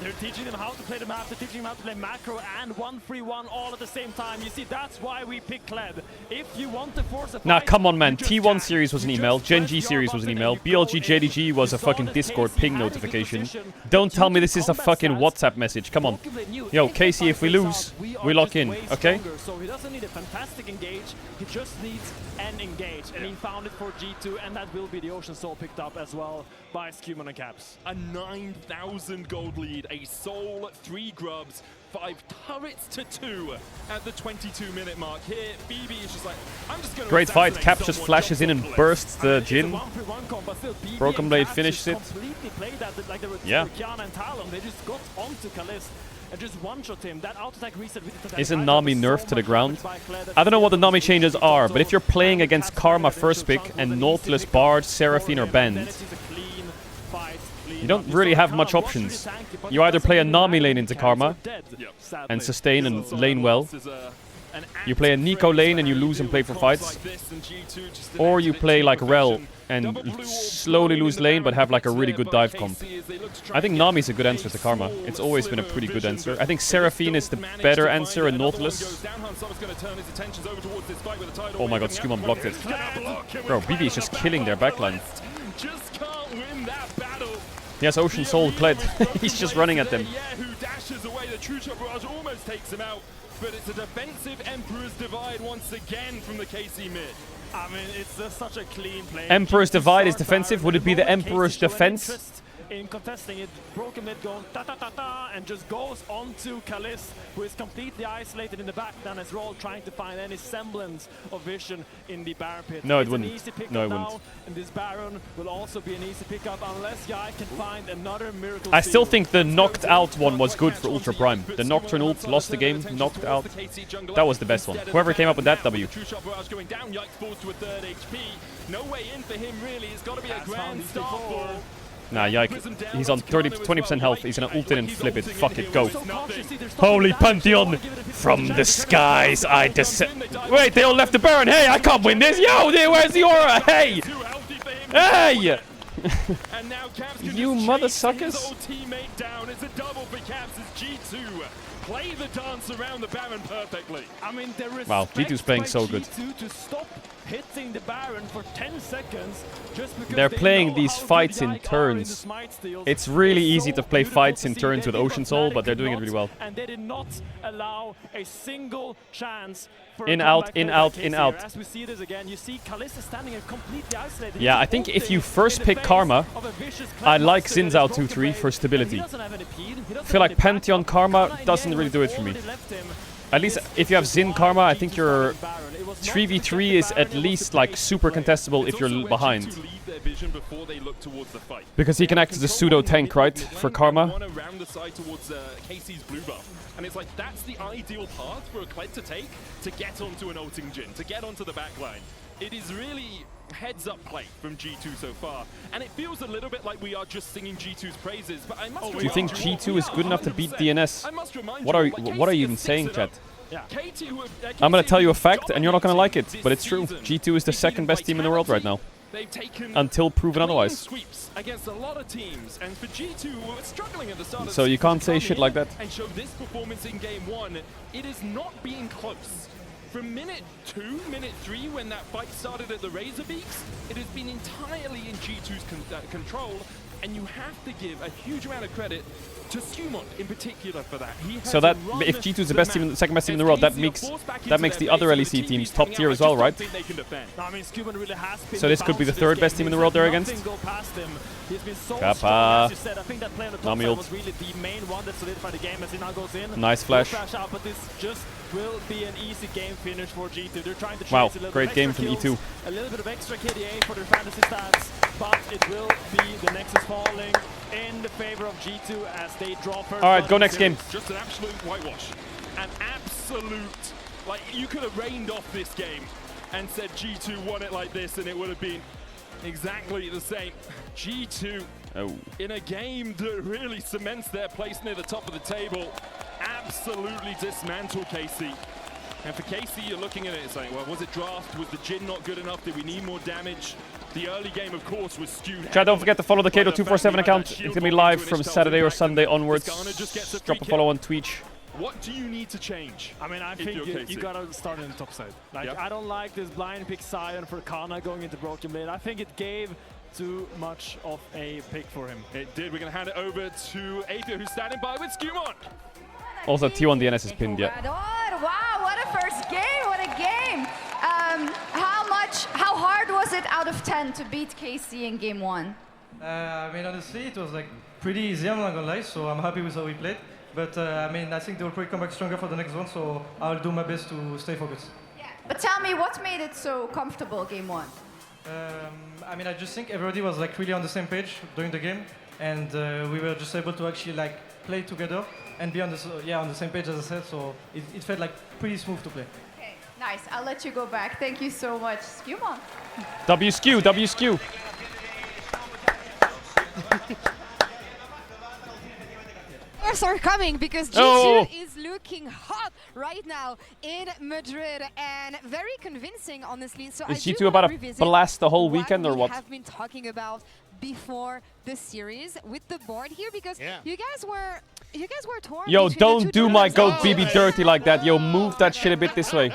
They're teaching them how to play the map, they're teaching them how to play macro and 1-3-1 all at the same time. You see, that's why we pick Kled. If you want to force a fight, Nah, come on, man. T1 series was an email. Gen G series was an email. BLG JDG was a fucking Discord ping notification. Don't tell me this is a fucking WhatsApp message. Come on. Yo, Casey, if we lose, we lock in, okay? So he doesn't need a fantastic engage, he just needs an engage. And he found it for G2, and that will be the Ocean Soul picked up as well by Skewman and Caps. A 9,000 gold lead, a Soul, 3 grubs, 5 turrets to 2 at the 22-minute mark. Here, BB is just like, I'm just gonna Great fight. assassinate Caps just someone flashes in and bursts the Jin. 1-3-1 comp, but still BB Broken and Blade Caps finished it. just completely played that like they were Yeah. Kiana and Talon. They just got onto Kalist and just one-shot him. That auto-attack reset with the totemic Isn't item Nami was nerfed so to the much ground? damage by Kled. I don't know what the Nami changes are, but if you're playing against Karma first pick and Nautilus, Bard, Seraphine or Band, you don't really have much options. You either play a Nami lane into Karma and sustain and lane well, you play a Nico lane and you lose and play for fights, or you play like Rel and slowly lose lane but have like a really good dive comp. I think Nami's a good answer to Karma. It's always been a pretty good answer. I think Seraphine is the better answer and Nautilus. Oh my god, Skewman blocked it. Bro, BB is just killing their backline. He has Ocean Soul Kled. He's just running at them. Who dashes away, the True Shot Barrage almost takes him out, but it's a defensive Emperor's Divide once again from the KC mid. I mean, it's such a clean play. Emperor's Divide is defensive. Would it be the Emperor's Defense? In contesting it, Broken Mid goes ta-ta-ta-ta and just goes onto Kalist, who is completely isolated in the back down as Roll, trying to find any semblance of vision in the Baron pit. No, it It's wouldn't. An easy pickup No, it now, wouldn't. and this Baron will also be an easy pickup unless Yai can find another miracle. I still steal. think the knocked out one was good for Ultra Prime. The Nocturne ult lost the game, knocked out. That was the best one. Whoever came up with that, W. True Shot Barrage going down, Yikes falls to a 3rd HP. No way in for him really, it's got to be a Grand Starfall. Nah, Yike. He's on 20% health. He's gonna ult in and flip it. Fuck it, go. Holy Pantheon! From the skies I descend. Wait, they all left the Baron. Hey, I can't win this. Yo, where's the aura? Hey! Hey! And now Caps can You just mother chase suckers. his old teammate down. It's a double for Caps as G2 play the dance around the Baron perfectly. I mean, there is Wow, G2's playing so good. G2 to stop hitting the Baron for 10 seconds just because They're they playing know these how fights good in Yike are in the turns. smite steals. It's really It's easy so to play beautiful fights to in see. turns They with did Ocean what Soul, Fnatic but they're could doing it not, really well. And they did not allow a single chance for a In, out, comeback in, play by out, KC in, here. out. As we see this again, you see Kalista standing and completely isolated. Yeah, He's I think if you ulting first in the pick face Karma, of a vicious I Clan like Master Xin that Zhao is broken 2-3 blade, for and stability. he doesn't have any peel, he I doesn't feel have like any backup. Pantheon Karma Kana in doesn't the really end do it has for me. already left him. At least if you have Xin Karma, I think your 3v3 is at least like super contestable if you're behind. Because he can act as a pseudo tank, right, for Karma. Around the side towards KC's blue buff. And it's like, that's the ideal path for a Kled to take to get onto an ulting Jhin, to get onto the backline. It is really heads-up play from G2 so far. And it feels a little bit like we are just singing G2's praises, but I must Do you think remind G2 is good enough to beat 100%. DNS? I must remind What are you even saying, chat? KT, who have, I'm gonna KT tell you a who've fact, and you're not gonna like it, dominated but it's true. this G2 is the second best team in the world right now. They've taken Until proven clean otherwise. sweeps against a lot of teams, and for G2, who were struggling at the start of So the you season can't to say come shit in like that. and show this performance in game one, it is not being close. From minute 2, minute 3, when that fight started at the Razor Beaks, it has been entirely in G2's control, and you have to give a huge amount of credit to Skumont in particular for that. He has So that run if G2 is the best team, the second best team in the world, that makes the other LEC teams top tier as well, right? I mean, Skumont really has been So this could be the third best team in the world they're against. He's been so Kappa. strong, as you said. I think that play on the top Nami side ult. was really the main one that solidified the game as he now goes in. Nice Will flash. out, but this just will be an easy game finish for G2. They're trying to chase Wow, a little great bit game extra from kills, E2. a little bit of extra KDA for their fantasy stats, but it will be the Nexus falling in the favor of G2 as they draw first. All right, blood go in the next game. series. Just an absolute whitewash. An absolute, like, you could have rained off this game and said G2 won it like this and it would have been exactly the same. G2 in a game that really cements their place near the top of the table, absolutely dismantle KC. And for KC, you're looking at it saying, well, was it draft? Was the Jhin not good enough? Did we need more damage? The early game, of course, was skewed. Chat, don't forget to follow the Caedrel 247 account. It's gonna be live from Saturday or Sunday onwards. Drop a follow on Twitch. What do you need to change? I mean, I think you gotta start on the top side. Like, I don't like this blind pick Sion for Kana going into Broken Blade. I think it gave too much of a pick for him. It did. We're gonna hand it over to Aethia, who's standing by with Skumont. Also, T1 DNS is pinned, yeah. Wow, what a first game, what a game. How hard was it out of 10 to beat KC in game 1? I mean, honestly, it was like pretty easy, I'm not gonna lie, so I'm happy with how we played. But I mean, I think they will probably come back stronger for the next one, so I'll do my best to stay focused. But tell me, what made it so comfortable game 1? I mean, I just think everybody was like really on the same page during the game, and we were just able to actually like play together and be on the same page as I said. So it felt like pretty smooth to play. Okay, nice. I'll let you go back. Thank you so much, Skumont. WSkew. Are coming because G2 is looking hot right now in Madrid and very convincing, honestly. So Is G2 about to blast the whole weekend or what? We have been talking about before the series with the board here because you guys were torn. Yo, between don't the do two my teams. goat BB dirty like that. Yo, move that shit a bit this way.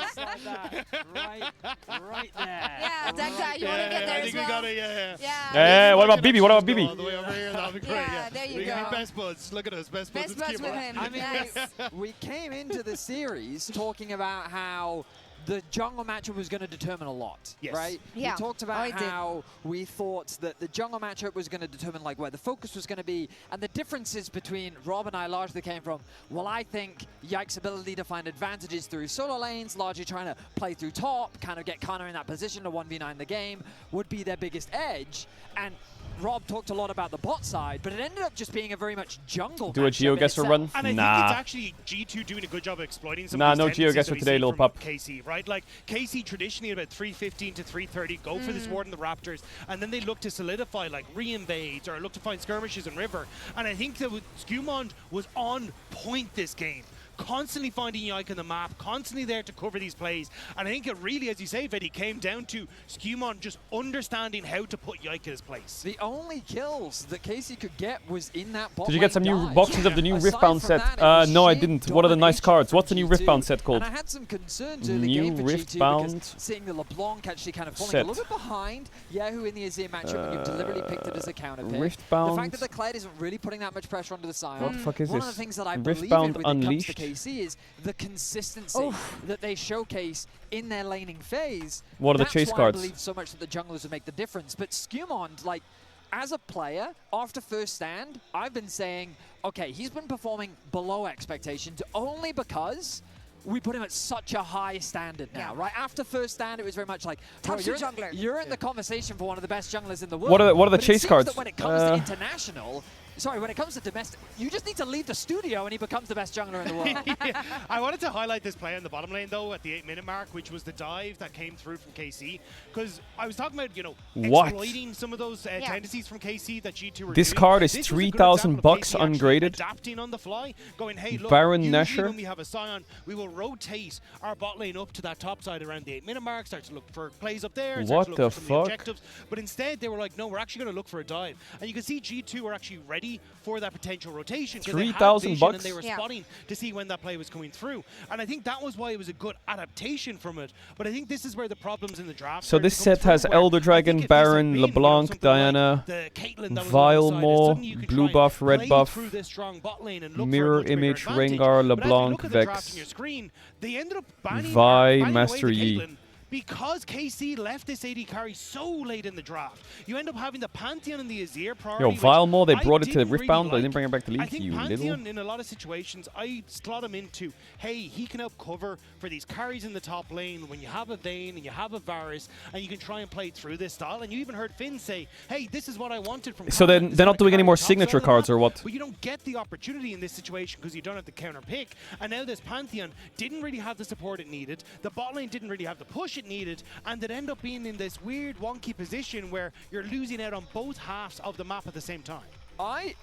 Right there. Yeah, Dagda, you want to get there as well? Yeah, what about BB? What about BB? All the way over here, that would be great. Yeah, there you we go. can be best buds. Look at us, best buds. Best buds with him. I mean, Nice. we came into the series talking about how the jungle matchup was going to determine a lot, right? Yeah. We talked about how we thought that the jungle matchup was going to determine like where the focus was going to be, and the differences between Rob and I largely came from, well, I think Yike's ability to find advantages through solo lanes, largely trying to play through top, kind of get Kana in that position to 1v9 the game, would be their biggest edge. And Rob talked a lot about the bot side, but it ended up just being a very much jungle Do a matchup GeoGuessr itself. run? And I think Nah. it's actually G2 doing a good job of exploiting some Nah, of these no tendencies GeoGuessr that we today, see little from pup. KC, right? Like, KC traditionally about 315 to 330, go for this ward in the Raptors, and then they look to solidify, like, re-invades or look to find skirmishes in River. And I think that Skumont was on point this game. constantly finding Yike on the map, constantly there to cover these plays. And I think it really, as you say, Vedi, came down to Skewmon just understanding how to put Yike in his place. The only kills that Casey could get was in that bot Did you get some new boxes of the new Riftbound set? No, I didn't. What are the nice cards? What's the new Riftbound set called? And I had some concerns early New game for G2 Riftbound because seeing the LeBlanc actually kind of falling set. a little bit behind Yahoo in the Azir matchup, and you've deliberately picked it as a counter pick. Riftbound. The fact that the Kled isn't really putting that much pressure onto the Scion. What the fuck is One this? of the things that I believe in Riftbound when it comes to Unleashed. KC is the consistency that they showcase in their laning phase. What are the That's chase why cards? I believe so much that the junglers would make the difference. But Skewmon, like, as a player, after first stand, I've been saying, okay, he's been performing below expectations only because we put him at such a high standard now, right? After first stand, it was very much like, bro, you're in the conversation for one of the best junglers in the world. What are the But it chase seems cards? that when it comes to international, sorry, when it comes to domestic, you just need to leave the studio and he becomes the best jungler in the world. I wanted to highlight this play in the bottom lane, though, at the 8-minute mark, which was the dive that came through from KC. Because I was talking about, you know, What? exploiting some of those tendencies from KC that G2 were This doing. card is This was a good 3,000 example of bucks KC actually ungraded. adapting on the fly, going, hey, look, Baron usually Nashor. when we have a Scion, we will rotate our bot lane up to that top side around the 8-minute mark, start to look for plays up there, start What to look the for some of the fuck? objectives. But instead, they were like, no, we're actually going to look for a dive. And you can see G2 were actually ready for that potential rotation. 3,000 bucks? And they were spotting to see when that play was coming through. And I think that was why it was a good adaptation from it. But I think this is where the problems in the draft So start this to come set has through, where Elder Dragon, Baron, LeBlanc, Diana, the Caitlyn that was Vilemo, alongside it. Suddenly you can blue try buff, and red play buff, through this strong bot lane and look for a Mirror much bigger Image, advantage. Rengar, But as you LeBlanc, look at the draft Vex, on your screen, they ended up banning Vi, away Master the Yi. Caitlyn because KC left this AD carry so late in the draft. You end up having the Pantheon and the Azir priority. Yo, which Vilemo, they I brought it to didn't really Riftbound, they like. didn't bring it back to I League, think you Pantheon, little. in a lot of situations, I slot him into, hey, he can help cover for these carries in the top lane when you have a Vayne and you have a Varus, and you can try and play through this style. And you even heard Finn say, hey, this is what I wanted from So Carmen. then they're not doing any more signature Top side of the cards map. or what? But you don't get the opportunity in this situation because you don't have the counter pick. And now this Pantheon didn't really have the support it needed. The bot lane didn't really have the push it needed. And it ended up being in this weird, wonky position where you're losing out on both halves of the map at the same time. I,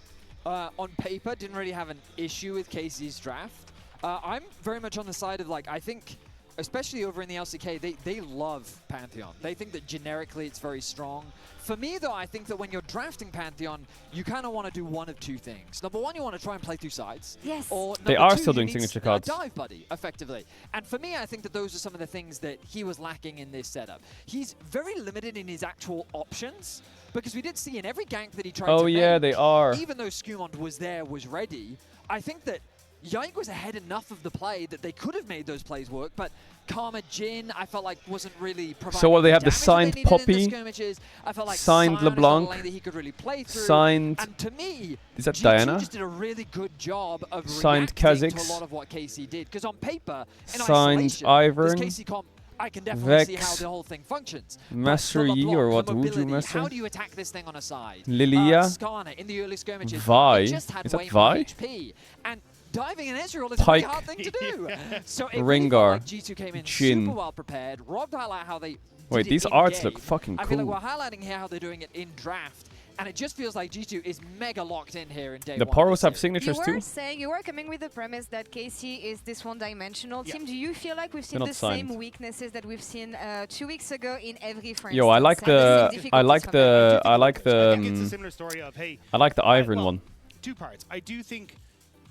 on paper, didn't really have an issue with KC's draft. I'm very much on the side of, like, I think, especially over in the LCK, they love Pantheon. They think that generically it's very strong. For me, though, I think that when you're drafting Pantheon, you kind of want to do one of two things. Number one, you want to try and play two sides. Yes. Or They number are two, still you doing need signature a cards. dive buddy, effectively. And for me, I think that those are some of the things that he was lacking in this setup. He's very limited in his actual options, because we did see in every gank that he tried to Oh yeah, make, they are. even though Skewmon was there, was ready, I think that Yike was ahead enough of the play that they could have made those plays work, but Karma Jin, I felt like wasn't really providing So what, they have the damage that signed they needed in the Poppy, skirmishes. I felt like signed Sion was LeBlanc, on the lane that he could really play through. signed- And to me, Is that G2 Diana? just did a really good job of Signed reacting to Kha'Zix. a lot of what KC did. Because on paper, in Signed isolation, Ivern, this KC comp, I can definitely see how Vex, the whole thing functions. But Master the Yi, LeBlanc, or the what, Wuju mobility, Master? How do you attack this thing on a side? Lilia? Skarner in the early skirmishes. Vi? It just had Is that way more Vi? HP. And diving in Ezreal is a Pike. really hard thing to do. So it really felt Rengar, like G2 came in Jhin. super well prepared. Rob highlight how they Wait, did these it arts in-game. look fucking I feel like cool. we're highlighting here how they're doing it in draft. And it just feels like G2 is mega locked in here in day The one. Poros have this signatures You too? were saying, you were coming with the premise that KC is this one-dimensional team. Do you feel like we've seen They're the not signed. same weaknesses that we've seen 2 weeks ago in every, for Yo, I instance, like and the same the, I like difficulties the, I like I think it's a the, similar story of, hey, I like the Ivern well, one. two parts. I do think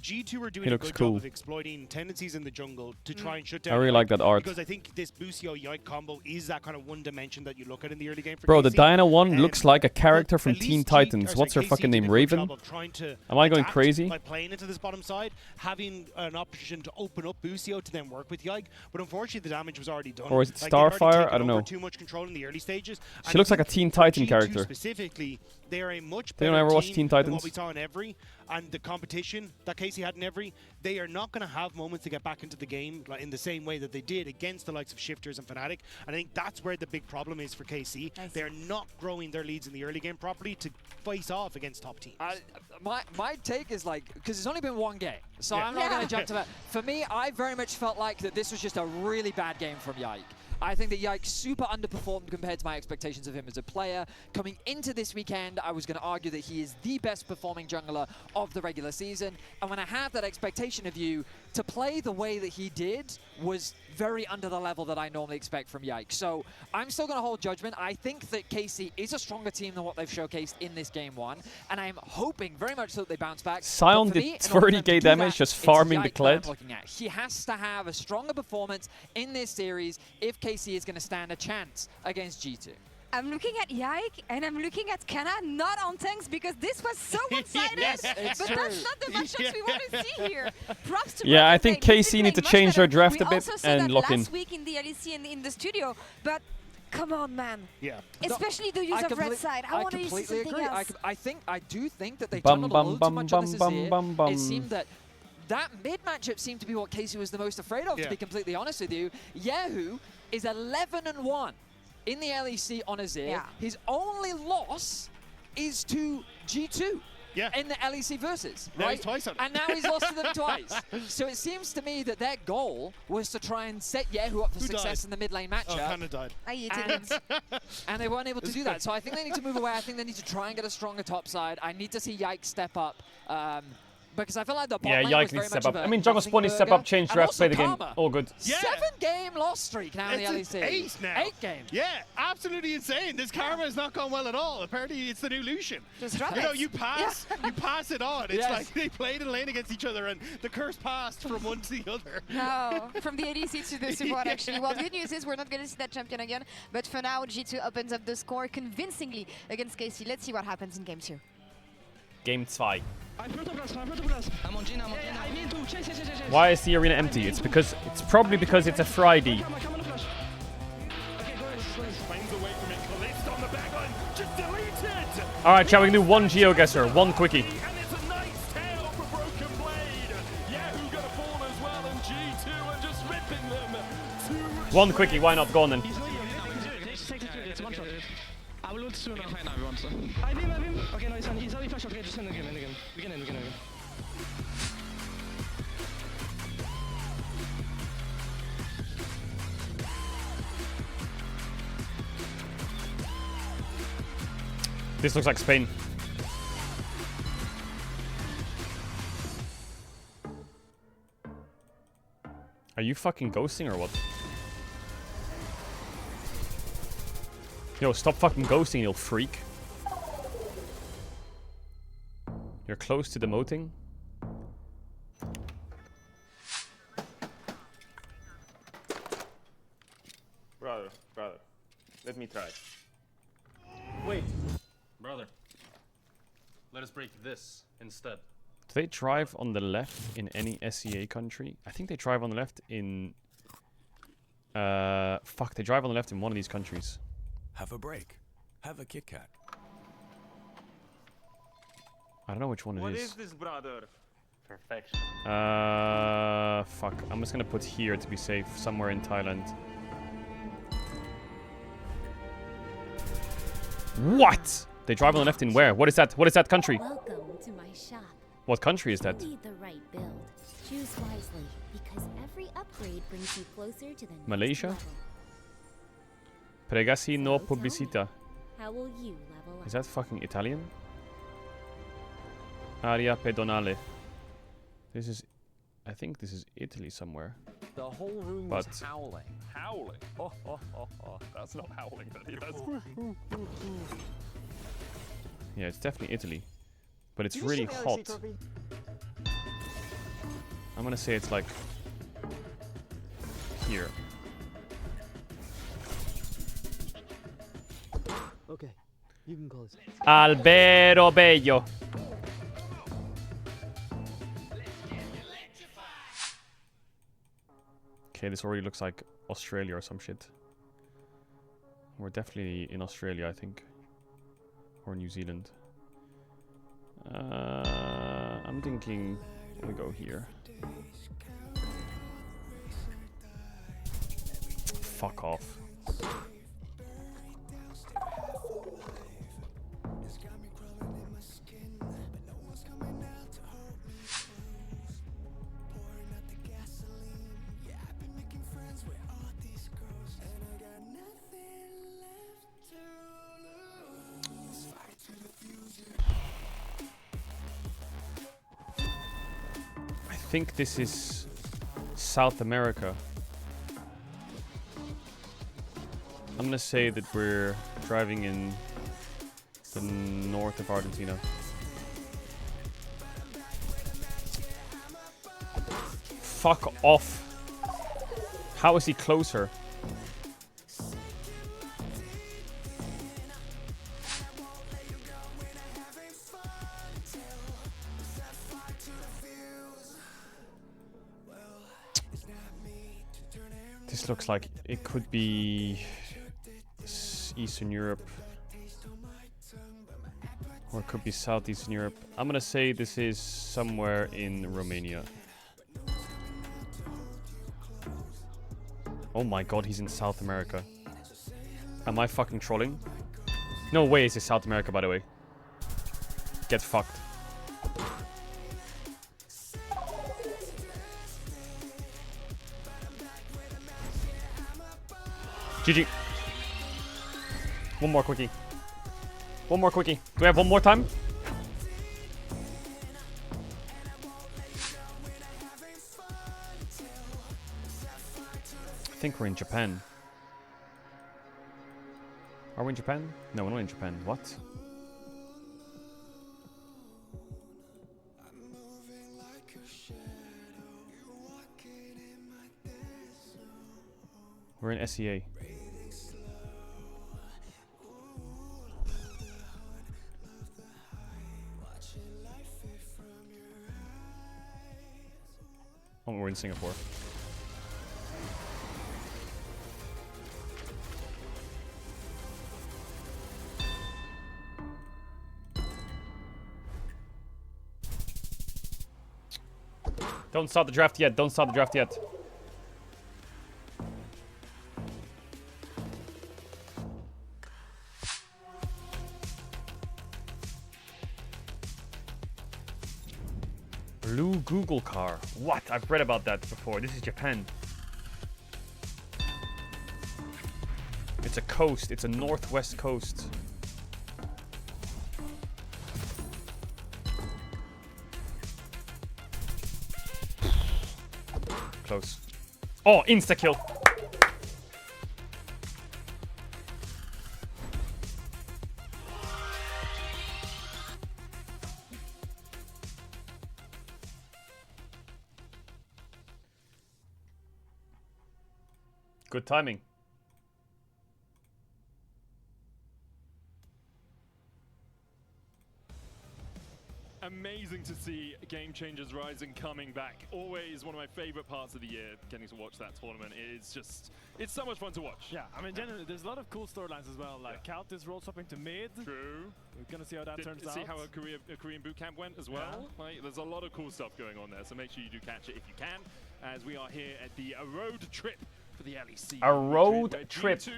G2 are doing He a looks good cool. job of exploiting tendencies in the jungle to try and shut down. I really Yike, like that art. because I think this Busio Yike combo is that kind of one dimension that you look at in the early game for Bro, the KC. Diana one And looks like a character from at least Teen Titans. What's her KC fucking did a name? good Raven? job of trying to Am I going adapt crazy? by playing into this bottom side, having an option to open up Busio to then work with Yike, but unfortunately the damage was already done. Or is it Like, they'd already Starfire? taken I don't over know. Too much control in the early stages. She looks like a Teen Titan character. Specifically, they are a much Anyone better ever watch team Teen than Titans? what we saw in Every, and the competition that Casey had in Every. They are not going to have moments to get back into the game like, in the same way that they did against the likes of Shifters and Fnatic. And I think that's where the big problem is for KC. They're not growing their leads in the early game properly to face off against top teams. My take is like, because it's only been one game, so Yeah. I'm not going to jump to that. For me, I very much felt like that this was just a really bad game from Yike. I think that Yike super underperformed compared to my expectations of him as a player. Coming into this weekend, I was going to argue that he is the best performing jungler of the regular season. And when I have that expectation of you, to play the way that he did was very under the level that I normally expect from Yike. So I'm still going to hold judgment. I think that KC is a stronger team than what they've showcased in this game one. And I'm hoping very much so that they bounce back. Sion did 30k damage just farming the Kled. He has to have a stronger performance in this series if KC is going to stand a chance against G2. I'm looking at Yike and I'm looking at Kana, not on tanks, because this was so one-sided. Yes, but it's that's not the matchups we want to see here. Props to Yeah, I Broken think Blade. KC need to change their draft a bit and lock in. Last week in the LEC and in the studio, but come on, man. Yeah. Especially the use of red side. I want to use something else. I do think that they Bum, tunneled a bum, little bum, too much bum, on this bum, Azir. bum, bum. It seemed that mid matchup seemed to be what KC was the most afraid of, to be completely honest with you. Yahoo is 11-1 in the LEC on Azir. Yeah. His only loss is to G2 in the LEC versus. Now right? he's twice on it. And now he's lost to them twice. So it seems to me that their goal was to try and set Yahoo up for Who success died? in the mid lane matchup. Oh, Kana died. And they weren't able to do that. So I think they need to move away. I think they need to try and get a stronger top side. I need to see Yike step up. Because I feel like the bot lane Yike was very needs to much step of up. a I mean, Jungle Spawn needs to step up, change drafts, play the game. Karma. All good. Yeah. 7-game loss streak now in the It's LEC. an ace now. 8 games. Yeah, absolutely insane. This karma has not gone well at all. Apparently, it's the new Lucian. Just drop You know, it. you pass, you pass it on. It's Yes. like they played in lane against each other, and the curse passed from one to the other. No, from the ADC to the support, actually. Well, good news is we're not going to see that champion again, but for now, G2 opens up the score convincingly against KC. Let's see what happens in Game 2. Game 2. I'm on Gina, I'm on Gina. I mean to chase. Why is the arena empty? It's probably because it's a Friday. Come on, flash. Okay, go ahead. Flames away from it. Kalist on the back line. Just deleted. All right, shall we do one GeoGuessr, one quickie? And it's a nice tail for Broken Blade. Yahoo gonna fall as well, and G2 are just ripping them. One quickie, why not? Go on then. It's one shot. I will ult soon. I beam. Okay, no, he's only flash. Okay, just end the game. We can end. This looks like Spain. Are you fucking ghosting or what? Yo, stop fucking ghosting, you freak. You're close to demoting. Brother, let me try. Wait. Brother, let us break this instead. Do they drive on the left in any SEA country? I think they drive on the left in... fuck, they drive on the left in one of these countries. Have a break. Have a Kit Kat. I don't know which one it is. What is this, brother? Perfection. Fuck. I'm just gonna put here to be safe. Somewhere in Thailand. What? They drive on the left in where? What is that? What is that country? Welcome to my shop. What country is that? You need the right build. Choose wisely, because every upgrade brings you closer to the next Malaysia? level. Pregasi no So tell me, pubblicità. how will you level up? Is that fucking Italian? Aria pedonale. This is... I think this is Italy somewhere. The whole room But- was howling. Howling. Oh. That's not howling, buddy. That's... Yeah, it's definitely Italy. But it's really hot. I'm gonna say it's like... here. Okay, you can call us. Albero Bello. Okay, this already looks like Australia or some shit. We're definitely in Australia, I think. Or New Zealand. I'm thinking we go here. Fuck off. think this is South America. I'm gonna say that we're driving in the north of Argentina. Fuck off. How is he closer? This looks like it could be Eastern Europe. Or it could be Southeastern Europe. I'm gonna say this is somewhere in Romania. Oh my god, he's in South America. Am I fucking trolling? No way is this South America, by the way. Get fucked. GG. One more quickie. One more quickie. Do we have one more time? I think we're in Japan. Are we in Japan? No, we're not in Japan. What? We're in SEA. Oh, we're in Singapore. Don't start the draft yet. Don't start the draft yet. Blue Google car. What? I've read about that before. This is Japan. It's a coast. It's a northwest coast. Close. Oh, insta-kill. Good timing. Amazing to see Game Changers Rising coming back. Always one of my favorite parts of the year, getting to watch that tournament. It's just, it's so much fun to watch. Yeah, I mean, generally, there's a lot of cool storylines as well. Like, Countess roll swapping to mid. True. We're gonna see how that turns out. See how a Korean boot camp went as well. Yeah. Like, there's a lot of cool stuff going on there, so make sure you do catch it if you can. As we are here at the road trip for the LEC. A road trip. G2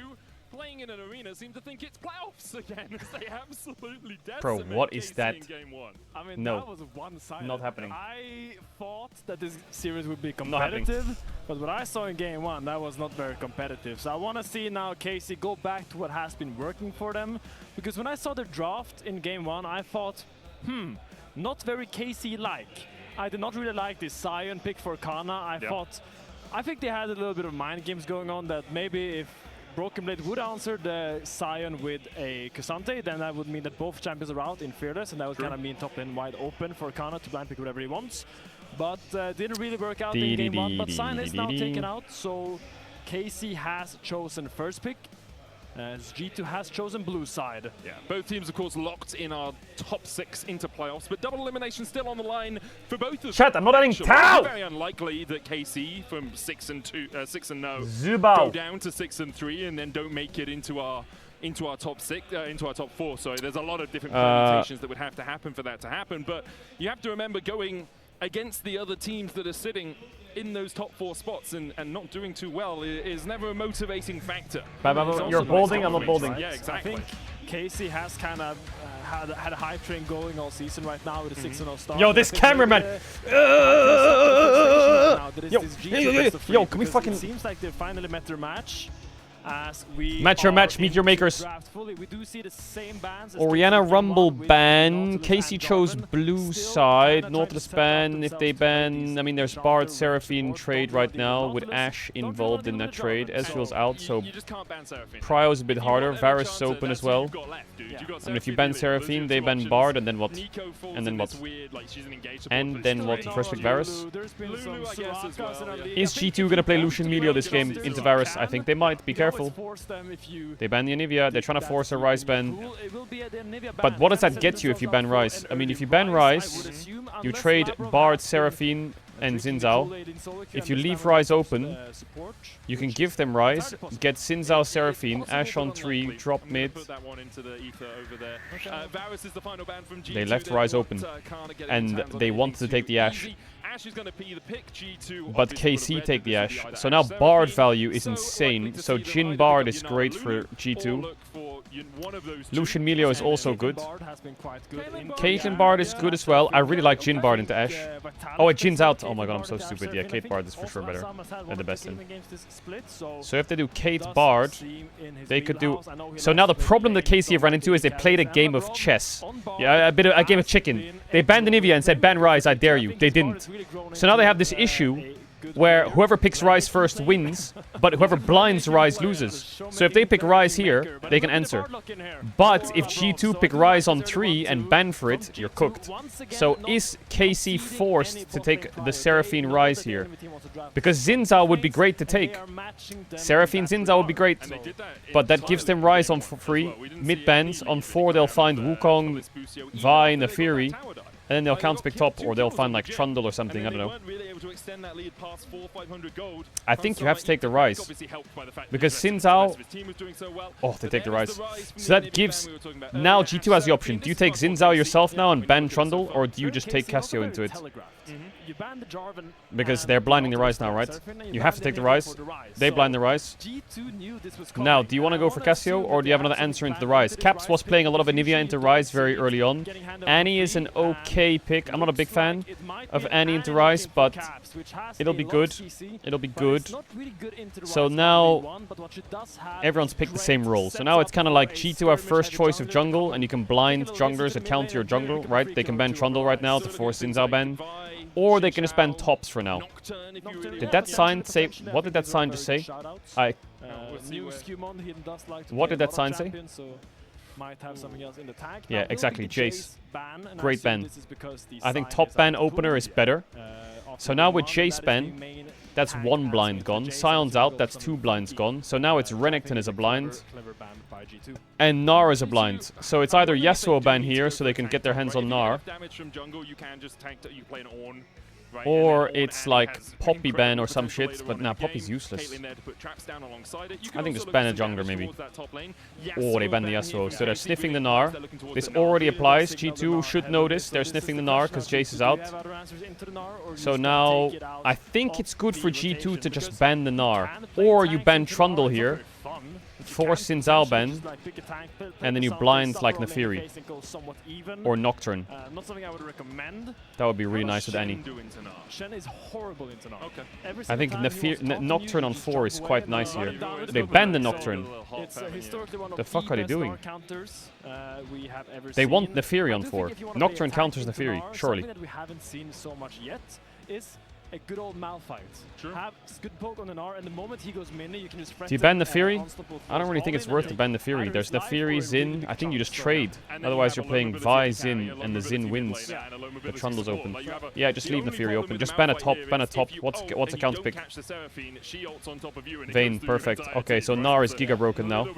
playing in an arena seem to think it's playoffs again, as they absolutely Bro, decimate what is KC that? in game one. I mean, No. that was one-sided. Not happening. I thought that this series would be Not happening. competitive, but what I saw in game one, that was not very competitive. So I want to see now KC go back to what has been working for them, because when I saw the draft in game one, I thought, not very KC-like. I did not really like this Sion pick for Kana. I think they had a little bit of mind games going on, that maybe if Broken Blade would answer the Sion with a Cassante, then that would mean that both champions are out in Fearless, and that would kind of mean top lane wide open for Kana to blind pick whatever he wants. But didn't really work out in game one, but Sion is now taken out, so KC has chosen first pick, as G2 has chosen blue side. Yeah, both teams, of course, locked in our top 6 into playoffs, but double elimination still on the line for both of them. Chat, I'm not adding Tau! It's very unlikely that KC from 6-0 Zubao. go down to 6-3 and then don't make it into our top 6, into our top 4. So there's a lot of different permutations that would have to happen for that to happen. But you have to remember, going against the other teams that are sitting in those top 4 spots and not doing too well is never a motivating factor. You're bolding, I'm not bolding. Yeah, exactly. I think KC has kind of had a hype train going all season right now with a 6-0 start. Yo, this cameraman! Yo, can we fucking... It seems like they finally met their match. as we Match your are match, meet your into makers. draft fully. We do see the same bans as Oriana KC Rumble Game 1 with ban. Nautilus Casey and chose Garvin. blue Still side. kinda Nautilus trying to set up ban. If they themselves to ban, play I mean, there's these Bard, Nautilus Seraphine support. trade Don't right wanna deal now with with Nautilus. Ashe Don't involved in deal that with trade. Jarvan. Ezreal's And out, so You just can't ban Seraphine. Prio's a bit If you harder. want Varus is Enchanter, open that's as well. what you've got left, dude. You've got And if you Seraphine ban and Lily. Those are Seraphine, your they two ban options. Bard, and then what? Nico falls And then in what? this weird, like, she's an engaged support, And but then still what? right First now, pick Varus? There's been Lulu, some I guess, as Soraka's well, and yeah. Is G2 gonna play Lucian Melio this game? Into Varus? I think they might. Be careful. They ban the Anivia. They're trying to force a Ryze ban. But what does that get you if you ban Ryze? I mean, if you ban Ryze, you trade Bard, Seraphine, and Xin Zhao. If you leave Ryze open, you can give them Ryze, get Xin Zhao, Seraphine, Ashe on 3, drop mid. They left Ryze open, and they wanted to take the Ashe. But KC take the Ashe. So now Bard value is insane. So Jhin Bard is great for G2. Lucian Melio is also good. Caitlyn Bard is good as well. I really like Jhin Bard into Ashe. Oh, wait, Jin's out. Oh my god, I'm so stupid. Yeah, Kate Bard is for sure better than the best in. So if they do Kate Bard, they could do... So now the problem that KC have run into is they played a game of chess. Yeah, a game of chicken. They banned Anivia and said, ban Ryze, I dare you. They didn't. So now they have this issue where whoever picks Ryze first wins, but whoever blinds Ryze loses. So if they pick Ryze here, they can answer. But if G2 pick Ryze on 3 and ban for it, you're cooked. So is KC forced to take the Seraphine Ryze here? Because Xin Zhao would be great to take. Seraphine Xin Zhao would be great. But that gives them Ryze on 3, mid bans. On 4 they'll find Wukong, Vi, Nefiri. And then they'll counterpick top, or they'll find like Trundle or something, I don't know. I think you have to take the Ryze. Because Xin Zhao... Oh, they take the Ryze. So that gives... Now G2 has the option. Do you take Xin Zhao yourself now and ban Trundle, or do you just take Cassio into it? Because they're blinding the Ryze now, right? You have to take the Ryze. They blind the Ryze. Now, do you want to go for Cassio, or do you have another answer into the Ryze? Caps was playing a lot of Anivia into Ryze very early on. Annie is an okay pick. I'm not a big fan of Annie into Ryze, but it'll be good. It'll be good. So now, everyone's picked the same role. So now it's kind of like G2 have first choice of jungle, and you can blind junglers that counter your jungle, right? They can ban Trundle right now to force Xin Zhao ban. Or they can just ban tops for now. Did that sign say... What did that sign just say? What did that sign say? Yeah, exactly. Jace. Great ban. I think top ban opener is better. So now with Jace ban, that's 1 blind gone. Sion's out, that's 2 blinds gone. So now it's Renekton as a blind. And Gnar is a blind. So it's either Yasuo ban here, so they can get their hands on Gnar. Or it's like Poppy ban or some shit, but nah, Poppy's useless. I think just ban a jungler maybe. Or they ban the Yasuo, so they're sniffing the Gnar. This already applies, G2 should notice they're sniffing the Gnar because Jace is out. So now, I think it's good for G2 to just ban the Gnar. Or you ban Trundle here, force Xin Zhao ban, and then you blind like Nefiri. Or Nocturne. Not something I would recommend. That would be really nice with Annie. Shen is horrible into Gnar. I think Nocturne on 4 is quite nice here. They ban the Nocturne. The fuck are they doing? They want Nefiri on 4. Nocturne counters Nefiri, surely. Something that we haven't seen so much yet is a good old Malphite. Have good poke on the Gnar, and the moment he goes mini, you can just... Do you ban the Fury? I don't really think it's worth to ban the Fury. There's the Fury, Xin. I think you just trade. Otherwise you're playing Vi, Xin, and the Xin wins. The Trundle's open. Yeah, just leave the Fury open. Just ban a top, ban a top. What's a counter pick? Vayne, perfect. Okay, so Gnar is giga broken now.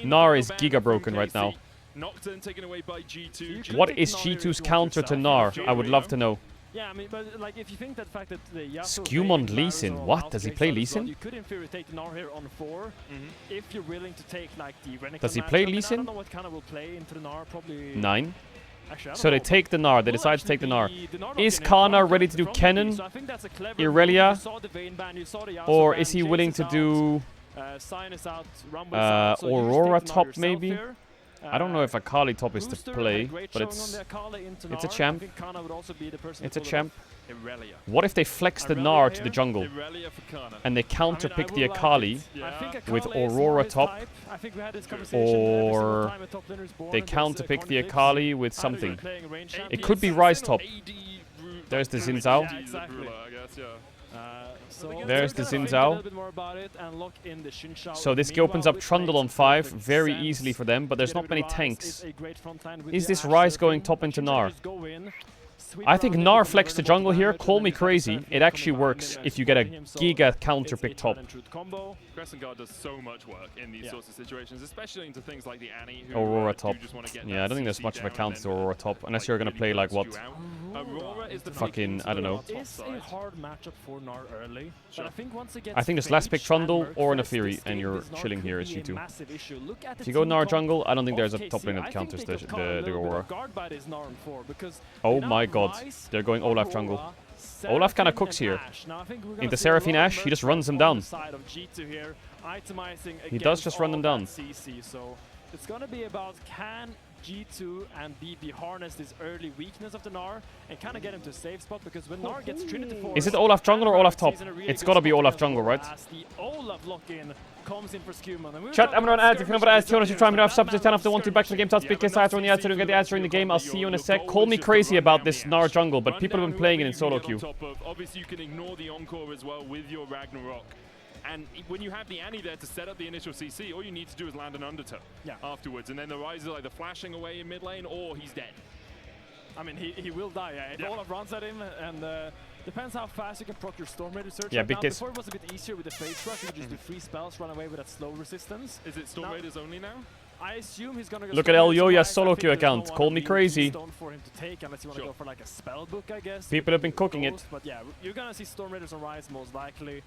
Gnar is giga broken right now. What is G2's counter to Gnar? I would love to know. Yeah, I mean, but like if you think that fact that the Skewmond Lee Sin. What? Does he play Lee Sin? You could in theory take the Gnar here on 4 if you're willing to take like the Renekton. Does he play Lee I Sin? don't know what kind of will play into the Gnar, probably 9. Actually, So they take the Gnar. They decide to take the Gnar. Is Kana ready to do Kennen, Irelia, or is he willing to do Aurora top maybe? I don't know if Akali top is to Booster play, had great but showing it's on the Akali into a Gnar. champ. I think Kana would also be the person It's to a pull it champ. off. Irelia. What if they flex the Irelia Gnar to here? the jungle Irelia for Kana. and they counter pick I the would like Akali it. I think with Akali is Aurora more his top, type. I think we had this conversation every single or time a top laner is born they and there's, counter pick the conflicts. Akali with Either something. you're playing range It champions- could be Ryze top. There's the Xin Zhao. Yeah, exactly. I guess, yeah. So There's the we're gonna Xin think a Zhao. little bit more about it and lock in the Xin Zhao. So this Meanwhile, opens up which Trundle on makes 5 perfect very sense. easily for them, but there's not Together many with Ryze tanks. is a great front line with Is the this Ashe Ryze going surfing. top into Xin Zhao Gnar? just go in, sweep I think around Gnar it, flex to become jungle very here. damage, Call and me then kind of crazy. surf It from actually behind works him if and you get a supporting him, so Giga counter it's a pick top. tried and true combo. Crescent Guard does so much work in these sorts of situations, especially into things like the Annie, who Aurora do top. just want to get Yeah, that I don't think there's CC much of a down counter and to then, Aurora top, unless you're gonna play like what? Aurora is the Fucking, I don't know. It's a hard matchup for Gnar early, but I think once it gets I think it's last pick Phage Trundle and or Merc a first, Fury, this and game you're with Gnar chilling could here as be a G2. massive issue. Look at If the you go team Gnar comp jungle, I don't think of there's a KC. top lane I that think counters they the could call a little bit of Aurora. guard by this Gnar on 4 because Oh they my now god, Ryze, they're going Olaf jungle. Olaf kind of Seraphine, cooks and here. Ashe. Now I think we're gonna Into see a lot Seraphine of Ashe, he just Merc runs them on down. the side of G2 here, itemizing He does against just run them all down. that CC. So it's gonna be about can G2 and BP harness this early weakness of the Gnar and kind of get him to a safe spot, because when Gnar gets Trinity Force, Is it Olaf jungle or Olaf top? he's in a really It's good gotta be spot Olaf as jungle, well, right? as the Olaf lock-in comes in for Scuman. And we were Chat, talking I'm not about ads. If you're not ads, you try me to have subs to turn off the 1-2 back to the game. Talk speak, get answer on the answer and get the answer in the game. I'll see you in a sec. Call me crazy about this Gnar jungle, but people have been playing it in solo queue. Obviously, you can ignore the Encore as well with your Ragnarok. And when you have the Annie there to set up the initial CC, all you need to do is land an undertow afterwards. And then the Ryze is either flashing away in mid lane or he's dead. I mean, he will die. If Olaf runs at him, and depends how fast you can proc your Storm Raider search. Yeah, right now. because Before it was a bit easier with the Phage Rush, you could just do 3 spells, run away with that slow resistance. Is it Storm Now- Raiders only now? I assume he's gonna go Look at Storm El Raiders Yoya's Ryze. solo I think queue there's no account. one Call on me the crazy. Keystone for him to take, unless you want to go for like a spell book, I guess. People have been cooking it. Ghost, but yeah, you're gonna see Storm Raiders on Ryze most likely.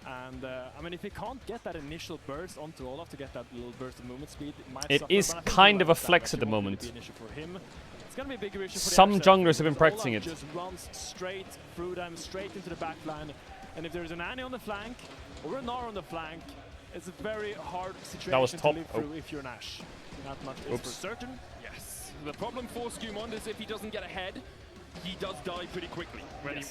And I mean, if he can't get that initial burst onto Olaf to get that little burst of movement speed, it might It suffer, is but I think kind he'll of a have that. flex at the Actually won't moment. be an issue for him. It's gonna be a bigger issue for the Some Ashe junglers have been because practicing Olaf it. just runs straight through them, straight into the back line. And if there's an Annie on the flank or a Gnar on the flank, it's a very hard situation was to top. live through if you're an Ashe. That much is for certain. Yes. The problem for Scumond is if he doesn't get ahead, he does die pretty quickly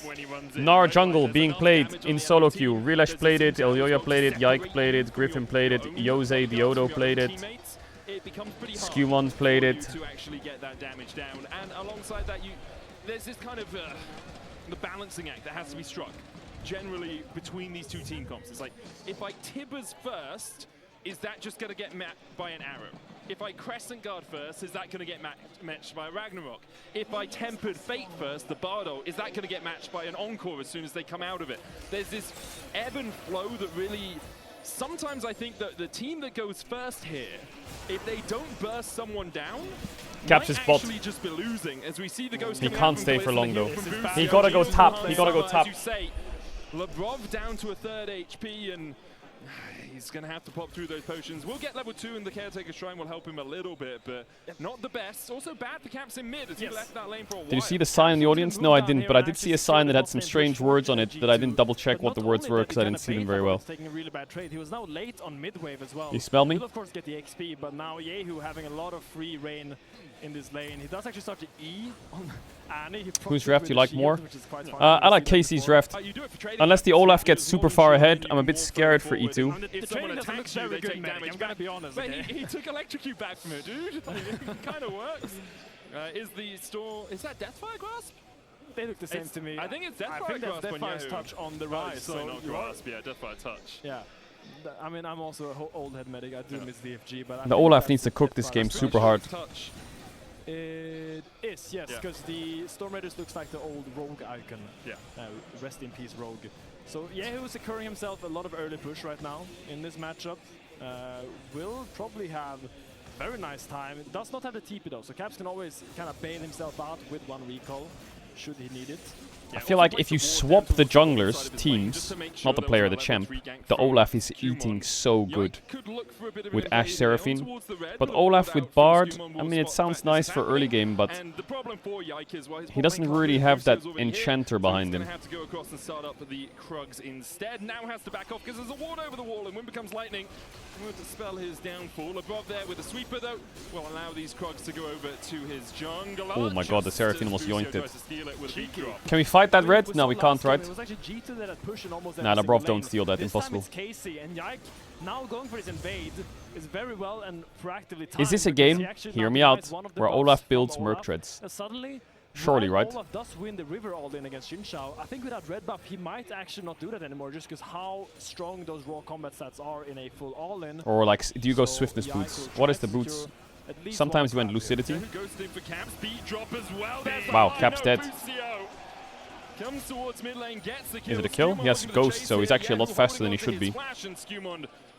when he runs in. Gnar right? jungle Like, being there's played enough damage on in the solo LT. queue. Rilesh There's played the it, El Xin Zhao Yoya as played it, well to Yike played it, Griffin played it, Jose Diodo played it, teammates. It becomes pretty hard Scumond played for it. you to actually get that damage down. And alongside that, there's this kind of the balancing act that has to be struck generally between these two team comps. It's like, if I Tibbers first, is that just going to get met by an arrow? If I Crescent Guard first, is that going to get matched by a Ragnarok? If I Tempered Fate first, the Bardo, is that going to get matched by an Encore as soon as they come out of it? There's this ebb and flow that really... Sometimes I think that the team that goes first here, if they don't burst someone down, Caps might his bot. actually just be losing. As we see the Ghost He coming can't out stay from for long, Kalista, though. hit from He Boost, gotta go Geo, tap. Geo, He gotta go As tap. you say, Labrov down to a 3rd HP, and he's going to have to pop through those potions. We'll get level 2, and the Caretaker Shrine will help him a little bit, but not the best. Also bad for Caps in mid, as he left that lane for a while. Did you see the sign in the audience? No, I didn't, but I did see a sign that had some strange words on it that I didn't double check what the words were because I didn't see them very well. Taking a really bad trade. He was now late on mid wave as well. You smell me? He'll of course get the XP, but now Yehu having a lot of free reign in this lane. He does actually start to E on Annie. Whose ref do you like more? I like Casey's ref. Unless the Olaf gets super far ahead, I'm a bit scared for E2. If someone attacks you, they take damage. I'm gonna be honest. But Okay? he took electrocute back from it, dude. It kind of works. Is that Deathfire Grasp? They look the same to me. I think it's Deathfire I think that's Grasp on Deathfire's Yahoo. touch on the Oh, rise. it's certainly not you are- Grasp, yeah, Deathfire touch. Yeah. I mean, I'm also an old head medic. I do miss DFG, but I The think Olaf that's needs to cook this Deathfire's game touch. super hard. It is, yes, because the Storm Raiders looks like the old rogue icon. Yeah. Rest in peace, rogue. So Yehu is occurring himself a lot of early push right now in this matchup. Will probably have very nice time. Does not have the TP though, so Caps can always kind of bail himself out with one recall. should he need it. I feel like if you swap the junglers teams, not the player, the champ, the Olaf is eating so good with Ashe Seraphine. But Olaf with Bard, I mean, it sounds nice for early game, but he doesn't really have that enchanter behind him. Have to go across and start up for the Krugs instead. Now has to back off because there's a ward over the wall, and when becomes lightning, will dispel his downfall. Above there with the sweeper though, will allow these Krugs to go over to his jungler. Oh my god, the Seraphine almost yoinked it. Can we fight that red? No, we can't, right? Nah, Labrov don't steal that, impossible. Now going for his invade is very well and proactively timed. Is this a game, hear me out, where Olaf builds Merc Treads? Suddenly, surely, right? Olaf does win the river all in against Xin Zhao. I think without red buff, he might actually not do that anymore, just because how strong those raw combat stats are in a full all-in. Or like, do you go Swiftness boots? What is the boots? Sometimes you went Lucidity. Wow, Cap's dead. Comes towards mid lane, gets the kill. Is it a kill? He has Ghost, so he's actually a lot faster than he should be.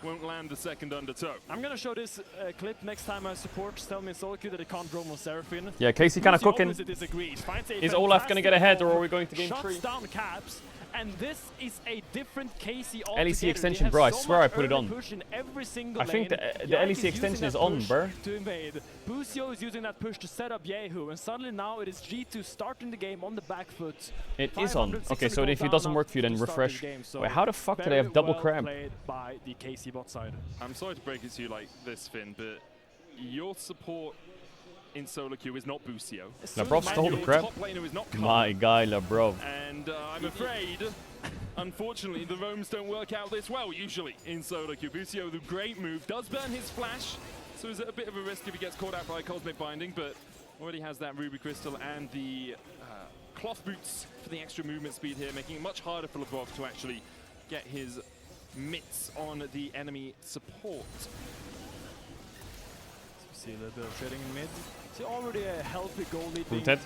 Won't land the second undertow. I'm gonna show this clip next time I support Stelmi and solo queue that it can't roam on Seraphine. Yeah, Casey kind of cooking. Is Olaf gonna get ahead, or are we going to game 3? Shuts down Caps, and this is a different Casey LEC extension, bro, I swear I put it on. I think the LEC extension is on, bro. To invade. Busio is using that push to set up Yehu, and suddenly now it is G2 starting the game on the back foot. It is on. Okay, so if it doesn't work for you, then refresh. Wait, how the fuck do they have double crab? By the KC bot side. I'm sorry to break it to you like this, Finn, but your support in solo queue is not Busio. Labrov stole the crab? My guy, Labrov. And I'm afraid, unfortunately, the roams don't work out this well, usually, in solo queue. Busio, the great move, does burn his flash, so is it a bit of a risk if he gets caught out by Cosmic Binding, but already has that Ruby Crystal and the cloth boots for the extra movement speed here, making it much harder for Labrov to actually get his mitts on the enemy support. See a little bit of trading in mid. See already a healthy goal lead. Rooted.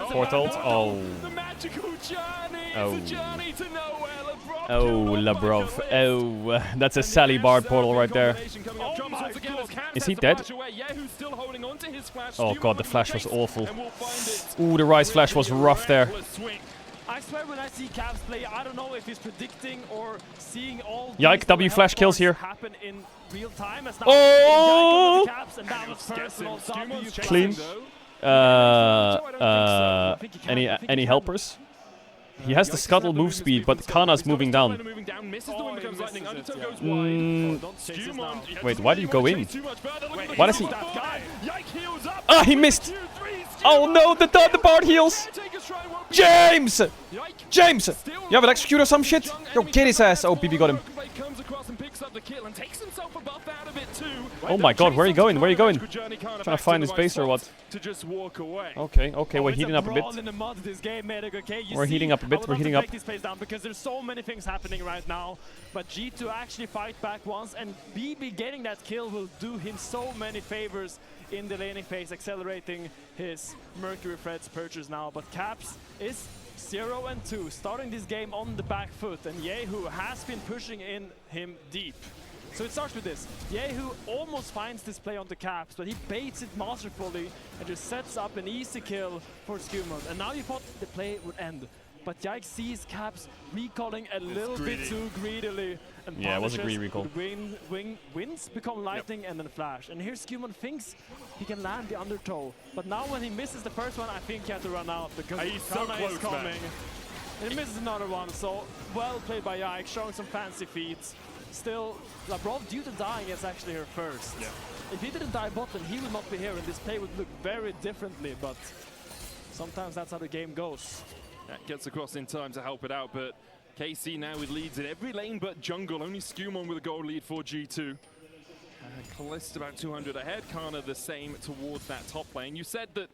Portal. Oh. The magical journey. Oh. It's a journey to nowhere. Labrov. Oh, Labrov. Oh, that's a Sally Bard portal right there. Is he dead? Oh god, the flash was awful. Ooh, the Rise flash was rough there. I swear when I see Caps play, I don't know if he's predicting or seeing all Yike, W flash kills here. happen in real time. As now oh! Caps, and that was personal. Clean. Any helpers? He has the scuttle move speed, but Kana's moving down. Wait, why do you go in? Why does he? Ah, he missed! Oh no, the Bard heals! James! James! You have an execute or some shit? Yo, get his ass! Oh, BB got him. Oh my god, where are you going? Where are you going? Trying to find his base or what? Okay, okay, we're heating up a bit. We're heating up a bit, we're heating up. Because there's so many things happening right now. But G2 actually fight back once, and BB getting that kill will do him so many favors in the laning phase, accelerating his Mercury Threads purchase now. But Caps is 0-2, starting this game on the back foot, and Yehu has been pushing in him deep. So it starts with this. Yehu almost finds this play on the Caps, but he baits it masterfully and just sets up an easy kill for Skumond. And now you thought the play would end, but Yike sees Caps recalling a little bit too greedily. And yeah, it was a greedy recall. Wins become lightning and then flash. And here Skumond thinks he can land the undertow. But now when he misses the first one, I think he had to run out because Kana is coming. And he misses another one, so well played by Yike, showing some fancy feats. Still, Labrov, due to dying, is actually here first. Yeah. If he didn't die bottom, he would not be here, and this play would look very differently, but sometimes that's how the game goes. That gets across in time to help it out, but KC now with leads in every lane but jungle. Only Skumon with a goal lead for G2. Calist about 200 ahead, Kana the same towards that top lane. You said that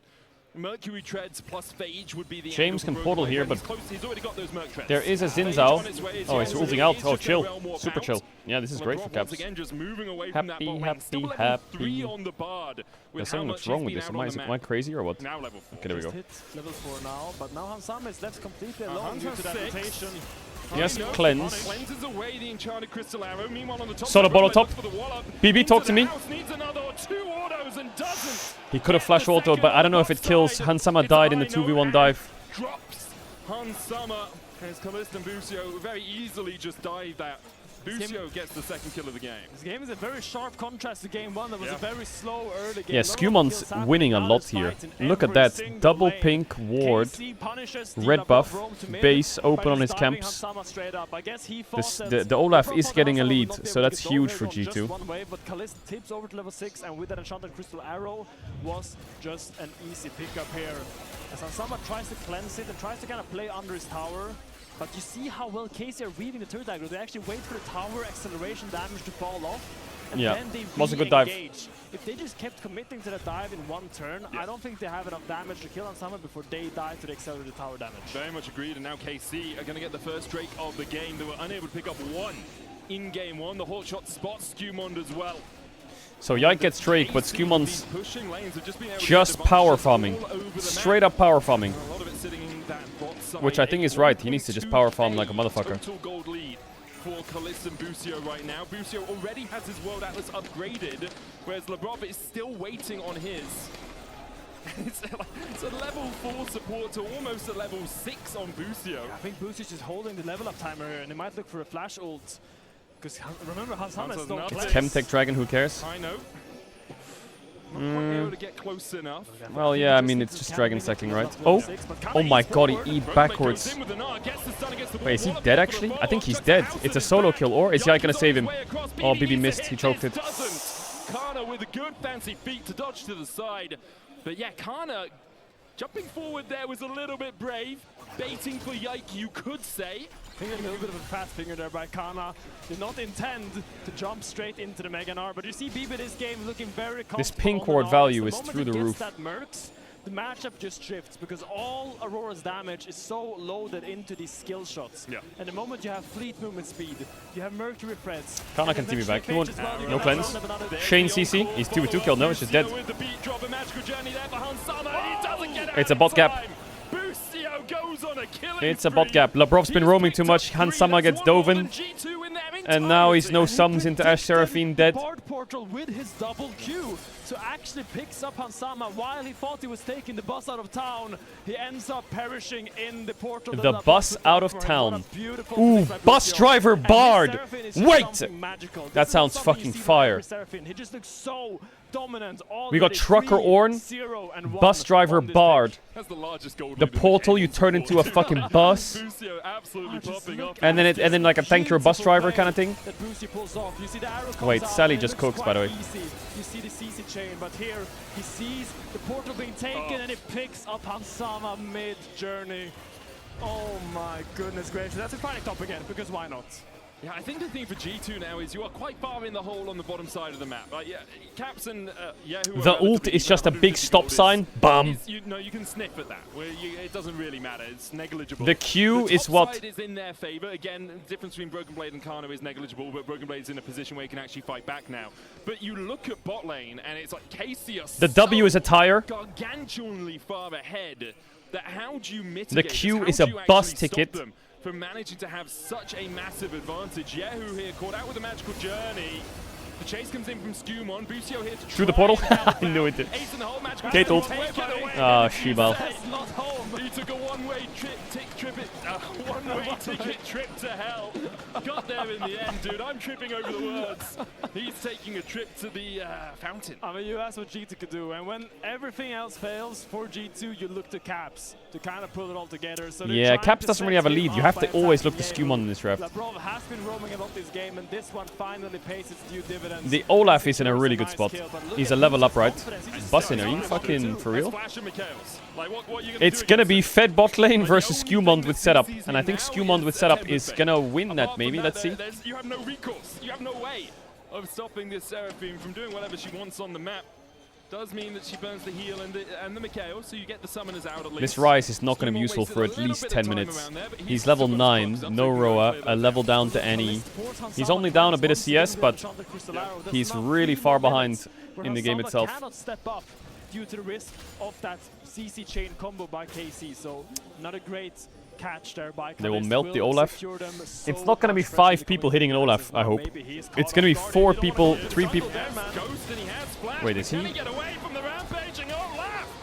Mercury Treads plus Phage would be the James can portal here, but he's already got those Merc Treads. there is a Xin Zhao. Oh, he's ulting out. Oh, chill. Super chill. Yeah, this is great for Caps. Again, just moving away happy, from that bot lane. Still happy. 3 on the Bard. There's something that's wrong with this. Am I crazy or what? Now level 4. Okay, there we go. Hit level 4 now, but now Hansam is left completely alone due to that rotation. Yes, cleanse. Cleanses away the enchanted crystal arrow. Meanwhile, on the top Solo side, bottle Roman top. looks for the wallop. BB, talk to me. House needs another 2 autos and doesn't. He could have flash auto, but I don't know if it kills. Hansama died in the 2v1 dive. Drops Hansama as Kalista and Busio very easily just dive that. Busio gets the second kill of the game. This game is a very sharp contrast to game 1. That was a very slow early game. Yeah, Scumon's winning a lot here. Look at that. Double pink ward, red buff, base open on his camps. The Olaf is getting a lead, so that's huge for G2. One way, but Kalista tips over to level 6, and with that enchanted crystal arrow was just an easy pickup here. As Hansama tries to cleanse it and tries to kind of play under his tower. But you see how well KC are reading the turret aggro. They actually wait for the tower acceleration damage to fall off. And then they was a good dive. If they just kept committing to that dive in one turn, I don't think they have enough damage to kill Hansama before they die to the accelerated tower damage. Very much agreed, and now KC are going to get the first Drake of the game. They were unable to pick up one in game 1. The hot shot spots Scumond as well. So Yike gets Drake, but Scumon's just power farming. Straight up power farming. Which I think is right. He needs to just power farm like a motherfucker. Total gold lead for Kalista and Busio right now. Busio already has his World Atlas upgraded, whereas Labrov is still waiting on his. It's a level 4 support to almost a level 6 on Busio. I think Busio's just holding the level up timer here, and they might look for a flash ult. Because remember, Hansama is not It's Chemtech Dragon, who cares? I know. Not quite able to get close enough. Well, yeah, I mean, it's just Dragon Stacking, right? Oh! Oh my god, he eat backwards. Wait, is he dead actually? I think he's dead. It's a solo kill, or is Yike gonna save him? Oh, BB missed, he choked it. Kana with a good fancy feet to dodge to the side. But yeah, Kana jumping forward there was a little bit brave. Baiting for Yike, you could say. I think a little bit of a fast finger there by Kana. Did not intend to jump straight into the Mega Gnar, but you see BB this game looking very comfortable. This pink ward value is through the roof. That Mercs, the matchup just shifts because all Aurora's damage is so loaded into these skill shots. Yeah. And the moment you have fleet movement speed, you have Mercury threads. Kana can TV back. He won't. No cleanse. Shane CC. He's 2v2 killed. No, he's just dead. It's a bot gap. It's a bot gap. Labrov's been roaming too much. Hansama gets Doven. And now he's no sums into Ash Seraphine dead. Portal with his double Q. So actually picks up Hansama while he thought he was taking the bus out of town. He ends up perishing in the portal. The bus out of town. Ooh, bus driver Bard. Wait! That sounds fucking fire. He just looks so dominant. We got Trucker Orn, bus driver Bard. The portal, you turn into a fucking bus. And then like a tank your bus driver kind of thing. Wait, Sally just cooks, by the way. You see the CC chain, but here he sees the portal being taken and he picks up Hansama mid-journey. Oh my goodness gracious. That's a fighting top again, because why not? Yeah, I think the thing for G2 now is you are quite far in the hole on the bottom side of the map. Like, yeah, Caps and Yahoo. The ult is just a big stop sign. Bum. No, you can sniff at that. It doesn't really matter. It's negligible. The Q is what. The top side is in their favor. Again, the difference between Broken Blade and Kana is negligible, but Broken Blade's in a position where he can actually fight back now. But you look at bot lane, and it's like KC are The W is a tire. Gargantuanly far ahead. That how do you mitigate? The Q is a bus ticket. For managing to have such a massive advantage. Yahoo here caught out with a magical journey. The chase comes in from Scumon. Busio here to through the portal. I knew it did. Kate ult. Ah, Shibal. He took a one-way ticket trip to hell. Got there in the end, dude. I'm tripping over the words. He's taking a trip to the fountain. I mean, you asked what G2 could do, and when everything else fails for G2, you look to Caps to kind of pull it all together. So yeah, Caps doesn't really have a lead. You have to always look to Scumon in this draft. Labrov has been roaming about this game, and this one finally pays its due dividends. The Olaf is in a really good spot. He's a level up, right? Bussin', are you fucking for real? It's gonna be Fed bot lane versus Scumon with setup. And I think Scumon with setup is gonna win that, maybe. Let's see. You have no recourse. You have no way of stopping this Seraphine from doing whatever she wants on the map. Does mean that she burns the heal and the Mikhail, so you get the summoners out at least. This Rise is not going to be useful for at least 10 minutes. He's level 9, no Roa, a level down to Annie. He's only down a bit of CS, but he's really far behind in the game itself. Cannot step up due to the risk of that CC chain combo by KC, so not a great catch there by They will Kalist melt the Olaf. secure them so It's not gonna be much 5 people hitting an Olaf, I hope. It's gonna be 4 people, 3 people. Wait, is he?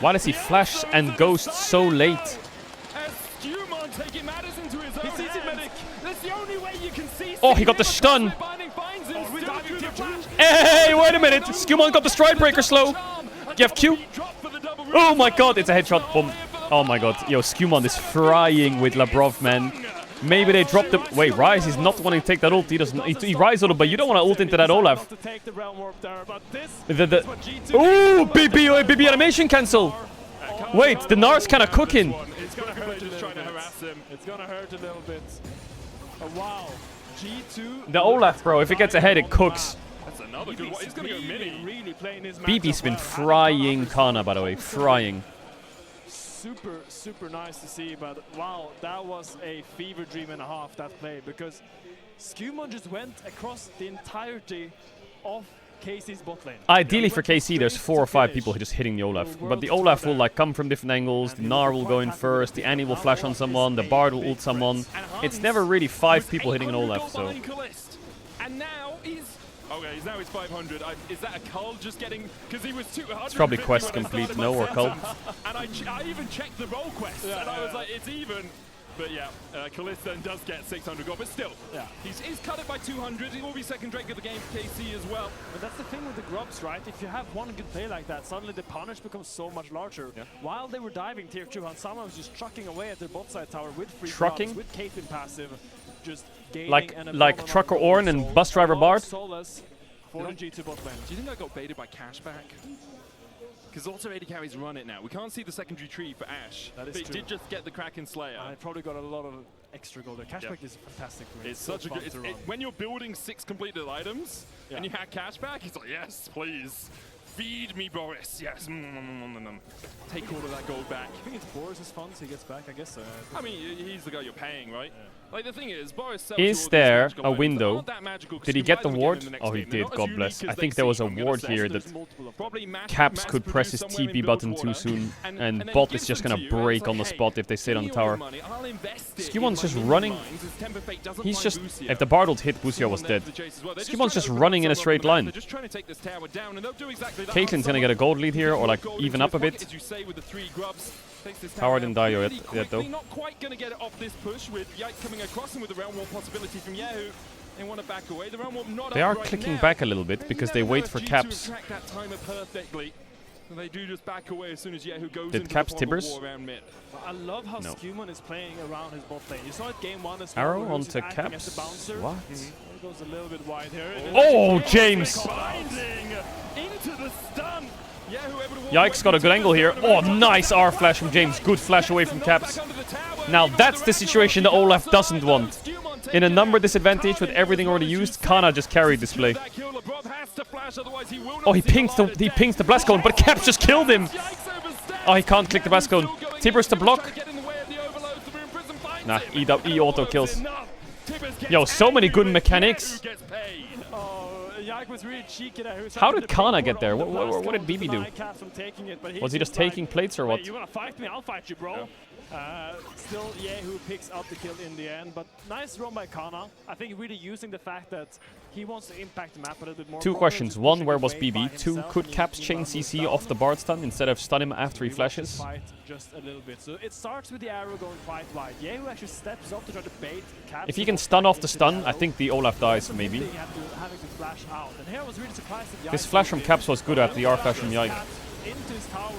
Why does he flash and ghost so late? Oh, he got the stun! Hey, wait a minute! Skewmon got the stride breaker slow! You have Q? Oh my god, it's a headshot. Boom. Oh my god. Yo, Skewmon is frying with Labrov, man. Maybe they dropped the... Wait, Rise is not wanting to take that ult. He doesn't... He Rise ult, but you don't want to ult into that Olaf. Ooh, BB animation cancel! Wait, the Nar's kind of cooking. It's gonna hurt just trying to harass him. It's gonna hurt a little bit. Wow. G2. The Olaf, bro, if it gets ahead, it cooks. That's another good one. He's gonna go mini. Really playing his BB's been frying Kana, by the way. Frying. Super nice to see, but wow, that was a fever dream and a half, that play, because Skewmon just went across the entirety of KC's bot lane. Ideally for KC, there's 4 or 5 people just hitting the Olaf. But the Olaf will like come from different angles, the Gnar will go in first, the Annie will flash on someone, the Bard will ult someone. It's never really 5 people hitting an Olaf, so... And now he's... Okay, now he's 500. Is that a cull just getting... Because he was 200. It's probably quest complete, no, or cull. And I even checked the roll quest, and I was like, it's even. But yeah, Kalist then does get 600 gold, but still, he's cut it by 200. He will be second Drake of the game for KC as well. But that's the thing with the grubs, right? If you have one good play like that, suddenly the punish becomes so much larger. Yeah. While they were diving tier 2, Hansama was just trucking away at their bot side tower with free grubs, with Caitlyn passive, just gaining like Trucker Orn and Bus Driver Bard? Solace for the G2 bot lane. Do you think I got baited by Cashback? Because also AD carries run it now. We can't see the secondary tree for Ashe. That is but true. He did just get the Kraken Slayer. I probably got a lot of extra gold there. Cashback is fantastic. It's such a good... when you're building 6 completed items and you had Cashback, he's like, yes, please. Feed me, Boris. Yes. Take all of that gold back. I think it's Boris's funds he gets back, I guess so. I mean, he's the guy you're paying, right? Yeah. Like, the thing is, Boris sells Is there a window? Did he get the ward? Oh, he did, God bless. I think there was a ward here that Caps could press his TP button too soon, and bot is just gonna break on the spot if they sit on the tower. Skewmon's just running. He's just... If the Bard ult hit, Busia was dead. Skewmon's just running in a straight line. Caitlyn's gonna get a gold lead here, or like even up a bit. Tower didn't die yet though. Not quite going to get it off this push with Yike coming across him with the realm warp possibility from Yahoo. They want to back away. The realm warp not They up are right clicking now. back a little bit because they wait for G2 Caps. track that timer perfectly. And they do just back away as soon as Yahoo goes Did into Caps the Tibbers? war around mid. I love how No. Skewmon is playing around his bot lane. You saw it game 1 as well. Arrow where he was onto acting as Caps. the bouncer. What? It goes a little bit wide here. Oh, James! Binding into the stun. Yike's got a good angle here. Oh, nice R flash from James. Good flash away from Caps. Now that's the situation that Olaf doesn't want. In a number disadvantage with everything already used, Kana just carried this play. Oh, he pings the blast cone, but Caps just killed him. Oh, he can't click the blast cone. Tibbers to block. Nah, E auto kills. Yo, so many good mechanics. How did Kana get there? What did BB do? Was he just taking plates or what? You wanna fight me? I'll fight you, bro. Still, Yahoo picks up the kill in the end, but nice run by Kana. I think really using the fact that he wants to impact the map a little bit more. 2 questions. 1, where was BB? 2, could Caps chain CC off the Bard stun instead of stun him after he flashes? Fight just a little bit. So it starts with the arrow going quite wide. Yahoo actually steps up to try to bait Caps. If he can stun off the stun, I think the Olaf dies, maybe. Having to flash out. And here I was really surprised that This flash from Caps was good at the R flash from Yike.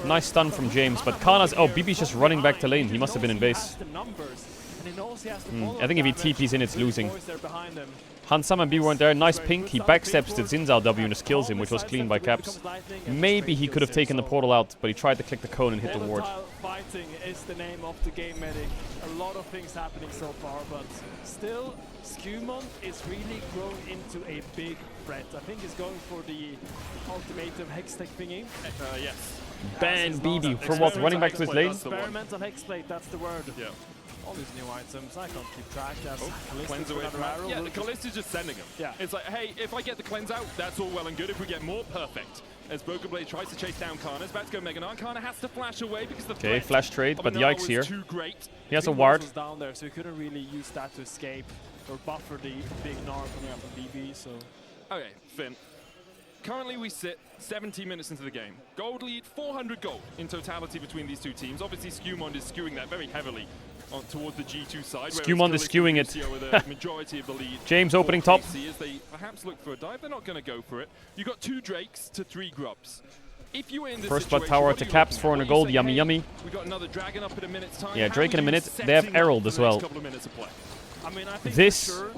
Nice stun from James, but Kana's... Oh, BB's just running back to lane. He must have been in base. I think if he TP's in, it's losing. Hansam and B weren't there. Nice pink. He backsteps the Zinzao W and just kills him, which was clean by Caps. Maybe he could have taken the portal out, but he tried to click the cone and hit the ward. Fighting is the name of the game medic. A lot of things happening so far, but still, Skewmon is really grown into a big threat. I think he's going for the ultimatum Hextech thingy. Yes. Ban BB for what? Running back to his lane? Experimental Hexplate, that's the word. Yeah. all these new items. I can't keep track. Cleanse away from that. Yeah, the Callista's just sending them. Yeah. It's like, hey, if I get the cleanse out, that's all well and good. If we get more, perfect. As Broken Blade tries to chase down Kana, it's about to go Mega Knight. Kana has to flash away because the Okay, flash trade, but Yikes here. Too great. He has a ward. Was down there, so he couldn't really use that to escape or buffer the big Gnar coming out from BB. So. Okay, Finn. Currently we sit 17 minutes into the game. Gold lead, 400 gold in totality between these two teams. Obviously Skewmond is skewing that very heavily towards the G2 side. Skewmond is skewing it. With a majority of the lead. James opening top. As they perhaps look for a dive, they're not going to go for it. You've got 2 Drakes to 3 Grubs. If you were in this First blood tower to Caps, 400 gold, yummy yummy. We got another Dragon up in a minute's time. Yeah, Drake in a minute. They have Herald as well. I mean, I think this for sure,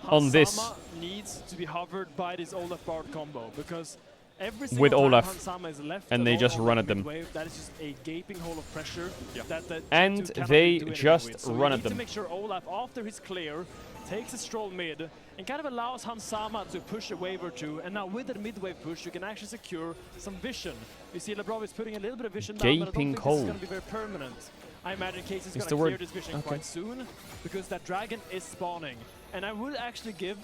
on this needs to be hovered by this Olaf Bard combo because every single with time Olaf, Hansama is left and they just run at them. Wave, that is just a gaping hole of pressure. That and they just run at them. To make sure Olaf, after his clear, takes a stroll mid and kind of allows Hansama to push a wave or two. And now with the mid-wave push, you can actually secure some vision. You see Labrov is putting a little bit of vision down, but I don't think this is going to be very permanent. I imagine Case is going to clear this vision quite soon because that dragon is spawning. And I would actually give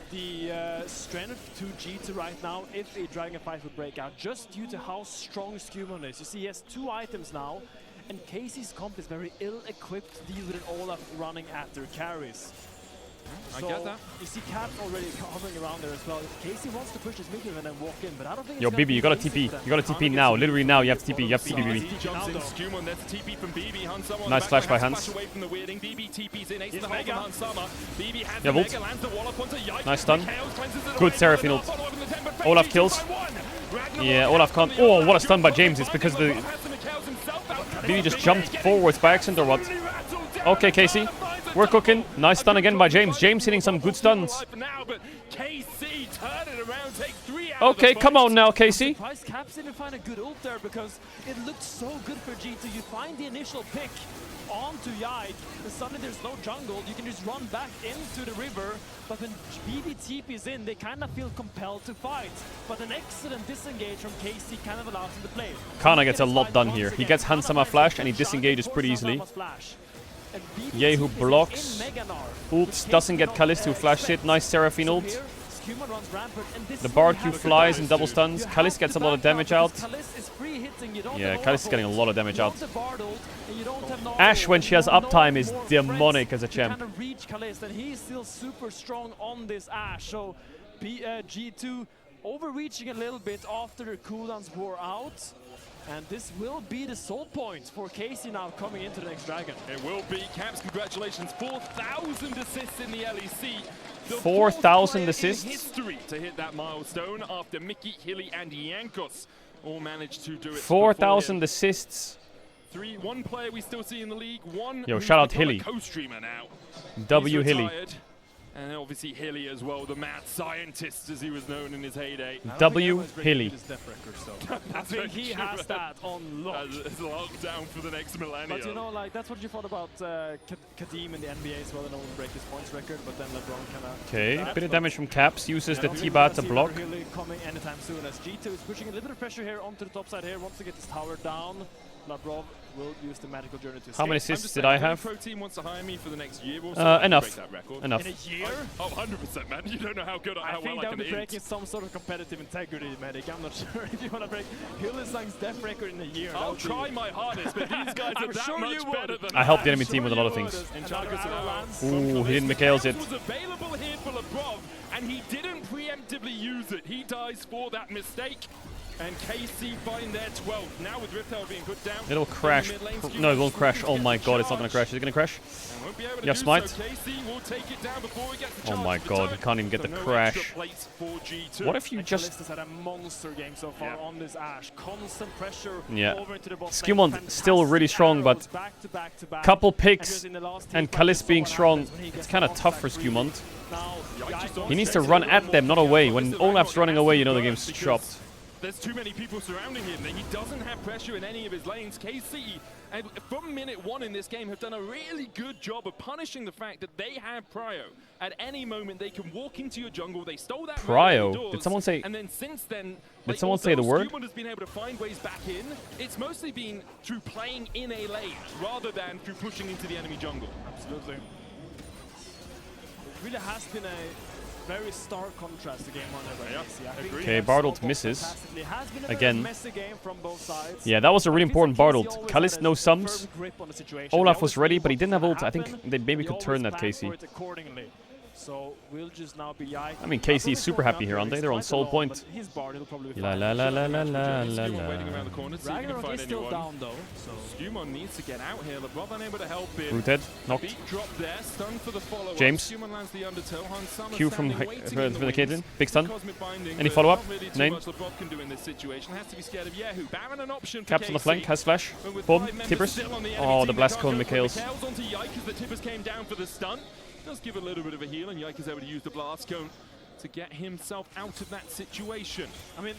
the strength to G2 right now if a dragon fight would break out, just due to how strong Skewmon is. You see, he has 2 items now, and Casey's comp is very ill-equipped to deal with an Olaf running at their carries. I get that. You see Caps already hovering around there as well. Casey wants to push his mid and then walk in, but I don't think Yo, BB, you gotta TP. You gotta TP now. Literally now, you have to TP. You have to TP, BB. Nice flash by Hans. Yeah, Volt. Nice stun. Good Seraphine ult. Olaf kills. Yeah, Olaf can't. Oh, what a stun by James. It's because the BB just jumped forwards by accident or what? Okay, Casey. We're cooking. Nice stun again by James. James hitting some good stuns. Okay, come on now, Casey. Caps didn't find a good ult there because it looked so good for G2. You find the initial pick onto Yike, and suddenly there's no jungle. You can just run back into the river, but when BB TP's in, they kind of feel compelled to fight. But an excellent disengage from Casey kind of allows him to play. Kana gets a lot done here. He gets Hansama flash and he disengages pretty easily. Yehu blocks. Ult doesn't get Kalist who flashed it. Nice Seraphine ult. The Bard Q flies and double stuns. Kalist gets a lot of damage out. Yeah, Kalist is getting a lot of damage out. Ashe, when she has uptime, is demonic as a champ. Reach Kalist, and he's still super strong on this Ashe. So G2 overreaching a little bit after their cooldowns wore out. And this will be the soul point for Casey now coming into the next dragon. It will be. Caps, congratulations. 4,000 assists in the LEC. 4,000 assists? History to hit that milestone after Mickey, Hilly, and Yankos all managed to do it. 4,000 assists. One player we still see in the league. One. Yo, shout out Hilly. Co-streamer now. W Hilly. And obviously Hilly as well, the mad scientist as he was known in his heyday. W Hilly. I think he has that on lock. As locked down for the next millennium. But you know, like, that's what you thought about Kadim in the NBA as well, and no one break his points record, but then LeBron kind of... Okay, bit of damage from Caps, uses the T-Bar to block. Hilly coming anytime soon, as G2 is pushing a little bit of pressure here onto the top side here, wants to get this tower down. LeBron will use the magical journey to escape. How many assists did I have? Pro team wants to hire me for the next year or so. Enough. In Enough. a year? Oh, 100%, man. You don't know how good I how think well that I would can be breaking some sort of competitive integrity, Medic. I'm not sure if you want to break Hillesang's death record in a year. I'll try my hardest, but these guys are that much better than I helped the enemy team with a lot of things. Ooh, he didn't Mikhail's it. Was available here for Labrov, and he didn't preemptively use it. He dies for that mistake. And KC find their 12th. Now with Rift Tower being put down. It'll crash. No, it won't crash. Oh my god, it's not gonna crash. Is it gonna crash? You have smite? Oh my god, you can't even get the crash. What if you just... has had a monster game so far on this Ashe. Constant pressure over into the bot. Skewmond still really strong, but couple picks and Kalist being strong, it's kind of tough for Skewmond. He needs to run at them, not away. When Olaf's running away, you know the game's chopped. There's too many people surrounding him. He doesn't have pressure in any of his lanes. KC, and from minute 1 in this game, have done a really good job of punishing the fact that they have prio. At any moment, they can walk into your jungle. They stole that prio. doors, Did someone say? And then since then, did someone say the word? Skewmon has been able to find ways back in. It's mostly been through playing in a lane rather than through pushing into the enemy jungle. Absolutely. It really has been a very stark contrast to game 1 over Okay, Bardolt misses. Again. Yeah, that was a really important Bardolt. Kalist no sums. Olaf was ready, but he didn't have ult. I think they maybe could turn that KC. So we'll just now be I mean, KC is super happy here, aren't they? They're on soul point. La la la la la la la la. Ragnarok is still down though, so Skewmon needs to get out here. LeBron unable to help him. Rooted, knocked. James. Q from the Caedrel. Big stun. Any follow-up? Name. Caps on the flank, has flash. Boom, Tippers. Oh, the blast cone, Mikhails. Does give a little bit of a heal, and Yike is able to use the blast cone to get himself out of that situation. I mean,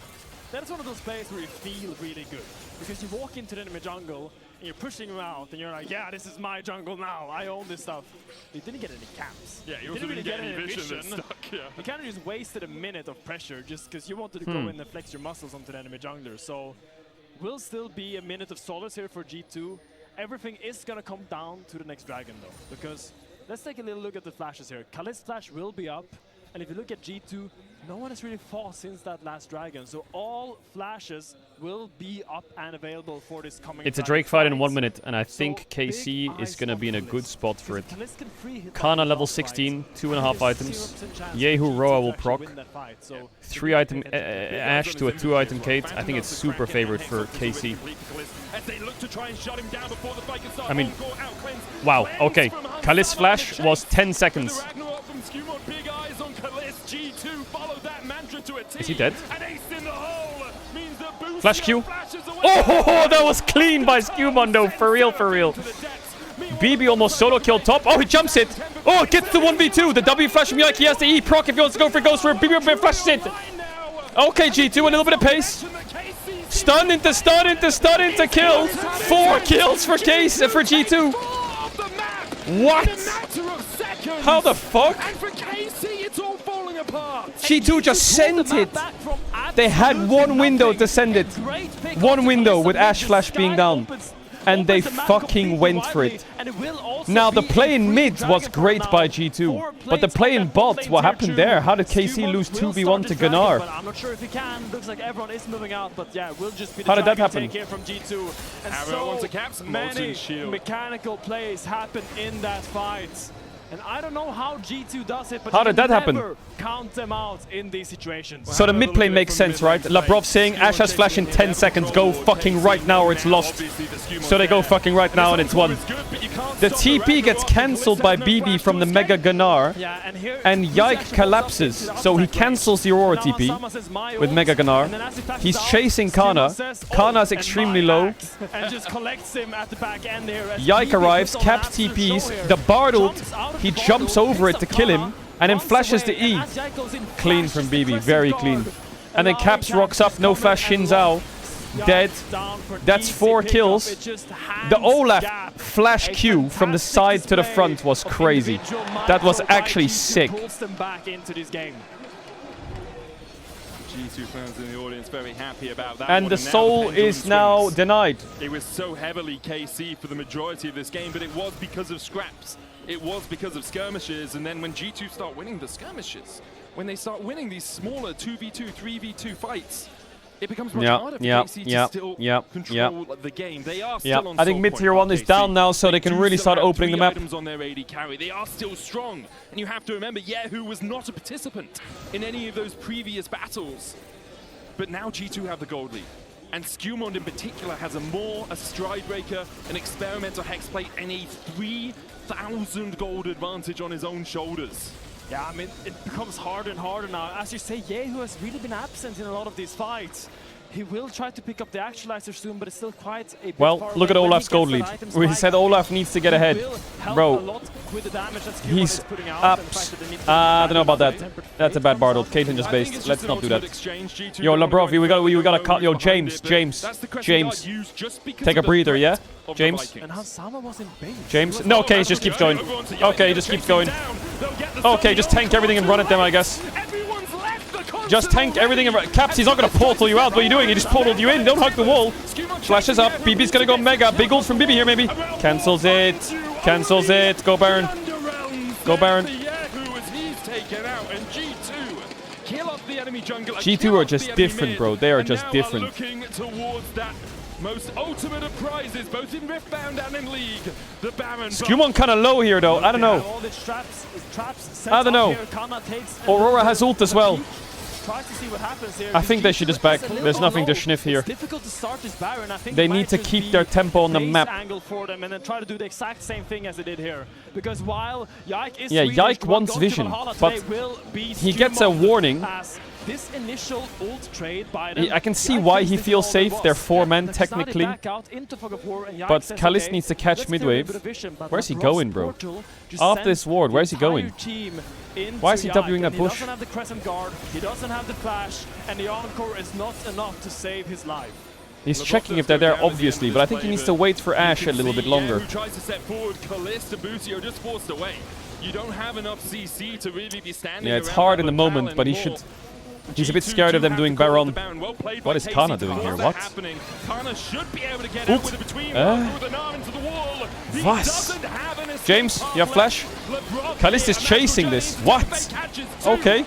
that's one of those plays where you feel really good, because you walk into the enemy jungle and you're pushing him out, and you're like, yeah, this is my jungle now. I own this stuff. He didn't get any caps. Yeah, he also didn't get any vision. Stuck, yeah. You kind of just wasted a minute of pressure just because you wanted to go in and flex your muscles onto the enemy jungler. So, will still be a minute of solace here for G2. Everything is gonna come down to the next dragon though, because let's take a little look at the flashes here. Kalist's flash will be up, and if you look at G2, no one has really fought since that last dragon, so all flashes will be up and available for this coming. It's a Drake fight in 1 minute, and I think KC is gonna be in a good spot for it. Kana level 16, 2.5 items. Yehu Roa will proc. 3 item Ashe to a 2 item Kate. I think it's super favored for KC. I mean, wow, okay. Kalist's flash was 10 seconds. Is he dead? Flash Q. Oh, that was clean by Skewmon though, for real, for real. BB almost solo killed top. Oh, he jumps it. Oh, it gets the 1v2. The W flash from Yike. He has the E proc if he wants to go for it, goes for it. BB flashes it. Okay, G2, a little bit of pace. Stun into stun into stun into kill. 4 kills for G2. What? How the fuck? G2 just sent it. They had one window to send it. One window with Ashe flash being down. And they fucking went for it. Now the play in mid was great by G2, but the play in bot, what happened there? How did KC lose 2v1 to Gunnar? I'm not sure if he can. Looks like everyone is moving out, but yeah, we'll just be the How did that happen? Here from G2. And so many mechanical plays happen in that fight. And I don't know how G2 does it, but how did that happen? Count them out in these situations. So the mid plane makes sense, right? Labrov saying Ashe has flash in 10 seconds, go fucking right now or it's lost. So they go fucking right now and it's won. The TP gets cancelled by BB from the Mega Gunnar, and Yike collapses. So he cancels the Aurora TP with Mega Gunnar. He's chasing Kana. Kana's extremely low. And just collects him at the back end here. Yike arrives, caps TPs, the Bardolt, he jumps over it to kill him, and then flashes the E. Clean from BB, very clean. And then Caps rocks up, no flash, Xin Zhao. Dead. That's 4 kills. The Olaf flash Q from the side to the front was crazy. That was actually sick. G2 fans in the audience very happy about that. And the soul is now denied. It was so heavily KC for the majority of this game, but it was because of scraps. It was because of skirmishes, and then when G2 start winning the skirmishes, when they start winning these smaller 2v2, 3v2 fights, it becomes much harder for KC to still control the game. They are still on I think mid-tier 1 is down now, so they can really start opening the map. On their AD carry. They are still strong, and you have to remember, Yehu was not a participant in any of those previous battles. But now G2 have the gold lead. And Skewmon in particular has a Stride Breaker, an Experimental Hexplate, and a 3,000 gold advantage on his own shoulders. Yeah, I mean, it becomes harder and harder now. As you say, Yehu has really been absent in a lot of these fights. He will try to pick up the actualizer soon, but it's still quite a bit Well, far look at away. When Olaf's he gets gold that lead. item We spike, said Olaf needs to get ahead. he will help a Bro, lot with the damage that Scuba he's is putting out up. and the fact that they need to I don't know about that. That's a bad Bardold. Caitlyn just based. Let's not do that. Yo, Labrov, we gotta cut. Yo, James. Take a breather, yeah? James? And Hansama was in base. James? No, okay, he just keeps going. Okay, he just keeps going. Okay, just tank everything and run at them, I guess. Just tank everything and run. Caps, he's not gonna portal you out. What are you doing? He just portaled you in. Don't hug the wall. Flashes up. BB's gonna go mega. Big ult from BB here, maybe. Cancels it. Cancels it. Go Baron. Go Baron. G2 are just different, bro. They are just different. Most ultimate of prizes, both in Riftbound and in League. The Baron. Skewmon kind of low here, though. I don't know. I don't know. Aurora has ult as well. Tries to see what happens here. I think they should just back. There's nothing to sniff here. It's difficult to start this Baron. I think They need to keep their tempo on the map. Angle for them and then try to do the exact same thing as they did here. Because while Yike is Yike wants vision, but he gets a warning. This initial ult trade by I can see why he feels safe. They're 4 men technically. But Kalis needs to catch midwave. Where's he going, bro? Off this ward, where's he going? Why is he Wing that push? He doesn't have the Crescent Guard, he doesn't have the flash, and the Encore is not enough to save his life. He's checking if they're there, obviously, but I think he needs to wait for Ashe a little bit longer. Who tries to set forward, Kalista, Busio just forced away. You don't have enough CC to really be standing. Yeah, it's hard in the moment, but he should. He's a bit scared of them doing Baron. What is Kana doing here? What? Kana should be able to get out with it between into the wall. Was? James, you have flash? Kalista is chasing this. What? Okay.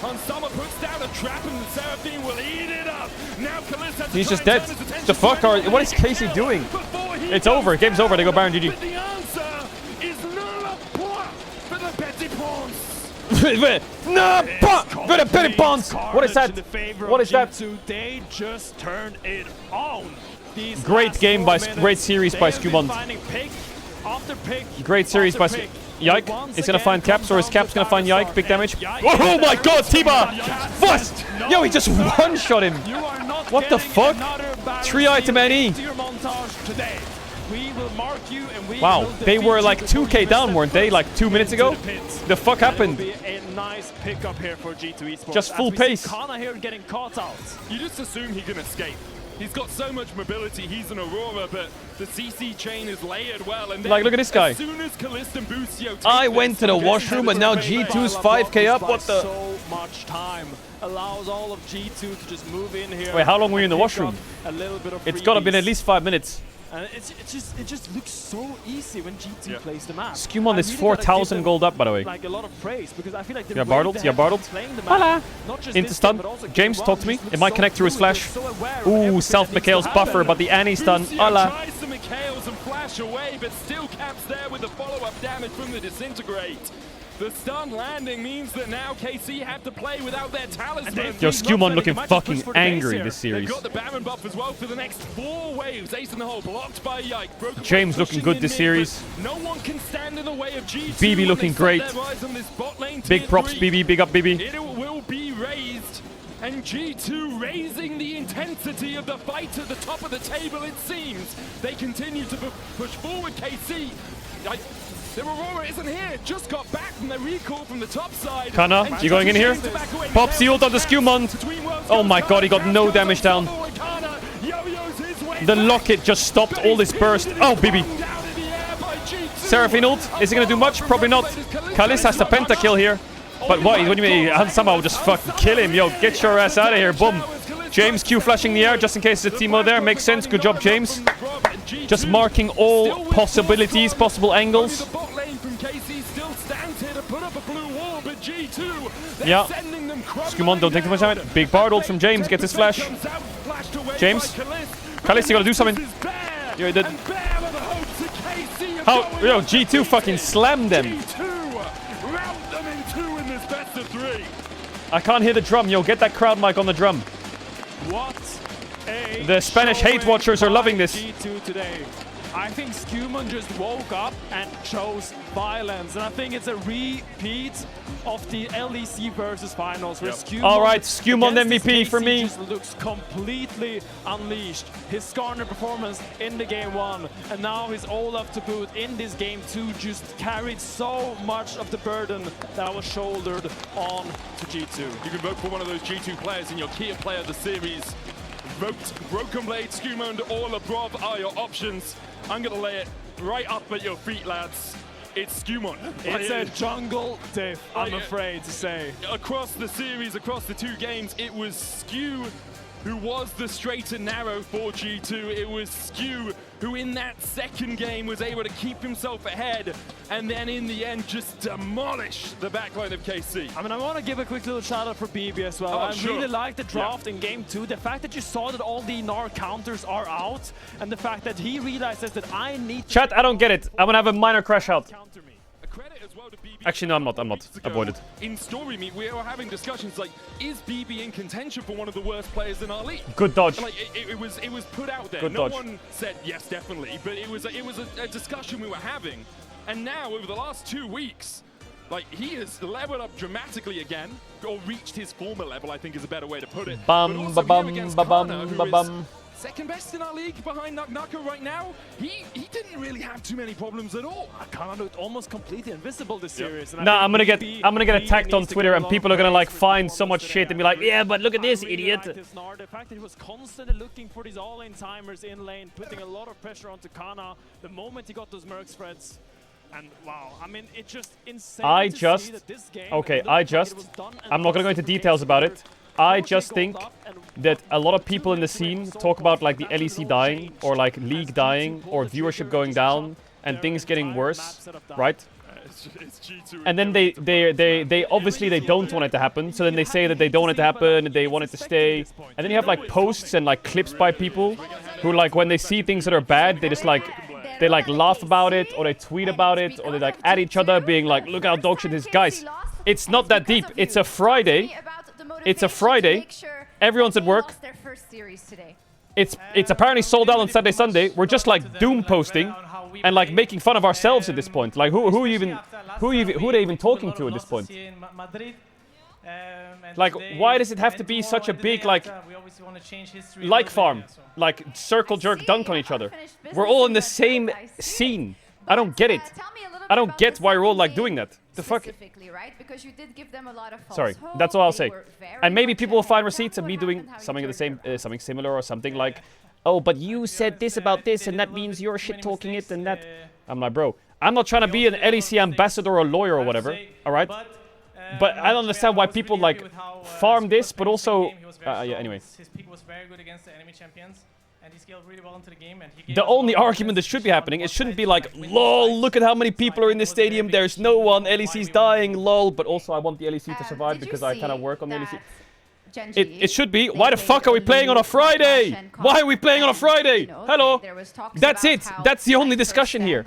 Hansama puts down a trap and Seraphine will eat it up. Now Kalista has He's just dead. The fuck are... What is Casey doing? It's over. Game's over. They go Baron GG. The answer is null point for the Petty Pawns. What is that? What is that? They just turned it on. Great game by... Great series by Skewmon. Great series by... Yike is gonna find Caps, or is Caps gonna find Yike? Big damage. Oh my god, Tiba! What? Yo, he just one-shot him. What the fuck? 3-item NE. Wow, they were like 2k down, weren't they? Like 2 minutes ago? The fuck happened? Nice pickup here for G2 Esports. Just full pace. Kana here getting caught out. You just assume he can escape. He's got so much mobility, he's an Aurora, but the CC chain is layered well. And like, look at this guy. As soon as Kalista and Busio I went to the washroom and now G2's 5k up. What the? So much time allows all of G2 to just move in here. Wait, how long were you in the washroom? A little bit of it's gotta been at least 5 minutes. And it just looks so easy when G2 plays the map. Skewmon is 4,000 gold up, by the way. Like a lot of praise because I feel like yeah, Bardold. Yeah, Bardold. Voila. Into stun. James, talk to me. It might connect through his flash. Ooh, South Mikhail's buffer, but the Annie stun. Voila. Tries to Mikhail's and flash away, but still Caps there with the follow-up damage from the disintegrate. The stun landing means that now KC have to play without their talisman. Yo, Skewmon looking fucking angry this series. They've got the Baron buff as well for the next 4 waves. Ace in the hole, blocked by Yike. James looking good this series. No one can stand in the way of G2. BB looking great. Big props, BB. Big up, BB. It will be raised. And G2 raising the intensity of the fight at the top of the table, it seems. They continue to push forward, KC. The Aurora isn't here, just got back from the recall from the top side. Kana, you going in here? Pops the ult on the Skewmon. Oh my god, he got no damage down. The locket just stopped all this burst. Oh, BB. Seraphine ult. Is he gonna do much? Probably not. Kalis has the pentakill here. But what do you mean? Hansama will just fucking kill him. Yo, get your ass out of here. Boom. James Q flashing the air just in case there's a Teemo there. Makes sense. Good job, James. Just marking all possibilities, possible angles. Yeah. Skewmon, don't take too much time. Big Bardold from James. Gets his flash. James. Kalis, you gotta do something. Yeah, he did. How? Yo, G2 fucking slammed them. I can't hear the drum. Yo, get that crowd mic on the drum. What the Spanish hate watchers are loving this. G2 today. I think Skumon just woke up and chose violence, and I think it's a repeat of the LEC versus finals where Skumon. All right, Skumon MVP for me. Just looks completely unleashed. His Skarner performance in the game 1, and now his Olaf to boot in this game 2 just carried so much of the burden that was shouldered on to G2. You can vote for one of those G2 players in your key player of the series. Vote Broken Blade, Skumon, or Labrov are your options. I'm gonna lay it right up at your feet, lads. It's Skumon. It's a jungle diff, I'm afraid to say. Across the series, across the 2 games, it was Skew who was the straight and narrow for G2. It was Skew who in that second game was able to keep himself ahead and then in the end just demolish the backline of KC. I mean, I want to give a quick little shout out for BB as well. I really like the draft in game 2. The fact that you saw that all the Gnar counters are out and the fact that he realizes that I need... Chat, I don't get it. I'm gonna have a minor crash out. Actually, no, I'm not. Avoid it. In Story Meet, we were having discussions like, is BB in contention for one of the worst players in our league? Good dodge. Like, it was put out there. Good no dodge. one said yes, definitely, but it was a discussion we were having. And now, over the last 2 weeks, like, he has leveled up dramatically again, or reached his former level, I think is a better way to put it. Bum, ba bum, ba bum, ba bum. Second best in our league behind Naka right now. He didn't really have too many problems at all. Kana looked almost completely invisible this series. And Nah, I'm gonna get attacked on Twitter and people are gonna like find so much shit and be like, yeah, but look at this idiot. The fact that he was constantly looking for these all-in timers in lane, putting a lot of pressure onto Kana the moment he got those Merc spreads. And wow, I mean, it's just insane I'm not gonna go into details about it. I just think that a lot of people in the scene talk about like the LEC dying or like league dying or viewership going down and things getting worse, right? And then they obviously they don't want it to happen, so then they say that they don't want it to happen and they want it to stay. And then you have like posts and like clips by people who like when they see things that are bad, they just like they like laugh about it or they tweet about it or they like at each other being like, look how dog shit this. Guys, it's not that deep. It's a Friday. It's a Friday. Everyone's at work. It's apparently sold out on Saturday, Sunday. We're just like doom posting and like making fun of ourselves at this point. Like who are they even talking to at this point? Like why does it have to be such a big like farm, like circle jerk dunk on each other? We're all in the same scene. I don't get it. I don't get why we're all like doing that. The fuck? Right? Because you did give them a lot of false Sorry, hope. that's all I'll say. And maybe people will find receipts of me doing something of the same, something similar or something like, oh, but you said this about this and that means you're shit talking it and that. I'm like, bro, I'm not trying to be an LEC ambassador or a lawyer or whatever, all right? But I don't understand why people like farm this, but also, yeah. Anyway. His pick was very good against the enemy champions. And he scaled really well into the game. And he The only argument that should be happening, it shouldn't be like, lol, look at how many people are in the stadium, there's no one, LEC's dying, lol, but also I want the LEC to survive because I kind of work on the LEC. It should be, why the fuck are we playing on a Friday? Why are we playing on a Friday? Hello? That's it. That's the only discussion here.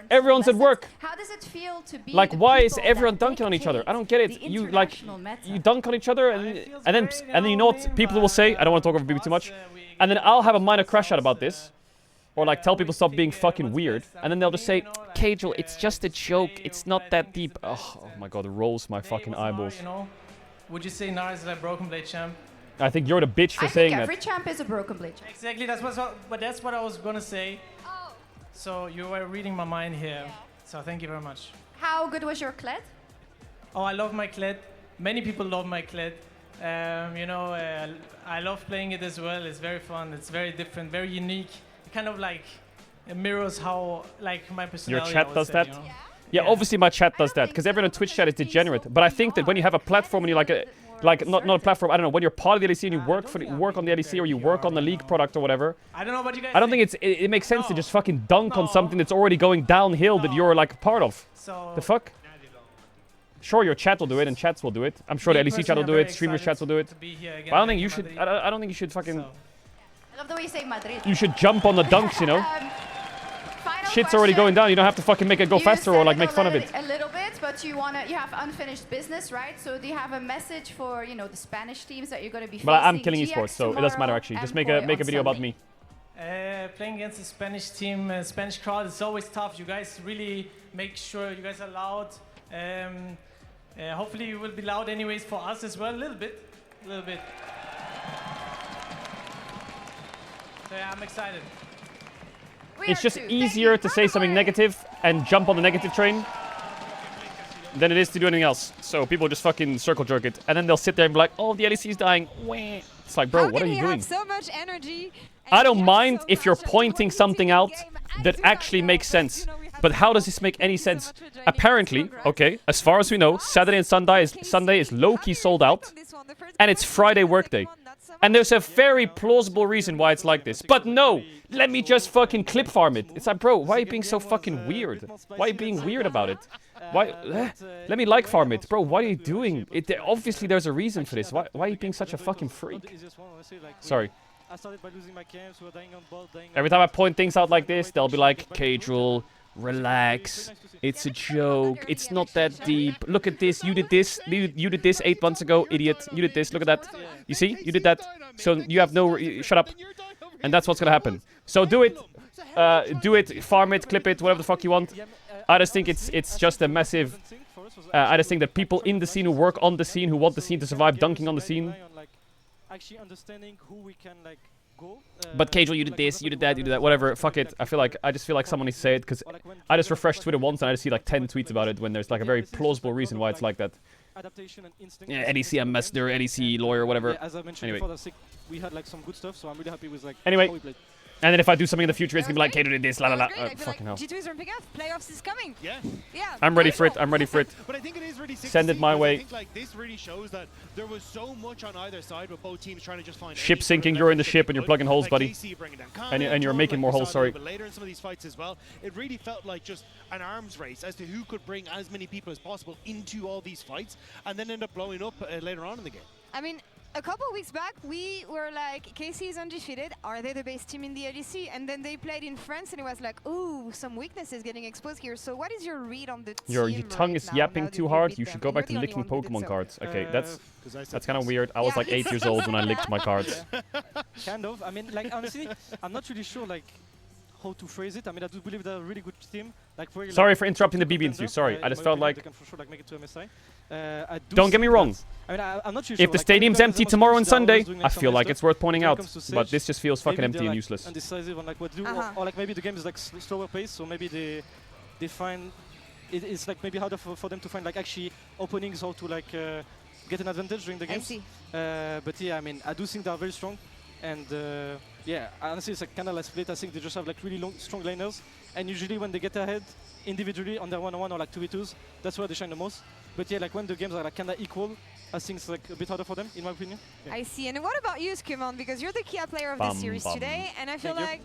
Everyone's at work. How does it feel to be like, why is everyone dunking on each other? I don't get it. You like, you dunk on each other and then you know what people will say? I don't want to talk over BB too much. And then I'll have a minor crash out about this. Or like tell people stop being fucking weird. And then they'll just say, Caedrel, it's just a joke. It's not that deep. Oh my god, it rolls my fucking eyeballs. You know, would you say Gnar is a Broken Blade champ? I think you're the bitch for saying that. Every champ is a Broken Blade champ. Exactly, that's what I was gonna say. So you were reading my mind here. So thank you very much. How good was your Kled? Oh, I love my Kled. Many people love my Kled. You know, I love playing it as well. It's very fun. It's very different, very unique. It kind of like it mirrors how like my personality. Your chat does that? You know? Yeah, obviously my chat does that because everyone on Twitch chat is degenerate. But I think that when you have a platform and you like not a platform, I don't know, when you're part of the LEC and you work on the LEC or you work on the league product or whatever. I don't know what you guys. I don't think it makes sense to just fucking dunk on something that's already going downhill that you're like a part of. So the fuck? Sure, your chat will do it and chats will do it. I'm sure the LEC chat will do it, streamers chats will do it. But I don't think you should. I don't think you should fucking. I love the way you say Madrid. You should jump on the dunks, you know. Shit's already going down. You don't have to fucking make it go faster or like make fun of it. A little bit, but you have unfinished business, right? So do you have a message for the Spanish teams that you're going to be facing? But I'm killing esports, so it doesn't matter actually. Just make a video about me. Playing against the Spanish team, Spanish crowd, it's always tough. You guys really make sure you guys are loud. Hopefully you will be loud anyways for us as well, a little bit. So yeah, I'm excited. It's just easier to say something negative and jump on the negative train than it is to do anything else. So people just fucking circle jerk it, and then they'll sit there and be like, "Oh, the LEC is dying." It's like, bro, what are you doing? So much energy. I don't mind if you're pointing something out that actually makes sense, but how does this make any sense? Apparently, okay, as far as we know, Saturday and Sunday is low-key sold out, and it's Friday workday. And there's a very plausible reason why it's like this. But no, let me just fucking clip farm it. It's like, bro, why are you being so fucking weird? Why are you being weird about it? Why? Let me like farm it. Bro, what are you doing? Obviously, there's a reason for this. Why are you being such a fucking freak? Sorry. Every time I point things out like this, they'll be like, Caedrel, relax. It's a joke. It's not that deep. Look at this. You did this. You did this 8 months ago, idiot. You did this. Look at that. You see? You did that. So you have no... Shut up. And that's what's gonna happen. So do it. Do it. Farm it. Clip it. Whatever the fuck you want. I just think it's just a massive... I just think that people in the scene who work on the scene, who want the scene to survive, dunking on the scene... But Caedrel, you did this, you did that, you did that, whatever. Fuck it. I just feel like someone needs to say it, because I just refreshed Twitter once and I just see like 10 tweets about it when there's like a very plausible reason why it's like that. Yeah, NEC ambassador, NEC lawyer, whatever. Anyway. We had like some good stuff, so I'm really happy with like anyway. how we played. And then if I do something in the future, it's gonna be like, Caedrel did this, la la la. Fucking hell. G2 is ramping up. Playoffs is coming. Yeah. I'm ready for it. I'm ready for it. But I think it is really sick Send to it see, my because way. I think like this really shows that there was so much on either side with both teams trying to just find Ship sinking, you're in the ship and you're plugging holes, buddy. And you're making more holes, sorry. But later in some of these fights as well, it really felt like just an arms race as to who could bring as many people as possible into all these fights, and then end up blowing up later on in the game. I mean, a couple weeks back, we were like, KC is undefeated. Are they the best team in the LEC? And then they played in France, and it was like, ooh, some weaknesses getting exposed here. So what is your read on the team? Your tongue is yapping too hard. You should go back to You're the licking only one who did Pokemon so. cards. Okay, that's kind of weird. I was like 8 years old when I licked my cards. Kind of. I mean, like honestly, I'm not really sure like how to phrase it. I mean, I do believe they're a really good team. Like sorry for interrupting the BB interview. Sorry, I just felt like. They can for sure like make it to MSI. Don't get me wrong. I mean, I'm not really if sure, the stadium's empty tomorrow and Sunday, I feel like it's worth pointing out. But this just feels fucking empty and useless. Undecisive on like what to do, or like maybe the game is like slower pace, so maybe they find it's like maybe harder for them to find like actually openings, how to like get an advantage during the games. I see. But yeah, I mean, I do think they are very strong, and yeah, honestly, it's like kind of like split. I think they just have like really strong laners, and usually when they get ahead individually on their 1-on-1 or like 2v2s, that's where they shine the most. But yeah, like when the games are like kind of equal, I think it's like a bit harder for them, in my opinion. Yeah. I see. And what about you, Skimon? Because you're the key player of this series today, and I feel like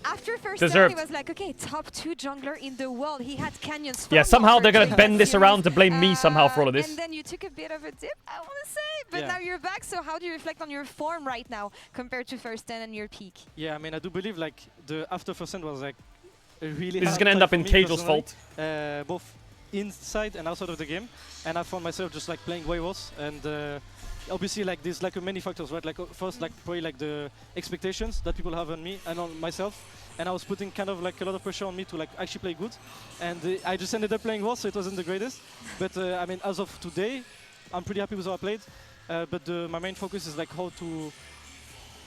after first round, he was like, okay, top 2 jungler in the world. He had canyons. Yeah, somehow they're gonna bend this around to blame me somehow for all of this. And then you took a bit of a dip, I want to say, but now you're back. So how do you reflect on your form right now compared to first 10 and your peak? Yeah, I mean, I do believe like the after first end was like a really. This is gonna end up in Caedrel's fault. Both inside and outside of the game, and I found myself just like playing way worse, and obviously like there's like many factors, right? Like first like probably like the expectations that people have on me and on myself, and I was putting kind of like a lot of pressure on me to like actually play good, and I just ended up playing worse, so it wasn't the greatest. But I mean, as of today, I'm pretty happy with how I played, but my main focus is like how to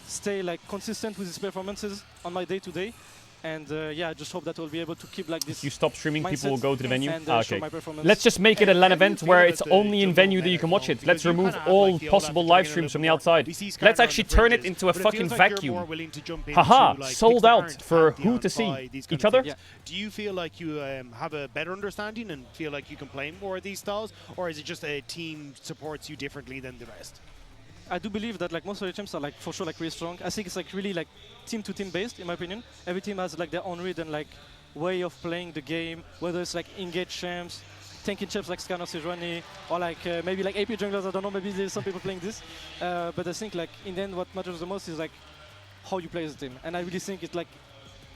stay like consistent with these performances on my day-to-day. And yeah, I just hope that we'll be able to keep like this. If you stop streaming, people will go to the venue. And, okay. Let's just make it a LAN event where it's only in venue that you can watch it. Let's remove all possible live streams from the outside. Let's actually turn it into a fucking vacuum. Haha, sold out for who to see? Each other? Do you feel like you have a better understanding and feel like you can play more of these styles, or is it just a team supports you differently than the rest? I do believe that like most of the teams are like for sure like really strong. I think it's like really like team to team based, in my opinion. Every team has like their own read and like way of playing the game, whether it's like engage champs, tanking champs like Scanner Sejuani, or like maybe like AP junglers. I don't know, maybe there's some people playing this, but I think like in the end what matters the most is like how you play as a team. And I really think it's like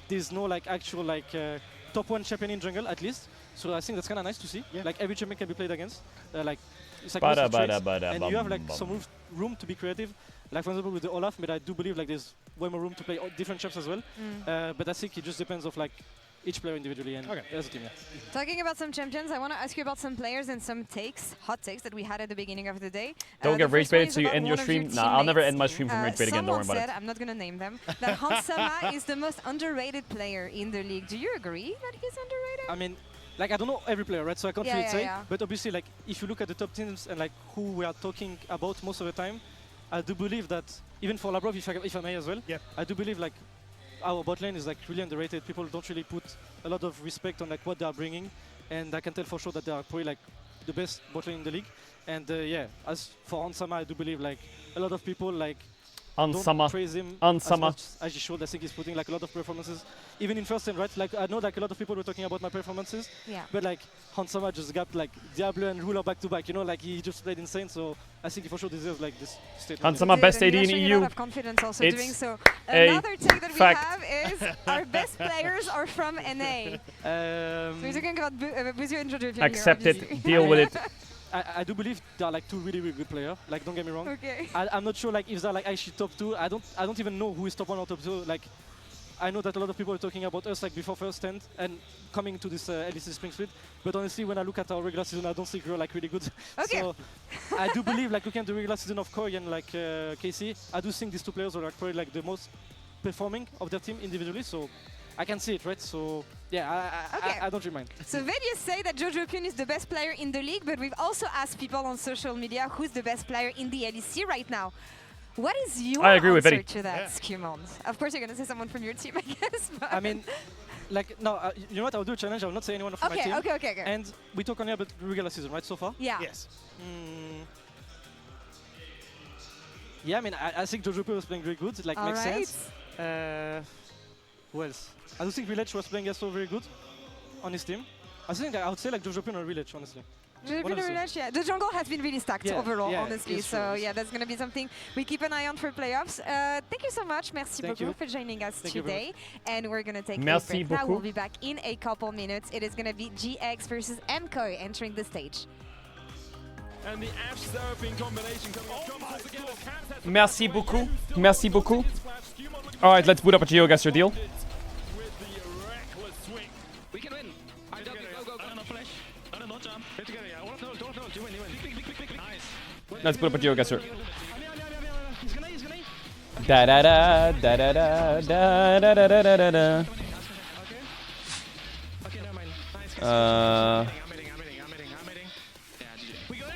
there's no like actual like top 1 champion in jungle at least. So I think that's kind of nice to see. Yeah. Like every champion can be played against. Like it's like and you have like some room to be creative. Like for example with the Olaf, but I do believe like there's way more room to play different champs as well. But I think it just depends of like each player individually and as a team. Yeah. Talking about some champions, I want to ask you about some players and some hot takes that we had at the beginning of the day. Don't get rage baited so you end your stream. Nah, I'll never end my stream from rage bait again, don't worry about it. I'm not going to name them, that Hansama is the most underrated player in the league. Do you agree that he's underrated? I mean, like I don't know every player, right? So I can't really say. Yeah. But obviously, like if you look at the top teams and like who we are talking about most of the time, I do believe that even for Labrov, if I may as well, I do believe like our bot lane is like really underrated. People don't really put a lot of respect on like what they are bringing, and I can tell for sure that they are probably like the best bot lane in the league. And yeah, as for Hansama, I do believe like a lot of people like don't praise him as much as he should. I think he's putting like a lot of performances, even in first time, right? Like I know like a lot of people were talking about my performances, but like Hansama just got like Diablo and Ruler back to back, you know, like he just played insane. So I think he for sure deserves like this statement. Hansama best AD in EU. A lot of confidence also doing so. Another take that we have is our best players are from NA. So we're talking about Buzio and Jojo. Accept it, deal with it. I do believe they are like two really good players. Like don't get me wrong. Okay. I'm not sure like if they're like actually top 2. I don't even know who is top 1 or top 2. Like I know that a lot of people are talking about us like before first stand and coming to this LEC Spring Split. But honestly, when I look at our regular season, I don't think we're like really good. Okay. So I do believe like looking at the regular season of Koi and like KC, I do think these two players are like probably like the most performing of their team individually. So I can see it, right? So yeah, I don't remind. So then you say that Jojo Pyun is the best player in the league, but we've also asked people on social media who's the best player in the LEC right now. What is your answer to that, Skimon? Of course, you're going to say someone from your team, I guess. But I mean, like, no, you know what? I'll do a challenge. I will not say anyone from my team. Okay. And we talk only about the regular season, right, so far? Yeah. Yes. Yeah, I mean, I think Jojo Pyun was playing very good. Like, makes sense. Who else? I do think Village was playing also very good on his team. I think I would say like Jojo Pyun or Village, honestly. Jojo Pyun or Village, yeah. The jungle has been really stacked overall, honestly. So yeah, that's going to be something we keep an eye on for playoffs. Thank you so much. Merci beaucoup for joining us today. And we're going to take a break. Now we'll be back in a couple minutes. It is going to be GX versus MKoi entering the stage. And the Ash Seraphine combination coming up together. Merci beaucoup. Merci beaucoup. All right, let's boot up a GeoGuessr deal. We can win. Go. No flash. No jump. Get together, yeah. Don't. You win. Nice. Let's boot up a GeoGuessr. He's gonna. Da da da da da da da da da da da da. Okay, never mind. Nice. I'm hitting. Yeah, we good.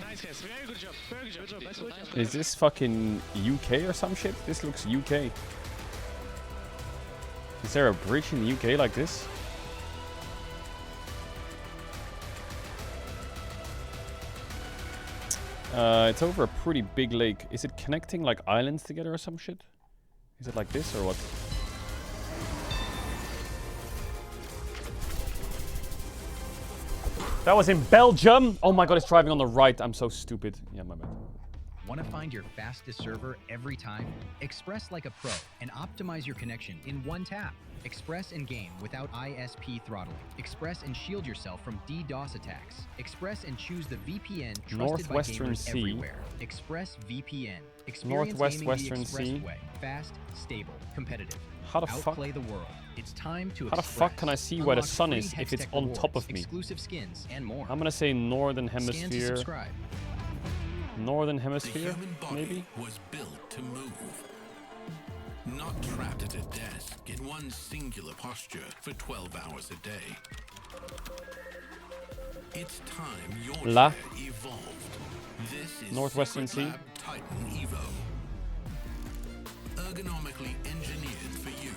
Nice guys. Very good job. Is this fucking UK or some shit? This looks UK. Is there a bridge in the UK like this? It's over a pretty big lake. Is it connecting like islands together or some shit? Is it like this or what? That was in Belgium! Oh my god, it's driving on the right. I'm so stupid. Yeah, my bad. Want to find your fastest server every time? Express like a pro and optimize your connection in one tap. Express and game without ISP throttling. Express and shield yourself from DDoS attacks. Express and choose the VPN trusted by gamers everywhere. Express VPN. Experience gaming the Express way. Fast, stable, competitive. How the fuck? Outplay the world. It's time to How the fuck can I see where the sun is if it's on top of me? Exclusive skins and more. I'm gonna say Northern Hemisphere. Northern Hemisphere, maybe? Was built to move. Not trapped at a desk in one singular posture for 12 hours a day. It's time your chair evolved. This is Northwestern Sea. Titan Evo. Ergonomically engineered for you.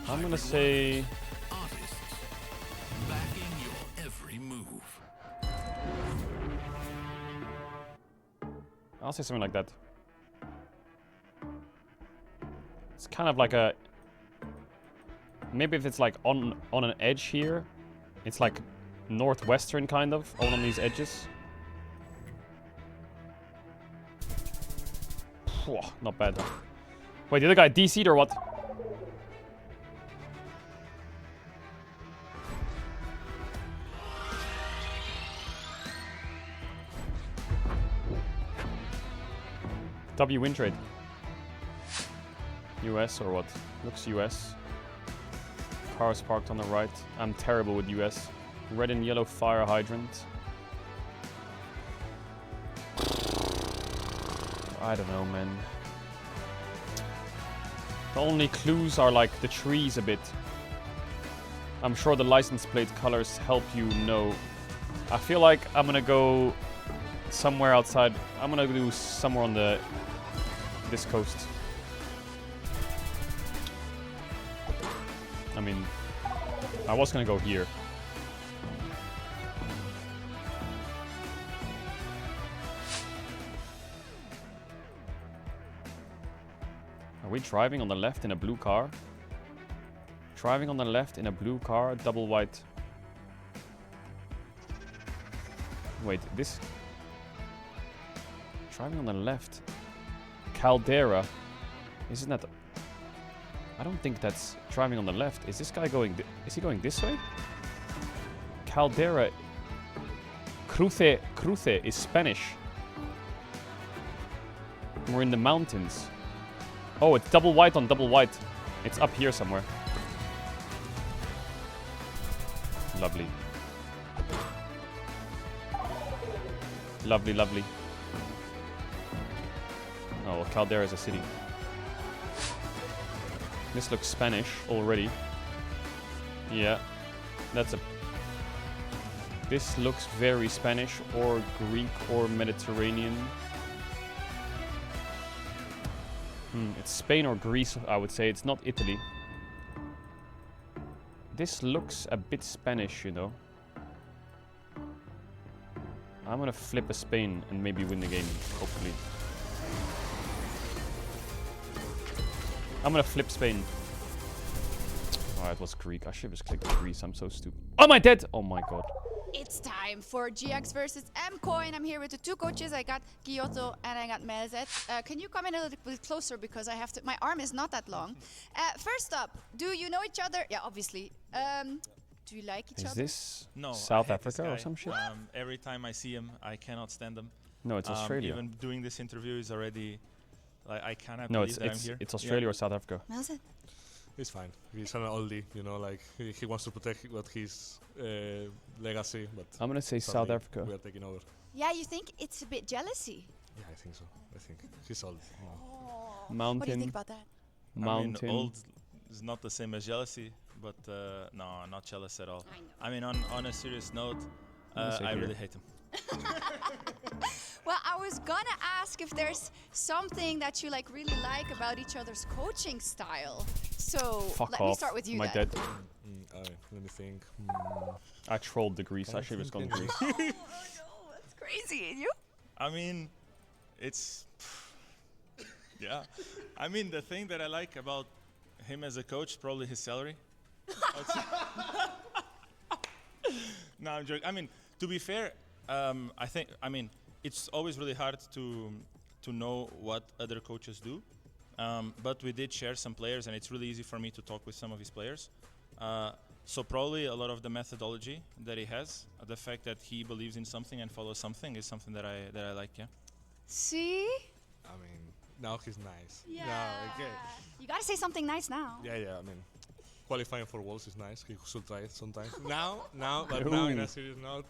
I'm gonna say Artists backing your every move. I'll say something like that. It's kind of like a... Maybe if it's like on an edge here, it's like northwestern kind of, all on these edges. Not bad. Wait, the other guy DC'd or what? W win trade. US or what? Looks US. Cars parked on the right. I'm terrible with US. Red and yellow fire hydrant. I don't know, man. The only clues are like the trees a bit. I'm sure the license plate colors help you know. I feel like I'm gonna go somewhere outside. I'm gonna do somewhere on this coast. I mean, I was gonna go here. Are we driving on the left in a blue car? Driving on the left in a blue car, double white. Wait, this... Driving on the left. Caldera. Isn't that... I don't think that's driving on the left. Is this guy going... Is he going this way? Caldera... Cruce is Spanish. We're in the mountains. Oh, it's double white on double white. It's up here somewhere. Lovely. Lovely, lovely. Oh, well, Caldera is a city. This looks Spanish already. Yeah, that's a... This looks very Spanish or Greek or Mediterranean. It's Spain or Greece, I would say. It's not Italy. This looks a bit Spanish, you know. I'm gonna flip a Spain and maybe win the game, hopefully. I'm gonna flip Spain. Oh, it was Greek. I should have just clicked Greece. I'm so stupid. Oh, am I dead? Oh my god. It's time for GX versus mCoin. I'm here with the two coaches. I got Kyoto and I got Melzet. Can you come in a little bit closer because I have to... My arm is not that long. First up, do you know each other? Yeah, obviously. Do you like each other? Is this no, South Africa or some shit? Every time I see him, I cannot stand him. No, it's Australia. Even doing this interview is already... Like, I cannot no, believe that I'm here. It's Australia or South Africa. Melzet? He's fine. He's an oldie, you know, like he wants to protect what his legacy. But I'm gonna say South Africa. We are taking over. Yeah, you think it's a bit jealousy? Yeah, I think so. I think he's old. Oh. Mountain. What do you think about that? Mountain. I mean, old is not the same as jealousy, but no, not jealous at all. I mean, on a serious note, I really hate him. Well, I was gonna ask if there's something that you like really like about each other's coaching style. So let me start with you. My then. dad. Let me think. I trolled the Greece. I should have gone Greece. Oh no, that's crazy. And you? I mean, it's yeah. I mean, the thing that I like about him as a coach, probably his salary. No, I'm joking. I mean, to be fair, I mean, it's always really hard to know what other coaches do. But we did share some players, and it's really easy for me to talk with some of his players. So probably a lot of the methodology that he has, the fact that he believes in something and follows something, is something that I like. Yeah. See? I mean, now he's nice. Yeah. Now, okay. You gotta say something nice now. Yeah. I mean, qualifying for Worlds is nice. He should try it sometimes. now, now in a serious note.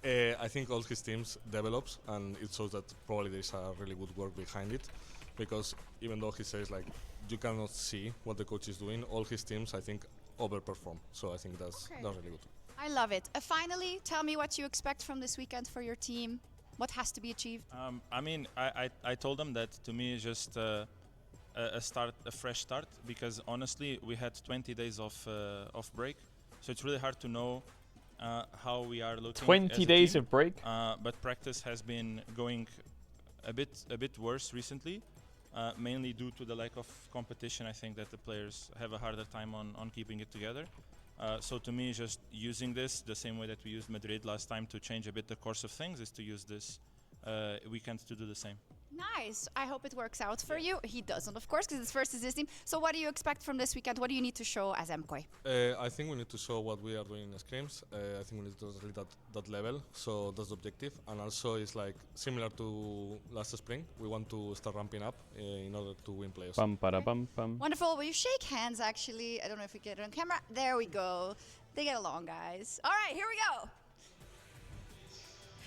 I think all his teams develops, and it shows that probably there's a really good work behind it, because even though he says like you cannot see what the coach is doing, all his teams I think overperform. So I think that's really good. I love it. Finally, tell me what you expect from this weekend for your team. What has to be achieved? I mean, I told them that to me is just a fresh start, because honestly we had 20 days of break, so it's really hard to know how we are looking. 20 days of break. But practice has been going a bit worse recently, mainly due to the lack of competition. I think that the players have a harder time on keeping it together. So to me, just using this the same way that we used Madrid last time to change a bit the course of things is to use this weekend to do the same. Nice. I hope it works out for you. He doesn't, of course, because it's first is his team. So what do you expect from this weekend? What do you need to show as MKOI? I think we need to show what we are doing in scrims. I think we need to reach that level. So that's the objective. And also it's like similar to last spring. We want to start ramping up in order to win players. Bum, para, bum, bum. Wonderful. Will you shake hands, actually? I don't know if we get it on camera. There we go. They get along, guys. All right, here we go.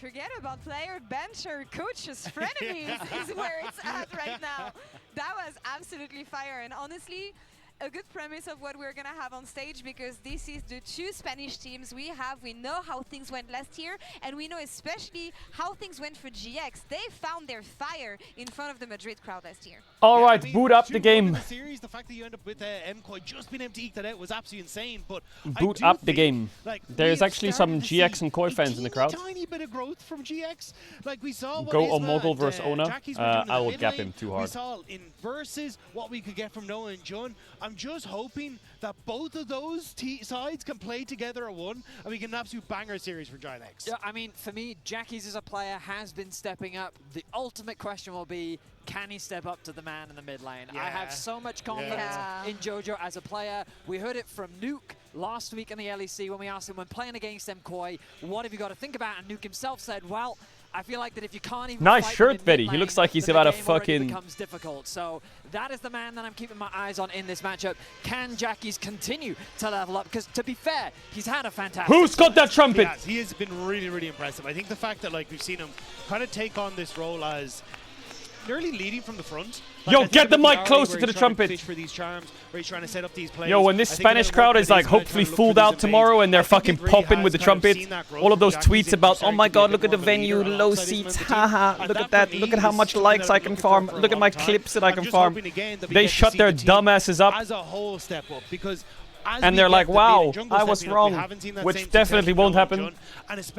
Forget about player, bench, or coaches, frenemies is where it's at right now. That was absolutely fire. And honestly, a good premise of what we're going to have on stage, because this is the two Spanish teams we have. We know how things went last year, and we know especially how things went for GX. They found their fire in front of the Madrid crowd last year. All right, boot up the game. The fact that you end up with MKOI just being able to eke that out was absolutely insane. But Boot up the game. Like, there's actually some GX and Koi fans in the crowd. Tiny bit of growth from GX. Like we saw. Go Omogul versus Ona. I will gap him too hard. We saw in versus what we could get from Noah and Jun. I'm just hoping that both of those sides can play together at one, and we get an absolute banger series for Giant X. Yeah, I mean, for me, Jackie's as a player has been stepping up. The ultimate question will be, can he step up to the man in the mid lane? I have so much confidence in Jojo as a player. We heard it from Nuke last week in the LEC when we asked him, when playing against MKOI, what have you got to think about? And Nuke himself said, well, I feel like that if you can't even nice fight shirt, them in Betty. mid He lane, looks like he's then about the a game already fucking... becomes difficult. So that is the man that I'm keeping my eyes on in this matchup. Can Jackie's continue to level up? Because to be fair, he's had a fantastic... Who's got that trumpet? He has been really, really impressive. I think the fact that like we've seen him kind of take on this role as nearly leading from the front. Like, Yo, get the mic closer to the trumpet. Fish for these charms, where he's trying to set up these plays. Yo, when this Spanish crowd is like hopefully fooled out tomorrow and they're fucking popping with the trumpet, all of those tweets about, oh my god, look at the venue, low seats, haha, look at that, look at how much likes I can farm, look at my clips that I can farm. They shut their dumbasses up. As a whole step up, because and they're like, wow, I was wrong, which definitely won't happen,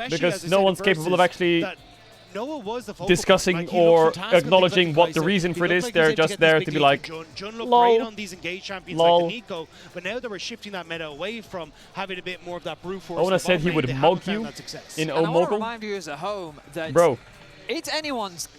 because no one's capable of actually Noah was the discussing or acknowledging what the reason for it is. They're just there to be like, Jun looked lol, great on these engaged champions lol. like Nico, but now that we're shifting that meta away from having a bit more of that brute force. Ona said he would mug you in and I want to Omogul. remind you as a home that Bro, it's anyone's...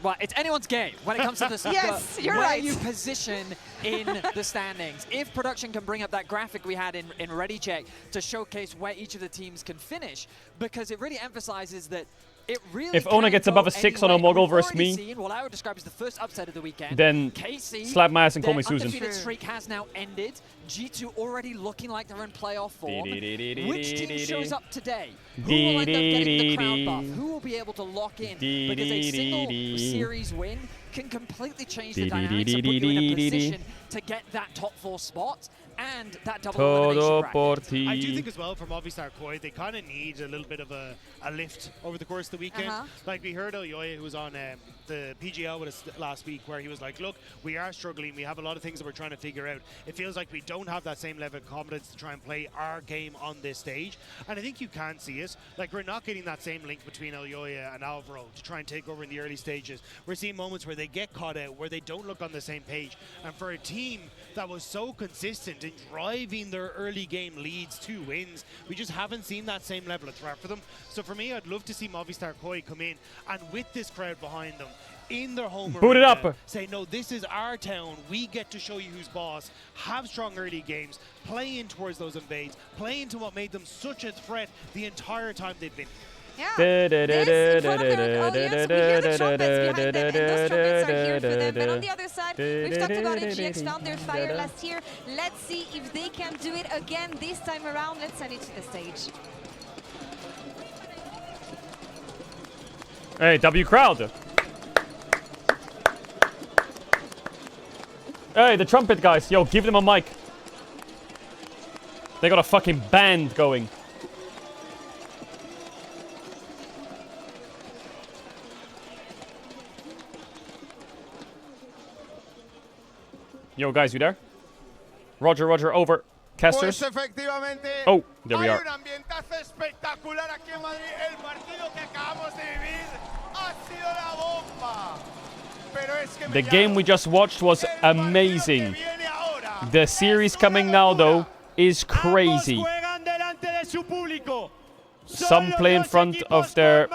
Well, it's anyone's game when it comes to this. Yes, you're where right. you position in the standings. If production can bring up that graphic we had in Ready Check to showcase where each of the teams can finish, because it really emphasizes that it really if Ona gets above a 6 on Omogul versus me, seen what I would describe as the first upset of the weekend, then KC, slap my ass and call me Susan. Their undefeated streak has now ended. G2 already looking like they're in playoff form. Which team shows up today? Who will end up getting the crowd buff? Who will be able to lock in? Because a single series win can completely change the dynamics and put you in a position to get that top 4 spot and that double elimination bracket. I do think as well from Movistar Koi, they kind of need a little bit of a lift over the course of the weekend. Like we heard Elyoya, who was on the PGL with us last week, where he was like, look, we are struggling. We have a lot of things that we're trying to figure out. It feels like we don't have that same level of confidence to try and play our game on this stage. And I think you can see it. Like, we're not getting that same link between Elyoya and Alvaro to try and take over in the early stages. We're seeing moments where they get caught out, where they don't look on the same page. And for a team that was so consistent in driving their early game leads to wins, we just haven't seen that same level of threat for them. So for me, I'd love to see Movistar Koi come in and with this crowd behind them, in their home boot arena, it up. Say, no, this is our town. We get to show you who's boss. Have strong early games. Play in towards those invades. Play into what made them such a threat the entire time they've been here. Yeah, this in front of their audience, we hear the trumpets behind them, and those trumpets are here for them. But on the other side, we've talked about it, GX found their fire last year. Let's see if they can do it again this time around. Let's send it to the stage. Hey, W crowd. Hey, the trumpet guys. Yo, give them a mic. They got a fucking band going. Yo, guys, you there? Roger, Roger, over. Casters. Oh, there we are. Un ambientazo espectacular aquí en Madrid. El partido que acabamos de vivir ha sido la bomba. Pero es que the game we just watched was amazing. The series coming now, though, is crazy. Su público. Some play in front of their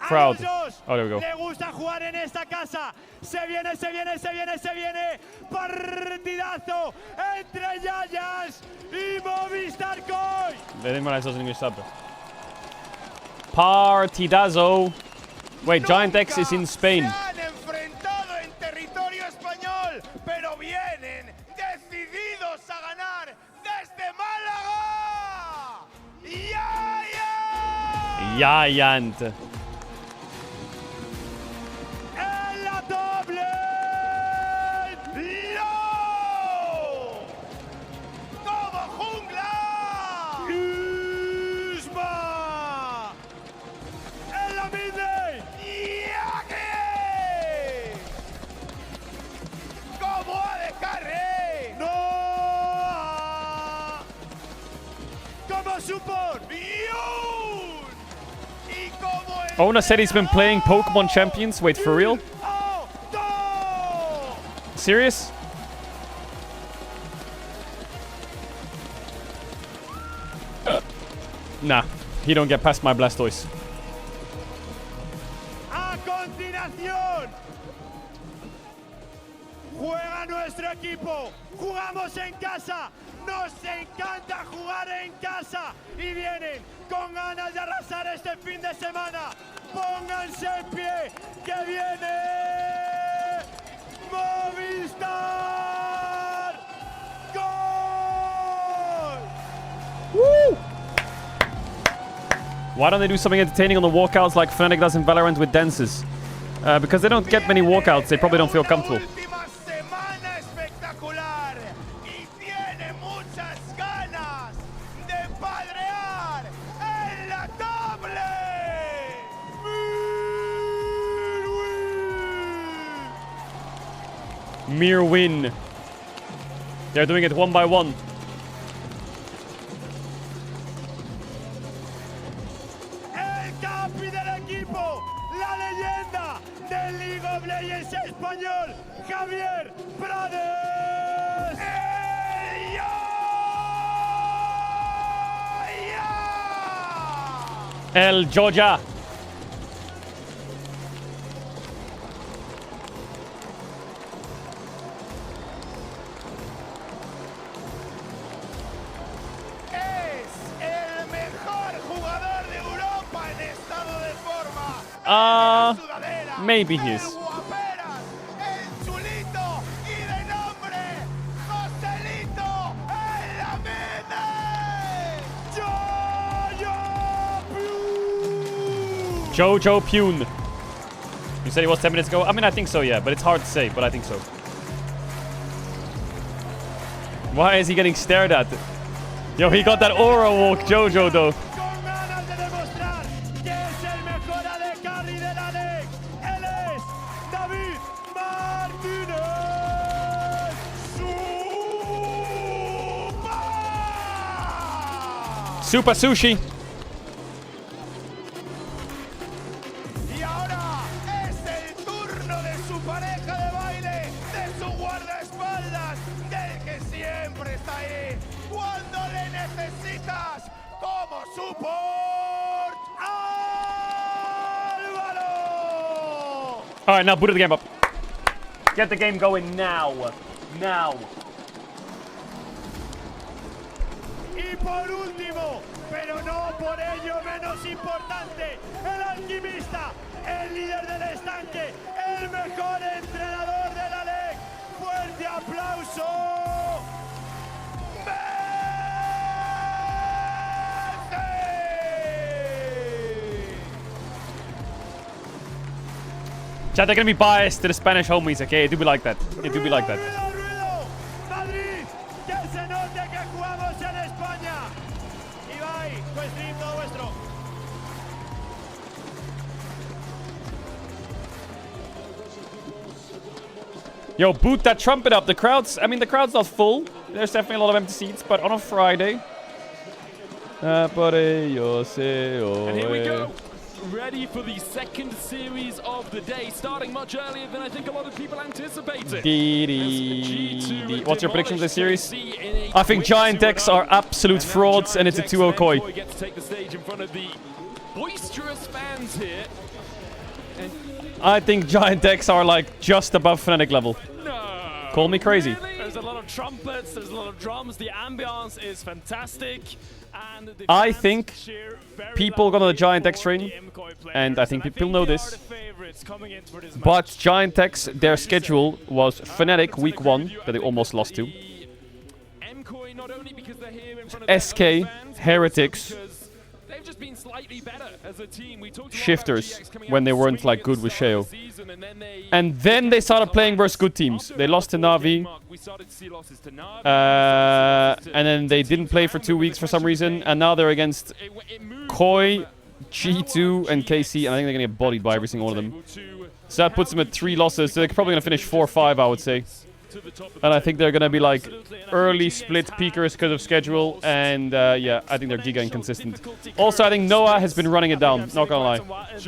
crowd. Oh, there we go. Le gusta jugar en esta casa. Se viene. Partidazo entre Giants y Movistar Koi. They didn't realize I was an English sub. Partidazo. Wait, Giant X is in Spain. Se han enfrentado en territorio español, pero vienen decididos a ganar desde Málaga. Giant. En la doble. ¡No! ¡Todo jungla! ¡Isma! En la mid lane. ¡Cómo ha de carre! ¡No! Como support. Y como el Ona said he's been playing Pokemon Champions. Wait, for real? Serious? Nah, he don't get past my Blastoise. A continuación, juega nuestro equipo. Jugamos en casa. Nos encanta jugar en casa. Y vienen con ganas de arrasar este fin de semana. Pónganse en pie, que viene Movistar. ¡Gol! Woo! Why don't they do something entertaining on the walkouts like Fnatic does in Valorant with dances? Because they don't get many walkouts, they probably don't feel comfortable. última semana espectacular y tiene muchas ganas de padrear en la tablet. Mere win. They're doing it one by one. El capi del equipo, la leyenda del League of Legends español, Javier Prades. El Joja. Es el mejor jugador de Europa en estado de forma. Maybe he is. El chulito y de nombre Joselito en la meta. Jojo Pune. You said he was 10 minutes ago? I mean, I think so, yeah. But it's hard to say, but I think so. Why is he getting stared at? Yo, he got that aura walk, Jojo, though. Con ganas de demostrar que es el mejor AD carry de la LEC. Él es David Martínez. Super Sushi. Y ahora es el turno de su pareja de baile, de su guardaespaldas, del que siempre está ahí cuando le necesitas como support. ¡Álvaro! All right, now boot the game up. Get the game going now. Now. Y por último, pero no por ello menos importante, el alquimista, el líder del estanque, el mejor entrenador de la LEC. ¡Fuerte aplauso! Chat, they're gonna be biased to the Spanish homies, okay? It do be like that. It do be like that. Madrid, que se note que jugamos en España. Ibai, pues stream todo vuestro. Yo, boot that trumpet up. The crowd's not full. There's definitely a lot of empty seats, but on a Friday. And here we go. Ready for the second series of the day, starting much earlier than I think a lot of people anticipated. What's your prediction for this series? I think Giant X are absolute frauds, and it's a 2-0 Koi. Get to take the stage in front of the boisterous fans here. I think Giant X are like just above Fnatic level. No. Call me crazy. There's a lot of trumpets, there's a lot of drums, the ambiance is fantastic. And the I think people got on the Giant X train, and I think people know this. But Giant X, their schedule was Fnatic week 1, that they almost lost to. SK, Heretics, they've just been slightly better as a team. We talked Shifters, when they weren't like good with Sheo. And then they started playing versus good teams. They lost to Na'Vi. And then they didn't play for 2 weeks for some reason. And now they're against Koi, G2, and KC. And I think they're going to get bodied by every single one of them. So that puts them at 3 losses. So they're probably going to finish 4-5, I would say. And I think they're going to be like early split peakers because of schedule. And yeah, I think they're giga inconsistent. Also, I think Noah has been running it down, not gonna lie.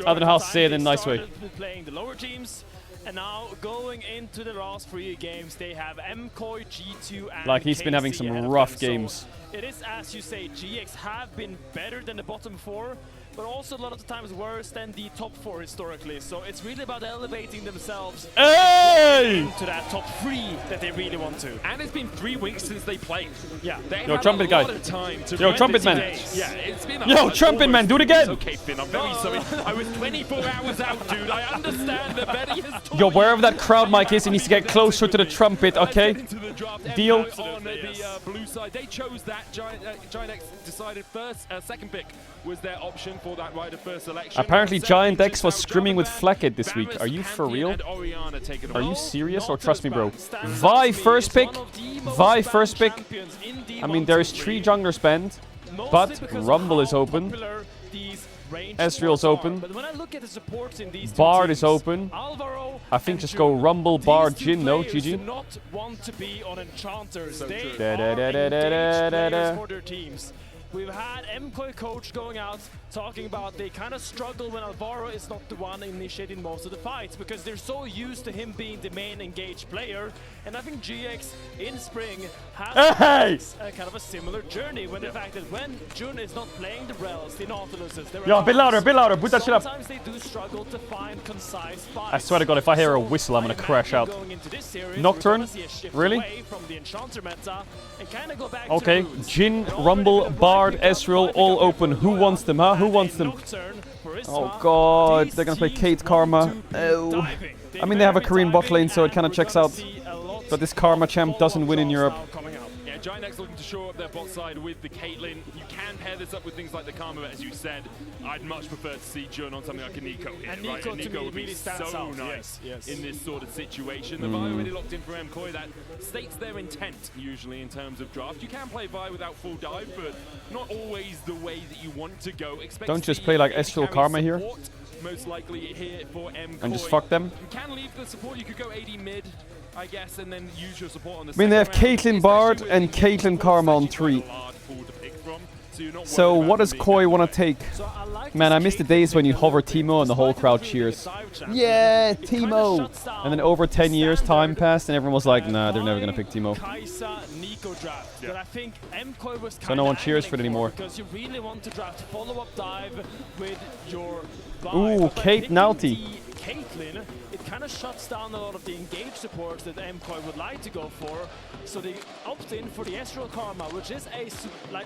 I don't know how to say it in a nice way. Playing the lower teams, and now going into the last 3 games, they have MKOI, G2, and like he's been having some rough games. It is, as you say, GX have been better than the bottom 4, but also a lot of the times worse than the top 4 historically. So it's really about elevating themselves into that top 3 that they really want to. And it's been 3 weeks since they played. Yeah. They Yo, had trumpet a guy. lot of time to Yo, trumpet man. Yeah, it's been Yo, trumpet man, do it again. Okay, Finn, I'm very sorry. I was 24 hours out, dude. I understand that Betty has told Yo, wherever that crowd mic is, he needs to get closer to the trumpet, okay? Deal. On the blue side, they chose that. Giant X decided second pick was their option for that rider first selection. Apparently Giant X was scrimming with Flackett this week. Are you for real? Are you serious or trust me, bro? Vi first pick. Vi first pick. I mean, there is 3 junglers banned, but Rumble is open. Ezreal's open. Bard is open. I think just go Rumble, Bard, Jhin. No, GG. Not want to be on enchanters. They Da-da-da-da-da-da-da. for their teams. We've had MKOI coach going out talking about they kind of struggle when Alvaro is not the one initiating most of the fights because they're so used to him being the main engaged player. And I think GX in spring has a kind of a similar journey when the fact that when Jun is not playing the Rels, the Nautiluses, Yo, a bit louder, put that shit up. Sometimes they do struggle to find concise fights. I swear to God, if I hear a whistle, I'm gonna crash out. Nocturne? Really? Okay, Jhin, Rumble, Bard, Ezreal, all open. Who wants them, huh? Who wants them? Oh God, they're gonna play Kate Karma. Oh. I mean, they have a Korean bot lane, so it kind of checks out. But this Karma champ doesn't win in Europe. Yeah, Giant X looking to shore up their bot side with the Caitlyn. You can pair this up with things like the Karma, but as you said, I'd much prefer to see Jun on something like a Nico here. And right? Nico would be really so nice in this sort of situation. The Vi already locked in for MKOI. That states their intent, usually, in terms of draft. You can play Vi without full dive, but not always the way that you want to go. Don't just play like Ezreal Karma here. Most likely here for MKOI. And just fuck them. You can leave the support. You could go AD mid, I guess, and then use your support on the I mean, they have Caitlyn Bard and Caitlyn Karma on 3. So what does Koi want to take? Man, I miss the days when you hover Teemo and the whole crowd cheers. Yeah, Teemo! And then over 10 years, time passed, and everyone was like, nah, they're never going to pick Teemo. But I think MKOI was So no one cheers for it anymore. Because you really want to draft follow-up dive with your Ooh, Kate Naughty. Caitlyn, it kind of shuts down a lot of the engaged supports that MKOI would like to go for. So they opt in for the Ezreal Karma, which is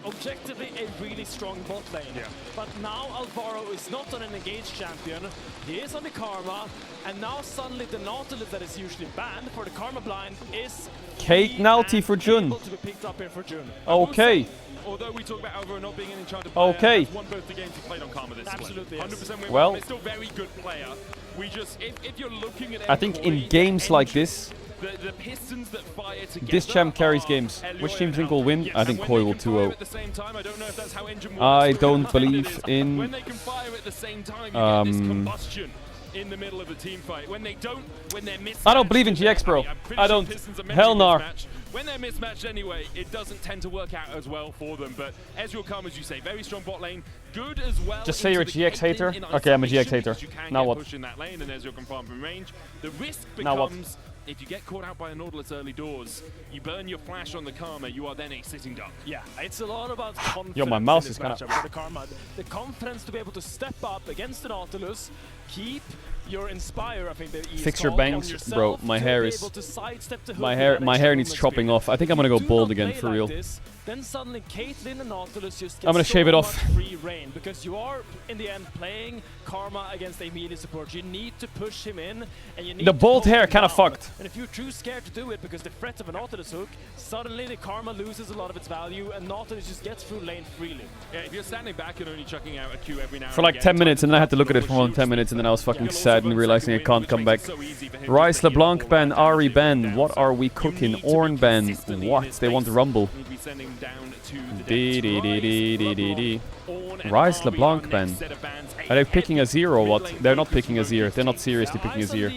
objectively a really strong bot lane. Yeah. But now Alvaro is not on an engaged champion, he is on the Karma, and now suddenly the Nautilus that is usually banned for the Karma blind is Kate Naughty for Jun. able to be picked up here for Jun. Okay. Although we talk about Alvaro not being an enchanted player, okay. won both the games he played on Karma this Absolutely, split. 100% win. Well, he's still a very good player. We just, if you're looking at I think in games like this, the Pistons that fire together, this champ carries games. Which team think will win? I think Koi will 2-0. I don't believe in when they can fire at the same time, you get this combustion in the middle of a team fight. When they don't, when they're mismatched, I don't believe in GX, bro. I don't. Hell no. When they're mismatched anyway, it doesn't tend to work out as well for them. But Ezreal Karma, as you say, very strong bot lane, good as well. Just say you're a GX hater. Okay, I'm a GX hater. Now what? Push in that lane, and Ezreal can farm from range. The risk becomes, if you get caught out by a Nautilus early doors, you burn your flash on the Karma, you are then a sitting duck. Yeah, it's a lot about confidence. Yo, my mouse is kind of. The Karma, the confidence to be able to step up against the Nautilus, keep your Inspire, I think that he Fix your bangs, bro. My hair is... My hair needs chopping off. I think I'm gonna go bald again, for real. Then suddenly Caitlyn and Nautilus just get I'm gonna shave it off. free reign, because you are in the end playing Karma against a melee support. You need to push him in, and you need The bald hair kind of fucked. And if you're too scared to do it because the threat of a Nautilus hook, suddenly the Karma loses a lot of its value, and Nautilus just gets through lane freely. Yeah, if you're standing back and only chucking out a Q every now For like 10 minutes, and then I had to look at it for more than 10 minutes, and then I was fucking sad and realizing I can't come back. Rice LeBlanc ban, Ari ban, what are we cooking? Orn ban, what? They want Rumble. Rice LeBlanc ban. Are they picking Azir or what? They're not picking Azir. They're not seriously picking Azir.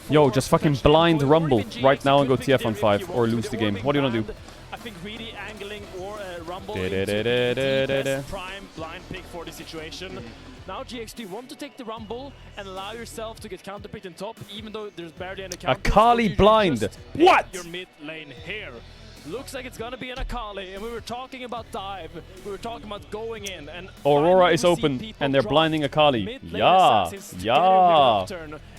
Yo, just fucking blind Rumble right now and go TF on 5 or lose the game. What do you want to do? I think really angling or Rumble prime blind pick for the situation. Now GX2 want to take the Rumble and allow yourself to get counterpicked in top, even though there's barely any counter. Akali blind. What? Your mid lane here. Looks like it's gonna be an Akali, and we were talking about dive, we were talking about going in, and Aurora is open, and they're blinding Akali. Yeah, yeah.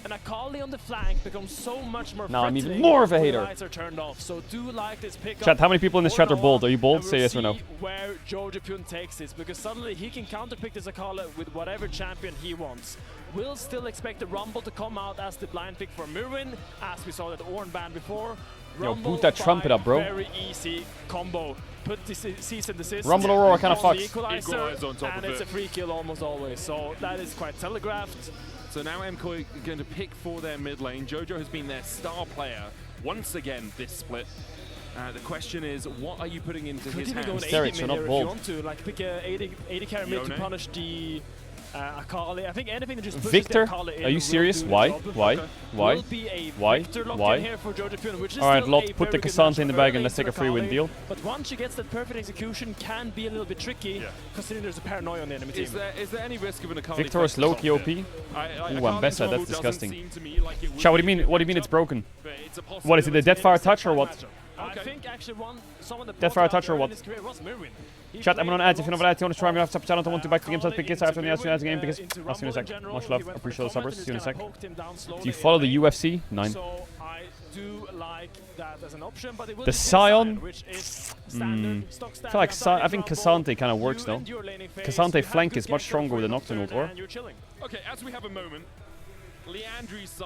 And Akali on the flank becomes so much more now I'm even more of a hater. Lights are turned off, so do like this pickup. Chat, how many people in this chat are bold? Are you bold? Say yes or no. Where Jojapyun takes this, because suddenly he can counterpick this Akali with whatever champion he wants. We'll still expect the Rumble to come out as the blind pick for Mirwin, as we saw that Orn banned before. Yo, boot that trumpet up, bro. Very easy combo. Put the cease and desist. Rumble Aurora kind of fucks. Equalizer, and it's a free kill almost always. So that is quite telegraphed. So now MKoi going to pick for their mid lane. Jojo has been their star player once again this split. The question is, what are you putting into his hands? Hysterics, you're not bold. If you want to, like, pick a 80 carry mid to punish the Akali. I think anything that just pushes Victor, the Akali in are you serious? Why? Why? Why? Why? Alright, Lot, put the Cassandra in the bag and let's take a free win deal. But once she gets that perfect execution, can be a little bit tricky, considering there's a paranoia on the enemy team. Is there any risk of an Akali? Victor is low-key OP. Ooh, I'm Bessa, that's disgusting. Chat, what do you mean? What do you mean it's broken? What is it, the Deathfire touch or what? I think actually someone that Deathfire touch or what? was Mirwin. Chat, I'm on ads. If you're not ads, you want to try me off channel, don't want to back the game, so pick it after the ads game because I'll see you in a sec. Much love, appreciate the subbers. See you in a sec. Do you follow the UFC? 9. So I do like that as an option, but it will the Scion? I think Cassandra kind of works though. Cassandra flank is much stronger with a Nocturne or. Okay, as we have a moment,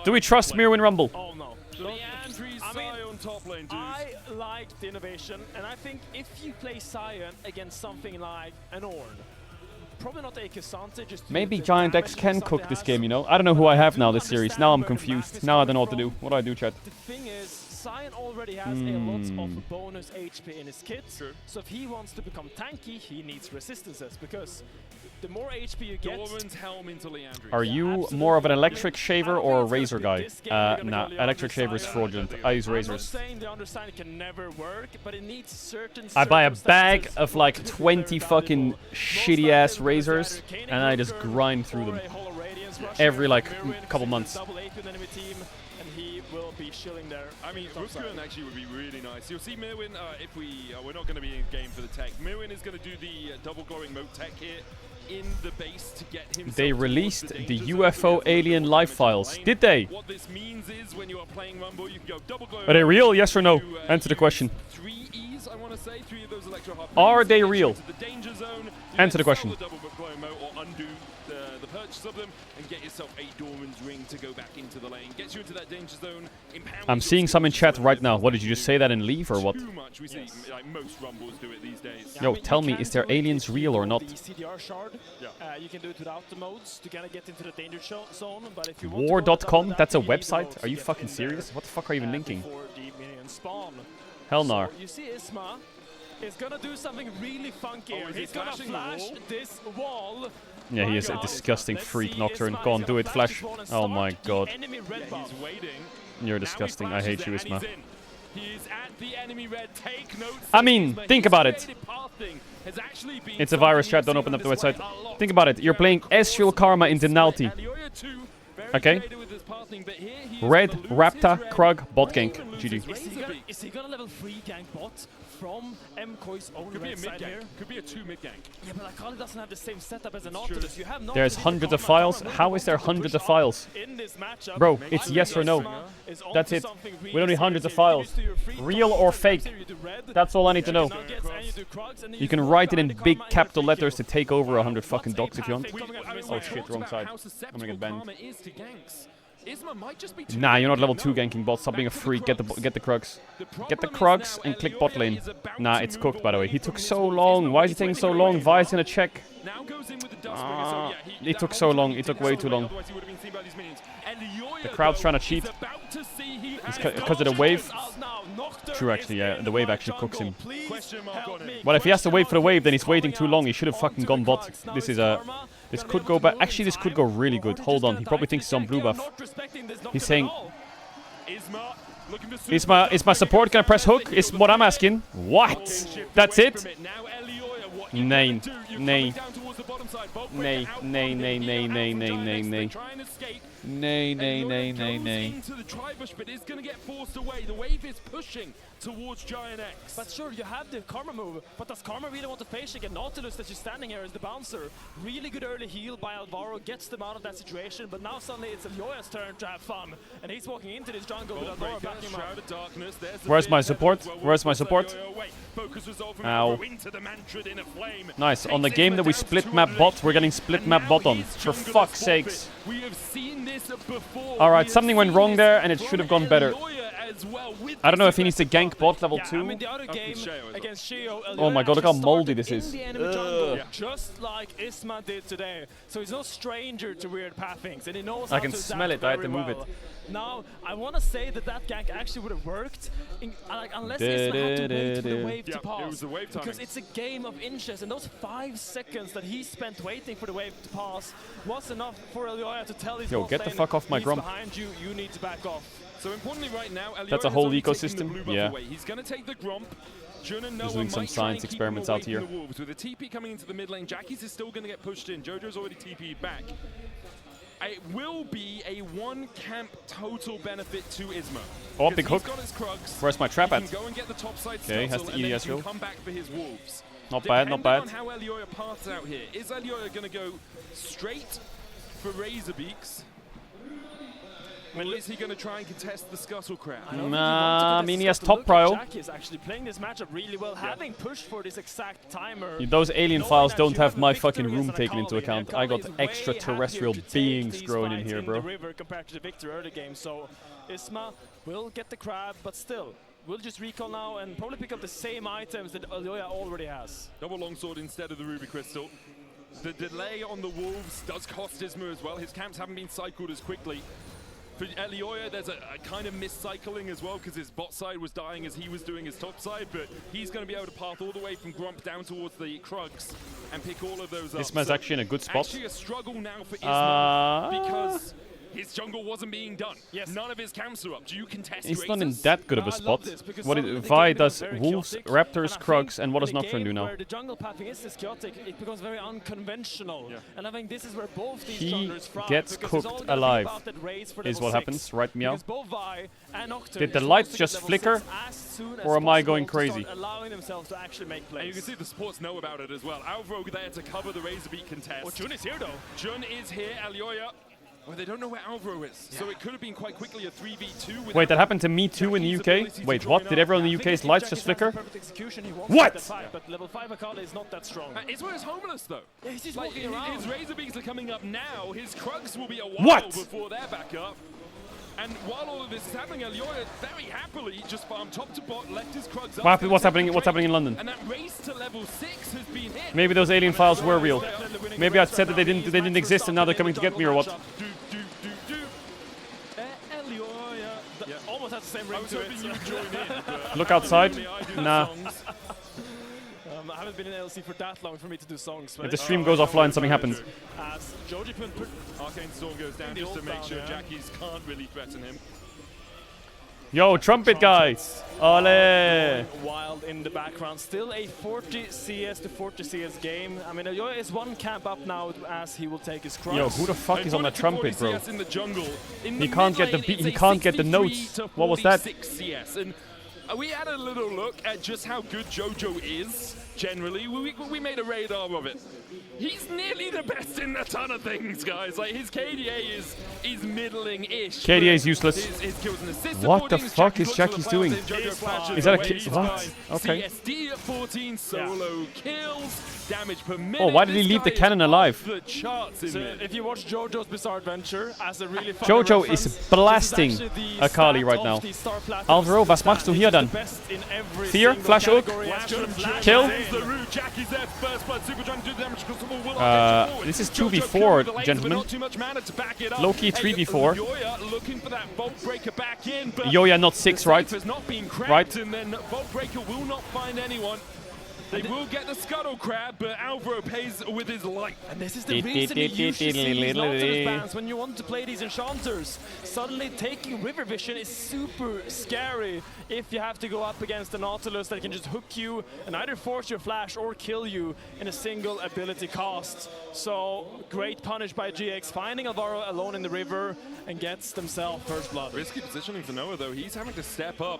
do we trust Mirwin Rumble? Oh no. Leandry's Scion top lane, dude. I like the innovation, and I think if you play Scion against something like an Ornn, probably not a Cassandra, just maybe Giant X can cook this game, you know? I don't know who I have now this series. Now I'm confused. Now I don't know what to do. What do I do, chat? The thing is, Scion already has a lot of bonus HP in his kit, so if he wants to become tanky, he needs resistances, because the more HP you get... Helm into Leandry. Are you more of an electric shaver or a razor guy? Nah, electric shaver is fraudulent. I use razors. I buy a bag of like 20 fucking shitty ass razors and I just grind through them every like couple months. Will be shilling there. I mean, Rukun actually would be really nice. You'll see Mirwin, if we're not going to be in game for the tech. Mirwin is going to do the double glowing moat tech here in the base to get himself. They released the UFO alien live files. Did they? What this means is when you are playing Rumble, you can go double glow. Are they real? Yes or no? Answer the question. 3 E's, I want to say. 3 of those electro harpoons. Are they real? The danger zone, answer the question. The double glow moat or undo the purchase of them and get yourself a Dorman's ring to go back into the lane. Gets you into that danger zone. I'm seeing some in chat right now. What did you just say that and leave or what? Too much. We see like most Rumbles do it these days. Yo, tell me, is there aliens real or not? The CDR shard. You can do it without the modes to kind of get into the danger zone. But if you War.com? That's a website? Are you fucking serious? What the fuck are you even linking? Hell nah. So you see Isma is gonna do something really funky. He's gonna flash this wall. Yeah, he is a disgusting freak, Nocturne. Go on, do it, Flash. Oh my god. You're disgusting. I hate you, Isma. I mean, think about it. It's a virus, chat. Don't open up the website. Think about it. You're playing Ezreal Karma in Denalti. Okay? Red Raptor Krug bot gank. GG. Is he gonna level 3 gank bot from MKOI's own red side here? Could be a 2 mid gank. Yeah, but Akali doesn't have the same setup as an Nautilus. You have There's hundreds of files. How is there hundreds of files? Bro, it's yes or no. That's it. We don't need hundreds of files. Real or fake. That's all I need to know. You can write it in big capital letters to take over 100 fucking docs if you want. Oh shit, wrong side. I'm gonna get banned. Nah, you're not level 2 ganking bot. Stop being a freak. Get the Krugs. Get the Krugs and click bot lane. Nah, it's cooked by the way. He took so long. Why is he taking so long? Vi is gonna check. It took so long. It took way too long. The crowd's trying to cheat. It's because of the wave. True, actually, yeah. The wave actually cooks him. Well, if he has to wait for the wave, then he's waiting too long. He should have fucking gone bot. This is a... This could go back. Actually, this could go really good. Hold on. He probably thinks he's on blue buff. He's saying... Is my support gonna press hook? Is what I'm asking. What? That's it? Nay. Nay. Nay. Nay, nay, nay, nay, nay, nay, nay. Nay, nay, nay, nay, nay. Into the tri-bush, but is going to get forced away. The wave is pushing towards Giant X. But sure, you have the Karma move, but does Karma really want to face again? Nautilus that she's standing here as the bouncer. Really good early heal by Alvaro, gets them out of that situation, but now suddenly it's Elioya's turn to have fun. And he's walking into this jungle with Alvaro backing him up. Where's my support? Where's my support? Ow. Nice. On the game that we split map bot, we're getting split map bot on. For fuck's sakes. We have seen this before. Alright, something went wrong there and it should have gone better. I don't know if he needs to gank bot level 2. I mean, the other game against Shio, Oh my god, look how moldy this is. Just like Isma did today. So he's no stranger to weird pathings, and he knows I how can to smell it, I had to move it. Now, I want to say that gank actually would have worked, unless Isma had to wait for the wave to pass. It was the wave timing. Because it's a game of inches, and those 5 seconds that he spent waiting for the wave to pass was enough for Elioya to tell his Yo, get the fuck off my Grump. behind you, you need to back off. So importantly right now, that's a whole ecosystem. Yeah. He's going to take the Grump. He's doing some science experiments out here. With a TP coming into the mid lane, Jackie's is still going to get pushed in. Jojo's already TP'd back. It will be a 1 camp total benefit to Isma. Oh, big hook. Where's my trap at? Okay, has to EDS go. Come back for his wolves. Not bad, not bad. On how Elioya paths out here, is Elioya going to go straight for Razorbeaks? Or is he going to try and contest the Scuttle Crown? I mean, he has top prio. Jackie is actually playing this matchup really well, having pushed for this exact timer. Those alien files don't have my fucking room taken into account. I got extraterrestrial beings growing in here, bro. Compared to the Victor early game, so Isma will get the crab, but still, we'll just recall now and probably pick up the same items that Elioya already has. Double longsword instead of the Ruby Crystal. The delay on the Wolves does cost Isma as well. His camps haven't been cycled as quickly. For Elioya, there's a kind of miscycling as well because his bot side was dying as he was doing his top side, but he's going to be able to path all the way from Grump down towards the Krugs and pick all of those up. Isma's actually in a good spot. Actually a struggle now for Isma because his jungle wasn't being done. Yes. None of his camps are up. Do you contest He's not in that good of a spot. What Vi does Wolves, Raptors, Krugs, and what does Nocturne do now? Where the jungle pathing is this chaotic, it becomes very unconventional. Yeah. And I think this is where both these junglers thrive. He gets cooked alive, is what happens, right, Meow? Did the lights just flicker, or am I going crazy? Allowing themselves to actually make plays. And you can see the supports know about it as well. Alvaro there to cover the Razorbeak contest. Oh, Jun is here though. Jun is here, Elioya. Well, they don't know where Alvaro is, so it could have been quite quickly a 3v2. Wait, that happened to me too in the UK? Wait, what? Did everyone in the UK's lights just flicker? What? But level 5 Akali is not that strong. Isma's homeless though. Yeah, he's just walking around. His Razorbeaks are coming up now. His Krugs will be a while before they're back up. And while all of this is happening, Elioya very happily just farmed top to bot, left his Krugs up. What's happening in London? And that race to level 6 has been hit. Maybe those alien files were real. Maybe I said that they didn't exist and now they're coming to get me or what? Almost has the same ring to it. Look outside. Nah. I haven't been in LC for that long for me to do songs. If the stream goes offline, something happens. As Joji Arcane Storm goes down just to make sure Jackies can't really threaten him. Yo, trumpet guys! Ole! Wild in the background. Still a 40 CS to 40 CS game. I mean, Elioya is one camp up now as he will take his cross. Yo, who the fuck is on the trumpet, bro? In the jungle. He can't get the beat. He can't get the notes. What was that? CS. And we had a little look at just how good JoJo is. Generally, we made a radar of it. He's nearly the best in a ton of things, guys. Like, his KDA is middling-ish. KDA is useless. His kills and assists What the supporting, fuck Jackie is Jackie's doing? Is that a kill? What? Okay. CSD at 14, solo kills, damage per minute. Oh, why did he leave the cannon alive? The charts in So mid. if you watch JoJo's Bizarre Adventure as a really fun JoJo reference, is blasting this is actually the Akali stat right of now. the Star Platinum Alvaro, was machst du hier dann? best in every Fear, single flash hook, category. kill. Jackie's there first blood, super trying to do the damage because of all This is 2v4, gentlemen. Low-key 3v4. looking for that Vault Breaker back in, but Yoya not 6, right? has not been cracked, Right. and then Vault Breaker will not find anyone. They will get the Scuttle Crab, but Alvaro pays with his life. And this is the reason you usually see these Nautilus bans when you want to play these enchanters. Suddenly taking River Vision is super scary if you have to go up against the Nautilus that can just hook you and either force your flash or kill you in a single ability cost. So great punish by GX, finding Alvaro alone in the river and gets themselves first blood. Risky positioning for Noah, though. He's having to step up.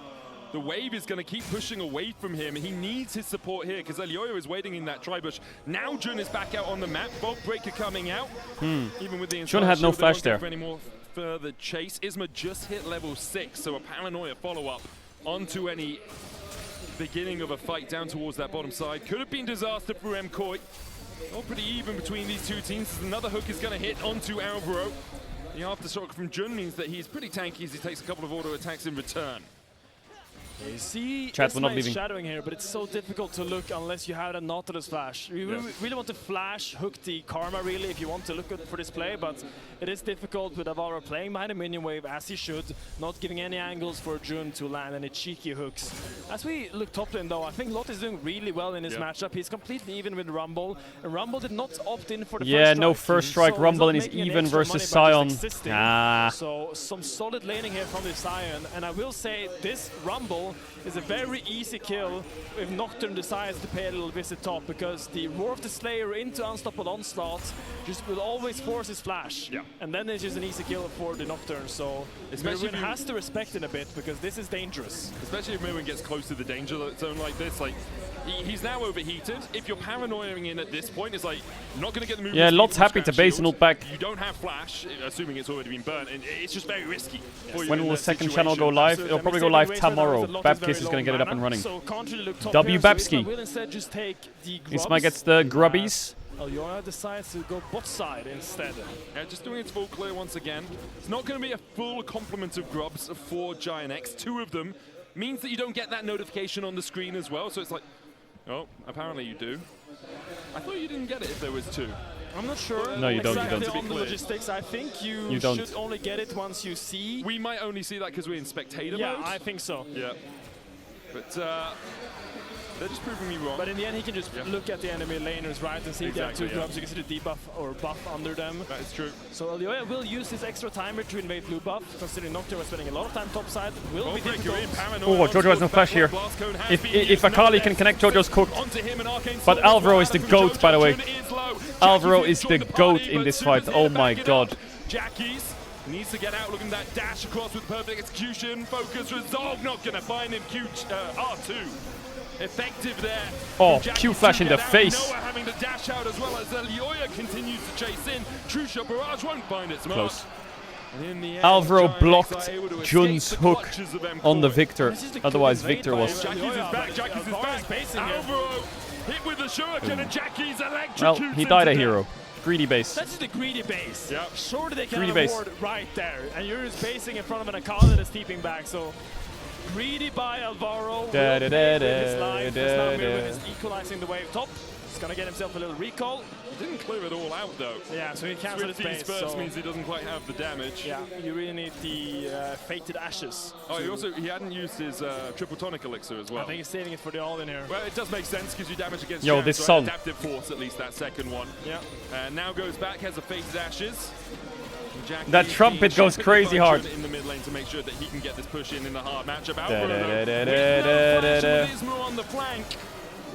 The wave is going to keep pushing away from him. He needs his support here because Elioya is waiting in that tri-bush. Now Jun is back out on the map. Vault Breaker coming out. Even with the Jun had no flash there. For any more further chase. Isma just hit level 6, so a Paranoia follow-up onto any beginning of a fight down towards that bottom side. Could have been disaster for MKoi. All pretty even between these two teams. Another hook is going to hit onto Alvaro. The aftershock from Jun means that he's pretty tanky as he takes a couple of auto attacks in return. You see, Chat, we're not leaving. shadowing here, but it's so difficult to look unless you have a Nautilus flash. You really want to flash, hook the Karma really if you want to look good for this play, but it is difficult with Alvaro playing behind a minion wave as he should, not giving any angles for Jun to land any cheeky hooks. As we look top lane though, I think Lot is doing really well in this matchup. He's completely even with Rumble, and Rumble did not opt in for the first strike. No first strike. So Rumble he's is not making even extra versus money by Sion. just existing. So some solid laning here from this Sion, and I will say this Rumble is a very easy kill if Nocturne decides to pay a little visit top, because the Roar of the Slayer into Unstoppable Onslaught just will always force his flash. And then it's just an easy kill for the Nocturne, so Mirwin has to respect it a bit, because this is dangerous. Especially if Mirwin gets close to the danger zone like this. Like, he's now overheated. If you're paranoiaing in at this point, it's like, you're not going to get the movement. Yeah, Lot's happy to base and ult back. You don't have flash, assuming it's already been burnt, and it's just very risky. For you When in will the that second situation. channel go live? It'll probably go live tomorrow. Babkiss is going to get it up and running. W Babski. Isma gets the grubbies. Elioya decides to go bot side instead. Yeah, just doing its full clear once again. It's not going to be a full complement of grubs for Giant X. 2 of them means that you don't get that notification on the screen as well. So it's like, oh, apparently you do. I thought you didn't get it if there was 2. I'm not sure. No, you don't. Exactly You don't. on the logistics, I think you don't. should only get it once you see. We might only see that because we're in spectator Yeah, mode. I think so. Yeah. But they're just proving me wrong. But in the end, he can just look at the enemy laners, right, and see if they have 2 grubs. You can see the debuff or buff under them. That is true. So Elioya will use this extra timer to invade blue buff, considering Nocturne was spending a lot of time topside. Will be difficult. Oh, JoJo has no flash here. If Akali can connect, JoJo's cooked. But Alvaro is the GOAT, by the way. Alvaro is the GOAT in this fight. Oh my god. Jackie's needs to get out, looking at that dash across with perfect execution. Focus, resolve, not going to find him. R2. Effective there. Oh, Q flash in the face. Noah having to dash out as well as Elioya continues to chase in. True Shot Barrage won't find its mark. Close. In the end, Alvaro Giant blocked X are able to Jun's escape the hook clutches of MKoi. on the Victor. Otherwise, Victor was... Jackie's is back, Jackie's is back. Alvaro hit with the shuriken and Jackie's electrocutes. Well, he died a hero. Greedy base. That's the greedy base. Yeah. Surely they can Greedy have a base. ward right there. And you're just basing in front of an Akali that's keeping back, so... Greedy by Alvaro. Da, da, da, da, His life. da, Now da. Mirwin is equalizing the wave top. He's gonna get himself a little recall. He didn't clear it all out though. Yeah, so he cancelled his Swifty's base. burst So means he doesn't quite have the damage. yeah, you really need the fated ashes. Oh, he hadn't used his triple tonic elixir as well. I think he's saving it for the all in here. Well, it does make sense because you damage against Yo, Jam, this so song. Adaptive Force, at least that second one. Yeah. And now goes back, has a fated ashes. Jackie, That trumpet goes crazy hard. in the mid lane to make sure that he can get this push in the hard matchup. Isma on the flank.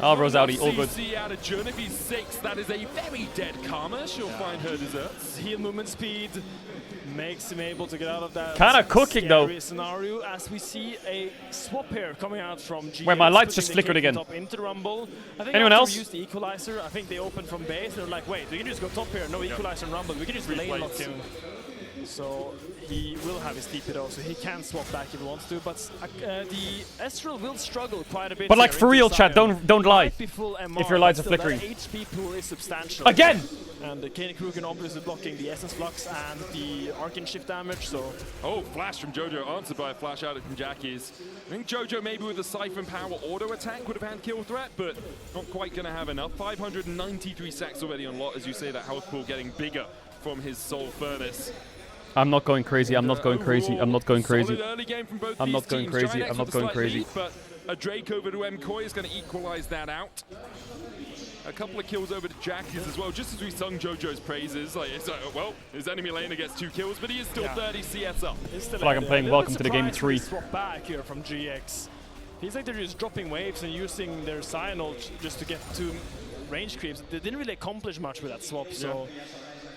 Alvro's outie, all good. CC out of Jun. If he's 6, that is a very dead Karma. She'll find her desserts. Heal movement speed makes him able to get out of that Kind of cooking though. scenario as we see a swap here coming out from GX. Wait, my lights just flickered again. Top into Rumble. I think Anyone else? Use the equalizer. I think they opened from base. They're like, wait, we can just go top here. No equalizer and Rumble. We can just lane lock him. So he will have his TP though, so he can swap back if he wants to. But the Ezreal will struggle quite a bit. But like for real, chat, don't lie. If your lights are flickering. HP pool is substantial. Again! And the Kane Krugen obviously blocking the Essence Flux and the Arcane Shift damage, so... Oh, flash from Jojo, answered by a flash out from Jackie's. I think Jojo maybe with a Siphon Power auto attack would have had kill threat, but not quite going to have enough. 593 sacks already on lot, as you say, that health pool getting bigger from his Soul Furnace. I'm not going crazy, I'm not going crazy, I'm not going crazy. Early game from both I'm not going teams. crazy, Giant I'm X not with a going slight crazy. lead, but a Drake over to MCoy is going to equalize that out. A couple of kills over to Jackie's as well, just as we sung Jojo's praises. Like, it's well, his enemy laner gets 2 kills, but he is still 30 CS up. I feel like I'm playing Welcome to the Game 3. Swap back here from GX. Feels like they're just dropping waves and using their Cyanode just to get 2 range creeps. They didn't really accomplish much with that swap, so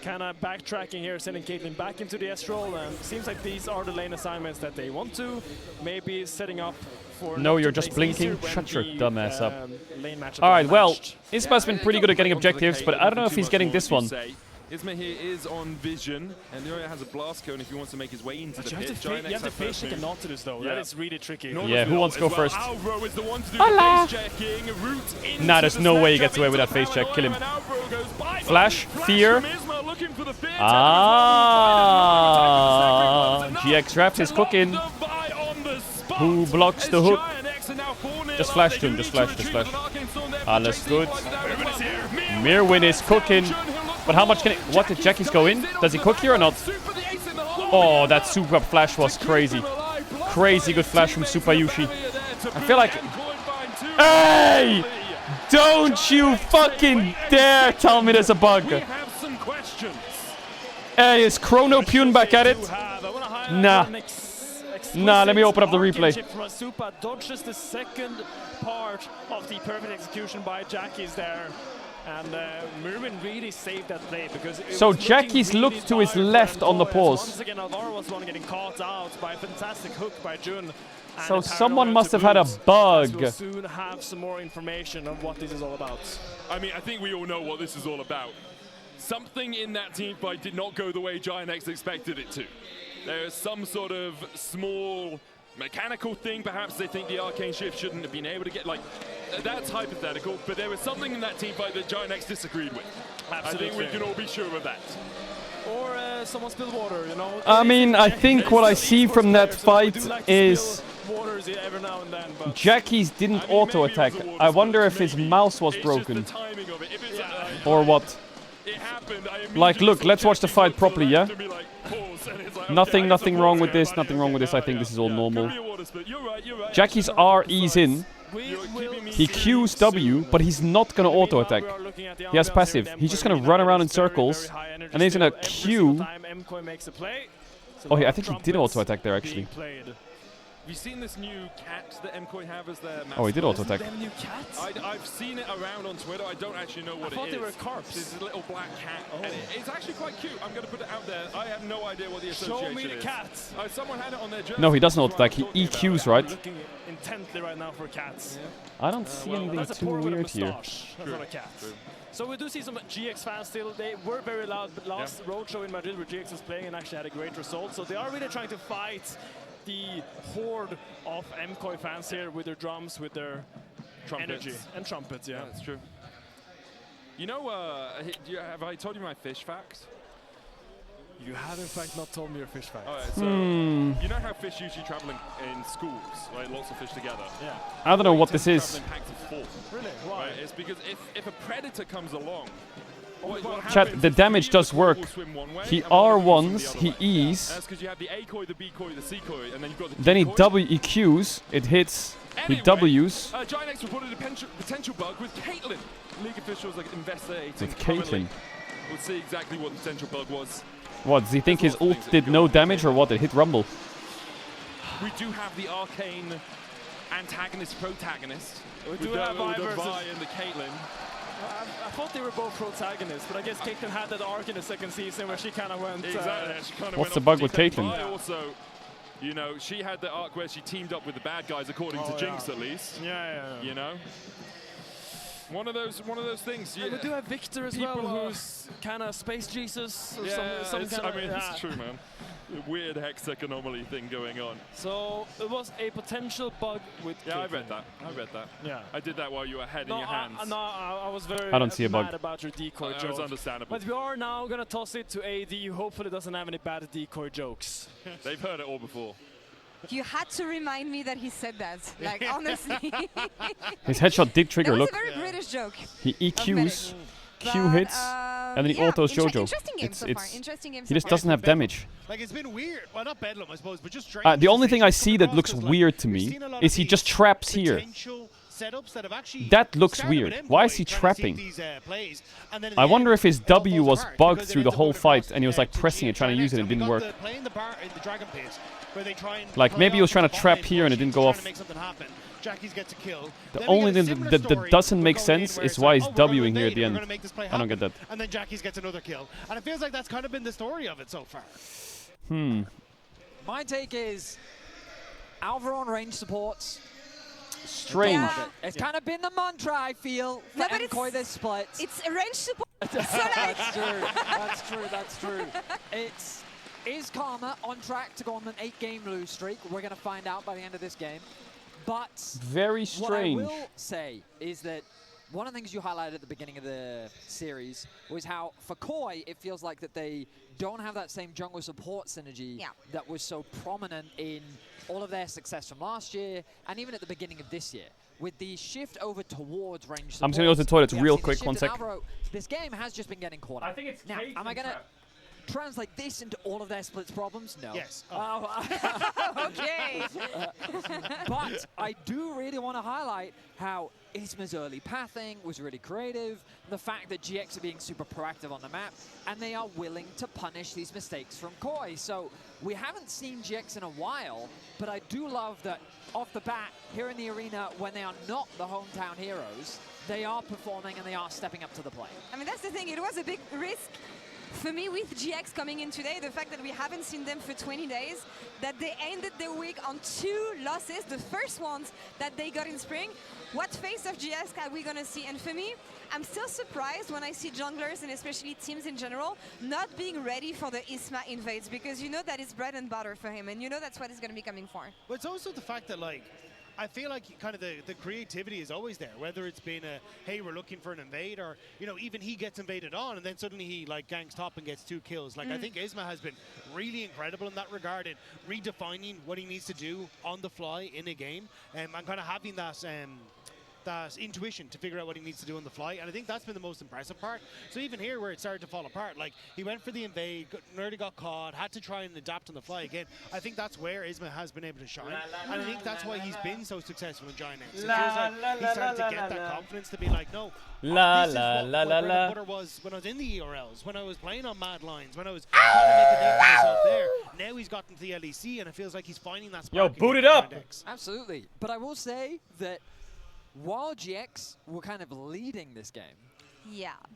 kind of backtracking here, sending Caitlyn back into the Ezreal, and seems like these are the lane assignments that they want to. Maybe setting up for... No, you're just blinking. Shut your dumb ass up. Alright, well, Isma's been pretty good at getting objectives, but I don't know if he's getting this one. Isma here is on vision, and Noya has a blast cone if he wants to make his way into the pit. You have to face check a Nautilus though, that is really tricky. Yeah, who wants to go first? Alvro is the one to do the face checking, route into Nah, there's no way he gets away with that face check. Kill him. Flash, fear. Ah, GX Raps is cooking. Who blocks the hook? Just flash to him, just flash. Alles good. Mirwin is cooking. But how much can it... What, did Jackie's go in? Does he cook here or not? Oh, that super flash was crazy. Crazy good flash from Super Yushi. I feel like... Hey! Don't you fucking dare tell me there's a bug. Hey, is Chrono Pune back at it? Nah. Nah, let me open up the replay. Super dodges the second part of the perfect execution by Jackie's there. And Merwin really saved that play because... So Jackie's looked to his left on the pause. Once again, Alvaro was the one getting caught out by a fantastic hook by Jun. So someone must have had a bug. We'll soon have some more information on what this is all about. I mean, I think we all know what this is all about. Something in that team fight did not go the way Giant X expected it to. There is some sort of small mechanical thing. Perhaps they think the Arcane Shift shouldn't have been able to get, like, that's hypothetical, but there was something in that team fight that Giant X disagreed with. Absolutely. I think we can all be sure of that. Or someone spilled water, you know? I mean, I think what I see from that fight is... every now and then, but Jackie's didn't auto-attack. I wonder if his mouse was broken. Or what. Like, look, let's watch the fight properly, yeah? Nothing wrong with this, nothing wrong with this. I think this is all normal. Jackie's R E's in. He Q's W, but he's not gonna auto-attack. He has passive. He's just gonna run around in circles, and then he's gonna Q. Oh, I think he did auto-attack there, actually. Have you seen this new cat that MCoy have as their mascot? Oh, he did auto-attack. New cats? I've seen it around on Twitter. I don't actually know what it is. I thought they were carps. This is a little black cat. Oh. And it's actually quite cute. I'm going to put it out there. I have no idea what the association is. Show me the cats. Someone had it on their jersey. No, he doesn't auto-attack. He EQs, right? I'm looking intently right now for cats. Yeah. I don't see anything too weird here. That's not a cat. So we do see some GX fans still. They were very loud last roadshow in Madrid where GX was playing and actually had a great result. So they are really trying to fight the horde of MCoy fans here with their drums, with their energy and trumpets. Yeah, that's true. You know, have I told you my fish fact? You have in fact not told me your fish fact. Alright, so you know how fish usually travel in schools, like lots of fish together? Yeah. I don't know what this is. Packs of 4. Really? Why? Right, it's because if a predator comes along, Chat, the damage does work. He R1s, he E's, that's because you have the A-coy, the B-coy, the C-coy, and then you've got the then he WEQs, it hits, he W's. Giant X reported a potential bug with Caitlyn. League officials are investigating. With Caitlyn? We'll see exactly what the potential bug was. What, does he think his ult did no damage or what? It hit Rumble. We do have the arcane antagonist-protagonist. We do have Vi the versus... Vi and the Caitlyn. I thought they were both protagonists, but I guess Caitlyn had that arc in the second season where she kind of went... Exactly, she kind of What's the bug with Caitlyn? Vi also, you know, she had the arc where she teamed up with the bad guys, according to Jinx at least. Yeah. You know? One of those things. Yeah. And we do have Victor as well, who's kind of space Jesus. Or some kind of, it's true, man. Weird hextech anomaly thing going on. So it was a potential bug with. Yeah, Caitlyn. I read that. Yeah, I did that while you were heading your hands. I was very I don't see a bug. mad about your decoy joke. It was understandable. But we are now gonna toss it to AD. Who hopefully doesn't have any bad decoy jokes. They've heard it all before. You had to remind me that he said that. Like, honestly. His headshot did trigger, That was look. a very British joke. He EQs, Q hits, and then he autos Jojo. Interesting game so far. Interesting game He just doesn't have damage. Like, it's been weird. Well, not Bedlam, I suppose, but just The only thing I see that looks weird to me is he just traps here. That looks weird. Why is he trapping? I wonder if his W was bugged through the whole fight and he was like pressing it, trying to use it, and it didn't work. Like maybe he was trying to trap here and it didn't go off. The only thing that doesn't make sense is why he's Wing here at the end. I don't get that. And then Jackie's gets another kill. And it feels like that's kind of been the story of it so far. My take is Alvaro on range supports. Strange. Yeah. It's kind of been the mantra, I feel, for MKOI this split. It's a range support. That's true. Is Karma on track to go on an 8-game lose streak? We're going to find out by the end of this game. But very strange. What I will say is that one of the things you highlighted at the beginning of the series was how for KOI it feels like that they don't have that same jungle support synergy that was so prominent in all of their success from last year and even at the beginning of this year. With the shift over towards range support, I'm just going to go to the toilets real quick, 1 sec. Alvaro, this game has just been getting caught up. I think it's now, am I going to translate this into all of their splits problems? No. Yes. Okay. But I do really want to highlight how Isma's early pathing was really creative, the fact that GX are being super proactive on the map, and they are willing to punish these mistakes from KOI. So we haven't seen GX in a while, but I do love that off the bat, here in the arena, when they are not the hometown heroes, they are performing and they are stepping up to the plate. I mean, that's the thing. It was a big risk. For me, with GX coming in today, the fact that we haven't seen them for 20 days, that they ended the week on 2 losses, the first ones that they got in spring, what face of GX are we going to see? And for me, I'm still surprised when I see junglers and especially teams in general not being ready for the Isma invades, because you know that is bread and butter for him and you know that's what he's going to be coming for. But it's also the fact that, like, I feel like kind of the creativity is always there, whether it's been a, hey, we're looking for an invade, or, you know, even he gets invaded on and then suddenly he like ganks top and gets 2 kills. Like, I think Isma has been really incredible in that regard in redefining what he needs to do on the fly in a game, and kind of having that intuition to figure out what he needs to do on the fly, and I think that's been the most impressive part. So even here where it started to fall apart, like he went for the invade, nearly got caught, had to try and adapt on the fly again. I think that's where Isma has been able to shine, and I think that's why he's been so successful in Giant X. It feels like he's starting to get that confidence to be like, no, this is what my bread and butter was when I was in the ERLs, when I was playing on Mad Lions, when I was trying to make a name for myself there. Now he's gotten to the LEC, and it feels like he's finding that spark. Yo, boot it up! Absolutely. But I will say that while GX were kind of leading this game,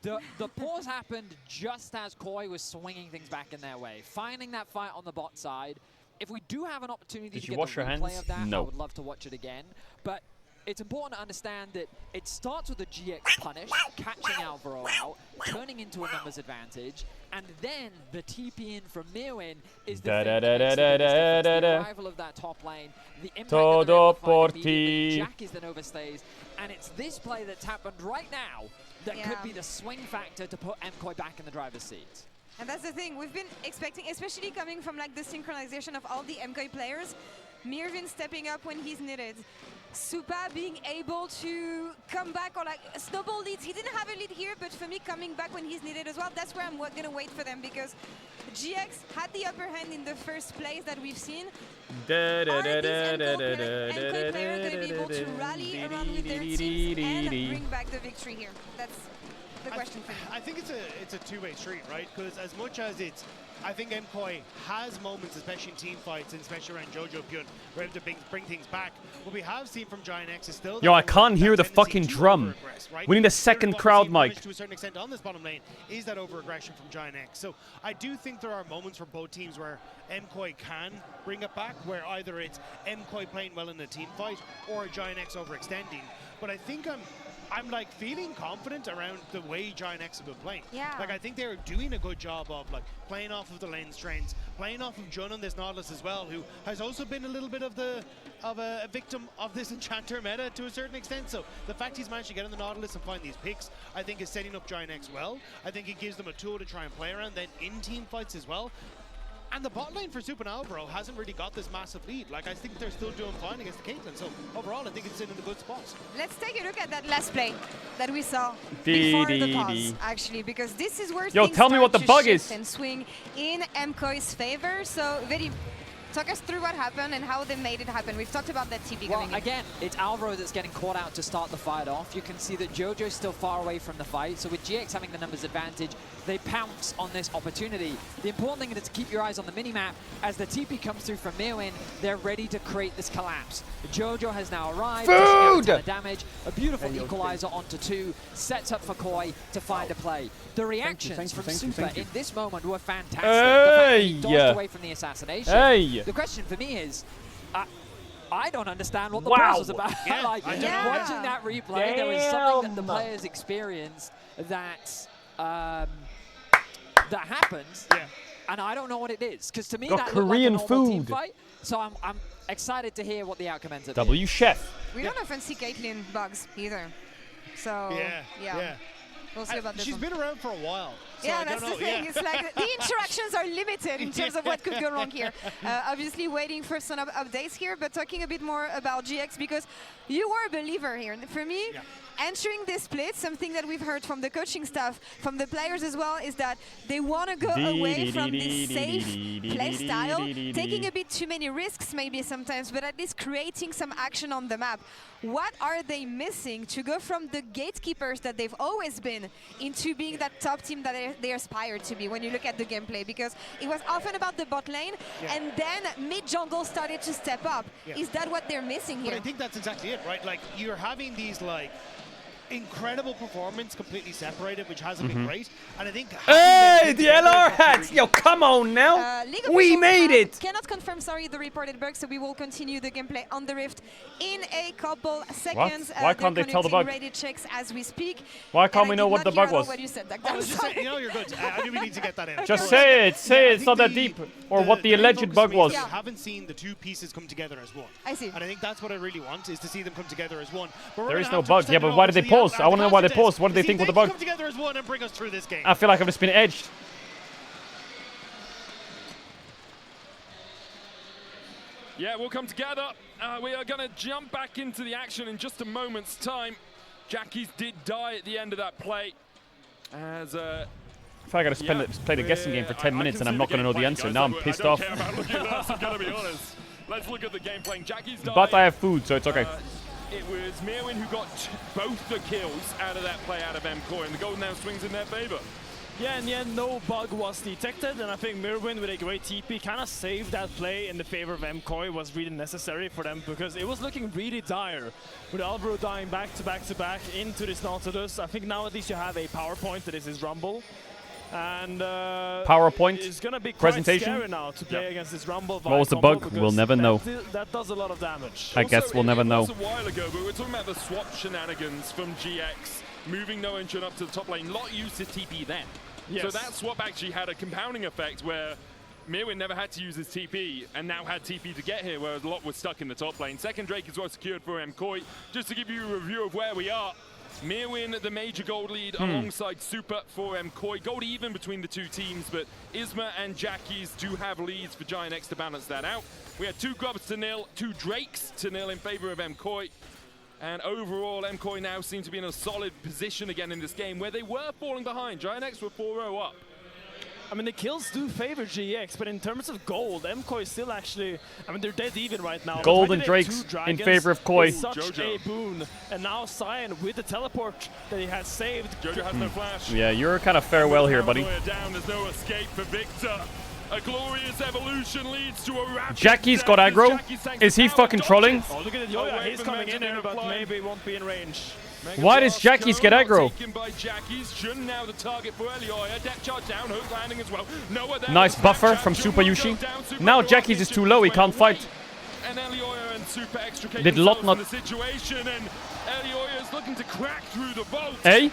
the pause happened just as KOI was swinging things back in their way, finding that fight on the bot side. If we do have an opportunity to get the replay of that, I would love to watch it again. But it's important to understand that it starts with a GX punish, catching Alvaro out, turning into a numbers advantage, and then the TP in from Mirwin is the arrival of that top lane, the impact of the fight immediately, Jack is then overstays, and it's this play that's happened right now that could be the swing factor to put MKOI back in the driver's seat. And that's the thing, we've been expecting, especially coming from like the synchronization of all the MKOI players, Mirwin stepping up when he's needed, Supa being able to come back or like snowball leads. He didn't have a lead here, but for me, coming back when he's needed as well, that's where I'm going to wait for them, because GX had the upper hand in the first plays that we've seen. Are these MKOI players going to be able to rally around with their teams and bring back the victory here? the question for you. I think it's a two-way street, right? Because as much as it's, I think MKOI has moments, especially in team fights, and especially around Jojo Pyun, where to bring things back. What we have seen from Giant X is still. Yo, I can't hear the fucking drum. Right? We need a second crowd mic. To a certain extent on this bottom lane is that over-aggression from Giant X. So I do think there are moments for both teams where MKOI can bring it back, where either it's MKOI playing well in a team fight or Giant X overextending. But I think I'm like feeling confident around the way Giant X have been playing. Yeah. Like I think they're doing a good job of like playing off of the lane strengths, playing off of Jun on this Nautilus as well, who has also been a little bit of a victim of this Enchanter meta to a certain extent. So the fact he's managed to get on the Nautilus and find these picks, I think is setting up Giant X well. I think it gives them a tool to try and play around then in team fights as well. And the bot lane for Super and Alvaro hasn't really got this massive lead. Like, I think they're still doing fine against the Caitlyn. So, overall, I think it's in a good spot. Let's take a look at that last play that we saw before the pause, actually, because this is where things tell me what the bug is. And swing in MKOI's favor. So, Vedi, talk us through what happened and how they made it happen. We've talked about that TP coming in. Again, it's Alvaro that's getting caught out to start the fight off. You can see that Jojo's still far away from the fight. So with GX having the numbers advantage, they pounce on this opportunity. The important thing is to keep your eyes on the minimap. As the TP comes through from Mirwin, they're ready to create this collapse. Jojo has now arrived, dishing out a ton of damage. A beautiful equalizer onto 2, sets up for Koi to find a play. The reactions from Super in this moment were fantastic. The fact that he dodged away from the assassination. The question for me is, I don't understand what the pause was about. Watching that replay, there was something that the players experienced that that happened, and I don't know what it is. Because to me, that Korean looked like a normal team food. fight. So I'm excited to hear what the outcome ends up. W Chef. We don't often see Caitlyn bugs either. So, yeah. We'll see about this She's one. been around for a while. So Yeah, that's the thing. It's like the interactions are limited in terms of what could go wrong here. Obviously waiting for some updates here, but talking a bit more about GX, because you were a believer here. And for me, entering this split, something that we've heard from the coaching staff, from the players as well, is that they want to go away from this safe play style, taking a bit too many risks maybe sometimes, but at least creating some action on the map. What are they missing to go from the gatekeepers that they've always been into being that top team that they aspire to be when you look at the gameplay? Because it was often about the bot lane, and then mid-jungle started to step up. Is that what they're missing here? But I think that's exactly it, right? Like, you're having these, like, incredible performance completely separated, which hasn't been great. And I think hey, the LR hats! Yo, come on now! We made it! Cannot confirm, sorry, the reported bug, so we will continue the gameplay on the Rift in a couple seconds. Why can't they tell the bug? Ready checks as we speak. Why can't we know what the bug was? What you said, I was just saying, you know, you're good. I knew we need to get that in. Just say it, it's not that deep. Or what the alleged bug was. I haven't seen the two pieces come together as one. I see. And I think that's what I really want, is to see them come together as one. There is no bug. Yeah, but why did they pause? I want to know why they paused. What did they think with the bug? Come together as one and bring us through this game. I feel like I've just been edged. Yeah, we'll come together. We are going to jump back into the action in just a moment's time. Jackies did die at the end of that play. As I feel like I gotta play the guessing game for 10 minutes and I'm not going to know the answer. Now I'm pissed off. I don't care about looking at us, I'm going to be honest. Let's look at the game playing. Jackies died. But I have food, so it's okay. It was Mirwin who got both the kills out of that play out of MKOI, and the golden now swings in their favor. Yeah, in the end, no bug was detected, and I think Mirwin with a great TP kind of saved that play in the favor of MKOI. Was really necessary for them because it was looking really dire with Alvaro dying back to back to back into this Nautilus. I think now at least you have a PowerPoint that is his Rumble. And PowerPoint it's gonna be quite presentation scary now to play against this Rumble. What was the bug? We'll never know. That does a lot of damage. I guess we'll never know. It was a while ago, but we're talking about the swap shenanigans from GX, moving No Engine up to the top lane. Lot used his TP then. Yes. So that swap actually had a compounding effect where Mirwin never had to use his TP and now had TP to get here, whereas Lot was stuck in the top lane. Second Drake is well secured for MKOI. Just to give you a review of where we are, Mirwin, the major gold lead alongside Super for MKOI. Gold even between the two teams, but Isma and Jackies do have leads for Giant X to balance that out. We had 2 Grubs to 0, 2 Drakes to 0 in favor of MKOI. And overall, MKOI now seem to be in a solid position again in this game where they were falling behind. Giant X were 4-0 up. I mean, the kills do favor GX, but in terms of gold, MKoi is still actually, I mean, they're dead even right now. Gold and Drakes in favor of Koi. Such a boon. And now Cyan with the teleport that he has saved. Jojo has no flash. Yeah, you're kind of farewell here, buddy. Down, there's no escape for Victor. A glorious evolution leads to a rapid Jackie's got aggro. Is he fucking trolling? Oh, look at the Yoya. He's coming in here, but maybe won't be in range. Why does Jackie's get aggro? Now the target for Elioya. Depth charge down, hook landing as well. Nice buffer from Super Yushi. Now Jackie's is too low, he can't fight. And Elioya and Super extricate Did Lot not... the situation, and Elioya is looking to crack through the vault. Cease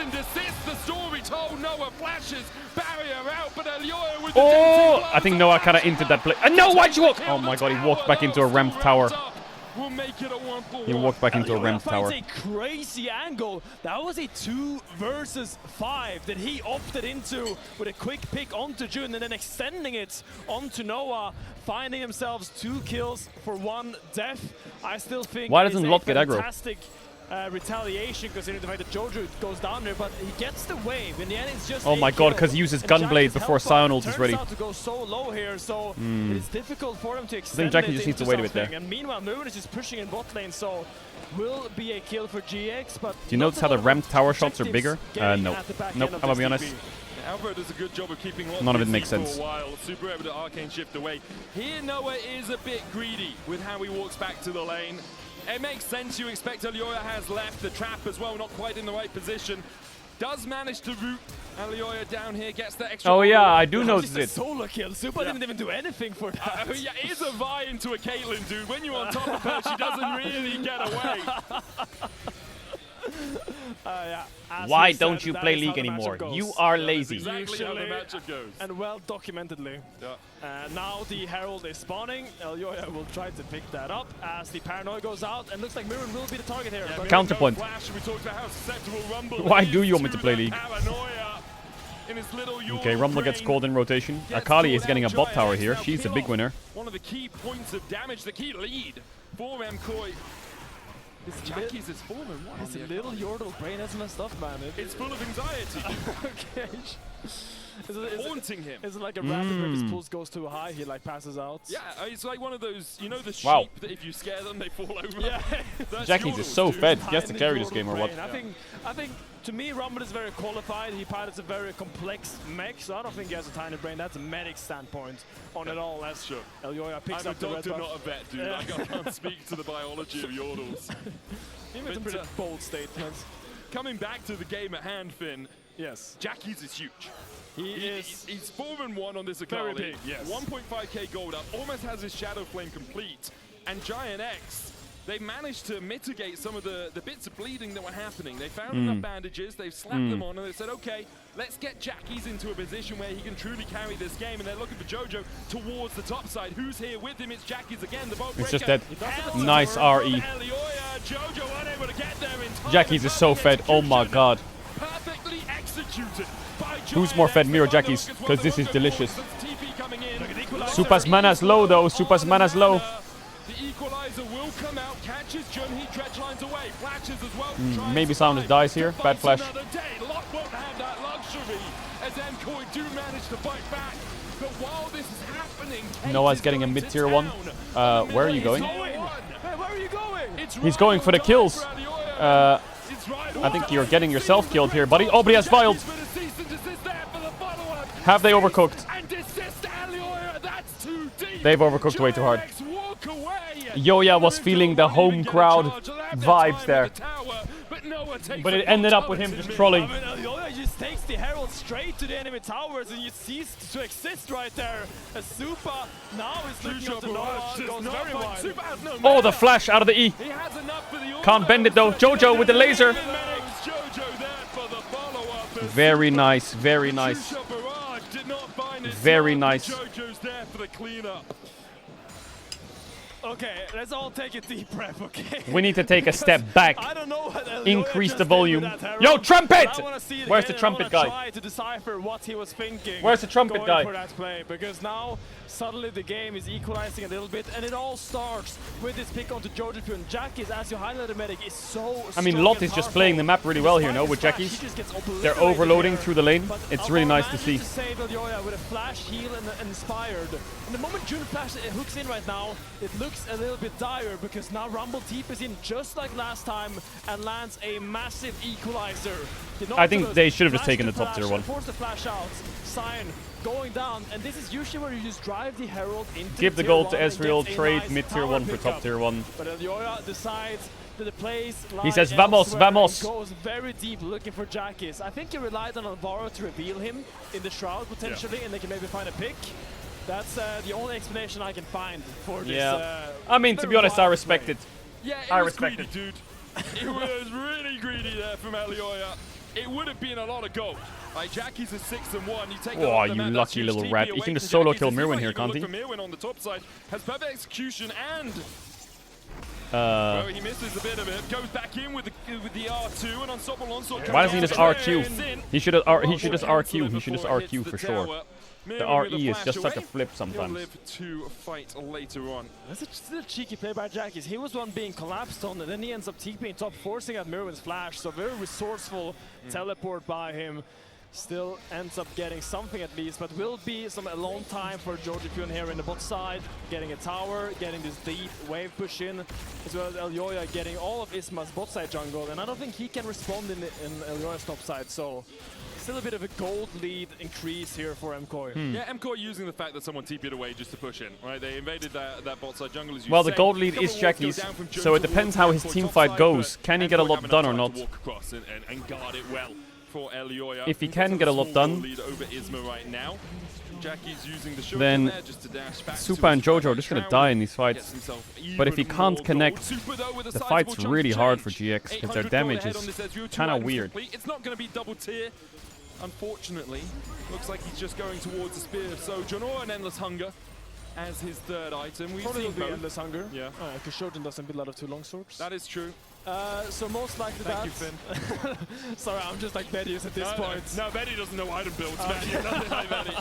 and desist, the story told. Noah flashes, barrier out, but Elioya with the I think Noah kind of entered that play. No, why'd you walk? Oh my god, he walked back into a ramped tower. We'll make it a 1-for-1. He walked back into a ramped tower. That was a crazy angle. That was a 2 versus 5 that he opted into with a quick pick onto Jun and then extending it onto Noah, finding themselves 2 kills for 1 death. I still think why doesn't Lot get aggro? Fantastic retaliation considering the fact that Jojo goes down there, but he gets the wave. In the end, it's just oh my god, because he uses Gunblade before Sion ult is ready. To go so low here, so it's difficult for him to extend. I think Jackie just needs to wait a bit there. And meanwhile, Moon is just pushing in bot lane, so will be a kill for GX. But do you notice how the ramped tower shots are bigger? No. Nope, I'm gonna be honest. Alvaro does a good job of keeping none of it makes sense. For a while. Super able to arcane shift away. Here, Noah is a bit greedy with how he walks back to the lane. It makes sense. You expect Elioya has left the trap as well, not quite in the right position. Does manage to root Elioya down here, gets the extra. Oh yeah, I do notice it. Solo kill. Super didn't even do anything for that. Yeah, it is a Vi into a Caitlyn, dude. When you're on top of her, she doesn't really get away. Yeah. Why don't you play League anymore? You are lazy. Exactly how the matchup goes. And well documentedly. Yeah. Now the Herald is spawning. Elioya will try to pick that up as the Paranoia goes out, and looks like Mirren will be the target here. Yeah, counterpoint. Why do you want me to play League? Okay, Rumble gets called in rotation. Akali is getting a bot tower here. She's a big winner. One of the key points of damage, the key lead for MKoi. Jackie's is falling. His little Yordle brain has messed up, man. It's full of anxiety. Okay. Haunting him. Is it like a rabbit where his pulse goes too high, he like passes out? Yeah, it's like one of those, you know the sheep that if you scare them, they fall over? Yeah. Jackie's is so fed. He has to carry this game or what? I think to me, Rumble is very qualified. He pilots a very complex mech, so I don't think he has a tiny brain. That's a medic standpoint on it all. As sure. Elioya picks I'm up a the red doctor, buff. not a vet, dude. I can't speak to the biology of Yordles. He made some pretty bold statements. Coming back to the game at hand, Finn. Yes. Jackie's is huge. He's 4-1 on this Very Akali. big, yes. 1.5k gold up, almost has his Shadow Flame complete. And Giant X, they managed to mitigate some of the bits of bleeding that were happening. They found enough bandages, they've slapped them on, and they said, okay, let's get Jackie's into a position where he can truly carry this game. And they're looking for Jojo towards the top side. Who's here with him? It's Jackie's again, the boat breaker. It's just dead. Nice RE. Jackie's is so fed. Oh my god. Perfectly executed. Who's more fed, me or Jackie's? Because this is delicious. Supa's mana's low though. Supa's mana's low. The equalizer will come out, catches Jun, he dredge lines away, flashes as well. Maybe Sounders dies here. Bad flash. Lot won't have that luxury as MKoi do manage to fight back. But while this is happening, Noah's getting a mid-tier 1. Where are you going? Hey, where are you going? He's going for the kills. I think you're getting yourself killed here, buddy. Oh, but he has Violed. Have they overcooked? They've overcooked way too hard. Yoya was feeling the home crowd vibes there. But it ended up with him just trolling. Yoya just takes the Herald straight to the enemy towers and you cease to exist right there. As Super now is looking up to Noah, goes very wide. Oh, the flash out of the E. Can't bend it though. Jojo with the laser. Very nice, very nice. Very nice. Okay, let's all take a deep breath, okay? We need to take a step back. I don't know what increase the volume. Yo, trumpet! Where's the trumpet guy? Try to decipher what he was thinking. Where's the trumpet guy? For that play, because now suddenly the game is equalizing a little bit, and it all starts with this pick onto Jojo. And Jackies, as you highlighted, medic, is so. I mean, Lot is just playing the map really well here, no? With Jackies, they're overloading through the lane. It's really nice to see. Save Elioya with a flash, heal, and inspired. And the moment June Flash hooks in right now, it looks a little bit dire because now Rumble teeps in just like last time and lands a massive equalizer. I think they should have just taken the top tier one. Force the flash out. Sion going down, and this is usually where you just drive the Herald into Give the gold to Ezreal, trade mid tier 1 for top tier 1. But Elioya decides that the plays he says, vamos, vamos. Goes very deep looking for Jackies. I think he relied on Alvaro to reveal him in the Shroud potentially, and they can maybe find a pick. That's the only explanation I can find for this. I mean, to be honest, I respect it. Yeah, I respect it. Dude. It was really greedy there from Elioya. It would have been a lot of gold. Like Jackie's is 6-1. You take oh, you lucky little rat! He can just solo kill Mirwin here, can't he? Mirwin on the top side has perfect execution and. Well, he misses a bit of it. Goes back in with the R2 and Unstoppable Onslaught. Why doesn't he just RQ? He should just RQ. He should just RQ for sure. The RE is just such a flip sometimes. He'll live to fight later on. That's a cheeky play by Jackies. He was one being collapsed on, and then he ends up TPing top, forcing out Mirwin's flash. So very resourceful teleport by him. Still ends up getting something at least, but will be some alone time for Jojo here in the bot side, getting a tower, getting this deep wave push in, as well as Elioya getting all of Isma's bot side jungle, and I don't think he can respond in Elioya's top side, so still a bit of a gold lead increase here for MKOI. Yeah, MKOI using the fact that someone TP'd away just to push in, right? They invaded that bot side jungle, as you well, say. The gold lead is Jackie's, so it depends how his team fight goes. Can he get a lot done or not? Walk across and guard it well. For Elioya. If he can get a lot done, then Super and Jojo are just going to die in these fights. But if he can't connect, the fight's really hard for GX because their damage is kind of weird. It's not going to be double tier, unfortunately. Looks like he's just going towards the Spear of Sojourn or an Endless Hunger as his third item. We've Probably seen both. Endless Hunger. Yeah. Because Sojourn doesn't build out of 2 longswords. That is true. So most likely Thank you, Finn. Sorry, I'm just like Betty at this point. No, Betty doesn't know item builds, Betty. Nothing like Betty.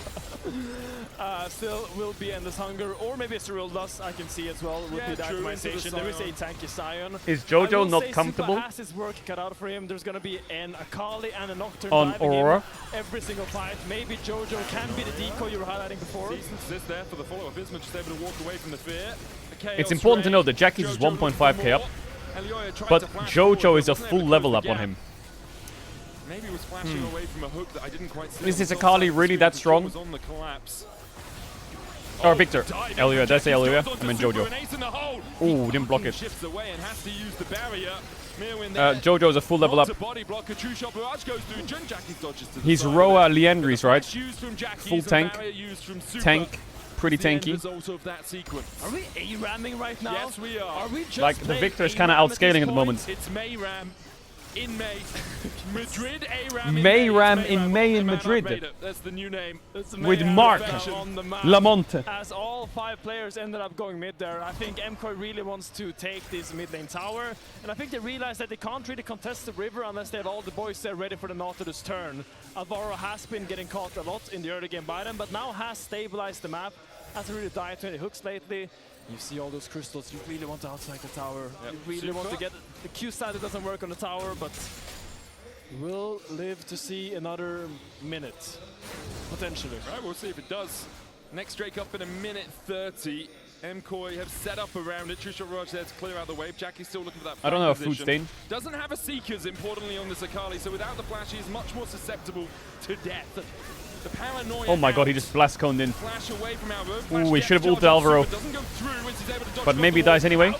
Still will be Endless Hunger, or maybe Cyril does, I can see as well, would be the optimization. There is a tanky Sion. Is Jojo not comfortable? Super has his work cut out for him. There's going to be an Akali and a Nocturne on Aurora. Every single fight. Maybe Jojo can be the decoy you were highlighting before. Decent assist there for the follow-up. Isma just able to walk away from the fear. It's important to know that Jackie's is 1.5k up. But Jojo is a full level up on him. Maybe was flashing away from a hook that I didn't quite see. Is this Akali really that strong? Or Victor. Elioya, did I say Elioya? I meant Jojo. Ooh, didn't block it. Jojo is a full level up. He's Roa Liandry's, right? Full tank. Tank. Pretty tanky. Are we A-ramming right now? Yes, we are. Are we just like, the Victor is kind of outscaling at the moment. It's May-Ram in May. Madrid A-Ram May-Ram in May in Madrid. That's the new name. With Mark Lamonte. As all 5 players ended up going mid there, I think MKOI really wants to take this mid lane tower. And I think they realize that they can't really contest the river unless they have all the boys there ready for the Nautilus turn. Alvaro has been getting caught a lot in the early game by them, but now has stabilized the map. Hasn't really died to any hooks lately. You see all those crystals, you really want to outside the tower. Yep. You really want to get the Q side, it doesn't work on the tower, but we'll live to see another minute, potentially. Right, we'll see if it does. Next Drake up in a minute 30. MKOI have set up around it. True Raj there to clear out the wave. Jackie's still looking for that. I don't have a position. food stain. Doesn't have a Seekers, importantly, on this Akali, so without the flash, he's much more susceptible to death. The paranoia. Oh my god, he just blast coned in. Flash away from Ooh, he should have ulted Alvaro. But maybe he dies anyway.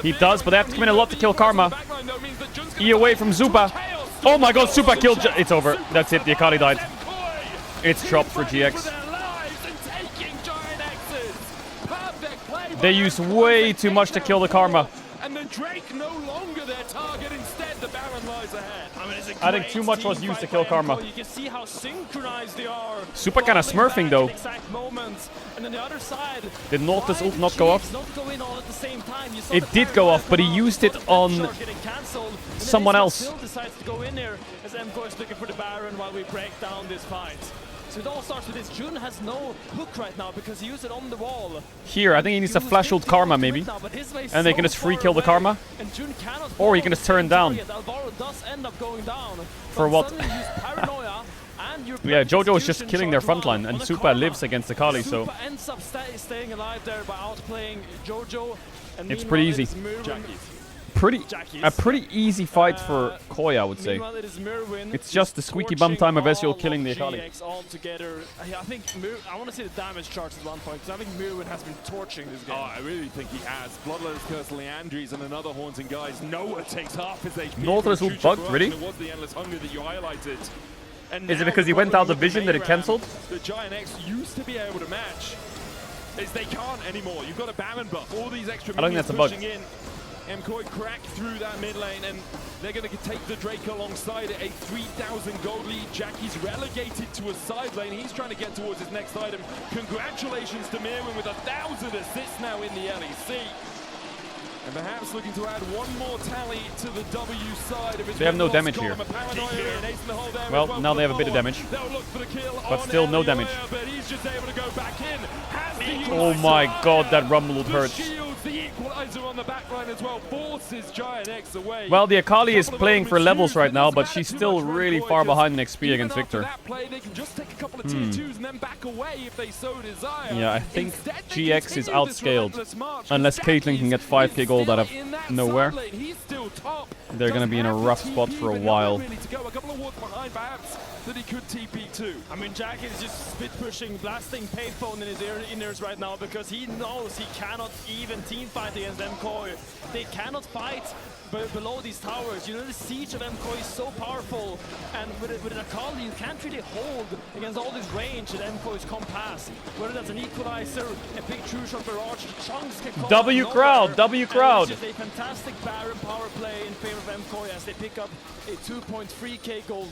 He does, but they have to come in a lot to kill Karma. E away from Zupa. Oh my god, Zupa killed. It's over. That's it, the Akali died. It's chopped for GX. They used way too much to kill the Karma. And the Drake no longer their target, instead the Baron lies ahead. I think too much was used to kill Karma. You can see how synchronized they are. Super kind of smurfing though. And then the other side, did Nautilus ult not go off? not go in all at the same time. It did go off, but he used it on cancelled. Someone else. Still decides to go in here as MK is looking for the Baron while we break down this fight. So it all starts with this. Jun has no hook right now because he used it on the wall. Here, I think he needs to flash ult Karma maybe. And they can just free kill the Karma. Or he can just turn down. Alvaro does end up going down. For what? Yeah, Jojo is just killing their frontline, and Supa lives against the Kali, so Supa ends up staying alive there by outplaying Jojo. And it's pretty easy. A pretty easy fight for Koi, I would say. It's just the squeaky bum time of Ezreal killing the Akali. I think I want to see the damage charts at one point, because I think Mirwin has been torching this game. Oh, I really think he has. Bloodletter's Curse, Leandries, and another Haunting Guys. Noah takes half his HP. Nautilus will bug, really? It was the Endless Hunger that you highlighted. And is it because he went out the vision that it cancelled? The Giant X used to be able to match. They can't anymore. You've got a Baron buff. All these extra minions pushing in. MKoi crack through that mid lane, and they're going to take the Drake alongside it. A 3,000 gold lead. Jackie's relegated to a side lane. He's trying to get towards his next item. Congratulations to Mirwin with 1,000 assists now in the LEC. And perhaps looking to add one more tally to the W side. They have no damage here. Well, now they have a bit of damage. But still no damage. Oh my god, that Rumble hurts. Well, the Akali is playing for levels right now, but she's still really far behind in XP against Victor. Yeah, I think GX is outscaled. Unless Caitlyn can get 5k gold out of nowhere. They're going to be in a rough spot for a while. That he could TP too. I mean, Jack is just spit pushing, blasting Payphone in his inners right now because he knows he cannot even team fight against MKoi. They cannot fight below these towers. You know, the siege of MKoi is so powerful, and with an Akali, you can't really hold against all this range that MKoi's come past. Whether that's an equalizer, a big true shot barrage, chunks can come W crowd, W crowd. It's just a fantastic Baron power play in favor of MKoi as they pick up a 2.3k gold.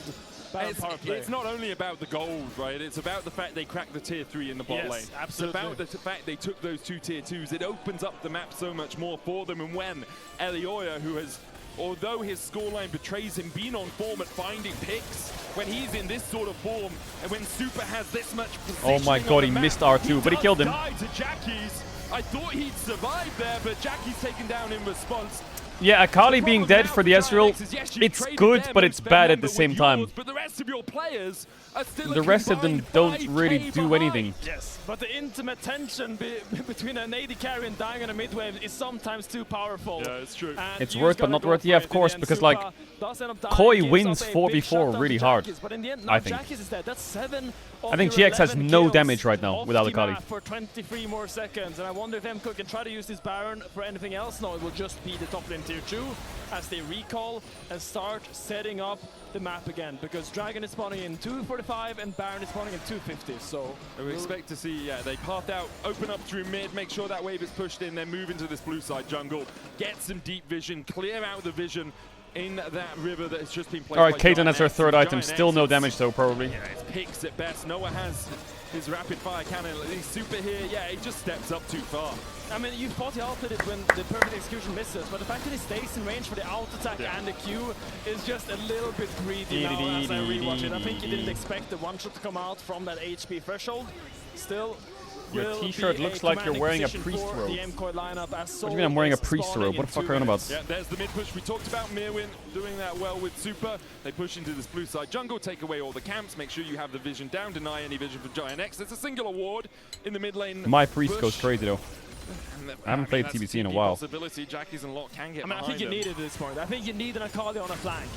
It's not only about the gold, right? It's about the fact they cracked the tier 3 in the bot lane. Absolutely. It's about the fact they took those 2 tier 2s. It opens up the map so much more for them. And when Elioya, who has, although his scoreline betrays him, been on form at finding picks, when he's in this sort of form, and when Supa has this much positioning oh my god, he missed R2, but he killed him. To Jackie's. I thought he'd survive there, but Jackie's taken down in response. Yeah, Akali being dead for the Ezreal, it's good, but it's bad at the same time. But the rest of your players are still the rest of them don't really do anything. Yes, but the intimate tension between an AD carry and dying on a mid-wave is sometimes too powerful. Yeah, it's true. And it's worth, but not worth. Yeah, of course, because like Koi wins 4v4 really hard. I think. I think GX has no damage right now without Akali. For 23 more seconds, and I wonder if MK can try to use this Baron for anything else. No, it will just be the top lane tier 2 as they recall and start setting up the map again, because Dragon is spawning in 245 and Baron is spawning in 250. So we expect to see, they path out, open up through mid, make sure that wave is pushed in, then move into this blue side jungle, get some deep vision, clear out the vision in that river that has just been placed. Alright, Caitlyn has her third item, still no damage though, probably. Yeah, it's picks at best. Noah has his rapid fire cannon. He's super here. Yeah, he just steps up too far. I mean, you thought he outplayed it when the perfect execution misses, but the fact that he stays in range for the out attack and the Q is just a little bit greedy now as I rewatch it. I think he didn't expect the one shot to come out from that HP threshold. Still, your t-shirt looks like you're wearing a priest robe. What do you mean I'm wearing a priest robe? What the fuck are you on about? Yeah, there's the mid push. We talked about Mirwin doing that well with Supa. They push into this blue side jungle, take away all the camps, make sure you have the vision down, deny any vision from Giant X. There's a single award in the mid lane. My priest goes crazy though. I haven't played TBC in a while. Jackie's and Lot can get I think you need it at this point. I think you need an Akali on a flank.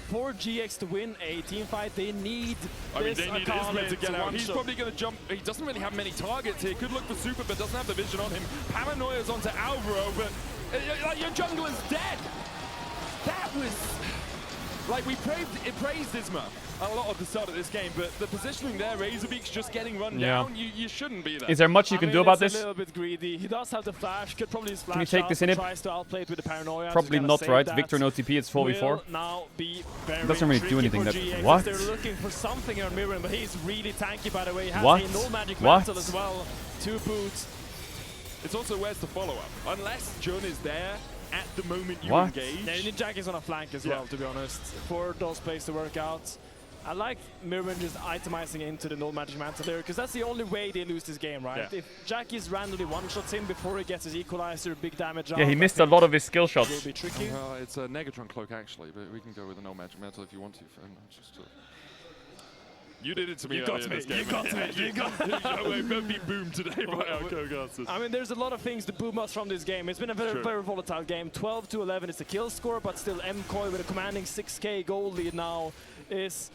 For GX to win a team fight, they need this Akali to get out. He's probably going to jump. He doesn't really have many targets here. Could look for Supa, but doesn't have the vision on him. Paranoia's onto Alvaro, but your jungler's dead. That was... Like, we praised Isma a lot at the start of this game, but the positioning there, Razorbeak's just getting run down. You shouldn't be there. Is there much you can do about this? A little bit greedy. He does have the flash. Could probably just flash. Can you take this in it? Tries to outplay it with the paranoia. Probably not, right? Victor no TP. It's 4v4. It doesn't really do anything. What? They're looking for something on Mirren, but he's really tanky. By the way, he has what? a no magic mantle as well. 2 boots. It's also where's the follow-up. Unless Jun is there, at the moment you What? engage. Yeah, you need Jackies on a flank as well, to be honest, for those plays to work out. I like Mirren just itemizing into the null magic mantle there, because that's the only way they lose this game, right? Yeah. If Jackies randomly one-shots him before he gets his equalizer, big damage Yeah, he missed a lot of his skill will shots. be tricky. Well, it's a Negatron cloak actually, but we can go with a no magic metal if you want to. You did it to me. You got me. You got me. You got me. Won't be boomed today by our co-casters. I mean, there's a lot of things to boom us from this game. It's been a very, very volatile game. 12-11 is the kill score, but still MKOI with a commanding 6k goal lead now is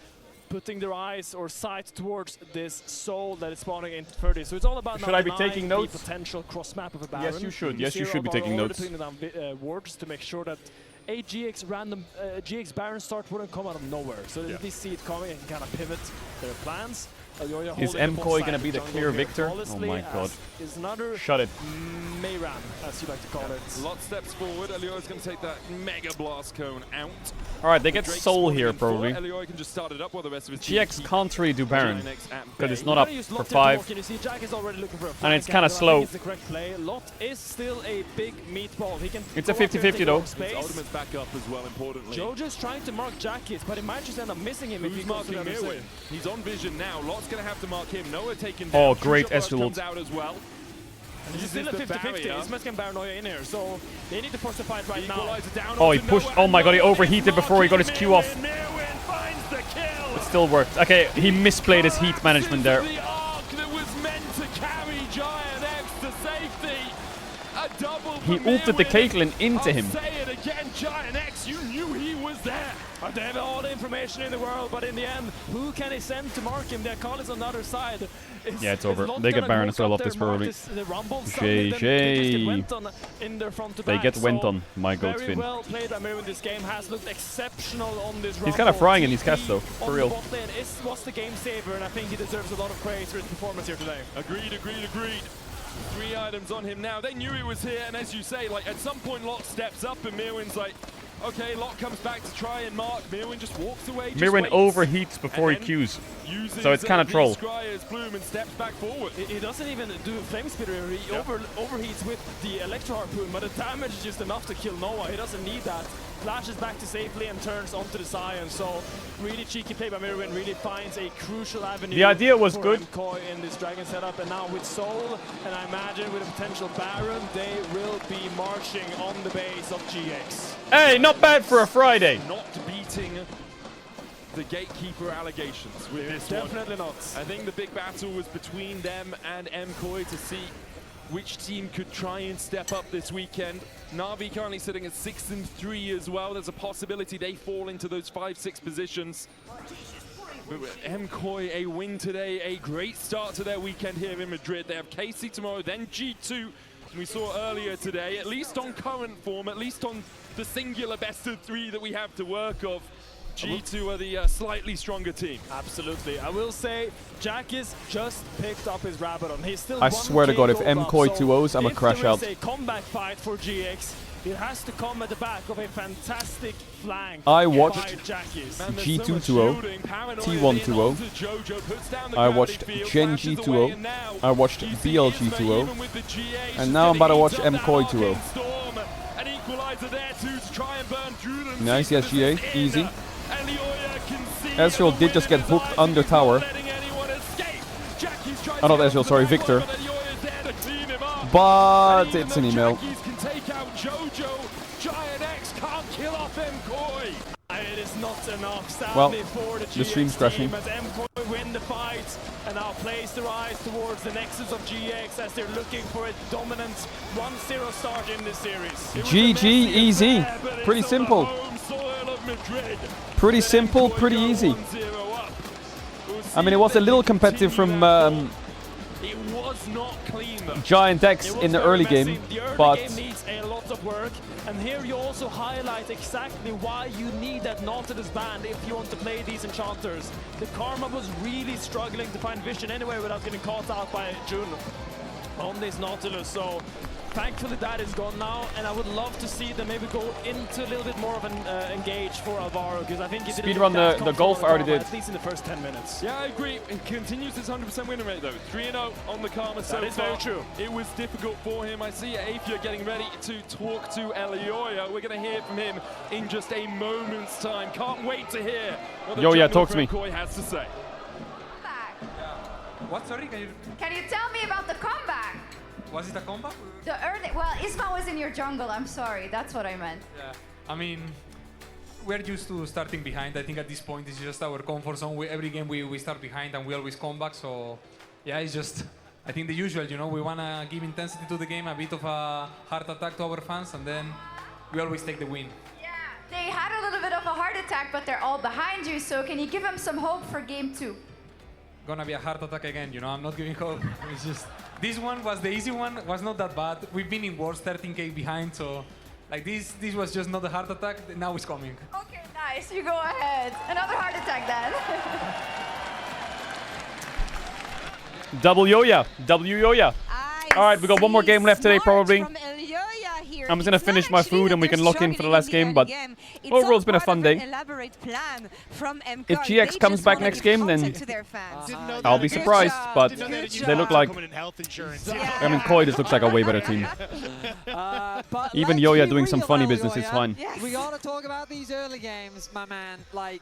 putting their eyes or sight towards this soul that is spawning in 30. So it's all about Should I be taking notes? The potential cross map of a Baron. Yes, you should. Yes, you should be taking notes. Putting down wards to make sure that a GX random GX Baron start wouldn't come out of nowhere. So they see it coming and can kind of pivot their plans. Is MKOI going to be the clear victor? Oh my god. Is another Shut it. Mayram, as you like to call it. Lot steps forward. Elioy is going to take that Mega Blast Cone out. Alright, they get Soul here probably. Elioy can just start it up while the rest of his GX can't really do Baron, because it's not up for 5. You see Jack is already looking for a And it's kind of slow. It's the correct play. Lot is still a big meatball. He can It's a 50-50 though. His ultimate's back up as well, importantly. Jojo's trying to mark Jackis, but he might just end up missing him if he Who's goes to marking the other Mirwin? side. He's on vision now. Lot's going to have to mark him. Noah taken down. Oh, great Shusha Ezreal. comes out as well. It's still a 50-50. It's Mescan Paranoia in here, so they need to force the fight right now. Oh, he pushed. Oh my god, he overheated before he got his Q off. It still worked. Okay, he misplayed his heat management there. The arc that was meant to carry Giant X to safety. A double He ulted the Caitlyn into him. Say it again, Giant X, you knew he was there. They have all the information in the world, but in the end, who can he send to mark him? Their call is on the other side. Yeah, it's over. They get Baron as well off this probably. GG. They get went on. My goat Very spin. well played by Mirren. This game has looked exceptional on this He's kind of frying in these casts though, for real. Was the game saver, and I think he deserves a lot of praise for his performance here today. Agreed. 3 items on him now. They knew he was here, and as you say, like at some point Lot steps up and Mirwin's like, okay, Lot comes back to try and mark. Mirwin just walks away. Mirwin overheats before he Qs. So it's kind of troll. Bloom and steps back forward. He doesn't even do Flame Spitter. He overheats with the Electro Harpoon, but the damage is just enough to kill Noah. He doesn't need that. Flashes back to safely and turns onto the Sion. So really cheeky play by Mirwin. Really finds a crucial avenue. The idea was for good. MKOI in this Dragon setup, and now with Soul, and I imagine with a potential Baron, they will be marching on the base of GX. Hey, not bad for a Friday. Not beating the Gatekeeper allegations with this Definitely one. not. I think the big battle was between them and MKOI to see which team could try and step up this weekend. Na'Vi currently sitting at 6-3 as well. There's a possibility they fall into those 5-6 positions. But MKOI, a win today, a great start to their weekend here in Madrid. They have KC tomorrow, then G2. And we saw earlier today, at least on current form, at least on the singular best of 3 that we have to work of, G2 are the slightly stronger team. Absolutely. I will say, Jackis just picked up his Rabadon. He's still I swear to god, if MKOI 2-0s, I'm gonna crash out. If there is a comeback fight for GX, it has to come at the back of a fantastic flank. I watched Jackis. G2 2-0, T1 2-0. I watched Gen-G 2-0. I watched BLG 2-0. And now I'm about to watch MKOI 2-0. Nice, yes, GA. Easy. Ezreal did just get hooked under tower. Oh, not Ezreal, sorry, Victor. But it's an email. It is not enough, sadly, Well, for the stream's crashing. As MKOI win the fight and now place their eyes towards the nexus of GX as they're looking for a dominant 1-0 start in this series. GG, easy. Pretty simple. Pretty simple, pretty easy. I mean, it was a little competitive from it was not clean though. Giant X in the early game, but game needs a lot of work, and here you also highlight exactly why you need that Nautilus band if you want to play these enchanters. The Karma was really struggling to find vision anyway without getting caught out by June on this Nautilus, so Thankfully that is gone now, and I would love to see them maybe go into a little bit more of an engage for Alvaro, because I think he did Speedrun the golf I already did. At least in the first 10 minutes. Yeah, I agree. And continues his 100% winning rate though. 3-0 on the Karma so far. That is very true. It was difficult for him. I see Afia getting ready to talk to Elioya. We're going to hear from him in just a moment's time. Can't wait to hear what the Yo, talk to me. Koi has to say. What? Sorry, Can you tell me about the comeback? Was it a comeback? The early. Well, Isma was in your jungle. I'm sorry. That's what I meant. Yeah. I mean, we're used to starting behind. I think at this point it's just our comfort zone. Every game we start behind and we always come back. So, yeah, it's just, I think the usual, you know, we want to give intensity to the game, a bit of a heart attack to our fans, and then we always take the win. Yeah, they had a little bit of a heart attack, but they're all behind you. So can you give them some hope for game 2? Gonna be a heart attack again, you know, I'm not giving hope. It's just, this one was the easy one, was not that bad. We've been in wars 13k behind, so like this was just not a heart attack, now it's coming. Okay, nice, you go ahead. Another heart attack then. Double Yoya. W Yoya. Alright, we got one more game left today, probably. I'm just gonna finish my food and we can lock in for the last game, but overall it's been a fun day. If GX comes back next game, then I'll be surprised, but they look like... I mean, Koi just looks like a way better team. Even Yoya doing some funny business is fine. We gotta talk about these early games, my man. Like,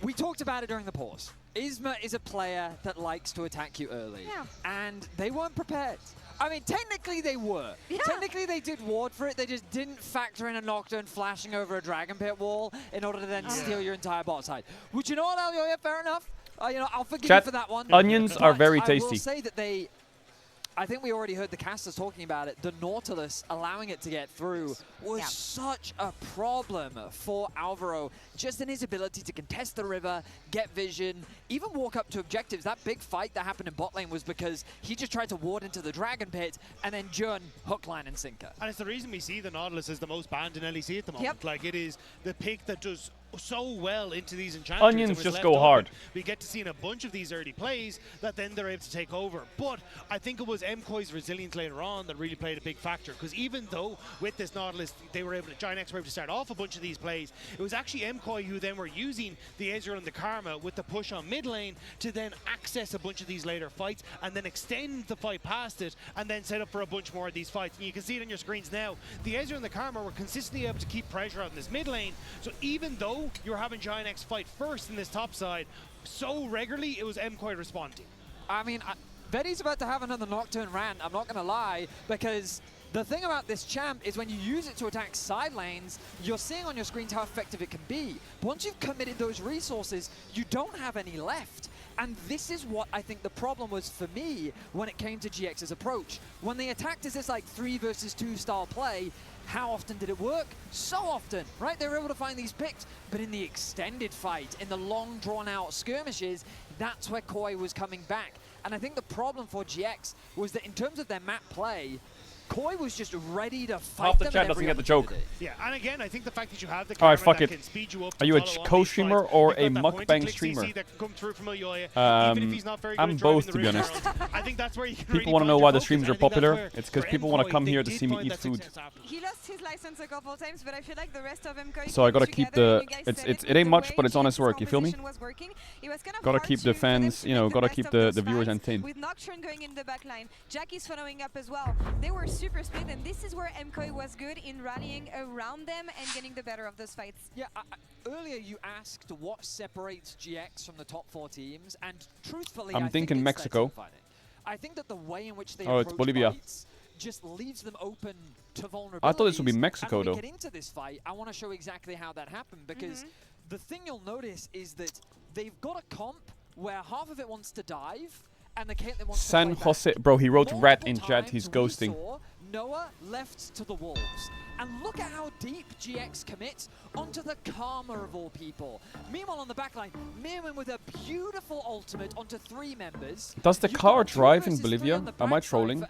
we talked about it during the pause. Isma is a player that likes to attack you early, and they weren't prepared. I mean, technically they were. Yeah. Technically they did ward for it, they just didn't factor in a Nocturne flashing over a Dragon Pit wall in order to then steal your entire bot side. Which, you know what, Elioya, fair enough. You know, I'll forgive you for that one. Onions are very tasty. I will say that they... I think we already heard the casters talking about it. The Nautilus allowing it to get through was such a problem for Alvaro, just in his ability to contest the river, get vision, even walk up to objectives. That big fight that happened in bot lane was because he just tried to ward into the Dragon Pit and then Jun hook, line, and sinker. And it's the reason we see the Nautilus is the most banned in LEC at the moment. Like, it is the pick that does so well into these enchanters. Onions just go hard. We get to see in a bunch of these early plays that then they're able to take over. But I think it was MKOI's resilience later on that really played a big factor, because even though with this Nautilus they were able to, Giant X were able to start off a bunch of these plays, it was actually MKOI who then were using the Ezreal and the Karma with the push on mid lane to then access a bunch of these later fights and then extend the fight past it and then set up for a bunch more of these fights. And you can see it on your screens now. The Ezreal and the Karma were consistently able to keep pressure on this mid lane, so even though you're having Giant X fight first in this top side so regularly, it was MKOI responding. I mean, Betty's about to have another Nocturne rant, I'm not going to lie, because the thing about this champ is when you use it to attack side lanes, you're seeing on your screens how effective it can be. But once you've committed those resources, you don't have any left. And this is what I think the problem was for me when it came to GX's approach. When they attacked as this like 3 versus 2 style play, how often did it work? So often, right? They were able to find these picks, but in the extended fight, in the long drawn-out skirmishes, that's where Koi was coming back. And I think the problem for GX was that in terms of their map play, Koi was just ready to fight. Half the chat doesn't get the joke. Yeah, and again, I think the fact that you have the Alright, camera fuck that it. can speed you up Are you a to co-streamer or a mukbang streamer? I'm both, to be honest. I think that's where you can People want to know why the streams are popular. It's because people want to come here to see me eat food. He lost his license a couple of times, but I feel like the rest of MKOI. So I gotta keep the. It ain't much, but it's honest work. You feel me? Gotta keep the fans, you know, gotta keep the viewers entertained. With Nocturne going in the back line, Jackie's following up as well. They were super split, and this is where MKOI was good in rallying around them and getting the better of those fights. Yeah, earlier you asked what separates GX from the top 4 teams, and truthfully, I'm thinking Mexico. I think that the way in which they it's Bolivia. Fights just leaves them open to vulnerabilities. I thought this would be Mexico, though. When we get into this fight, I want to show exactly how that happened, because the thing you'll notice is that they've got a comp where half of it wants to dive, and the Caitlyn wants San to play Jose, bro, he wrote rat in chat, he's ghosting. Noah left to the Wolves. And look at how deep GX commits onto the Karma of all people. Meanwhile on the backline, Mirwin with a beautiful ultimate onto 3 members. Does the car drive in Bolivia? Am I trolling?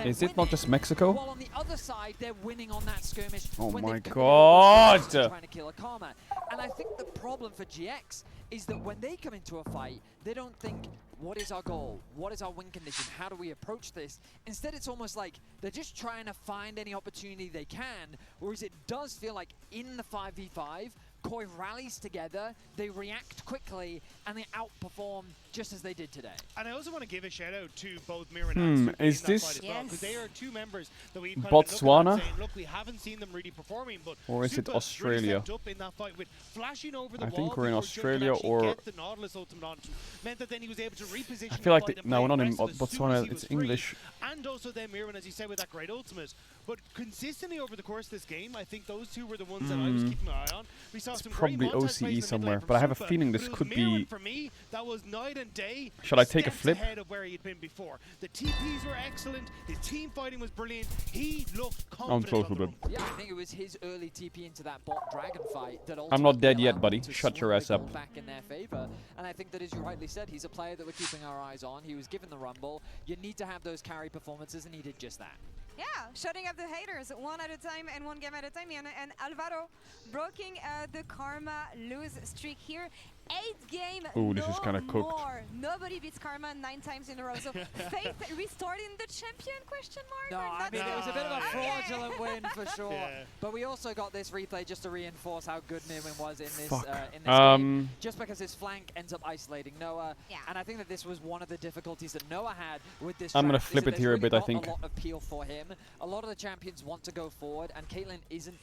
Is it not just Mexico? While on the other side, they're winning on that skirmish. Oh my god! Trying to kill a Karma. And I think the problem for GX is that when they come into a fight, they don't think, what is our goal? What is our win condition? How do we approach this? Instead, it's almost like they're just trying to find any opportunity they can, whereas it does feel like in the 5v5, Koi rallies together, they react quickly, and they outperform just as they did today. And I also want to give a shout out to both Mir and Is this because they are two members that we've Botswana? saying, look, we haven't seen them really performing, but Or is it Australia? Really up in that fight with flashing over the I think wall we're in before Joe Australia could actually or. get the Nautilus ultimate onto. Meant that then he was able to reposition I feel like the fight and no, play we're not in aggressive as soon as Botswana. he It's was free. English. And also then Mirren, as you said, with that great ultimate. But consistently over the course of this game, I think those two were the ones that I was keeping my eye on. We saw some Probably great montage plays in OCE the mid somewhere, lane from but I have a Supa, feeling but this it was could Mirren be. for me, that was night and day. Shall I take a Steps flip? ahead of where he'd been before. The TPs were excellent. His team fighting was brilliant. He looked confident. Yeah, I think it was his early TP into that bot dragon fight that I'm not dead ultimately yet, allowed buddy. them to Shut your swing ass the up. goal back in their favor. And I think that, as you rightly said, he's a player that we're keeping our eyes on. He was given the rumble. You need to have those carry performances, and he did just that. Yeah, shutting up the haters one at a time and one game at a time. And Alvaro breaking the Karma lose streak here. 8 game, Ooh, this is kinda cooked. more. Nobody beats Karma 9 times in a row. So Faith restarting the champion, question mark? No, I mean, it was a bit of a fraudulent win for sure. Yeah. But we also got this replay just to reinforce how good Mirwin was in this, Fuck. in this game. Just because his flank ends up isolating Noah. Yeah. And I think that this was one of the difficulties that Noah had with this I'm gonna draft, is flip that it there's here a really bit, I not think. a lot of appeal for him. A lot of the champions want to go forward, and Caitlyn isn't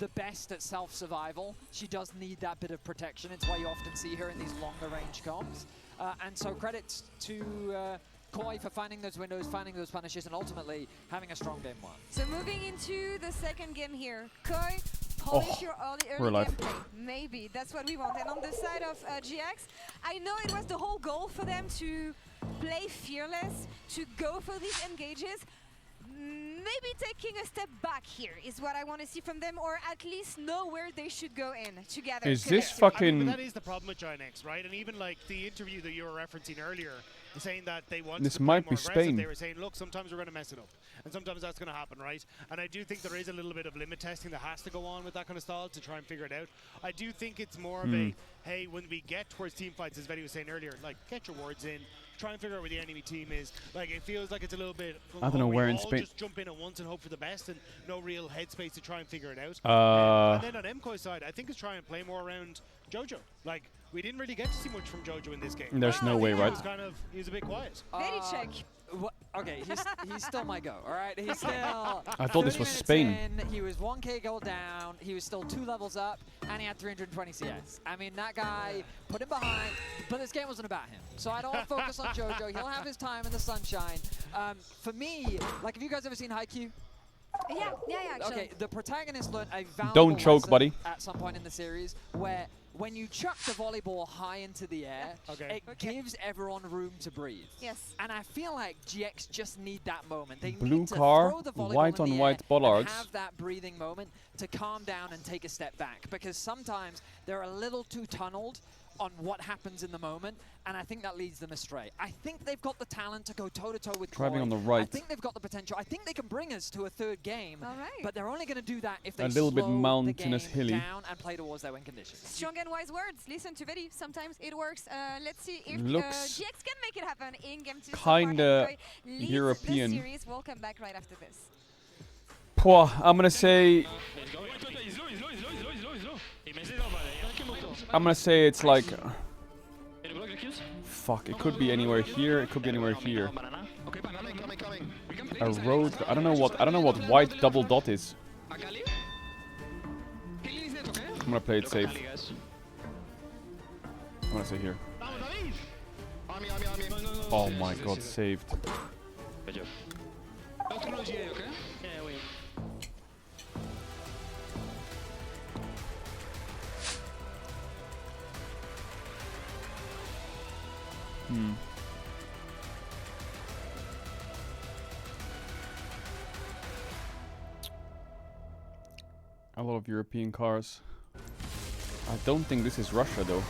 the best at self-survival. She does need that bit of protection. It's why you often see her in these longer range comps. And so credits to Koi for finding those windows, finding those punishes, and ultimately having a strong game one. So moving into the second game here. Koi, polish your we're early alive. gameplay. Maybe, that's what we want. And on the side of GX, I know it was the whole goal for them to play fearless, to go for these engages. Maybe taking a step back here is what I want to see from them, or at least know where they should go in together. Is this I mean, fucking? but that is the problem with Giant X, right? And even like the interview that you were referencing earlier, saying that they wanted This to play might more be aggressive. Spain. They were saying, look, sometimes we're going to mess it up, and sometimes that's going to happen, right? And I do think there is a little bit of limit testing that has to go on with that kind of style to try and figure it out. I do think it's more of a, hey, when we get towards team fights, as Betty was saying earlier, like, get your words in, try and figure out where the enemy team is. Like, it feels like it's a little bit, I don't know where in all Spain. just jump in at once and hope for the best, and no real headspace to try and figure it out. And then on MKOI's side, I think it's try and play more around Jojo. Like, we didn't really get to see much from Jojo in this game. There's no way, right? He was a bit quiet. Very check. Okay, he's still my go, all right? He's still... I thought this 30 was minutes Spain. in, he was 1k gold down, he was still 2 levels up, and he had 320 CS. I mean, that guy put him behind, but this game wasn't about him. So I don't focus on Jojo. He'll have his time in the sunshine. For me, like, have you guys ever seen Haikyuu? Yeah, actually. Okay, the protagonist learned a valuable Don't choke, lesson buddy. at some point in the series where when you chuck the volleyball high into the air, it gives everyone room to breathe. Yes. And I feel like GX just need that moment. They Blue need to car, throw the volleyball white in on the white air bollards. and have that breathing moment to calm down and take a step back. Because sometimes they're a little too tunneled on what happens in the moment, and I think that leads them astray. I think they've got the talent to go toe-to-toe with Driving Koi. on the right. I think they've got the potential. I think they can bring us to a third game, but they're only going to do that if they A little bit slow mountainous, the game hilly. down and play towards their win conditions. Strong and wise words. Listen to Betty. Sometimes it works. Let's see if Looks GX can make it happen in game 2. kinda leads European. The series. We'll come back right after this. Pwah, I'm gonna say. I'm gonna say it's like. Fuck, it could be anywhere here. It could be anywhere here. A road. I don't know what white double dot is. I'm gonna play it safe. I'm gonna say here. Oh my god, saved. A lot of European cars. I don't think this is Russia though.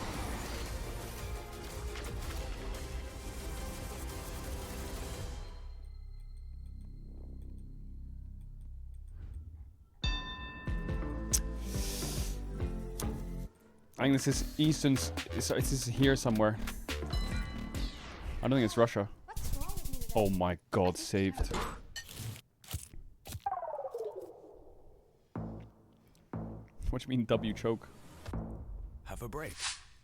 I think this is Eastern. This is here somewhere. I don't think it's Russia. Oh my god, saved. What do you mean W choke? Have a break.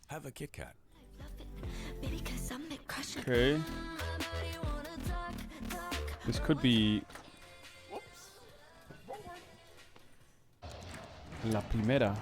Have a Kit Kat. Okay. This could be La Primera.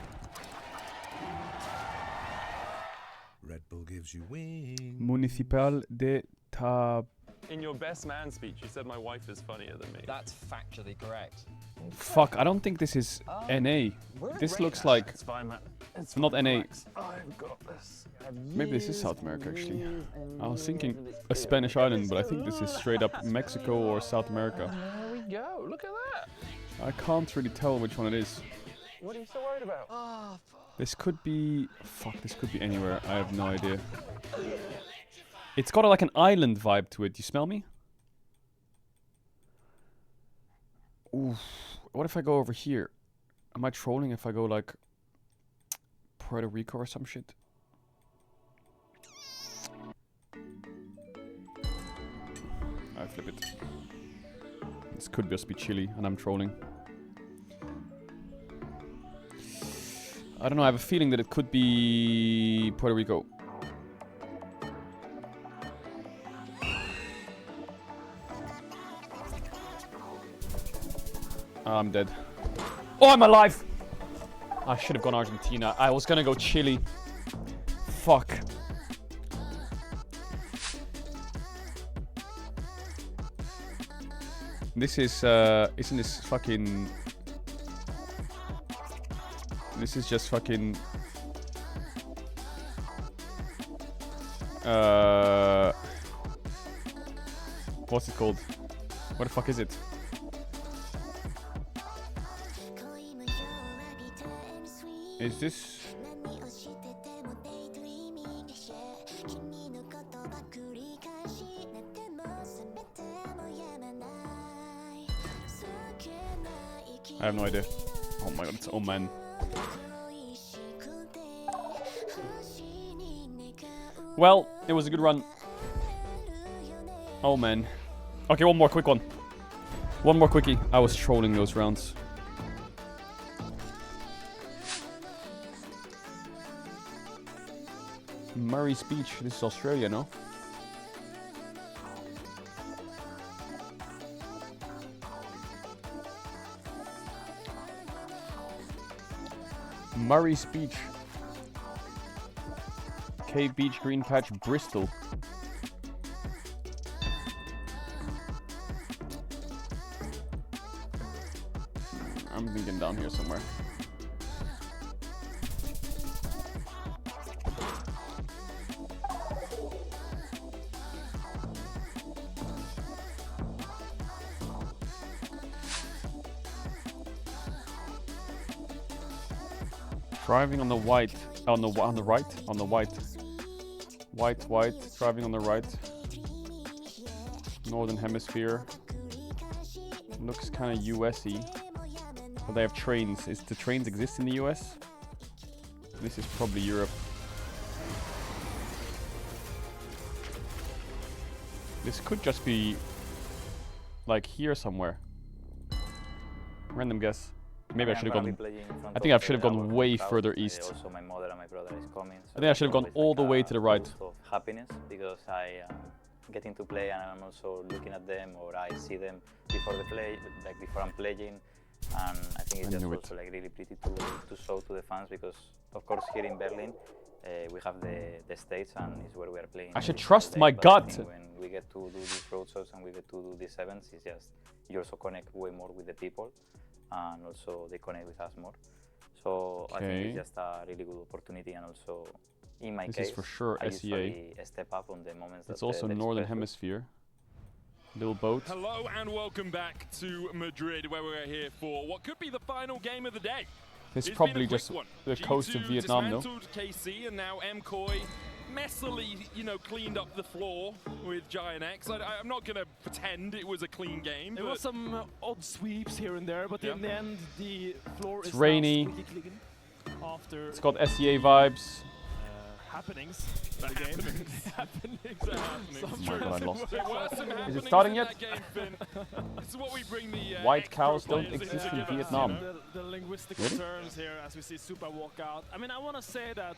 Red Bull gives you wings. Municipal de Tab. In your best man speech, you said my wife is funnier than me. That's factually correct. Fuck, I don't think this is NA. This looks like It's fine, man. It's not NA. I've got this. Maybe this is South America actually. I was thinking a Spanish island, but I think this is straight up Mexico or South America. There we go. Look at that. I can't really tell which one it is. What are you so worried about? This could be... Fuck, this could be anywhere. I have no idea. It's got like an island vibe to it. You smell me? Oof. What if I go over here? Am I trolling if I go like Puerto Rico or some shit? I flip it. This could just be Chile and I'm trolling. I don't know, I have a feeling that it could be Puerto Rico. I'm dead. Oh, I'm alive! I should have gone Argentina. I was gonna go Chile. Fuck. This is, isn't this fucking... This is just fucking... What's it called? What the fuck is it? Is this... I have no idea. Oh my god, it's Oh Man. Well, it was a good run. Oh man. Okay, one more quick one. One more quickie. I was trolling those rounds. Murray's Beach. This is Australia, no? Murray's Beach. Cave Beach, Green Patch, Bristol. I'm thinking down here somewhere. Driving on the white, on the right, on the white. White, driving on the right. Northern Hemisphere. Looks kind of US-y. But they have trains. Do trains exist in the US? This is probably Europe. This could just be like here somewhere. Random guess. Maybe I should have gone. I think I should have gone way further east. Also, my mother and my brother is coming. So I think I should have gone all the way to the right. Of happiness because I am getting to play and I'm also looking at them or I see them before the play, like before I'm playing, and I think it's just also like really pretty to show to the fans because of course here in Berlin we have the stage and it's where we are playing. I should trust my gut. When we get to do these road shows and we get to do these events, it's just you also connect way more with the people. And also they connect with us more. So I think it's just a really good opportunity, and also in my case, this is for sure I SEA. usually step up on the moments It's that also Northern Hemisphere. Little boat. Hello and welcome back to Madrid, where we're here for what could be the final game of the day. This is probably just the coast of Vietnam, no? KC and now MCoy messily, cleaned up the floor with Giant X. I'm not going to pretend it was a clean game. There was some odd sweeps here and there, but in the end, the floor is rainy. after. It's got SEA vibes. Happenings. Happenings. Oh my god, I lost. Is it starting yet? White cows don't exist in Vietnam. The linguistic Really? terms here as we see Super walk out. I mean, I want to say that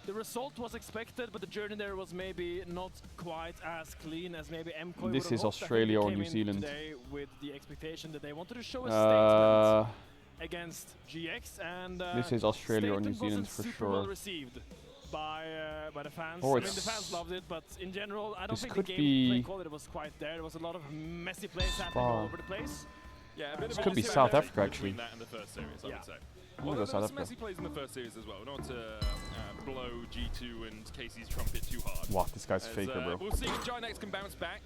the result was expected, but the journey there was maybe not quite as clean as maybe MKOI This would have is hoped. Australia or Came New in Zealand. Today with the expectation that they wanted to show a statement against GX, and This is Australia or New statement Zealand wasn't for super well sure. received by the fans. Or I mean, the fans loved it, but in general, I don't this think could the be gameplay quality was quite there. There was a lot of messy plays happening all over the place. Yeah, a bit This of could be South Africa actually. that in the first series, I would say. I'm gonna go Although South there was Africa. messy plays in the first series as well, not to blow G2 and Casey's trumpet too hard. Wow, this guy's As, faker, bro. We'll see if Ginex can bounce back.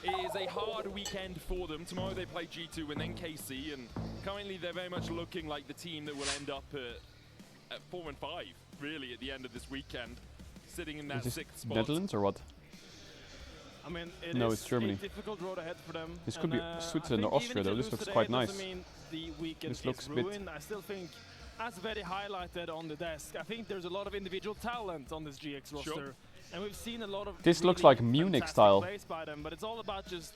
It is a hard weekend for them. Tomorrow they play G2 and then KC, and currently they're very much looking like the team that will end up at 4 and 5, really, at the end of this weekend, sitting in that Is 6th this spot. Netherlands or what? I mean, No, is it's Germany. a difficult road ahead for them. This could and, be Switzerland I or think Austria even though. if This they looks lose quite today, nice. doesn't mean the weekend This looks is a bit- ruined. I still think, as very highlighted on the desk, I think there's a lot of individual talent on this GX roster. And we've seen a lot of This looks really like Munich fantastic style. plays by them, but it's all about just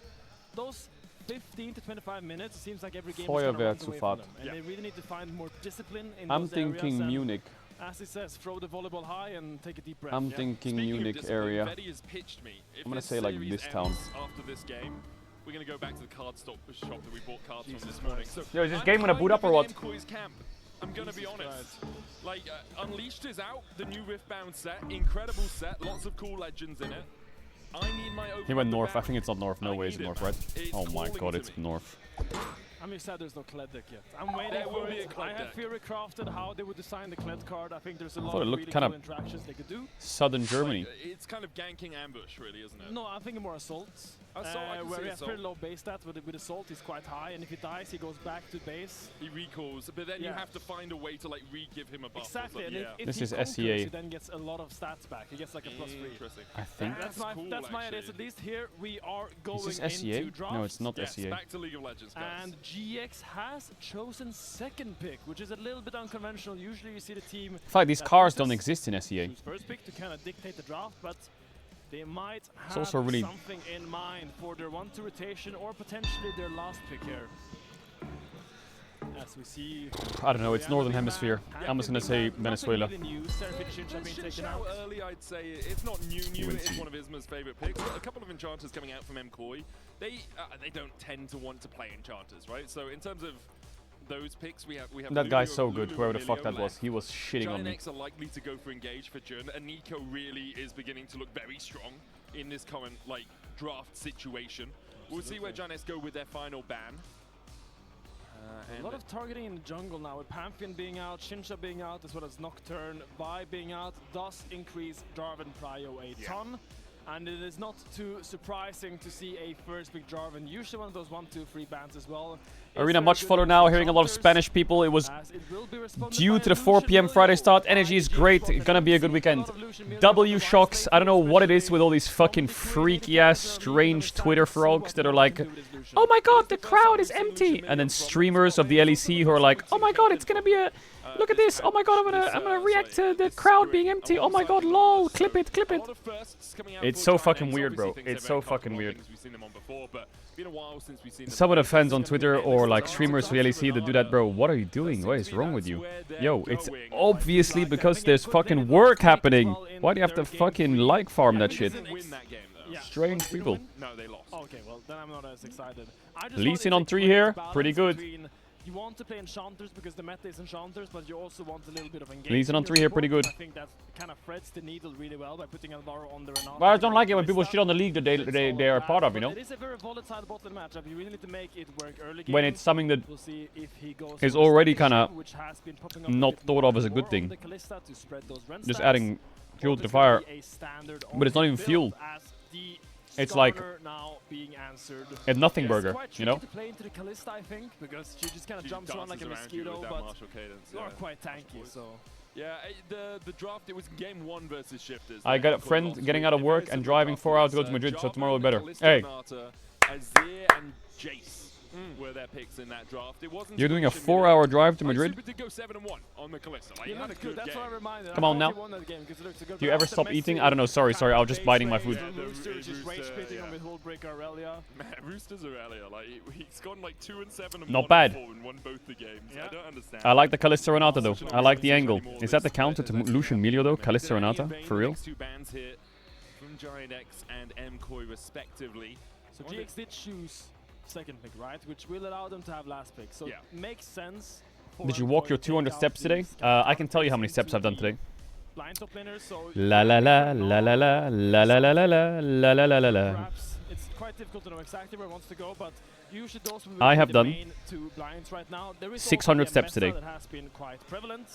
those 15 to 25 minutes. It seems like every game is Feuerwehr gonna run zu away fad. from them. And they really need to find more discipline in I'm those thinking areas, and Munich. as it says, throw the volleyball high and take a deep breath. I'm thinking Munich area. Has pitched me. If I'm gonna this say like series this town. ends after this game, we're gonna go back to the card shop that we bought cards from this morning. So Yo, is this I'm game gonna kind boot up of or in what? MKOI's camp. I'm gonna be honest. Like Unleashed is out, the new Riftbound set, incredible set, lots of cool legends in it. I need my He went north. I think it's not north. No way it's north, right? It's Oh my calling god, to it's me. north. I'm excited there's no Kled deck yet. I'm waiting There for will be a it. Kled I have deck. theory crafted how they would design the Kled card. I think there's a I lot thought it of looked really kind cool of interactions they could do. southern Germany. It's kind of ganking ambush, really, isn't it? No, I'm thinking more assaults. Assault, I can where see he has assault. pretty low base stats, with assault he's quite high, and if he dies, he goes back to base. He recalls, but then you Yeah. have to find a way to like re-give him a buff. or Exactly, and something. if This he is conquers, SEA. he then gets a lot of stats back. He gets like a +3. Interesting. I think. That's my idea. At least here we are going Is this SEA? into drafts. No, it's not Yes, SEA. back to League of Legends, guys. And GX has chosen second pick, which is a little bit unconventional. Usually you see the team. I feel like these that cars don't chooses exist in SEA. choose first pick to kind of dictate the draft, but they might have also really- something in mind for their 1-2 rotation or potentially their last pick here. As we see, I don't know. It's northern hemisphere. Yeah, I'm just gonna say nothing Venezuela. really new. Seraphine Shinja being taken Shinshao out. early, I'd say it's not new. UNC. It's one of Isma's favorite picks. But a couple of enchanters coming out from MKOI. They don't tend to want to play enchanters, right? So in terms of those picks, we have That guy's Lulu- so good. Lulu Whoever the and fuck that Emilio was, left. he was shitting on me. Ginex are likely to go for engage for Jun, and Nico really is beginning to look very strong in this current like draft situation. We'll see where Ginex go with their final ban. A lot of targeting in the jungle now, with Pantheon being out, Shinja being out, as well as Nocturne. Vi being out does increase Jarvan prio a ton. And it is not too surprising to see a first pick Jarvan. Usually one of those 1-2-3 bans as well. Arena much fuller now, hearing a lot of Spanish people. It was due to the 4 PM Friday start. Energy is great, gonna be a good weekend. W shocks, I don't know what it is with all these fucking freaky ass strange Twitter frogs that are like, oh my god, the crowd is empty. And then streamers of the LEC who are like, oh my god, it's gonna be a, look at this, oh my god, I'm gonna react to the crowd being empty, oh my god, lol, clip it, clip it. It's so fucking weird, bro. It's so fucking weird. Some of the fans on Twitter or like streamers for the LEC that do that, bro, what are you doing? What is wrong with you? Yo, it's obviously because there's fucking work happening. Why do you have to fucking like farm that shit? Strange people. No, they lost. Okay, well, then I'm not as excited. Lee Sin on 3 here, pretty good. You want to play enchanters because the meta is enchanters, but you also want a little bit of engagement. Lee Sin on 3 here, pretty good. I think that kind of threads the needle really well by putting Alvaro on the Renata. Well, I don't like it when people shit on the league that they are part of, you know? It is a very volatile botlane matchup. You really need to make it work early game. When it's something that We'll see if he goes is for already Station, kind of which has been popping up a not bit thought of as a more good on thing. the Kalista to spread those Ren Just stats, adding or fuel to there's the gonna fire. be a standard But it's not even build fuel. as the It's like Scholar now being answered. a nothing It's burger, quite you know? tricky to play into the Kalista, I think, because she just kind of She jumps around like a dances around you mosquito, with that but martial cadence, you are yeah. quite tanky, so... Yeah, the draft, it was game 1 versus Shifters. I got a friend getting out of work and driving 4 hours to go to Madrid, so tomorrow will be better. Hey. Azir and Jace were their picks in that draft. It wasn't. You're doing a 4-hour drive to Madrid? Super did go 7-1 on the Calista. Like, he had a good That's game. what I reminded. Come on now. Do you ever stop eating? I don't know. Sorry. I was just biting my food. Roosters is rage quitting on with Hullbreaker Aurelia. Man, Roosters Aurelia, like he's gone like 2-7 and Not 1-4 bad. and won both the games. I don't understand. I like the Calista Renata though. I like the angle. Is that the counter to Lucian Melio though? Calista Renata? For real? Two bans here from Giant X and MKoi respectively. So GX did choose second pick, right? Which will allow them to have last pick. So makes sense. Did you walk your 200 steps today? I can tell you how many steps I've done today. Blind top laners, so La la la la la la la la la la la la la la la. perhaps it's quite difficult to know exactly where it wants to go, but usually those will I be have the done main two blinds right now. There is 600 also steps Mesa today. that has been quite prevalent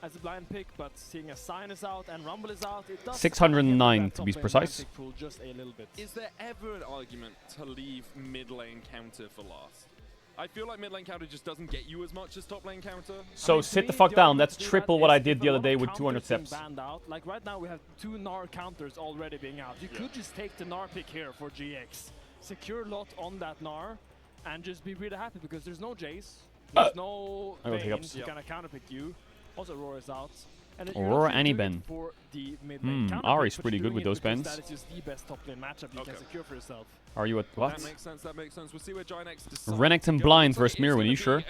as a blind pick, but seeing a Sign is out and Rumble is out, it does 609 to be top lane precise. blind pick pool just a little bit. Is there ever an argument to leave mid lane counter for last? I feel like mid lane counter just doesn't get you as much as top lane counter. So sit the fuck down. That's triple what I did the other day with 200 steps. Banned out. Like right now we have 2 Gnar counters already being out. You could just take the Gnar pick here for GX. Secure lot on that Gnar and just be really happy because there's no Jace. There's no Vayne to kind of counterpick you. Also Aurora is out. And then Aurora you're and doing Ben. it for the mid lane counterpick, Ari's but pretty you're good doing with it those because bans. That is just the best top lane matchup you can secure for yourself. Are you at what? That makes sense, that makes sense. We'll see where Giant X decides. Renekton blind versus Mirwin, you sure?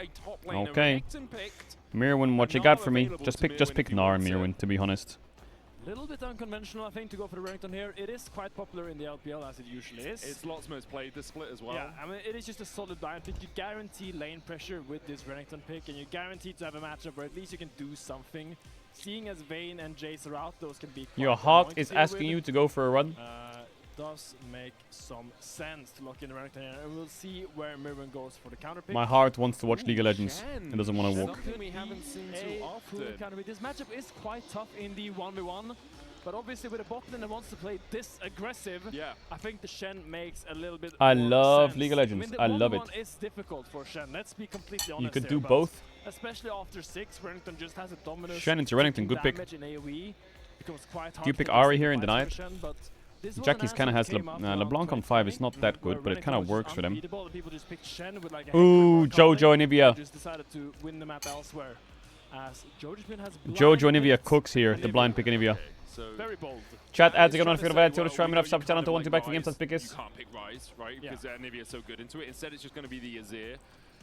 Okay. Mirwin, what you got for me? Just pick Gnar and Mirwin, to be honest. A little bit unconventional, I think, to go for the Renekton here. It is quite popular in the LPL, as it usually is. It's lots most played this split as well. Yeah, I mean, it is just a solid blind pick. You guarantee lane pressure with this Renekton pick, and you guarantee to have a matchup where at least you can do something. Seeing as Vayne and Jace are out, those can be quite Your heart annoying is to deal asking with. you to go for a run. Does make some sense to lock in the Renekton here, and we'll see where Mirwin goes for the counter pick. My heart wants to watch League of Legends. It doesn't want to walk. Something we haven't seen too often. This matchup is quite tough in the 1v1, but obviously with a bot lane that wants to play this aggressive, I think the Shen makes a little bit I more love sense. League of Legends. I mean, the love it. 1v1 is difficult for Shen, let's be completely honest. You could here, do but both. Especially after 6, Renekton just has a dominance. Shen into Renekton, good pick. Damage in AoE becomes quite hard Do you pick to Ahri here and fight deny for it? Shen, but this was an Jackie's answer kind of that has came up around LeBlanc on 5 is not that good, but it kind of Renekton works was for them. unbeatable, and people just picked Shen with like a Ooh, Jojo and and Nivea. just decided to win the map elsewhere. As Jojo has Jojo and Nivea cooks here, the blind pick and Nivea. very bold. Chat, ads again on Fear of Ad, to try me up, sub channel to 1 2 back for games, pick You is. can't pick Rise, right? Because Nivea's so good into it. Instead, it's just going to be the Azir.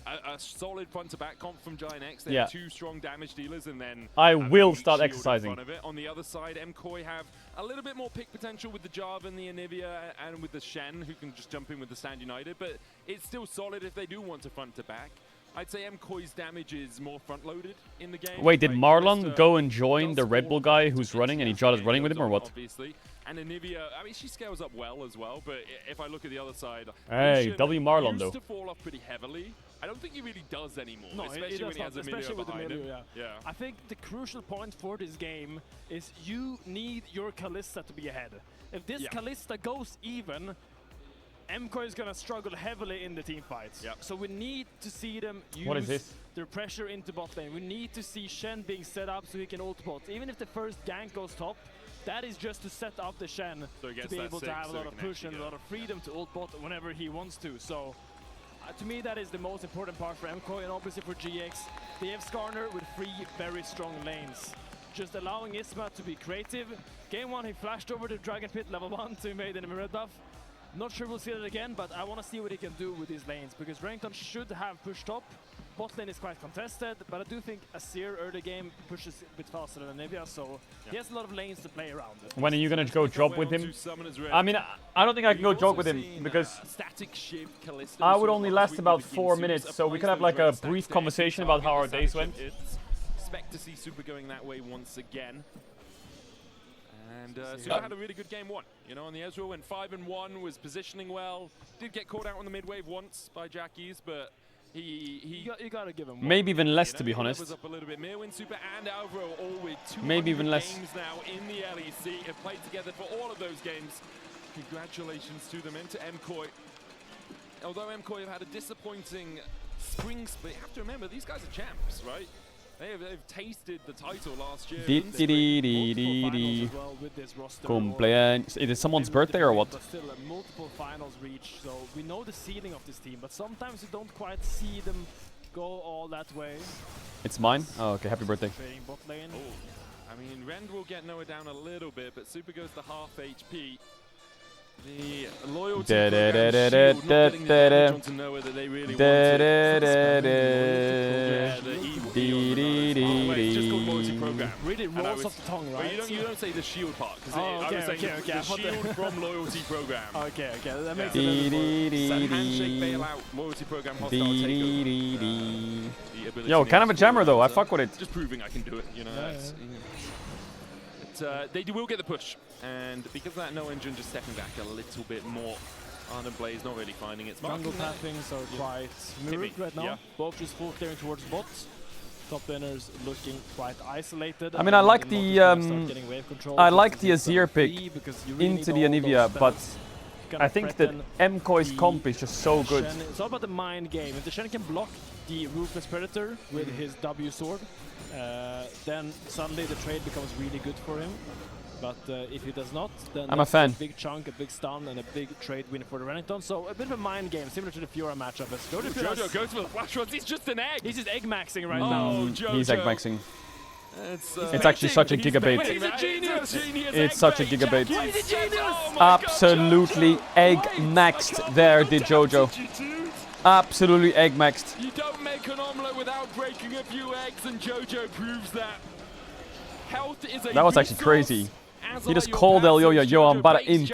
A solid front to back comp from Giant X. They have 2 strong damage dealers, and then I have will a start shield in exercising. front of it. On the other side, MKoi have a little bit more pick potential with the Jarvan and the Anivia and with the Shen, who can just jump in with the Stand United. But it's still solid if they do want to front to back. I'd say MKoi's damage is more front-loaded in the game. Wait, did Like, Marlon go and join the Red Bull guy who's running and he is running with him or what? Obviously. And Anivia, I mean, she scales up well as well, but if I look at the other side, Hey, Lucian W Marlon used though. to fall off pretty heavily. I don't think he really does anymore, No, especially it when he has does Emilio especially with behind Emilio, him. yeah. I think the crucial point for this game is you need your Kalista to be ahead. If this Kalista goes even, MKoi is gonna struggle heavily in the team fights. So we need to see them use What is this? their pressure into bot lane. We need to see Shen being set up so he can ult bot. Even if the first gank goes top, that is just to set up the Shen So he to gets be that able to six, have a so lot he of can push and actually a lot of freedom to ult bot whenever he wants to. So to me, that is the most important part for MKoi, and obviously for GX. They have Skarner with 3 very strong lanes. Just allowing Isma to be creative. Game 1, he flashed over to Dragon Pit level 1 to made an red buff. Not sure we'll see that again, but I want to see what he can do with these lanes, because Renekton should have pushed top. Bot lane is quite contested, but I do think Azir early game pushes a bit faster than Nivea, so he has a lot of lanes to play around. When are you gonna go drop with him? I mean, I don't think I can go jog with him because I would only last about 4 minutes, so we could have like a brief conversation about how our days went. Expect to see Super going that way once again. And Super had a really good game 1. You know, on the Ezreal went 5-1, was positioning well. Did get caught out on the mid wave once by Jackie's, but you gotta give him maybe even less, to be He honest. levels up a little bit. Mirwin, Super, and Alvaro all with 200 Maybe even less. games now in the LEC. Have played together for all of those games. Congratulations to them and to MKoi. Although MKoi have had a disappointing spring split, you have to remember these guys are champs, right? They've tasted the title last year. Cumpleaños. It is someone's birthday or what? But still multiple finals reach, so we know the ceiling of this team, but sometimes you don't quite see them go all that way. It's mine? Oh, okay. Happy birthday. Trading bot lane. Oh, I mean, Rend will get Noah down a little bit, but Super goes to half HP. The loyalty program shield, not getting the damage onto Noah that they really wanted. Yeah, the evil. It's just called loyalty program. Really rolls off the tongue, right? Well, you don't say the shield part, because I was saying the shield from loyalty program. Okay, that makes it. So handshake bailout, loyalty program, hostile takeover. Yo, kind of a jammer though. I fuck with it. Just proving I can do it, you know. They will get the push, and because of that, no engine just stepping back a little bit more. Ardent Blaze not really finding it. Jungle tappings are quite mirrored right now. Both just full clearing towards bots. Top laners looking quite isolated. I mean, I like the Azir pick into the Anivia, but I think that MKoi's comp is just so good. It's all about the mind game. If the Shen can block the Ruthless Predator with his W sword, then suddenly the trade becomes really good for him. But if he does not, then I'm a fan. Big chunk, a big stun, and a big trade win for the Renekton. So a bit of a mind game, similar to the Fiora matchup. As Jojo goes for the flash rods. He's just an egg. He's just egg maxing right now. Jojo. He's egg maxing. It's actually such a gigabait. It's such a gigabait. Absolutely egg maxed there, did Jojo. Absolutely egg maxed. You don't make an omelette without breaking a few eggs, and Jojo proves that. Health is a that was actually crazy. He just called Elioya, yo, I'm about to int.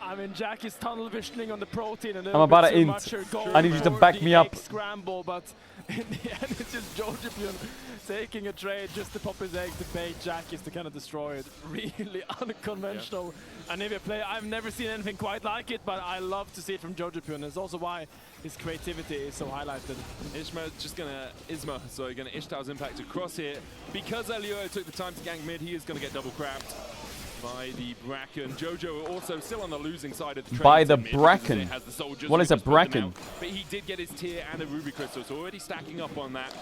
I mean, Jackie's tunnel visioning on the protein and I'm about to int. I need you to back me up. Scramble, but in the end, it's just Georgian taking a trade just to pop his egg to bait Jackie's to kind of destroy it. Really unconventional Anivia play. I've never seen anything quite like it, but I love to see it from Georgian. It's also why his creativity is so highlighted. Isma's gonna Ishtar's impact across here. Because Elioya took the time to gank mid, he is gonna get double crapped by the Bracken. Jojo also still on the losing side of the trade. By the Bracken? What is a Bracken? But he did get his tier and a Ruby Crystal, so already stacking up on that.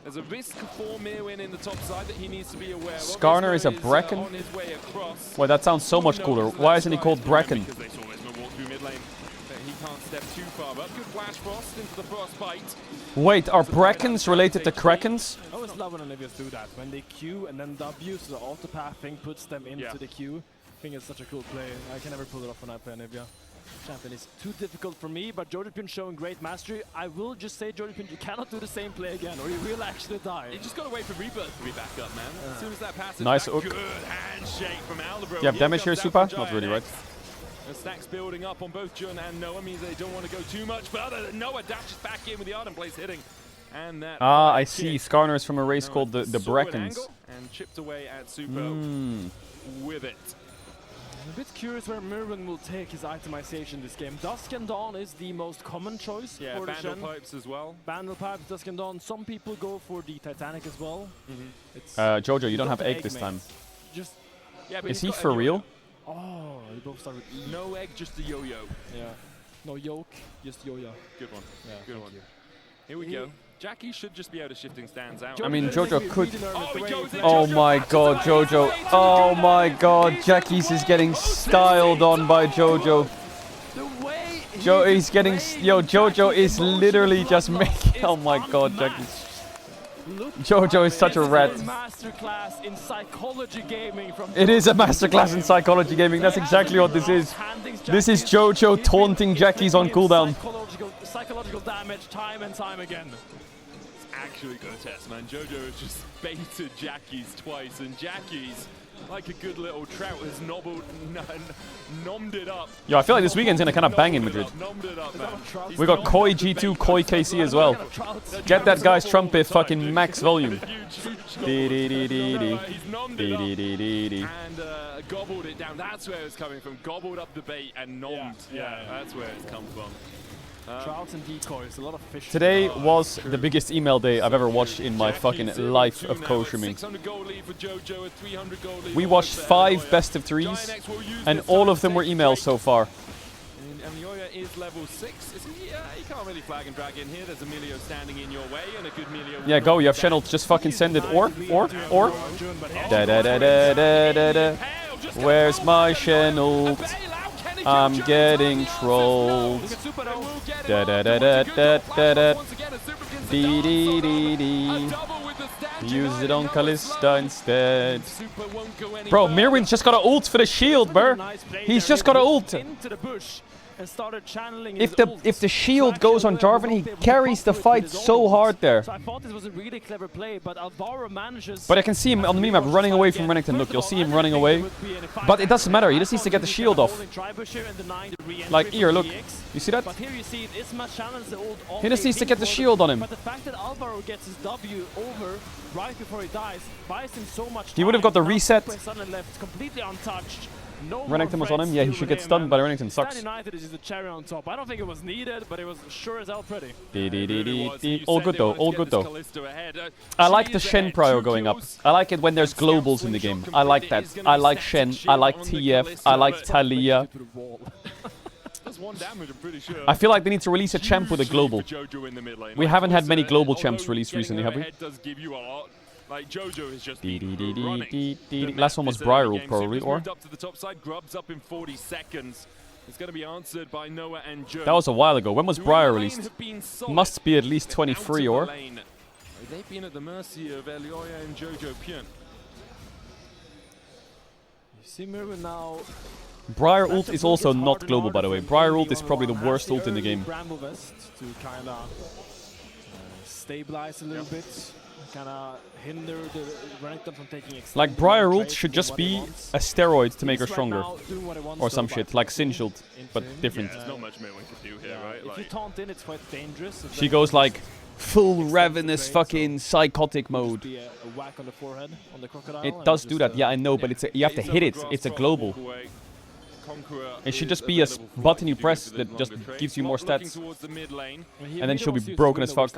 There's a risk for Mirwin in the top side that he needs to be aware of. Skarner is a Bracken? On his way across. Well, that sounds so much cooler. Why isn't he called Bracken? Because they saw Isma walk through mid lane. He can't step too far, but good flash frost into the frostbite. Wait, are Brackens related to Krakens? I always love when Anivias do that. When they Q and then W, so the auto pathing puts them into the Q. I think it's such a cool play. I can never pull it off when I play Anivia. Champion is too difficult for me, but Jordan showing great mastery. I will just say, Jordan, you cannot do the same play again, or you will actually die. You just gotta wait for Rebirth to be back up, man. As soon as that passes, nice that hook. Good handshake from Aldebro. You have damage here, Super? Not really, right? The stacks building up on both Jun and Noah means they don't want to go too much further. Noah dashes back in with the Ardent Blaze hitting. And that I see. Skarner is from a race called the Brackens. And chipped away at Super with it. I'm a bit curious where Mirwin will take his itemization this game. Dusk and Dawn is the most common choice for the Shen. Bandle Pipes as well. Bandle Pipes, Dusk and Dawn. Some people go for the Titanic as well. Jojo, you don't have egg this time. Just is he for real? Oh, they both start with E. No egg, just a yo-yo. Yeah. No yoke, just yo-yo. Good one. Yeah, good one. Here we go. Jackie should just be able to shifting stands out. I mean, Jojo could. Oh my god, Jojo. Oh my god, Jackie's is getting styled on by Jojo. He's getting. Yo, Jojo is literally just making. Oh my god, Jackie's. Jojo is such a rat. Masterclass in psychology gaming from it is a masterclass in psychology gaming. That's exactly what this is. This is Jojo taunting Jackie's on cooldown. Psychological damage time and time again. It's actually grotesque, man. Jojo has just baited Jackie's twice, and Jackie's, like a good little trout, has nommed it up. Yo, I feel like this weekend's gonna kind of bang in Madrid. We got Koi G2, Koi KC as well. Get that guy's trumpet fucking max volume. And gobbled it down. That's where it's coming from. Gobbled up the bait and nommed. Yeah, that's where it's come from. Trouts and decoys, a lot of fish. Today was the biggest email day I've ever watched in my fucking life of co-streaming. We watched 5 best of 3s, and all of them were emails so far. Emilioya is level 6. Is he? He can't really flag and drag in here. There's Emilio standing in your way, and a good Emilio. Yeah, go. You have Channel. Just fucking send it. Or. Da da da da da da da. Where's my Channel? I'm getting trolled. Da da da da da da da. Dee dee dee dee. Use it on Kalista instead. Bro, Mirwin's just got an ult for the shield, bro. He's just got an ult. And started channeling If the shield goes on Jarvan, he carries the fight so hard there. So I thought this was a really clever play, but Alvaro manages. But I can see him on the map running away from Renekton. Look, you'll see him running away. But it doesn't matter. He just needs to get the shield off. Like here, look. You see that? But here you see Isma challenge the ult. He just needs to get the shield on him. But the fact that Alvaro gets his W over right before he dies buys him so much time. He would have got the reset. Suddenly left completely untouched. No Renekton was on him. Yeah, he should get stunned, but Renekton sucks. United is just a cherry on top. I don't think it was needed, but it was sure as hell pretty. All good though. All good though. I like the Shen prio going up. I like it when there's globals in the game. I like that. I like Shen. I like TF. I like Talia. I feel like they need to release a champ with a global. We haven't had many global champs released recently, have we? Like Jojo is just last one was Briarwood probably, or up to the top side, grubs up in 40 seconds. It's going to be answered by Noah and Joe. that was a while ago. When was Briar released? Must be at least 23 or. They've been at the mercy of Elioya and Jojo Pyun. You see Mirwin now. Briar ult is also not global, by the way. Briar ult is probably the worst ult in the game. Bramble Vest to kind of stabilize a little bit. Kind of hinder the Renekton from taking like Briar ult should just be a steroid to make her stronger, or some shit like Singe ult, but different. There's not much Mirwin can do here, right? If you taunt in, it's quite dangerous. She goes like full ravenous fucking psychotic mode. A whack on the forehead on the crocodile. It does do that, yeah, I know, but you have to hit it. It's a global. It should just be a button you press that just gives you more stats. And then she'll be broken as fuck.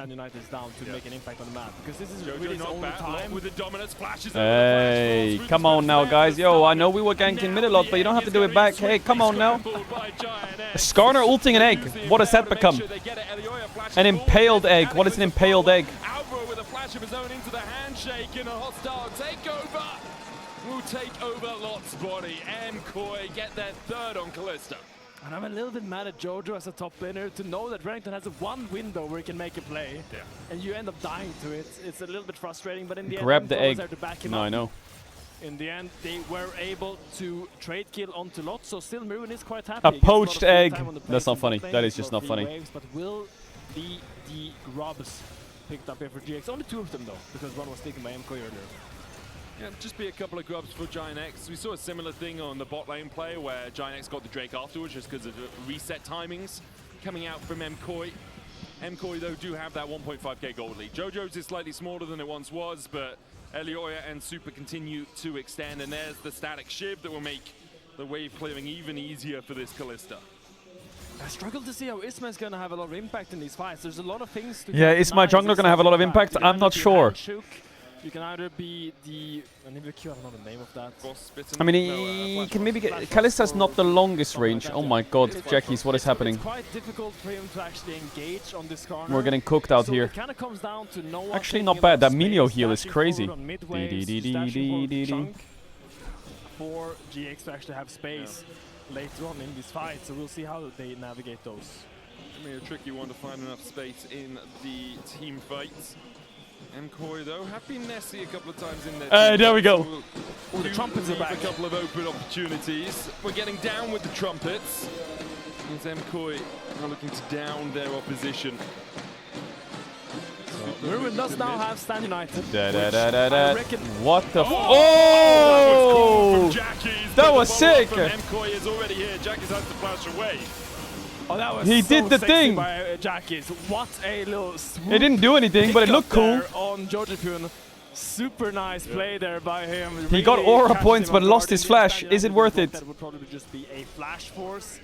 Hey, come on now, guys. Yo, I know we were ganking mid a lot, but you don't have to do it back. Hey, come on now. Skarner ulting an egg. What does that become? An impaled egg. What is an impaled egg? Alvaro with a flash of his own into the handshake in a hostile takeover. Will take over Lot's body. MKOI get their third on Kalista. And I'm a little bit mad at Jojo as a top laner to know that Renekton has one window where he can make a play. Yeah. And you end up dying to it. It's a little bit frustrating, but in the Grab end, the egg. No, I know. In the end, they were able to trade kill onto Lot, so still Mirwin is quite happy. A poached egg. That's not funny. That is just not funny. Waves, but will be the grubs picked up here for GX? Only 2 of them though, because one was taken by MKOI earlier. Yeah, just be a couple of grubs for Giant X. We saw a similar thing on the bot lane play where Giant X got the Drake afterwards just because of the reset timings coming out from MKOI. MKOI though do have that 1.5k gold lead. Jojo's is slightly smaller than it once was, but Elioya and Super continue to extend, and there's the static shiv that will make the wave clearing even easier for this Kalista. I struggle to see how Isma is going to have a lot of impact in these fights. There's a lot of things to is my jungler going to have a lot of impact? I'm not sure. You can either be the... I don't know the name of that. I mean, he can maybe get... Kalista's not the longest range. Oh my god, Jackies, what is happening? It's quite difficult for him to actually engage on this corner. We're getting cooked out here. It kind of comes down to Noah actually not bad. That Minio heal is crazy. For GX to actually have space later on in this fight, so we'll see how they navigate those. It's going to be a tricky one to find enough space in the team fights. MKOI though have been messy a couple of times in there. There we go. The trumpets are back. A couple of open opportunities. We're getting down with the trumpets. As MKOI are looking to down their opposition. Mirwin does now have Stand United. What the oh! That was sick! MKOI is already here. Jackies has to flash away. Oh, that was he did the thing! By Jackies. What a little swoop. It didn't do anything, but it looked cool. On Jojo Pyun. Super nice play there by him. He got aura points but lost his flash. Is it worth it? That would probably just be a flash force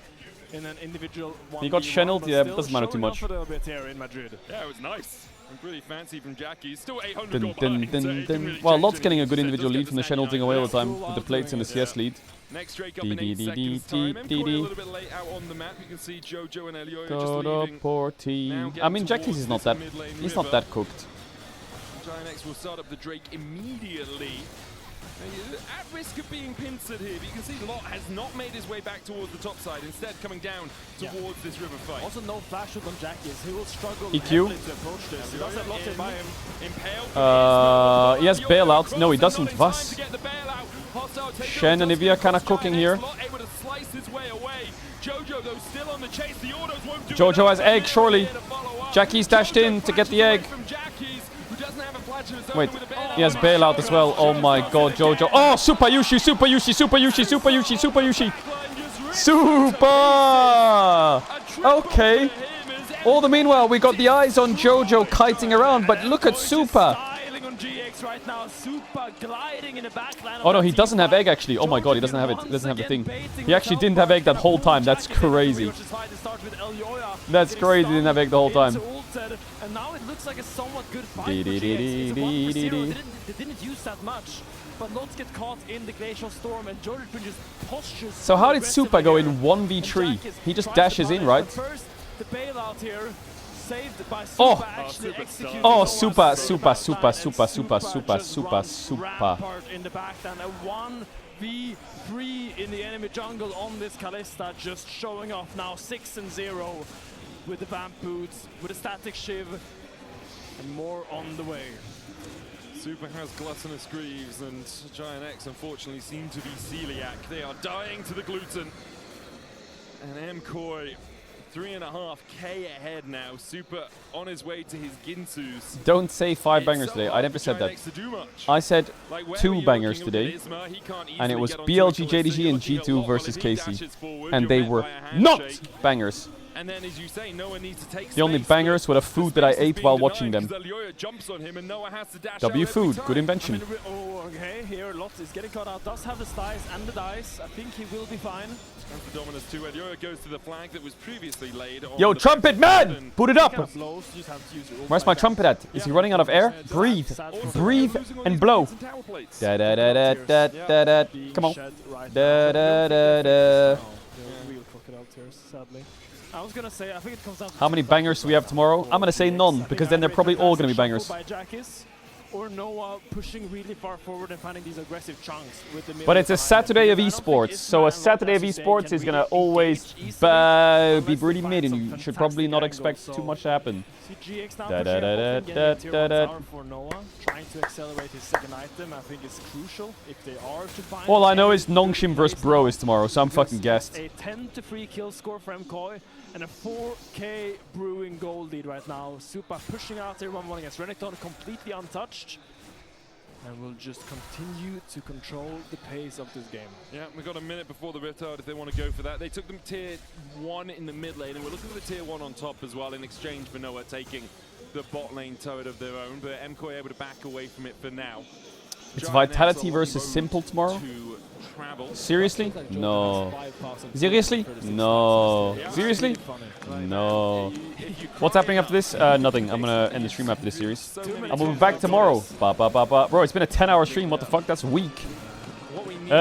in an individual 1v1. He got channeled, yeah, but doesn't matter too much. A little bit here in Madrid. Yeah, it was nice. And pretty fancy from Jackies. Still 800 gold behind. Well, Lot's getting a good individual lead from the channel thing away all the time with the plates and the CS lead. Next Drake up in 8 seconds time. MKOI a little bit late out on the map. You can see Jojo and Elioya just leaving. I mean, Jackie's is not that. He's not that cooked. Giant X will start up the Drake immediately. At risk of being pincered here, but you can see Lot has not made his way back towards the top side, instead coming down towards this river fight. Also no flash shoot on Jackie, he will struggle EQ. to approach this. He does have Lot by him. He has bailout. No, he doesn't. Was? Shen and Ivia kind of cooking here. Jojo has egg, surely. Jackie's dashed in to get the egg. Wait, he has bailout as well. Oh my god, Jojo. Oh, Super Yushi, Super Yushi, Super Yushi, Super Yushi, Super Yushi. Super! Okay. All the meanwhile, we got the eyes on Jojo kiting around, but look at Super. Right now, Super gliding in the backline. Oh no, he doesn't have egg actually. Oh my god, he doesn't have it. He doesn't have the thing. He actually didn't have egg that whole time. That's crazy. That's crazy. He didn't have egg the whole time. And now it looks like a somewhat good fight for GX. It's a 1v0. They didn't use that much. But Lots get caught in the Glacial Storm and Jordan just postures. So how did Super go in 1v3? He just dashes in, right? First, the bailout here. Saved by Super. Oh, Super, Super, Super, Super, Super, Super, Super, Super. In the back, then a 1v3 in the enemy jungle on this Kalista, just showing off now 6-0 with the Vamp Boots, with a Static Shiv, and more on the way. Super has Gluttonous Greaves, and Giant X unfortunately seem to be celiac. They are dying to the gluten. And MKOI 3.5k ahead now. Super on his way to his Ginsus. Don't say 5 bangers today. I never said that. I said 2 bangers today. And it was BLG, JDG, and G2 versus KC. And they were not bangers. And then, as you say, Noah needs to take the only bangers were the food that I ate while watching them. W food, good invention. Oh, okay, here Lots is getting caught out. Does have the slice and the dice. I think he will be fine. And for Dominus 2, Elioya goes to the flag that was previously laid on. Yo, trumpet man! Put it up! Where's my trumpet at? Is he running out of air? Breathe. Breathe and blow. Da da da da da da da. Come on. Da da da da. Real crocodile tears, sadly. I was gonna say, I think it comes down to how many bangers do we have tomorrow? I'm gonna say none, because then they're probably all gonna be bangers. Or Noah pushing really far forward and finding these aggressive chunks with the. But it's a Saturday of esports, so a Saturday of esports is gonna always be pretty mid, and you should probably not expect too much to happen. For Noah, trying to accelerate his second item, I think is crucial if they are to find. All I know is Nongshim vs Bro is tomorrow, so I'm fucking gassed. A 10-3 kill score for MKOI and a 4k brewing gold lead right now. Super pushing out everyone one against Renekton, completely untouched. And will just continue to control the pace of this game. Yeah, we've got a minute before the Rift if they want to go for that. They took them tier 1 in the mid lane, and we're looking for the tier 1 on top as well in exchange for Noah taking the bot lane turret of their own, but MKOI able to back away from it for now. It's Vitality versus Simple tomorrow? Seriously? No. Seriously? No. Seriously? No. What's happening after this? Nothing. I'm gonna end the stream after this series. I'll be back tomorrow. Bro, it's been a 10-hour stream. What the fuck? That's weak. Get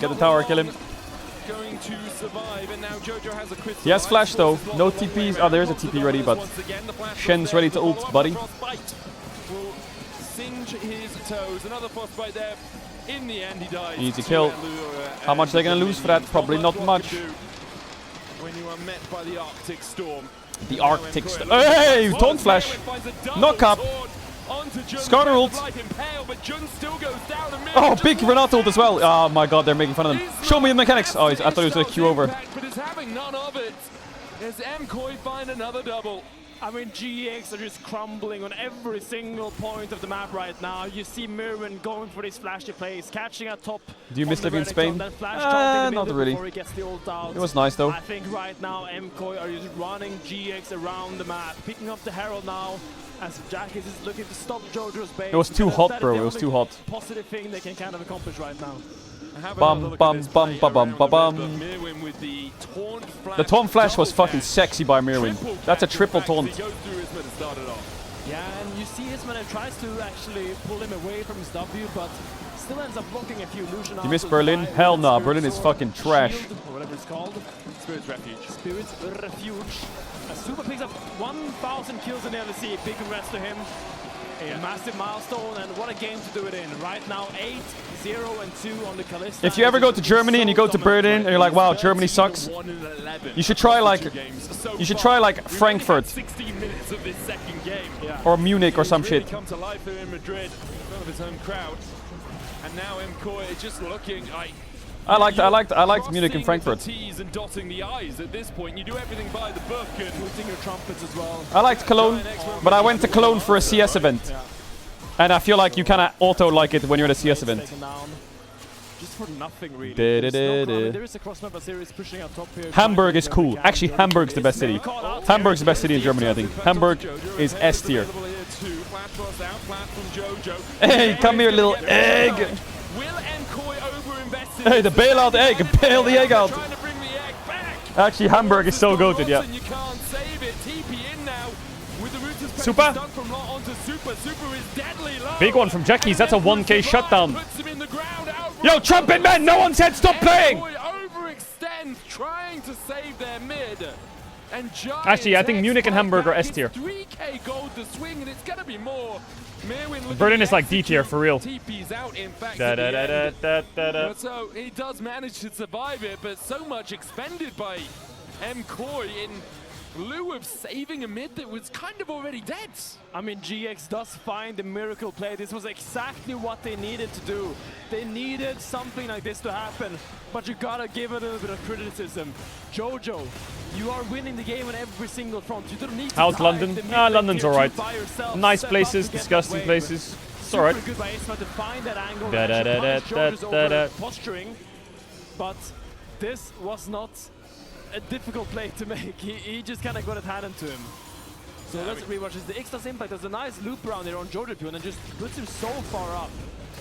the tower, kill him. Going to survive, and now Jojo has a critical. He has flash though, no TPs. Oh, there's a TP ready, but Shen's ready to ult, buddy. Will singe his toes. Another frostbite there. In the end, he dies. Easy kill. How much are they gonna lose for that? Probably not much. When you are met by the Arctic Storm. The Arctic Storm. Hey, taunt flash. Knock up. Skarner ult. Oh, big Renato ult as well. Oh my god, they're making fun of them. Show me the mechanics. Oh, I thought it was a Q over. But it's having none of it. As MKOI find another double. I mean, GX are just crumbling on every single point of the map right now. You see Mirren going for these flashy plays, catching at top. Do you miss living in Spain? Not really. It was nice though. I think right now MKOI are just running GX around the map, picking up the Herald now. As Jack is looking to stop Jojo's base. It was too hot, bro. It was too hot. Positive thing they can kind of accomplish right now. Bum bum bum bum bum bum bum. The taunt flash was fucking sexy by Mirwin. That's a triple taunt. started off. Yeah, and you see Ismail tries to actually pull him away from his W, but still ends up blocking a few illusion. You miss Berlin? Hell no, Berlin is fucking trash. Shield, or whatever it's called. Spirit's Refuge. Spirit's Refuge. Super picks up 1,000 kills in LEC. Big congrats to him. A massive milestone, and what a game to do it in. Right now, 8-0-2 on the Kalista. If you ever go to Germany and you go to Berlin and you're like, wow, Germany sucks, you should try like Frankfurt 16 minutes of this second game. or Munich or some shit. Come to life here in Madrid, in front of his home crowd, and now MKoi is just looking like. I liked Munich and Frankfurt. T's and dotting the I's at this point. You do everything by the book and putting your trumpets as well. I liked Cologne, but I went to Cologne for a CS event. And I feel like you kind of auto-like it when you're at a CS event. Just for nothing, really. There is a cross-member series pushing up top here. Hamburg is cool. Actually, Hamburg's the best city. Hamburg's the best city in Germany, I think. Hamburg is S tier. Hey, come here, little egg! Hey, the bailout egg! Bail the egg out! Actually, Hamburg is so goated, yeah. Super! Big one from Jackies, that's a 1k shutdown. Yo, Trumpet Man, no one said stop playing! Overextend, trying to save their mid. Actually, I think Munich and Hamburg are S tier. 3k gold to swing, and it's gonna be more. Berlin is like D tier for real. TP's out, in fact, so he does manage to survive it, but so much expended by MKoi in lieu of saving a mid that was kind of already dead. I mean, GX does find the miracle play. This was exactly what they needed to do. They needed something like this to happen, but you gotta give it a little bit of criticism. Jojo, you are winning the game on every single front. You don't need to. How's London? London's alright. Nice places, disgusting places. It's alright. Good by Isma to find that angle. Posturing, but this was not a difficult play to make. He just kind of got it handed to him. So let's rewatch this. The Ixtas impact does a nice loop around here on Jojo and then just puts him so far up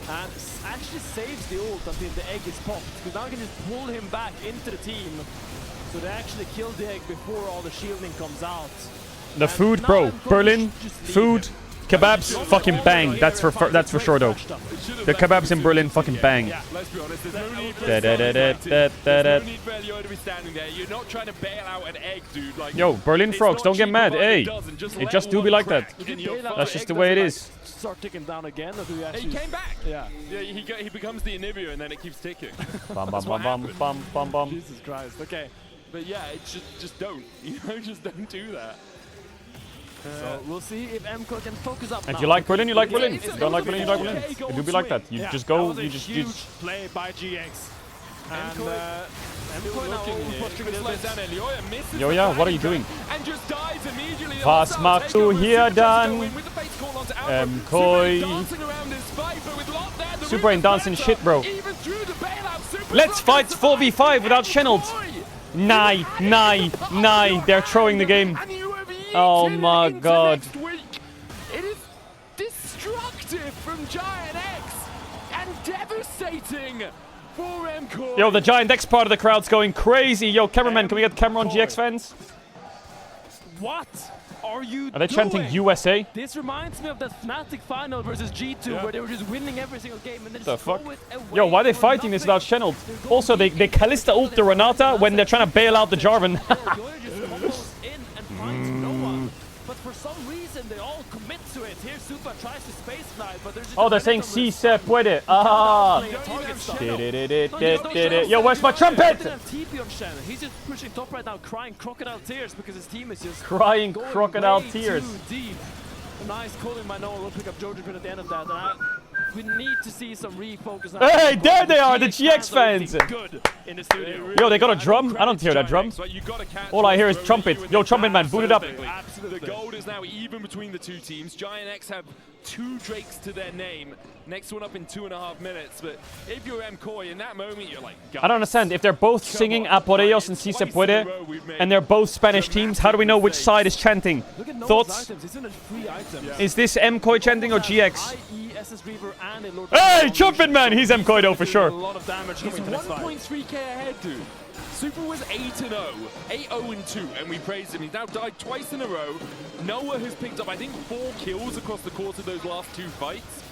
and actually saves the ult until the egg is popped, because now you can just pull him back into the team. So they actually kill the egg before all the shielding comes out. The food, bro. Berlin, food, kebabs, fucking bang. That's for sure though. The kebabs in Berlin fucking bang. Let's be honest, there's no need for Elio to be standing there. You're not trying to bail out an egg, dude. Like, yo, Berlin frogs, don't get mad. Hey, it just do be like that. That's just the way it is. Start ticking down again, or do we actually? He came back. Yeah. He becomes the Anivia and then it keeps ticking. Bum bum bum bum bum bum bum. Jesus Christ. Okay. But yeah, it's just don't. You know, just don't do that. So we'll see if MKoi can focus up. If you like Berlin, you like Berlin. If you don't like Berlin, you like Berlin. It do be like that. You just go. You just. Play by GX. And MKoi now Yo, yeah, what are you doing? And just dies immediately. Was machst du hier dann? MKoi. Super Brain dancing shit, bro. Let's fight 4v5 without Channeled. Nah. They're throwing the game. Oh my god. It is destructive from Giant X and devastating for MKoi. Yo, the Giant X part of the crowd's going crazy. Yo, cameraman, can we get the camera on GX fans? What are you Are they chanting USA? This reminds me of that Fnatic final versus G2 where they were just winning every single game and then The just fuck? throw it away. Yo, why are they fighting this without Channeled? Also, they Kalista ult the Renata when they're trying to bail out the Jarvan. But for some reason, they all commit to it. Here, Super tries to space fly, but there's just Oh, they're saying si se puede. Ah. Yo, where's my trumpet? He's just pushing top right now, crying crocodile tears because his team is just Crying crocodile tears. too deep. A nice calling by Noah will pick up Jojo at the end of that. And we need to see some refocus. Hey, there they are, the GX fans. Good in the studio. Yo, they got a drum? I don't hear that drum. All I hear is trumpet. Yo, trumpet man, boot it up. The gold is now even between the two teams. Giant X have 2 Drakes to their name. Next one up in 2.5 minutes. But if you're MKoi in that moment, you're like, I don't understand. If they're both singing A por ellos and Si se puede, and they're both Spanish teams, how do we know which side is chanting? Thoughts? Is this MKoi chanting or GX? Hey, Trumpet Man! He's MKoi though for sure. A lot of damage coming to this fight. 1.3k ahead, dude. Super was 8-0, 8-0-2, and we praised him. He's now died twice in a row. Noah has picked up, I think, 4 kills across the course of those last 2 fights.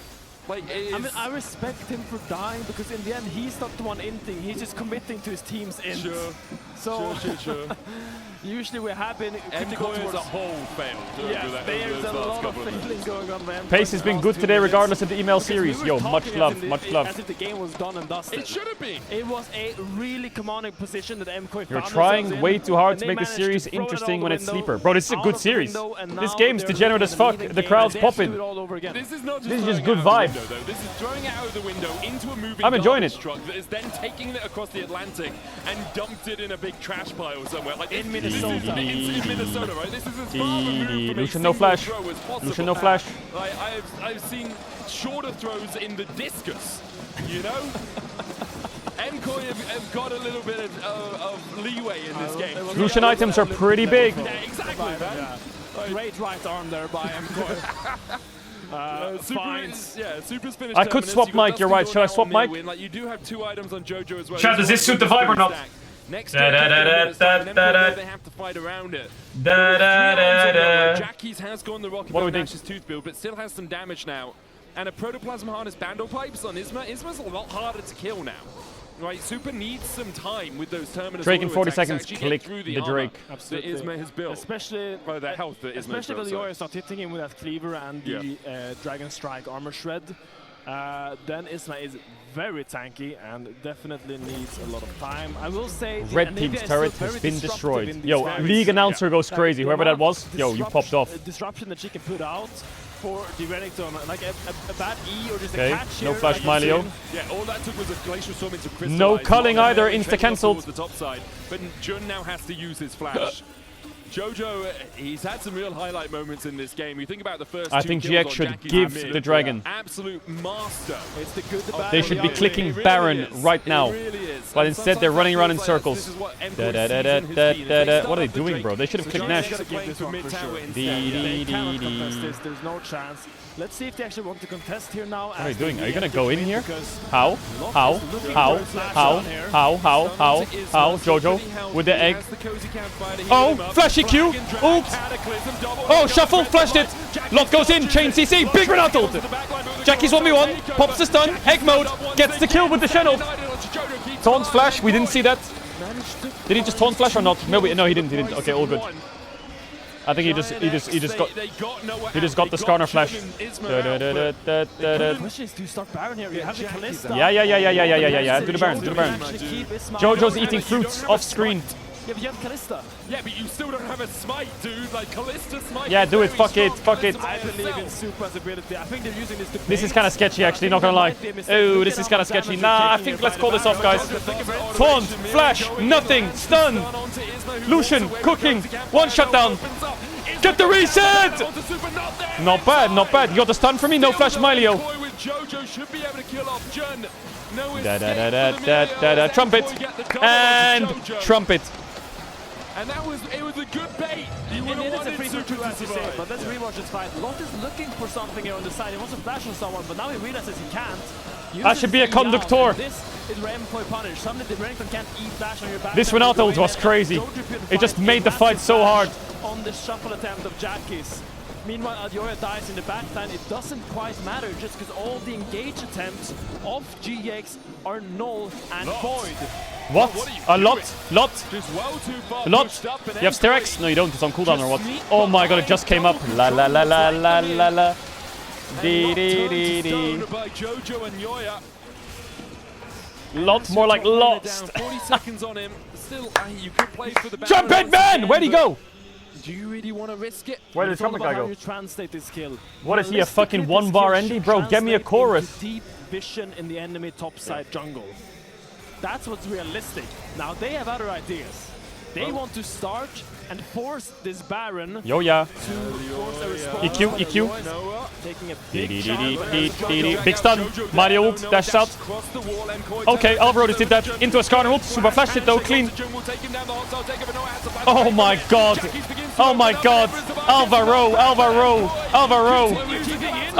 Like, I mean, I respect him for dying because in the end, he's not the one inting. He's just committing to his team's int. Sure. So Sure. usually we have been critical as towards a whole failed. Yeah, there's a lot of failing going on, man. Pace has been good today, regardless of the email series. Yo, much love, much love. As if the game was done and dusted. It should have been. It was a really commanding position that MKOI You're found trying themselves way in, too hard and to they make the managed series to throw it interesting out when the it's window, sleeper. Bro, this is a out good of the series. window, and This now game's they're degenerate as fuck. leaving The game. crowd's They have to popping. do it all over again. This is not just This is just throwing good it out vibe. the window, though. This is throwing it out of the window into a moving I'm enjoying garbage it. truck that is then taking it across the Atlantic and dumped it in a big trash pile somewhere. Like In this is Minnesota. in Minnesota, right? This is as far removed from a Lucian, no single flash. throw as possible. Lucian, no flash. Like, I've seen shorter throws in the discus, you know? MKOI have got a little bit of leeway in this game. Lucian items are pretty big. Yeah, exactly, man. Yeah. Great right arm there by MKOI. Super's finished. I could terminus. swap You got mic, you're Dustin right. Should I going swap out on their mic? win. Like, you do have 2 items on JoJo as well. Chat, does this suit the vibe or not? Next Da da da da da da da. they have to fight around it. Da da da da. Jackie's has gone the Rocket What do we Bell think? Nash's tooth build, but still has some damage now. And a Protoplasm Harness Bandle Pipes on Isma. Isma's a lot harder to kill now. Right, Super needs some time with those Terminus Drake in auto 40 attacks to seconds, actually click get through the armor Drake. that Isma has built. Especially the health that Isma has especially built, when the Yoyo start hitting him with that cleaver and the Dragon Strike armor shred. Then Isma is very tanky and definitely needs a lot of time. I will say Red Team's turret has been destroyed. Yo, league announcer goes crazy. Whoever that was, yo, you popped off. Disruption that she can put out for the Renekton, like a bad E or just Okay, a catch no here, flash like Milio. Yeah, all that took was a Glacial Storm into Crystallize. No culling Not either, trending insta-cancelled. towards the top side, but Jun now has to use his flash. JoJo, he's had some real highlight moments in this game. You think about the first I 2 think kills GX on should Jackie's give mid. the dragon. Absolute master. It's the good, the bad, They and should the be ugly. clicking It really Baron is. right now. It really is. But And instead they're sometimes running it around in feels like circles. this is what MKOI's Da da da season da has da been. da If da. they What are they start doing, the bro? They should have So clicked Giants Nash. gotta play for mid-tower instead. They cannot contest this. There's no chance. Let's see if they actually want to contest here now. What are you doing? Are you gonna go in here? How? How? Jojo with the egg. Oh, flashy Q. Oops. Oh, shuffle, flashed it. Lot goes in, chain CC, big Renat ult. Jackie's 1v1, pops the stun, egg mode, gets the kill with the Shadow. Taunt flash, we didn't see that. Did he just taunt flash or not? No, he didn't. Okay, all good. I think he just got the Skarner flash. The question is, do you start Baron here? You have the Kalista. Yeah. Do the Baron. Jojo's eating fruits off screen. Yeah, but you have Kalista. Yeah, but you still don't have a smite, dude. Like, Kalista smite. Yeah, do it. Fuck it. I believe in Supra's ability. I think they're using this to This is kind of sketchy, actually, not gonna lie. Oh, this is kind of sketchy. Nah, I think let's call this off, guys. Taunt, flash, nothing, stun. Lucian, cooking, one shutdown. Get the reset! Not bad, not bad. You got the stun for me, no flash Milio. Trumpet. And trumpet. And it was a good bait. You would have wanted Super as you say, but let's rewatch this fight. Lot is looking for something here on the side. He wants to flash on someone, but now he realizes he can't. That should be a conductor. This is where MKOI punish. Suddenly the Renekton can't E-flash on your back. This Renata ult was crazy. It just made the fight so hard. On the shuffle attempt of Jackie's. Meanwhile, Adioria dies in the backline. It doesn't quite matter just because all the engage attempts of GX are null and void. What? A lot? Just well too far A lot? pushed up and You have Sterex? No, you don't. It's on cooldown or what? Oh my god, it just came up. La la la la la la la. Dee dee dee dee. by JoJo and Yoya. Lot more like lost. 40 seconds on him. Still, you could play for the Trumpet man! Where'd he go? Do you really want to risk it? Where did the trumpet guy go? You translate this skill. What is he, a fucking one-bar Andy? Bro, get me a chorus. Deep vision in the enemy topside jungle. That's what's realistic. Now they have other ideas. They want to start and force this Baron Yo, yeah. to force a response. EQ. Noah taking a Dee big dee dee. Big stun. Mario ult. Dashes out. Okay, Alvaro just did that. Into a Skarner ult. Super flashed it though. Clean. Oh my god. Oh my god.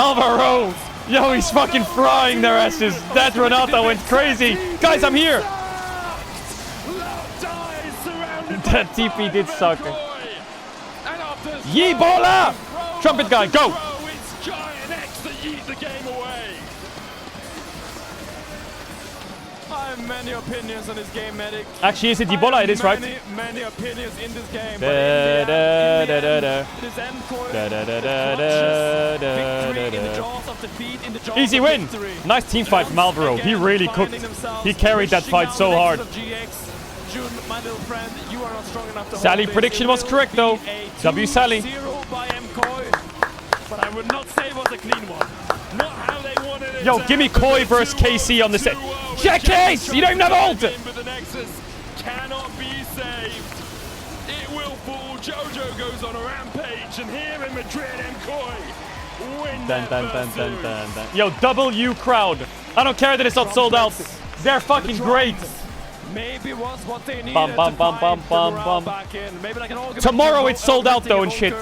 Alvaro. Yo, he's fucking frying their asses. That Renata went crazy. Guys, I'm here. That TP did suck. Yee baller! Trumpet guy, go! It's Giant X that yeet the game away. I have many opinions on this game, Medic. Actually, is it Ebola? It is, right? Many opinions in this game. Da, da, da, da, da. It is Mkoy. Da, da, da, da, da, da, Victory in the da. jaws of defeat, in the jaws Easy of win! victory. Nice team fight from Alvaro. He really cooked. He carried that fight so hard. June, my little friend, you are not strong enough to Sally hold this. prediction It was will correct be though. a W Sally. 2-0 by Mkoy, but I would not say it was a clean one. Not how they wanted it. Yo, give me Koi versus KC on the set. Jack Case! You don't even have ult! But the Nexus cannot be saved. It will fall. Jojo goes on a rampage, and here in Madrid, Mkoy win Dun, their dun, dun, first dun, series. dun, dun. Yo, W crowd. I don't care that it's not sold out. They're fucking great. Maybe was what they needed Bum, bum, to bum, find bum, the bum, morale bum. back in. Maybe like an argument Tomorrow between it's sold out though and shit.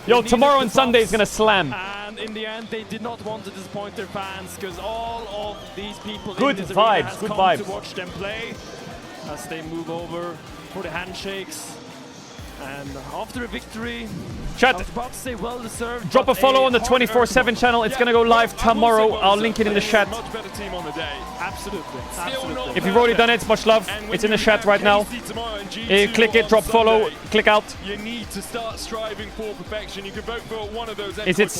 Yo, tomorrow and Sunday is gonna slam. And in the end, they did not want to disappoint their fans because all of these people Good in this vibes, arena has good come vibes. to watch them play as they move over for the handshakes. And after a victory, Chat. I was about to say well deserved. Drop a but follow on the hard-earned 24/7 one. channel. It's gonna go live tomorrow. I'll link it in the chat. Much better team on the day. Absolutely. Absolutely. If you've already done it, much love. It's in the chat right now. Click it, drop follow, click out. You need to start striving for perfection. You can vote for one of those. Is it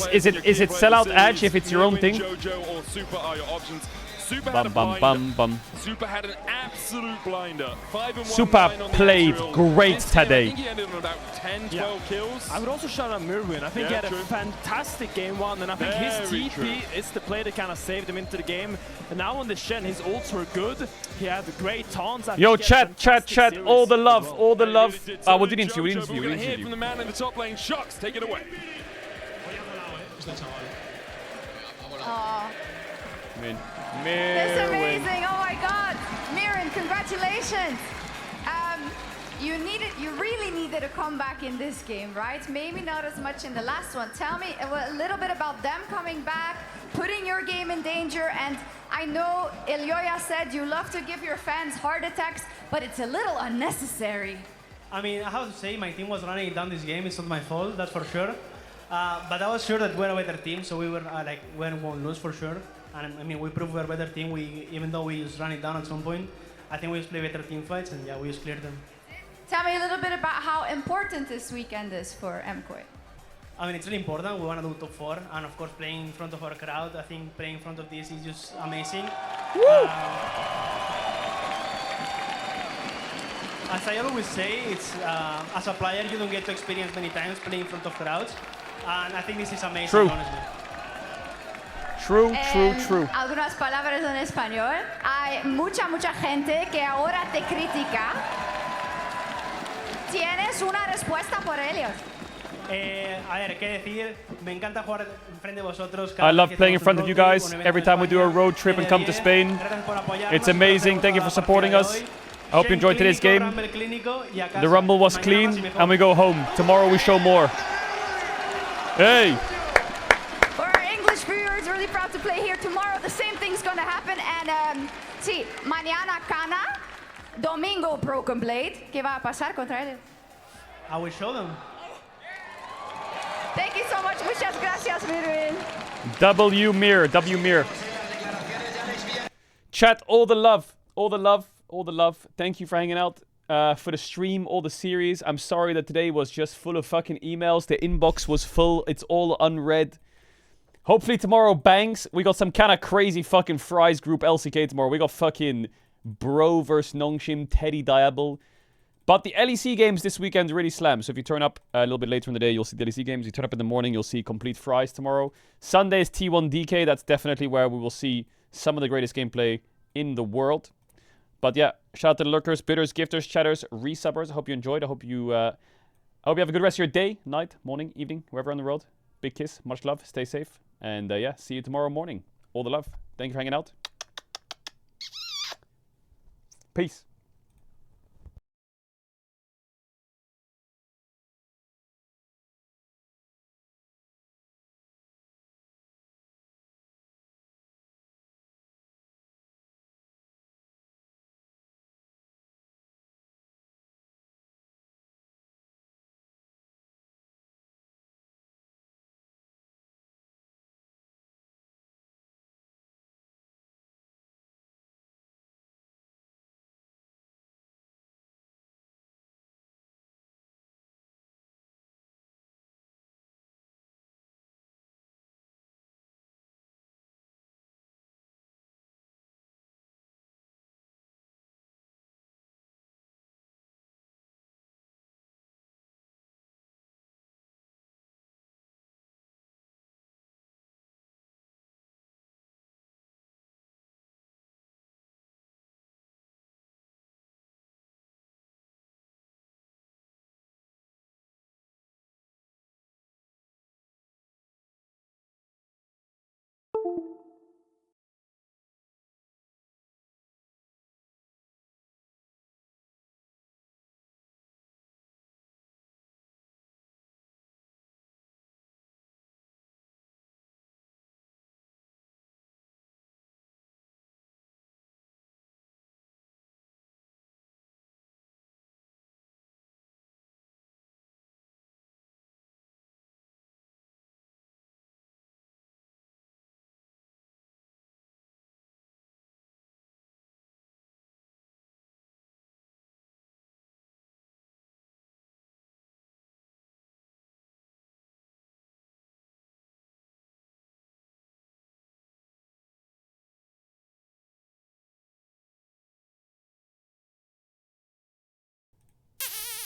sellout edge if it's your own thing? Jojo or Super are your options. Super Bum had a bum blinder. bum bum. Super had an absolute blinder. 5-1 Super line on the played Ezreal. great This game, I today. think he ended on about 10, 12 kills. I would also shout out Mirwin. I think he Yeah, had a true. fantastic game one, and I think his Very TP true. is the play that kind of saved him into the game. And now on the Shen, his ults were good. He had great taunts. I Yo, think he had a chat. fantastic All the series love, as well. all the love. So What did Jojo, we but we're gonna hear interview? from the man in the top lane. Shocks, take it away. Aw. Mirwin. That's amazing. Oh my God. Mirren, congratulations. You really needed a comeback in this game, right? Maybe not as much in the last one. Tell me a little bit about them coming back, putting your game in danger. And I know Ilyoya said you love to give your fans heart attacks, but it's a little unnecessary. I mean, I have to say, my team was running down this game. It's not my fault, that's for sure. But I was sure that we're a better team, so we were we won't lose for sure. And I mean, we proved we're a better team. Even though we just ran it down at some point, I think we just play better team fights, and yeah, we just cleared them. Tell me a little bit about how important this weekend is for Mkoy. I mean, it's really important. We want to do top 4, and of course, playing in front of our crowd. I think playing in front of this is just amazing. As I always say, it's as a player, you don't get to experience many times playing in front of crowds, and I think this is amazing. True. Honestly. True. Algunas palabras en español. Hay mucha gente que ahora te critica. ¿Tienes una respuesta por ellos? A ver, ¿qué decir? Me encanta jugar frente de vosotros. I love playing in front of you guys every time we do a road trip and come to Spain. It's amazing. Thank you for supporting us. I hope you enjoyed today's game. The Rumble was clean, and we go home. Tomorrow we show more. Hey! For our English viewers, really proud to play here tomorrow. The same thing's gonna happen. And sí, mañana Cana, domingo Broken Blade. ¿Qué va a pasar contra él? I will show them. Thank you so much. Muchas gracias, Mirwin. W Mir. Chat, all the love. Thank you for hanging out for the stream, all the series. I'm sorry that today was just full of fucking emails. The inbox was full. It's all unread. Hopefully tomorrow bangs. We got some kind of crazy fucking fries group LCK tomorrow. We got fucking Bro versus Nongshim, Teddy Diable. But the LEC games this weekend really slam. So if you turn up a little bit later in the day, you'll see the LEC games. You turn up in the morning, you'll see complete fries tomorrow. Sunday is T1 DK. That's definitely where we will see some of the greatest gameplay in the world. But yeah, shout out to the lurkers, bidders, gifters, chatters, resubbers. I hope you enjoyed. I hope you have a good rest of your day, night, morning, evening, wherever in the world. Big kiss, much love, stay safe. And yeah, see you tomorrow morning. All the love. Thank you for hanging out. Peace.